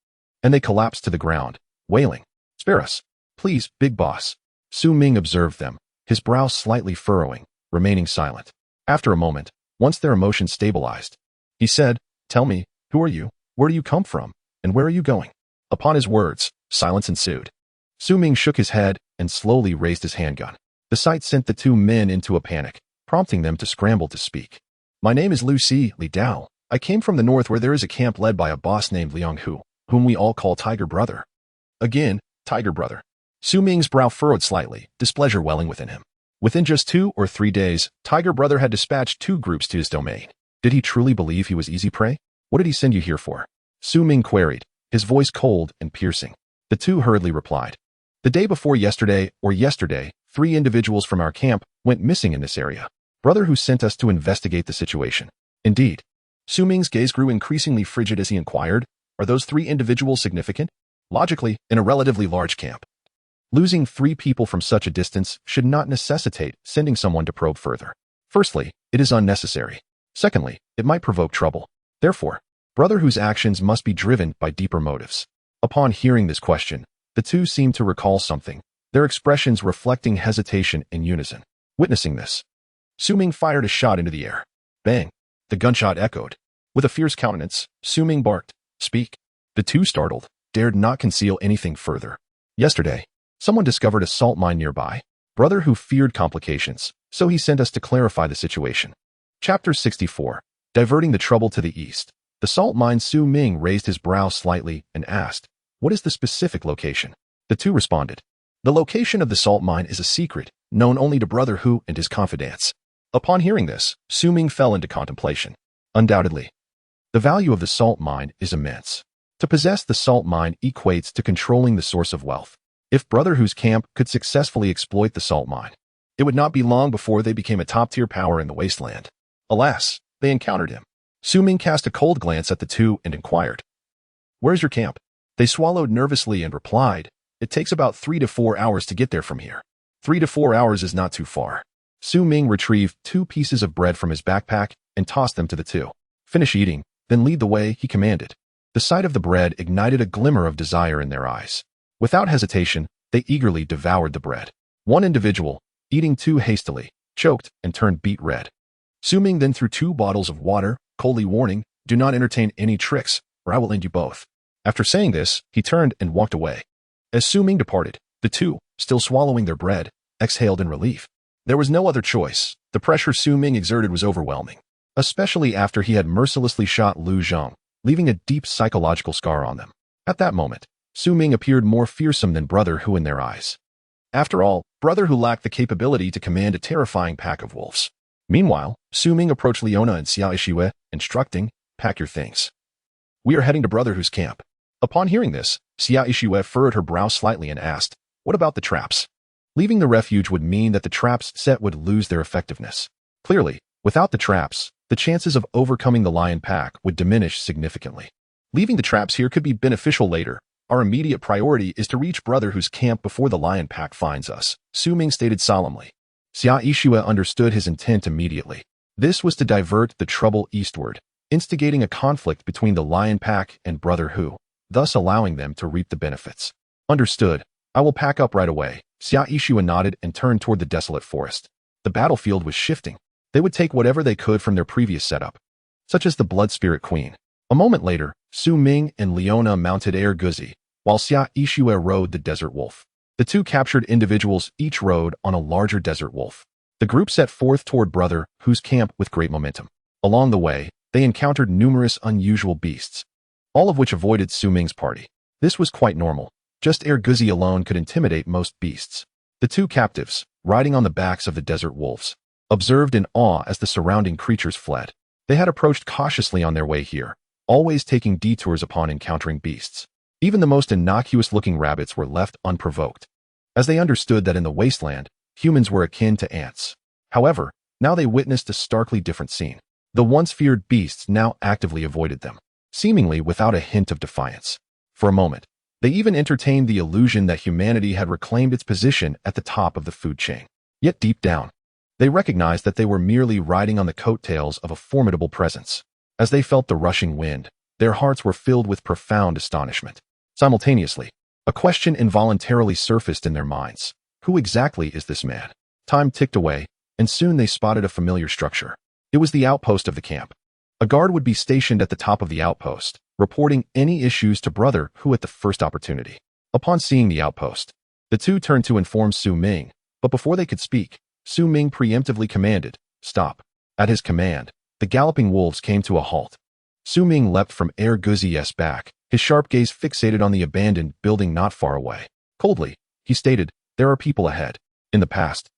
and they collapsed to the ground, wailing. Spare us. Please, big boss. Su Ming observed them, his brow slightly furrowing, remaining silent. After a moment, once their emotions stabilized, he said, Tell me, who are you? Where do you come from? And where are you going? Upon his words, silence ensued. Su Ming shook his head and slowly raised his handgun. The sight sent the 2 men into a panic, prompting them to scramble to speak. My name is Lu Si Li Dao. I came from the north where there is a camp led by a boss named Liang Hu, whom we all call Tiger Brother. Again, Tiger Brother. Su Ming's brow furrowed slightly, displeasure welling within him. Within just 2 or 3 days, Tiger Brother had dispatched 2 groups to his domain. Did he truly believe he was easy prey? What did he send you here for? Su Ming queried, his voice cold and piercing. The 2 hurriedly replied. The day before yesterday, or yesterday, 3 individuals from our camp went missing in this area. Brother who sent us to investigate the situation. Indeed. Su Ming's gaze grew increasingly frigid as he inquired, are those 3 individuals significant? Logically, in a relatively large camp, losing 3 people from such a distance should not necessitate sending someone to probe further. Firstly, it is unnecessary. Secondly, it might provoke trouble. Therefore, Brother whose actions must be driven by deeper motives. Upon hearing this question, the 2 seemed to recall something, their expressions reflecting hesitation in unison. Witnessing this, Su Ming fired a shot into the air. Bang! The gunshot echoed. With a fierce countenance, Su Ming barked, Speak. The 2, startled, dared not conceal anything further. Yesterday, Someone discovered a salt mine nearby. Brother Hu feared complications, so he sent us to clarify the situation. Chapter 64. Diverting the trouble to the east. The salt mine. Ming raised his brow slightly and asked, "What is the specific location?" The two responded, "The location of the salt mine is a secret, known only to Brother Hu and his confidants." Upon hearing this, Ming fell into contemplation. Undoubtedly, the value of the salt mine is immense. To possess the salt mine equates to controlling the source of wealth. If Brother Hu's camp could successfully exploit the salt mine, it would not be long before they became a top-tier power in the wasteland. Alas, they encountered him. Ming cast a cold glance at the two and inquired, "Where's your camp?" They swallowed nervously and replied, "It takes about 3 to 4 hours to get there from here." 3 to 4 hours is not too far. Ming retrieved 2 pieces of bread from his backpack and tossed them to the two. "Finish eating, then lead the way," he commanded. The sight of the bread ignited a glimmer of desire in their eyes. Without hesitation, they eagerly devoured the bread. One individual, eating too hastily, choked and turned beet red. Ming then threw 2 bottles of water, coldly warning, "Do not entertain any tricks, or I will end you both." After saying this, he turned and walked away. As Ming departed, the two, still swallowing their bread, exhaled in relief. There was no other choice. The pressure Ming exerted was overwhelming, especially after he had mercilessly shot Lu Zhong, leaving a deep psychological scar on them. At that moment, Ming appeared more fearsome than Brother Hu in their eyes. After all, Brother Hu lacked the capability to command a terrifying pack of wolves. Meanwhile, Ming approached Leona and Xiao Ishiwe, instructing, "Pack your things. We are heading to Brother Hu's camp." Upon hearing this, Xiao Ishiwe furrowed her brow slightly and asked, "What about the traps?" Leaving the refuge would mean that the traps set would lose their effectiveness. Clearly, without the traps, the chances of overcoming the lion pack would diminish significantly. Leaving the traps here could be beneficial later. Our immediate priority is to reach Brother Hu's camp before the lion pack finds us, Ming stated solemnly. Xiao Ishiwe understood his intent immediately. This was to divert the trouble eastward, instigating a conflict between the lion pack and Brother Hu, thus allowing them to reap the benefits. "Understood. I will pack up right away." Xiao Ishiwe nodded and turned toward the desolate forest. The battlefield was shifting. They would take whatever they could from their previous setup, such as the Blood Spirit Queen. A moment later, Ming and Leona mounted Guzi, while Xiao Ishiwe rode the Desert Wolf. The two captured individuals each rode on a larger Desert Wolf. The group set forth toward Brother Hu's camp with great momentum. Along the way, they encountered numerous unusual beasts, all of which avoided Ming's party. This was quite normal. Just Guzi alone could intimidate most beasts. The two captives, riding on the backs of the desert wolves, observed in awe as the surrounding creatures fled. They had approached cautiously on their way here, always taking detours upon encountering beasts. Even the most innocuous-looking rabbits were left unprovoked, as they understood that in the wasteland, humans were akin to ants. However, now they witnessed a starkly different scene. The once feared beasts now actively avoided them, seemingly without a hint of defiance. For a moment, they even entertained the illusion that humanity had reclaimed its position at the top of the food chain. Yet deep down, they recognized that they were merely riding on the coattails of a formidable presence. As they felt the rushing wind, their hearts were filled with profound astonishment. Simultaneously, a question involuntarily surfaced in their minds. Who exactly is this man? Time ticked away, and soon they spotted a familiar structure. It was the outpost of the camp. A guard would be stationed at the top of the outpost, reporting any issues to Brother Hu at the first opportunity. Upon seeing the outpost, the two turned to inform Ming, but before they could speak, Ming preemptively commanded, "Stop." At his command, the galloping wolves came to a halt. Ming leapt from Guzi's back, his sharp gaze fixated on the abandoned building not far away. Coldly, he stated, "There are people ahead." In the past,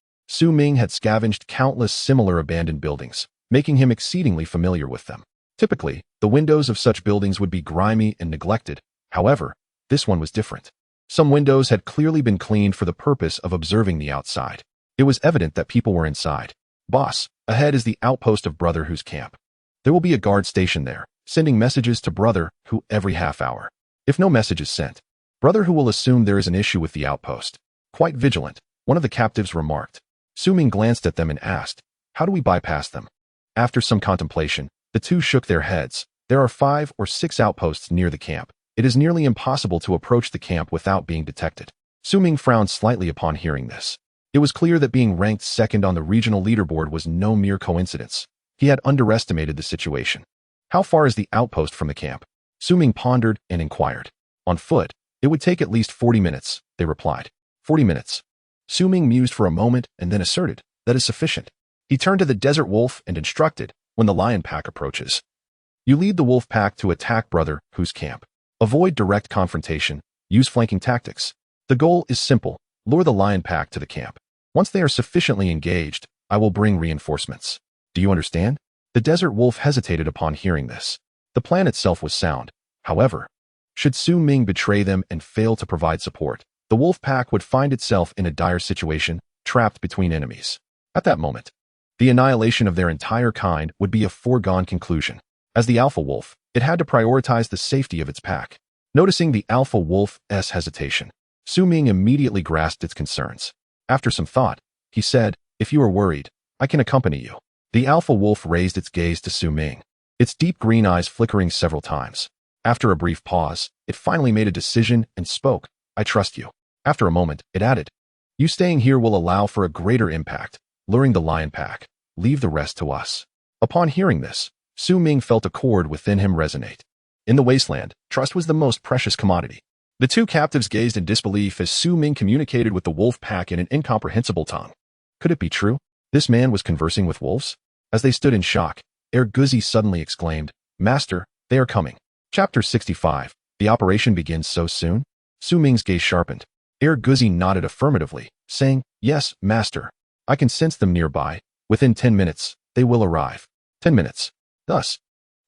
Ming had scavenged countless similar abandoned buildings, making him exceedingly familiar with them. Typically, the windows of such buildings would be grimy and neglected. However, this one was different. Some windows had clearly been cleaned for the purpose of observing the outside. It was evident that people were inside. "Boss, ahead is the outpost of Brother Hu's camp. There will be a guard stationed there, sending messages to Brother Hu every half hour. If no message is sent, Brother Hu will assume there is an issue with the outpost." Quite vigilant, one of the captives remarked. Ming glanced at them and asked, "How do we bypass them?" After some contemplation, the two shook their heads. There are 5 or 6 outposts near the camp. It is nearly impossible to approach the camp without being detected. Ming frowned slightly upon hearing this. It was clear that being ranked second on the regional leaderboard was no mere coincidence. He had underestimated the situation. "How far is the outpost from the camp?" Ming pondered and inquired. "On foot, it would take at least 40 minutes, they replied. 40 minutes. Su Ming mused for a moment and then asserted, that is sufficient. He turned to the desert wolf and instructed, when the lion pack approaches. You lead the wolf pack to attack Brother Hu's camp. Avoid direct confrontation. Use flanking tactics. The goal is simple. Lure the lion pack to the camp. Once they are sufficiently engaged, I will bring reinforcements. Do you understand? The desert wolf hesitated upon hearing this. The plan itself was sound. However, should Su Ming betray them and fail to provide support, the wolf pack would find itself in a dire situation, trapped between enemies. At that moment, the annihilation of their entire kind would be a foregone conclusion. As the alpha wolf, it had to prioritize the safety of its pack. Noticing the alpha wolf's hesitation, Su Ming immediately grasped its concerns. After some thought, he said, if you are worried, I can accompany you. The alpha wolf raised its gaze to Su Ming, its deep green eyes flickering several times. After a brief pause, it finally made a decision and spoke, I trust you. After a moment, it added, you staying here will allow for a greater impact, luring the lion pack. Leave the rest to us. Upon hearing this, Su Ming felt a chord within him resonate. In the wasteland, trust was the most precious commodity. The two captives gazed in disbelief as Su Ming communicated with the wolf pack in an incomprehensible tongue. Could it be true? This man was conversing with wolves? As they stood in shock, Guzi suddenly exclaimed, Master, they are coming. Chapter 65. The operation begins so soon? Su Ming's gaze sharpened. Guzi nodded affirmatively, saying, Yes, Master. I can sense them nearby. Within 10 minutes, they will arrive. 10 minutes. Thus,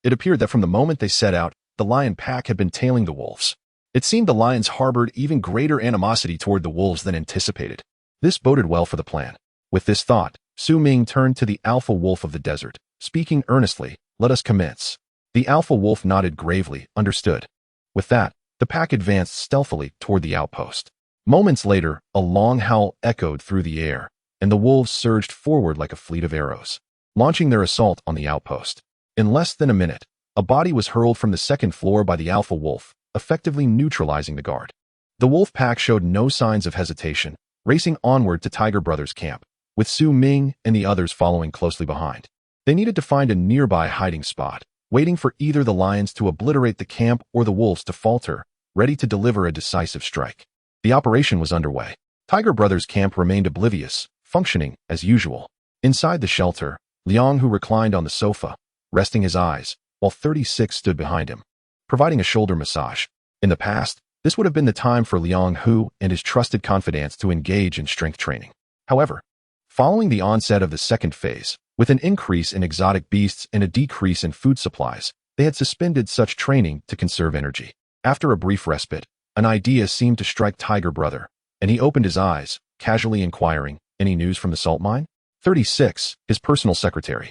it appeared that from the moment they set out, the lion pack had been tailing the wolves. It seemed the lions harbored even greater animosity toward the wolves than anticipated. This boded well for the plan. With this thought, Su Ming turned to the alpha wolf of the desert, speaking earnestly, let us commence. The alpha wolf nodded gravely, understood. With that, the pack advanced stealthily toward the outpost. Moments later, a long howl echoed through the air, and the wolves surged forward like a fleet of arrows, launching their assault on the outpost. In less than a minute, a body was hurled from the second floor by the alpha wolf, effectively neutralizing the guard. The wolf pack showed no signs of hesitation, racing onward to Tiger Brothers' camp, with Su Ming and the others following closely behind. They needed to find a nearby hiding spot, waiting for either the lions to obliterate the camp or the wolves to falter, ready to deliver a decisive strike. The operation was underway. Tiger Brothers' camp remained oblivious, functioning as usual. Inside the shelter, Liang Hu reclined on the sofa, resting his eyes, while 36 stood behind him, providing a shoulder massage. In the past, this would have been the time for Liang Hu and his trusted confidants to engage in strength training. However, following the onset of the second phase, with an increase in exotic beasts and a decrease in food supplies, they had suspended such training to conserve energy. After a brief respite, an idea seemed to strike Tiger Brother, and he opened his eyes, casually inquiring, any news from the salt mine? 36, his personal secretary,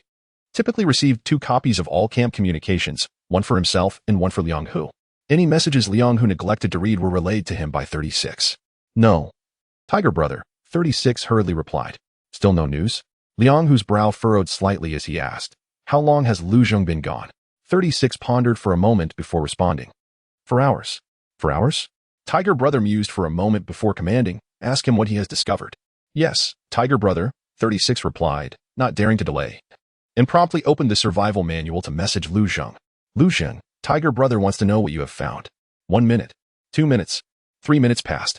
typically received 2 copies of all camp communications, one for himself and one for Liang Hu. Any messages Liang Hu neglected to read were relayed to him by 36. No. Tiger Brother, 36 hurriedly replied. Still no news? Liang Hu's brow furrowed slightly as he asked, how long has Lu Zhong been gone? 36 pondered for a moment before responding. For hours. For hours? Tiger Brother mused for a moment before commanding, ask him what he has discovered. Yes, Tiger Brother, 36 replied, not daring to delay, and promptly opened the survival manual to message Lu Zhong. Lu Zhong, Tiger Brother wants to know what you have found. 1 minute. 2 minutes. 3 minutes passed.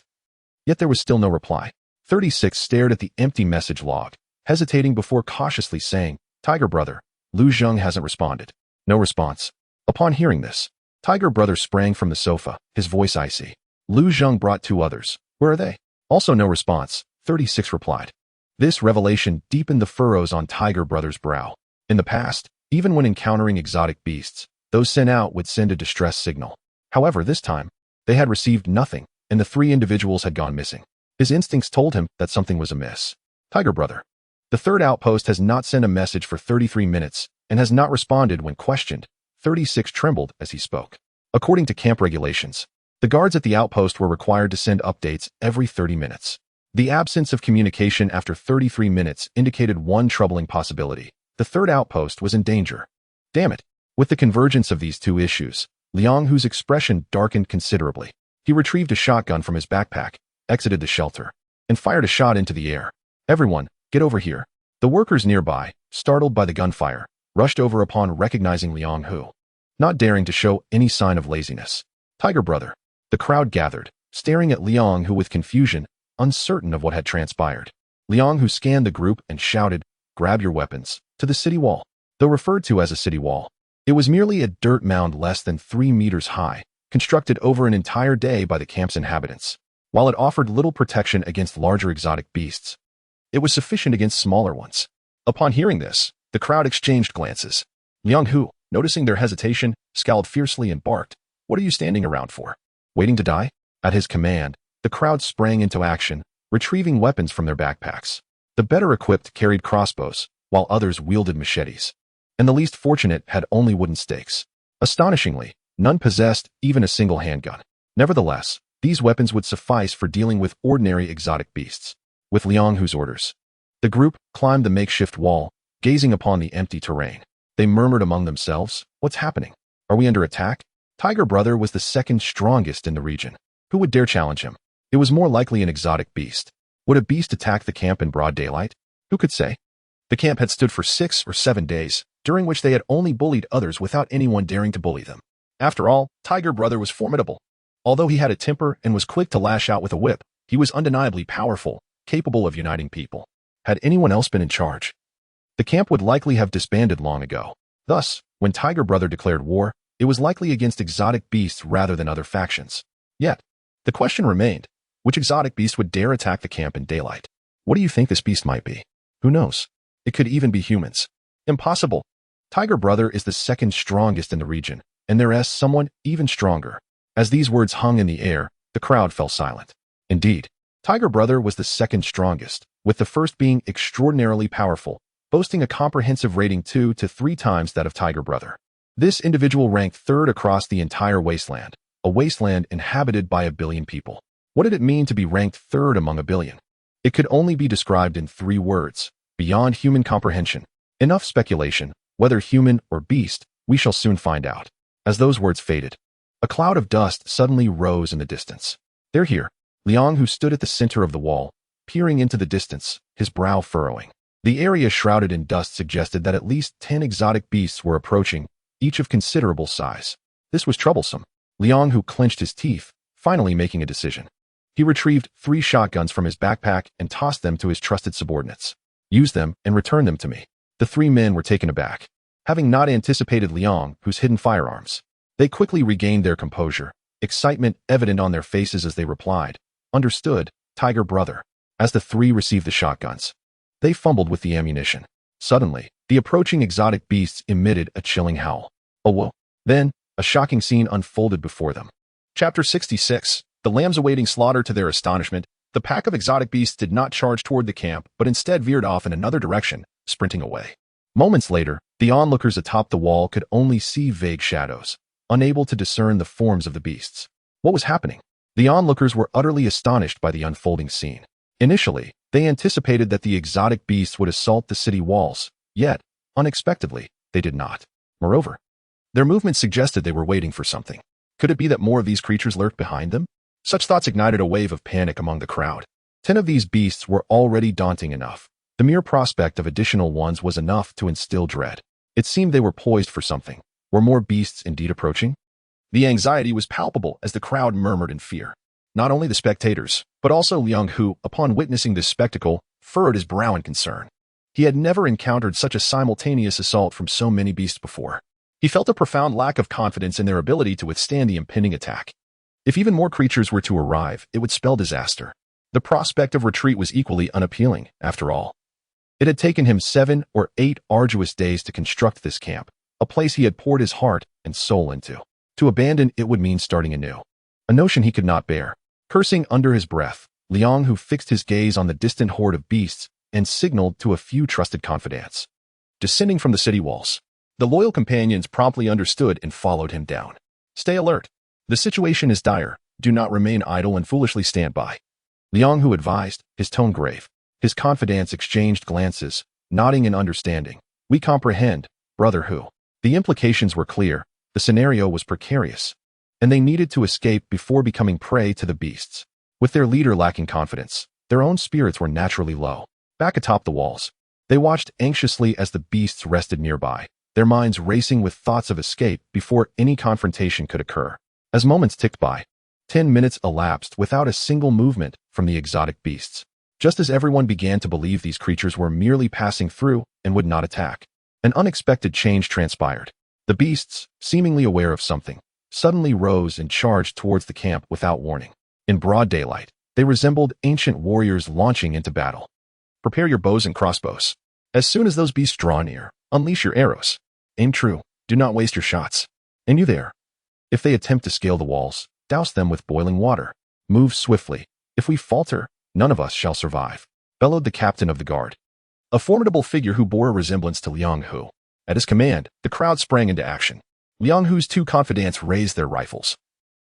Yet there was still no reply. 36 stared at the empty message log, hesitating before cautiously saying, Tiger Brother, Lu Zhong hasn't responded. No response. Upon hearing this, Tiger Brother sprang from the sofa, his voice icy. Lu Zhong brought 2 others. Where are they? Also no response. 36 replied. This revelation deepened the furrows on Tiger Brother's brow. In the past, even when encountering exotic beasts, those sent out would send a distress signal. However, this time, they had received nothing, and the 3 individuals had gone missing. His instincts told him that something was amiss. Tiger Brother. The 3rd outpost has not sent a message for 33 minutes and has not responded when questioned. 36 trembled as he spoke. According to camp regulations, the guards at the outpost were required to send updates every 30 minutes. The absence of communication after 33 minutes indicated one troubling possibility. The 3rd outpost was in danger. Damn it. With the convergence of these 2 issues, Liang Hu's expression darkened considerably. He retrieved a shotgun from his backpack, exited the shelter, and fired a shot into the air. Everyone, get over here. The workers nearby, startled by the gunfire, rushed over upon recognizing Liang Hu, not daring to show any sign of laziness. Tiger Brother. The crowd gathered, staring at Liang Hu with confusion, uncertain of what had transpired. Liang Hu scanned the group and shouted, "Grab your weapons," to the city wall. Though referred to as a city wall, it was merely a dirt mound less than 3 meters high, constructed over an entire day by the camp's inhabitants. While it offered little protection against larger exotic beasts, it was sufficient against smaller ones. Upon hearing this, the crowd exchanged glances. Liang Hu, noticing their hesitation, scowled fiercely and barked, "What are you standing around for? Waiting to die?" At his command, the crowd sprang into action, retrieving weapons from their backpacks. The better equipped carried crossbows, while others wielded machetes. And the least fortunate had only wooden stakes. Astonishingly, none possessed even a single handgun. Nevertheless, these weapons would suffice for dealing with ordinary exotic beasts. With Liang Hu's orders, the group climbed the makeshift wall, gazing upon the empty terrain. They murmured among themselves, "What's happening? Are we under attack?" Tiger Brother was the second strongest in the region. Who would dare challenge him? It was more likely an exotic beast. Would a beast attack the camp in broad daylight? Who could say? The camp had stood for 6 or 7 days, during which they had only bullied others without anyone daring to bully them. After all, Tiger Brother was formidable. Although he had a temper and was quick to lash out with a whip, he was undeniably powerful, capable of uniting people. Had anyone else been in charge, the camp would likely have disbanded long ago. Thus, when Tiger Brother declared war, it was likely against exotic beasts rather than other factions. Yet, the question remained, which exotic beast would dare attack the camp in daylight? What do you think this beast might be? Who knows? It could even be humans. Impossible. Tiger Brother is the second strongest in the region, and there is someone even stronger. As these words hung in the air, the crowd fell silent. Indeed, Tiger Brother was the second strongest, with the first being extraordinarily powerful, boasting a comprehensive rating 2 to 3 times that of Tiger Brother. This individual ranked third across the entire wasteland, a wasteland inhabited by 1 billion people. What did it mean to be ranked third among 1 billion? It could only be described in 3 words, beyond human comprehension. Enough speculation, whether human or beast, we shall soon find out. As those words faded, a cloud of dust suddenly rose in the distance. "They're here." Liang Hu stood at the center of the wall, peering into the distance, his brow furrowing. The area shrouded in dust suggested that at least 10 exotic beasts were approaching, each of considerable size. This was troublesome. Liang Hu clenched his teeth, finally making a decision. He retrieved 3 shotguns from his backpack and tossed them to his trusted subordinates. "Use them and return them to me." The 3 men were taken aback, having not anticipated Liang Hu's hidden firearms. They quickly regained their composure, excitement evident on their faces as they replied, "Understood, Tiger Brother." As the 3 received the shotguns, they fumbled with the ammunition. Suddenly, the approaching exotic beasts emitted a chilling howl. Oh whoa. Then, a shocking scene unfolded before them. Chapter 66. The lambs awaiting slaughter. To their astonishment, the pack of exotic beasts did not charge toward the camp, but instead veered off in another direction, sprinting away. Moments later, the onlookers atop the wall could only see vague shadows, unable to discern the forms of the beasts. What was happening? The onlookers were utterly astonished by the unfolding scene. Initially, they anticipated that the exotic beasts would assault the city walls, yet, unexpectedly, they did not. Moreover, their movements suggested they were waiting for something. Could it be that more of these creatures lurked behind them? Such thoughts ignited a wave of panic among the crowd. 10 of these beasts were already daunting enough. The mere prospect of additional ones was enough to instill dread. It seemed they were poised for something. Were more beasts indeed approaching? The anxiety was palpable as the crowd murmured in fear. Not only the spectators, but also Liang Hu, upon witnessing this spectacle, furrowed his brow in concern. He had never encountered such a simultaneous assault from so many beasts before. He felt a profound lack of confidence in their ability to withstand the impending attack. If even more creatures were to arrive, it would spell disaster. The prospect of retreat was equally unappealing, after all. It had taken him 7 or 8 arduous days to construct this camp, a place he had poured his heart and soul into. To abandon it would mean starting anew, a notion he could not bear. Cursing under his breath, Liang Hu fixed his gaze on the distant horde of beasts and signaled to a few trusted confidants. Descending from the city walls, the loyal companions promptly understood and followed him down. "Stay alert. The situation is dire. Do not remain idle and foolishly stand by," Liang Hu advised, his tone grave. His confidants exchanged glances, nodding in understanding. "We comprehend, Brother Hu." The implications were clear. The scenario was precarious, and they needed to escape before becoming prey to the beasts. With their leader lacking confidence, their own spirits were naturally low. Back atop the walls, they watched anxiously as the beasts rested nearby, their minds racing with thoughts of escape before any confrontation could occur. As moments ticked by, 10 minutes elapsed without a single movement from the exotic beasts. Just as everyone began to believe these creatures were merely passing through and would not attack, an unexpected change transpired. The beasts, seemingly aware of something, suddenly rose and charged towards the camp without warning. In broad daylight, they resembled ancient warriors launching into battle. Prepare your bows and crossbows. As soon as those beasts draw near, unleash your arrows. Aim true. Do not waste your shots. And you there. If they attempt to scale the walls, douse them with boiling water. Move swiftly. If we falter, none of us shall survive, bellowed the captain of the guard, a formidable figure who bore a resemblance to Liang Hu. At his command, the crowd sprang into action. Liang Hu's two confidants raised their rifles,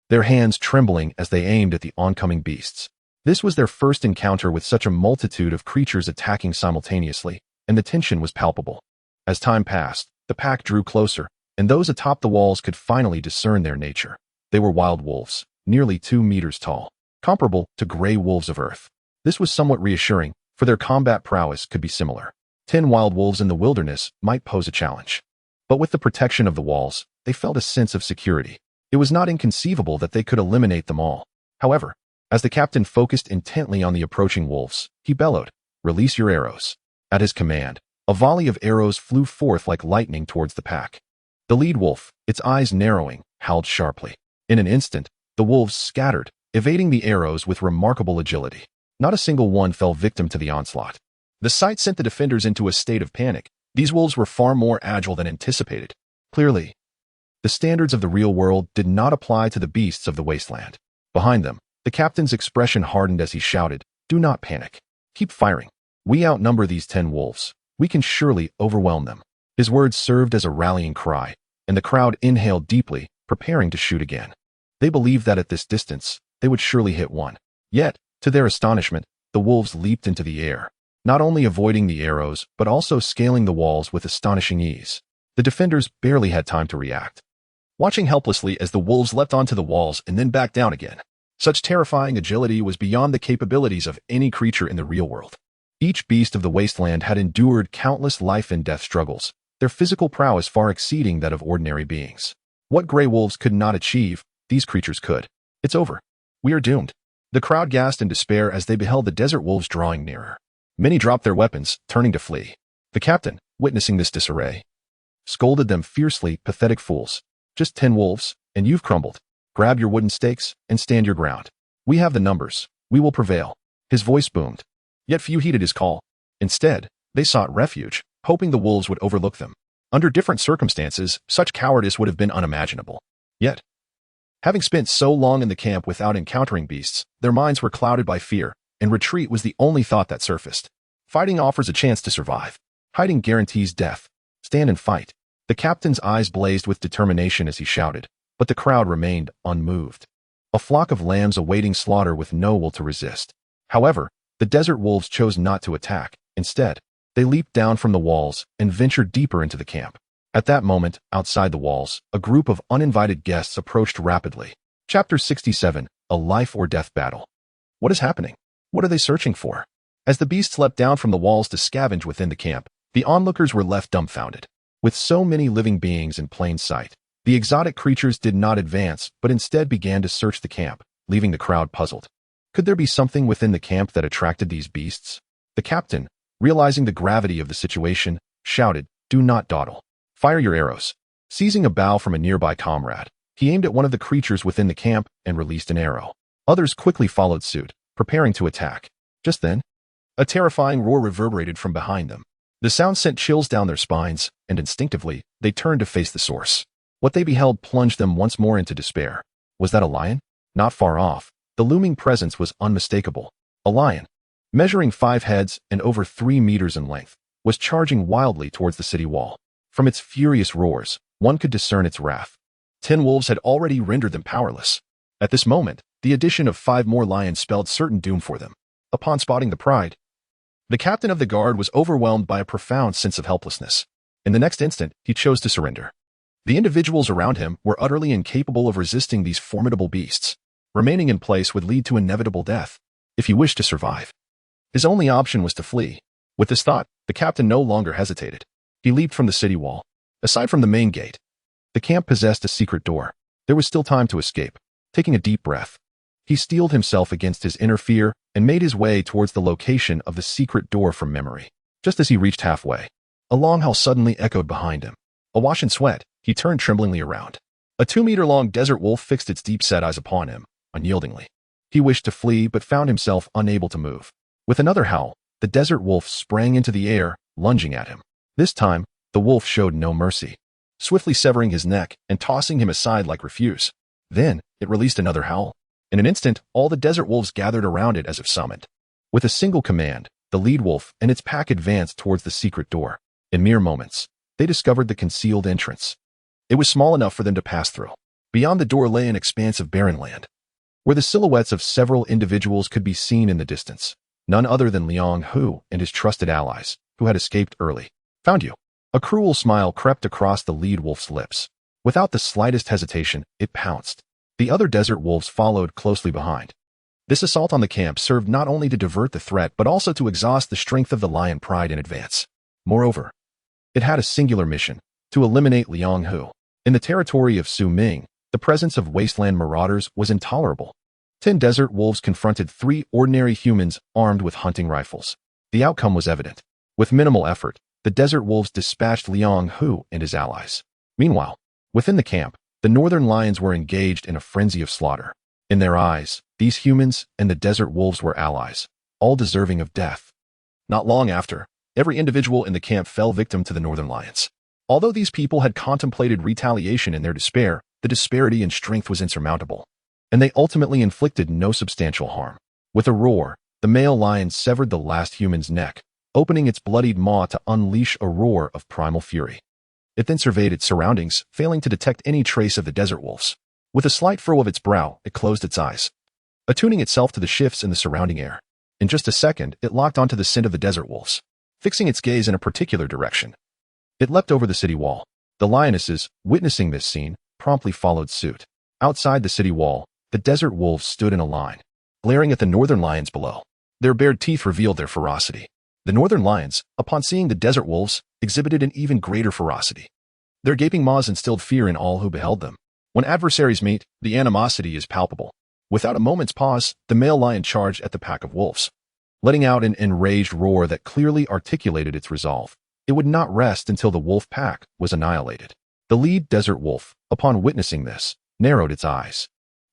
their hands trembling as they aimed at the oncoming beasts. This was their first encounter with such a multitude of creatures attacking simultaneously, and the tension was palpable. As time passed, the pack drew closer, and those atop the walls could finally discern their nature. They were wild wolves, nearly 2 meters tall, comparable to gray wolves of Earth. This was somewhat reassuring, for their combat prowess could be similar. 10 wild wolves in the wilderness might pose a challenge. But with the protection of the walls, they felt a sense of security. It was not inconceivable that they could eliminate them all. However, as the captain focused intently on the approaching wolves, he bellowed, "Release your arrows." At his command, a volley of arrows flew forth like lightning towards the pack. The lead wolf, its eyes narrowing, howled sharply. In an instant, the wolves scattered, evading the arrows with remarkable agility. Not a single one fell victim to the onslaught. The sight sent the defenders into a state of panic. These wolves were far more agile than anticipated. Clearly, the standards of the real world did not apply to the beasts of the wasteland. Behind them, the captain's expression hardened as he shouted, "Do not panic. Keep firing. We outnumber these 10 wolves. We can surely overwhelm them." His words served as a rallying cry, and the crowd inhaled deeply, preparing to shoot again. They believed that at this distance, they would surely hit one. Yet, to their astonishment, the wolves leaped into the air, not only avoiding the arrows, but also scaling the walls with astonishing ease. The defenders barely had time to react, watching helplessly as the wolves leapt onto the walls and then back down again. Such terrifying agility was beyond the capabilities of any creature in the real world. Each beast of the wasteland had endured countless life and death struggles, their physical prowess far exceeding that of ordinary beings. What gray wolves could not achieve, these creatures could. It's over. We are doomed. The crowd gasped in despair as they beheld the desert wolves drawing nearer. Many dropped their weapons, turning to flee. The captain, witnessing this disarray, scolded them fiercely, "Pathetic fools. Just 10 wolves, and you've crumbled. Grab your wooden stakes and stand your ground. We have the numbers. We will prevail." His voice boomed. Yet few heeded his call. Instead, they sought refuge, hoping the wolves would overlook them. Under different circumstances, such cowardice would have been unimaginable. Yet, having spent so long in the camp without encountering beasts, their minds were clouded by fear, and retreat was the only thought that surfaced. Fighting offers a chance to survive. Hiding guarantees death. Stand and fight. The captain's eyes blazed with determination as he shouted, but the crowd remained unmoved. A flock of lambs awaiting slaughter with no will to resist. However, the desert wolves chose not to attack. Instead, they leaped down from the walls and ventured deeper into the camp. At that moment, outside the walls, a group of uninvited guests approached rapidly. Chapter 67, A Life or Death Battle. What is happening? What are they searching for? As the beasts leapt down from the walls to scavenge within the camp, the onlookers were left dumbfounded. With so many living beings in plain sight, the exotic creatures did not advance, but instead began to search the camp, leaving the crowd puzzled. Could there be something within the camp that attracted these beasts? The captain, realizing the gravity of the situation, shouted, "Do not dawdle. Fire your arrows." Seizing a bow from a nearby comrade, he aimed at one of the creatures within the camp and released an arrow. Others quickly followed suit, preparing to attack. Just then, a terrifying roar reverberated from behind them. The sound sent chills down their spines, and instinctively, they turned to face the source. What they beheld plunged them once more into despair. Was that a lion? Not far off, the looming presence was unmistakable. A lion, measuring 5 heads and over 3 meters in length, was charging wildly towards the city wall. From its furious roars, one could discern its wrath. 10 wolves had already rendered them powerless. At this moment, the addition of 5 more lions spelled certain doom for them. Upon spotting the pride, the captain of the guard was overwhelmed by a profound sense of helplessness. In the next instant, he chose to surrender. The individuals around him were utterly incapable of resisting these formidable beasts. Remaining in place would lead to inevitable death, if he wished to survive. His only option was to flee. With this thought, the captain no longer hesitated. He leaped from the city wall. Aside from the main gate, the camp possessed a secret door. There was still time to escape. Taking a deep breath, He steeled himself against his inner fear and made his way towards the location of the secret door from memory. Just as he reached halfway, a long howl suddenly echoed behind him. Awash in sweat, he turned tremblingly around. A 2-meter-long desert wolf fixed its deep-set eyes upon him, unyieldingly. He wished to flee but found himself unable to move. With another howl, the desert wolf sprang into the air, lunging at him. This time, the wolf showed no mercy, swiftly severing his neck and tossing him aside like refuse. Then, it released another howl. In an instant, all the desert wolves gathered around it as if summoned. With a single command, the lead wolf and its pack advanced towards the secret door. In mere moments, they discovered the concealed entrance. It was small enough for them to pass through. Beyond the door lay an expanse of barren land, where the silhouettes of several individuals could be seen in the distance. None other than Liang Hu and his trusted allies, who had escaped early. Found you. A cruel smile crept across the lead wolf's lips. Without the slightest hesitation, it pounced. The other desert wolves followed closely behind. This assault on the camp served not only to divert the threat but also to exhaust the strength of the lion pride in advance. Moreover, it had a singular mission: to eliminate Liang Hu. In the territory of Ming, the presence of wasteland marauders was intolerable. 10 desert wolves confronted 3 ordinary humans armed with hunting rifles. The outcome was evident. With minimal effort, the desert wolves dispatched Liang Hu and his allies. Meanwhile, within the camp, the northern lions were engaged in a frenzy of slaughter. In their eyes, these humans and the desert wolves were allies, all deserving of death. Not long after, every individual in the camp fell victim to the northern lions. Although these people had contemplated retaliation in their despair, the disparity in strength was insurmountable, and they ultimately inflicted no substantial harm. With a roar, the male lion severed the last human's neck, opening its bloodied maw to unleash a roar of primal fury. It then surveyed its surroundings, failing to detect any trace of the desert wolves. With a slight furrow of its brow, it closed its eyes, attuning itself to the shifts in the surrounding air. In just a second, it locked onto the scent of the desert wolves, fixing its gaze in a particular direction. It leapt over the city wall. The lionesses, witnessing this scene, promptly followed suit. Outside the city wall, the desert wolves stood in a line, glaring at the northern lions below. Their bared teeth revealed their ferocity. The northern lions, upon seeing the desert wolves, exhibited an even greater ferocity. Their gaping maws instilled fear in all who beheld them. When adversaries meet, the animosity is palpable. Without a moment's pause, the male lion charged at the pack of wolves, letting out an enraged roar that clearly articulated its resolve. It would not rest until the wolf pack was annihilated. The lead desert wolf, upon witnessing this, narrowed its eyes.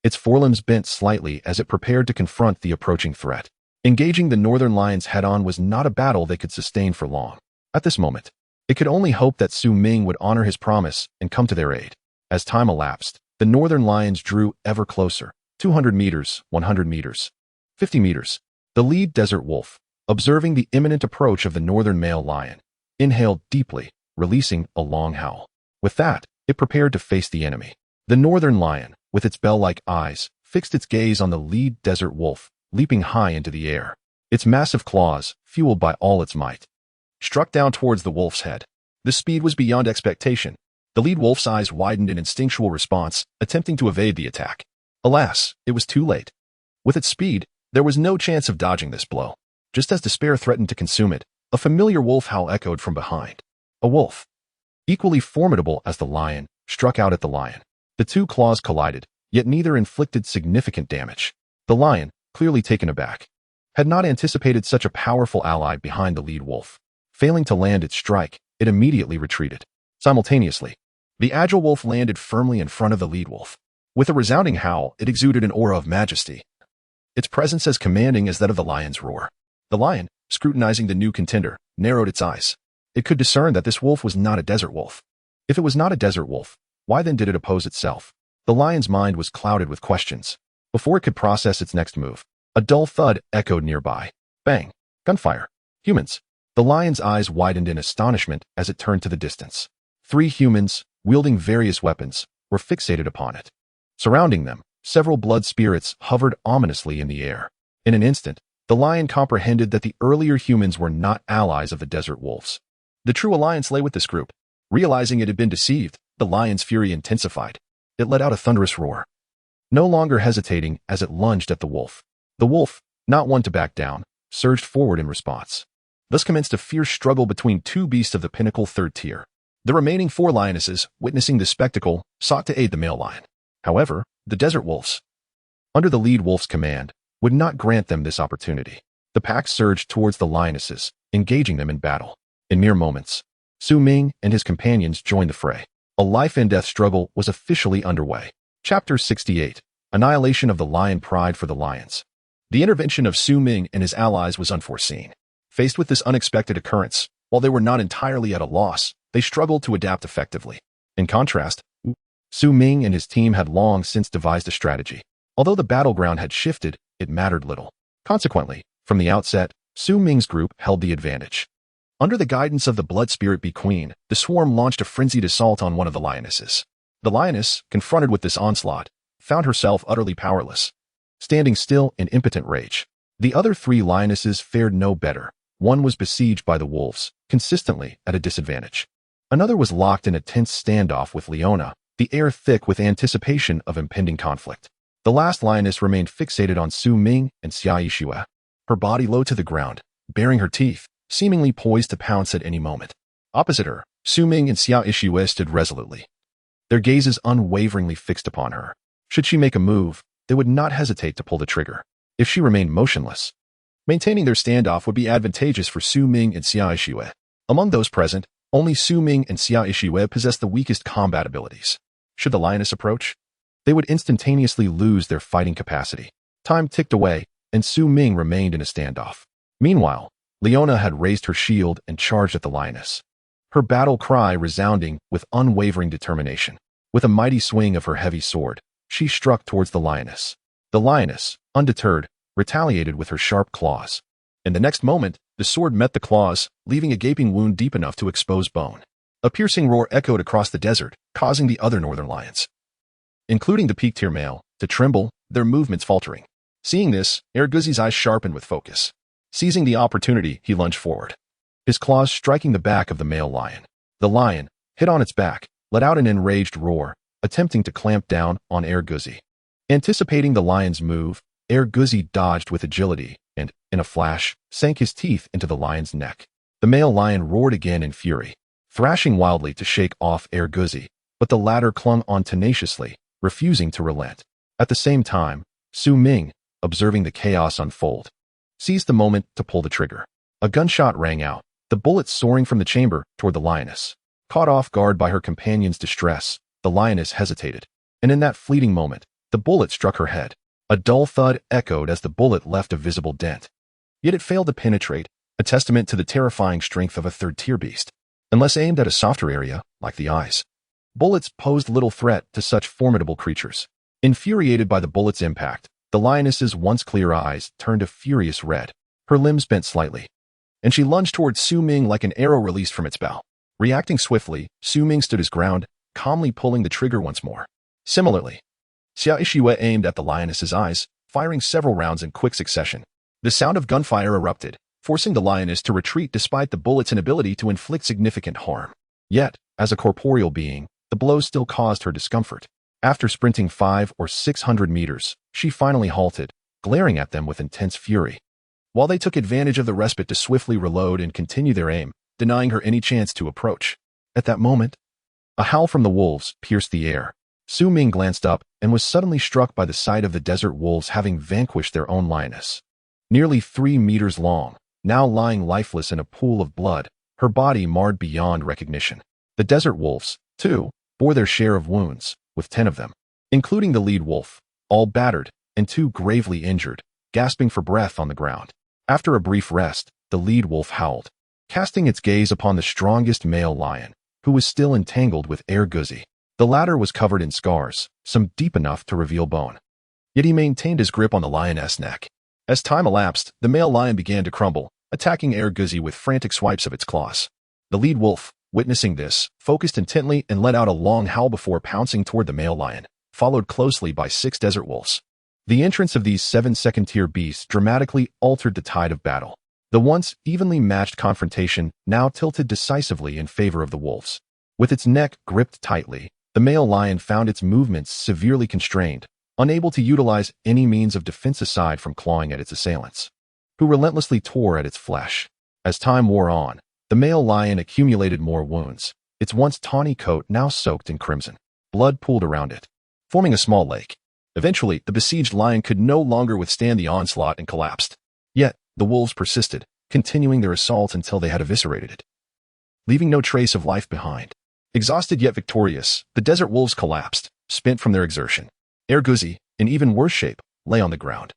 Its forelimbs bent slightly as it prepared to confront the approaching threat. Engaging the northern lions head-on was not a battle they could sustain for long. At this moment, it could only hope that Ming would honor his promise and come to their aid. As time elapsed, the northern lions drew ever closer. 200 meters, 100 meters, 50 meters. The lead desert wolf, observing the imminent approach of the northern male lion, inhaled deeply, releasing a long howl. With that, it prepared to face the enemy. The northern lion, with its bell-like eyes, fixed its gaze on the lead desert wolf, leaping high into the air. Its massive claws, fueled by all its might, struck down towards the wolf's head. The speed was beyond expectation. The lead wolf's eyes widened in instinctual response, attempting to evade the attack. Alas, it was too late. With its speed, there was no chance of dodging this blow. Just as despair threatened to consume it, a familiar wolf howl echoed from behind. A wolf, equally formidable as the lion, struck out at the lion. The two claws collided, yet neither inflicted significant damage. The lion, clearly taken aback, had not anticipated such a powerful ally behind the lead wolf. Failing to land its strike, it immediately retreated. Simultaneously, the agile wolf landed firmly in front of the lead wolf. With a resounding howl, it exuded an aura of majesty, its presence as commanding as that of the lion's roar. The lion, scrutinizing the new contender, narrowed its eyes. It could discern that this wolf was not a desert wolf. If it was not a desert wolf, why then did it oppose itself? The lion's mind was clouded with questions. Before it could process its next move, a dull thud echoed nearby. Bang! Gunfire! Humans! The lion's eyes widened in astonishment as it turned to the distance. 3 humans, wielding various weapons, were fixated upon it. Surrounding them, several blood spirits hovered ominously in the air. In an instant, the lion comprehended that the earlier humans were not allies of the desert wolves. The true alliance lay with this group. Realizing it had been deceived, the lion's fury intensified. It let out a thunderous roar, no longer hesitating as it lunged at the wolf. The wolf, not one to back down, surged forward in response. Thus commenced a fierce struggle between 2 beasts of the pinnacle 3rd tier. The remaining 4 lionesses, witnessing this spectacle, sought to aid the male lion. However, the desert wolves, under the lead wolf's command, would not grant them this opportunity. The pack surged towards the lionesses, engaging them in battle. In mere moments, Ming and his companions joined the fray. A life-and-death struggle was officially underway. Chapter 68. Annihilation of the Lion Pride for the Lions. The intervention of Ming and his allies was unforeseen. Faced with this unexpected occurrence, while they were not entirely at a loss, they struggled to adapt effectively. In contrast, Ming and his team had long since devised a strategy. Although the battleground had shifted, it mattered little. Consequently, from the outset, Ming's group held the advantage. Under the guidance of the Blood Spirit Bee Queen, the swarm launched a frenzied assault on one of the lionesses. The lioness, confronted with this onslaught, found herself utterly powerless, standing still in impotent rage. The other 3 lionesses fared no better. One was besieged by the wolves, consistently at a disadvantage. Another was locked in a tense standoff with Leona, the air thick with anticipation of impending conflict. The last lioness remained fixated on Ming and Xiaoyixue, her body low to the ground, baring her teeth, seemingly poised to pounce at any moment. Opposite her, Ming and Xiaoyixue stood resolutely, their gazes unwaveringly fixed upon her. Should she make a move, they would not hesitate to pull the trigger. If she remained motionless, maintaining their standoff would be advantageous for Ming and Xiaoyixue. Among those present, only Ming and Xiaoyixue possessed the weakest combat abilities. Should the lioness approach, they would instantaneously lose their fighting capacity. Time ticked away, and Ming remained in a standoff. Meanwhile, Leona had raised her shield and charged at the lioness, her battle cry resounding with unwavering determination. With a mighty swing of her heavy sword, she struck towards the lioness. The lioness, undeterred, retaliated with her sharp claws. In the next moment, the sword met the claws, leaving a gaping wound deep enough to expose bone. A piercing roar echoed across the desert, causing the other northern lions, including the peak-tier male, to tremble, their movements faltering. Seeing this, Erguzi's eyes sharpened with focus. Seizing the opportunity, he lunged forward, his claws striking the back of the male lion. The lion, hit on its back, let out an enraged roar, attempting to clamp down on Erguzi. Anticipating the lion's move, Erguzi dodged with agility and, in a flash, sank his teeth into the lion's neck. The male lion roared again in fury, thrashing wildly to shake off Erguzi, but the latter clung on tenaciously, refusing to relent. At the same time, Ming, observing the chaos unfold, seized the moment to pull the trigger. A gunshot rang out, the bullet soaring from the chamber toward the lioness. Caught off guard by her companion's distress, the lioness hesitated, and in that fleeting moment, the bullet struck her head. A dull thud echoed as the bullet left a visible dent. Yet it failed to penetrate, a testament to the terrifying strength of a third-tier beast. Unless aimed at a softer area, like the eyes, bullets posed little threat to such formidable creatures. Infuriated by the bullet's impact, the lioness's once clear eyes turned a furious red. Her limbs bent slightly, and she lunged toward Ming like an arrow released from its bow. Reacting swiftly, Ming stood his ground, calmly pulling the trigger once more. Similarly, Xiaoyixue aimed at the lioness's eyes, firing several rounds in quick succession. The sound of gunfire erupted, forcing the lioness to retreat despite the bullet's inability to inflict significant harm. Yet, as a corporeal being, the blow still caused her discomfort. After sprinting 500 or 600 meters, she finally halted, glaring at them with intense fury. While they took advantage of the respite to swiftly reload and continue their aim, denying her any chance to approach. At that moment, a howl from the wolves pierced the air. Ming glanced up and was suddenly struck by the sight of the desert wolves having vanquished their own lioness. Nearly 3 meters long, now lying lifeless in a pool of blood, her body marred beyond recognition. The desert wolves, too, bore their share of wounds, with 10 of them, including the lead wolf, all battered, and 2 gravely injured, gasping for breath on the ground. After a brief rest, the lead wolf howled, casting its gaze upon the strongest male lion, who was still entangled with Erguzi. The latter was covered in scars, some deep enough to reveal bone. Yet he maintained his grip on the lioness' neck. As time elapsed, the male lion began to crumble, attacking Erguzi with frantic swipes of its claws. The lead wolf, witnessing this, focused intently and let out a long howl before pouncing toward the male lion, followed closely by 6 desert wolves. The entrance of these 7 second-tier beasts dramatically altered the tide of battle. The once evenly matched confrontation now tilted decisively in favor of the wolves. With its neck gripped tightly, the male lion found its movements severely constrained, unable to utilize any means of defense aside from clawing at its assailants, who relentlessly tore at its flesh. As time wore on, the male lion accumulated more wounds, its once tawny coat now soaked in crimson. Blood pooled around it, forming a small lake. Eventually, the besieged lion could no longer withstand the onslaught and collapsed. Yet, the wolves persisted, continuing their assault until they had eviscerated it, leaving no trace of life behind. Exhausted yet victorious, the desert wolves collapsed, spent from their exertion. Erguzi, in even worse shape, lay on the ground,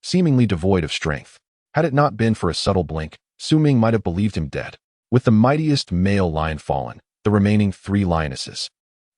seemingly devoid of strength. Had it not been for a subtle blink, Su Ming might have believed him dead. With the mightiest male lion fallen, the remaining 3 lionesses,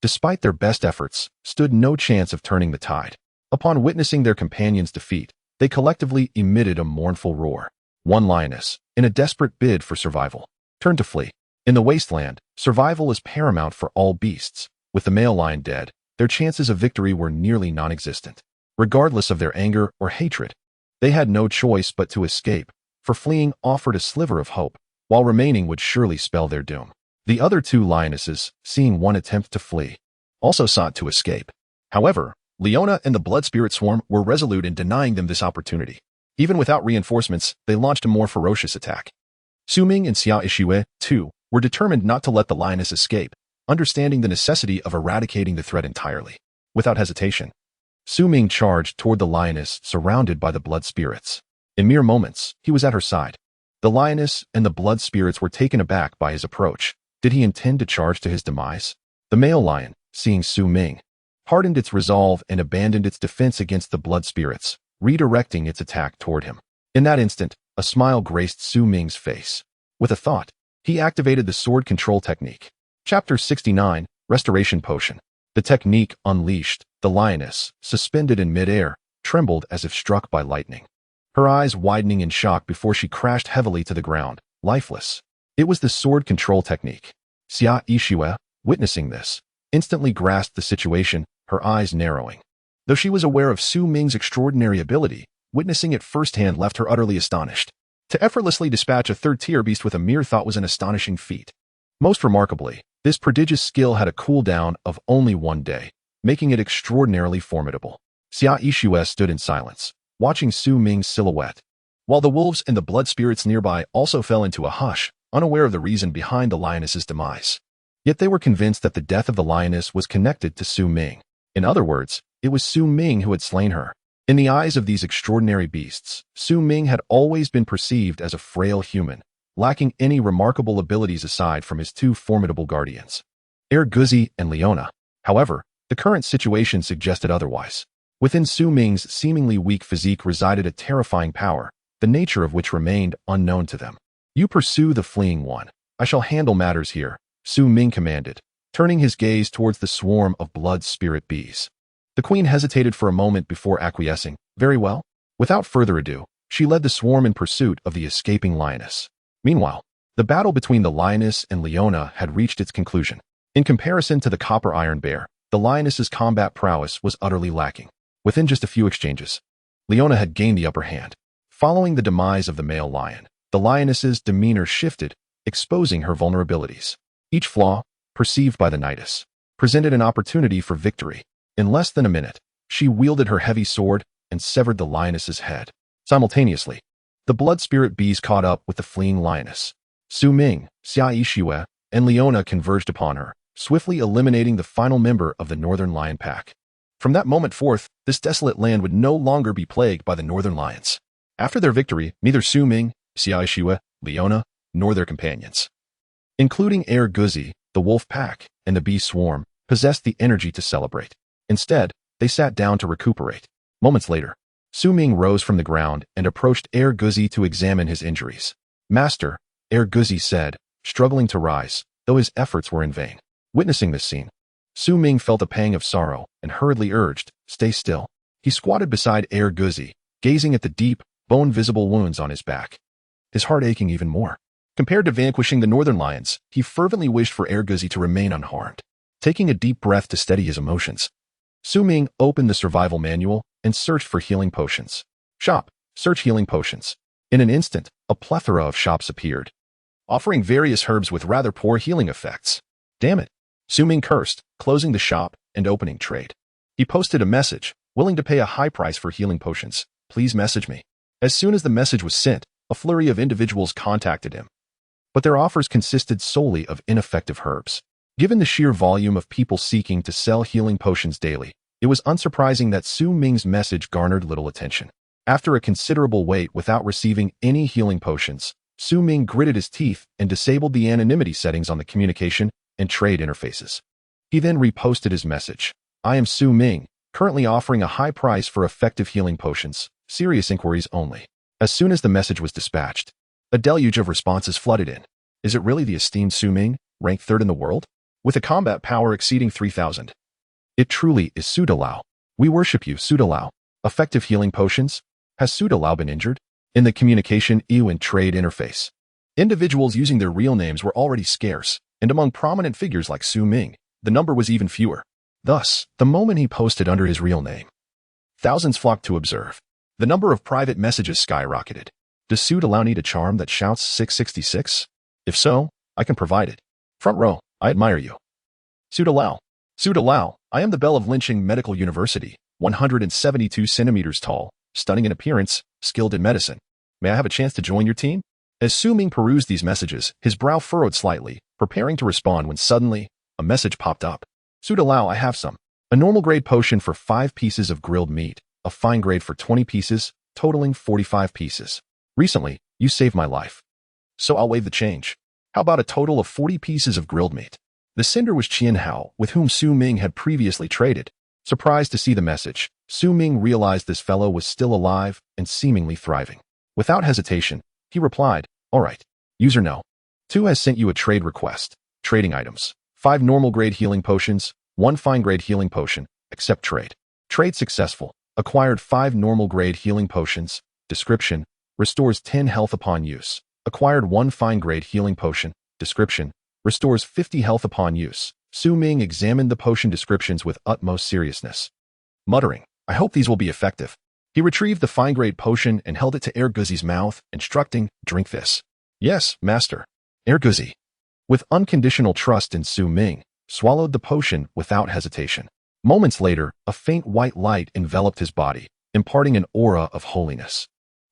despite their best efforts, stood no chance of turning the tide. Upon witnessing their companions' defeat, they collectively emitted a mournful roar. One lioness, in a desperate bid for survival, turned to flee. In the wasteland, survival is paramount for all beasts. With the male lion dead, their chances of victory were nearly non-existent. Regardless of their anger or hatred, they had no choice but to escape, for fleeing offered a sliver of hope, while remaining would surely spell their doom. The other 2 lionesses, seeing one attempt to flee, also sought to escape. However, Leona and the blood spirit swarm were resolute in denying them this opportunity. Even without reinforcements, they launched a more ferocious attack. Su Ming and Xia Ishue, too, were determined not to let the lioness escape, understanding the necessity of eradicating the threat entirely. Without hesitation, Su Ming charged toward the lioness surrounded by the blood spirits. In mere moments, he was at her side. The lioness and the blood spirits were taken aback by his approach. Did he intend to charge to his demise? The male lion, seeing Su Ming, hardened its resolve and abandoned its defense against the blood spirits, redirecting its attack toward him. In that instant, a smile graced Su Ming's face. With a thought, he activated the sword control technique. Chapter 69, Restoration Potion. The technique unleashed. The lioness, suspended in midair, trembled as if struck by lightning, her eyes widening in shock before she crashed heavily to the ground, lifeless. It was the sword control technique. Xia Ishue, witnessing this, instantly grasped the situation, her eyes narrowing. Though she was aware of Su Ming's extraordinary ability, witnessing it firsthand left her utterly astonished. To effortlessly dispatch a 3rd-tier beast with a mere thought was an astonishing feat. Most remarkably, this prodigious skill had a cooldown of only 1 day, making it extraordinarily formidable. Xia Ishue stood in silence, watching Su Ming's silhouette, while the wolves and the blood spirits nearby also fell into a hush, unaware of the reason behind the lioness's demise. Yet they were convinced that the death of the lioness was connected to Su Ming. In other words, it was Su Ming who had slain her. In the eyes of these extraordinary beasts, Su Ming had always been perceived as a frail human, lacking any remarkable abilities aside from his 2 formidable guardians, Erguzi and Leona. However, the current situation suggested otherwise. Within Su Ming's seemingly weak physique resided a terrifying power, the nature of which remained unknown to them. You pursue the fleeing one. I shall handle matters here, Su Ming commanded, turning his gaze towards the swarm of blood spirit bees. The queen hesitated for a moment before acquiescing. Very well. Without further ado, she led the swarm in pursuit of the escaping lioness. Meanwhile, the battle between the lioness and Leona had reached its conclusion. In comparison to the copper iron bear, the lioness's combat prowess was utterly lacking. Within just a few exchanges, Leona had gained the upper hand. Following the demise of the male lion, the lioness's demeanor shifted, exposing her vulnerabilities. Each flaw, perceived by the knightess, presented an opportunity for victory. In less than a minute, she wielded her heavy sword and severed the lioness's head. Simultaneously, the blood spirit bees caught up with the fleeing lioness. Su Ming, Xia Ishue, and Leona converged upon her, swiftly eliminating the final member of the northern lion pack. From that moment forth, this desolate land would no longer be plagued by the northern lions. After their victory, neither Su Ming, Xia Ishue, Leona, nor their companions, including Erguzi, the wolf pack, and the bee swarm, possessed the energy to celebrate. Instead, they sat down to recuperate. Moments later, Su Ming rose from the ground and approached Erguzi to examine his injuries. Master, Erguzi said, struggling to rise, though his efforts were in vain. Witnessing this scene, Su Ming felt a pang of sorrow and hurriedly urged, stay still. He squatted beside Erguzi, gazing at the deep, bone-visible wounds on his back, his heart aching even more. Compared to vanquishing the northern lions, he fervently wished for Erguzi to remain unharmed. Taking a deep breath to steady his emotions, Su Ming opened the survival manual and searched for healing potions. Shop, search healing potions. In an instant, a plethora of shops appeared, offering various herbs with rather poor healing effects. Damn it, Su Ming cursed, closing the shop and opening trade. He posted a message, willing to pay a high price for healing potions. Please message me. As soon as the message was sent, a flurry of individuals contacted him, but their offers consisted solely of ineffective herbs. Given the sheer volume of people seeking to sell healing potions daily, It was unsurprising that Su Ming's message garnered little attention. After a considerable wait without receiving any healing potions, Su Ming gritted his teeth and disabled the anonymity settings on the communication and trade interfaces. He then reposted his message. I am Su Ming, currently offering a high price for effective healing potions, serious inquiries only. As soon as the message was dispatched, a deluge of responses flooded in. Is it really the esteemed Su Ming, ranked 3rd in the world? With a combat power exceeding 3,000. It truly is Sudalao. We worship you, Sudalao. Effective healing potions? Has Sudalao been injured? In the communication EU and trade interface, individuals using their real names were already scarce, and among prominent figures like Su Ming, the number was even fewer. Thus, the moment he posted under his real name, thousands flocked to observe. The number of private messages skyrocketed. Does Sudalao need a charm that shouts 666? If so, I can provide it. Front row, I admire you. Sudalao. Sudalao, I am the belle of Lynching Medical University, 172 centimeters tall, stunning in appearance, skilled in medicine. May I have a chance to join your team? As Su Ming perused these messages, his brow furrowed slightly, preparing to respond when suddenly, a message popped up. Sudalao, I have some. A normal grade potion for 5 pieces of grilled meat, a fine grade for 20 pieces, totaling 45 pieces. Recently, you saved my life. So I'll waive the change. How about a total of 40 pieces of grilled meat? The sender was Qian Hao, with whom Su Ming had previously traded. Surprised to see the message, Su Ming realized this fellow was still alive and seemingly thriving. Without hesitation, he replied, all right. User no. 2 has sent you a trade request. Trading items. 5 normal grade healing potions, 1 fine grade healing potion. Accept trade. Trade successful. Acquired 5 normal grade healing potions. Description. Restores 10 health upon use. Acquired 1 fine grade healing potion. Description. Restores 50 health upon use. Su Ming examined the potion descriptions with utmost seriousness. Muttering, I hope these will be effective. He retrieved the fine grade potion and held it to Erguzi's mouth, instructing, drink this. Yes, master. Erguzi, with unconditional trust in Su Ming, swallowed the potion without hesitation. Moments later, a faint white light enveloped his body, imparting an aura of holiness.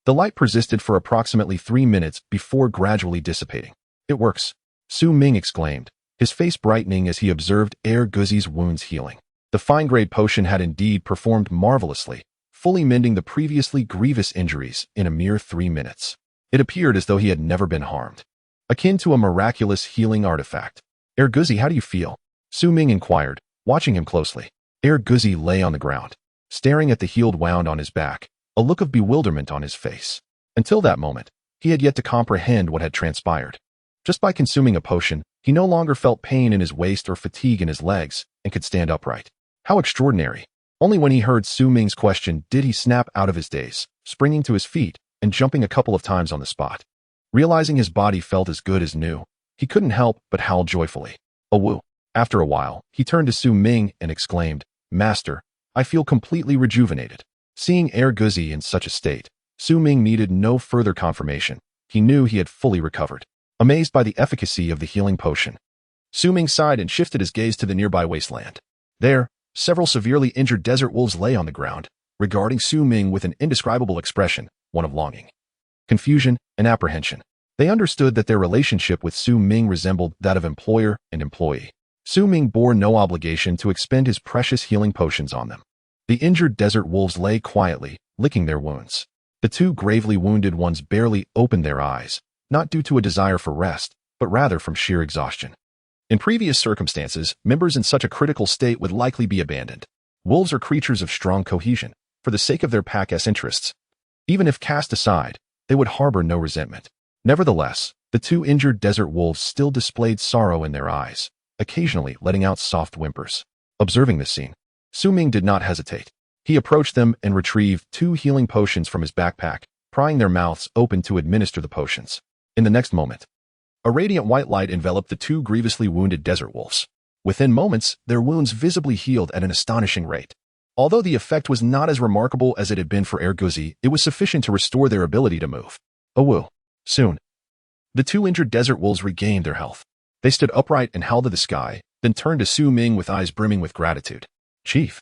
The light persisted for approximately 3 minutes before gradually dissipating. It works, Su Ming exclaimed, his face brightening as he observed Erguzi's wounds healing. The fine-grade potion had indeed performed marvelously, fully mending the previously grievous injuries in a mere 3 minutes. It appeared as though he had never been harmed. Akin to a miraculous healing artifact. Erguzi, how do you feel? Su Ming inquired, watching him closely. Erguzi lay on the ground, staring at the healed wound on his back, a look of bewilderment on his face. Until that moment, he had yet to comprehend what had transpired. Just by consuming a potion, he no longer felt pain in his waist or fatigue in his legs and could stand upright. How extraordinary. Only when he heard Su Ming's question did he snap out of his daze, springing to his feet and jumping a couple of times on the spot. Realizing his body felt as good as new, he couldn't help but howl joyfully. Oh woo. After a while, he turned to Su Ming and exclaimed, Master, I feel completely rejuvenated. Seeing Erguzi in such a state, Su Ming needed no further confirmation. He knew he had fully recovered. Amazed by the efficacy of the healing potion, Su Ming sighed and shifted his gaze to the nearby wasteland. There, several severely injured desert wolves lay on the ground, regarding Su Ming with an indescribable expression, one of longing, confusion, and apprehension. They understood that their relationship with Su Ming resembled that of employer and employee. Su Ming bore no obligation to expend his precious healing potions on them. The injured desert wolves lay quietly, licking their wounds. The 2 gravely wounded ones barely opened their eyes, not due to a desire for rest, but rather from sheer exhaustion. In previous circumstances, members in such a critical state would likely be abandoned. Wolves are creatures of strong cohesion, for the sake of their pack's interests. Even if cast aside, they would harbor no resentment. Nevertheless, the 2 injured desert wolves still displayed sorrow in their eyes, occasionally letting out soft whimpers. Observing this scene, Su Ming did not hesitate. He approached them and retrieved 2 healing potions from his backpack, prying their mouths open to administer the potions. In the next moment, a radiant white light enveloped the 2 grievously wounded desert wolves. Within moments, their wounds visibly healed at an astonishing rate. Although the effect was not as remarkable as it had been for Erguzi, it was sufficient to restore their ability to move. Oh woo. Soon, the 2 injured desert wolves regained their health. They stood upright and howled to the sky, then turned to Su Ming with eyes brimming with gratitude. Chief,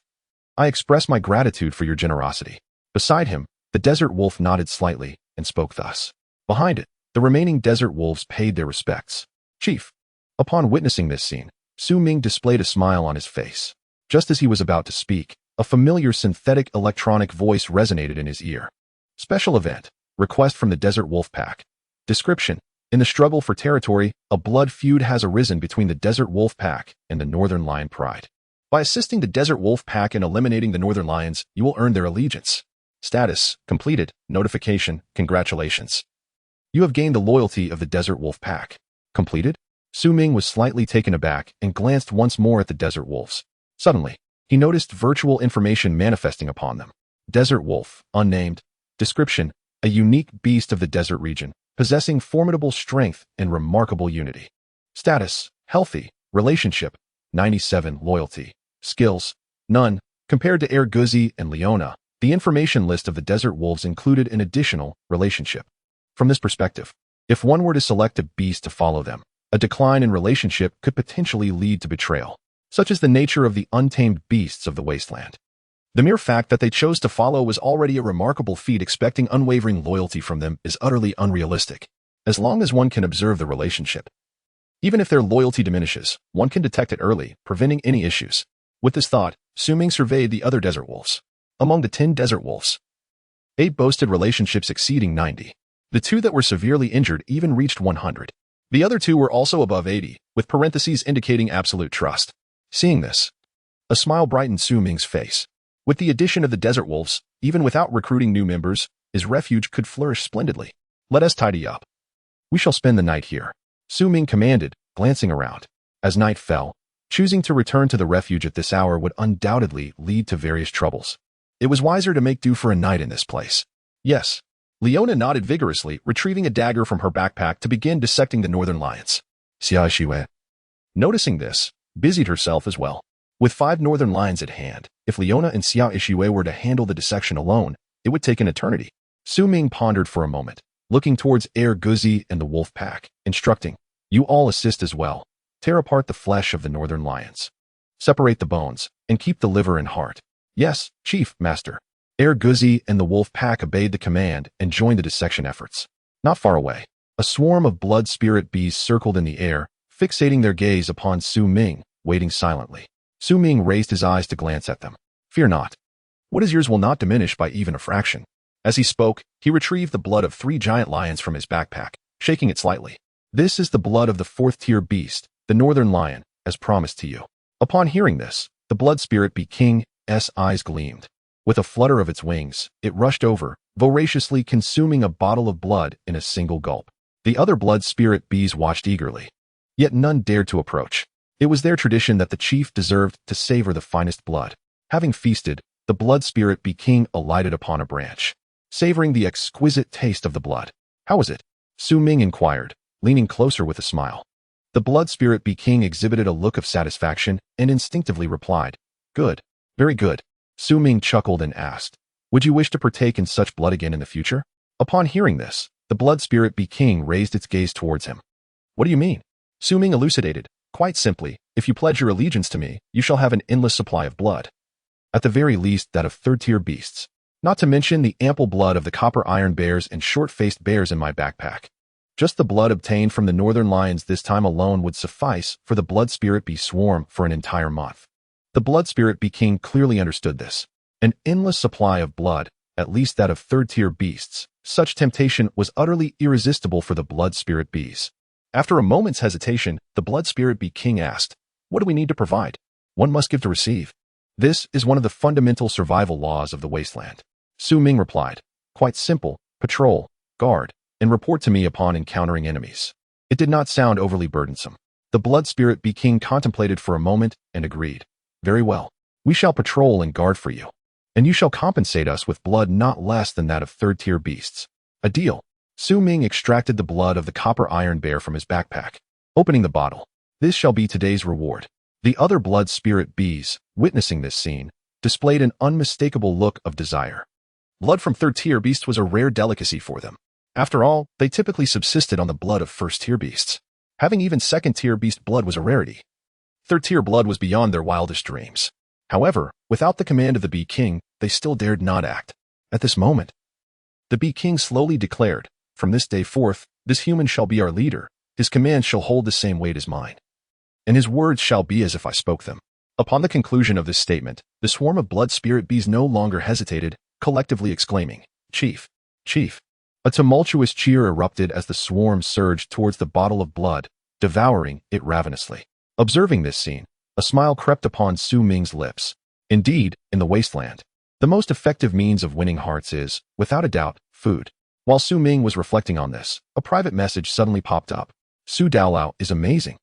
I express my gratitude for your generosity. Beside him, the desert wolf nodded slightly and spoke thus. Behind it, the remaining desert wolves paid their respects. Chief. Upon witnessing this scene, Su Ming displayed a smile on his face. Just as he was about to speak, A familiar synthetic electronic voice resonated in his ear. Special event. Request from the Desert Wolf Pack. Description. In the struggle for territory, a blood feud has arisen between the Desert Wolf Pack and the Northern Lion Pride. By assisting the Desert Wolf Pack in eliminating the Northern Lions, you will earn their allegiance. Status. Completed. Notification. Congratulations. You have gained the loyalty of the Desert Wolf Pack. Completed? Ming was slightly taken aback and glanced once more at the Desert Wolves. Suddenly, he noticed virtual information manifesting upon them. Desert Wolf, unnamed. Description. A unique beast of the desert region, possessing formidable strength and remarkable unity. Status. Healthy. Relationship. 97. Loyalty. Skills. None. Compared to Guzi and Leona, the information list of the Desert Wolves included an additional relationship. From this perspective, if one were to select a beast to follow them, a decline in relationship could potentially lead to betrayal, such as the nature of the untamed beasts of the wasteland. The mere fact that they chose to follow was already a remarkable feat. Expecting unwavering loyalty from them is utterly unrealistic, as long as one can observe the relationship. Even if their loyalty diminishes, one can detect it early, preventing any issues. With this thought, Ming surveyed the other desert wolves. Among the 10 desert wolves, 8 boasted relationships exceeding 90. The 2 that were severely injured even reached 100. The other 2 were also above 80, with parentheses indicating absolute trust. Seeing this, a smile brightened Ming's face. With the addition of the desert wolves, even without recruiting new members, his refuge could flourish splendidly. Let us tidy up. We shall spend the night here, Ming commanded, glancing around. As night fell, choosing to return to the refuge at this hour would undoubtedly lead to various troubles. It was wiser to make do for a night in this place. Yes. Leona nodded vigorously, retrieving a dagger from her backpack to begin dissecting the northern lions. Xia Xue, noticing this, busied herself as well. With 5 northern lions at hand, if Leona and Xia Xue were to handle the dissection alone, it would take an eternity. Ming pondered for a moment, looking towards Guzi and the wolf pack, instructing, you all assist as well. Tear apart the flesh of the northern lions. Separate the bones, and keep the liver and heart. Yes, Chief, Master. Guzi and the wolf pack obeyed the command and joined the dissection efforts. Not far away, a swarm of blood spirit bees circled in the air, fixating their gaze upon Ming, waiting silently. Ming raised his eyes to glance at them. Fear not. What is yours will not diminish by even a fraction. As he spoke, he retrieved the blood of 3 giant lions from his backpack, shaking it slightly. This is the blood of the 4th-tier beast, the northern lion, as promised to you. Upon hearing this, the blood spirit bee king's eyes gleamed. With a flutter of its wings, it rushed over, voraciously consuming a bottle of blood in a single gulp. The other blood spirit bees watched eagerly. Yet none dared to approach. It was their tradition that the chief deserved to savor the finest blood. Having feasted, the blood spirit bee king alighted upon a branch, savoring the exquisite taste of the blood. How was it? Ming inquired, leaning closer with a smile. The blood spirit bee king exhibited a look of satisfaction and instinctively replied, good, very good. Ming chuckled and asked, would you wish to partake in such blood again in the future? Upon hearing this, the blood spirit bee king raised its gaze towards him. What do you mean? Ming elucidated, quite simply, if you pledge your allegiance to me, you shall have an endless supply of blood. At the very least that of 3rd-tier beasts, not to mention the ample blood of the copper iron bears and short-faced bears in my backpack. Just the blood obtained from the northern lions this time alone would suffice for the blood spirit bee swarm for an entire month. The blood spirit bee king clearly understood this. An endless supply of blood, at least that of 3rd-tier beasts. Such temptation was utterly irresistible for the blood spirit bees. After a moment's hesitation, the blood spirit bee king asked, what do we need to provide? One must give to receive. This is one of the fundamental survival laws of the wasteland. Ming replied, quite simple, patrol, guard, and report to me upon encountering enemies. It did not sound overly burdensome. The blood spirit bee king contemplated for a moment and agreed. Very well. We shall patrol and guard for you. And you shall compensate us with blood not less than that of 3rd-tier beasts. A deal. Ming extracted the blood of the copper iron bear from his backpack, opening the bottle. This shall be today's reward. The other blood spirit bees, witnessing this scene, displayed an unmistakable look of desire. Blood from 3rd-tier beasts was a rare delicacy for them. After all, they typically subsisted on the blood of 1st-tier beasts. Having even 2nd-tier beast blood was a rarity. 3rd-tier blood was beyond their wildest dreams. However, without the command of the Bee King, they still dared not act. At this moment, the Bee King slowly declared, from this day forth, this human shall be our leader. His commands shall hold the same weight as mine. And his words shall be as if I spoke them. Upon the conclusion of this statement, the swarm of blood spirit bees no longer hesitated, collectively exclaiming, "Chief! Chief!" A tumultuous cheer erupted as the swarm surged towards the bottle of blood, devouring it ravenously. Observing this scene, a smile crept upon Su Ming's lips. Indeed, in the wasteland, the most effective means of winning hearts is, without a doubt, food. While Su Ming was reflecting on this, a private message suddenly popped up. Su Daolao is amazing.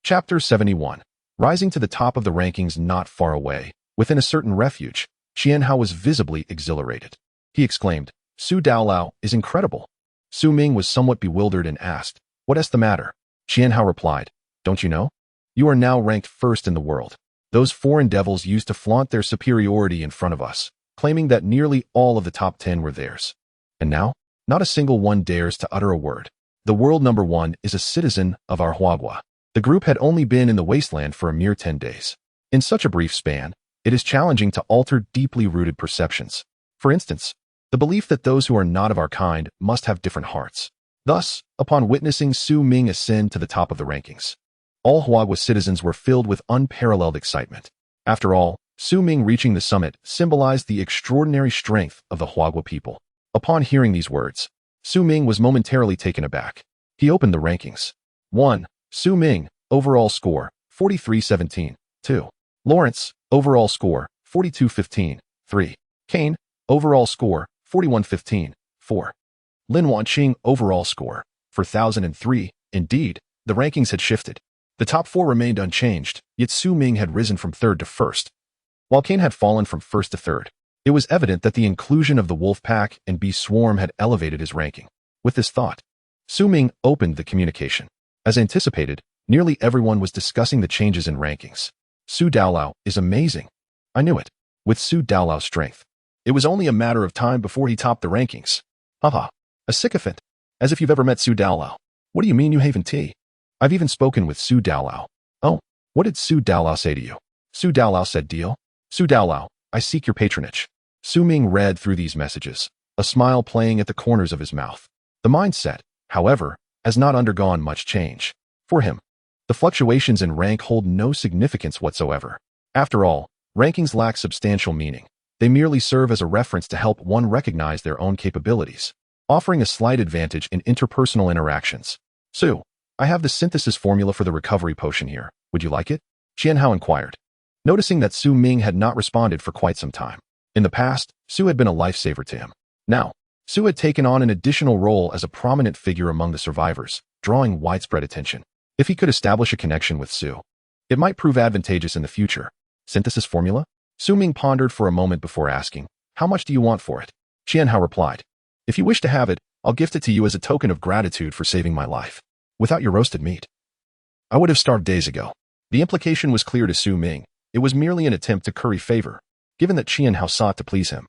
Chapter 71. Rising to the top of the rankings not far away, within a certain refuge, Qianhao was visibly exhilarated. He exclaimed, "Su Daolao is incredible." Su Ming was somewhat bewildered and asked, "What is the matter?" Qianhao replied, "Don't you know? You are now ranked first in the world. Those foreign devils used to flaunt their superiority in front of us, claiming that nearly all of the top 10 were theirs. And now, not a single one dares to utter a word. The world number 1 is a citizen of our Huagua." The group had only been in the wasteland for a mere 10 days. In such a brief span, it is challenging to alter deeply rooted perceptions. For instance, the belief that those who are not of our kind must have different hearts. Thus, upon witnessing Su Ming ascend to the top of the rankings, all Huagua citizens were filled with unparalleled excitement. After all, Su Ming reaching the summit symbolized the extraordinary strength of the Huagua people. Upon hearing these words, Su Ming was momentarily taken aback. He opened the rankings. 1. Su Ming, overall score, 43-17. 2. Lawrence, overall score, 42-15. 3. Kane, overall score, 41-15. 4. Lin Wanqing, overall score, 4003. Indeed, the rankings had shifted. The top 4 remained unchanged, yet Su Ming had risen from 3rd to 1st, while Kane had fallen from 1st to 3rd. It was evident that the inclusion of the wolf pack and bee swarm had elevated his ranking. With this thought, Su Ming opened the communication. As anticipated, nearly everyone was discussing the changes in rankings. Su Daolao is amazing. I knew it. With Su Daolao's strength, it was only a matter of time before he topped the rankings. Haha, a sycophant. As if you've ever met Su Daolao. What do you mean you haven't tea? I've even spoken with Su Daolao. Oh, what did Su Daolao say to you? Su Daolao said deal. Su Daolao, I seek your patronage. Su Ming read through these messages, a smile playing at the corners of his mouth. The mindset, however, has not undergone much change. For him, the fluctuations in rank hold no significance whatsoever. After all, rankings lack substantial meaning. They merely serve as a reference to help one recognize their own capabilities, offering a slight advantage in interpersonal interactions. Su, I have the synthesis formula for the recovery potion here. Would you like it? Qianhao inquired, noticing that Su Ming had not responded for quite some time. In the past, Su had been a lifesaver to him. Now, Su had taken on an additional role as a prominent figure among the survivors, drawing widespread attention. If he could establish a connection with Su, it might prove advantageous in the future. Synthesis formula? Su Ming pondered for a moment before asking, "How much do you want for it?" Qianhao replied, "If you wish to have it, I'll gift it to you as a token of gratitude for saving my life. Without your roasted meat, I would have starved days ago." The implication was clear to Su Ming. It was merely an attempt to curry favor, given that Qianhao sought to please him.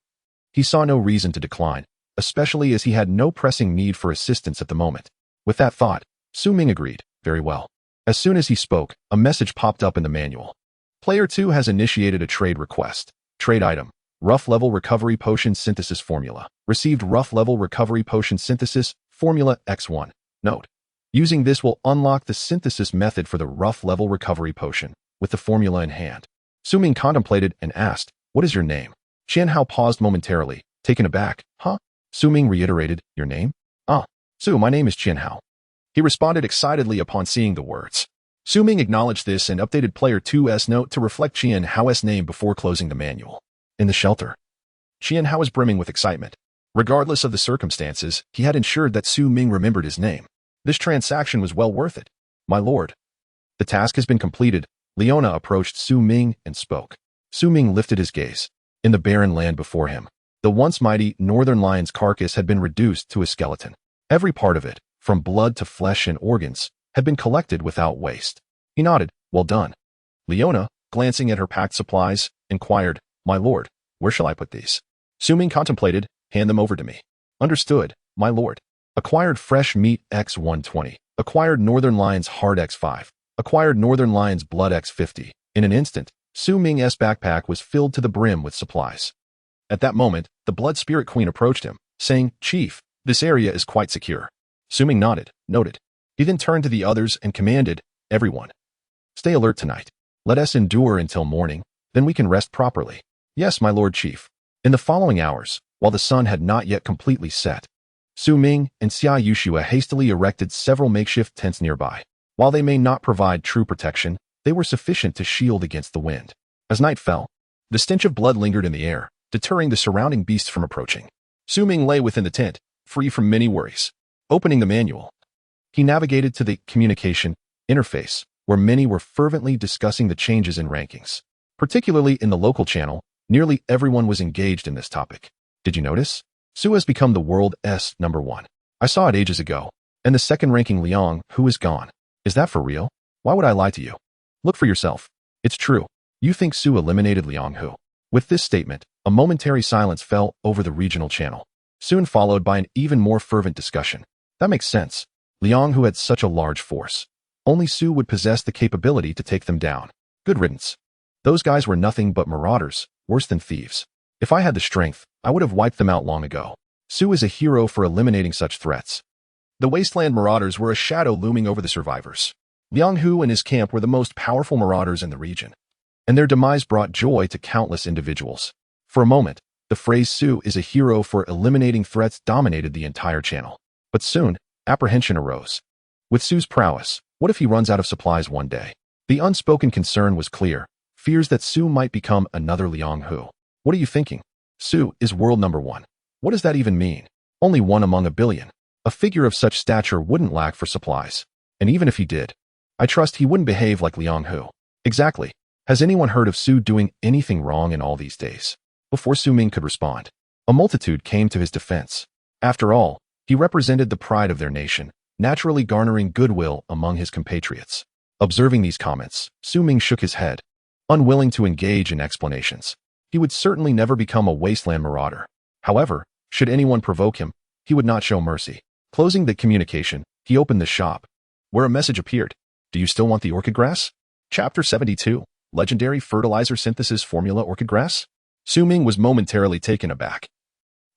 He saw no reason to decline, especially as he had no pressing need for assistance at the moment. With that thought, Su Ming agreed, "Very well." As soon as he spoke, a message popped up in the manual. Player 2 has initiated a trade request. Trade item, rough level recovery potion synthesis formula. Received rough level recovery potion synthesis formula X1. Note, using this will unlock the synthesis method for the rough level recovery potion, with the formula in hand. Su Ming contemplated and asked, "What is your name?" Qianhao paused momentarily, taken aback. "Huh?" Su Ming reiterated, "Your name?" "Ah, Su, my name is Qianhao." He responded excitedly upon seeing the words. Su Ming acknowledged this and updated player 2's note to reflect Qianhao's name before closing the manual. In the shelter, Qianhao was brimming with excitement. Regardless of the circumstances, he had ensured that Su Ming remembered his name. This transaction was well worth it. "My lord, the task has been completed." Leona approached Su Ming and spoke. Su Ming lifted his gaze. In the barren land before him, the once mighty northern lion's carcass had been reduced to a skeleton. Every part of it, from blood to flesh and organs, had been collected without waste. He nodded, "Well done." Leona, glancing at her packed supplies, inquired, "My lord, where shall I put these?" Su Ming contemplated, "Hand them over to me." "Understood, my lord." Acquired fresh meat X120. Acquired northern lion's heart X5. Acquired northern lion's blood X50. In an instant, Su Ming's backpack was filled to the brim with supplies. At that moment, the blood spirit queen approached him, saying, "Chief, this area is quite secure." Su Ming nodded, noted. He then turned to the others and commanded, "Everyone, stay alert tonight. Let us endure until morning, then we can rest properly. Yes, my lord chief. In the following hours, while the sun had not yet completely set, Su Ming and Xia Yushua hastily erected several makeshift tents nearby. While they may not provide true protection, they were sufficient to shield against the wind. As night fell, the stench of blood lingered in the air, deterring the surrounding beasts from approaching. Su Ming lay within the tent, free from many worries. Opening the manual, he navigated to the communication interface, where many were fervently discussing the changes in rankings. Particularly in the local channel, nearly everyone was engaged in this topic. Did you notice? Su has become the world's #1. I saw it ages ago. And the second-ranking Liang, who is gone. Is that for real? Why would I lie to you? Look for yourself. It's true. You think Su eliminated Liang Hu. With this statement, a momentary silence fell over the regional channel, soon followed by an even more fervent discussion. That makes sense. Liang Hu had such a large force. Only Su would possess the capability to take them down. Good riddance. Those guys were nothing but marauders, worse than thieves. If I had the strength, I would have wiped them out long ago. Su is a hero for eliminating such threats. The wasteland marauders were a shadow looming over the survivors. Liang Hu and his camp were the most powerful marauders in the region, and their demise brought joy to countless individuals. For a moment, the phrase Su is a hero for eliminating threats dominated the entire channel. But soon, apprehension arose. With Su's prowess, what if he runs out of supplies one day? The unspoken concern was clear, fears that Su might become another Liang Hu. What are you thinking? Su is world #1. What does that even mean? Only one among a billion. A figure of such stature wouldn't lack for supplies. And even if he did, I trust he wouldn't behave like Liang Hu. Exactly. Has anyone heard of Su doing anything wrong in all these days? Before Su Ming could respond, a multitude came to his defense. After all, he represented the pride of their nation, naturally garnering goodwill among his compatriots. Observing these comments, Su Ming shook his head, unwilling to engage in explanations. He would certainly never become a wasteland marauder. However, should anyone provoke him, he would not show mercy. Closing the communication, he opened the shop, where a message appeared. Do you still want the orchid grass? Chapter 72, Legendary Fertilizer Synthesis Formula Orchid Grass? Su Ming was momentarily taken aback,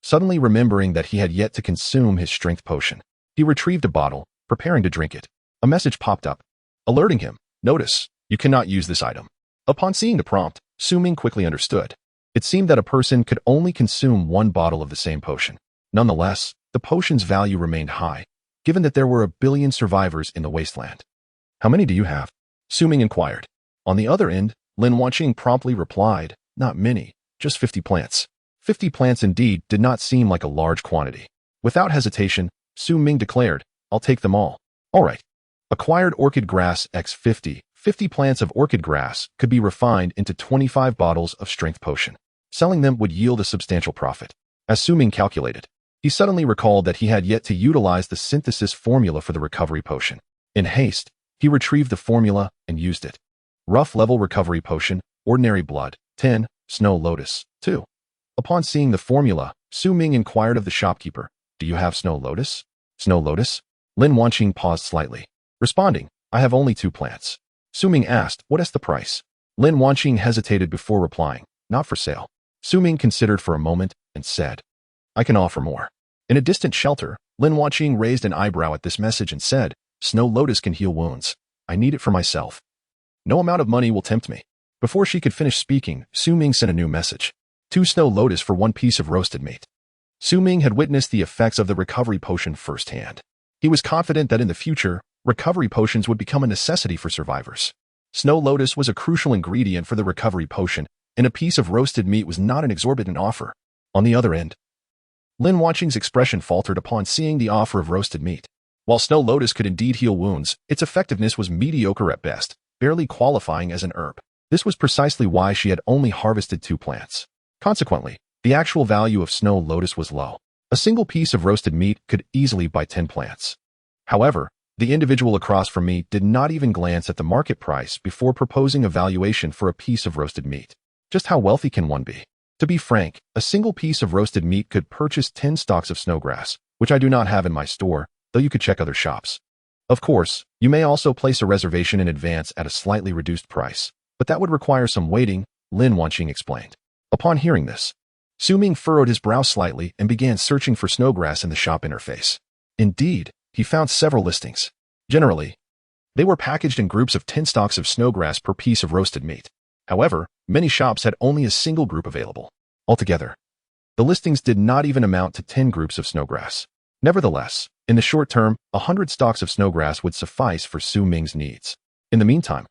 suddenly remembering that he had yet to consume his strength potion. He retrieved a bottle, preparing to drink it. A message popped up, alerting him. Notice, you cannot use this item. Upon seeing the prompt, Su Ming quickly understood. It seemed that a person could only consume one bottle of the same potion. Nonetheless, the potion's value remained high, given that there were a billion survivors in the wasteland. How many do you have? Su Ming inquired. On the other end, Lin Wanqing promptly replied, not many, just 50 plants. 50 plants indeed did not seem like a large quantity. Without hesitation, Su Ming declared, I'll take them all. All right. Acquired orchid grass x 50. 50 plants of orchid grass could be refined into 25 bottles of strength potion. Selling them would yield a substantial profit. As Su Ming calculated, he suddenly recalled that he had yet to utilize the synthesis formula for the recovery potion. In haste, he retrieved the formula and used it. Rough level recovery potion, ordinary blood, 10, snow lotus, 2. Upon seeing the formula, Su Ming inquired of the shopkeeper, do you have snow lotus? Snow lotus? Lin Wanqing paused slightly, responding, I have only 2 plants. Su Ming asked, what is the price? Lin Wanqing hesitated before replying, not for sale. Su Ming considered for a moment and said, I can offer more. In a distant shelter, Lin Wanqing raised an eyebrow at this message and said, Snow lotus can heal wounds. I need it for myself. No amount of money will tempt me. Before she could finish speaking, Su Ming sent a new message. 2 snow lotus for 1 piece of roasted meat. Su Ming had witnessed the effects of the recovery potion firsthand. He was confident that in the future, recovery potions would become a necessity for survivors. Snow lotus was a crucial ingredient for the recovery potion, and a piece of roasted meat was not an exorbitant offer. On the other end, Lin Wanqing's expression faltered upon seeing the offer of roasted meat. While snow lotus could indeed heal wounds, its effectiveness was mediocre at best, barely qualifying as an herb. This was precisely why she had only harvested 2 plants. Consequently, the actual value of snow lotus was low. A single piece of roasted meat could easily buy 10 plants. However, the individual across from me did not even glance at the market price before proposing a valuation for a piece of roasted meat. Just how wealthy can one be? To be frank, a single piece of roasted meat could purchase 10 stalks of snowgrass, which I do not have in my store, though you could check other shops. Of course, you may also place a reservation in advance at a slightly reduced price, but that would require some waiting, Lin Wanqing explained. Upon hearing this, Su Ming furrowed his brow slightly and began searching for snowgrass in the shop interface. Indeed, he found several listings. Generally, They were packaged in groups of 10 stalks of snowgrass per piece of roasted meat. However, many shops had only a single group available. Altogether, the listings did not even amount to 10 groups of snowgrass. Nevertheless, in the short term, 100 stalks of snowgrass would suffice for Su Ming's needs. In the meantime,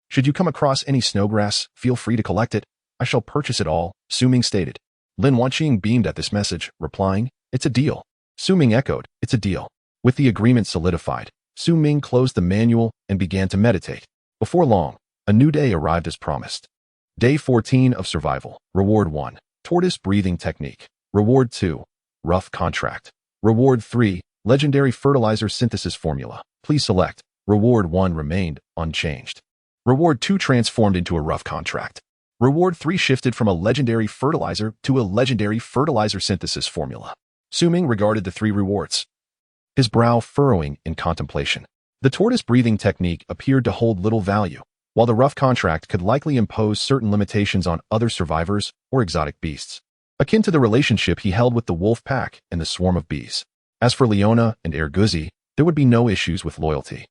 should you come across any snowgrass, feel free to collect it. I shall purchase it all, Su Ming stated. Lin Wanqing beamed at this message, replying, "It's a deal." Su Ming echoed, "It's a deal." With the agreement solidified, Su Ming closed the manual and began to meditate. Before long, a new day arrived as promised. Day 14 of survival. Reward 1. Tortoise breathing technique. Reward 2. Rough contract. Reward 3. Legendary fertilizer synthesis formula. Please select. Reward 1 remained unchanged. Reward 2 transformed into a rough contract. Reward 3 shifted from a legendary fertilizer to a legendary fertilizer synthesis formula. Su Ming regarded the 3 rewards, his brow furrowing in contemplation. The tortoise breathing technique appeared to hold little value, while the rough contract could likely impose certain limitations on other survivors or exotic beasts, akin to the relationship he held with the wolf pack and the swarm of bees. As for Leona and Erguzi, there would be no issues with loyalty.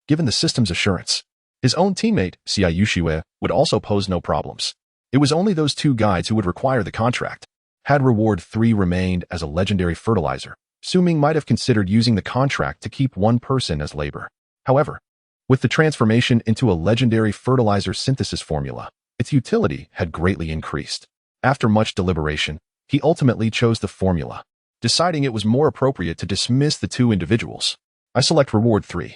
Given the system's assurance, his own teammate, Xia Yuxiue, would also pose no problems. It was only those 2 guides who would require the contract. Had Reward 3 remained as a legendary fertilizer, Su Ming might have considered using the contract to keep 1 person as labor. However, with the transformation into a legendary fertilizer synthesis formula, its utility had greatly increased. After much deliberation, he ultimately chose the formula, deciding it was more appropriate to dismiss the 2 individuals. I select Reward 3.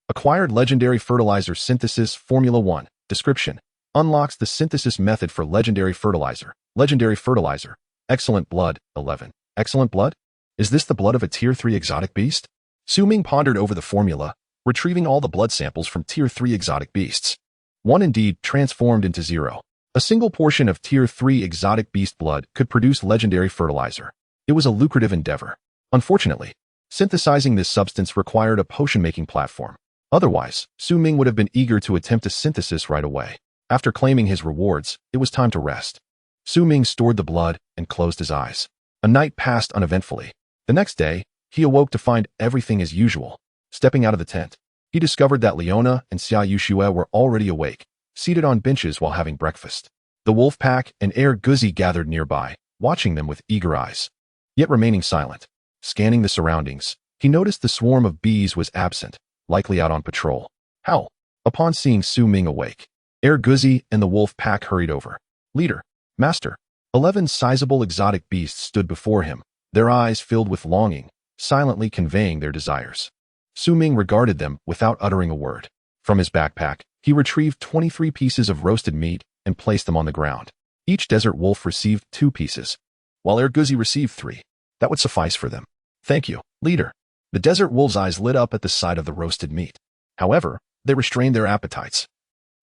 Acquired legendary fertilizer synthesis formula 1. Description. Unlocks the synthesis method for legendary fertilizer. Legendary fertilizer. Excellent blood. 11. Excellent blood? Is this the blood of a Tier 3 exotic beast? Su Ming pondered over the formula, retrieving all the blood samples from Tier 3 exotic beasts. 1 indeed transformed into 0. A single portion of Tier 3 exotic beast blood could produce legendary fertilizer. It was a lucrative endeavor. Unfortunately, synthesizing this substance required a potion-making platform. Otherwise, Su Ming would have been eager to attempt a synthesis right away. After claiming his rewards, it was time to rest. Su Ming stored the blood and closed his eyes. A night passed uneventfully. The next day, he awoke to find everything as usual. Stepping out of the tent, he discovered that Leona and Xia Yuxiue were already awake, seated on benches while having breakfast. The wolf pack and Erguzi gathered nearby, watching them with eager eyes, yet remaining silent. Scanning the surroundings, he noticed the swarm of bees was absent, likely out on patrol. How? Upon seeing Su Ming awake, Erguzi and the wolf pack hurried over. Leader, Master. 11 sizable exotic beasts stood before him, their eyes filled with longing, silently conveying their desires. Su Ming regarded them without uttering a word. From his backpack, he retrieved 23 pieces of roasted meat and placed them on the ground. Each desert wolf received 2 pieces, while Erguzi received 3. That would suffice for them. Thank you, leader. The desert wolves' eyes lit up at the sight of the roasted meat. However, they restrained their appetites,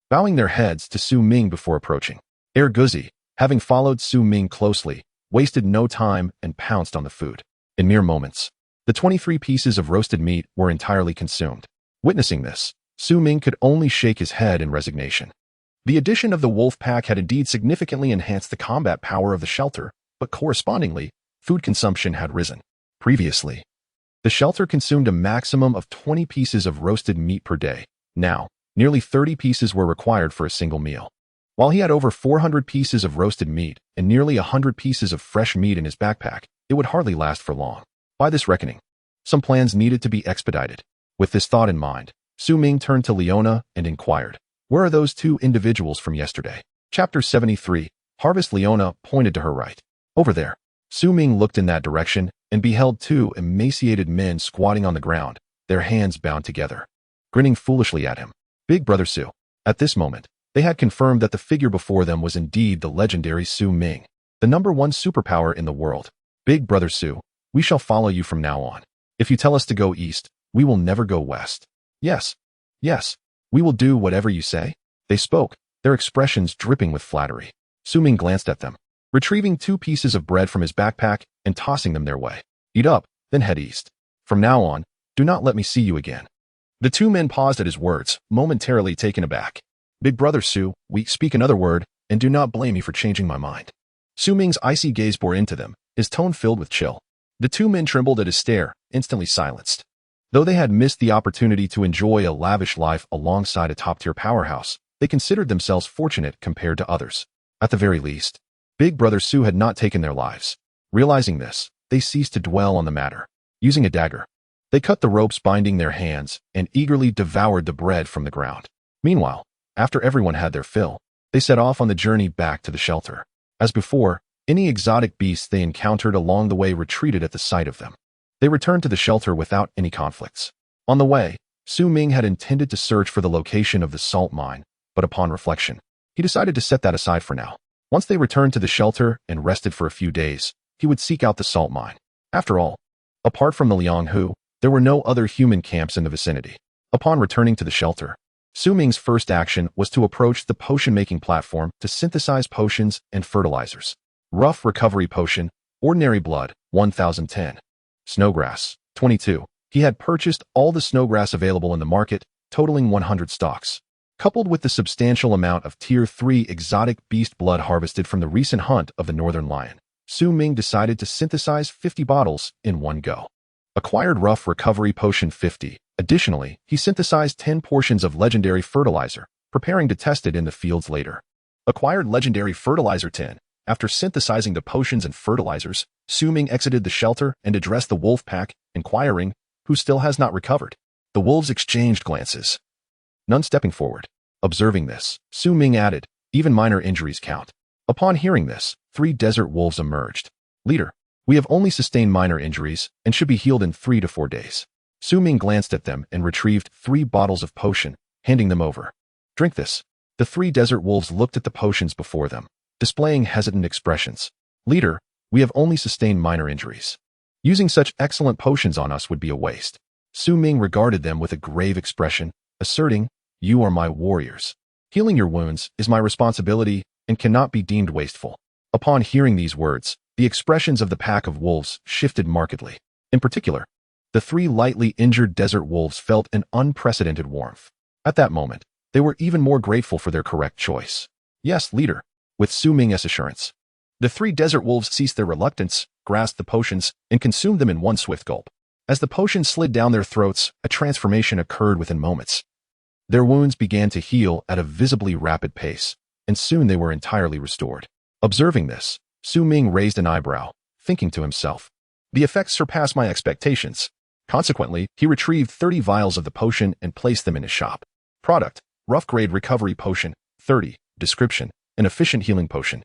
bowing their heads to Su Ming before approaching. Erguzi, having followed Su Ming closely, wasted no time and pounced on the food. In mere moments, the 23 pieces of roasted meat were entirely consumed. Witnessing this, Su Ming could only shake his head in resignation. The addition of the wolf pack had indeed significantly enhanced the combat power of the shelter, but correspondingly, food consumption had risen. Previously, the shelter consumed a maximum of 20 pieces of roasted meat per day. Now, nearly 30 pieces were required for a single meal. While he had over 400 pieces of roasted meat and nearly 100 pieces of fresh meat in his backpack, it would hardly last for long. By this reckoning, some plans needed to be expedited. With this thought in mind, Su Ming turned to Leona and inquired, "Where are those 2 individuals from yesterday?" Chapter 73. Harvest. Leona pointed to her right. "Over there." Su Ming looked in that direction and beheld 2 emaciated men squatting on the ground, their hands bound together, grinning foolishly at him. Big Brother Su. At this moment, they had confirmed that the figure before them was indeed the legendary Su Ming, the #1 superpower in the world. "Big Brother Su, we shall follow you from now on. If you tell us to go east, we will never go west." Yes, we will do whatever you say." They spoke, their expressions dripping with flattery. Su Ming glanced at them, retrieving 2 pieces of bread from his backpack and tossing them their way. "Eat up, then head east. From now on, do not let me see you again." The 2 men paused at his words, momentarily taken aback. "Big Brother Su, we speak another word, and do not blame me for changing my mind." Su Ming's icy gaze bore into them, his tone filled with chill. The 2 men trembled at his stare, instantly silenced. Though they had missed the opportunity to enjoy a lavish life alongside a top-tier powerhouse, they considered themselves fortunate compared to others. At the very least, Big Brother Su had not taken their lives. Realizing this, they ceased to dwell on the matter. Using a dagger, they cut the ropes binding their hands and eagerly devoured the bread from the ground. Meanwhile, after everyone had their fill, they set off on the journey back to the shelter. As before, any exotic beasts they encountered along the way retreated at the sight of them. They returned to the shelter without any conflicts. On the way, Su Ming had intended to search for the location of the salt mine, but upon reflection, he decided to set that aside for now. Once they returned to the shelter and rested for a few days, he would seek out the salt mine. After all, apart from the Lianghu, there were no other human camps in the vicinity. Upon returning to the shelter, Su Ming's first action was to approach the potion-making platform to synthesize potions and fertilizers. Rough Recovery Potion, Ordinary Blood, 1010. Snowgrass, 22. He had purchased all the snowgrass available in the market, totaling 100 stalks. Coupled with the substantial amount of Tier 3 exotic beast blood harvested from the recent hunt of the northern lion, Su Ming decided to synthesize 50 bottles in one go. Acquired Rough Recovery Potion 50. Additionally, he synthesized 10 portions of Legendary Fertilizer, preparing to test it in the fields later. Acquired Legendary Fertilizer 10. After synthesizing the potions and fertilizers, Su Ming exited the shelter and addressed the wolf pack, inquiring, "Who still has not recovered?" The wolves exchanged glances, none stepping forward. Observing this, Su Ming added, "Even minor injuries count." Upon hearing this, 3 desert wolves emerged. "Leader, we have only sustained minor injuries and should be healed in 3 to 4 days. Su Ming glanced at them and retrieved 3 bottles of potion, handing them over. "Drink this." The 3 desert wolves looked at the potions before them, displaying hesitant expressions. "Leader, we have only sustained minor injuries. Using such excellent potions on us would be a waste." Su Ming regarded them with a grave expression, asserting, "You are my warriors. Healing your wounds is my responsibility and cannot be deemed wasteful." Upon hearing these words, the expressions of the pack of wolves shifted markedly. In particular, the 3 lightly injured desert wolves felt an unprecedented warmth. At that moment, they were even more grateful for their correct choice. "Yes, leader," with Su Ming's assurance. The 3 desert wolves ceased their reluctance, grasped the potions, and consumed them in one swift gulp. As the potions slid down their throats, a transformation occurred within moments. Their wounds began to heal at a visibly rapid pace, and soon they were entirely restored. Observing this, Su Ming raised an eyebrow, thinking to himself, "The effects surpass my expectations." Consequently, he retrieved 30 vials of the potion and placed them in his shop. Product: Rough Grade Recovery Potion, 30. Description: An efficient healing potion,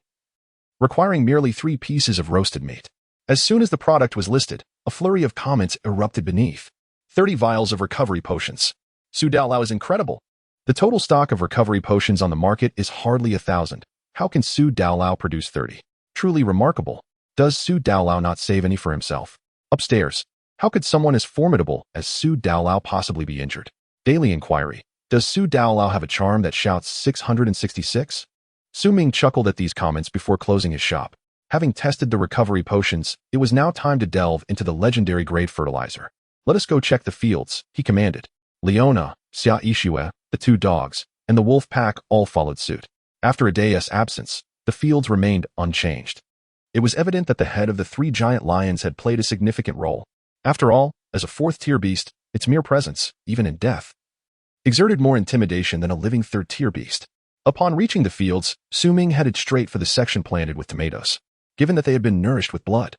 requiring merely 3 pieces of roasted meat. As soon as the product was listed, a flurry of comments erupted beneath. 30 vials of recovery potions. Su Daolao is incredible. The total stock of recovery potions on the market is hardly 1,000. How can Su Daolao produce 30? Truly remarkable. Does Su Daolao not save any for himself? Upstairs, how could someone as formidable as Su Daolao possibly be injured? Daily inquiry. Does Su Daolao have a charm that shouts 666? Su Ming chuckled at these comments before closing his shop. Having tested the recovery potions, it was now time to delve into the legendary grade fertilizer. "Let us go check the fields," he commanded. Leona, Xia Ishue, the 2 dogs, and the wolf pack all followed suit. After a day's absence, the fields remained unchanged. It was evident that the head of the 3 giant lions had played a significant role. After all, as a 4th-tier beast, its mere presence, even in death, exerted more intimidation than a living 3rd-tier beast. Upon reaching the fields, Su Ming headed straight for the section planted with tomatoes. Given that they had been nourished with blood,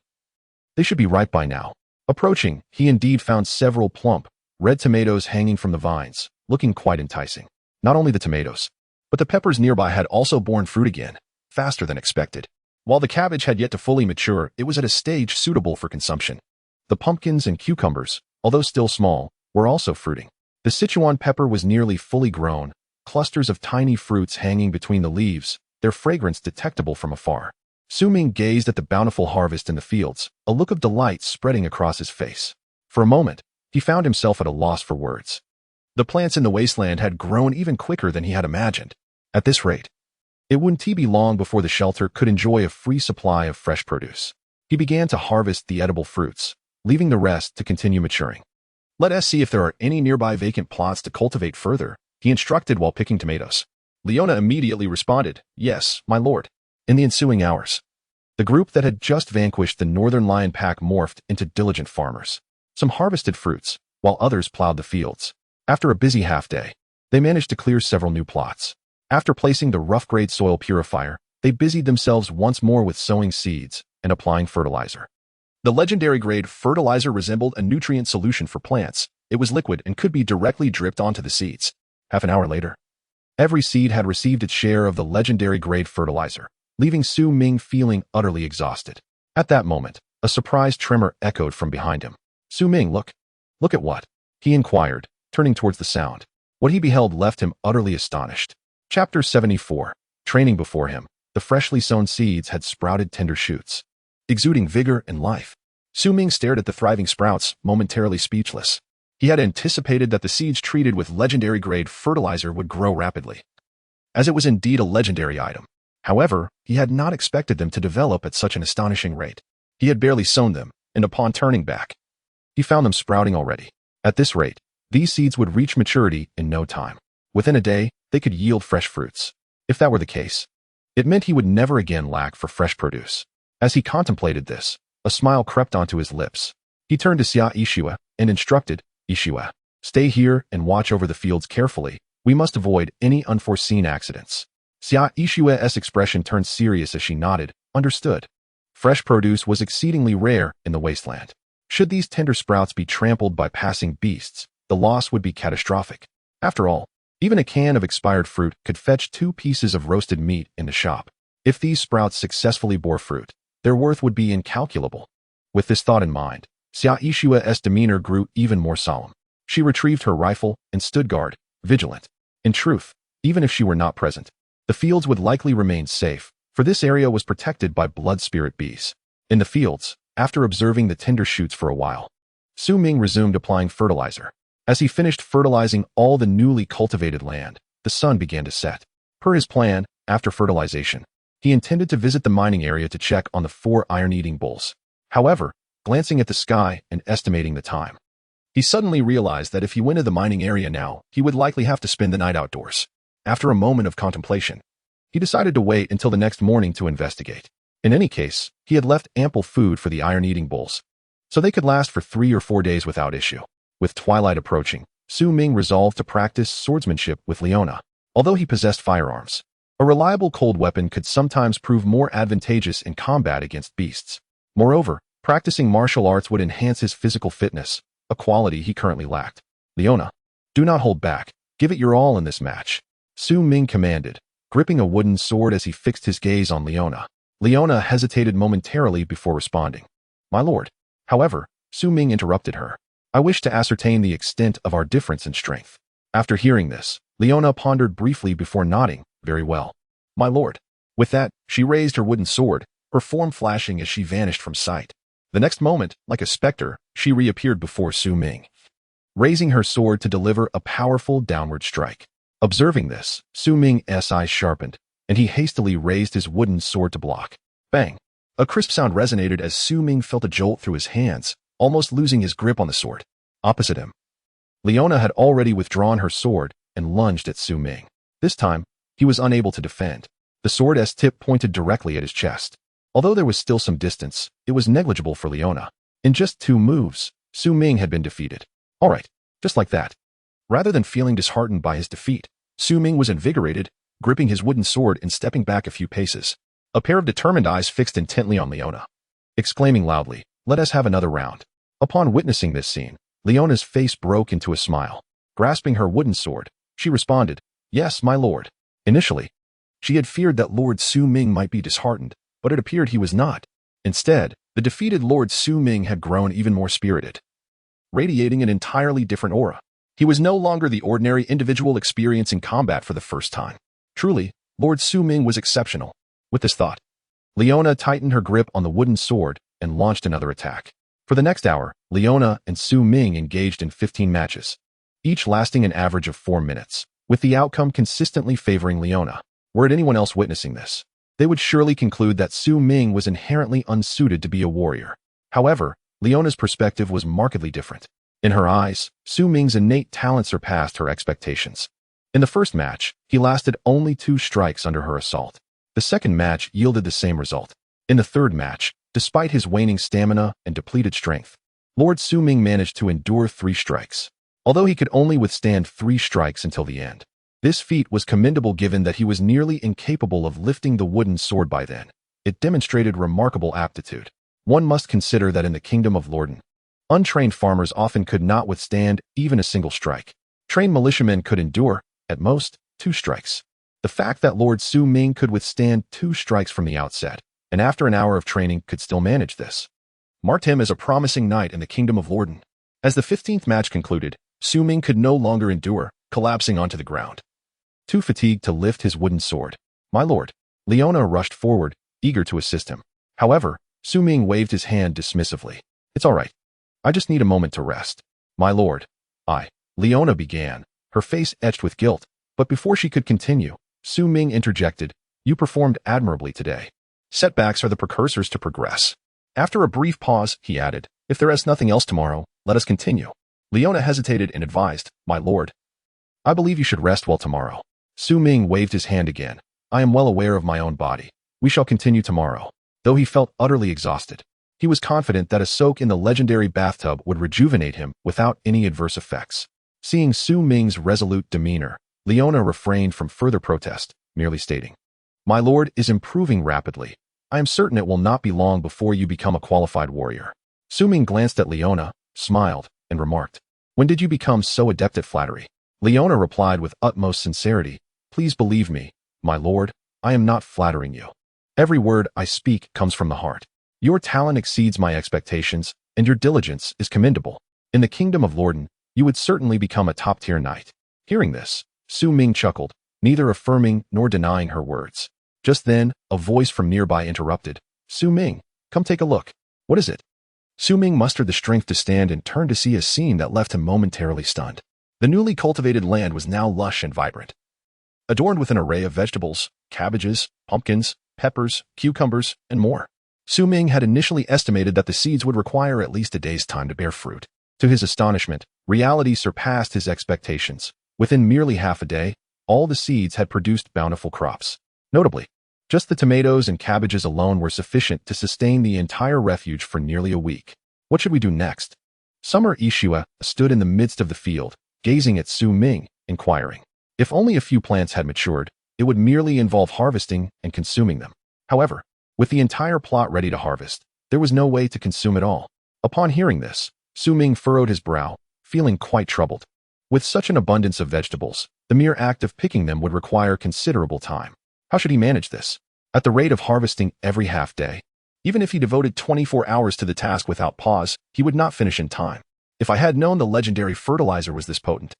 they should be ripe by now. Approaching, he indeed found several plump, red tomatoes hanging from the vines, looking quite enticing. Not only the tomatoes, but the peppers nearby had also borne fruit again, faster than expected. While the cabbage had yet to fully mature, it was at a stage suitable for consumption. The pumpkins and cucumbers, although still small, were also fruiting. The Sichuan pepper was nearly fully grown, clusters of tiny fruits hanging between the leaves, their fragrance detectable from afar. Su Ming gazed at the bountiful harvest in the fields, a look of delight spreading across his face. For a moment, he found himself at a loss for words. The plants in the wasteland had grown even quicker than he had imagined. At this rate, it wouldn't be long before the shelter could enjoy a free supply of fresh produce. He began to harvest the edible fruits, leaving the rest to continue maturing. "Let us see if there are any nearby vacant plots to cultivate further," he instructed while picking tomatoes. Leona immediately responded, "Yes, my lord." In the ensuing hours, the group that had just vanquished the northern lion pack morphed into diligent farmers. Some harvested fruits, while others plowed the fields. After a busy half-day, they managed to clear several new plots. After placing the rough-grade soil purifier, they busied themselves once more with sowing seeds and applying fertilizer. The legendary grade fertilizer resembled a nutrient solution for plants. It was liquid and could be directly dripped onto the seeds. Half an hour later, every seed had received its share of the legendary grade fertilizer, leaving Su Ming feeling utterly exhausted. At that moment, a surprised tremor echoed from behind him. Su Ming, look. Look at what? He inquired, turning towards the sound. What he beheld left him utterly astonished. Chapter 74. Training before him, the freshly sown seeds had sprouted tender shoots, exuding vigor and life. Su Ming stared at the thriving sprouts, momentarily speechless. He had anticipated that the seeds treated with legendary-grade fertilizer would grow rapidly, as it was indeed a legendary item. However, he had not expected them to develop at such an astonishing rate. He had barely sown them, and upon turning back, he found them sprouting already. At this rate, these seeds would reach maturity in no time. Within a day, they could yield fresh fruits. If that were the case, it meant he would never again lack for fresh produce. As he contemplated this, a smile crept onto his lips. He turned to Xia Yixue and instructed, Yixue, stay here and watch over the fields carefully. We must avoid any unforeseen accidents. Xia Yixue's expression turned serious as she nodded, understood. Fresh produce was exceedingly rare in the wasteland. Should these tender sprouts be trampled by passing beasts, the loss would be catastrophic. After all, even a can of expired fruit could fetch 2 pieces of roasted meat in the shop. If these sprouts successfully bore fruit, their worth would be incalculable. With this thought in mind, Xia Yixue's demeanor grew even more solemn. She retrieved her rifle and stood guard, vigilant. In truth, even if she were not present, the fields would likely remain safe, for this area was protected by blood spirit bees. In the fields, after observing the tender shoots for a while, Su Ming resumed applying fertilizer. As he finished fertilizing all the newly cultivated land, the sun began to set. Per his plan, after fertilization, he intended to visit the mining area to check on the 4 iron-eating bulls. However, glancing at the sky and estimating the time, he suddenly realized that if he went to the mining area now, he would likely have to spend the night outdoors. After a moment of contemplation, he decided to wait until the next morning to investigate. In any case, he had left ample food for the iron-eating bulls, so they could last for 3 or 4 days without issue. With twilight approaching, Su Ming resolved to practice swordsmanship with Leona. Although he possessed firearms, a reliable cold weapon could sometimes prove more advantageous in combat against beasts. Moreover, practicing martial arts would enhance his physical fitness, a quality he currently lacked. Leona, do not hold back. Give it your all in this match, Su Ming commanded, gripping a wooden sword as he fixed his gaze on Leona. Leona hesitated momentarily before responding. My lord. However, Su Ming interrupted her. I wish to ascertain the extent of our difference in strength. After hearing this, Leona pondered briefly before nodding. Very well, my lord. With that, she raised her wooden sword, her form flashing as she vanished from sight. The next moment, like a specter, she reappeared before Su Ming, raising her sword to deliver a powerful downward strike. Observing this, Su Ming's eyes sharpened, and he hastily raised his wooden sword to block. Bang! A crisp sound resonated as Su Ming felt a jolt through his hands, almost losing his grip on the sword. Opposite him, Leona had already withdrawn her sword and lunged at Su Ming. This time, he was unable to defend. The sword's tip pointed directly at his chest. Although there was still some distance, it was negligible for Leona. In just 2 moves, Su Ming had been defeated. All right, just like that. Rather than feeling disheartened by his defeat, Su Ming was invigorated, gripping his wooden sword and stepping back a few paces. A pair of determined eyes fixed intently on Leona, exclaiming loudly, let us have another round. Upon witnessing this scene, Leona's face broke into a smile. Grasping her wooden sword, she responded, yes, my lord. Initially, she had feared that Lord Su Ming might be disheartened, but it appeared he was not. Instead, the defeated Lord Su Ming had grown even more spirited, radiating an entirely different aura. He was no longer the ordinary individual experiencing combat for the first time. Truly, Lord Su Ming was exceptional. With this thought, Leona tightened her grip on the wooden sword and launched another attack. For the next hour, Leona and Su Ming engaged in 15 matches, each lasting an average of 4 minutes, with the outcome consistently favoring Leona. Were it anyone else witnessing this, they would surely conclude that Su Ming was inherently unsuited to be a warrior. However, Leona's perspective was markedly different. In her eyes, Su Ming's innate talent surpassed her expectations. In the first match, he lasted only 2 strikes under her assault. The second match yielded the same result. In the third match, despite his waning stamina and depleted strength, Lord Su Ming managed to endure 3 strikes, although he could only withstand 3 strikes until the end. This feat was commendable given that he was nearly incapable of lifting the wooden sword by then. It demonstrated remarkable aptitude. One must consider that in the kingdom of Lorden, untrained farmers often could not withstand even a single strike. Trained militiamen could endure, at most, 2 strikes. The fact that Lord Su Ming could withstand 2 strikes from the outset, and after an hour of training could still manage this, marked him as a promising knight in the kingdom of Lorden. As the 15th match concluded, Su Ming could no longer endure, collapsing onto the ground, too fatigued to lift his wooden sword. "My lord." Leona rushed forward, eager to assist him. However, Su Ming waved his hand dismissively. "It's all right. I just need a moment to rest." "My lord." Leona began, her face etched with guilt, but before she could continue, Su Ming interjected, "You performed admirably today. Setbacks are the precursors to progress." After a brief pause, he added, "If there is nothing else tomorrow, let us continue." Leona hesitated and advised, "My lord, I believe you should rest well tomorrow." Su Ming waved his hand again. "I am well aware of my own body. We shall continue tomorrow." Though he felt utterly exhausted, he was confident that a soak in the legendary bathtub would rejuvenate him without any adverse effects. Seeing Su Ming's resolute demeanor, Leona refrained from further protest, merely stating, "My lord is improving rapidly. I am certain it will not be long before you become a qualified warrior." Su Ming glanced at Leona, smiled, and remarked, "When did you become so adept at flattery?" Leona replied with utmost sincerity, "Please believe me, my lord, I am not flattering you. Every word I speak comes from the heart. Your talent exceeds my expectations, and your diligence is commendable. In the kingdom of Lorden, you would certainly become a top-tier knight." Hearing this, Su Ming chuckled, neither affirming nor denying her words. Just then, a voice from nearby interrupted, "Su Ming, come take a look." "What is it?" Su Ming mustered the strength to stand and turned to see a scene that left him momentarily stunned. The newly cultivated land was now lush and vibrant, adorned with an array of vegetables, cabbages, pumpkins, peppers, cucumbers, and more. Su Ming had initially estimated that the seeds would require at least a day's time to bear fruit. To his astonishment, reality surpassed his expectations. Within merely half a day, all the seeds had produced bountiful crops. Notably, just the tomatoes and cabbages alone were sufficient to sustain the entire refuge for nearly a week. What should we do next? Summer Ishua stood in the midst of the field, gazing at Su Ming, inquiring. If only a few plants had matured, it would merely involve harvesting and consuming them. However, with the entire plot ready to harvest, there was no way to consume it all. Upon hearing this, Su Ming furrowed his brow, feeling quite troubled. With such an abundance of vegetables, the mere act of picking them would require considerable time. How should he manage this? At the rate of harvesting every half day, even if he devoted 24 hours to the task without pause, he would not finish in time. If I had known the legendary fertilizer was this potent,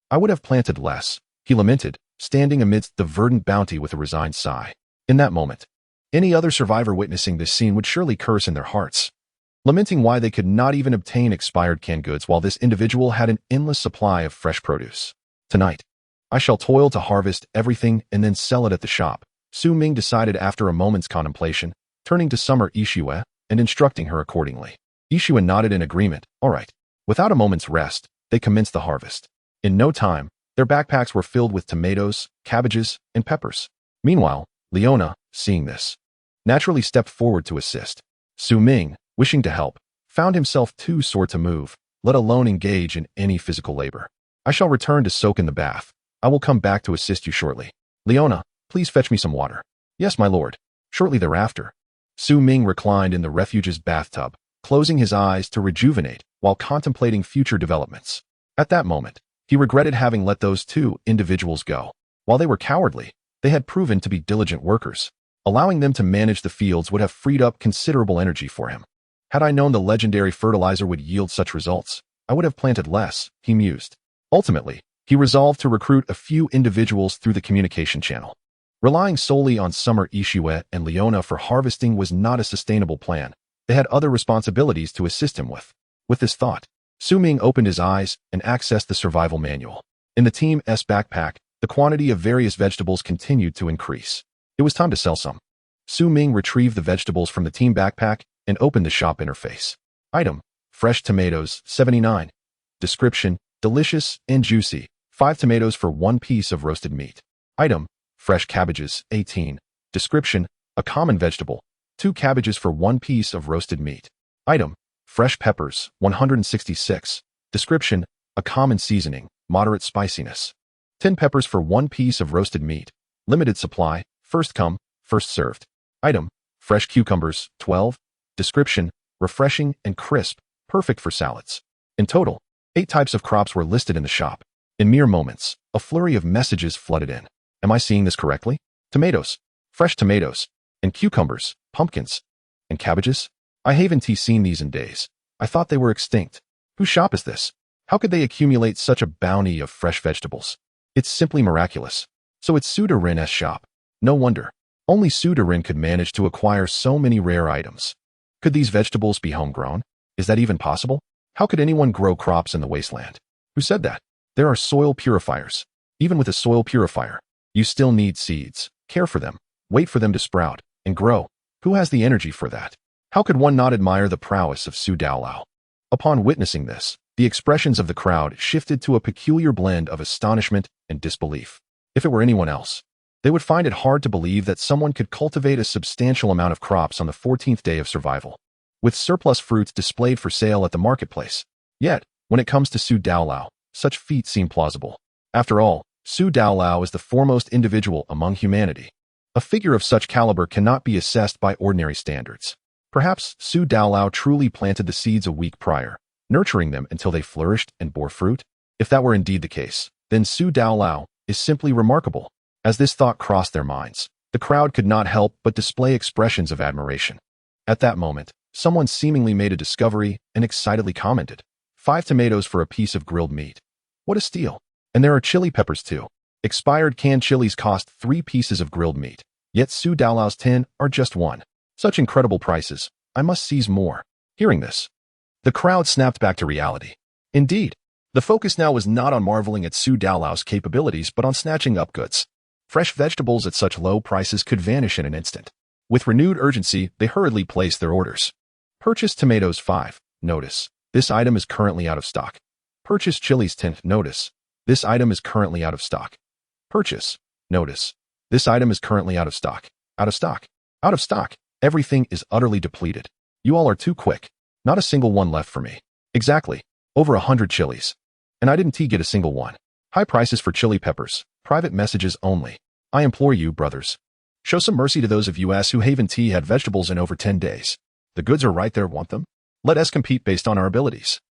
I would have planted less, he lamented, standing amidst the verdant bounty with a resigned sigh. In that moment, any other survivor witnessing this scene would surely curse in their hearts, lamenting why they could not even obtain expired canned goods while this individual had an endless supply of fresh produce. "Tonight, I shall toil to harvest everything and then sell it at the shop," Su Ming decided after a moment's contemplation, turning to Summer Ishua and instructing her accordingly. Ishua nodded in agreement. All right. Without a moment's rest, they commenced the harvest. In no time, their backpacks were filled with tomatoes, cabbages, and peppers. Meanwhile, Leona, seeing this, naturally stepped forward to assist. Su Ming, wishing to help, found himself too sore to move, let alone engage in any physical labor. "I shall return to soak in the bath. I will come back to assist you shortly. Leona, please fetch me some water." "Yes, my lord." Shortly thereafter, Su Ming reclined in the refuge's bathtub, closing his eyes to rejuvenate while contemplating future developments. At that moment, he regretted having let those 2 individuals go. While they were cowardly, they had proven to be diligent workers. Allowing them to manage the fields would have freed up considerable energy for him. "Had I known the legendary fertilizer would yield such results, I would have planted less," he mused. Ultimately, he resolved to recruit a few individuals through the communication channel. Relying solely on Summer Ishua and Leona for harvesting was not a sustainable plan. They had other responsibilities to assist him with. With this thought, Su Ming opened his eyes and accessed the survival manual. In the Team's backpack, the quantity of various vegetables continued to increase. It was time to sell some. Su Ming retrieved the vegetables from the team backpack and opened the shop interface. Item: fresh tomatoes, 79. Description: delicious and juicy. 5 tomatoes for 1 piece of roasted meat. Item: fresh cabbages, 18. Description: a common vegetable. 2 cabbages for 1 piece of roasted meat. Item: Fresh peppers, 166. Description: a common seasoning, moderate spiciness. 10 peppers for 1 piece of roasted meat. Limited supply, first come, first served. Item: fresh cucumbers, 12. Description: refreshing and crisp, perfect for salads. In total, 8 types of crops were listed in the shop. In mere moments, a flurry of messages flooded in. Am I seeing this correctly? Tomatoes, fresh tomatoes, and cucumbers, pumpkins, and cabbages? I haven't seen these in days. I thought they were extinct. Whose shop is this? How could they accumulate such a bounty of fresh vegetables? It's simply miraculous. So it's Su Darin's shop. No wonder. Only Su Darin could manage to acquire so many rare items. Could these vegetables be homegrown? Is that even possible? How could anyone grow crops in the wasteland? Who said that? There are soil purifiers. Even with a soil purifier, you still need seeds. Care for them. Wait for them to sprout and grow. Who has the energy for that? How could one not admire the prowess of Su Daolao? Upon witnessing this, the expressions of the crowd shifted to a peculiar blend of astonishment and disbelief. If it were anyone else, they would find it hard to believe that someone could cultivate a substantial amount of crops on the 14th day of survival, with surplus fruits displayed for sale at the marketplace. Yet, when it comes to Su Daolao, such feats seem plausible. After all, Su Daolao is the foremost individual among humanity. A figure of such caliber cannot be assessed by ordinary standards. Perhaps Su Daolao truly planted the seeds a week prior, nurturing them until they flourished and bore fruit. If that were indeed the case, then Su Daolao is simply remarkable. As this thought crossed their minds, the crowd could not help but display expressions of admiration. At that moment, someone seemingly made a discovery and excitedly commented, 5 tomatoes for a piece of grilled meat. What a steal. And there are chili peppers too. Expired canned chilies cost 3 pieces of grilled meat, yet Su Daolao's 10 are just 1. Such incredible prices. I must seize more. Hearing this, the crowd snapped back to reality. Indeed, the focus now was not on marveling at Su Daolao's capabilities but on snatching up goods. Fresh vegetables at such low prices could vanish in an instant. With renewed urgency, they hurriedly placed their orders. Purchase tomatoes 5. Notice, this item is currently out of stock. Purchase chilies 10. Notice, this item is currently out of stock. Purchase. Notice, this item is currently out of stock. Out of stock. Out of stock. Everything is utterly depleted. You all are too quick. Not a single one left for me. Exactly. Over 100 chilies. And I didn't get a single one. High prices for chili peppers. Private messages only. I implore you, brothers. Show some mercy to those of us who haven't had vegetables in over 10 days. The goods are right there, want them? Let us compete based on our abilities.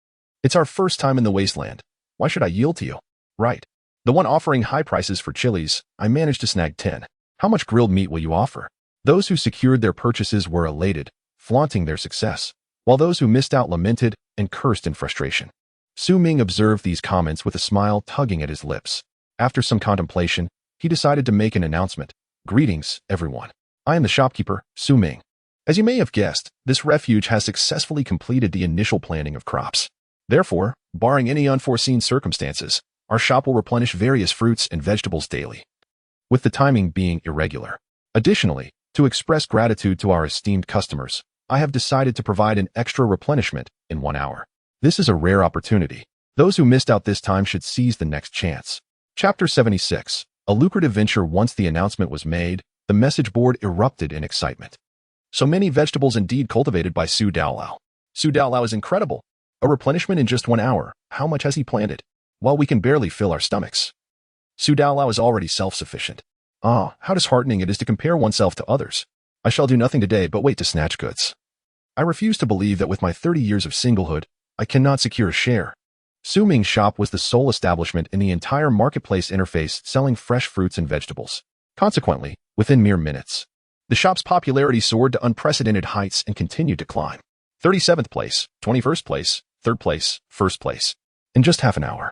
It's our first time in the wasteland. Why should I yield to you? Right. The one offering high prices for chilies, I managed to snag 10. How much grilled meat will you offer? Those who secured their purchases were elated, flaunting their success, while those who missed out lamented and cursed in frustration. Su Ming observed these comments with a smile tugging at his lips. After some contemplation, he decided to make an announcement. Greetings, everyone. I am the shopkeeper, Su Ming. As you may have guessed, this refuge has successfully completed the initial planting of crops. Therefore, barring any unforeseen circumstances, our shop will replenish various fruits and vegetables daily, with the timing being irregular. Additionally, to express gratitude to our esteemed customers, I have decided to provide an extra replenishment in 1 hour. This is a rare opportunity. Those who missed out this time should seize the next chance. Chapter 76. A lucrative venture. Once the announcement was made, the message board erupted in excitement. So many vegetables indeed cultivated by Su Daolao. Su Daolao is incredible. A replenishment in just 1 hour. How much has he planted? While we can barely fill our stomachs. Su Daolao is already self-sufficient. Ah, how disheartening it is to compare oneself to others. I shall do nothing today but wait to snatch goods. I refuse to believe that with my 30 years of singlehood, I cannot secure a share. Su Ming's shop was the sole establishment in the entire marketplace interface selling fresh fruits and vegetables. Consequently, within mere minutes, the shop's popularity soared to unprecedented heights and continued to climb. 37th place, 21st place, 3rd place, 1st place. In just half an hour,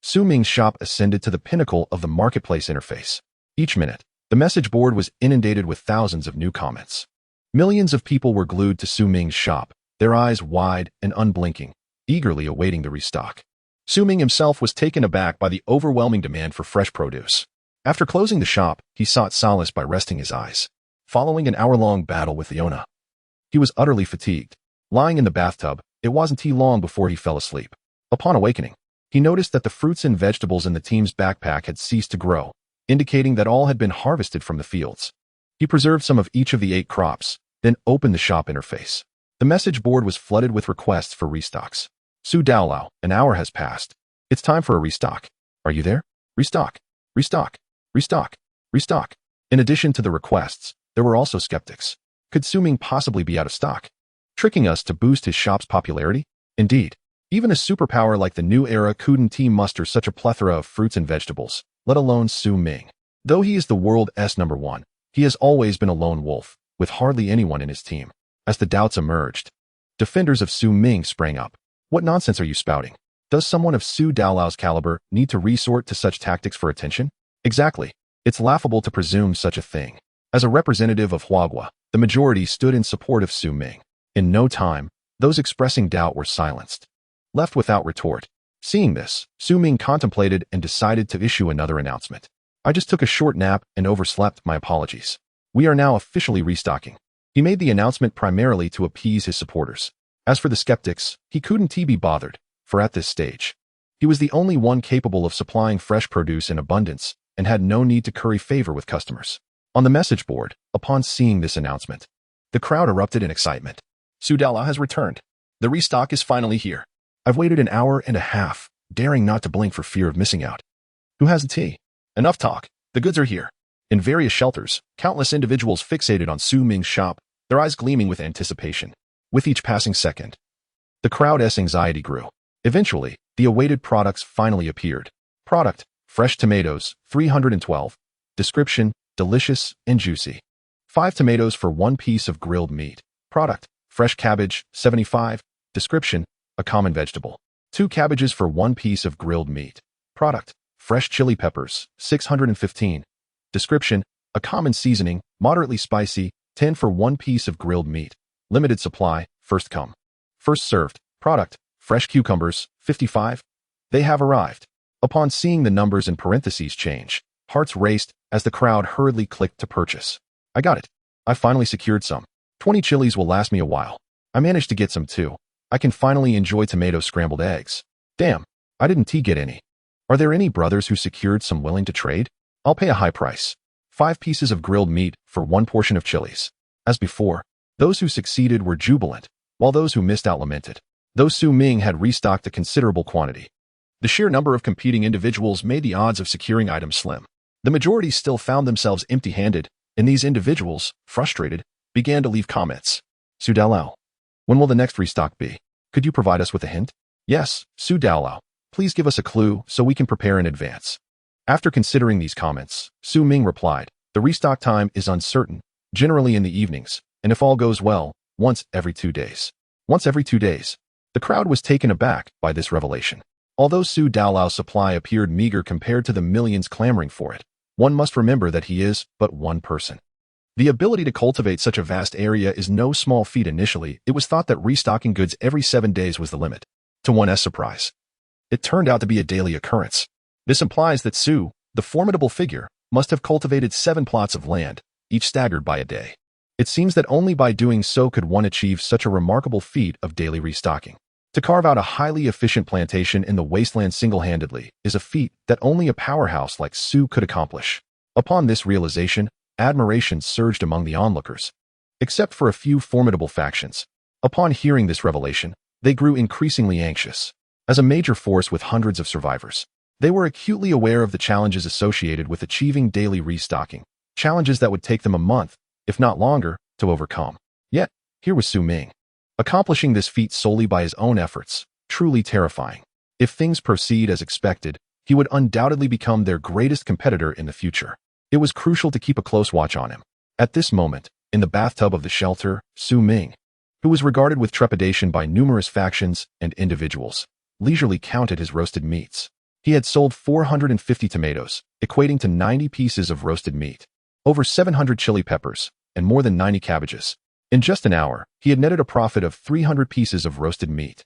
Su Ming's shop ascended to the pinnacle of the marketplace interface. Each minute, the message board was inundated with thousands of new comments. Millions of people were glued to Su Ming's shop, their eyes wide and unblinking, eagerly awaiting the restock. Su Ming himself was taken aback by the overwhelming demand for fresh produce. After closing the shop, he sought solace by resting his eyes. Following an hour-long battle with the owner, he was utterly fatigued. Lying in the bathtub, it wasn't long before he fell asleep. Upon awakening, he noticed that the fruits and vegetables in the team's backpack had ceased to grow, indicating that all had been harvested from the fields. He preserved some of each of the 8 crops, then opened the shop interface. The message board was flooded with requests for restocks. Su Daolao, an hour has passed. It's time for a restock. Are you there? Restock. Restock. Restock. Restock. In addition to the requests, there were also skeptics. Could Su Ming possibly be out of stock, tricking us to boost his shop's popularity? Indeed, even a superpower like the new era couldn't muster such a plethora of fruits and vegetables, let alone Su Ming. Though he is the world's #1, he has always been a lone wolf, with hardly anyone in his team. As the doubts emerged, defenders of Su Ming sprang up. What nonsense are you spouting? Does someone of Su Daolao's caliber need to resort to such tactics for attention? Exactly. It's laughable to presume such a thing. As a representative of Huagua, the majority stood in support of Su Ming. In no time, those expressing doubt were silenced. Left without retort. Seeing this, Su Ming contemplated and decided to issue another announcement. I just took a short nap and overslept, my apologies. We are now officially restocking. He made the announcement primarily to appease his supporters. As for the skeptics, he couldn't be bothered, for at this stage, he was the only one capable of supplying fresh produce in abundance and had no need to curry favor with customers. On the message board, upon seeing this announcement, the crowd erupted in excitement. Su Daolao has returned. The restock is finally here. I've waited an hour and a half, daring not to blink for fear of missing out. Who has the tea? Enough talk. The goods are here. In various shelters, countless individuals fixated on Su Ming's shop, their eyes gleaming with anticipation. With each passing second, the crowd's anxiety grew. Eventually, the awaited products finally appeared. Product: fresh tomatoes, 312. Description: delicious and juicy. 5 tomatoes for 1 piece of grilled meat. Product: fresh cabbage, 75. Description: a common vegetable. 2 cabbages for 1 piece of grilled meat. Product: fresh chili peppers, 615. Description: a common seasoning, moderately spicy, 10 for 1 piece of grilled meat. Limited supply, first come, first served. Product: fresh cucumbers, 55. They have arrived. Upon seeing the numbers in parentheses change, hearts raced as the crowd hurriedly clicked to purchase. I got it. I finally secured some. 20 chilies will last me a while. I managed to get some too. I can finally enjoy tomato scrambled eggs. Damn, I didn't get any. Are there any brothers who secured some willing to trade? I'll pay a high price. 5 pieces of grilled meat for 1 portion of chilies. As before, those who succeeded were jubilant, while those who missed out lamented. Though Su Ming had restocked a considerable quantity, the sheer number of competing individuals made the odds of securing items slim. The majority still found themselves empty-handed, and these individuals, frustrated, began to leave comments. Su Daolao, when will the next restock be? Could you provide us with a hint? Yes, Su Daolao, please give us a clue so we can prepare in advance. After considering these comments, Su Ming replied, the restock time is uncertain, generally in the evenings, and if all goes well, once every 2 days. Once every 2 days. The crowd was taken aback by this revelation. Although Su Daolao's supply appeared meager compared to the millions clamoring for it, one must remember that he is but one person. The ability to cultivate such a vast area is no small feat. Initially, it was thought that restocking goods every 7 days was the limit. To one's surprise, it turned out to be a daily occurrence. This implies that Su, the formidable figure, must have cultivated 7 plots of land, each staggered by a day. It seems that only by doing so could one achieve such a remarkable feat of daily restocking. To carve out a highly efficient plantation in the wasteland single-handedly is a feat that only a powerhouse like Su could accomplish. Upon this realization, admiration surged among the onlookers, except for a few formidable factions. Upon hearing this revelation, they grew increasingly anxious. As a major force with hundreds of survivors, they were acutely aware of the challenges associated with achieving daily restocking, challenges that would take them a month, if not longer, to overcome. Yet, here was Su Ming, accomplishing this feat solely by his own efforts, truly terrifying. If things proceed as expected, he would undoubtedly become their greatest competitor in the future. It was crucial to keep a close watch on him. At this moment, in the bathtub of the shelter, Su Ming, who was regarded with trepidation by numerous factions and individuals, leisurely counted his roasted meats. He had sold 450 tomatoes, equating to 90 pieces of roasted meat, over 700 chili peppers, and more than 90 cabbages. In just an hour, he had netted a profit of 300 pieces of roasted meat.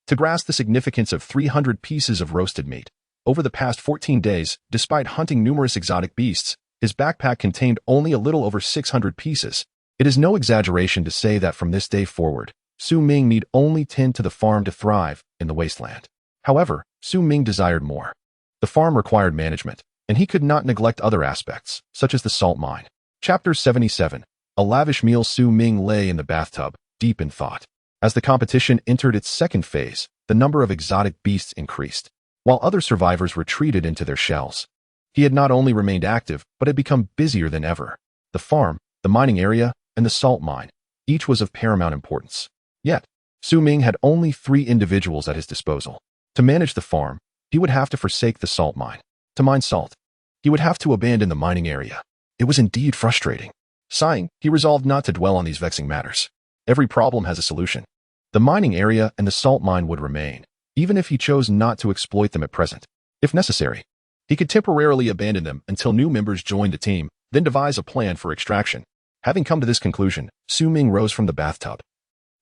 To grasp the significance of 300 pieces of roasted meat, over the past 14 days, despite hunting numerous exotic beasts, his backpack contained only a little over 600 pieces. It is no exaggeration to say that from this day forward, Su Ming need only tend to the farm to thrive in the wasteland. However, Su Ming desired more. The farm required management, and he could not neglect other aspects, such as the salt mine. Chapter 77. A lavish meal. Su Ming lay in the bathtub, deep in thought. As the competition entered its second phase, the number of exotic beasts increased, while other survivors retreated into their shells. He had not only remained active, but had become busier than ever. The farm, the mining area, and the salt mine, each was of paramount importance. Yet, Ming had only 3 individuals at his disposal. To manage the farm, he would have to forsake the salt mine. To mine salt, he would have to abandon the mining area. It was indeed frustrating. Sighing, he resolved not to dwell on these vexing matters. Every problem has a solution. The mining area and the salt mine would remain, even if he chose not to exploit them at present. If necessary, he could temporarily abandon them until new members joined the team, then devise a plan for extraction. Having come to this conclusion, Ming rose from the bathtub,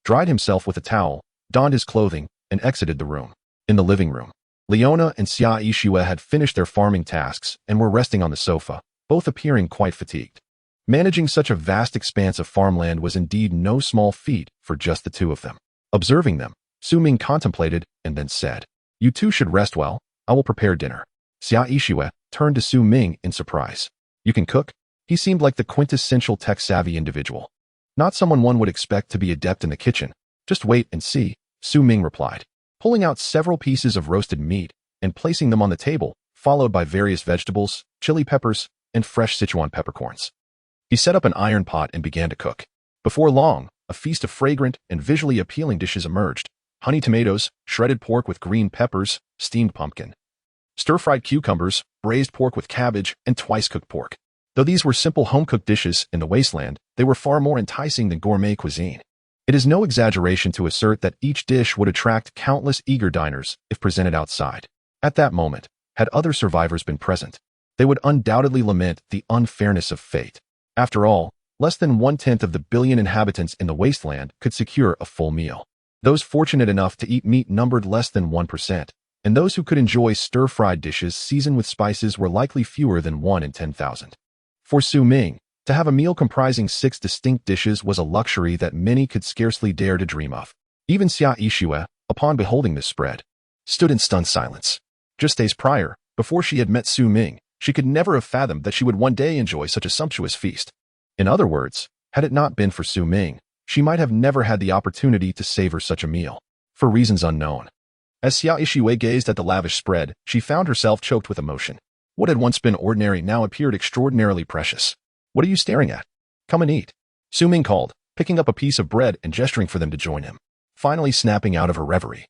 dried himself with a towel, donned his clothing, and exited the room. In the living room, Leona and Xia Yixue had finished their farming tasks and were resting on the sofa, both appearing quite fatigued. Managing such a vast expanse of farmland was indeed no small feat for just the two of them. Observing them, Ming contemplated and then said, "You two should rest well. I will prepare dinner." Xia Yixue turned to Ming in surprise. "You can cook?" He seemed like the quintessential tech-savvy individual. Not someone one would expect to be adept in the kitchen. "Just wait and see," Ming replied, pulling out several pieces of roasted meat and placing them on the table, followed by various vegetables, chili peppers, and fresh Sichuan peppercorns. He set up an iron pot and began to cook. Before long, a feast of fragrant and visually appealing dishes emerged: honey tomatoes, shredded pork with green peppers, steamed pumpkin, stir-fried cucumbers, braised pork with cabbage, and twice-cooked pork. Though these were simple home-cooked dishes in the wasteland, they were far more enticing than gourmet cuisine. It is no exaggeration to assert that each dish would attract countless eager diners if presented outside. At that moment, had other survivors been present, they would undoubtedly lament the unfairness of fate. After all, less than 1/10 of the billion inhabitants in the wasteland could secure a full meal. Those fortunate enough to eat meat numbered less than 1%, and those who could enjoy stir-fried dishes seasoned with spices were likely fewer than 1 in 10,000. For Ming, to have a meal comprising 6 distinct dishes was a luxury that many could scarcely dare to dream of. Even Xia Yixue, upon beholding this spread, stood in stunned silence. Just days prior, before she had met Ming, she could never have fathomed that she would one day enjoy such a sumptuous feast. In other words, had it not been for Ming, she might have never had the opportunity to savor such a meal, for reasons unknown. As Xia Yixue gazed at the lavish spread, she found herself choked with emotion. What had once been ordinary now appeared extraordinarily precious. "What are you staring at? Come and eat," Ming called, picking up a piece of bread and gesturing for them to join him. Finally snapping out of her reverie,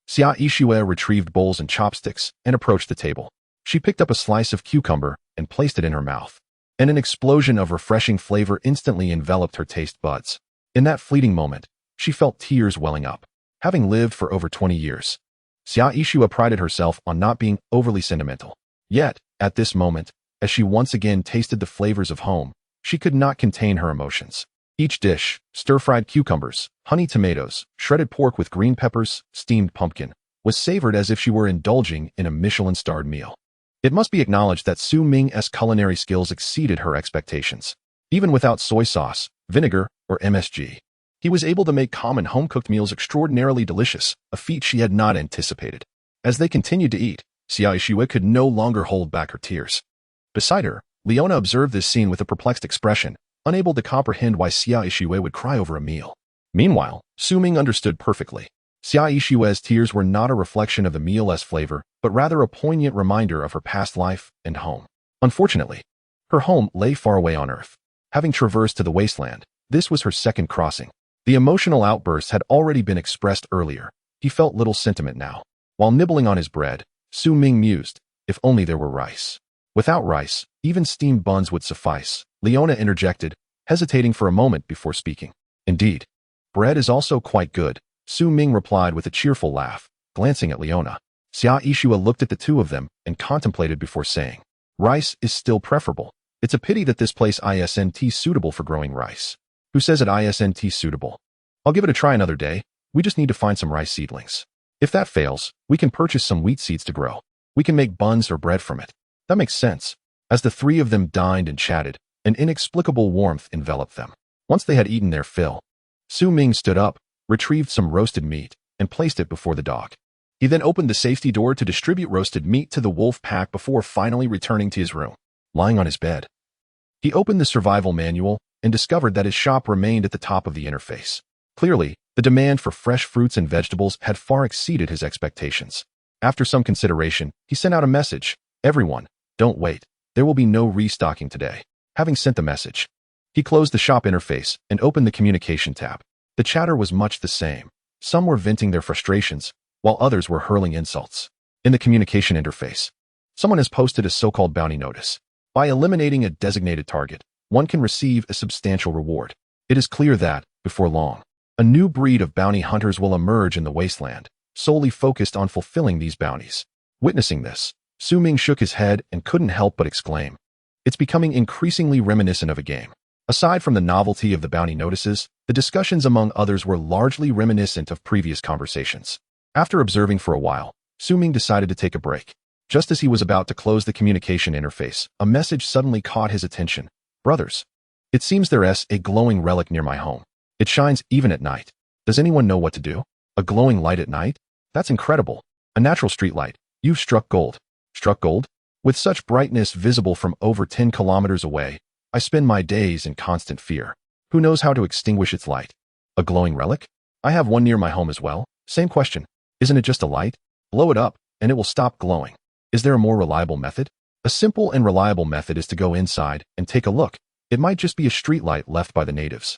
Xia Yixue retrieved bowls and chopsticks and approached the table. She picked up a slice of cucumber and placed it in her mouth, and an explosion of refreshing flavor instantly enveloped her taste buds. In that fleeting moment, she felt tears welling up. Having lived for over 20 years, Xia Yixue prided herself on not being overly sentimental. Yet, at this moment, as she once again tasted the flavors of home, she could not contain her emotions. Each dish, stir-fried cucumbers, honey tomatoes, shredded pork with green peppers, steamed pumpkin, was savored as if she were indulging in a Michelin-starred meal. It must be acknowledged that Ming's culinary skills exceeded her expectations. Even without soy sauce, vinegar, or MSG, he was able to make common home-cooked meals extraordinarily delicious, a feat she had not anticipated. As they continued to eat, Xia Yixue could no longer hold back her tears. Beside her, Leona observed this scene with a perplexed expression, unable to comprehend why Xia Yixue would cry over a meal. Meanwhile, Ming understood perfectly. Xia Yixue's tears were not a reflection of the meal's flavor, but rather a poignant reminder of her past life and home. Unfortunately, her home lay far away on Earth. Having traversed to the wasteland, this was her second crossing. The emotional outburst had already been expressed earlier. He felt little sentiment now. While nibbling on his bread, Ming mused, if only there were rice. Without rice, even steamed buns would suffice, Leona interjected, hesitating for a moment before speaking. Indeed, bread is also quite good, Ming replied with a cheerful laugh, glancing at Leona. Xia Yixue looked at the two of them and contemplated before saying, "Rice is still preferable. It's a pity that this place isn't suitable for growing rice." "Who says it isn't suitable? I'll give it a try another day. We just need to find some rice seedlings. If that fails, we can purchase some wheat seeds to grow. We can make buns or bread from it." That makes sense. As the three of them dined and chatted, an inexplicable warmth enveloped them. Once they had eaten their fill, Ming stood up, retrieved some roasted meat, and placed it before the dog. He then opened the safety door to distribute roasted meat to the wolf pack before finally returning to his room. Lying on his bed, he opened the survival manual and discovered that his shop remained at the top of the interface. Clearly, The demand for fresh fruits and vegetables had far exceeded his expectations. After some consideration, he sent out a message. Everyone, don't wait. There will be no restocking today. Having sent the message, he closed the shop interface and opened the communication tab. The chatter was much the same. Some were venting their frustrations, while others were hurling insults. In the communication interface, someone has posted a so-called bounty notice. By eliminating a designated target, one can receive a substantial reward. It is clear that, before long, a new breed of bounty hunters will emerge in the wasteland, solely focused on fulfilling these bounties. Witnessing this, Ming shook his head and couldn't help but exclaim. It's becoming increasingly reminiscent of a game. Aside from the novelty of the bounty notices, the discussions among others were largely reminiscent of previous conversations. After observing for a while, Ming decided to take a break. Just as he was about to close the communication interface, a message suddenly caught his attention. Brothers, it seems there's a glowing relic near my home. It shines even at night. Does anyone know what to do? A glowing light at night? That's incredible. A natural street light. You've struck gold. Struck gold? With such brightness visible from over 10 kilometers away, I spend my days in constant fear. Who knows how to extinguish its light? A glowing relic? I have one near my home as well. Same question. Isn't it just a light? Blow it up, and it will stop glowing. Is there a more reliable method? A simple and reliable method is to go inside and take a look. It might just be a street light left by the natives.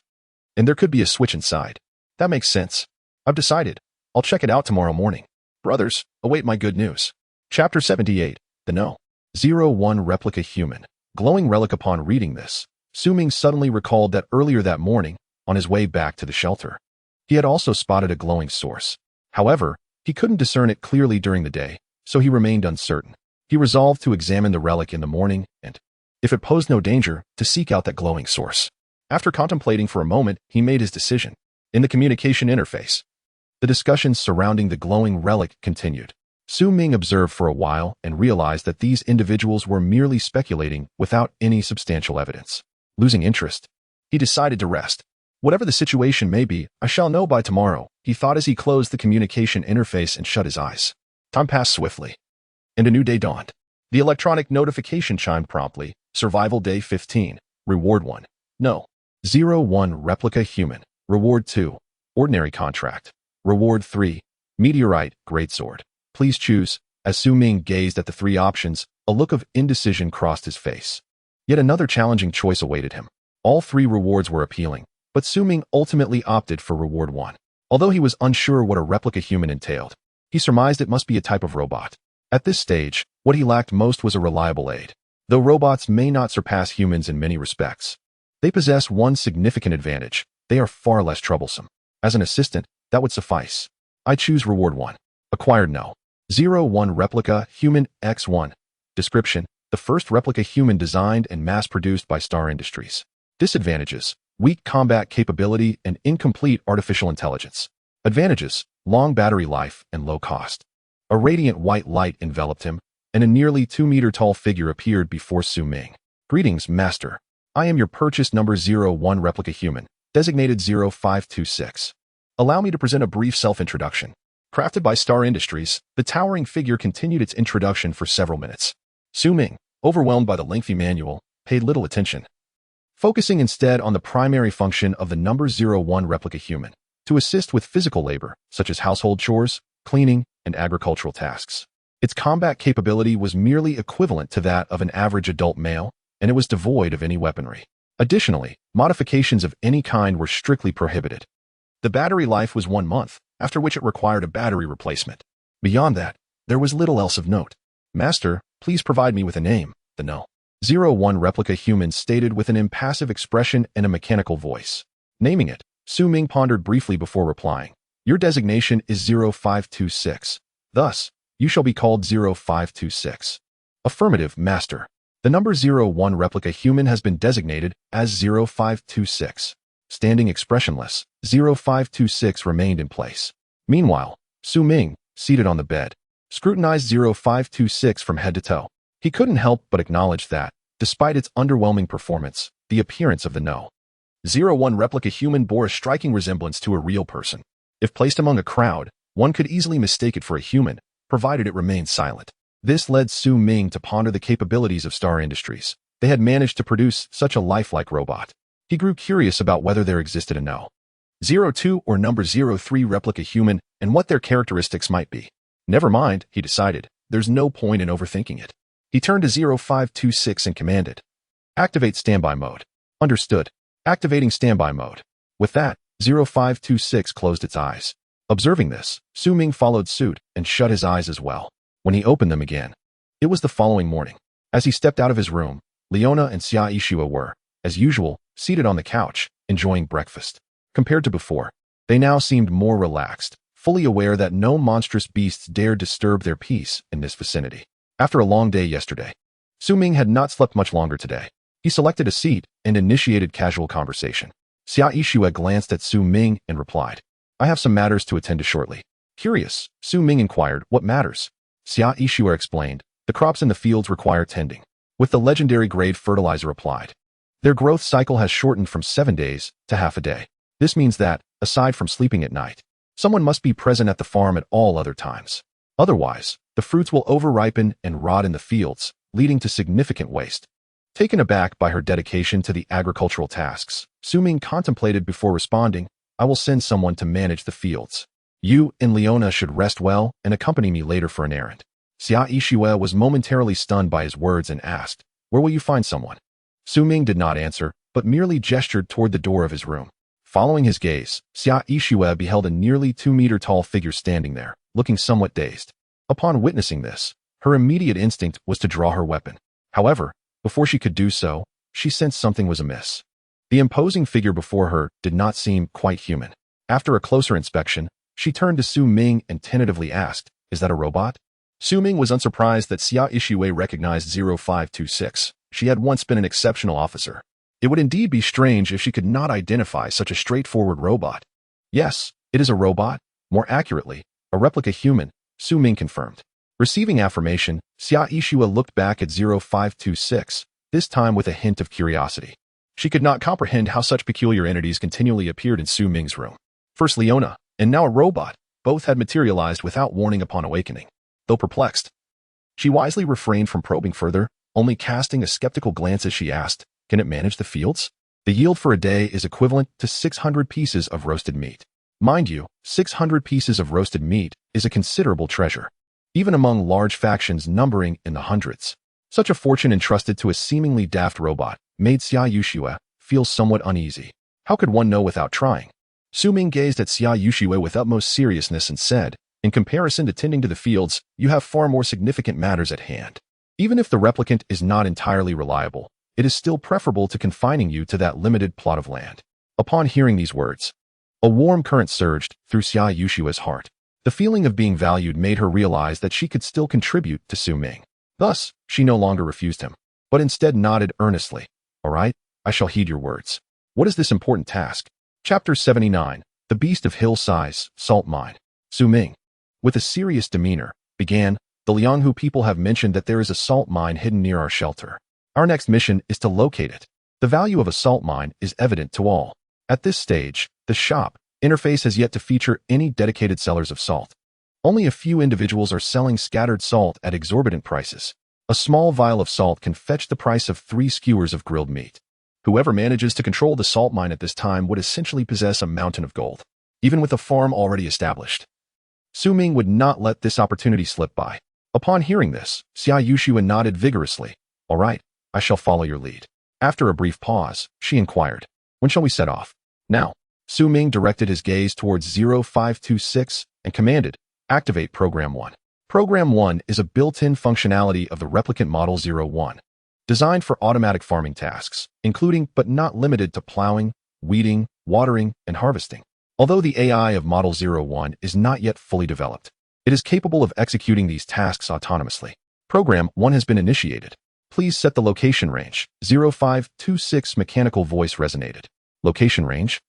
And there could be a switch inside. That makes sense. I've decided. I'll check it out tomorrow morning. Brothers, await my good news. Chapter 78. The No. 01 Replica Human. Glowing relic. Upon reading this, Ming suddenly recalled that earlier that morning, on his way back to the shelter, he had also spotted a glowing source. However, he couldn't discern it clearly during the day, so he remained uncertain. He resolved to examine the relic in the morning and, if it posed no danger, to seek out that glowing source. After contemplating for a moment, he made his decision. In the communication interface, the discussions surrounding the glowing relic continued. Ming observed for a while and realized that these individuals were merely speculating without any substantial evidence. Losing interest, he decided to rest. Whatever the situation may be, I shall know by tomorrow, he thought as he closed the communication interface and shut his eyes. Time passed swiftly, and a new day dawned. The electronic notification chimed promptly. Survival Day 15. Reward 1. No. 01 Replica Human. Reward 2. Ordinary Contract. Reward 3. Meteorite, Greatsword. Please choose. As Ming gazed at the three options, a look of indecision crossed his face. Yet another challenging choice awaited him. All three rewards were appealing, but Ming ultimately opted for Reward 1. Although he was unsure what a replica human entailed, he surmised it must be a type of robot. At this stage, what he lacked most was a reliable aid. Though robots may not surpass humans in many respects, they possess one significant advantage. They are far less troublesome. As an assistant, that would suffice. I choose Reward 1. Acquired No. 01 Replica Human X1. Description: the first replica human designed and mass-produced by Star Industries. Disadvantages: weak combat capability and incomplete artificial intelligence. Advantages: long battery life and low cost. A radiant white light enveloped him, and a nearly 2-meter-tall figure appeared before Ming. Greetings, Master. I am your purchase number 01 Replica Human, designated 0526. Allow me to present a brief self-introduction. Crafted by Star Industries, the towering figure continued its introduction for several minutes. Ming, overwhelmed by the lengthy manual, paid little attention, focusing instead on the primary function of the number 01 Replica Human, to assist with physical labor, such as household chores, cleaning, and agricultural tasks. Its combat capability was merely equivalent to that of an average adult male, and it was devoid of any weaponry. Additionally, modifications of any kind were strictly prohibited. The battery life was 1 month, after which it required a battery replacement. Beyond that, there was little else of note. Master, please provide me with a name, the No. 01 Replica Human stated with an impassive expression and a mechanical voice. Naming it, Ming pondered briefly before replying. Your designation is 0526. Thus, you shall be called 0526. Affirmative, Master. The number 01 Replica Human has been designated as 0526. Standing expressionless, 0526 remained in place. Meanwhile, Ming, seated on the bed, scrutinized 0526 from head to toe. He couldn't help but acknowledge that, despite its underwhelming performance, the appearance of the No. 01 Replica Human bore a striking resemblance to a real person. If placed among a crowd, one could easily mistake it for a human, provided it remained silent. This led Ming to ponder the capabilities of Star Industries. They had managed to produce such a lifelike robot. He grew curious about whether there existed a No. 02 or number 03 replica human and what their characteristics might be. Never mind, he decided. There's no point in overthinking it. He turned to 0526 and commanded, "Activate standby mode." "Understood. Activating standby mode." With that, 0526 closed its eyes. Observing this, Ming followed suit and shut his eyes as well. When he opened them again, it was the following morning. As he stepped out of his room, Leona and Xia Yishua were, as usual, seated on the couch, enjoying breakfast. Compared to before, they now seemed more relaxed, fully aware that no monstrous beasts dared disturb their peace in this vicinity. After a long day yesterday, Ming had not slept much longer today. He selected a seat and initiated casual conversation. Xia Yishua glanced at Ming and replied, "I have some matters to attend to shortly." Curious, Ming inquired, "What matters?" Xia Yishua explained, "The crops in the fields require tending." With the legendary grade fertilizer applied, their growth cycle has shortened from 7 days to half a day. This means that, aside from sleeping at night, someone must be present at the farm at all other times. Otherwise, the fruits will over-ripen and rot in the fields, leading to significant waste. Taken aback by her dedication to the agricultural tasks, Ming contemplated before responding, "I will send someone to manage the fields. You and Leona should rest well and accompany me later for an errand." Xia Yishua was momentarily stunned by his words and asked, "Where will you find someone?" Ming did not answer, but merely gestured toward the door of his room. Following his gaze, Xia Yishua beheld a nearly 2-meter-tall figure standing there, looking somewhat dazed. Upon witnessing this, her immediate instinct was to draw her weapon. However, before she could do so, she sensed something was amiss. The imposing figure before her did not seem quite human. After a closer inspection, she turned to Ming and tentatively asked, "Is that a robot?" Ming was unsurprised that Xia Yishua recognized 0526. She had once been an exceptional officer. It would indeed be strange if she could not identify such a straightforward robot. "Yes, it is a robot. More accurately, a replica human," Ming confirmed. Receiving affirmation, Xia Yishua looked back at 0526, this time with a hint of curiosity. She could not comprehend how such peculiar entities continually appeared in Ming's room. First Leona, and now a robot, both had materialized without warning upon awakening. Though perplexed, she wisely refrained from probing further, only casting a skeptical glance as she asked, "Can it manage the fields?" The yield for a day is equivalent to 600 pieces of roasted meat. Mind you, 600 pieces of roasted meat is a considerable treasure, even among large factions numbering in the hundreds. Such a fortune entrusted to a seemingly daft robot made Xia Yishua feel somewhat uneasy. How could one know without trying? Ming gazed at Xia Yishua with utmost seriousness and said, "In comparison to tending to the fields, you have far more significant matters at hand. Even if the replicant is not entirely reliable, it is still preferable to confining you to that limited plot of land." Upon hearing these words, a warm current surged through Xia Yishua's heart. The feeling of being valued made her realize that she could still contribute to Ming. Thus, she no longer refused him, but instead nodded earnestly. "All right, I shall heed your words. What is this important task?" Chapter 79, The Beast of Hill Size, Salt Mine. Ming, with a serious demeanor, began, "The Lianghu people have mentioned that there is a salt mine hidden near our shelter. Our next mission is to locate it. The value of a salt mine is evident to all. At this stage, the shop interface has yet to feature any dedicated sellers of salt. Only a few individuals are selling scattered salt at exorbitant prices. A small vial of salt can fetch the price of 3 skewers of grilled meat. Whoever manages to control the salt mine at this time would essentially possess a mountain of gold, even with a farm already established." Ming would not let this opportunity slip by. Upon hearing this, Xia Yishua nodded vigorously. "All right, I shall follow your lead." After a brief pause, she inquired, "When shall we set off?" Now, Ming directed his gaze towards 0526 and commanded, "Activate Program 1. Program 1 is a built-in functionality of the replicant Model 01, designed for automatic farming tasks, including but not limited to plowing, weeding, watering, and harvesting. Although the AI of Model 01 is not yet fully developed, it is capable of executing these tasks autonomously. Program 1 has been initiated. Please set the location range." 0526 mechanical voice resonated. "Location range?"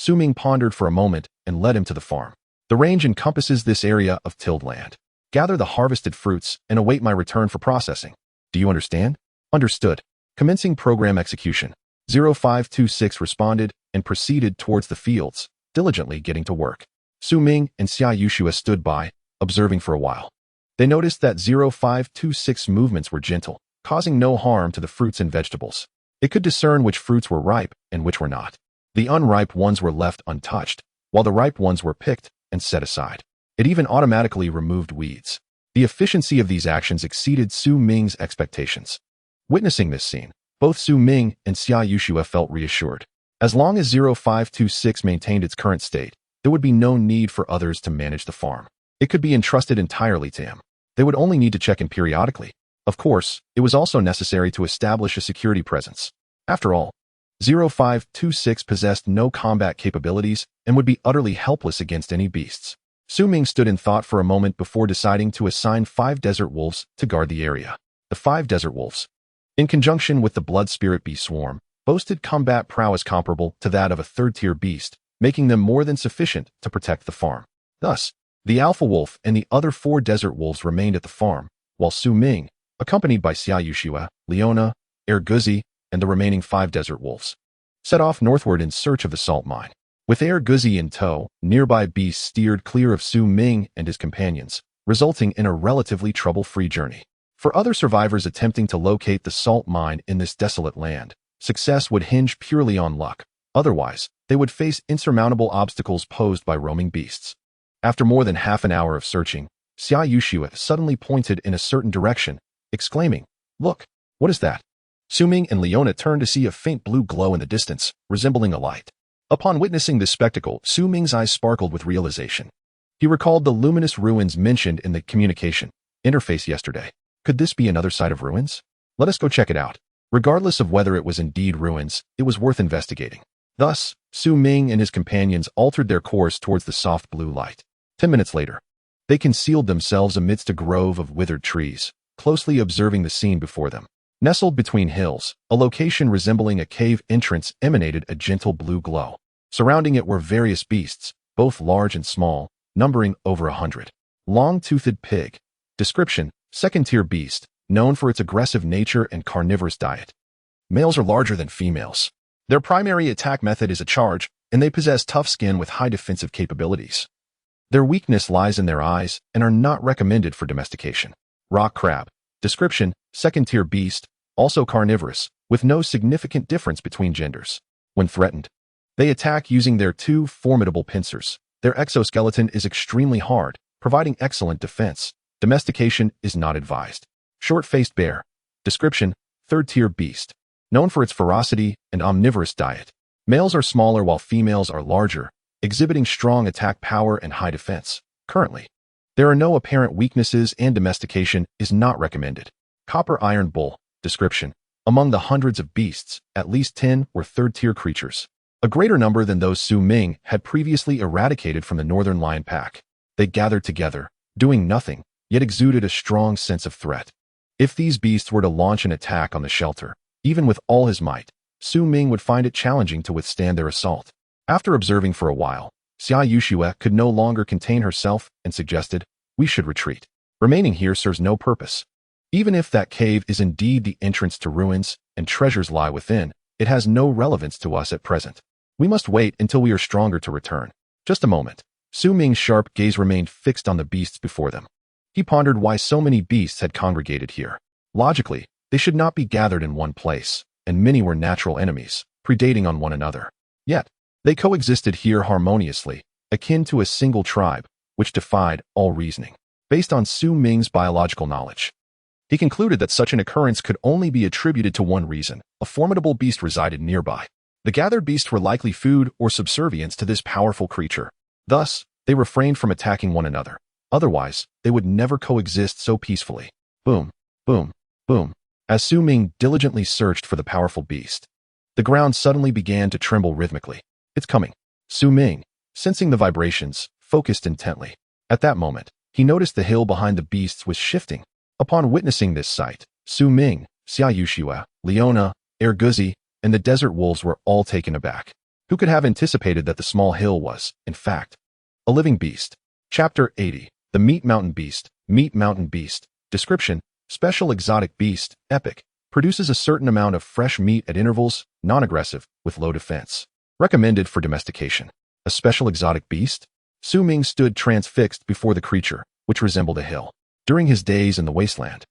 Ming pondered for a moment and led him to the farm. "The range encompasses this area of tilled land. Gather the harvested fruits and await my return for processing. Do you understand?" "Understood." Commencing program execution, 0526 responded and proceeded towards the fields, diligently getting to work. Ming and Xia Yishua stood by, observing for a while. They noticed that 0526 movements were gentle, causing no harm to the fruits and vegetables. It could discern which fruits were ripe and which were not. The unripe ones were left untouched, while the ripe ones were picked and set aside. It even automatically removed weeds. The efficiency of these actions exceeded Su Ming's expectations. Witnessing this scene, both Su Ming and Xia Yushua felt reassured. As long as 0526 maintained its current state, there would be no need for others to manage the farm. It could be entrusted entirely to him. They would only need to check in periodically. Of course, it was also necessary to establish a security presence. After all, 0526 possessed no combat capabilities and would be utterly helpless against any beasts. Su Ming stood in thought for a moment before deciding to assign 5 desert wolves to guard the area. The 5 desert wolves, in conjunction with the blood spirit bee swarm, boasted combat prowess comparable to that of a third-tier beast, making them more than sufficient to protect the farm. Thus, the alpha wolf and the other 4 desert wolves remained at the farm, while Su Ming, accompanied by Xia Yushua, Leona, Erguzi, and the remaining 5 desert wolves, set off northward in search of the salt mine. With Erguzi in tow, nearby beasts steered clear of Su Ming and his companions, resulting in a relatively trouble-free journey. For other survivors attempting to locate the salt mine in this desolate land, success would hinge purely on luck. Otherwise, they would face insurmountable obstacles posed by roaming beasts. After more than half an hour of searching, Xia Yushua suddenly pointed in a certain direction, exclaiming, "Look, what is that?" Su Ming and Leona turned to see a faint blue glow in the distance, resembling a light. Upon witnessing this spectacle, Su Ming's eyes sparkled with realization. He recalled the luminous ruins mentioned in the communication interface yesterday. Could this be another site of ruins? Let us go check it out. Regardless of whether it was indeed ruins, it was worth investigating. Thus, Su Ming and his companions altered their course towards the soft blue light. 10 minutes later, they concealed themselves amidst a grove of withered trees, closely observing the scene before them. Nestled between hills, a location resembling a cave entrance emanated a gentle blue glow. Surrounding it were various beasts, both large and small, numbering over 100. Long-toothed pig. Description: second-tier beast, known for its aggressive nature and carnivorous diet. Males are larger than females. Their primary attack method is a charge, and they possess tough skin with high defensive capabilities. Their weakness lies in their eyes and are not recommended for domestication. Rock crab. Description: second-tier beast, also carnivorous, with no significant difference between genders. When threatened, they attack using their 2 formidable pincers. Their exoskeleton is extremely hard, providing excellent defense. Domestication is not advised. Short-faced bear. Description: third-tier beast, known for its ferocity and omnivorous diet. Males are smaller while females are larger, exhibiting strong attack power and high defense. Currently, there are no apparent weaknesses and domestication is not recommended. Copper iron bull. Description: among the hundreds of beasts, at least 10 were third-tier creatures. A greater number than those Su Ming had previously eradicated from the northern lion pack. They gathered together, doing nothing, yet exuded a strong sense of threat. If these beasts were to launch an attack on the shelter, even with all his might, Su Ming would find it challenging to withstand their assault. After observing for a while, Xia Yushua could no longer contain herself and suggested, "We should retreat. Remaining here serves no purpose. Even if that cave is indeed the entrance to ruins and treasures lie within, it has no relevance to us at present. We must wait until we are stronger to return." Just a moment. Su Ming's sharp gaze remained fixed on the beasts before them. He pondered why so many beasts had congregated here. Logically, they should not be gathered in one place, and many were natural enemies, predating on one another. Yet, they coexisted here harmoniously, akin to a single tribe, which defied all reasoning. Based on Su Ming's biological knowledge, he concluded that such an occurrence could only be attributed to one reason: a formidable beast resided nearby. The gathered beasts were likely food or subservience to this powerful creature. Thus, they refrained from attacking one another. Otherwise, they would never coexist so peacefully. Boom, boom, boom. As Su Ming diligently searched for the powerful beast, the ground suddenly began to tremble rhythmically. "It's coming." Su Ming, sensing the vibrations, focused intently. At that moment, he noticed the hill behind the beasts was shifting. Upon witnessing this sight, Su Ming, Xia Yushua, Leona, Erguzi, and the desert wolves were all taken aback. Who could have anticipated that the small hill was, in fact, a living beast? Chapter 80. The Meat Mountain Beast. Meat Mountain Beast. Description: special exotic beast, epic, produces a certain amount of fresh meat at intervals, non-aggressive, with low defense. Recommended for domestication. A special exotic beast? Su Ming stood transfixed before the creature, which resembled a hill. During his days in the wasteland,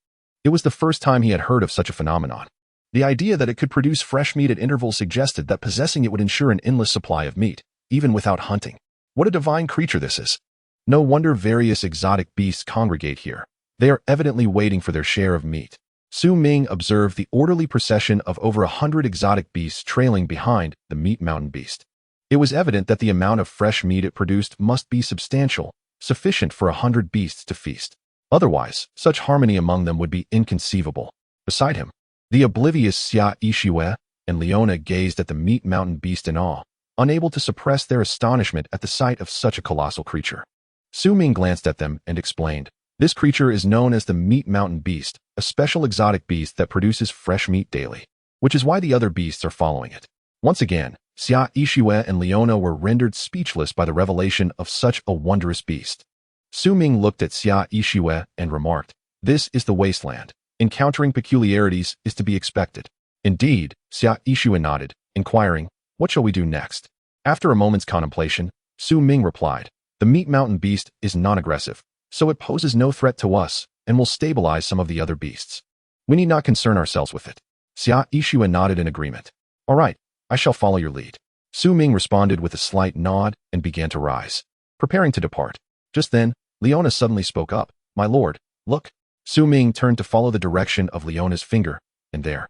it was the first time he had heard of such a phenomenon. The idea that it could produce fresh meat at intervals suggested that possessing it would ensure an endless supply of meat, even without hunting. What a divine creature this is. No wonder various exotic beasts congregate here. They are evidently waiting for their share of meat. Su Ming observed the orderly procession of over 100 exotic beasts trailing behind the meat mountain beast. It was evident that the amount of fresh meat it produced must be substantial, sufficient for 100 beasts to feast. Otherwise, such harmony among them would be inconceivable. Beside him, the oblivious Xia Yishiwe and Leona gazed at the meat mountain beast in awe, unable to suppress their astonishment at the sight of such a colossal creature. Su Ming glanced at them and explained, "This creature is known as the meat mountain beast, a special exotic beast that produces fresh meat daily, which is why the other beasts are following it." Once again, Xia Yishiwe and Leona were rendered speechless by the revelation of such a wondrous beast. Su Ming looked at Xia Yishiwe and remarked, "This is the wasteland. Encountering peculiarities is to be expected." Indeed, Xia Yishiwe nodded, inquiring, "What shall we do next?" After a moment's contemplation, Su Ming replied, "The meat mountain beast is non-aggressive, so it poses no threat to us and will stabilize some of the other beasts. We need not concern ourselves with it." Xia Yishiwe nodded in agreement. "All right, I shall follow your lead." Su Ming responded with a slight nod and began to rise, preparing to depart. Just then, Leona suddenly spoke up, "My lord, look." Su Ming turned to follow the direction of Leona's finger, and there,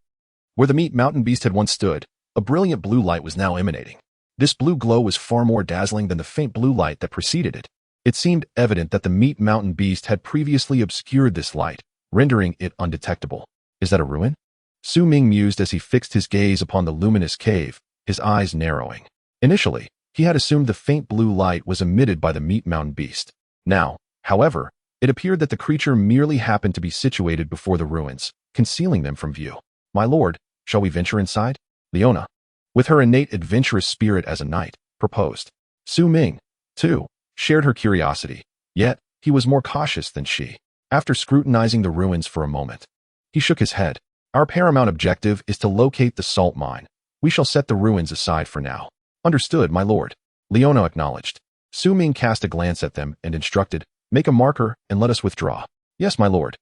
where the meat mountain beast had once stood, a brilliant blue light was now emanating. This blue glow was far more dazzling than the faint blue light that preceded it. It seemed evident that the meat mountain beast had previously obscured this light, rendering it undetectable. "Is that a ruin?" Su Ming mused as he fixed his gaze upon the luminous cave, his eyes narrowing. Initially, he had assumed the faint blue light was emitted by the meat mountain beast. Now, however, it appeared that the creature merely happened to be situated before the ruins, concealing them from view. "My lord, shall we venture inside?" Leona, with her innate adventurous spirit as a knight, proposed. Su Ming, too, shared her curiosity, yet he was more cautious than she. After scrutinizing the ruins for a moment, he shook his head. "Our paramount objective is to locate the salt mine. We shall set the ruins aside for now." "Understood, my lord," Leona acknowledged. Su Ming cast a glance at them and instructed, "Make a marker and let us withdraw." "Yes, my lord."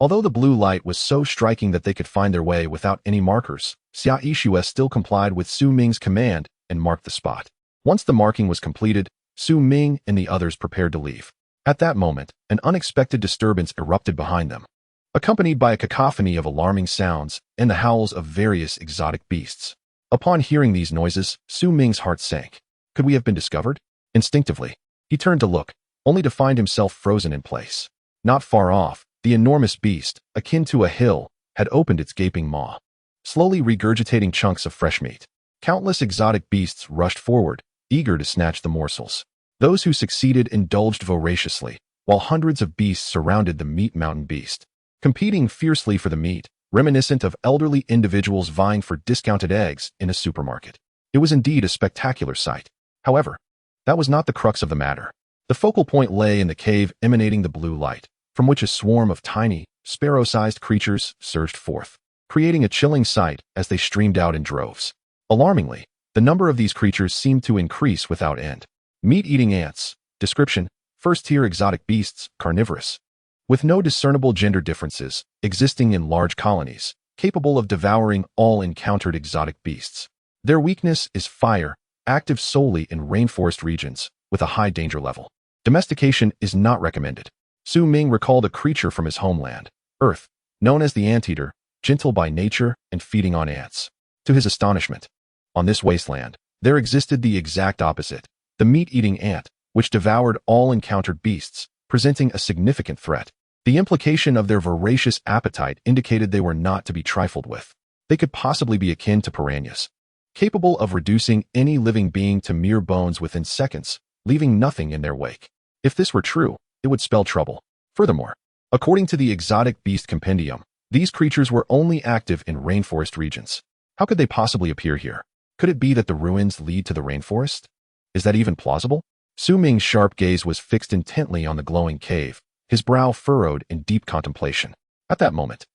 Although the blue light was so striking that they could find their way without any markers, Xia Yishiwe still complied with Su Ming's command and marked the spot. Once the marking was completed, Su Ming and the others prepared to leave. At that moment, an unexpected disturbance erupted behind them, accompanied by a cacophony of alarming sounds and the howls of various exotic beasts. Upon hearing these noises, Su Ming's heart sank. Could we have been discovered? Instinctively, he turned to look, only to find himself frozen in place. Not far off, the enormous beast, akin to a hill, had opened its gaping maw, slowly regurgitating chunks of fresh meat. Countless exotic beasts rushed forward, eager to snatch the morsels. Those who succeeded indulged voraciously, while hundreds of beasts surrounded the meat mountain beast, competing fiercely for the meat, reminiscent of elderly individuals vying for discounted eggs in a supermarket. It was indeed a spectacular sight. However, that was not the crux of the matter. The focal point lay in the cave emanating the blue light, from which a swarm of tiny, sparrow-sized creatures surged forth, creating a chilling sight as they streamed out in droves. Alarmingly, the number of these creatures seemed to increase without end. Meat-eating ants. Description: first-tier exotic beasts, carnivorous, with no discernible gender differences, existing in large colonies, capable of devouring all encountered exotic beasts. Their weakness is fire, active solely in rainforest regions, with a high danger level. Domestication is not recommended. Su Ming recalled a creature from his homeland, Earth, known as the anteater, gentle by nature and feeding on ants. To his astonishment, on this wasteland, there existed the exact opposite, the meat-eating ant, which devoured all encountered beasts, presenting a significant threat. The implication of their voracious appetite indicated they were not to be trifled with. They could possibly be akin to piranhas, capable of reducing any living being to mere bones within seconds, leaving nothing in their wake. If this were true, it would spell trouble. Furthermore, according to the Exotic Beast Compendium, these creatures were only active in rainforest regions. How could they possibly appear here? Could it be that the ruins lead to the rainforest? Is that even plausible? Su Ming's sharp gaze was fixed intently on the glowing cave, his brow furrowed in deep contemplation. At that moment,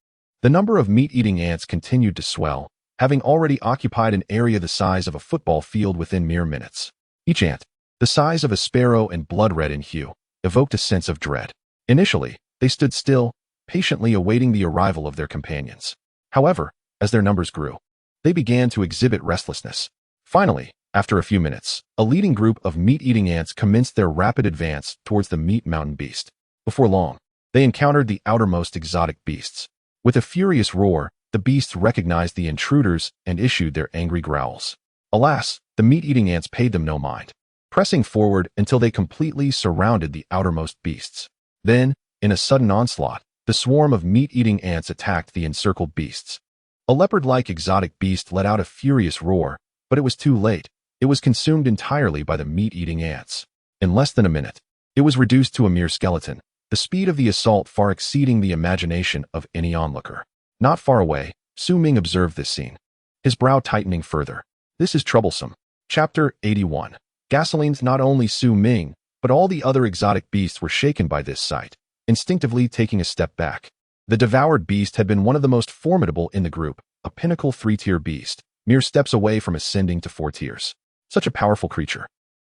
the number of meat-eating ants continued to swell, having already occupied an area the size of a football field within mere minutes. Each ant, the size of a sparrow and blood-red in hue, evoked a sense of dread. Initially, they stood still, patiently awaiting the arrival of their companions. However, As their numbers grew, they began to exhibit restlessness. Finally, after a few minutes, a leading group of meat-eating ants commenced their rapid advance towards the meat mountain beast. Before long, they encountered the outermost exotic beasts. With a furious roar, the beasts recognized the intruders and issued their angry growls. Alas, the meat-eating ants paid them no mind, pressing forward until they completely surrounded the outermost beasts. Then, in a sudden onslaught, the swarm of meat-eating ants attacked the encircled beasts. A leopard-like exotic beast let out a furious roar, but it was too late. It was consumed entirely by the meat-eating ants. In less than a minute, it was reduced to a mere skeleton, the speed of the assault far exceeding the imagination of any onlooker. Not far away, Ming observed this scene, his brow tightening further. This is troublesome. Chapter 81. Gasolines. Not only Ming, but all the other exotic beasts were shaken by this sight, instinctively taking a step back. The devoured beast had been one of the most formidable in the group, a pinnacle 3-tier beast, mere steps away from ascending to 4 tiers. Such a powerful creature,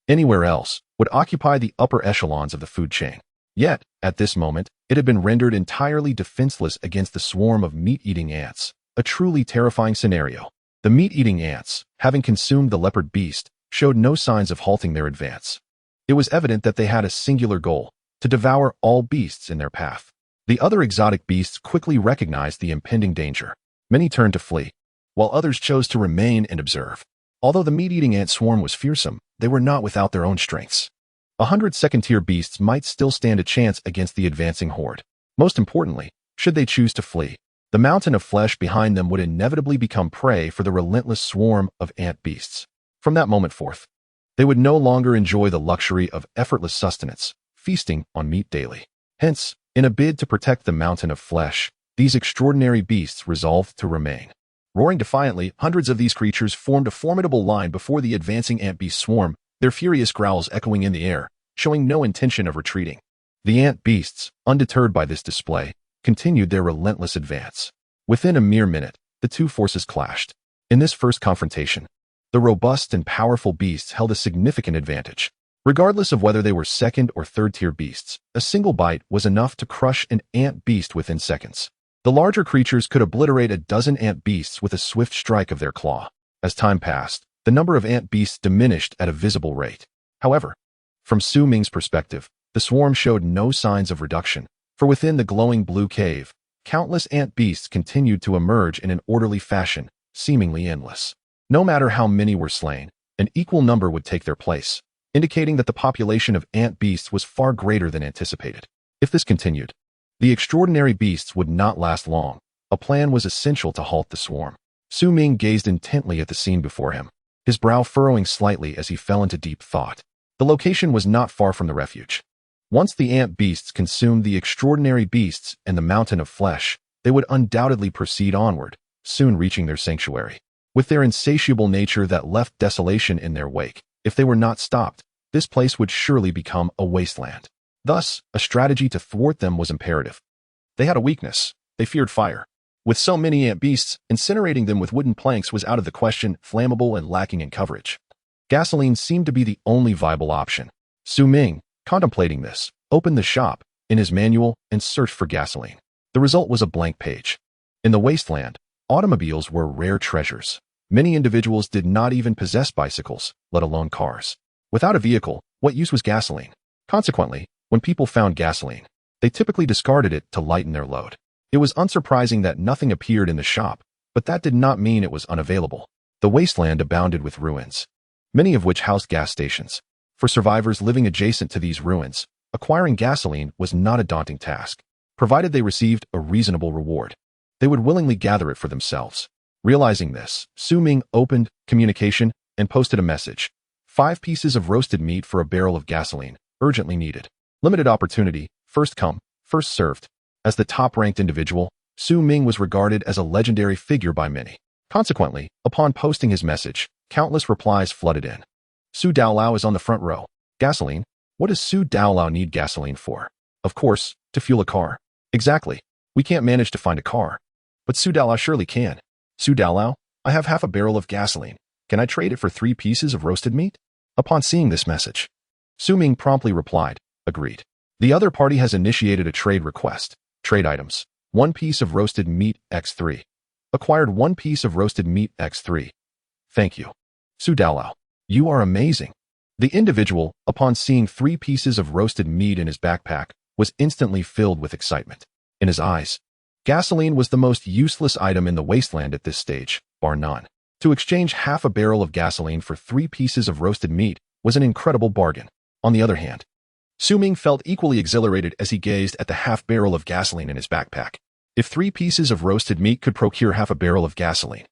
anywhere else, would occupy the upper echelons of the food chain. Yet, at this moment, it had been rendered entirely defenseless against the swarm of meat-eating ants, a truly terrifying scenario. The meat-eating ants, having consumed the leopard beast, showed no signs of halting their advance. It was evident that they had a singular goal, to devour all beasts in their path. The other exotic beasts quickly recognized the impending danger. Many turned to flee, while others chose to remain and observe. Although the meat-eating ant swarm was fearsome, they were not without their own strengths. 100 second-tier beasts might still stand a chance against the advancing horde. Most importantly, should they choose to flee, the mountain of flesh behind them would inevitably become prey for the relentless swarm of ant beasts. From that moment forth, they would no longer enjoy the luxury of effortless sustenance, feasting on meat daily. Hence, in a bid to protect the mountain of flesh, these extraordinary beasts resolved to remain. Roaring defiantly, hundreds of these creatures formed a formidable line before the advancing ant beast swarm, their furious growls echoing in the air, showing no intention of retreating. The ant beasts, undeterred by this display, continued their relentless advance. Within a mere minute, the two forces clashed. In this first confrontation, the robust and powerful beasts held a significant advantage. Regardless of whether they were second or third-tier beasts, a single bite was enough to crush an ant beast within seconds. The larger creatures could obliterate a dozen ant beasts with a swift strike of their claw. As time passed, the number of ant beasts diminished at a visible rate. However, from Ming's perspective, the swarm showed no signs of reduction, for within the glowing blue cave, countless ant beasts continued to emerge in an orderly fashion, seemingly endless. No matter how many were slain, an equal number would take their place, indicating that the population of ant beasts was far greater than anticipated. If this continued, the extraordinary beasts would not last long. A plan was essential to halt the swarm. Ming gazed intently at the scene before him, his brow furrowing slightly as he fell into deep thought. The location was not far from the refuge. Once the ant beasts consumed the extraordinary beasts and the mountain of flesh, they would undoubtedly proceed onward, soon reaching their sanctuary. With their insatiable nature that left desolation in their wake, if they were not stopped, this place would surely become a wasteland. Thus, a strategy to thwart them was imperative. They had a weakness. They feared fire. With so many ant beasts, incinerating them with wooden planks was out of the question, flammable and lacking in coverage. Gasoline seemed to be the only viable option. Ming, contemplating this, opened the shop, in his manual, and searched for gasoline. The result was a blank page. In the wasteland, automobiles were rare treasures. Many individuals did not even possess bicycles, let alone cars. Without a vehicle, what use was gasoline? Consequently, when people found gasoline, they typically discarded it to lighten their load. It was unsurprising that nothing appeared in the shop, but that did not mean it was unavailable. The wasteland abounded with ruins, many of which housed gas stations. For survivors living adjacent to these ruins, acquiring gasoline was not a daunting task. Provided they received a reasonable reward, they would willingly gather it for themselves. Realizing this, Ming opened communication and posted a message. 5 pieces of roasted meat for a barrel of gasoline, urgently needed. Limited opportunity, first come, first served. As the top-ranked individual, Ming was regarded as a legendary figure by many. Consequently, upon posting his message, countless replies flooded in. Su Daolao is on the front row. Gasoline? What does Su Daolao need gasoline for? Of course, to fuel a car. Exactly. We can't manage to find a car. But Su Daolao surely can. Su Daolao, I have half a barrel of gasoline. Can I trade it for 3 pieces of roasted meat? Upon seeing this message, Ming promptly replied, agreed. The other party has initiated a trade request. Trade items. 1 piece of roasted meat x 3. Acquired 1 piece of roasted meat x3. Thank you. Su Daolao. You are amazing. The individual, upon seeing 3 pieces of roasted meat in his backpack, was instantly filled with excitement. In his eyes, gasoline was the most useless item in the wasteland at this stage, bar none. To exchange half a barrel of gasoline for 3 pieces of roasted meat was an incredible bargain. On the other hand, Su Ming felt equally exhilarated as he gazed at the half barrel of gasoline in his backpack. If 3 pieces of roasted meat could procure half a barrel of gasoline,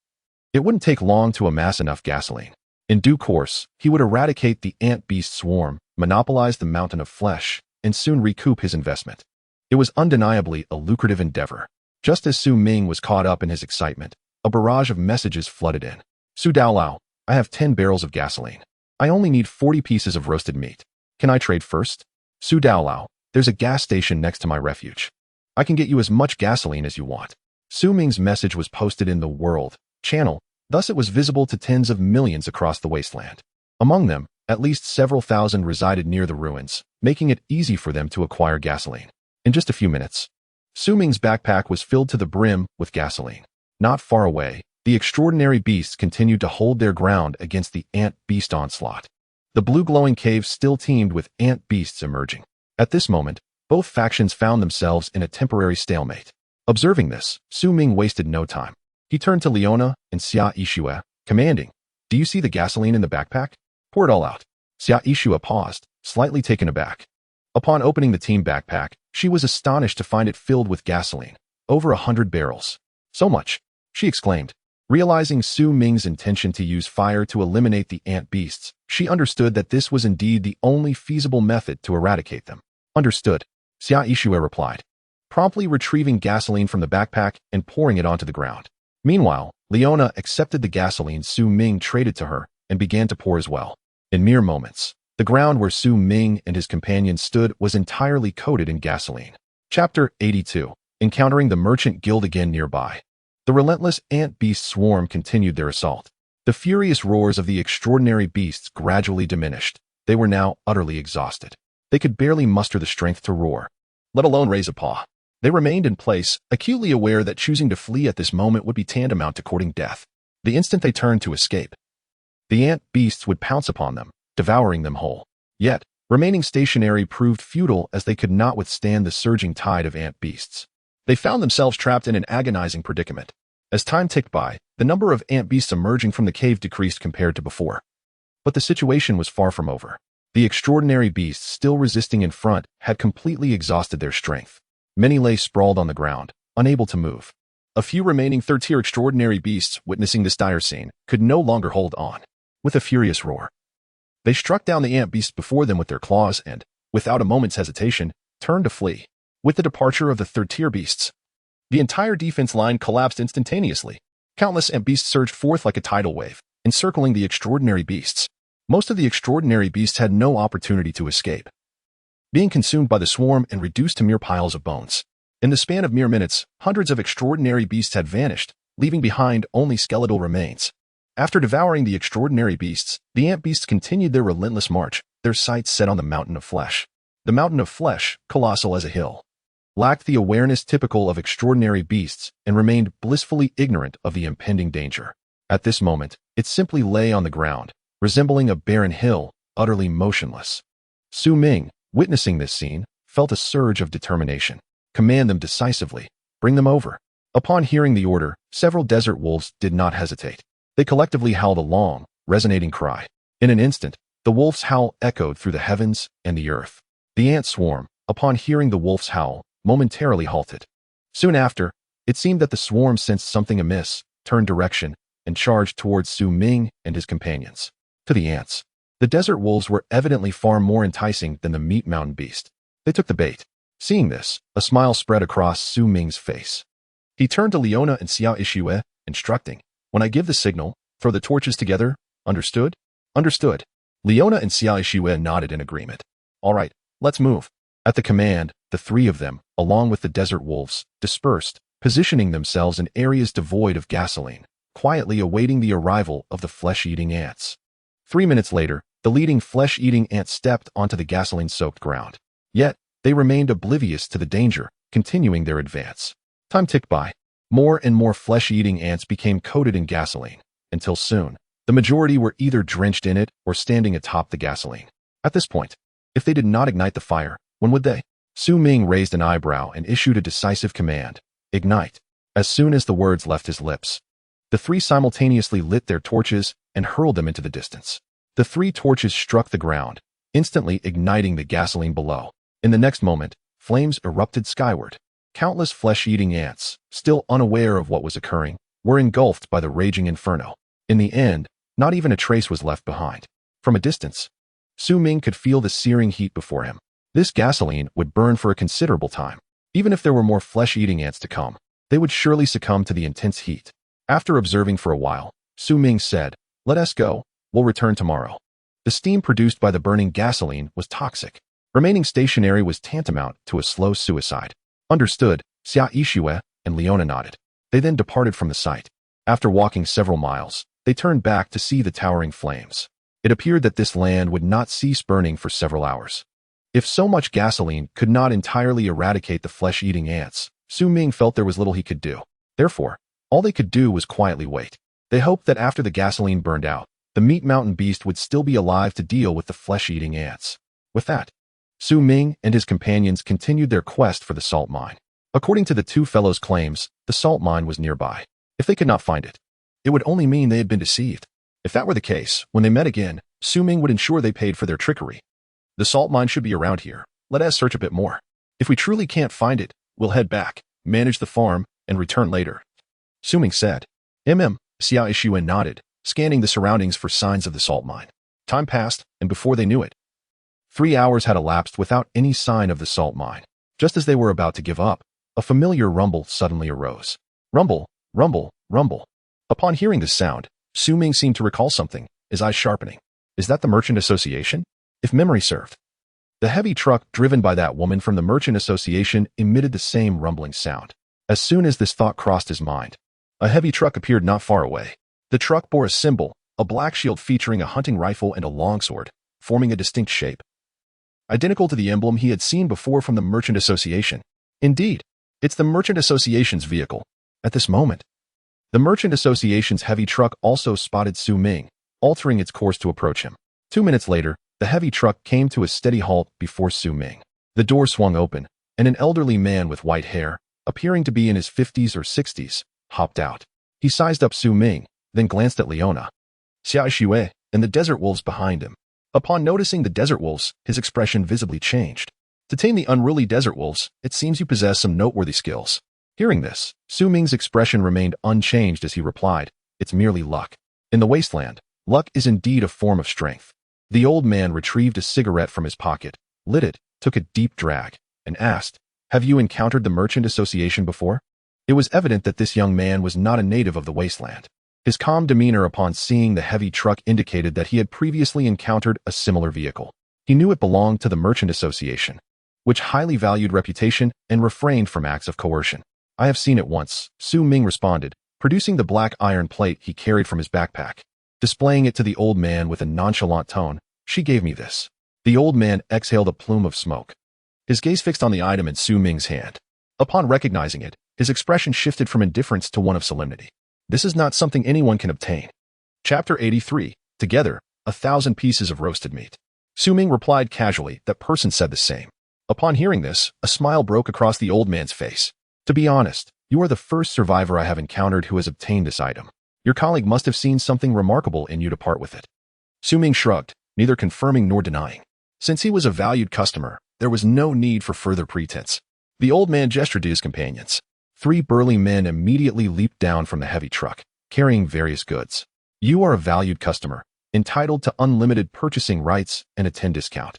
it wouldn't take long to amass enough gasoline. In due course, he would eradicate the ant beast swarm, monopolize the mountain of flesh, and soon recoup his investment. It was undeniably a lucrative endeavor. Just as Su Ming was caught up in his excitement, a barrage of messages flooded in. Su Daolao, I have 10 barrels of gasoline. I only need 40 pieces of roasted meat. Can I trade first? Su Daolao, there's a gas station next to my refuge. I can get you as much gasoline as you want. Su Ming's message was posted in the World channel, thus it was visible to tens of millions across the wasteland. Among them, at least several thousand resided near the ruins, making it easy for them to acquire gasoline. In just a few minutes, Su Ming's backpack was filled to the brim with gasoline. Not far away, the extraordinary beasts continued to hold their ground against the ant beast onslaught. The blue glowing cave still teemed with ant beasts emerging. At this moment, both factions found themselves in a temporary stalemate. Observing this, Su Ming wasted no time. He turned to Leona and Xia Yishue, commanding, Do you see the gasoline in the backpack? Pour it all out. Xia Yishue paused, slightly taken aback. Upon opening the team backpack, she was astonished to find it filled with gasoline, over 100 barrels. So much, she exclaimed. Realizing Su Ming's intention to use fire to eliminate the ant beasts, she understood that this was indeed the only feasible method to eradicate them. Understood, Xia Yishue replied, promptly retrieving gasoline from the backpack and pouring it onto the ground. Meanwhile, Leona accepted the gasoline Su Ming traded to her and began to pour as well. In mere moments, the ground where Su Ming and his companions stood was entirely coated in gasoline. Chapter 82. Encountering the Merchant Guild again nearby. The relentless ant beast swarm continued their assault. The furious roars of the extraordinary beasts gradually diminished. They were now utterly exhausted. They could barely muster the strength to roar, let alone raise a paw. They remained in place, acutely aware that choosing to flee at this moment would be tantamount to courting death. The instant they turned to escape, the ant beasts would pounce upon them, devouring them whole. Yet, remaining stationary proved futile as they could not withstand the surging tide of ant beasts. They found themselves trapped in an agonizing predicament. As time ticked by, the number of ant beasts emerging from the cave decreased compared to before. But the situation was far from over. The extraordinary beasts still resisting in front had completely exhausted their strength. Many lay sprawled on the ground, unable to move. A few remaining third-tier extraordinary beasts, witnessing this dire scene, could no longer hold on. With a furious roar, they struck down the ant beasts before them with their claws and, without a moment's hesitation, turned to flee. With the departure of the third-tier beasts, the entire defense line collapsed instantaneously. Countless ant beasts surged forth like a tidal wave, encircling the extraordinary beasts. Most of the extraordinary beasts had no opportunity to escape, being consumed by the swarm and reduced to mere piles of bones. In the span of mere minutes, hundreds of extraordinary beasts had vanished, leaving behind only skeletal remains. After devouring the extraordinary beasts, the ant beasts continued their relentless march, their sights set on the mountain of flesh. The mountain of flesh, colossal as a hill, lacked the awareness typical of extraordinary beasts and remained blissfully ignorant of the impending danger. At this moment, it simply lay on the ground, resembling a barren hill, utterly motionless. Su Ming, witnessing this scene, felt a surge of determination. Command them decisively. Bring them over. Upon hearing the order, several desert wolves did not hesitate. They collectively howled a long, resonating cry. In an instant, the wolf's howl echoed through the heavens and the earth. The ant swarm, upon hearing the wolf's howl, momentarily halted. Soon after, it seemed that the swarm sensed something amiss, turned direction, and charged towards Su Ming and his companions. To the ants, the desert wolves were evidently far more enticing than the meat mountain beast. They took the bait. Seeing this, a smile spread across Su Ming's face. He turned to Leona and Xia Yishue, instructing, When I give the signal, throw the torches together. Understood? Understood. Leona and Xia Yishue nodded in agreement. All right, let's move. At the command, the 3 of them, along with the desert wolves, dispersed, positioning themselves in areas devoid of gasoline, quietly awaiting the arrival of the flesh-eating ants. 3 minutes later, the leading flesh-eating ants stepped onto the gasoline-soaked ground. Yet, they remained oblivious to the danger, continuing their advance. Time ticked by. More and more flesh-eating ants became coated in gasoline, until soon, the majority were either drenched in it or standing atop the gasoline. At this point, if they did not ignite the fire, when would they? Ming raised an eyebrow and issued a decisive command. Ignite. As soon as the words left his lips, the three simultaneously lit their torches and hurled them into the distance. The three torches struck the ground, instantly igniting the gasoline below. In the next moment, flames erupted skyward. Countless flesh-eating ants, still unaware of what was occurring, were engulfed by the raging inferno. In the end, not even a trace was left behind. From a distance, Ming could feel the searing heat before him. This gasoline would burn for a considerable time. Even if there were more flesh-eating ants to come, they would surely succumb to the intense heat. After observing for a while, Ming said, "Let us go. We'll return tomorrow." The steam produced by the burning gasoline was toxic. Remaining stationary was tantamount to a slow suicide. Understood, Xia Yixue and Leona nodded. They then departed from the site. After walking several miles, they turned back to see the towering flames. It appeared that this land would not cease burning for several hours. If so much gasoline could not entirely eradicate the flesh-eating ants, Ming felt there was little he could do. Therefore, all they could do was quietly wait. They hoped that after the gasoline burned out, the meat mountain beast would still be alive to deal with the flesh-eating ants. With that, Ming and his companions continued their quest for the salt mine. According to the two fellows' claims, the salt mine was nearby. If they could not find it, it would only mean they had been deceived. If that were the case, when they met again, Ming would ensure they paid for their trickery. The salt mine should be around here. Let us search a bit more. If we truly can't find it, we'll head back, manage the farm, and return later. Ming said. Xia Yixue nodded, scanning the surroundings for signs of the salt mine. Time passed, and before they knew it, 3 hours had elapsed without any sign of the salt mine. Just as they were about to give up, a familiar rumble suddenly arose. Rumble, rumble, rumble. Upon hearing this sound, Ming seemed to recall something, his eyes sharpening. Is that the Merchant Association? If memory served. The heavy truck driven by that woman from the Merchant Association emitted the same rumbling sound. As soon as this thought crossed his mind, a heavy truck appeared not far away. The truck bore a symbol, a black shield featuring a hunting rifle and a longsword, forming a distinct shape, identical to the emblem he had seen before from the Merchant Association. Indeed, it's the Merchant Association's vehicle. At this moment, the Merchant Association's heavy truck also spotted Ming, altering its course to approach him. 2 minutes later, the heavy truck came to a steady halt before Ming. The door swung open, and an elderly man with white hair, appearing to be in his 50s or 60s, hopped out. He sized up Ming, then glanced at Leona, Xia Yixue, and the desert wolves behind him. Upon noticing the desert wolves, his expression visibly changed. To tame the unruly desert wolves, it seems you possess some noteworthy skills. Hearing this, Ming's expression remained unchanged as he replied, "It's merely luck. In the wasteland, luck is indeed a form of strength." The old man retrieved a cigarette from his pocket, lit it, took a deep drag, and asked, "Have you encountered the Merchant Association before?" It was evident that this young man was not a native of the wasteland. His calm demeanor upon seeing the heavy truck indicated that he had previously encountered a similar vehicle. He knew it belonged to the Merchant Association, which highly valued reputation and refrained from acts of coercion. "I have seen it once," Ming responded, producing the black iron plate he carried from his backpack. Displaying it to the old man with a nonchalant tone, "She gave me this." The old man exhaled a plume of smoke, his gaze fixed on the item in Ming's hand. Upon recognizing it, his expression shifted from indifference to one of solemnity. "This is not something anyone can obtain." Chapter 83. Together, 1,000 pieces of roasted meat. Ming replied casually, "That person said the same." Upon hearing this, a smile broke across the old man's face. "To be honest, you are the first survivor I have encountered who has obtained this item. Your colleague must have seen something remarkable in you to part with it." Ming shrugged, neither confirming nor denying. Since he was a valued customer, there was no need for further pretense. The old man gestured to his companions. 3 burly men immediately leaped down from the heavy truck, carrying various goods. "You are a valued customer, entitled to unlimited purchasing rights and a 10 discount."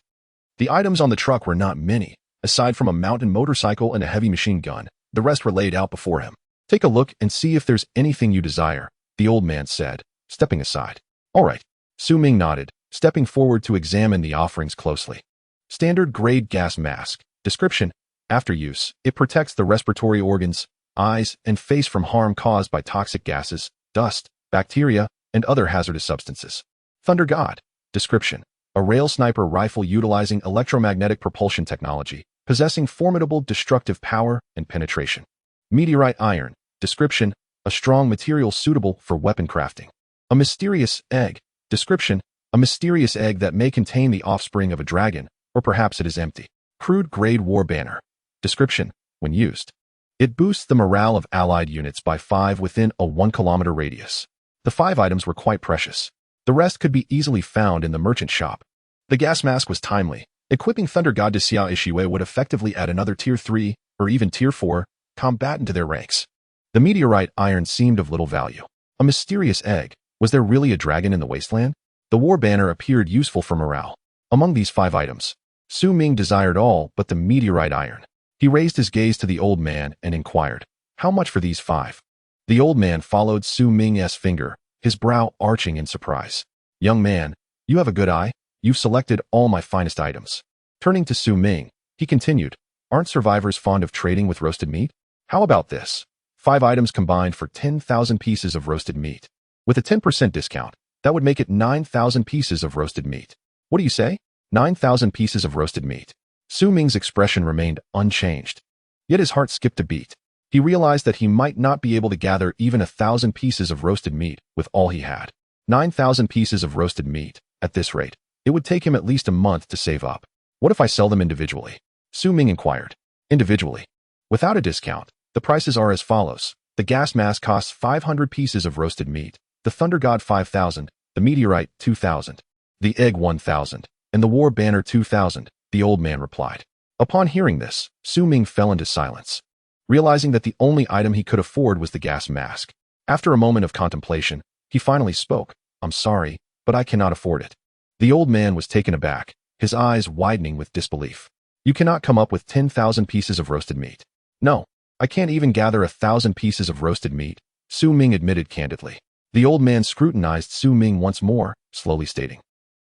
The items on the truck were not many. Aside from a mountain motorcycle and a heavy machine gun, the rest were laid out before him. "Take a look and see if there's anything you desire," the old man said, stepping aside. "All right." Ming nodded, stepping forward to examine the offerings closely. Standard grade gas mask. Description: after use, it protects the respiratory organs, eyes, and face from harm caused by toxic gases, dust, bacteria, and other hazardous substances. Thunder God. Description: a rail sniper rifle utilizing electromagnetic propulsion technology, possessing formidable destructive power and penetration. Meteorite iron. Description: a strong material suitable for weapon crafting. A mysterious egg. Description: a mysterious egg that may contain the offspring of a dragon, or perhaps it is empty. Crude grade war banner. Description: when used, it boosts the morale of allied units by 5 within a 1-kilometer radius. The 5 items were quite precious. The rest could be easily found in the merchant shop. The gas mask was timely. Equipping Thunder God de Xiao Ishue would effectively add another Tier 3, or even Tier 4, combatant to their ranks. The meteorite iron seemed of little value. A mysterious egg. Was there really a dragon in the wasteland? The war banner appeared useful for morale. Among these 5 items, Su Ming desired all but the meteorite iron. He raised his gaze to the old man and inquired, "How much for these 5?" The old man followed Su Ming's finger, his brow arching in surprise. "Young man, you have a good eye. You've selected all my finest items." Turning to Su Ming, he continued, "Aren't survivors fond of trading with roasted meat? How about this? 5 items combined for 10,000 pieces of roasted meat. With a 10% discount, that would make it 9,000 pieces of roasted meat. What do you say? 9,000 pieces of roasted meat." Su Ming's expression remained unchanged. Yet his heart skipped a beat. He realized that he might not be able to gather even 1,000 pieces of roasted meat with all he had. 9,000 pieces of roasted meat. At this rate, it would take him at least a month to save up. What if I sell them individually? Su Ming inquired. Individually. Without a discount, the prices are as follows. The gas mask costs 500 pieces of roasted meat, the Thunder God 5,000, the meteorite 2,000, the egg 1,000, and the war banner 2,000, the old man replied. Upon hearing this, Su Ming fell into silence, realizing that the only item he could afford was the gas mask. After a moment of contemplation, he finally spoke. "I'm sorry, but I cannot afford it." The old man was taken aback, his eyes widening with disbelief. "You cannot come up with 10,000 pieces of roasted meat?" "No, I can't even gather 1,000 pieces of roasted meat," Su Ming admitted candidly. The old man scrutinized Su Ming once more, slowly stating,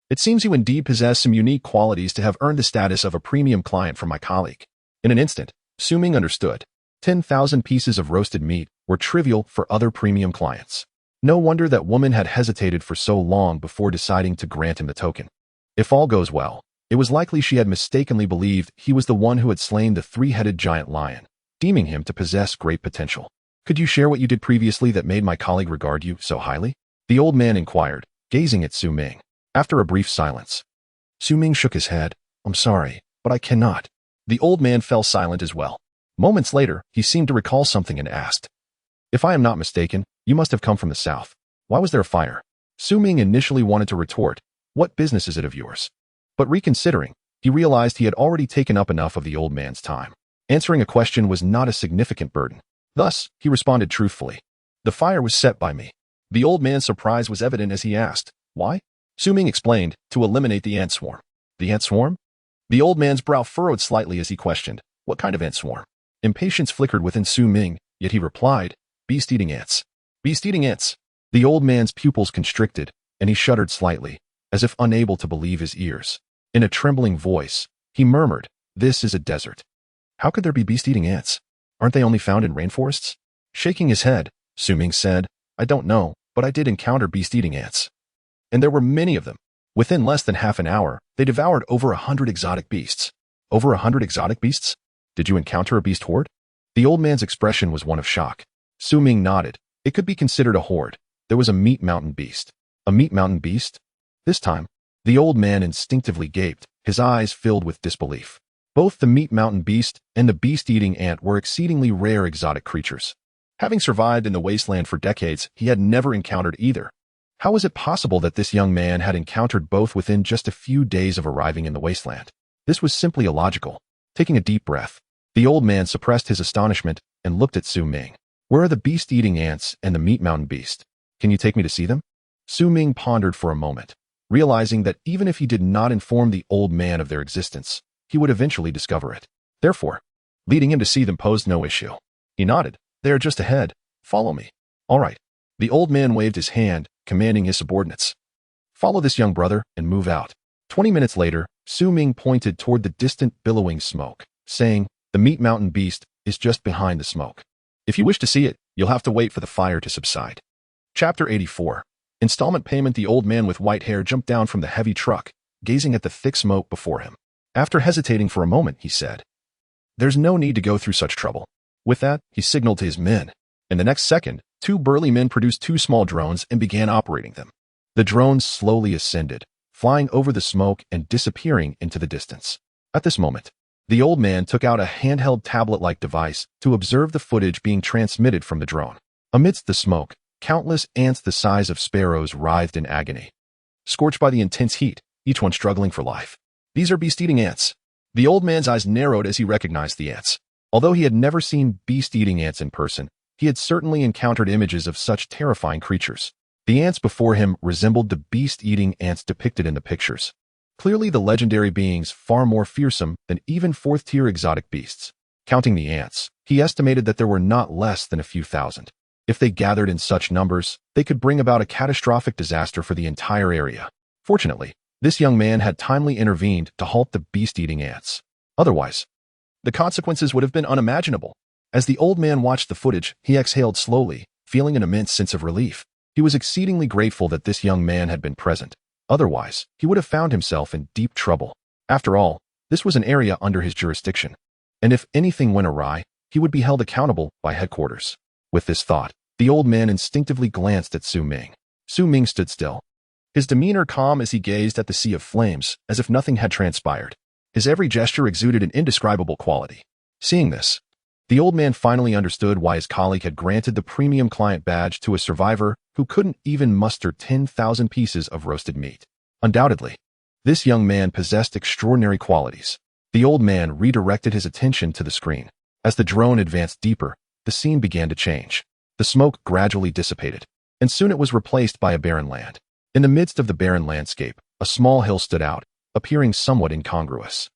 "It seems you indeed possess some unique qualities to have earned the status of a premium client from my colleague." In an instant, Su Ming understood. 10,000 pieces of roasted meat were trivial for other premium clients. No wonder that woman had hesitated for so long before deciding to grant him the token. If all goes well, it was likely she had mistakenly believed he was the one who had slain the 3-headed giant lion, deeming him to possess great potential. "Could you share what you did previously that made my colleague regard you so highly?" The old man inquired, gazing at Su Ming. After a brief silence, Su Ming shook his head. "I'm sorry, but I cannot." The old man fell silent as well. Moments later, he seemed to recall something and asked, "If I am not mistaken, you must have come from the south. Why was there a fire?" Su Ming initially wanted to retort, "What business is it of yours?" But reconsidering, he realized he had already taken up enough of the old man's time. Answering a question was not a significant burden. Thus, he responded truthfully, "The fire was set by me." The old man's surprise was evident as he asked, "Why?" Su Ming explained, "To eliminate the ant swarm." "The ant swarm?" The old man's brow furrowed slightly as he questioned, "What kind of ant swarm?" Impatience flickered within Su Ming, yet he replied, "Beast-eating ants." "Beast-eating ants?" The old man's pupils constricted, and he shuddered slightly, as if unable to believe his ears. In a trembling voice, he murmured, "This is a desert. How could there be beast-eating ants? Aren't they only found in rainforests?" Shaking his head, Su Ming said, "I don't know, but I did encounter beast-eating ants. And there were many of them. Within less than half an hour, they devoured over 100 exotic beasts." "Over 100 exotic beasts? Did you encounter a beast horde?" The old man's expression was one of shock. Su Ming nodded. It could be considered a horde. There was a meat mountain beast. A meat mountain beast? This time, the old man instinctively gaped, his eyes filled with disbelief. Both the meat mountain beast and the beast-eating ant were exceedingly rare exotic creatures. Having survived in the wasteland for decades, he had never encountered either. How was it possible that this young man had encountered both within just a few days of arriving in the wasteland? This was simply illogical. Taking a deep breath, the old man suppressed his astonishment and looked at Su Ming. "Where are the beast-eating ants and the meat mountain beast? Can you take me to see them?" Su Ming pondered for a moment, realizing that even if he did not inform the old man of their existence, he would eventually discover it. Therefore, leading him to see them posed no issue. He nodded. "They are just ahead. Follow me." "All right." The old man waved his hand, commanding his subordinates, "Follow this young brother and move out." 20 minutes later, Su Ming pointed toward the distant billowing smoke, saying, "The meat mountain beast is just behind the smoke. If you wish to see it, you'll have to wait for the fire to subside." Chapter 84. Installment payment. The old man with white hair jumped down from the heavy truck, gazing at the thick smoke before him. After hesitating for a moment, he said, "There's no need to go through such trouble." With that, he signaled to his men, In the next second, two burly men produced two small drones and began operating them. The drones slowly ascended, flying over the smoke and disappearing into the distance. At this moment, the old man took out a handheld tablet-like device to observe the footage being transmitted from the drone. Amidst the smoke, countless ants the size of sparrows writhed in agony. Scorched by the intense heat, each one struggling for life. These are beast-eating ants. The old man's eyes narrowed as he recognized the ants. Although he had never seen beast-eating ants in person, he had certainly encountered images of such terrifying creatures. The ants before him resembled the beast-eating ants depicted in the pictures. Clearly the legendary beings far more fearsome than even fourth-tier exotic beasts. Counting the ants, he estimated that there were not less than a few thousand. If they gathered in such numbers, they could bring about a catastrophic disaster for the entire area. Fortunately, this young man had timely intervened to halt the beast-eating ants. Otherwise, the consequences would have been unimaginable. As the old man watched the footage, he exhaled slowly, feeling an immense sense of relief. He was exceedingly grateful that this young man had been present. Otherwise, he would have found himself in deep trouble. After all, this was an area under his jurisdiction. And if anything went awry, he would be held accountable by headquarters. With this thought, the old man instinctively glanced at Su Ming. Su Ming stood still, his demeanor calm as he gazed at the sea of flames, as if nothing had transpired. His every gesture exuded an indescribable quality. Seeing this, the old man finally understood why his colleague had granted the premium client badge to a survivor who couldn't even muster 10,000 pieces of roasted meat. Undoubtedly, this young man possessed extraordinary qualities. The old man redirected his attention to the screen. As the drone advanced deeper, the scene began to change. The smoke gradually dissipated, and soon it was replaced by a barren land. In the midst of the barren landscape, a small hill stood out, appearing somewhat incongruous.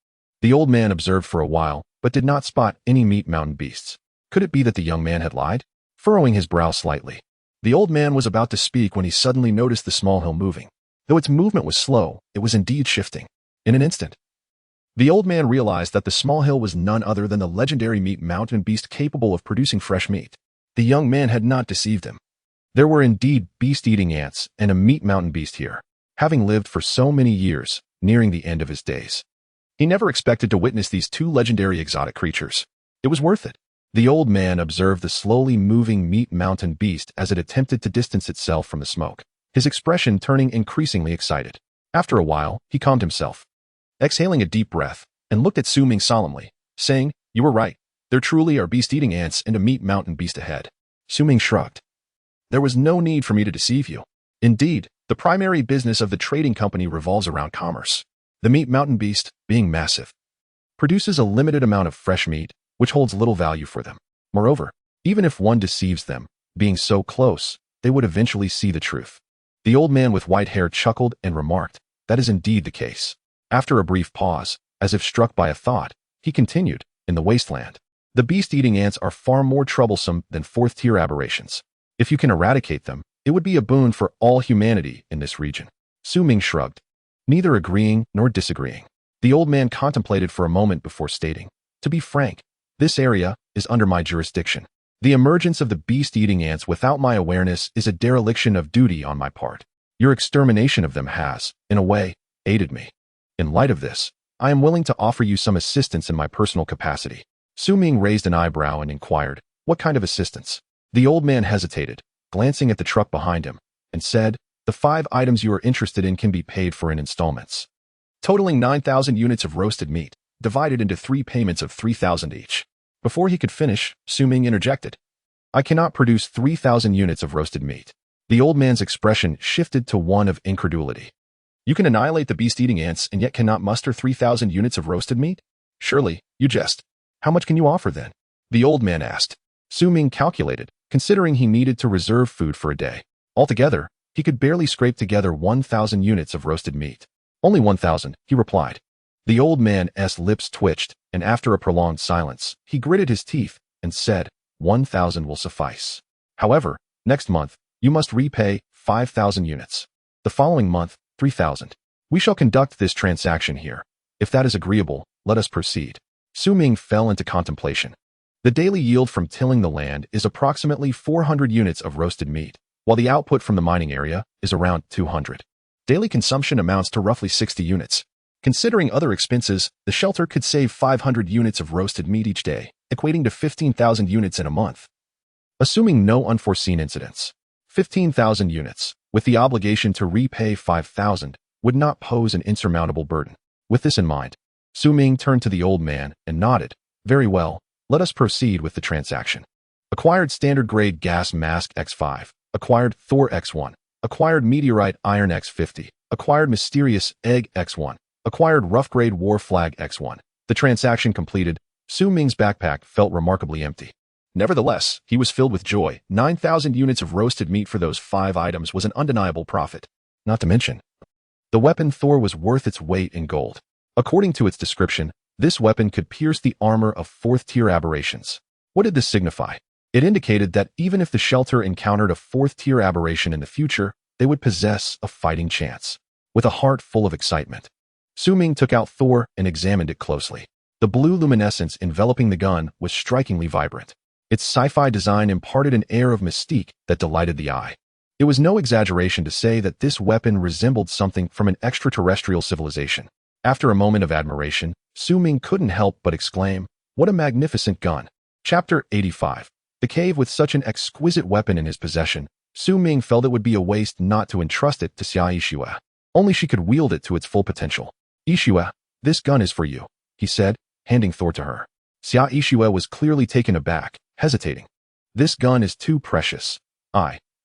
The old man observed for a while, but did not spot any meat mountain beasts. Could it be that the young man had lied? Furrowing his brow slightly, the old man was about to speak when he suddenly noticed the small hill moving. Though its movement was slow, it was indeed shifting. In an instant, the old man realized that the small hill was none other than the legendary meat mountain beast capable of producing fresh meat. The young man had not deceived him. There were indeed beast-eating ants and a meat mountain beast here. Having lived for so many years, nearing the end of his days, he never expected to witness these two legendary exotic creatures. It was worth it. The old man observed the slowly moving meat mountain beast as it attempted to distance itself from the smoke, his expression turning increasingly excited. After a while, he calmed himself, exhaling a deep breath, and looked at Su Ming solemnly, saying, "You were right. There truly are beast-eating ants and a meat mountain beast ahead." Su Ming shrugged. "There was no need for me to deceive you. Indeed, the primary business of the trading company revolves around commerce. The meat mountain beast, being massive, produces a limited amount of fresh meat, which holds little value for them. Moreover, even if one deceives them, being so close, they would eventually see the truth." The old man with white hair chuckled and remarked, "That is indeed the case." After a brief pause, as if struck by a thought, he continued, "In the wasteland, the beast-eating ants are far more troublesome than fourth-tier aberrations. If you can eradicate them, it would be a boon for all humanity in this region." Su Ming shrugged, neither agreeing nor disagreeing. The old man contemplated for a moment before stating, "To be frank, this area is under my jurisdiction. The emergence of the beast-eating ants without my awareness is a dereliction of duty on my part. Your extermination of them has, in a way, aided me. In light of this, I am willing to offer you some assistance in my personal capacity." Su Ming raised an eyebrow and inquired, "What kind of assistance?" The old man hesitated, glancing at the truck behind him, and said, "The 5 items you are interested in can be paid for in installments, totaling 9,000 units of roasted meat, divided into 3 payments of 3,000 each." Before he could finish, Su Ming interjected, "I cannot produce 3,000 units of roasted meat." The old man's expression shifted to one of incredulity. "You can annihilate the beast-eating ants and yet cannot muster 3,000 units of roasted meat? Surely, you jest. How much can you offer then?" the old man asked. Su Ming calculated, considering he needed to reserve food for a day. Altogether, he could barely scrape together 1,000 units of roasted meat. "Only 1,000, he replied. The old man's lips twitched, and after a prolonged silence, he gritted his teeth and said, 1,000 will suffice. However, next month, you must repay 5,000 units. The following month, 3,000. We shall conduct this transaction here. If that is agreeable, let us proceed." Su Ming fell into contemplation. The daily yield from tilling the land is approximately 400 units of roasted meat, while the output from the mining area is around 200. Daily consumption amounts to roughly 60 units. Considering other expenses, the shelter could save 500 units of roasted meat each day, equating to 15,000 units in a month. Assuming no unforeseen incidents, 15,000 units, with the obligation to repay 5,000, would not pose an insurmountable burden. With this in mind, Su Ming turned to the old man and nodded. Very well, let us proceed with the transaction. Acquired standard grade gas mask X5, acquired Thor X1, acquired meteorite iron X50, acquired mysterious egg X1, acquired rough grade war flag X1. The transaction completed, Su Ming's backpack felt remarkably empty. Nevertheless, he was filled with joy. 9,000 units of roasted meat for those 5 items was an undeniable profit. Not to mention, the weapon Thor was worth its weight in gold. According to its description, this weapon could pierce the armor of 4th-tier aberrations. What did this signify? It indicated that even if the shelter encountered a 4th-tier aberration in the future, they would possess a fighting chance. With a heart full of excitement, Su Ming took out Thor and examined it closely. The blue luminescence enveloping the gun was strikingly vibrant. Its sci-fi design imparted an air of mystique that delighted the eye. It was no exaggeration to say that this weapon resembled something from an extraterrestrial civilization. After a moment of admiration, Su Ming couldn't help but exclaim, "What a magnificent gun!" Chapter 85. The cave with such an exquisite weapon in his possession, Su Ming felt it would be a waste not to entrust it to Xia Yixue. Only she could wield it to its full potential. "Yixue, this gun is for you," he said, handing Thor to her. Xia Yixue was clearly taken aback, hesitating. "This gun is too precious."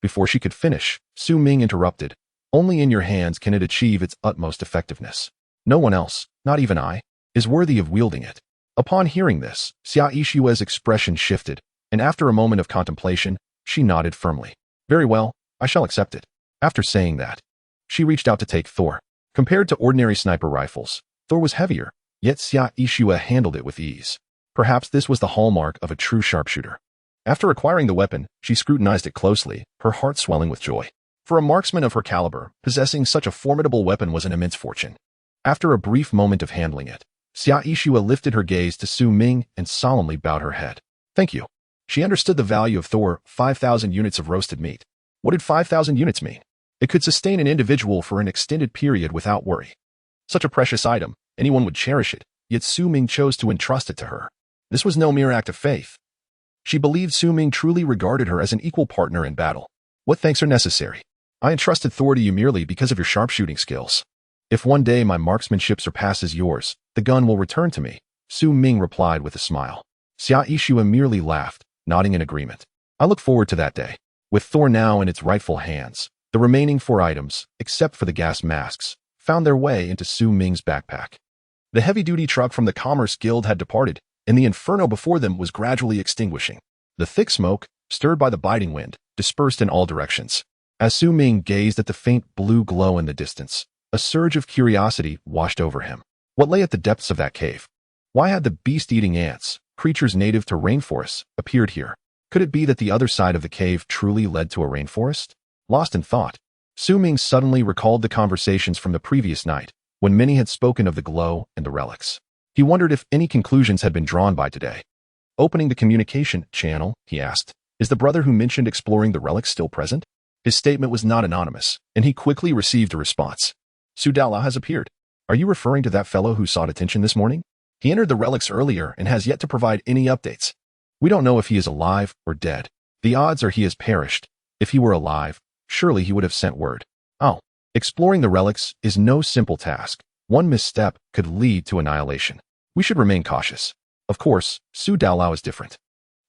Before she could finish, Su Ming interrupted. "Only in your hands can it achieve its utmost effectiveness. No one else, not even I, is worthy of wielding it." Upon hearing this, Xia Yixue's expression shifted, and after a moment of contemplation, she nodded firmly. "Very well, I shall accept it." After saying that, she reached out to take Thor. Compared to ordinary sniper rifles, Thor was heavier, yet Xia Yixue handled it with ease. Perhaps this was the hallmark of a true sharpshooter. After acquiring the weapon, she scrutinized it closely, her heart swelling with joy. For a marksman of her caliber, possessing such a formidable weapon was an immense fortune. After a brief moment of handling it, Xia Yixue lifted her gaze to Su Ming and solemnly bowed her head. "Thank you." She understood the value of Thor, 5,000 units of roasted meat. What did 5,000 units mean? It could sustain an individual for an extended period without worry. Such a precious item, anyone would cherish it, yet Su Ming chose to entrust it to her. This was no mere act of faith. She believed Su Ming truly regarded her as an equal partner in battle. "What thanks are necessary? I entrusted Thor to you merely because of your sharpshooting skills. If one day my marksmanship surpasses yours, the gun will return to me," Su Ming replied with a smile. Xia Yixue merely laughed, nodding in agreement. "I look forward to that day." With Thor now in its rightful hands, the remaining 4 items, except for the gas masks, found their way into Su Ming's backpack. The heavy-duty truck from the Commerce Guild had departed, and the inferno before them was gradually extinguishing. The thick smoke, stirred by the biting wind, dispersed in all directions. As Su Ming gazed at the faint blue glow in the distance, a surge of curiosity washed over him. What lay at the depths of that cave? Why had the beast-eating ants, creatures native to rainforests, appeared here? Could it be that the other side of the cave truly led to a rainforest? Lost in thought, Su Ming suddenly recalled the conversations from the previous night, when many had spoken of the glow and the relics. He wondered if any conclusions had been drawn by today. Opening the communication channel, he asked, "Is the brother who mentioned exploring the relics still present?" His statement was not anonymous, and he quickly received a response. "Su Daolao has appeared. Are you referring to that fellow who sought attention this morning? He entered the relics earlier and has yet to provide any updates. We don't know if he is alive or dead. The odds are he has perished. If he were alive, surely he would have sent word." "Oh, exploring the relics is no simple task. One misstep could lead to annihilation. We should remain cautious. Of course, Su Daolao is different.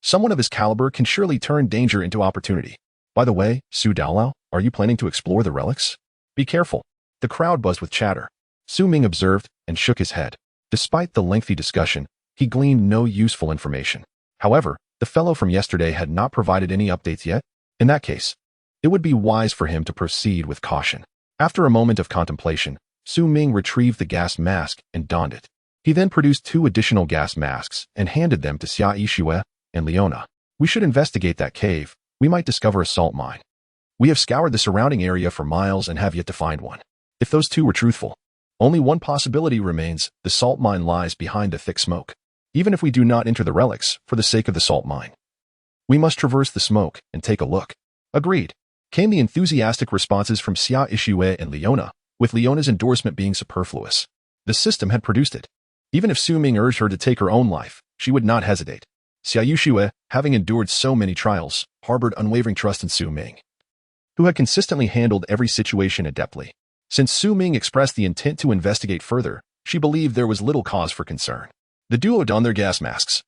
Someone of his caliber can surely turn danger into opportunity. By the way, Su Daolao, are you planning to explore the relics? Be careful." The crowd buzzed with chatter. Su Ming observed and shook his head. Despite the lengthy discussion, he gleaned no useful information. However, the fellow from yesterday had not provided any updates yet. In that case, it would be wise for him to proceed with caution. After a moment of contemplation, Su Ming retrieved the gas mask and donned it. He then produced 2 additional gas masks and handed them to Xia Yixue and Leona. "We should investigate that cave. We might discover a salt mine. We have scoured the surrounding area for miles and have yet to find one." If those 2 were truthful, only one possibility remains: the salt mine lies behind the thick smoke. Even if we do not enter the relics for the sake of the salt mine, we must traverse the smoke and take a look. "Agreed," came the enthusiastic responses from Xia Yixue and Leona, with Leona's endorsement being superfluous. The system had produced it. Even if Su Ming urged her to take her own life, she would not hesitate. Xia Yuxue, having endured so many trials, harbored unwavering trust in Su Ming, who had consistently handled every situation adeptly. Since Su Ming expressed the intent to investigate further, she believed there was little cause for concern. The duo donned their gas masks,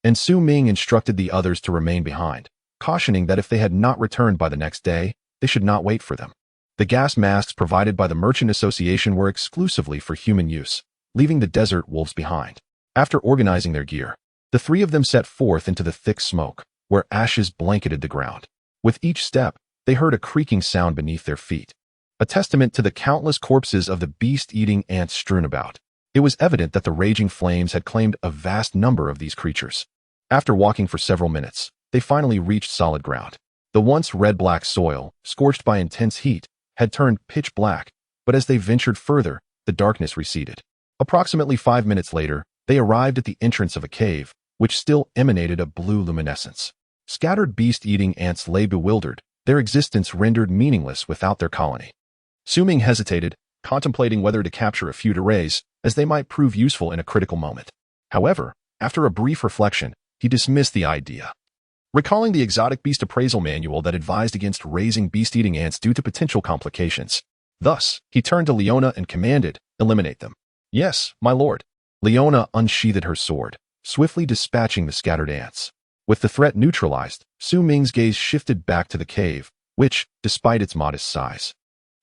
and Su Ming instructed the others to remain behind, cautioning that if they had not returned by the next day, they should not wait for them. The gas masks provided by the Merchant Association were exclusively for human use, leaving the desert wolves behind. After organizing their gear, the three of them set forth into the thick smoke, where ashes blanketed the ground. With each step, they heard a creaking sound beneath their feet, a testament to the countless corpses of the beast-eating ants strewn about. It was evident that the raging flames had claimed a vast number of these creatures. After walking for several minutes, they finally reached solid ground. The once red-black soil, scorched by intense heat, had turned pitch black, but as they ventured further, the darkness receded. Approximately 5 minutes later, they arrived at the entrance of a cave, which still emanated a blue luminescence. Scattered beast-eating ants lay bewildered, their existence rendered meaningless without their colony. Su Ming hesitated, contemplating whether to capture a few to raise, as they might prove useful in a critical moment. However, after a brief reflection, he dismissed the idea. Recalling the exotic beast appraisal manual that advised against raising beast-eating ants due to potential complications. Thus, he turned to Leona and commanded, "Eliminate them." "Yes, my lord." Leona unsheathed her sword, swiftly dispatching the scattered ants. With the threat neutralized, Su Ming's gaze shifted back to the cave, which, despite its modest size,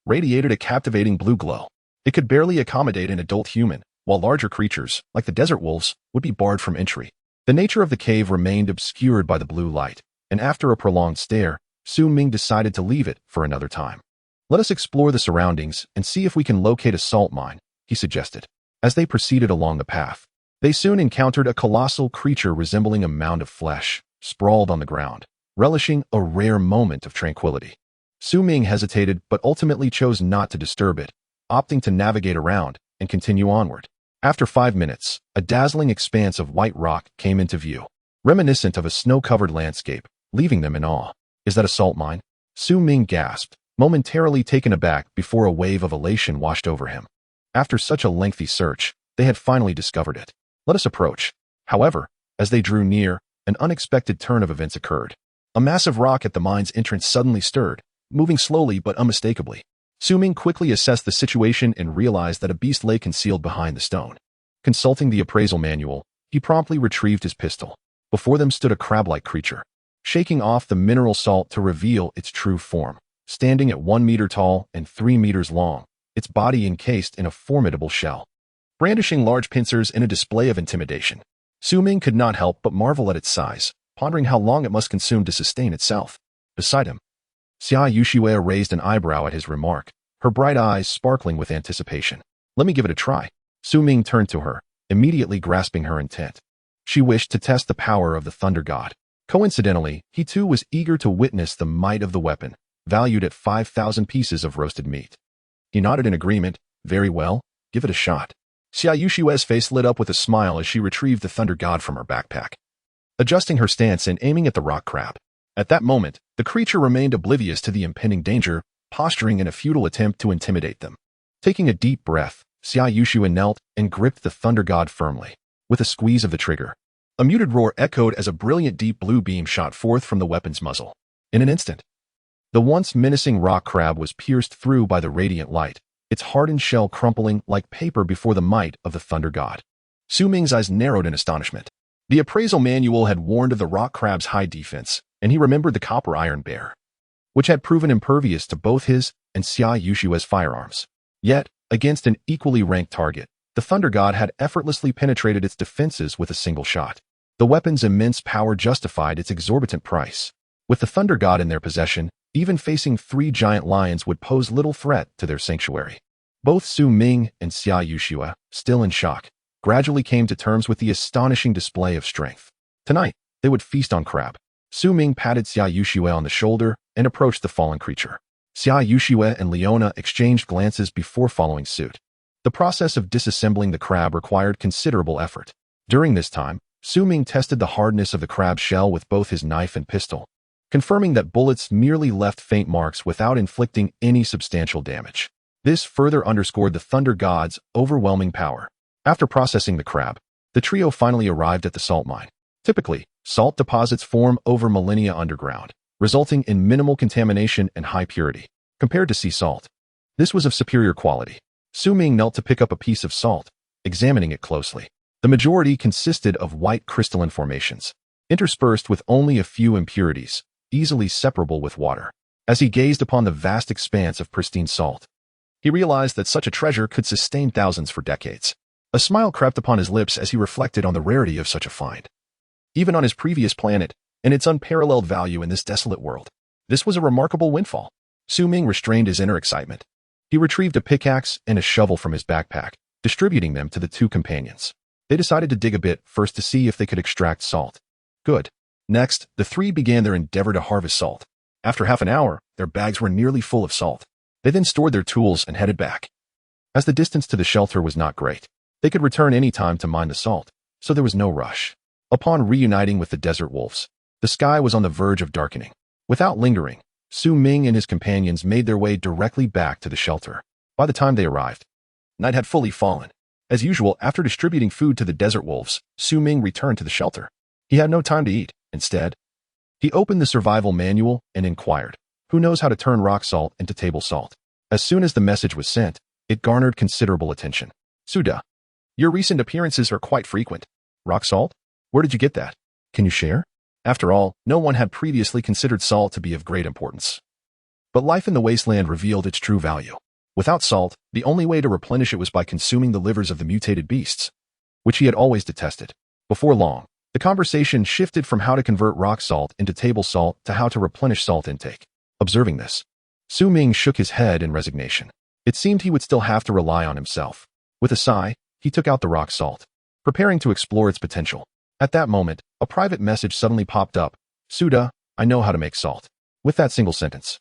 radiated a captivating blue glow. It could barely accommodate an adult human, while larger creatures, like the desert wolves, would be barred from entry. The nature of the cave remained obscured by the blue light, and after a prolonged stare, Su Ming decided to leave it for another time. "Let us explore the surroundings and see if we can locate a salt mine," he suggested. As they proceeded along the path, they soon encountered a colossal creature resembling a mound of flesh, sprawled on the ground, relishing a rare moment of tranquility. Su Ming hesitated but ultimately chose not to disturb it, opting to navigate around and continue onward. After 5 minutes, a dazzling expanse of white rock came into view, reminiscent of a snow-covered landscape, leaving them in awe. "Is that a salt mine?" Su Ming gasped, momentarily taken aback before a wave of elation washed over him. After such a lengthy search, they had finally discovered it. "Let us approach." However, as they drew near, an unexpected turn of events occurred. A massive rock at the mine's entrance suddenly stirred, moving slowly but unmistakably. Su Ming quickly assessed the situation and realized that a beast lay concealed behind the stone. Consulting the appraisal manual, he promptly retrieved his pistol. Before them stood a crab-like creature, shaking off the mineral salt to reveal its true form. Standing at 1 meter tall and 3 meters long, its body encased in a formidable shell, brandishing large pincers in a display of intimidation. Su Ming could not help but marvel at its size, pondering how long it must consume to sustain itself. Beside him, Xia Yuxue raised an eyebrow at his remark, her bright eyes sparkling with anticipation. "Let me give it a try." Su Ming turned to her, immediately grasping her intent. She wished to test the power of the Thunder God. Coincidentally, he too was eager to witness the might of the weapon, valued at 5,000 pieces of roasted meat. He nodded in agreement. "Very well, give it a shot." Xia Yuxue's face lit up with a smile as she retrieved the Thunder God from her backpack, adjusting her stance and aiming at the rock crab. At that moment, the creature remained oblivious to the impending danger, posturing in a futile attempt to intimidate them. Taking a deep breath, Xia Yuxue knelt and gripped the Thunder God firmly. With a squeeze of the trigger, a muted roar echoed as a brilliant deep blue beam shot forth from the weapon's muzzle. In an instant, the once menacing rock crab was pierced through by the radiant light, its hardened shell crumpling like paper before the might of the Thunder God. Su Ming's eyes narrowed in astonishment. The appraisal manual had warned of the rock crab's high defense, and he remembered the copper iron bear, which had proven impervious to both his and Xia Yuxue's firearms. Yet, against an equally ranked target, the Thunder God had effortlessly penetrated its defenses with a single shot. The weapon's immense power justified its exorbitant price. With the Thunder God in their possession, even facing 3 giant lions would pose little threat to their sanctuary. Both Su Ming and Xia Yuxue, still in shock, gradually came to terms with the astonishing display of strength. Tonight, they would feast on crab. Su Ming patted Xia Yuxue on the shoulder and approached the fallen creature. Xia Yuxue and Leona exchanged glances before following suit. The process of disassembling the crab required considerable effort. During this time, Su Ming tested the hardness of the crab's shell with both his knife and pistol, confirming that bullets merely left faint marks without inflicting any substantial damage. This further underscored the Thunder God's overwhelming power. After processing the crab, the trio finally arrived at the salt mine. Typically, salt deposits form over millennia underground, resulting in minimal contamination and high purity. Compared to sea salt, this was of superior quality. Ming knelt to pick up a piece of salt, examining it closely. The majority consisted of white crystalline formations, interspersed with only a few impurities, easily separable with water. As he gazed upon the vast expanse of pristine salt, he realized that such a treasure could sustain thousands for decades. A smile crept upon his lips as he reflected on the rarity of such a find. Even on his previous planet, and its unparalleled value in this desolate world, this was a remarkable windfall. Ming restrained his inner excitement. He retrieved a pickaxe and a shovel from his backpack, distributing them to the two companions. They decided to dig a bit first to see if they could extract salt. Good. Next, the three began their endeavor to harvest salt. After half an hour, their bags were nearly full of salt. They then stored their tools and headed back. As the distance to the shelter was not great, they could return any time to mine the salt, so there was no rush. Upon reuniting with the desert wolves, the sky was on the verge of darkening. Without lingering, Ming and his companions made their way directly back to the shelter. By the time they arrived, night had fully fallen. As usual, after distributing food to the desert wolves, Ming returned to the shelter. He had no time to eat. Instead, he opened the survival manual and inquired, who knows how to turn rock salt into table salt? As soon as the message was sent, it garnered considerable attention. Suda, your recent appearances are quite frequent. Rock salt? Where did you get that? Can you share? After all, no one had previously considered salt to be of great importance. But life in the wasteland revealed its true value. Without salt, the only way to replenish it was by consuming the livers of the mutated beasts, which he had always detested. Before long, the conversation shifted from how to convert rock salt into table salt to how to replenish salt intake. Observing this, Ming shook his head in resignation. It seemed he would still have to rely on himself. With a sigh, he took out the rock salt, preparing to explore its potential. At that moment, a private message suddenly popped up. Suda, I know how to make salt. With that single sentence,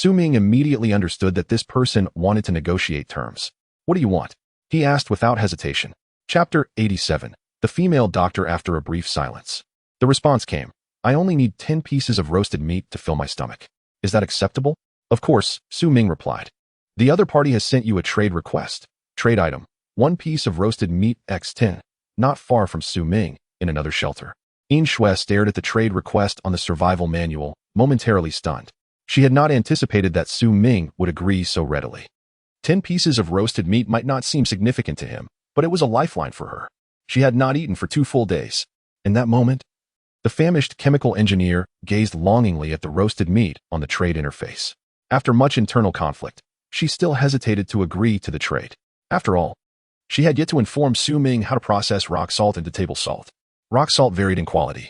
Ming immediately understood that this person wanted to negotiate terms. What do you want? He asked without hesitation. Chapter 87. The female doctor after a brief silence. The response came. I only need 10 pieces of roasted meat to fill my stomach. Is that acceptable? Of course, Ming replied. The other party has sent you a trade request. Trade item. 1 piece of roasted meat x 10. Not far from Ming, in another shelter. Shui stared at the trade request on the survival manual, momentarily stunned. She had not anticipated that Ming would agree so readily. 10 pieces of roasted meat might not seem significant to him, but it was a lifeline for her. She had not eaten for 2 full days. In that moment, the famished chemical engineer gazed longingly at the roasted meat on the trade interface. After much internal conflict, she still hesitated to agree to the trade. After all, she had yet to inform Ming how to process rock salt into table salt. Rock salt varied in quality.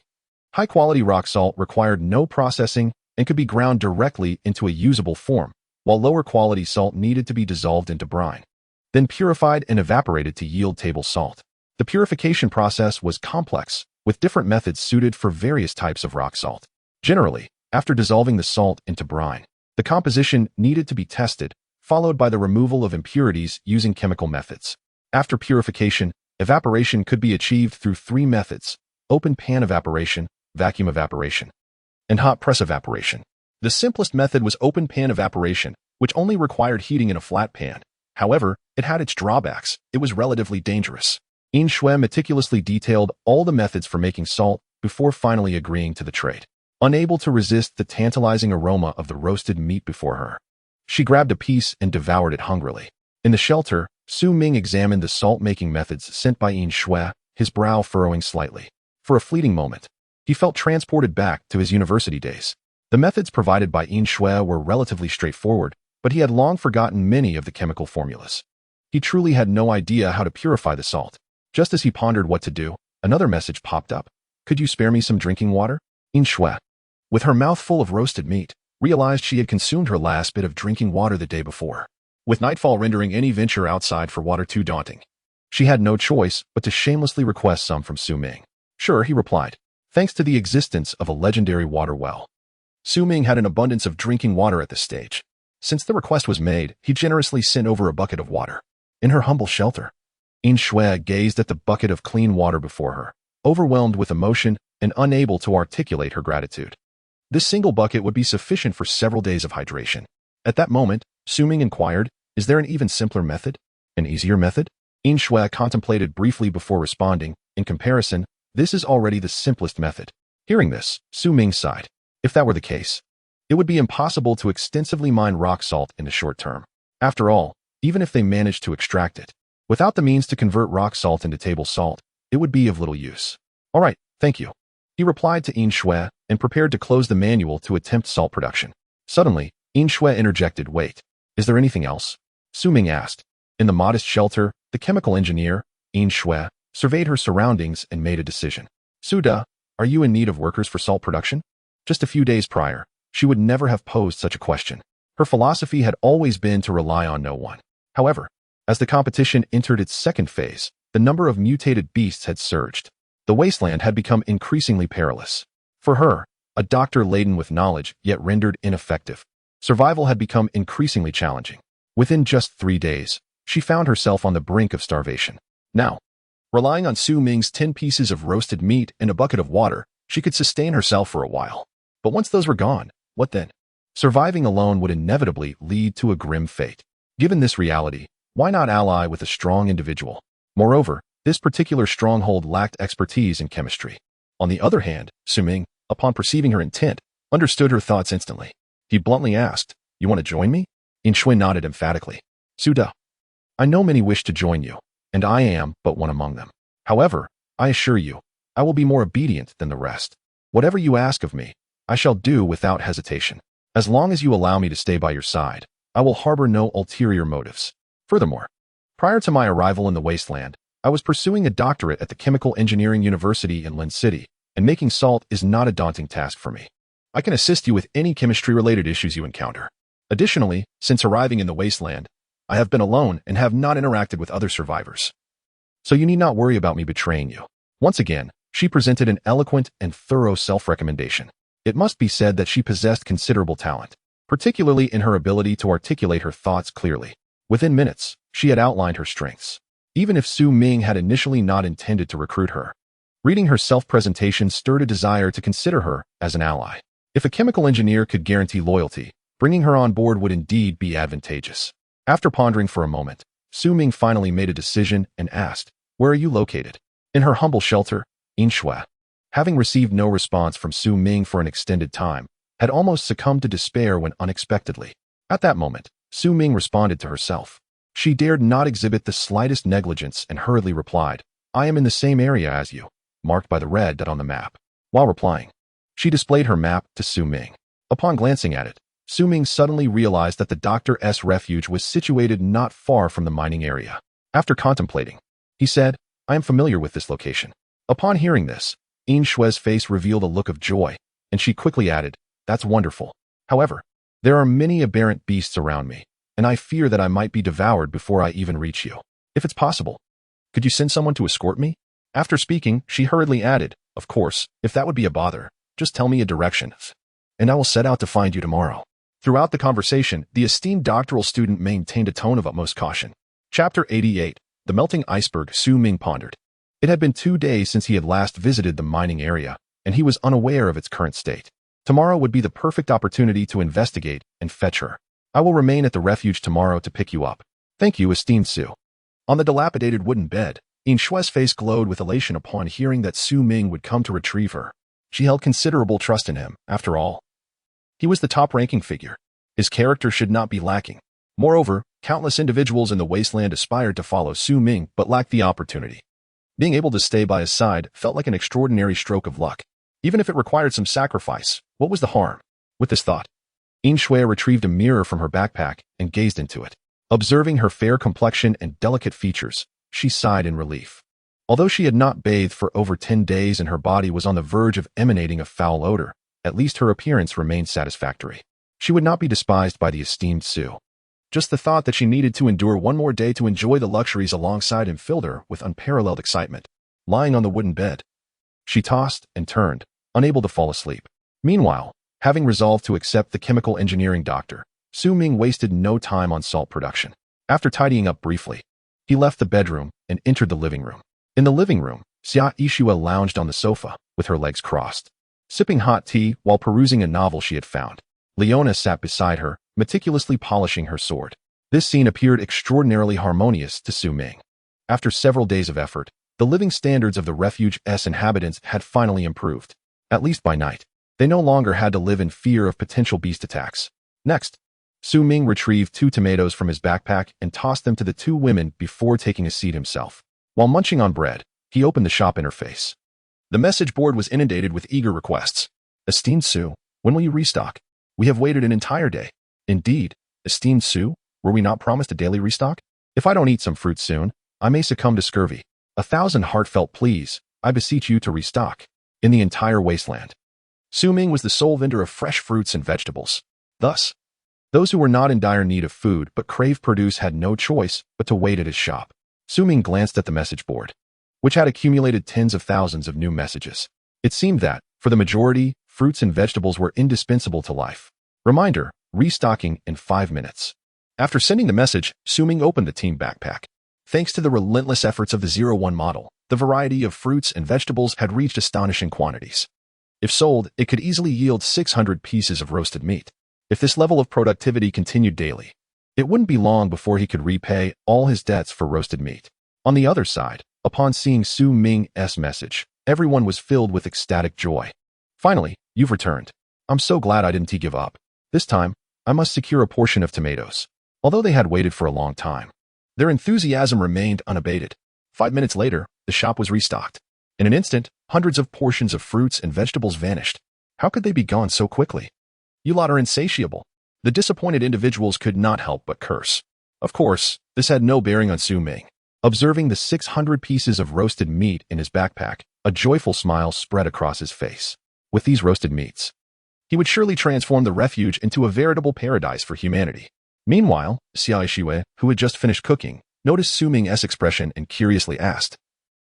High-quality rock salt required no processing and could be ground directly into a usable form, while lower-quality salt needed to be dissolved into brine, then purified and evaporated to yield table salt. The purification process was complex, with different methods suited for various types of rock salt. Generally, after dissolving the salt into brine, the composition needed to be tested, followed by the removal of impurities using chemical methods. After purification, evaporation could be achieved through 3 methods: open pan evaporation, vacuum evaporation, and hot press evaporation. The simplest method was open pan evaporation, which only required heating in a flat pan. However, it had its drawbacks. It was relatively dangerous. Shui meticulously detailed all the methods for making salt before finally agreeing to the trade. Unable to resist the tantalizing aroma of the roasted meat before her, she grabbed a piece and devoured it hungrily. In the shelter, Ming examined the salt-making methods sent by Shui, his brow furrowing slightly. For a fleeting moment, he felt transported back to his university days. The methods provided by Shui were relatively straightforward, but he had long forgotten many of the chemical formulas. He truly had no idea how to purify the salt. Just as he pondered what to do, another message popped up. Could you spare me some drinking water? Shui, with her mouth full of roasted meat, realized she had consumed her last bit of drinking water the day before. With nightfall rendering any venture outside for water too daunting, she had no choice but to shamelessly request some from Ming. Sure, he replied, thanks to the existence of a legendary water well. Ming had an abundance of drinking water at this stage. Since the request was made, he generously sent over a bucket of water. In her humble shelter, Shui gazed at the bucket of clean water before her, overwhelmed with emotion and unable to articulate her gratitude. This single bucket would be sufficient for several days of hydration. At that moment, Ming inquired, is there an even simpler method? An easier method? Shui contemplated briefly before responding. In comparison, This is already the simplest method. Hearing this, Su Ming sighed. If that were the case, it would be impossible to extensively mine rock salt in the short term. After all, even if they managed to extract it, without the means to convert rock salt into table salt, it would be of little use. All right, thank you. He replied to Yin Shui and prepared to close the manual to attempt salt production. Suddenly, Yin Shui interjected, "Wait, is there anything else?" Su Ming asked. In the modest shelter, the chemical engineer, Yin Shui, surveyed her surroundings and made a decision. "Suda, are you in need of workers for salt production?" Just a few days prior, she would never have posed such a question. Her philosophy had always been to rely on no one. However, as the competition entered its second phase, the number of mutated beasts had surged. The wasteland had become increasingly perilous. For her, a doctor laden with knowledge yet rendered ineffective, survival had become increasingly challenging. Within just 3 days, she found herself on the brink of starvation. Now, relying on Su Ming's 10 pieces of roasted meat and a bucket of water, she could sustain herself for a while. But once those were gone, what then? Surviving alone would inevitably lead to a grim fate. Given this reality, why not ally with a strong individual? Moreover, this particular stronghold lacked expertise in chemistry. On the other hand, Su Ming, upon perceiving her intent, understood her thoughts instantly. He bluntly asked, "You want to join me?" Yin Shui nodded emphatically. "Suda, I know many wish to join you, and I am but one among them. However, I assure you, I will be more obedient than the rest. Whatever you ask of me, I shall do without hesitation. As long as you allow me to stay by your side, I will harbor no ulterior motives. Furthermore, prior to my arrival in the wasteland, I was pursuing a doctorate at the Chemical Engineering University in Lin City, and making salt is not a daunting task for me. I can assist you with any chemistry-related issues you encounter. Additionally, since arriving in the wasteland, I have been alone and have not interacted with other survivors. So you need not worry about me betraying you." Once again, she presented an eloquent and thorough self-recommendation. It must be said that she possessed considerable talent, particularly in her ability to articulate her thoughts clearly. Within minutes, she had outlined her strengths. Even if Su Ming had initially not intended to recruit her, reading her self-presentation stirred a desire to consider her as an ally. If a chemical engineer could guarantee loyalty, bringing her on board would indeed be advantageous. After pondering for a moment, Su Ming finally made a decision and asked, "Where are you located?" In her humble shelter, Yin Shui, having received no response from Su Ming for an extended time, had almost succumbed to despair when unexpectedly. At that moment, Su Ming responded to herself. She dared not exhibit the slightest negligence and hurriedly replied, "I am in the same area as you," marked by the red dot on the map. While replying, she displayed her map to Su Ming. Upon glancing at it, Su Ming suddenly realized that the Dr. S refuge was situated not far from the mining area. After contemplating, he said, "I am familiar with this location." Upon hearing this, Yin Shui's face revealed a look of joy, and she quickly added, "That's wonderful. However, there are many aberrant beasts around me, and I fear that I might be devoured before I even reach you. If it's possible, could you send someone to escort me?" After speaking, she hurriedly added, "Of course, if that would be a bother, just tell me a direction, and I will set out to find you tomorrow." Throughout the conversation, the esteemed doctoral student maintained a tone of utmost caution. Chapter 88. The Melting Iceberg. Su Ming pondered. It had been 2 days since he had last visited the mining area, and he was unaware of its current state. Tomorrow would be the perfect opportunity to investigate and fetch her. "I will remain at the refuge tomorrow to pick you up. Thank you, esteemed Su." On the dilapidated wooden bed, Yin Shui's face glowed with elation upon hearing that Su Ming would come to retrieve her. She held considerable trust in him, after all. He was the top-ranking figure. His character should not be lacking. Moreover, countless individuals in the wasteland aspired to follow Su Ming but lacked the opportunity. Being able to stay by his side felt like an extraordinary stroke of luck. Even if it required some sacrifice, what was the harm? With this thought, Yin Shui retrieved a mirror from her backpack and gazed into it. Observing her fair complexion and delicate features, she sighed in relief. Although she had not bathed for over 10 days and her body was on the verge of emanating a foul odor, at least her appearance remained satisfactory. She would not be despised by the esteemed Su. Just the thought that she needed to endure one more day to enjoy the luxuries alongside him filled her with unparalleled excitement. Lying on the wooden bed, she tossed and turned, unable to fall asleep. Meanwhile, having resolved to accept the chemical engineering doctor, Su Ming wasted no time on salt production. After tidying up briefly, he left the bedroom and entered the living room. In the living room, Xia Yishua lounged on the sofa, with her legs crossed, sipping hot tea while perusing a novel she had found. Leona sat beside her, meticulously polishing her sword. This scene appeared extraordinarily harmonious to Su Ming. After several days of effort, The living standards of the refuge's inhabitants had finally improved, at least by night. They no longer had to live in fear of potential beast attacks. Next, Ming retrieved 2 tomatoes from his backpack and tossed them to the 2 women before taking a seat himself. While munching on bread, he opened the shop interface. The message board was inundated with eager requests. Esteemed Sue, when will you restock? We have waited an entire day. Indeed, esteemed Sue, were we not promised a daily restock? If I don't eat some fruit soon, I may succumb to scurvy. 1,000 heartfelt pleas, I beseech you to restock. In the entire wasteland, Ming was the sole vendor of fresh fruits and vegetables. Thus, those who were not in dire need of food but craved produce had no choice but to wait at his shop. Ming glanced at the message board, which had accumulated tens of thousands of new messages. It seemed that, for the majority, fruits and vegetables were indispensable to life. Reminder, restocking in 5 minutes. After sending the message, Ming opened the team backpack. Thanks to the relentless efforts of the 01 model, the variety of fruits and vegetables had reached astonishing quantities. If sold, it could easily yield 600 pieces of roasted meat. If this level of productivity continued daily, it wouldn't be long before he could repay all his debts for roasted meat. On the other side, upon seeing Ming's message, everyone was filled with ecstatic joy. Finally, you've returned. I'm so glad I didn't give up. This time, I must secure a portion of tomatoes. Although they had waited for a long time, their enthusiasm remained unabated. 5 minutes later, the shop was restocked. In an instant, hundreds of portions of fruits and vegetables vanished. How could they be gone so quickly? You lot are insatiable. The disappointed individuals could not help but curse. Of course, this had no bearing on Ming. Observing the 600 pieces of roasted meat in his backpack, a joyful smile spread across his face. With these roasted meats, he would surely transform the refuge into a veritable paradise for humanity. Meanwhile, Xia Yixue, who had just finished cooking, noticed Ming's expression and curiously asked,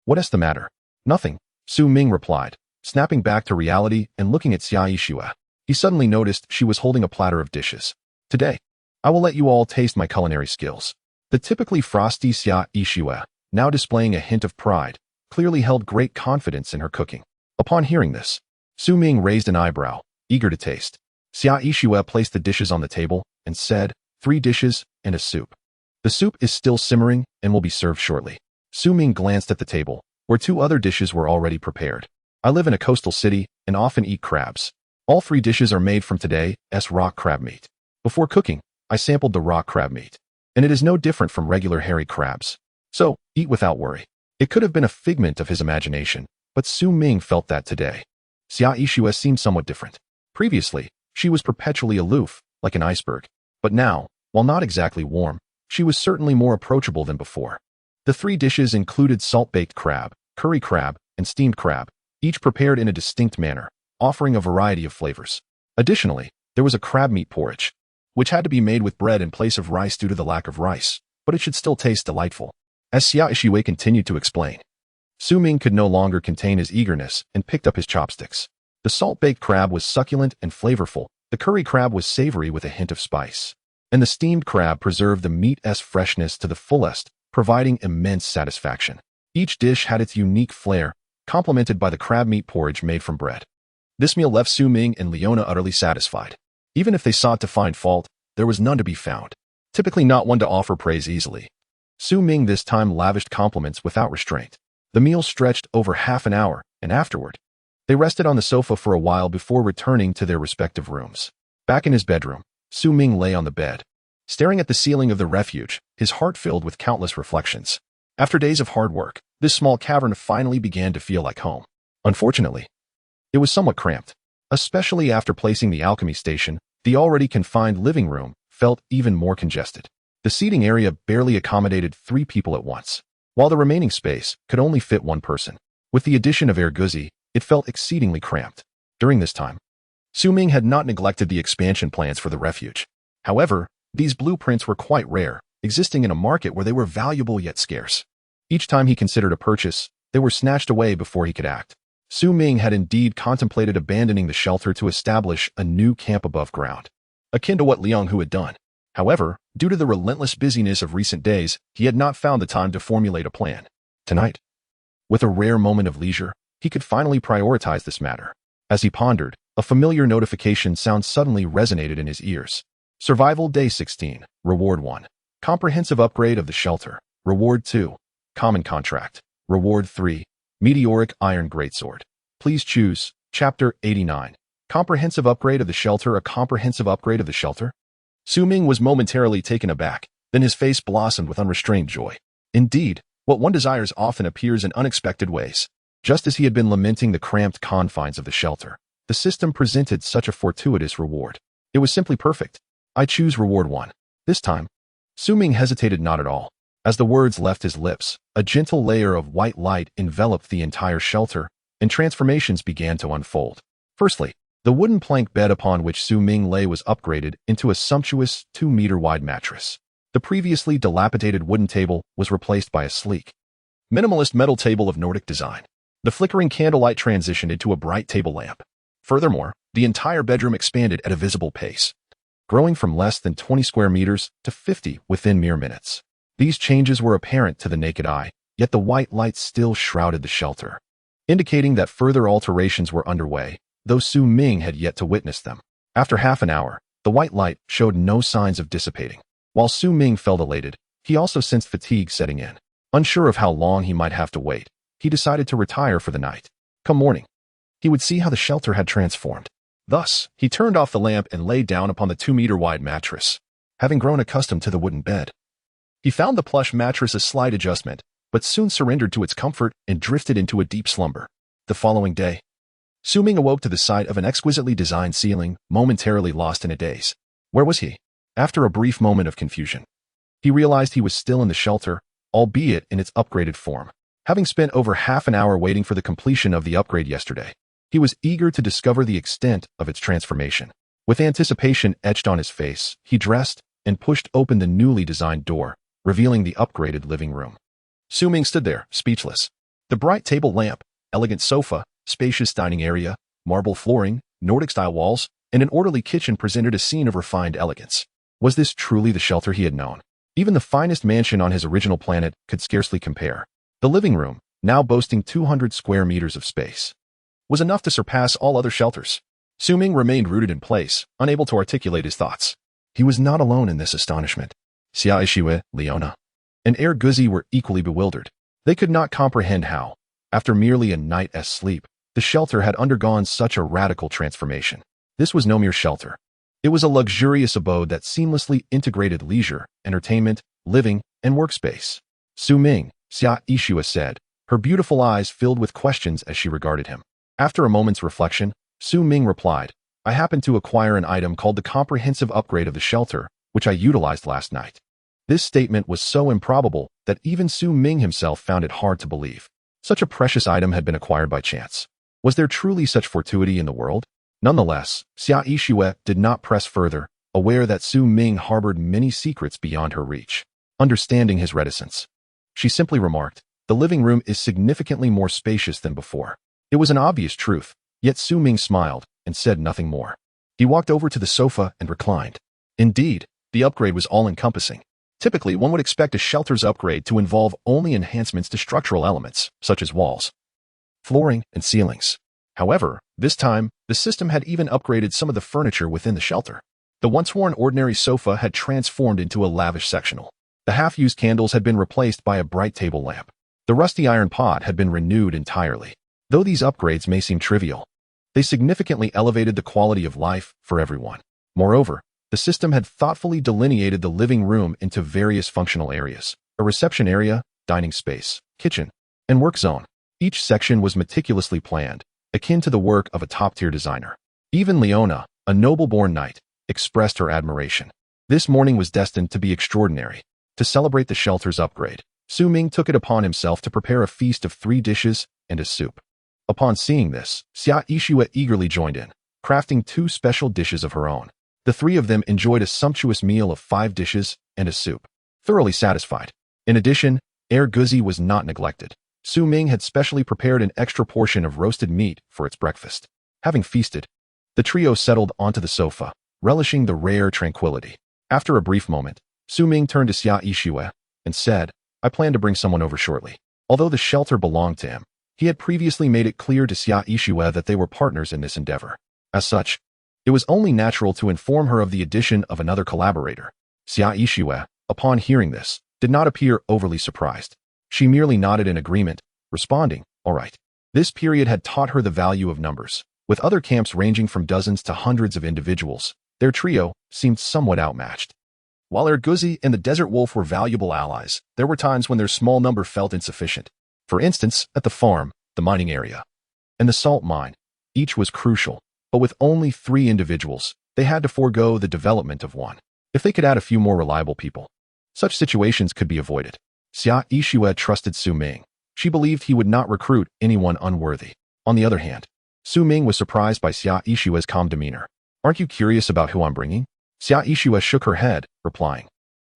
"What is the matter?" "Nothing," Ming replied, snapping back to reality and looking at Xia Yixue. He suddenly noticed she was holding a platter of dishes. "Today, I will let you all taste my culinary skills." The typically frosty Xia Yixue, now displaying a hint of pride, clearly held great confidence in her cooking. Upon hearing this, Ming raised an eyebrow, eager to taste. Xia Yixue placed the dishes on the table and said, 3 dishes and a soup. The soup is still simmering and will be served shortly. Ming glanced at the table, where 2 other dishes were already prepared. I live in a coastal city and often eat crabs. All 3 dishes are made from today's raw crab meat. Before cooking, I sampled the raw crab meat, and it is no different from regular hairy crabs. So, eat without worry. It could have been a figment of his imagination, but Ming felt that today, Xia Yixue seemed somewhat different. Previously, she was perpetually aloof, like an iceberg. But now, while not exactly warm, she was certainly more approachable than before. The 3 dishes included salt-baked crab, curry crab, and steamed crab, each prepared in a distinct manner, offering a variety of flavors. Additionally, there was a crab meat porridge, which had to be made with bread in place of rice due to the lack of rice, but it should still taste delightful. As Xia Yixue continued to explain, Ming could no longer contain his eagerness and picked up his chopsticks. The salt-baked crab was succulent and flavorful, the curry crab was savory with a hint of spice, and the steamed crab preserved the meat's freshness to the fullest, providing immense satisfaction. Each dish had its unique flair, complemented by the crab meat porridge made from bread. This meal left Ming and Leona utterly satisfied. Even if they sought to find fault, there was none to be found. Typically not one to offer praise easily, Ming this time lavished compliments without restraint. The meal stretched over half an hour, and afterward, they rested on the sofa for a while before returning to their respective rooms. Back in his bedroom, Ming lay on the bed, staring at the ceiling of the refuge, his heart filled with countless reflections. After days of hard work, this small cavern finally began to feel like home. Unfortunately, it was somewhat cramped. Especially after placing the alchemy station, the already confined living room felt even more congested. The seating area barely accommodated 3 people at once, while the remaining space could only fit 1 person. With the addition of Erguzi, it felt exceedingly cramped. During this time, Ming had not neglected the expansion plans for the refuge. However, these blueprints were quite rare, existing in a market where they were valuable yet scarce. Each time he considered a purchase, they were snatched away before he could act. Ming had indeed contemplated abandoning the shelter to establish a new camp above ground, akin to what Liang Hu had done. However, due to the relentless busyness of recent days, he had not found the time to formulate a plan. Tonight, with a rare moment of leisure, he could finally prioritize this matter. As he pondered, a familiar notification sound suddenly resonated in his ears. Survival Day 16, Reward 1. Comprehensive upgrade of the shelter. Reward 2. Common contract. Reward 3. Meteoric Iron Greatsword. Please choose. Chapter 89. Comprehensive upgrade of the shelter. A comprehensive upgrade of the shelter? Su Ming was momentarily taken aback, then his face blossomed with unrestrained joy. Indeed, what one desires often appears in unexpected ways. Just as he had been lamenting the cramped confines of the shelter, the system presented such a fortuitous reward. It was simply perfect. I choose reward 1. This time, Su Ming hesitated not at all. As the words left his lips, a gentle layer of white light enveloped the entire shelter, and transformations began to unfold. Firstly, the wooden plank bed upon which Su Ming lay was upgraded into a sumptuous 2-meter-wide mattress. The previously dilapidated wooden table was replaced by a sleek, minimalist metal table of Nordic design. The flickering candlelight transitioned into a bright table lamp. Furthermore, the entire bedroom expanded at a visible pace, growing from less than 20 square meters to 50 within mere minutes. These changes were apparent to the naked eye, yet the white light still shrouded the shelter, indicating that further alterations were underway, though Su Ming had yet to witness them. After half an hour, the white light showed no signs of dissipating. While Su Ming felt elated, he also sensed fatigue setting in. Unsure of how long he might have to wait, he decided to retire for the night. Come morning, he would see how the shelter had transformed. Thus, he turned off the lamp and lay down upon the 2-meter-wide mattress. Having grown accustomed to the wooden bed, he found the plush mattress a slight adjustment, but soon surrendered to its comfort and drifted into a deep slumber. The following day, Su Ming awoke to the sight of an exquisitely designed ceiling, momentarily lost in a daze. Where was he? After a brief moment of confusion, he realized he was still in the shelter, albeit in its upgraded form. Having spent over half an hour waiting for the completion of the upgrade yesterday, he was eager to discover the extent of its transformation. With anticipation etched on his face, he dressed and pushed open the newly designed door, revealing the upgraded living room. Su Ming stood there, speechless. The bright table lamp, elegant sofa, spacious dining area, marble flooring, Nordic-style walls, and an orderly kitchen presented a scene of refined elegance. Was this truly the shelter he had known? Even the finest mansion on his original planet could scarcely compare. The living room, now boasting 200 square meters of space, was enough to surpass all other shelters. Su Ming remained rooted in place, unable to articulate his thoughts. He was not alone in this astonishment. Xia Ishiwe, Leona, and Air Guzi were equally bewildered. They could not comprehend how, after merely a night's sleep, the shelter had undergone such a radical transformation. This was no mere shelter. It was a luxurious abode that seamlessly integrated leisure, entertainment, living, and workspace. Su Ming, Xia Ishiwe said, her beautiful eyes filled with questions as she regarded him. After a moment's reflection, Su Ming replied, I happened to acquire an item called the comprehensive upgrade of the shelter, which I utilized last night. This statement was so improbable that even Su Ming himself found it hard to believe. Such a precious item had been acquired by chance. Was there truly such fortuity in the world? Nonetheless, Xia Ishiwe did not press further, aware that Su Ming harbored many secrets beyond her reach. Understanding his reticence, she simply remarked, the living room is significantly more spacious than before. It was an obvious truth, yet Su Ming smiled and said nothing more. He walked over to the sofa and reclined. Indeed, the upgrade was all-encompassing. Typically, one would expect a shelter's upgrade to involve only enhancements to structural elements, such as walls, flooring, and ceilings. However, this time, the system had even upgraded some of the furniture within the shelter. The once-worn ordinary sofa had transformed into a lavish sectional. The half-used candles had been replaced by a bright table lamp. The rusty iron pot had been renewed entirely. Though these upgrades may seem trivial, they significantly elevated the quality of life for everyone. Moreover, the system had thoughtfully delineated the living room into various functional areas: a reception area, dining space, kitchen, and work zone. Each section was meticulously planned, akin to the work of a top-tier designer. Even Leona, a noble-born knight, expressed her admiration. This morning was destined to be extraordinary. To celebrate the shelter's upgrade, Su Ming took it upon himself to prepare a feast of 3 dishes and a soup. Upon seeing this, Xia Ishiwe eagerly joined in, crafting 2 special dishes of her own. The 3 of them enjoyed a sumptuous meal of 5 dishes and a soup, thoroughly satisfied. In addition, Air Guzi was not neglected. Su Ming had specially prepared an extra portion of roasted meat for its breakfast. Having feasted, the trio settled onto the sofa, relishing the rare tranquility. After a brief moment, Su Ming turned to Xia Ishiwe and said, I plan to bring someone over shortly. Although the shelter belonged to him, he had previously made it clear to Xia Ishiwe that they were partners in this endeavor. As such, it was only natural to inform her of the addition of another collaborator. Xia Ishiwe, upon hearing this, did not appear overly surprised. She merely nodded in agreement, responding, "All right." This period had taught her the value of numbers. With other camps ranging from dozens to hundreds of individuals, their trio seemed somewhat outmatched. While Erguzi and the desert wolf were valuable allies, there were times when their small number felt insufficient. For instance, at the farm, the mining area, and the salt mine, each was crucial, but with only 3 individuals, they had to forego the development of one. If they could add a few more reliable people, such situations could be avoided. Xia Yixue trusted Su Ming. She believed he would not recruit anyone unworthy. On the other hand, Su Ming was surprised by Xia Yixue's calm demeanor. "Aren't you curious about who I'm bringing?" Xia Yixue shook her head, replying,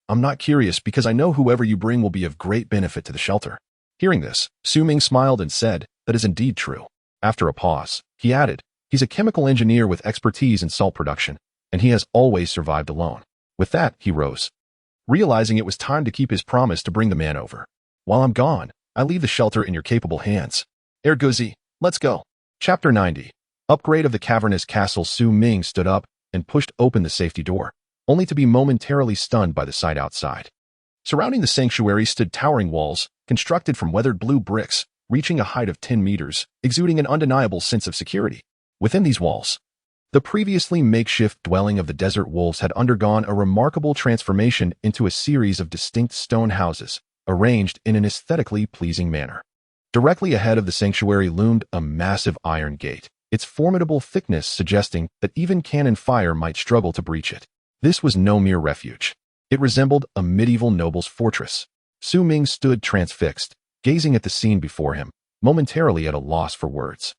"I'm not curious because I know whoever you bring will be of great benefit to the shelter." Hearing this, Su Ming smiled and said, "That is indeed true." After a pause, he added, "He's a chemical engineer with expertise in salt production, and he has always survived alone." With that, he rose, realizing it was time to keep his promise to bring the man over. "While I'm gone, I leave the shelter in your capable hands. Erguzi, let's go." Chapter 90. Upgrade of the cavernous castle. Su Ming stood up and pushed open the safety door, only to be momentarily stunned by the sight outside. Surrounding the sanctuary stood towering walls, constructed from weathered blue bricks, reaching a height of 10 meters, exuding an undeniable sense of security. Within these walls, the previously makeshift dwelling of the desert wolves had undergone a remarkable transformation into a series of distinct stone houses, arranged in an aesthetically pleasing manner. Directly ahead of the sanctuary loomed a massive iron gate, its formidable thickness suggesting that even cannon fire might struggle to breach it. This was no mere refuge. It resembled a medieval noble's fortress. Su Ming stood transfixed, gazing at the scene before him, momentarily at a loss for words.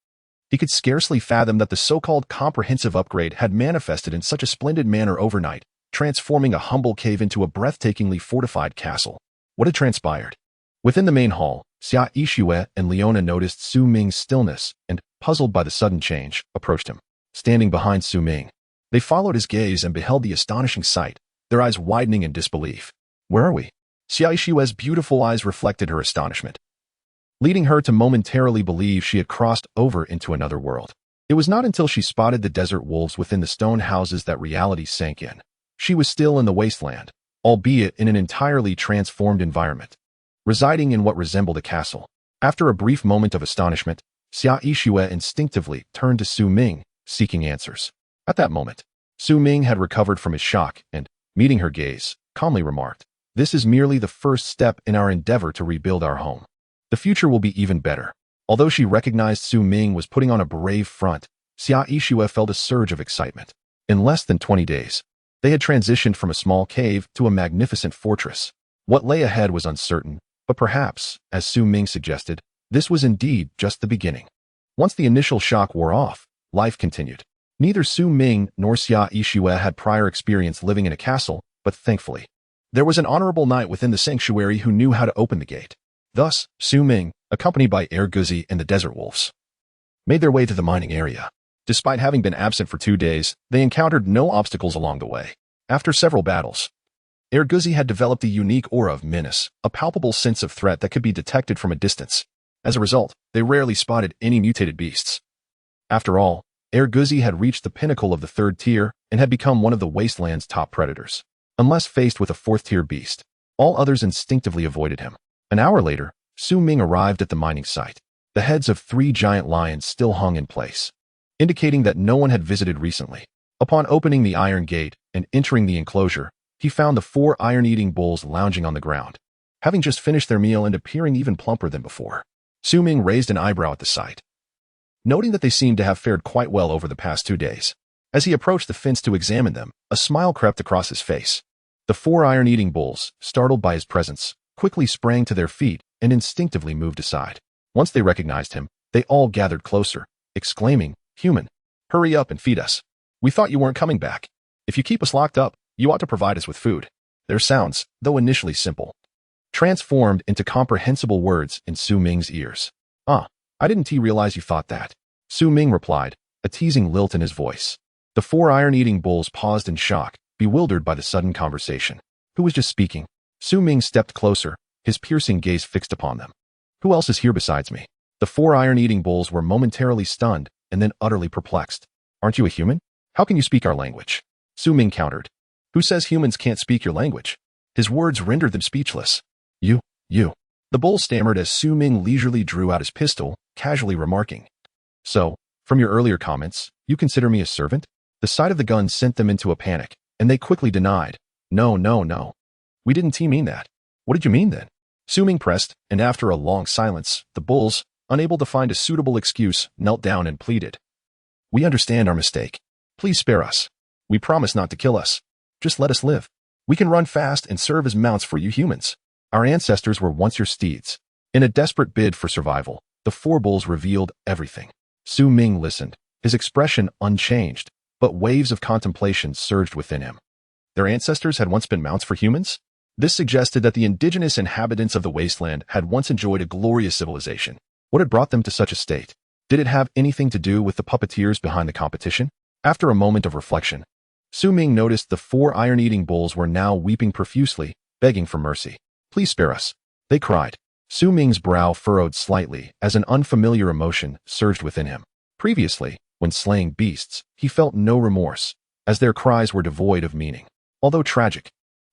He could scarcely fathom that the so-called comprehensive upgrade had manifested in such a splendid manner overnight, transforming a humble cave into a breathtakingly fortified castle. What had transpired? Within the main hall, Xia Yixue and Leona noticed Su Ming's stillness and, puzzled by the sudden change, approached him. Standing behind Su Ming, they followed his gaze and beheld the astonishing sight, their eyes widening in disbelief. "Where are we?" Xia Yixue's beautiful eyes reflected her astonishment, leading her to momentarily believe she had crossed over into another world. It was not until she spotted the desert wolves within the stone houses that reality sank in. She was still in the wasteland, albeit in an entirely transformed environment, residing in what resembled a castle. After a brief moment of astonishment, Xia Yixue instinctively turned to Su Ming, seeking answers. At that moment, Su Ming had recovered from his shock and, meeting her gaze, calmly remarked, "This is merely the first step in our endeavor to rebuild our home. The future will be even better." Although she recognized Su Ming was putting on a brave front, Xia Yixue felt a surge of excitement. In less than 20 days, they had transitioned from a small cave to a magnificent fortress. What lay ahead was uncertain, but perhaps, as Su Ming suggested, this was indeed just the beginning. Once the initial shock wore off, life continued. Neither Su Ming nor Xia Yixue had prior experience living in a castle, but thankfully, there was an honorable knight within the sanctuary who knew how to open the gate. Thus, Su Ming, accompanied by Erguzi and the desert wolves, made their way to the mining area. Despite having been absent for 2 days, they encountered no obstacles along the way. After several battles, Erguzi had developed a unique aura of menace, a palpable sense of threat that could be detected from a distance. As a result, they rarely spotted any mutated beasts. After all, Erguzi had reached the pinnacle of the 3rd tier and had become one of the wasteland's top predators. Unless faced with a 4th-tier beast, all others instinctively avoided him. An hour later, Su Ming arrived at the mining site. The heads of 3 giant lions still hung in place, indicating that no one had visited recently. Upon opening the iron gate and entering the enclosure, he found the 4 iron-eating bulls lounging on the ground, having just finished their meal and appearing even plumper than before. Su Ming raised an eyebrow at the sight, noting that they seemed to have fared quite well over the past 2 days. As he approached the fence to examine them, a smile crept across his face. The 4 iron-eating bulls, startled by his presence, quickly sprang to their feet and instinctively moved aside. Once they recognized him, they all gathered closer, exclaiming, "Human, hurry up and feed us. We thought you weren't coming back. If you keep us locked up, you ought to provide us with food." Their sounds, though initially simple, transformed into comprehensible words in Su Ming's ears. "Ah, I didn't realize you thought that," Su Ming replied, a teasing lilt in his voice. The 4 iron-eating bulls paused in shock, bewildered by the sudden conversation. Who was just speaking? Su Ming stepped closer, his piercing gaze fixed upon them. "Who else is here besides me?" The 4 iron-eating bulls were momentarily stunned and then utterly perplexed. "Aren't you a human? How can you speak our language?" Su Ming countered. "Who says humans can't speak your language?" His words rendered them speechless. You, The bull stammered as Su Ming leisurely drew out his pistol, casually remarking, "So, from your earlier comments, you consider me a servant?" The sight of the gun sent them into a panic, and they quickly denied, "No, no, no. We didn't mean that." "What did you mean then?" Su Ming pressed, and after a long silence, the bulls, unable to find a suitable excuse, knelt down and pleaded, "We understand our mistake. Please spare us. We promise not to kill us. Just let us live. We can run fast and serve as mounts for you humans. Our ancestors were once your steeds." In a desperate bid for survival, the four bulls revealed everything. Su Ming listened, his expression unchanged, but waves of contemplation surged within him. Their ancestors had once been mounts for humans? This suggested that the indigenous inhabitants of the wasteland had once enjoyed a glorious civilization. What had brought them to such a state? Did it have anything to do with the puppeteers behind the competition? After a moment of reflection, Su Ming noticed the four iron-eating bulls were now weeping profusely, begging for mercy. "Please spare us," they cried. Su Ming's brow furrowed slightly as an unfamiliar emotion surged within him. Previously, when slaying beasts, he felt no remorse, as their cries were devoid of meaning. Although tragic,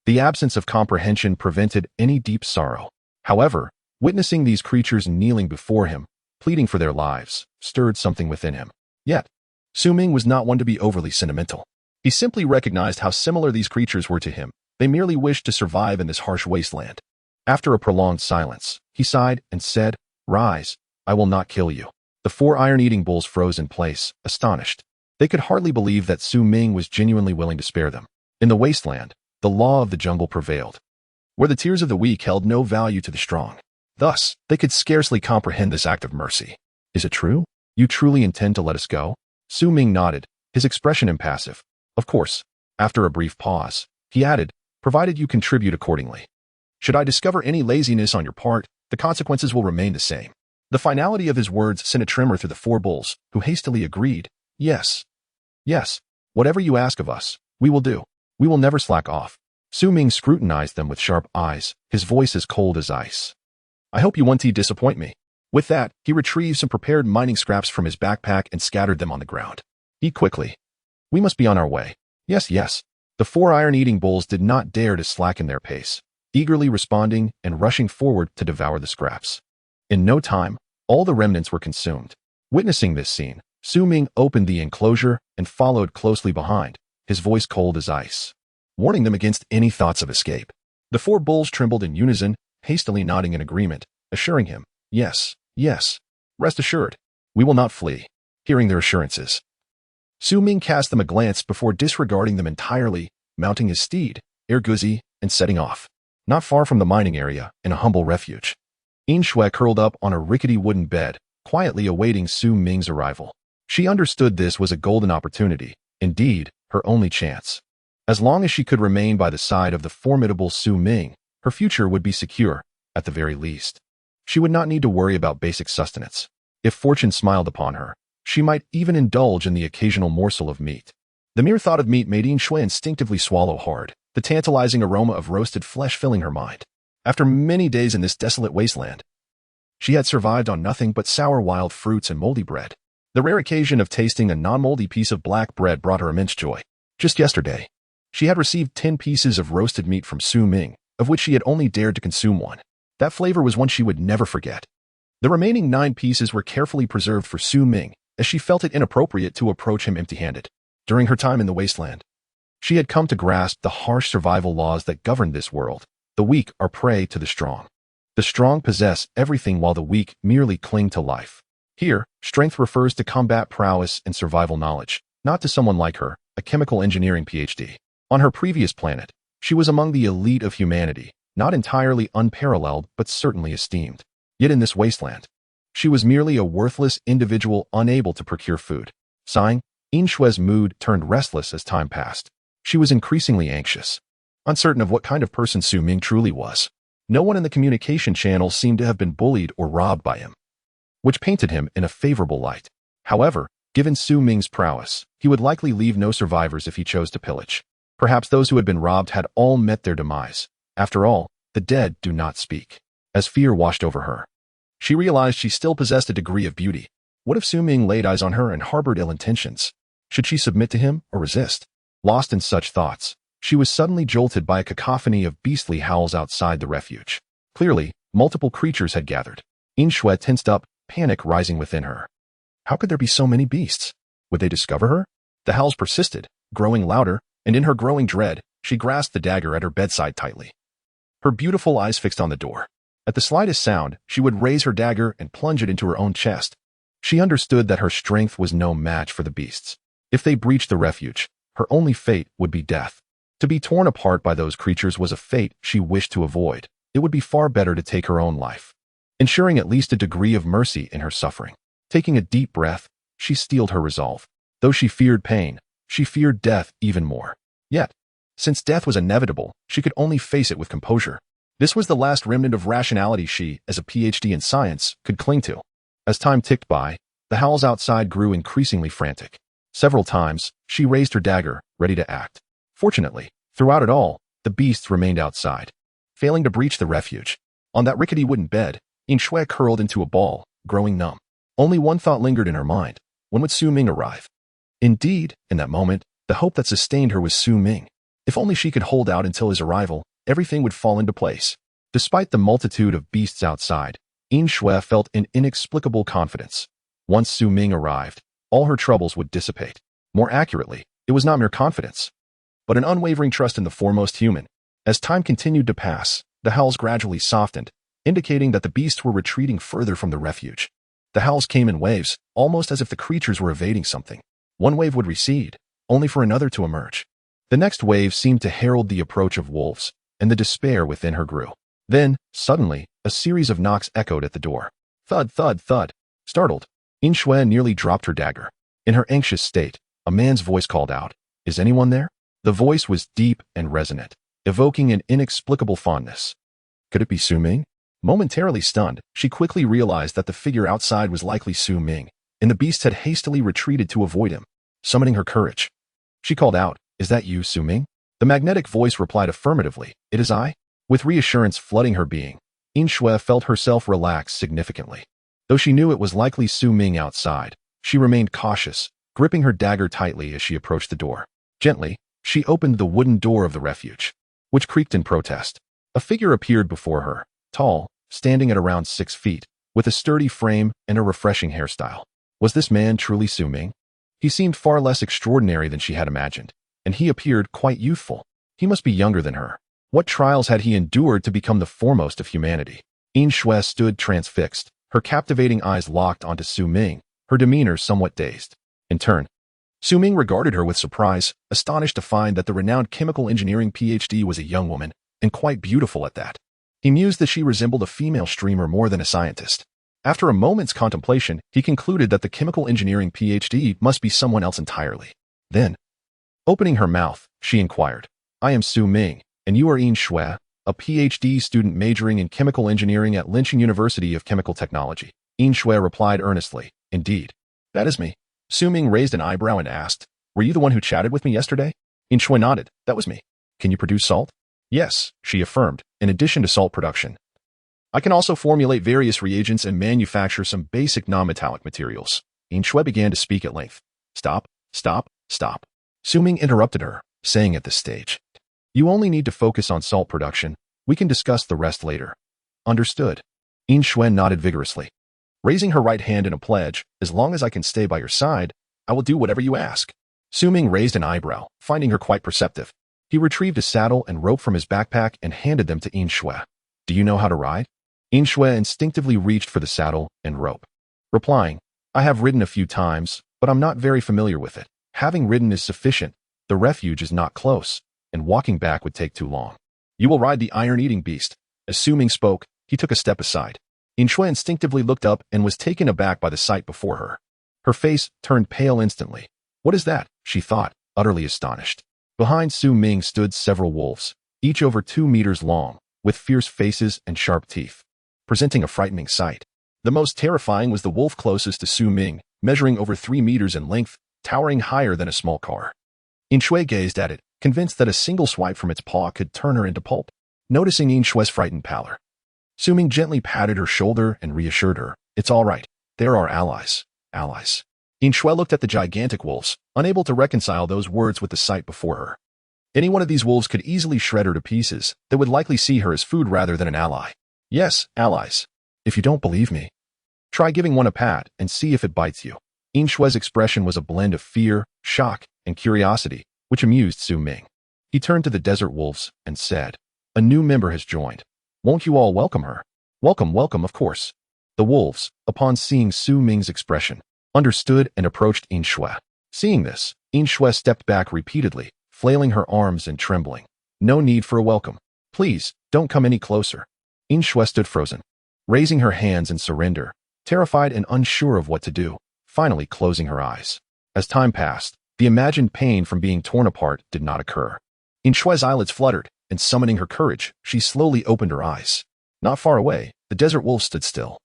the absence of comprehension prevented any deep sorrow. However, witnessing these creatures kneeling before him, pleading for their lives, stirred something within him. Yet, Su Ming was not one to be overly sentimental. He simply recognized how similar these creatures were to him. They merely wished to survive in this harsh wasteland. After a prolonged silence, he sighed and said, "Rise, I will not kill you." The four iron-eating bulls froze in place, astonished. They could hardly believe that Su Ming was genuinely willing to spare them. In the wasteland, the law of the jungle prevailed, where the tears of the weak held no value to the strong. Thus, they could scarcely comprehend this act of mercy. "Is it true? You truly intend to let us go?" Su Ming nodded, his expression impassive. "Of course." After a brief pause, he added, "Provided you contribute accordingly. Should I discover any laziness on your part, the consequences will remain the same." The finality of his words sent a tremor through the four bulls, who hastily agreed, "Yes. Yes. Whatever you ask of us, we will do. We will never slack off." Su Ming scrutinized them with sharp eyes, his voice as cold as ice. "I hope you won't disappoint me." With that, he retrieved some prepared mining scraps from his backpack and scattered them on the ground. Eat quickly. We must be on our way. "Yes, yes." The four iron-eating bulls did not dare to slacken their pace, eagerly responding and rushing forward to devour the scraps. In no time, all the remnants were consumed. Witnessing this scene, Su Ming opened the enclosure and followed closely behind, his voice cold as ice, warning them against any thoughts of escape. The four bulls trembled in unison, hastily nodding in agreement, assuring him, "Yes, yes. Rest assured, we will not flee." Hearing their assurances, Su Ming cast them a glance before disregarding them entirely, mounting his steed, Erguzi, and setting off. Not far from the mining area, in a humble refuge, Yin Shui curled up on a rickety wooden bed, quietly awaiting Su Ming's arrival. She understood this was a golden opportunity, indeed, her only chance. As long as she could remain by the side of the formidable Su Ming, her future would be secure, at the very least. She would not need to worry about basic sustenance. If fortune smiled upon her, she might even indulge in the occasional morsel of meat. The mere thought of meat made Yin Shui instinctively swallow hard, the tantalizing aroma of roasted flesh filling her mind. After many days in this desolate wasteland, she had survived on nothing but sour wild fruits and moldy bread. The rare occasion of tasting a non-moldy piece of black bread brought her immense joy. Just yesterday, she had received 10 pieces of roasted meat from Su Ming, of which she had only dared to consume one. That flavor was one she would never forget. The remaining 9 pieces were carefully preserved for Su Ming, as she felt it inappropriate to approach him empty-handed. During her time in the wasteland, she had come to grasp the harsh survival laws that govern this world. The weak are prey to the strong. The strong possess everything while the weak merely cling to life. Here, strength refers to combat prowess and survival knowledge, not to someone like her, a chemical engineering PhD. On her previous planet, she was among the elite of humanity, not entirely unparalleled but certainly esteemed. Yet in this wasteland, she was merely a worthless individual unable to procure food. Sighing, Yin Shui's mood turned restless as time passed. She was increasingly anxious, uncertain of what kind of person Su Ming truly was. No one in the communication channel seemed to have been bullied or robbed by him, which painted him in a favorable light. However, given Su Ming's prowess, he would likely leave no survivors if he chose to pillage. Perhaps those who had been robbed had all met their demise. After all, the dead do not speak. As fear washed over her, she realized she still possessed a degree of beauty. What if Su Ming laid eyes on her and harbored ill intentions? Should she submit to him or resist? Lost in such thoughts, she was suddenly jolted by a cacophony of beastly howls outside the refuge. Clearly, Multiple creatures had gathered. Yin Shui tensed up, panic rising within her. How could there be so many beasts? Would they discover her? The howls persisted, growing louder, and in her growing dread, she grasped the dagger at her bedside tightly. Her beautiful eyes fixed on the door. At the slightest sound, she would raise her dagger and plunge it into her own chest. She understood that her strength was no match for the beasts. If they breached the refuge, her only fate would be death. To be torn apart by those creatures was a fate she wished to avoid. It would be far better to take her own life, ensuring at least a degree of mercy in her suffering. Taking a deep breath, she steeled her resolve. Though she feared pain, she feared death even more. Yet, since death was inevitable, she could only face it with composure. This was the last remnant of rationality she, as a PhD in science, could cling to. As time ticked by, the howls outside grew increasingly frantic. Several times, she raised her dagger, ready to act. Fortunately, throughout it all, the beasts remained outside, failing to breach the refuge. On that rickety wooden bed, Yin Shui curled into a ball, growing numb. Only one thought lingered in her mind. When would Su Ming arrive? Indeed, in that moment, the hope that sustained her was Su Ming. If only she could hold out until his arrival, everything would fall into place. Despite the multitude of beasts outside, Yin Shui felt an inexplicable confidence. Once Su Ming arrived, all her troubles would dissipate. More accurately, it was not mere confidence, but an unwavering trust in the foremost human. As time continued to pass, the howls gradually softened, indicating that the beasts were retreating further from the refuge. The howls came in waves, almost as if the creatures were evading something. One wave would recede, only for another to emerge. The next wave seemed to herald the approach of wolves, and the despair within her grew. Then, suddenly, a series of knocks echoed at the door. Thud, thud, thud. Startled, Yin Shui nearly dropped her dagger. In her anxious state, a man's voice called out, "Is anyone there?" The voice was deep and resonant, evoking an inexplicable fondness. Could it be Su Ming? Momentarily stunned, she quickly realized that the figure outside was likely Su Ming, and the beasts had hastily retreated to avoid him. Summoning her courage, she called out, "Is that you, Su Ming?" The magnetic voice replied affirmatively, "It is I." With reassurance flooding her being, Yin Shui felt herself relax significantly. Though she knew it was likely Su Ming outside, she remained cautious, gripping her dagger tightly as she approached the door. Gently, she opened the wooden door of the refuge, which creaked in protest. A figure appeared before her, tall, standing at around 6 feet, with a sturdy frame and a refreshing hairstyle. Was this man truly Su Ming? He seemed far less extraordinary than she had imagined, and he appeared quite youthful. He must be younger than her. What trials had he endured to become the foremost of humanity? Yin Shui stood transfixed, her captivating eyes locked onto Su Ming, her demeanor somewhat dazed. In turn, Su Ming regarded her with surprise, astonished to find that the renowned chemical engineering PhD was a young woman, and quite beautiful at that. He mused that she resembled a female streamer more than a scientist. After a moment's contemplation, he concluded that the chemical engineering PhD must be someone else entirely. Then, opening her mouth, she inquired, "I am Su Ming, and you are Yin Shui, a PhD student majoring in chemical engineering at Lincheng University of Chemical Technology." Yin Shui replied earnestly, "Indeed, that is me." Su Ming raised an eyebrow and asked, "Were you the one who chatted with me yesterday?" Yin Shui nodded, "That was me." "Can you produce salt?" "Yes," she affirmed, "in addition to salt production, I can also formulate various reagents and manufacture some basic non-metallic materials." Yin Shui began to speak at length. "Stop, stop, stop." Su Ming interrupted her, saying at this stage, "You only need to focus on salt production. We can discuss the rest later." "Understood." Yin Shui nodded vigorously. Raising her right hand in a pledge, "As long as I can stay by your side, I will do whatever you ask." Su Ming raised an eyebrow, finding her quite perceptive. He retrieved a saddle and rope from his backpack and handed them to Yin Shui. "Do you know how to ride?" Yin Shui instinctively reached for the saddle and rope, replying, "I have ridden a few times, but I'm not very familiar with it. Having ridden is sufficient. The refuge is not close, and walking back would take too long." "You will ride the iron-eating beast." As Su Ming spoke, he took a step aside. Yin Shui instinctively looked up and was taken aback by the sight before her. Her face turned pale instantly. "What is that?" she thought, utterly astonished. Behind Su Ming stood several wolves, each over 2 meters long, with fierce faces and sharp teeth, presenting a frightening sight. The most terrifying was the wolf closest to Su Ming, measuring over 3 meters in length, towering higher than a small car. Yin Shui gazed at it, convinced that a single swipe from its paw could turn her into pulp. Noticing Yin Shui's frightened pallor, Su Ming gently patted her shoulder and reassured her, "It's all right. They're our allies." Allies. Yin Shui looked at the gigantic wolves, unable to reconcile those words with the sight before her. Any one of these wolves could easily shred her to pieces, that would likely see her as food rather than an ally. Yes, allies. If you don't believe me, try giving one a pat and see if it bites you. Yin Shue's expression was a blend of fear, shock, and curiosity, which amused Su Ming. He turned to the desert wolves and said, "A new member has joined. Won't you all welcome her?" "Welcome, welcome, of course." The wolves, upon seeing Su Ming's expression, understood and approached Yin Shue. Seeing this, Yin Shue stepped back repeatedly, flailing her arms and trembling. "No need for a welcome. Please, don't come any closer." Yin Shue stood frozen, raising her hands in surrender, terrified and unsure of what to do, finally closing her eyes. As time passed, the imagined pain from being torn apart did not occur. Yin Shue's eyelids fluttered, and summoning her courage, she slowly opened her eyes. Not far away, the desert wolf stood still,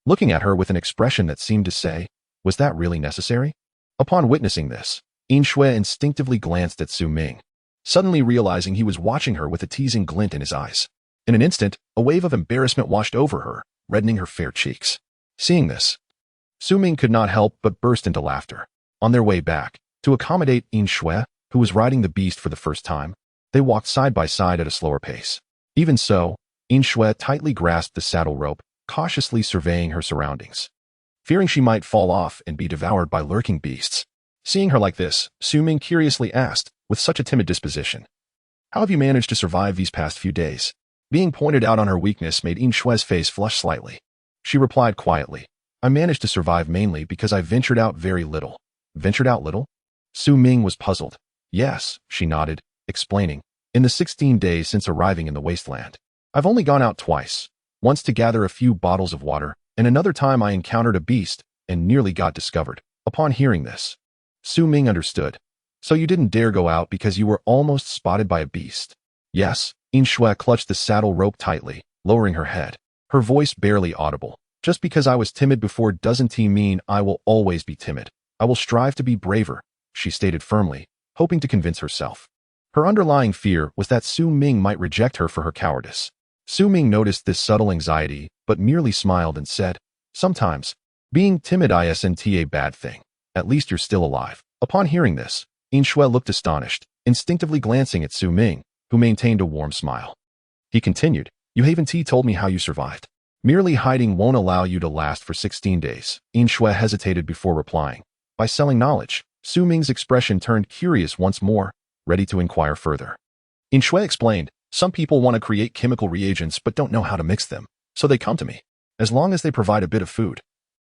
looking at her with an expression that seemed to say, "Was that really necessary?" Upon witnessing this, Yin Shue instinctively glanced at Su Ming, suddenly realizing he was watching her with a teasing glint in his eyes. In an instant, a wave of embarrassment washed over her, reddening her fair cheeks. Seeing this, Su Ming could not help but burst into laughter. On their way back, to accommodate Yin Shue, who was riding the beast for the first time, they walked side by side at a slower pace. Even so, Yin Shue tightly grasped the saddle rope, cautiously surveying her surroundings, fearing she might fall off and be devoured by lurking beasts. Seeing her like this, Su Ming curiously asked, with such a timid disposition, "How have you managed to survive these past few days?" Being pointed out on her weakness made Yin Shue's face flush slightly. She replied quietly, "I managed to survive mainly because I ventured out very little." "Ventured out little?" Su Ming was puzzled. "Yes," she nodded, explaining, "in the 16 days since arriving in the wasteland, I've only gone out twice, once to gather a few bottles of water, and another time I encountered a beast and nearly got discovered." Upon hearing this, Su Ming understood. "So you didn't dare go out because you were almost spotted by a beast?" "Yes." Yin Shue clutched the saddle rope tightly, lowering her head, her voice barely audible. "Just because I was timid before doesn't mean I will always be timid. I will strive to be braver," she stated firmly, hoping to convince herself. Her underlying fear was that Su Ming might reject her for her cowardice. Su Ming noticed this subtle anxiety, but merely smiled and said, "Sometimes, being timid isn't a bad thing. At least you're still alive." Upon hearing this, Yin Shue looked astonished, instinctively glancing at Su Ming, who maintained a warm smile. He continued, "You haven't told me how you survived. Merely hiding won't allow you to last for 16 days. Yin Shue hesitated before replying. "By selling knowledge." Su Ming's expression turned curious once more, ready to inquire further. Yin Shue explained, "Some people want to create chemical reagents but don't know how to mix them, so they come to me. As long as they provide a bit of food,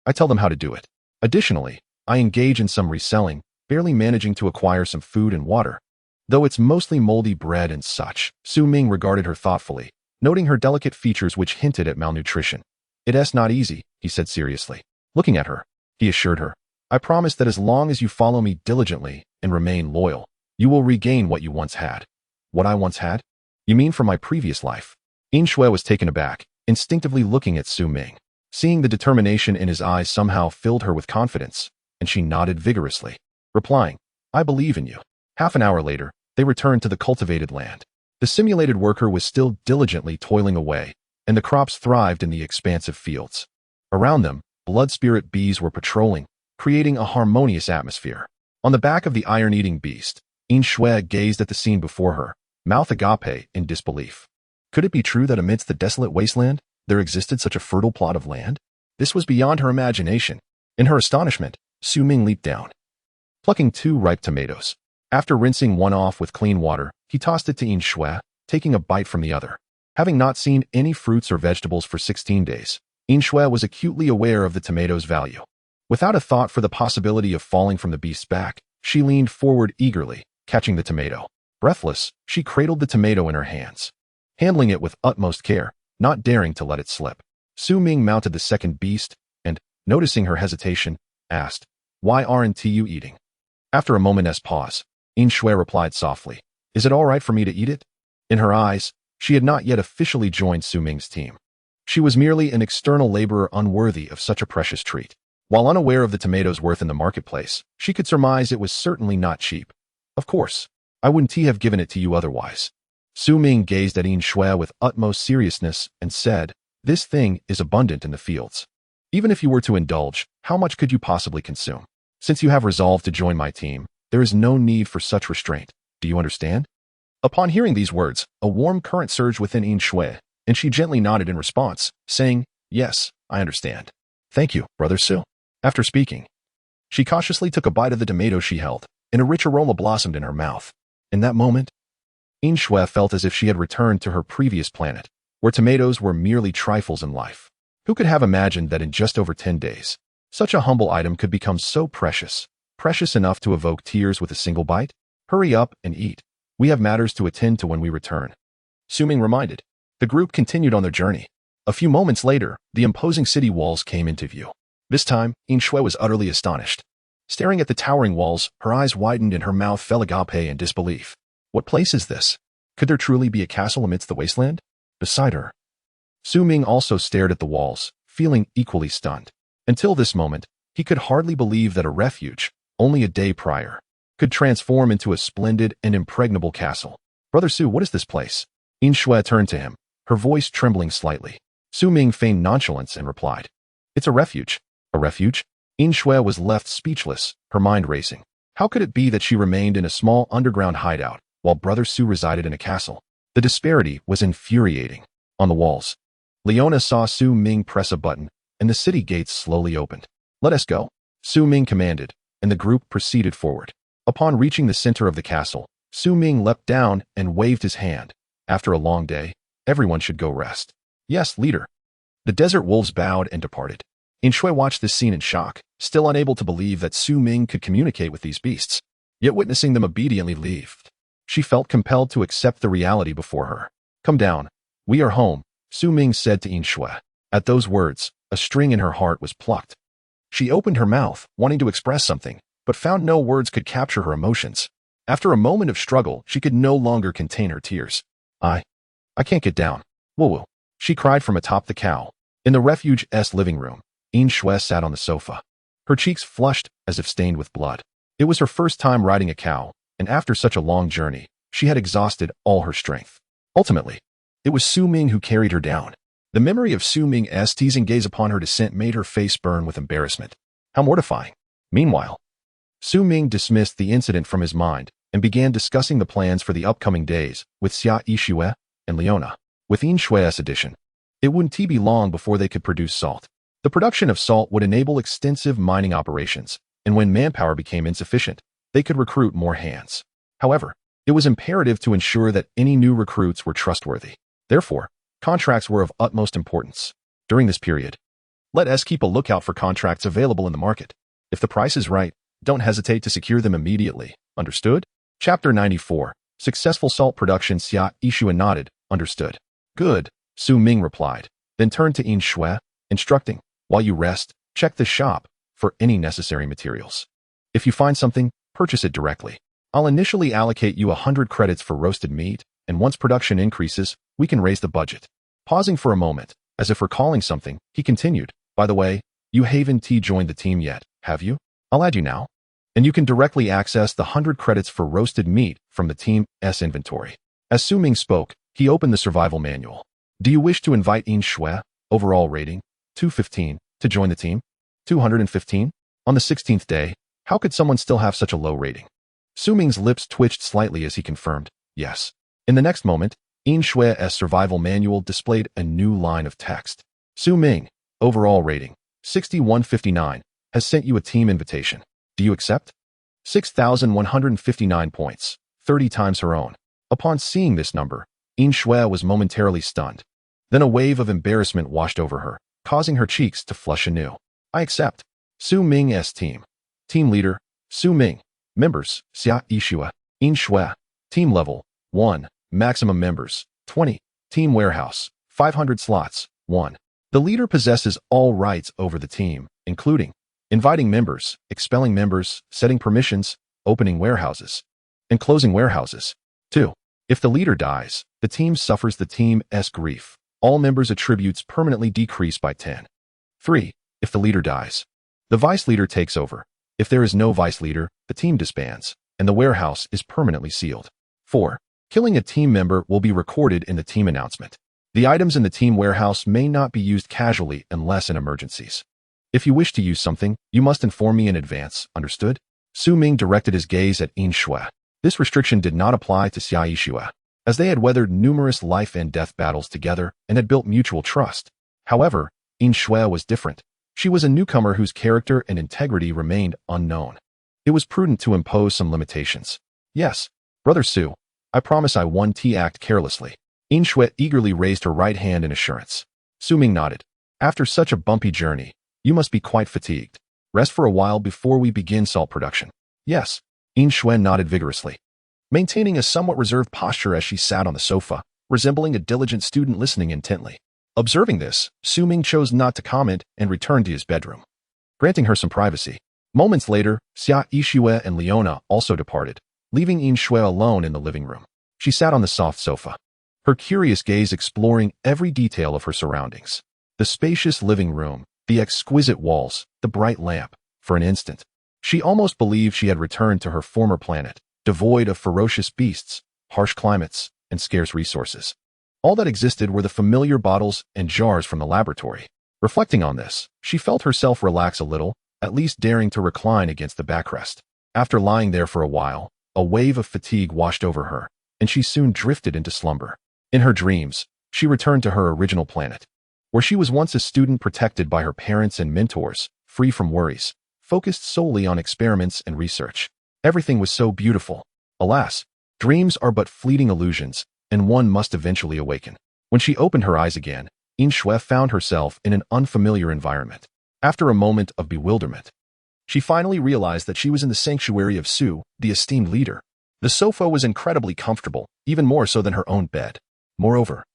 I tell them how to do it. Additionally, I engage in some reselling, barely managing to acquire some food and water, though it's mostly moldy bread and such." Su Ming regarded her thoughtfully, noting her delicate features which hinted at malnutrition. "It's not easy," he said seriously. Looking at her, he assured her, "I promise that as long as you follow me diligently and remain loyal, you will regain what you once had." "What I once had? You mean from my previous life?" Yin Shue was taken aback, instinctively looking at Su Ming. Seeing the determination in his eyes somehow filled her with confidence, and she nodded vigorously, replying, "I believe in you." Half an hour later, they returned to the cultivated land. The simulated worker was still diligently toiling away, and the crops thrived in the expansive fields. Around them, blood spirit bees were patrolling, creating a harmonious atmosphere. On the back of the iron-eating beast, Yin Shue gazed at the scene before her, mouth agape in disbelief. Could it be true that amidst the desolate wasteland, there existed such a fertile plot of land? This was beyond her imagination. In her astonishment, Su Ming leaped down, plucking 2 ripe tomatoes. After rinsing one off with clean water, he tossed it to Yin Shue, taking a bite from the other. Having not seen any fruits or vegetables for 16 days, Yin Shue was acutely aware of the tomato's value. Without a thought for the possibility of falling from the beast's back, she leaned forward eagerly, catching the tomato. Breathless, she cradled the tomato in her hands, handling it with utmost care, not daring to let it slip. Su Ming mounted the second beast, and, noticing her hesitation, asked, "Why aren't you eating?" After a moment's pause, Yin Shue replied softly, "Is it all right for me to eat it?" In her eyes, she had not yet officially joined Su Ming's team. She was merely an external laborer unworthy of such a precious treat. While unaware of the tomato's worth in the marketplace, she could surmise it was certainly not cheap. "Of course, I wouldn't have given it to you otherwise." Su Ming gazed at Yin Shue with utmost seriousness and said, "This thing is abundant in the fields. Even if you were to indulge, how much could you possibly consume? Since you have resolved to join my team, there is no need for such restraint. Do you understand?" Upon hearing these words, a warm current surged within Yin Shue, and she gently nodded in response, saying, "Yes, I understand. Thank you, Brother Su." After speaking, she cautiously took a bite of the tomato she held, and a rich aroma blossomed in her mouth. In that moment, Inshue felt as if she had returned to her previous planet, where tomatoes were merely trifles in life. Who could have imagined that in just over 10 days, such a humble item could become so precious, precious enough to evoke tears with a single bite? Hurry up and eat. We have matters to attend to when we return. Su Ming reminded. The group continued on their journey. A few moments later, the imposing city walls came into view. This time, Inshue was utterly astonished. Staring at the towering walls, her eyes widened and her mouth fell agape in disbelief. What place is this? Could there truly be a castle amidst the wasteland? Beside her, Su Ming also stared at the walls, feeling equally stunned. Until this moment, he could hardly believe that a refuge, only a day prior, could transform into a splendid and impregnable castle. Brother Su, what is this place? Inshue turned to him, her voice trembling slightly. Su Ming feigned nonchalance and replied, "It's a refuge." A refuge? Inshue was left speechless, her mind racing. How could it be that she remained in a small underground hideout, while Brother Su resided in a castle? The disparity was infuriating. On the walls, Leona saw Su Ming press a button, and the city gates slowly opened. "Let us go," Su Ming commanded, and the group proceeded forward. Upon reaching the center of the castle, Su Ming leapt down and waved his hand. After a long day, everyone should go rest. "Yes, leader." The desert wolves bowed and departed. Inshue watched this scene in shock, still unable to believe that Su Ming could communicate with these beasts. Yet witnessing them obediently leave, she felt compelled to accept the reality before her. "Come down. We are home," Su Ming said to Inshue. At those words, a string in her heart was plucked. She opened her mouth, wanting to express something, but found no words could capture her emotions. After a moment of struggle, she could no longer contain her tears. I can't get down. Woo-woo," she cried from atop the cow. In the refuge's living room, Inshue sat on the sofa. Her cheeks flushed as if stained with blood. It was her first time riding a cow, and after such a long journey, she had exhausted all her strength. Ultimately, it was Su Ming who carried her down. The memory of Su Ming's teasing gaze upon her descent made her face burn with embarrassment. How mortifying. Meanwhile, Su Ming dismissed the incident from his mind and began discussing the plans for the upcoming days with Xia Yixue and Leona. With Inshue's addition, it wouldn't be long before they could produce salt. The production of salt would enable extensive mining operations, and when manpower became insufficient, they could recruit more hands. However, it was imperative to ensure that any new recruits were trustworthy. Therefore, contracts were of utmost importance. During this period, let us keep a lookout for contracts available in the market. If the price is right, don't hesitate to secure them immediately. Understood? Chapter 94. Successful salt production. Xia Yixue nodded. Understood. Good, Su Ming replied, then turned to Inshue, instructing, "While you rest, check the shop for any necessary materials. If you find something, purchase it directly. I'll initially allocate you 100 credits for roasted meat, and once production increases, we can raise the budget." Pausing for a moment, as if recalling something, he continued, "By the way, you haven't joined the team yet, have you? I'll add you now, and you can directly access the 100 credits for roasted meat from the team's inventory." As Su Ming spoke, he opened the survival manual. "Do you wish to invite Inshue, overall rating 215, to join the team? 215? On the 16th day, how could someone still have such a low rating?" Su Ming's lips twitched slightly as he confirmed, "Yes." In the next moment, Inshue's survival manual displayed a new line of text. "Su Ming, overall rating 6159, has sent you a team invitation. Do you accept? 6,159 points, 30 times her own." Upon seeing this number, Inshue was momentarily stunned. Then a wave of embarrassment washed over her, causing her cheeks to flush anew. "I accept." Su Ming's team. Team leader, Su Ming. Members, Xia Yixue, Inshue. Team level, 1. Maximum members, 20. Team warehouse, 500 slots, 1. The leader possesses all rights over the team, including inviting members, expelling members, setting permissions, opening warehouses, and closing warehouses. 2. If the leader dies, the team suffers the team's grief. All members' attributes permanently decrease by 10. 3. If the leader dies, the vice leader takes over. If there is no vice leader, the team disbands, and the warehouse is permanently sealed. 4. Killing a team member will be recorded in the team announcement. The items in the team warehouse may not be used casually unless in emergencies. If you wish to use something, you must inform me in advance, understood? Su Ming directed his gaze at Inshue. This restriction did not apply to Xia Yixue. as they had weathered numerous life and death battles together and had built mutual trust. However, In Shui was different. She was a newcomer whose character and integrity remained unknown. It was prudent to impose some limitations. Yes, Brother Su, I promise I won't act carelessly. In Shui eagerly raised her right hand in assurance. Su Ming nodded. After such a bumpy journey, you must be quite fatigued. Rest for a while before we begin salt production. Yes, In Shui nodded vigorously, maintaining a somewhat reserved posture as she sat on the sofa, resembling a diligent student listening intently. Observing this, Su Ming chose not to comment and returned to his bedroom, granting her some privacy. Moments later, Xia Yixue and Leona also departed, leaving In Shui alone in the living room. She sat on the soft sofa, her curious gaze exploring every detail of her surroundings. The spacious living room, the exquisite walls, the bright lamp. For an instant, she almost believed she had returned to her former planet, devoid of ferocious beasts, harsh climates, and scarce resources. All that existed were the familiar bottles and jars from the laboratory. Reflecting on this, she felt herself relax a little, at least daring to recline against the backrest. After lying there for a while, a wave of fatigue washed over her, and she soon drifted into slumber. In her dreams, she returned to her original planet, where she was once a student protected by her parents and mentors, free from worries, focused solely on experiments and research. Everything was so beautiful. Alas, dreams are but fleeting illusions, and one must eventually awaken. When she opened her eyes again, In Shui found herself in an unfamiliar environment. After a moment of bewilderment, she finally realized that she was in the sanctuary of Su, the esteemed leader. The sofa was incredibly comfortable, even more so than her own bed. Moreover,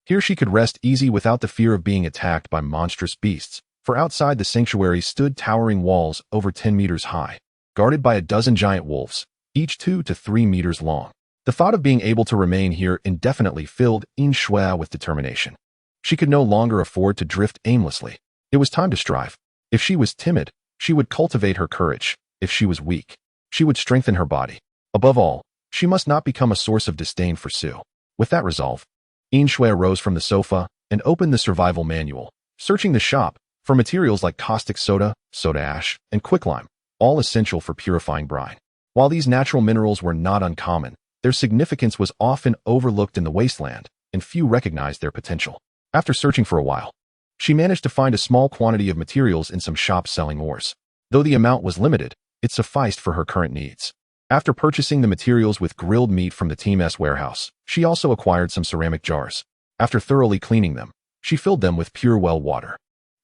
here she could rest easy without the fear of being attacked by monstrous beasts, for outside the sanctuary stood towering walls over 10 meters high, guarded by a dozen giant wolves, each 2 to 3 meters long. The thought of being able to remain here indefinitely filled In Shui with determination. She could no longer afford to drift aimlessly. It was time to strive. If she was timid, she would cultivate her courage. If she was weak, she would strengthen her body. Above all, she must not become a source of disdain for Su. With that resolve, In Shui rose from the sofa and opened the survival manual, searching the shop for materials like caustic soda, soda ash, and quicklime, all essential for purifying brine. While these natural minerals were not uncommon, their significance was often overlooked in the wasteland, and few recognized their potential. After searching for a while, she managed to find a small quantity of materials in some shops selling ores. Though the amount was limited, it sufficed for her current needs. After purchasing the materials with grilled meat from the Team's warehouse, she also acquired some ceramic jars. After thoroughly cleaning them, she filled them with pure well water.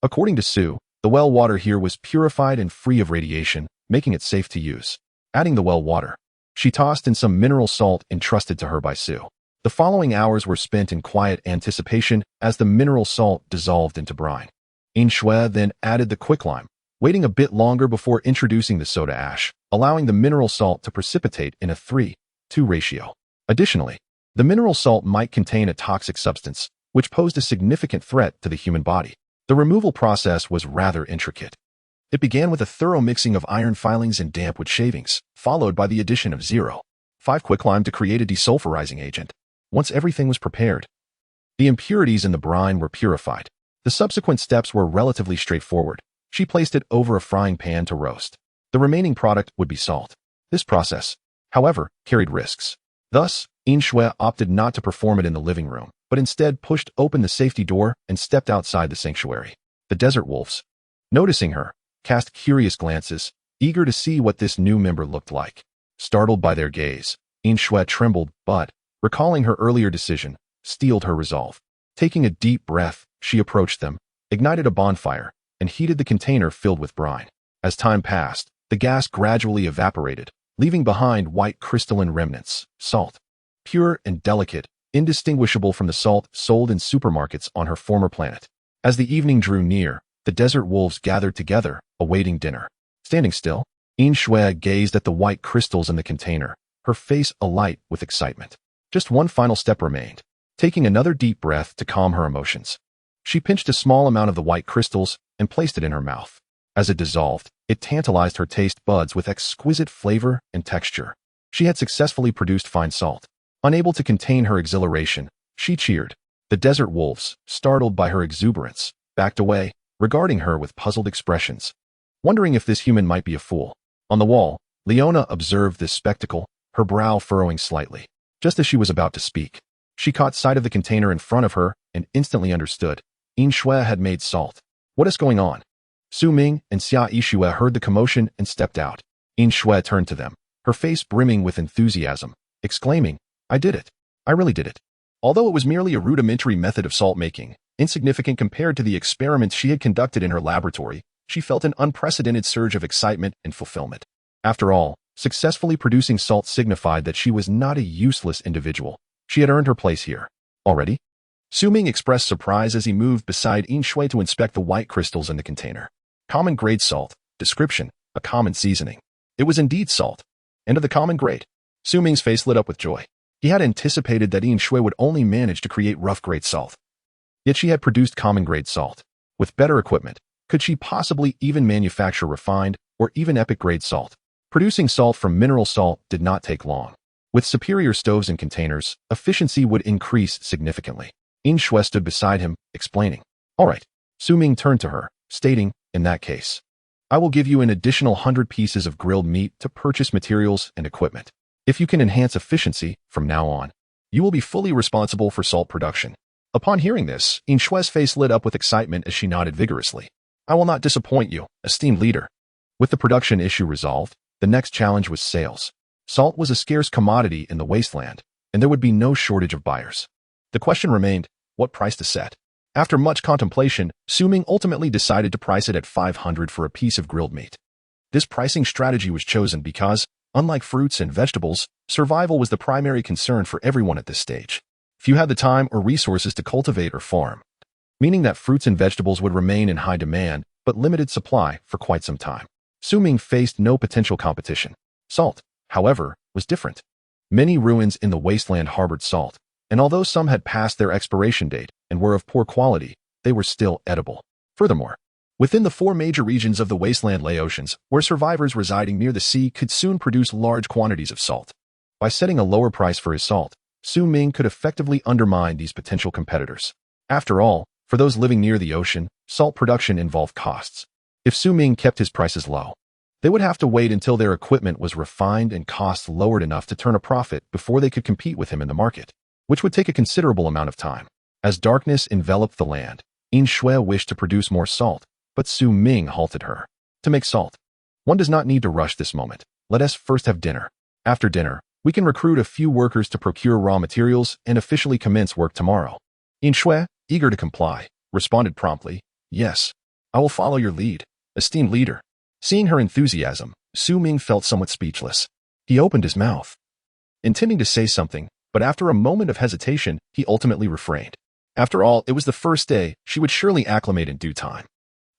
According to Su, the well water here was purified and free of radiation, making it safe to use. Adding the well water, she tossed in some mineral salt entrusted to her by Su. The following hours were spent in quiet anticipation as the mineral salt dissolved into brine. In Shui then added the quicklime, waiting a bit longer before introducing the soda ash, allowing the mineral salt to precipitate in a 3:2 ratio. Additionally, the mineral salt might contain a toxic substance, which posed a significant threat to the human body. The removal process was rather intricate. It began with a thorough mixing of iron filings and damp wood shavings, followed by the addition of 0.5 quicklime to create a desulfurizing agent. Once everything was prepared, the impurities in the brine were purified. The subsequent steps were relatively straightforward. She placed it over a frying pan to roast. The remaining product would be salt. This process, however, carried risks. Thus, In Shui opted not to perform it in the living room, but instead pushed open the safety door and stepped outside the sanctuary. The desert wolves, noticing her, cast curious glances, eager to see what this new member looked like. Startled by their gaze, In Shui trembled, but, recalling her earlier decision, steeled her resolve. Taking a deep breath, she approached them, ignited a bonfire, and heated the container filled with brine. As time passed, the gas gradually evaporated, leaving behind white crystalline remnants, salt. Pure and delicate, indistinguishable from the salt sold in supermarkets on her former planet. As the evening drew near, the desert wolves gathered together, awaiting dinner. Standing still, In Shui gazed at the white crystals in the container, her face alight with excitement. Just one final step remained. Taking another deep breath to calm her emotions, she pinched a small amount of the white crystals and placed it in her mouth. As it dissolved, it tantalized her taste buds with exquisite flavor and texture. She had successfully produced fine salt. Unable to contain her exhilaration, she cheered. The desert wolves, startled by her exuberance, backed away, regarding her with puzzled expressions, wondering if this human might be a fool. On the wall, Leona observed this spectacle, her brow furrowing slightly. Just as she was about to speak, she caught sight of the container in front of her and instantly understood. Yin Shui had made salt. What is going on? Su Ming and Xia Yixue heard the commotion and stepped out. Yin Shui turned to them, her face brimming with enthusiasm, exclaiming, I did it. I really did it. Although it was merely a rudimentary method of salt making, insignificant compared to the experiments she had conducted in her laboratory, she felt an unprecedented surge of excitement and fulfillment. After all, successfully producing salt signified that she was not a useless individual. She had earned her place here. Already? Su Ming expressed surprise as he moved beside Yin Shui to inspect the white crystals in the container. Common grade salt. Description: a common seasoning. It was indeed salt. And of the common grade. Su Ming's face lit up with joy. He had anticipated that Yin Shui would only manage to create rough grade salt. Yet she had produced common grade salt. With better equipment, could she possibly even manufacture refined or even epic grade salt? Producing salt from mineral salt did not take long. With superior stoves and containers, efficiency would increase significantly. Yin Shui stood beside him, explaining. All right. Su Ming turned to her, stating, in that case, I will give you an additional 100 pieces of grilled meat to purchase materials and equipment. If you can enhance efficiency from now on, you will be fully responsible for salt production. Upon hearing this, Yin Shui's face lit up with excitement as she nodded vigorously. I will not disappoint you, esteemed leader. With the production issue resolved, the next challenge was sales. Salt was a scarce commodity in the wasteland, and there would be no shortage of buyers. The question remained, what price to set? After much contemplation, Su Ming ultimately decided to price it at 500 for a piece of grilled meat. This pricing strategy was chosen because, unlike fruits and vegetables, survival was the primary concern for everyone at this stage. Few had the time or resources to cultivate or farm, meaning that fruits and vegetables would remain in high demand but limited supply for quite some time. Su Ming faced no potential competition. Salt, however, was different. Many ruins in the wasteland harbored salt, and although some had passed their expiration date and were of poor quality, they were still edible. Furthermore, within the 4 major regions of the wasteland lay oceans, where survivors residing near the sea could soon produce large quantities of salt. By setting a lower price for his salt, Su Ming could effectively undermine these potential competitors. After all, for those living near the ocean, salt production involved costs. If Su Ming kept his prices low, they would have to wait until their equipment was refined and costs lowered enough to turn a profit before they could compete with him in the market, which would take a considerable amount of time. As darkness enveloped the land, Yin Shui wished to produce more salt, but Su Ming halted her. To make salt, one does not need to rush this moment. Let us first have dinner. After dinner, we can recruit a few workers to procure raw materials and officially commence work tomorrow. Yin Shui, eager to comply, responded promptly, Yes, I will follow your lead, esteemed leader. Seeing her enthusiasm, Su Ming felt somewhat speechless. He opened his mouth, intending to say something, but after a moment of hesitation, he ultimately refrained. After all, it was the first day, she would surely acclimate in due time.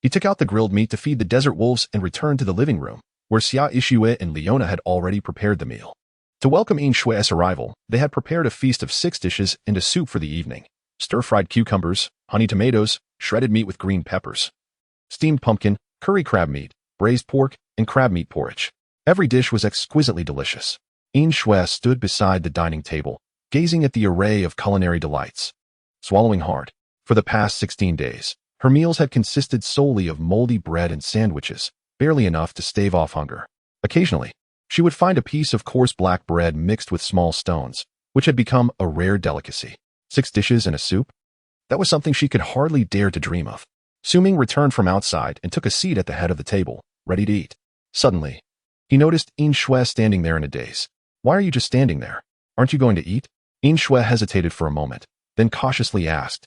He took out the grilled meat to feed the desert wolves and returned to the living room, where Xia Yixue and Leona had already prepared the meal. To welcome Yin Shui's arrival, they had prepared a feast of 6 dishes and a soup for the evening. Stir-fried cucumbers, honey tomatoes, shredded meat with green peppers, steamed pumpkin, curry crab meat, braised pork, and crab meat porridge. Every dish was exquisitely delicious. Yin Shui stood beside the dining table, gazing at the array of culinary delights. Swallowing hard, for the past 16 days, her meals had consisted solely of moldy bread and sandwiches, barely enough to stave off hunger. Occasionally, she would find a piece of coarse black bread mixed with small stones, which had become a rare delicacy. 6 dishes and a soup? That was something she could hardly dare to dream of. Su Ming returned from outside and took a seat at the head of the table, ready to eat. Suddenly, he noticed Yin Shui standing there in a daze. Why are you just standing there? Aren't you going to eat? Yin Shui hesitated for a moment, then cautiously asked,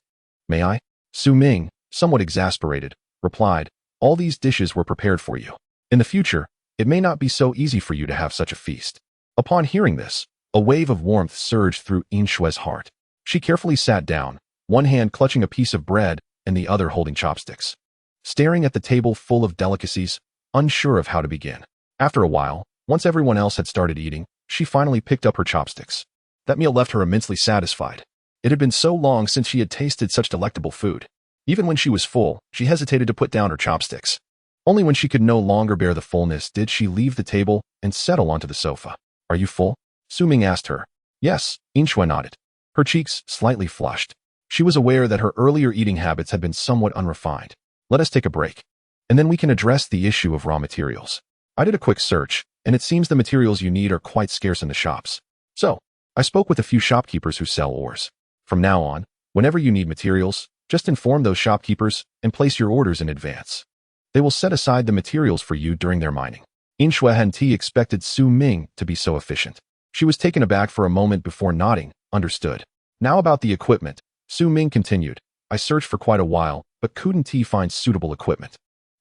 May I? Su Ming, somewhat exasperated, replied, All these dishes were prepared for you. In the future, it may not be so easy for you to have such a feast. Upon hearing this, a wave of warmth surged through Yin Shui's heart. She carefully sat down, one hand clutching a piece of bread and the other holding chopsticks. Staring at the table full of delicacies, unsure of how to begin. After a while, once everyone else had started eating, she finally picked up her chopsticks. That meal left her immensely satisfied. It had been so long since she had tasted such delectable food. Even when she was full, she hesitated to put down her chopsticks. Only when she could no longer bear the fullness did she leave the table and settle onto the sofa. Are you full? Su Ming asked her. Yes, Yin Shui nodded. Her cheeks slightly flushed. She was aware that her earlier eating habits had been somewhat unrefined. Let us take a break, and then we can address the issue of raw materials. I did a quick search, and it seems the materials you need are quite scarce in the shops. So, I spoke with a few shopkeepers who sell ores. From now on, whenever you need materials, just inform those shopkeepers and place your orders in advance. They will set aside the materials for you during their mining. In Shuehanti expected Su Ming to be so efficient. She was taken aback for a moment before nodding, understood. Now about the equipment, Su Ming continued. I searched for quite a while, but couldn't find suitable equipment.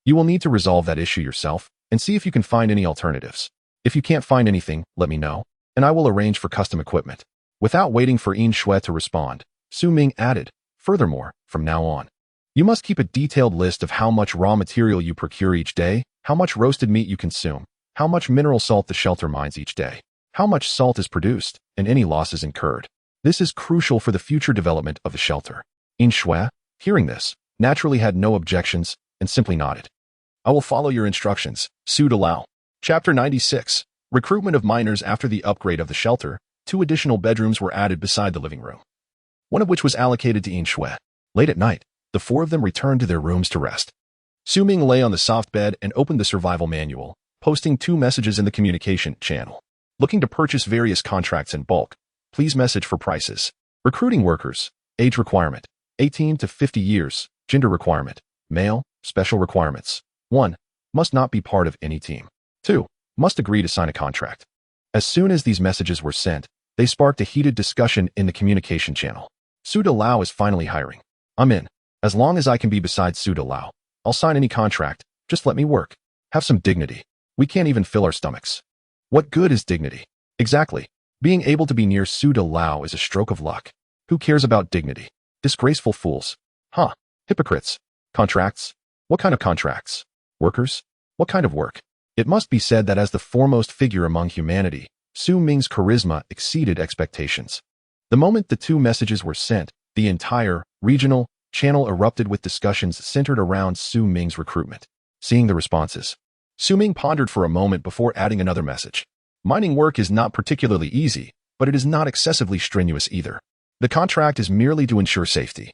You will need to resolve that issue yourself and see if you can find any alternatives. If you can't find anything, let me know, and I will arrange for custom equipment. Without waiting for In Shui to respond, Su Ming added, furthermore, from now on, you must keep a detailed list of how much raw material you procure each day, how much roasted meat you consume, how much mineral salt the shelter mines each day, how much salt is produced, and any losses incurred. This is crucial for the future development of the shelter. In Shui, hearing this, naturally had no objections and simply nodded. I will follow your instructions, Su Dalao. Chapter 96. Recruitment of miners. After the upgrade of the shelter, 2 additional bedrooms were added beside the living room, one of which was allocated to In Shui. Late at night, the 4 of them returned to their rooms to rest. Su Ming lay on the soft bed and opened the survival manual, posting 2 messages in the communication channel. Looking to purchase various contracts in bulk. Please message for prices. Recruiting workers. Age requirement, 18 to 50 years. Gender requirement, male. Special requirements. 1. Must not be part of any team. 2. Must agree to sign a contract. As soon as these messages were sent, they sparked a heated discussion in the communication channel. Su Dalao is finally hiring. I'm in. As long as I can be beside Su Dalao, I'll sign any contract. Just let me work. Have some dignity. We can't even fill our stomachs. What good is dignity? Exactly. Being able to be near Su Dalao is a stroke of luck. Who cares about dignity? Disgraceful fools. Huh. Hypocrites. Contracts? What kind of contracts? Workers? What kind of work? It must be said that as the foremost figure among humanity, Su Ming's charisma exceeded expectations. The moment the 2 messages were sent, the entire regional channel erupted with discussions centered around Su Ming's recruitment. Seeing the responses, Su Ming pondered for a moment before adding another message. Mining work is not particularly easy, but it is not excessively strenuous either. The contract is merely to ensure safety,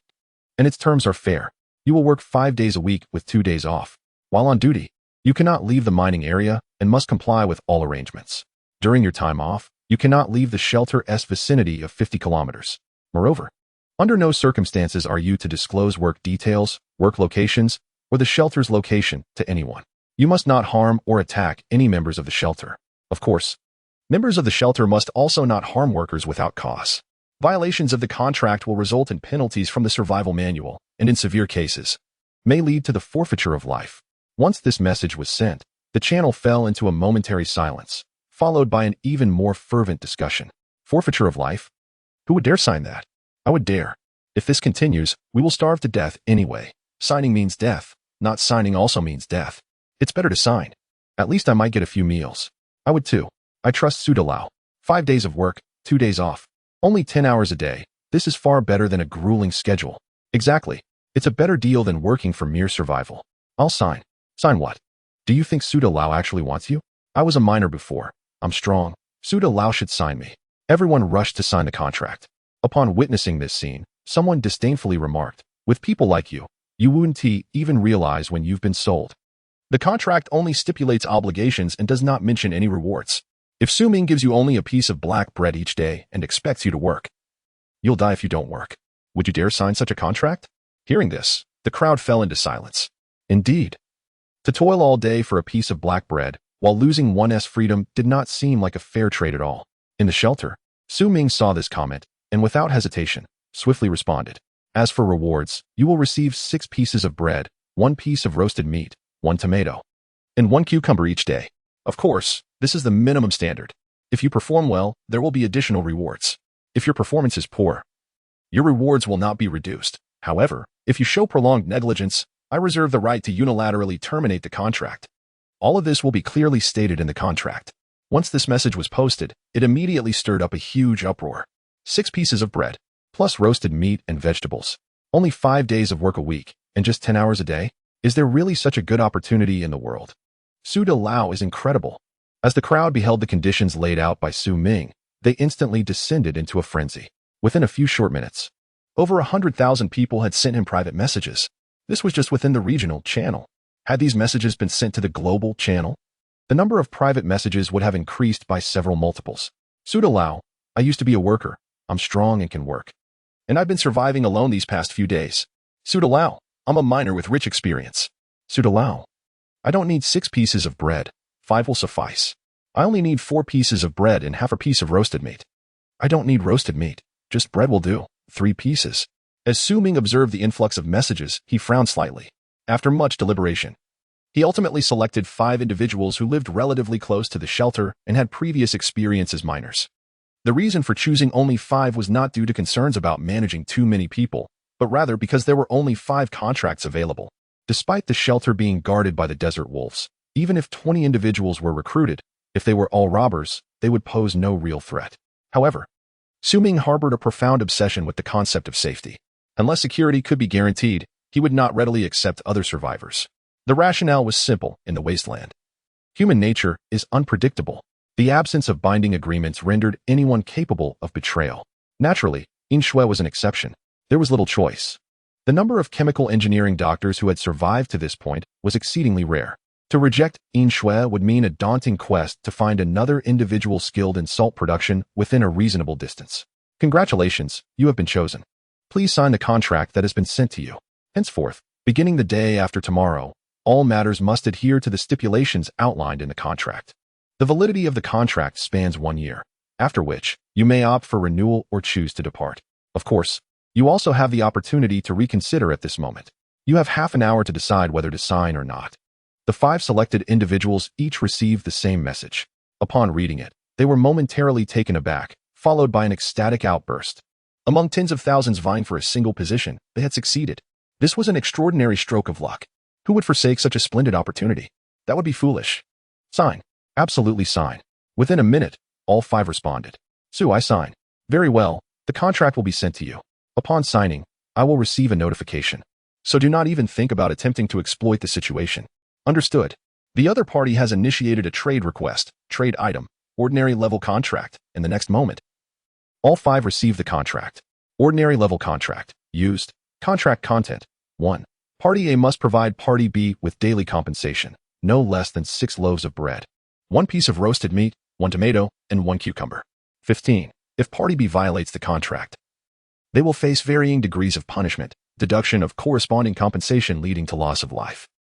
and its terms are fair. You will work 5 days a week with 2 days off. While on duty, you cannot leave the mining area and must comply with all arrangements. During your time off, you cannot leave the shelter's vicinity of 50 kilometers. Moreover, under no circumstances are you to disclose work details, work locations, or the shelter's location to anyone. You must not harm or attack any members of the shelter. Of course, members of the shelter must also not harm workers without cause. Violations of the contract will result in penalties from the survival manual, and in severe cases, may lead to the forfeiture of life. Once this message was sent, the channel fell into a momentary silence, followed by an even more fervent discussion. Forfeiture of life? Who would dare sign that? I would dare. If this continues, we will starve to death anyway. Signing means death. Not signing also means death. It's better to sign. At least I might get a few meals. I would too. I trust Su Dalao. 5 days of work, 2 days off. Only 10 hours a day. This is far better than a grueling schedule. Exactly. It's a better deal than working for mere survival. I'll sign. Sign what? Do you think Su Dalao actually wants you? I was a miner before. I'm strong. Su Dalao should sign me. Everyone rushed to sign the contract. Upon witnessing this scene, someone disdainfully remarked, with people like you, you wouldn't even realize when you've been sold. The contract only stipulates obligations and does not mention any rewards. If Su Ming gives you only a piece of black bread each day and expects you to work, you'll die if you don't work. Would you dare sign such a contract? Hearing this, the crowd fell into silence. Indeed, to toil all day for a piece of black bread while losing one's freedom did not seem like a fair trade at all. In the shelter, Su Ming saw this comment and without hesitation, swiftly responded. As for rewards, you will receive 6 pieces of bread, 1 piece of roasted meat, 1 tomato, and 1 cucumber each day. Of course, this is the minimum standard. If you perform well, there will be additional rewards. If your performance is poor, your rewards will not be reduced. However, if you show prolonged negligence, I reserve the right to unilaterally terminate the contract. All of this will be clearly stated in the contract. Once this message was posted, it immediately stirred up a huge uproar. 6 pieces of bread, plus roasted meat and vegetables. Only 5 days of work a week, and just 10 hours a day? Is there really such a good opportunity in the world? Su Dalao is incredible. As the crowd beheld the conditions laid out by Su Ming, they instantly descended into a frenzy. Within a few short minutes, over 100,000 people had sent him private messages. This was just within the regional channel. Had these messages been sent to the global channel, the number of private messages would have increased by several multiples. Su Dalao, I used to be a worker. I'm strong and can work. And I've been surviving alone these past few days. Sudalao, I'm a miner with rich experience. Sudalao, I don't need 6 pieces of bread. 5 will suffice. I only need 4 pieces of bread and half a piece of roasted meat. I don't need roasted meat. Just bread will do. 3 pieces. As Su Ming observed the influx of messages, he frowned slightly. After much deliberation, he ultimately selected 5 individuals who lived relatively close to the shelter and had previous experience as miners. The reason for choosing only 5 was not due to concerns about managing too many people, but rather because there were only 5 contracts available. Despite the shelter being guarded by the desert wolves, even if 20 individuals were recruited, if they were all robbers, they would pose no real threat. However, Su Ming harbored a profound obsession with the concept of safety. Unless security could be guaranteed, he would not readily accept other survivors. The rationale was simple in the wasteland. Human nature is unpredictable. The absence of binding agreements rendered anyone capable of betrayal. Naturally, In Shui was an exception. There was little choice. The number of chemical engineering doctors who had survived to this point was exceedingly rare. To reject In Shui would mean a daunting quest to find another individual skilled in salt production within a reasonable distance. Congratulations, you have been chosen. Please sign the contract that has been sent to you. Henceforth, beginning the day after tomorrow, all matters must adhere to the stipulations outlined in the contract. The validity of the contract spans 1 year, after which you may opt for renewal or choose to depart. Of course, you also have the opportunity to reconsider at this moment. You have half an hour to decide whether to sign or not. The 5 selected individuals each received the same message. Upon reading it, they were momentarily taken aback, followed by an ecstatic outburst. Among tens of thousands vying for a single position, they had succeeded. This was an extraordinary stroke of luck. Who would forsake such a splendid opportunity? That would be foolish. Sign. Absolutely sign. Within a minute, all 5 responded. Su, I sign. Very well, the contract will be sent to you. Upon signing, I will receive a notification. So do not even think about attempting to exploit the situation. Understood. The other party has initiated a trade request, trade item, ordinary level contract, in the next moment. All 5 receive the contract. Ordinary level contract. Used. Contract content. 1. Party A must provide Party B with daily compensation, no less than 6 loaves of bread, 1 piece of roasted meat, 1 tomato, and 1 cucumber. 15. If Party B violates the contract, they will face varying degrees of punishment, deduction of corresponding compensation leading to loss of life.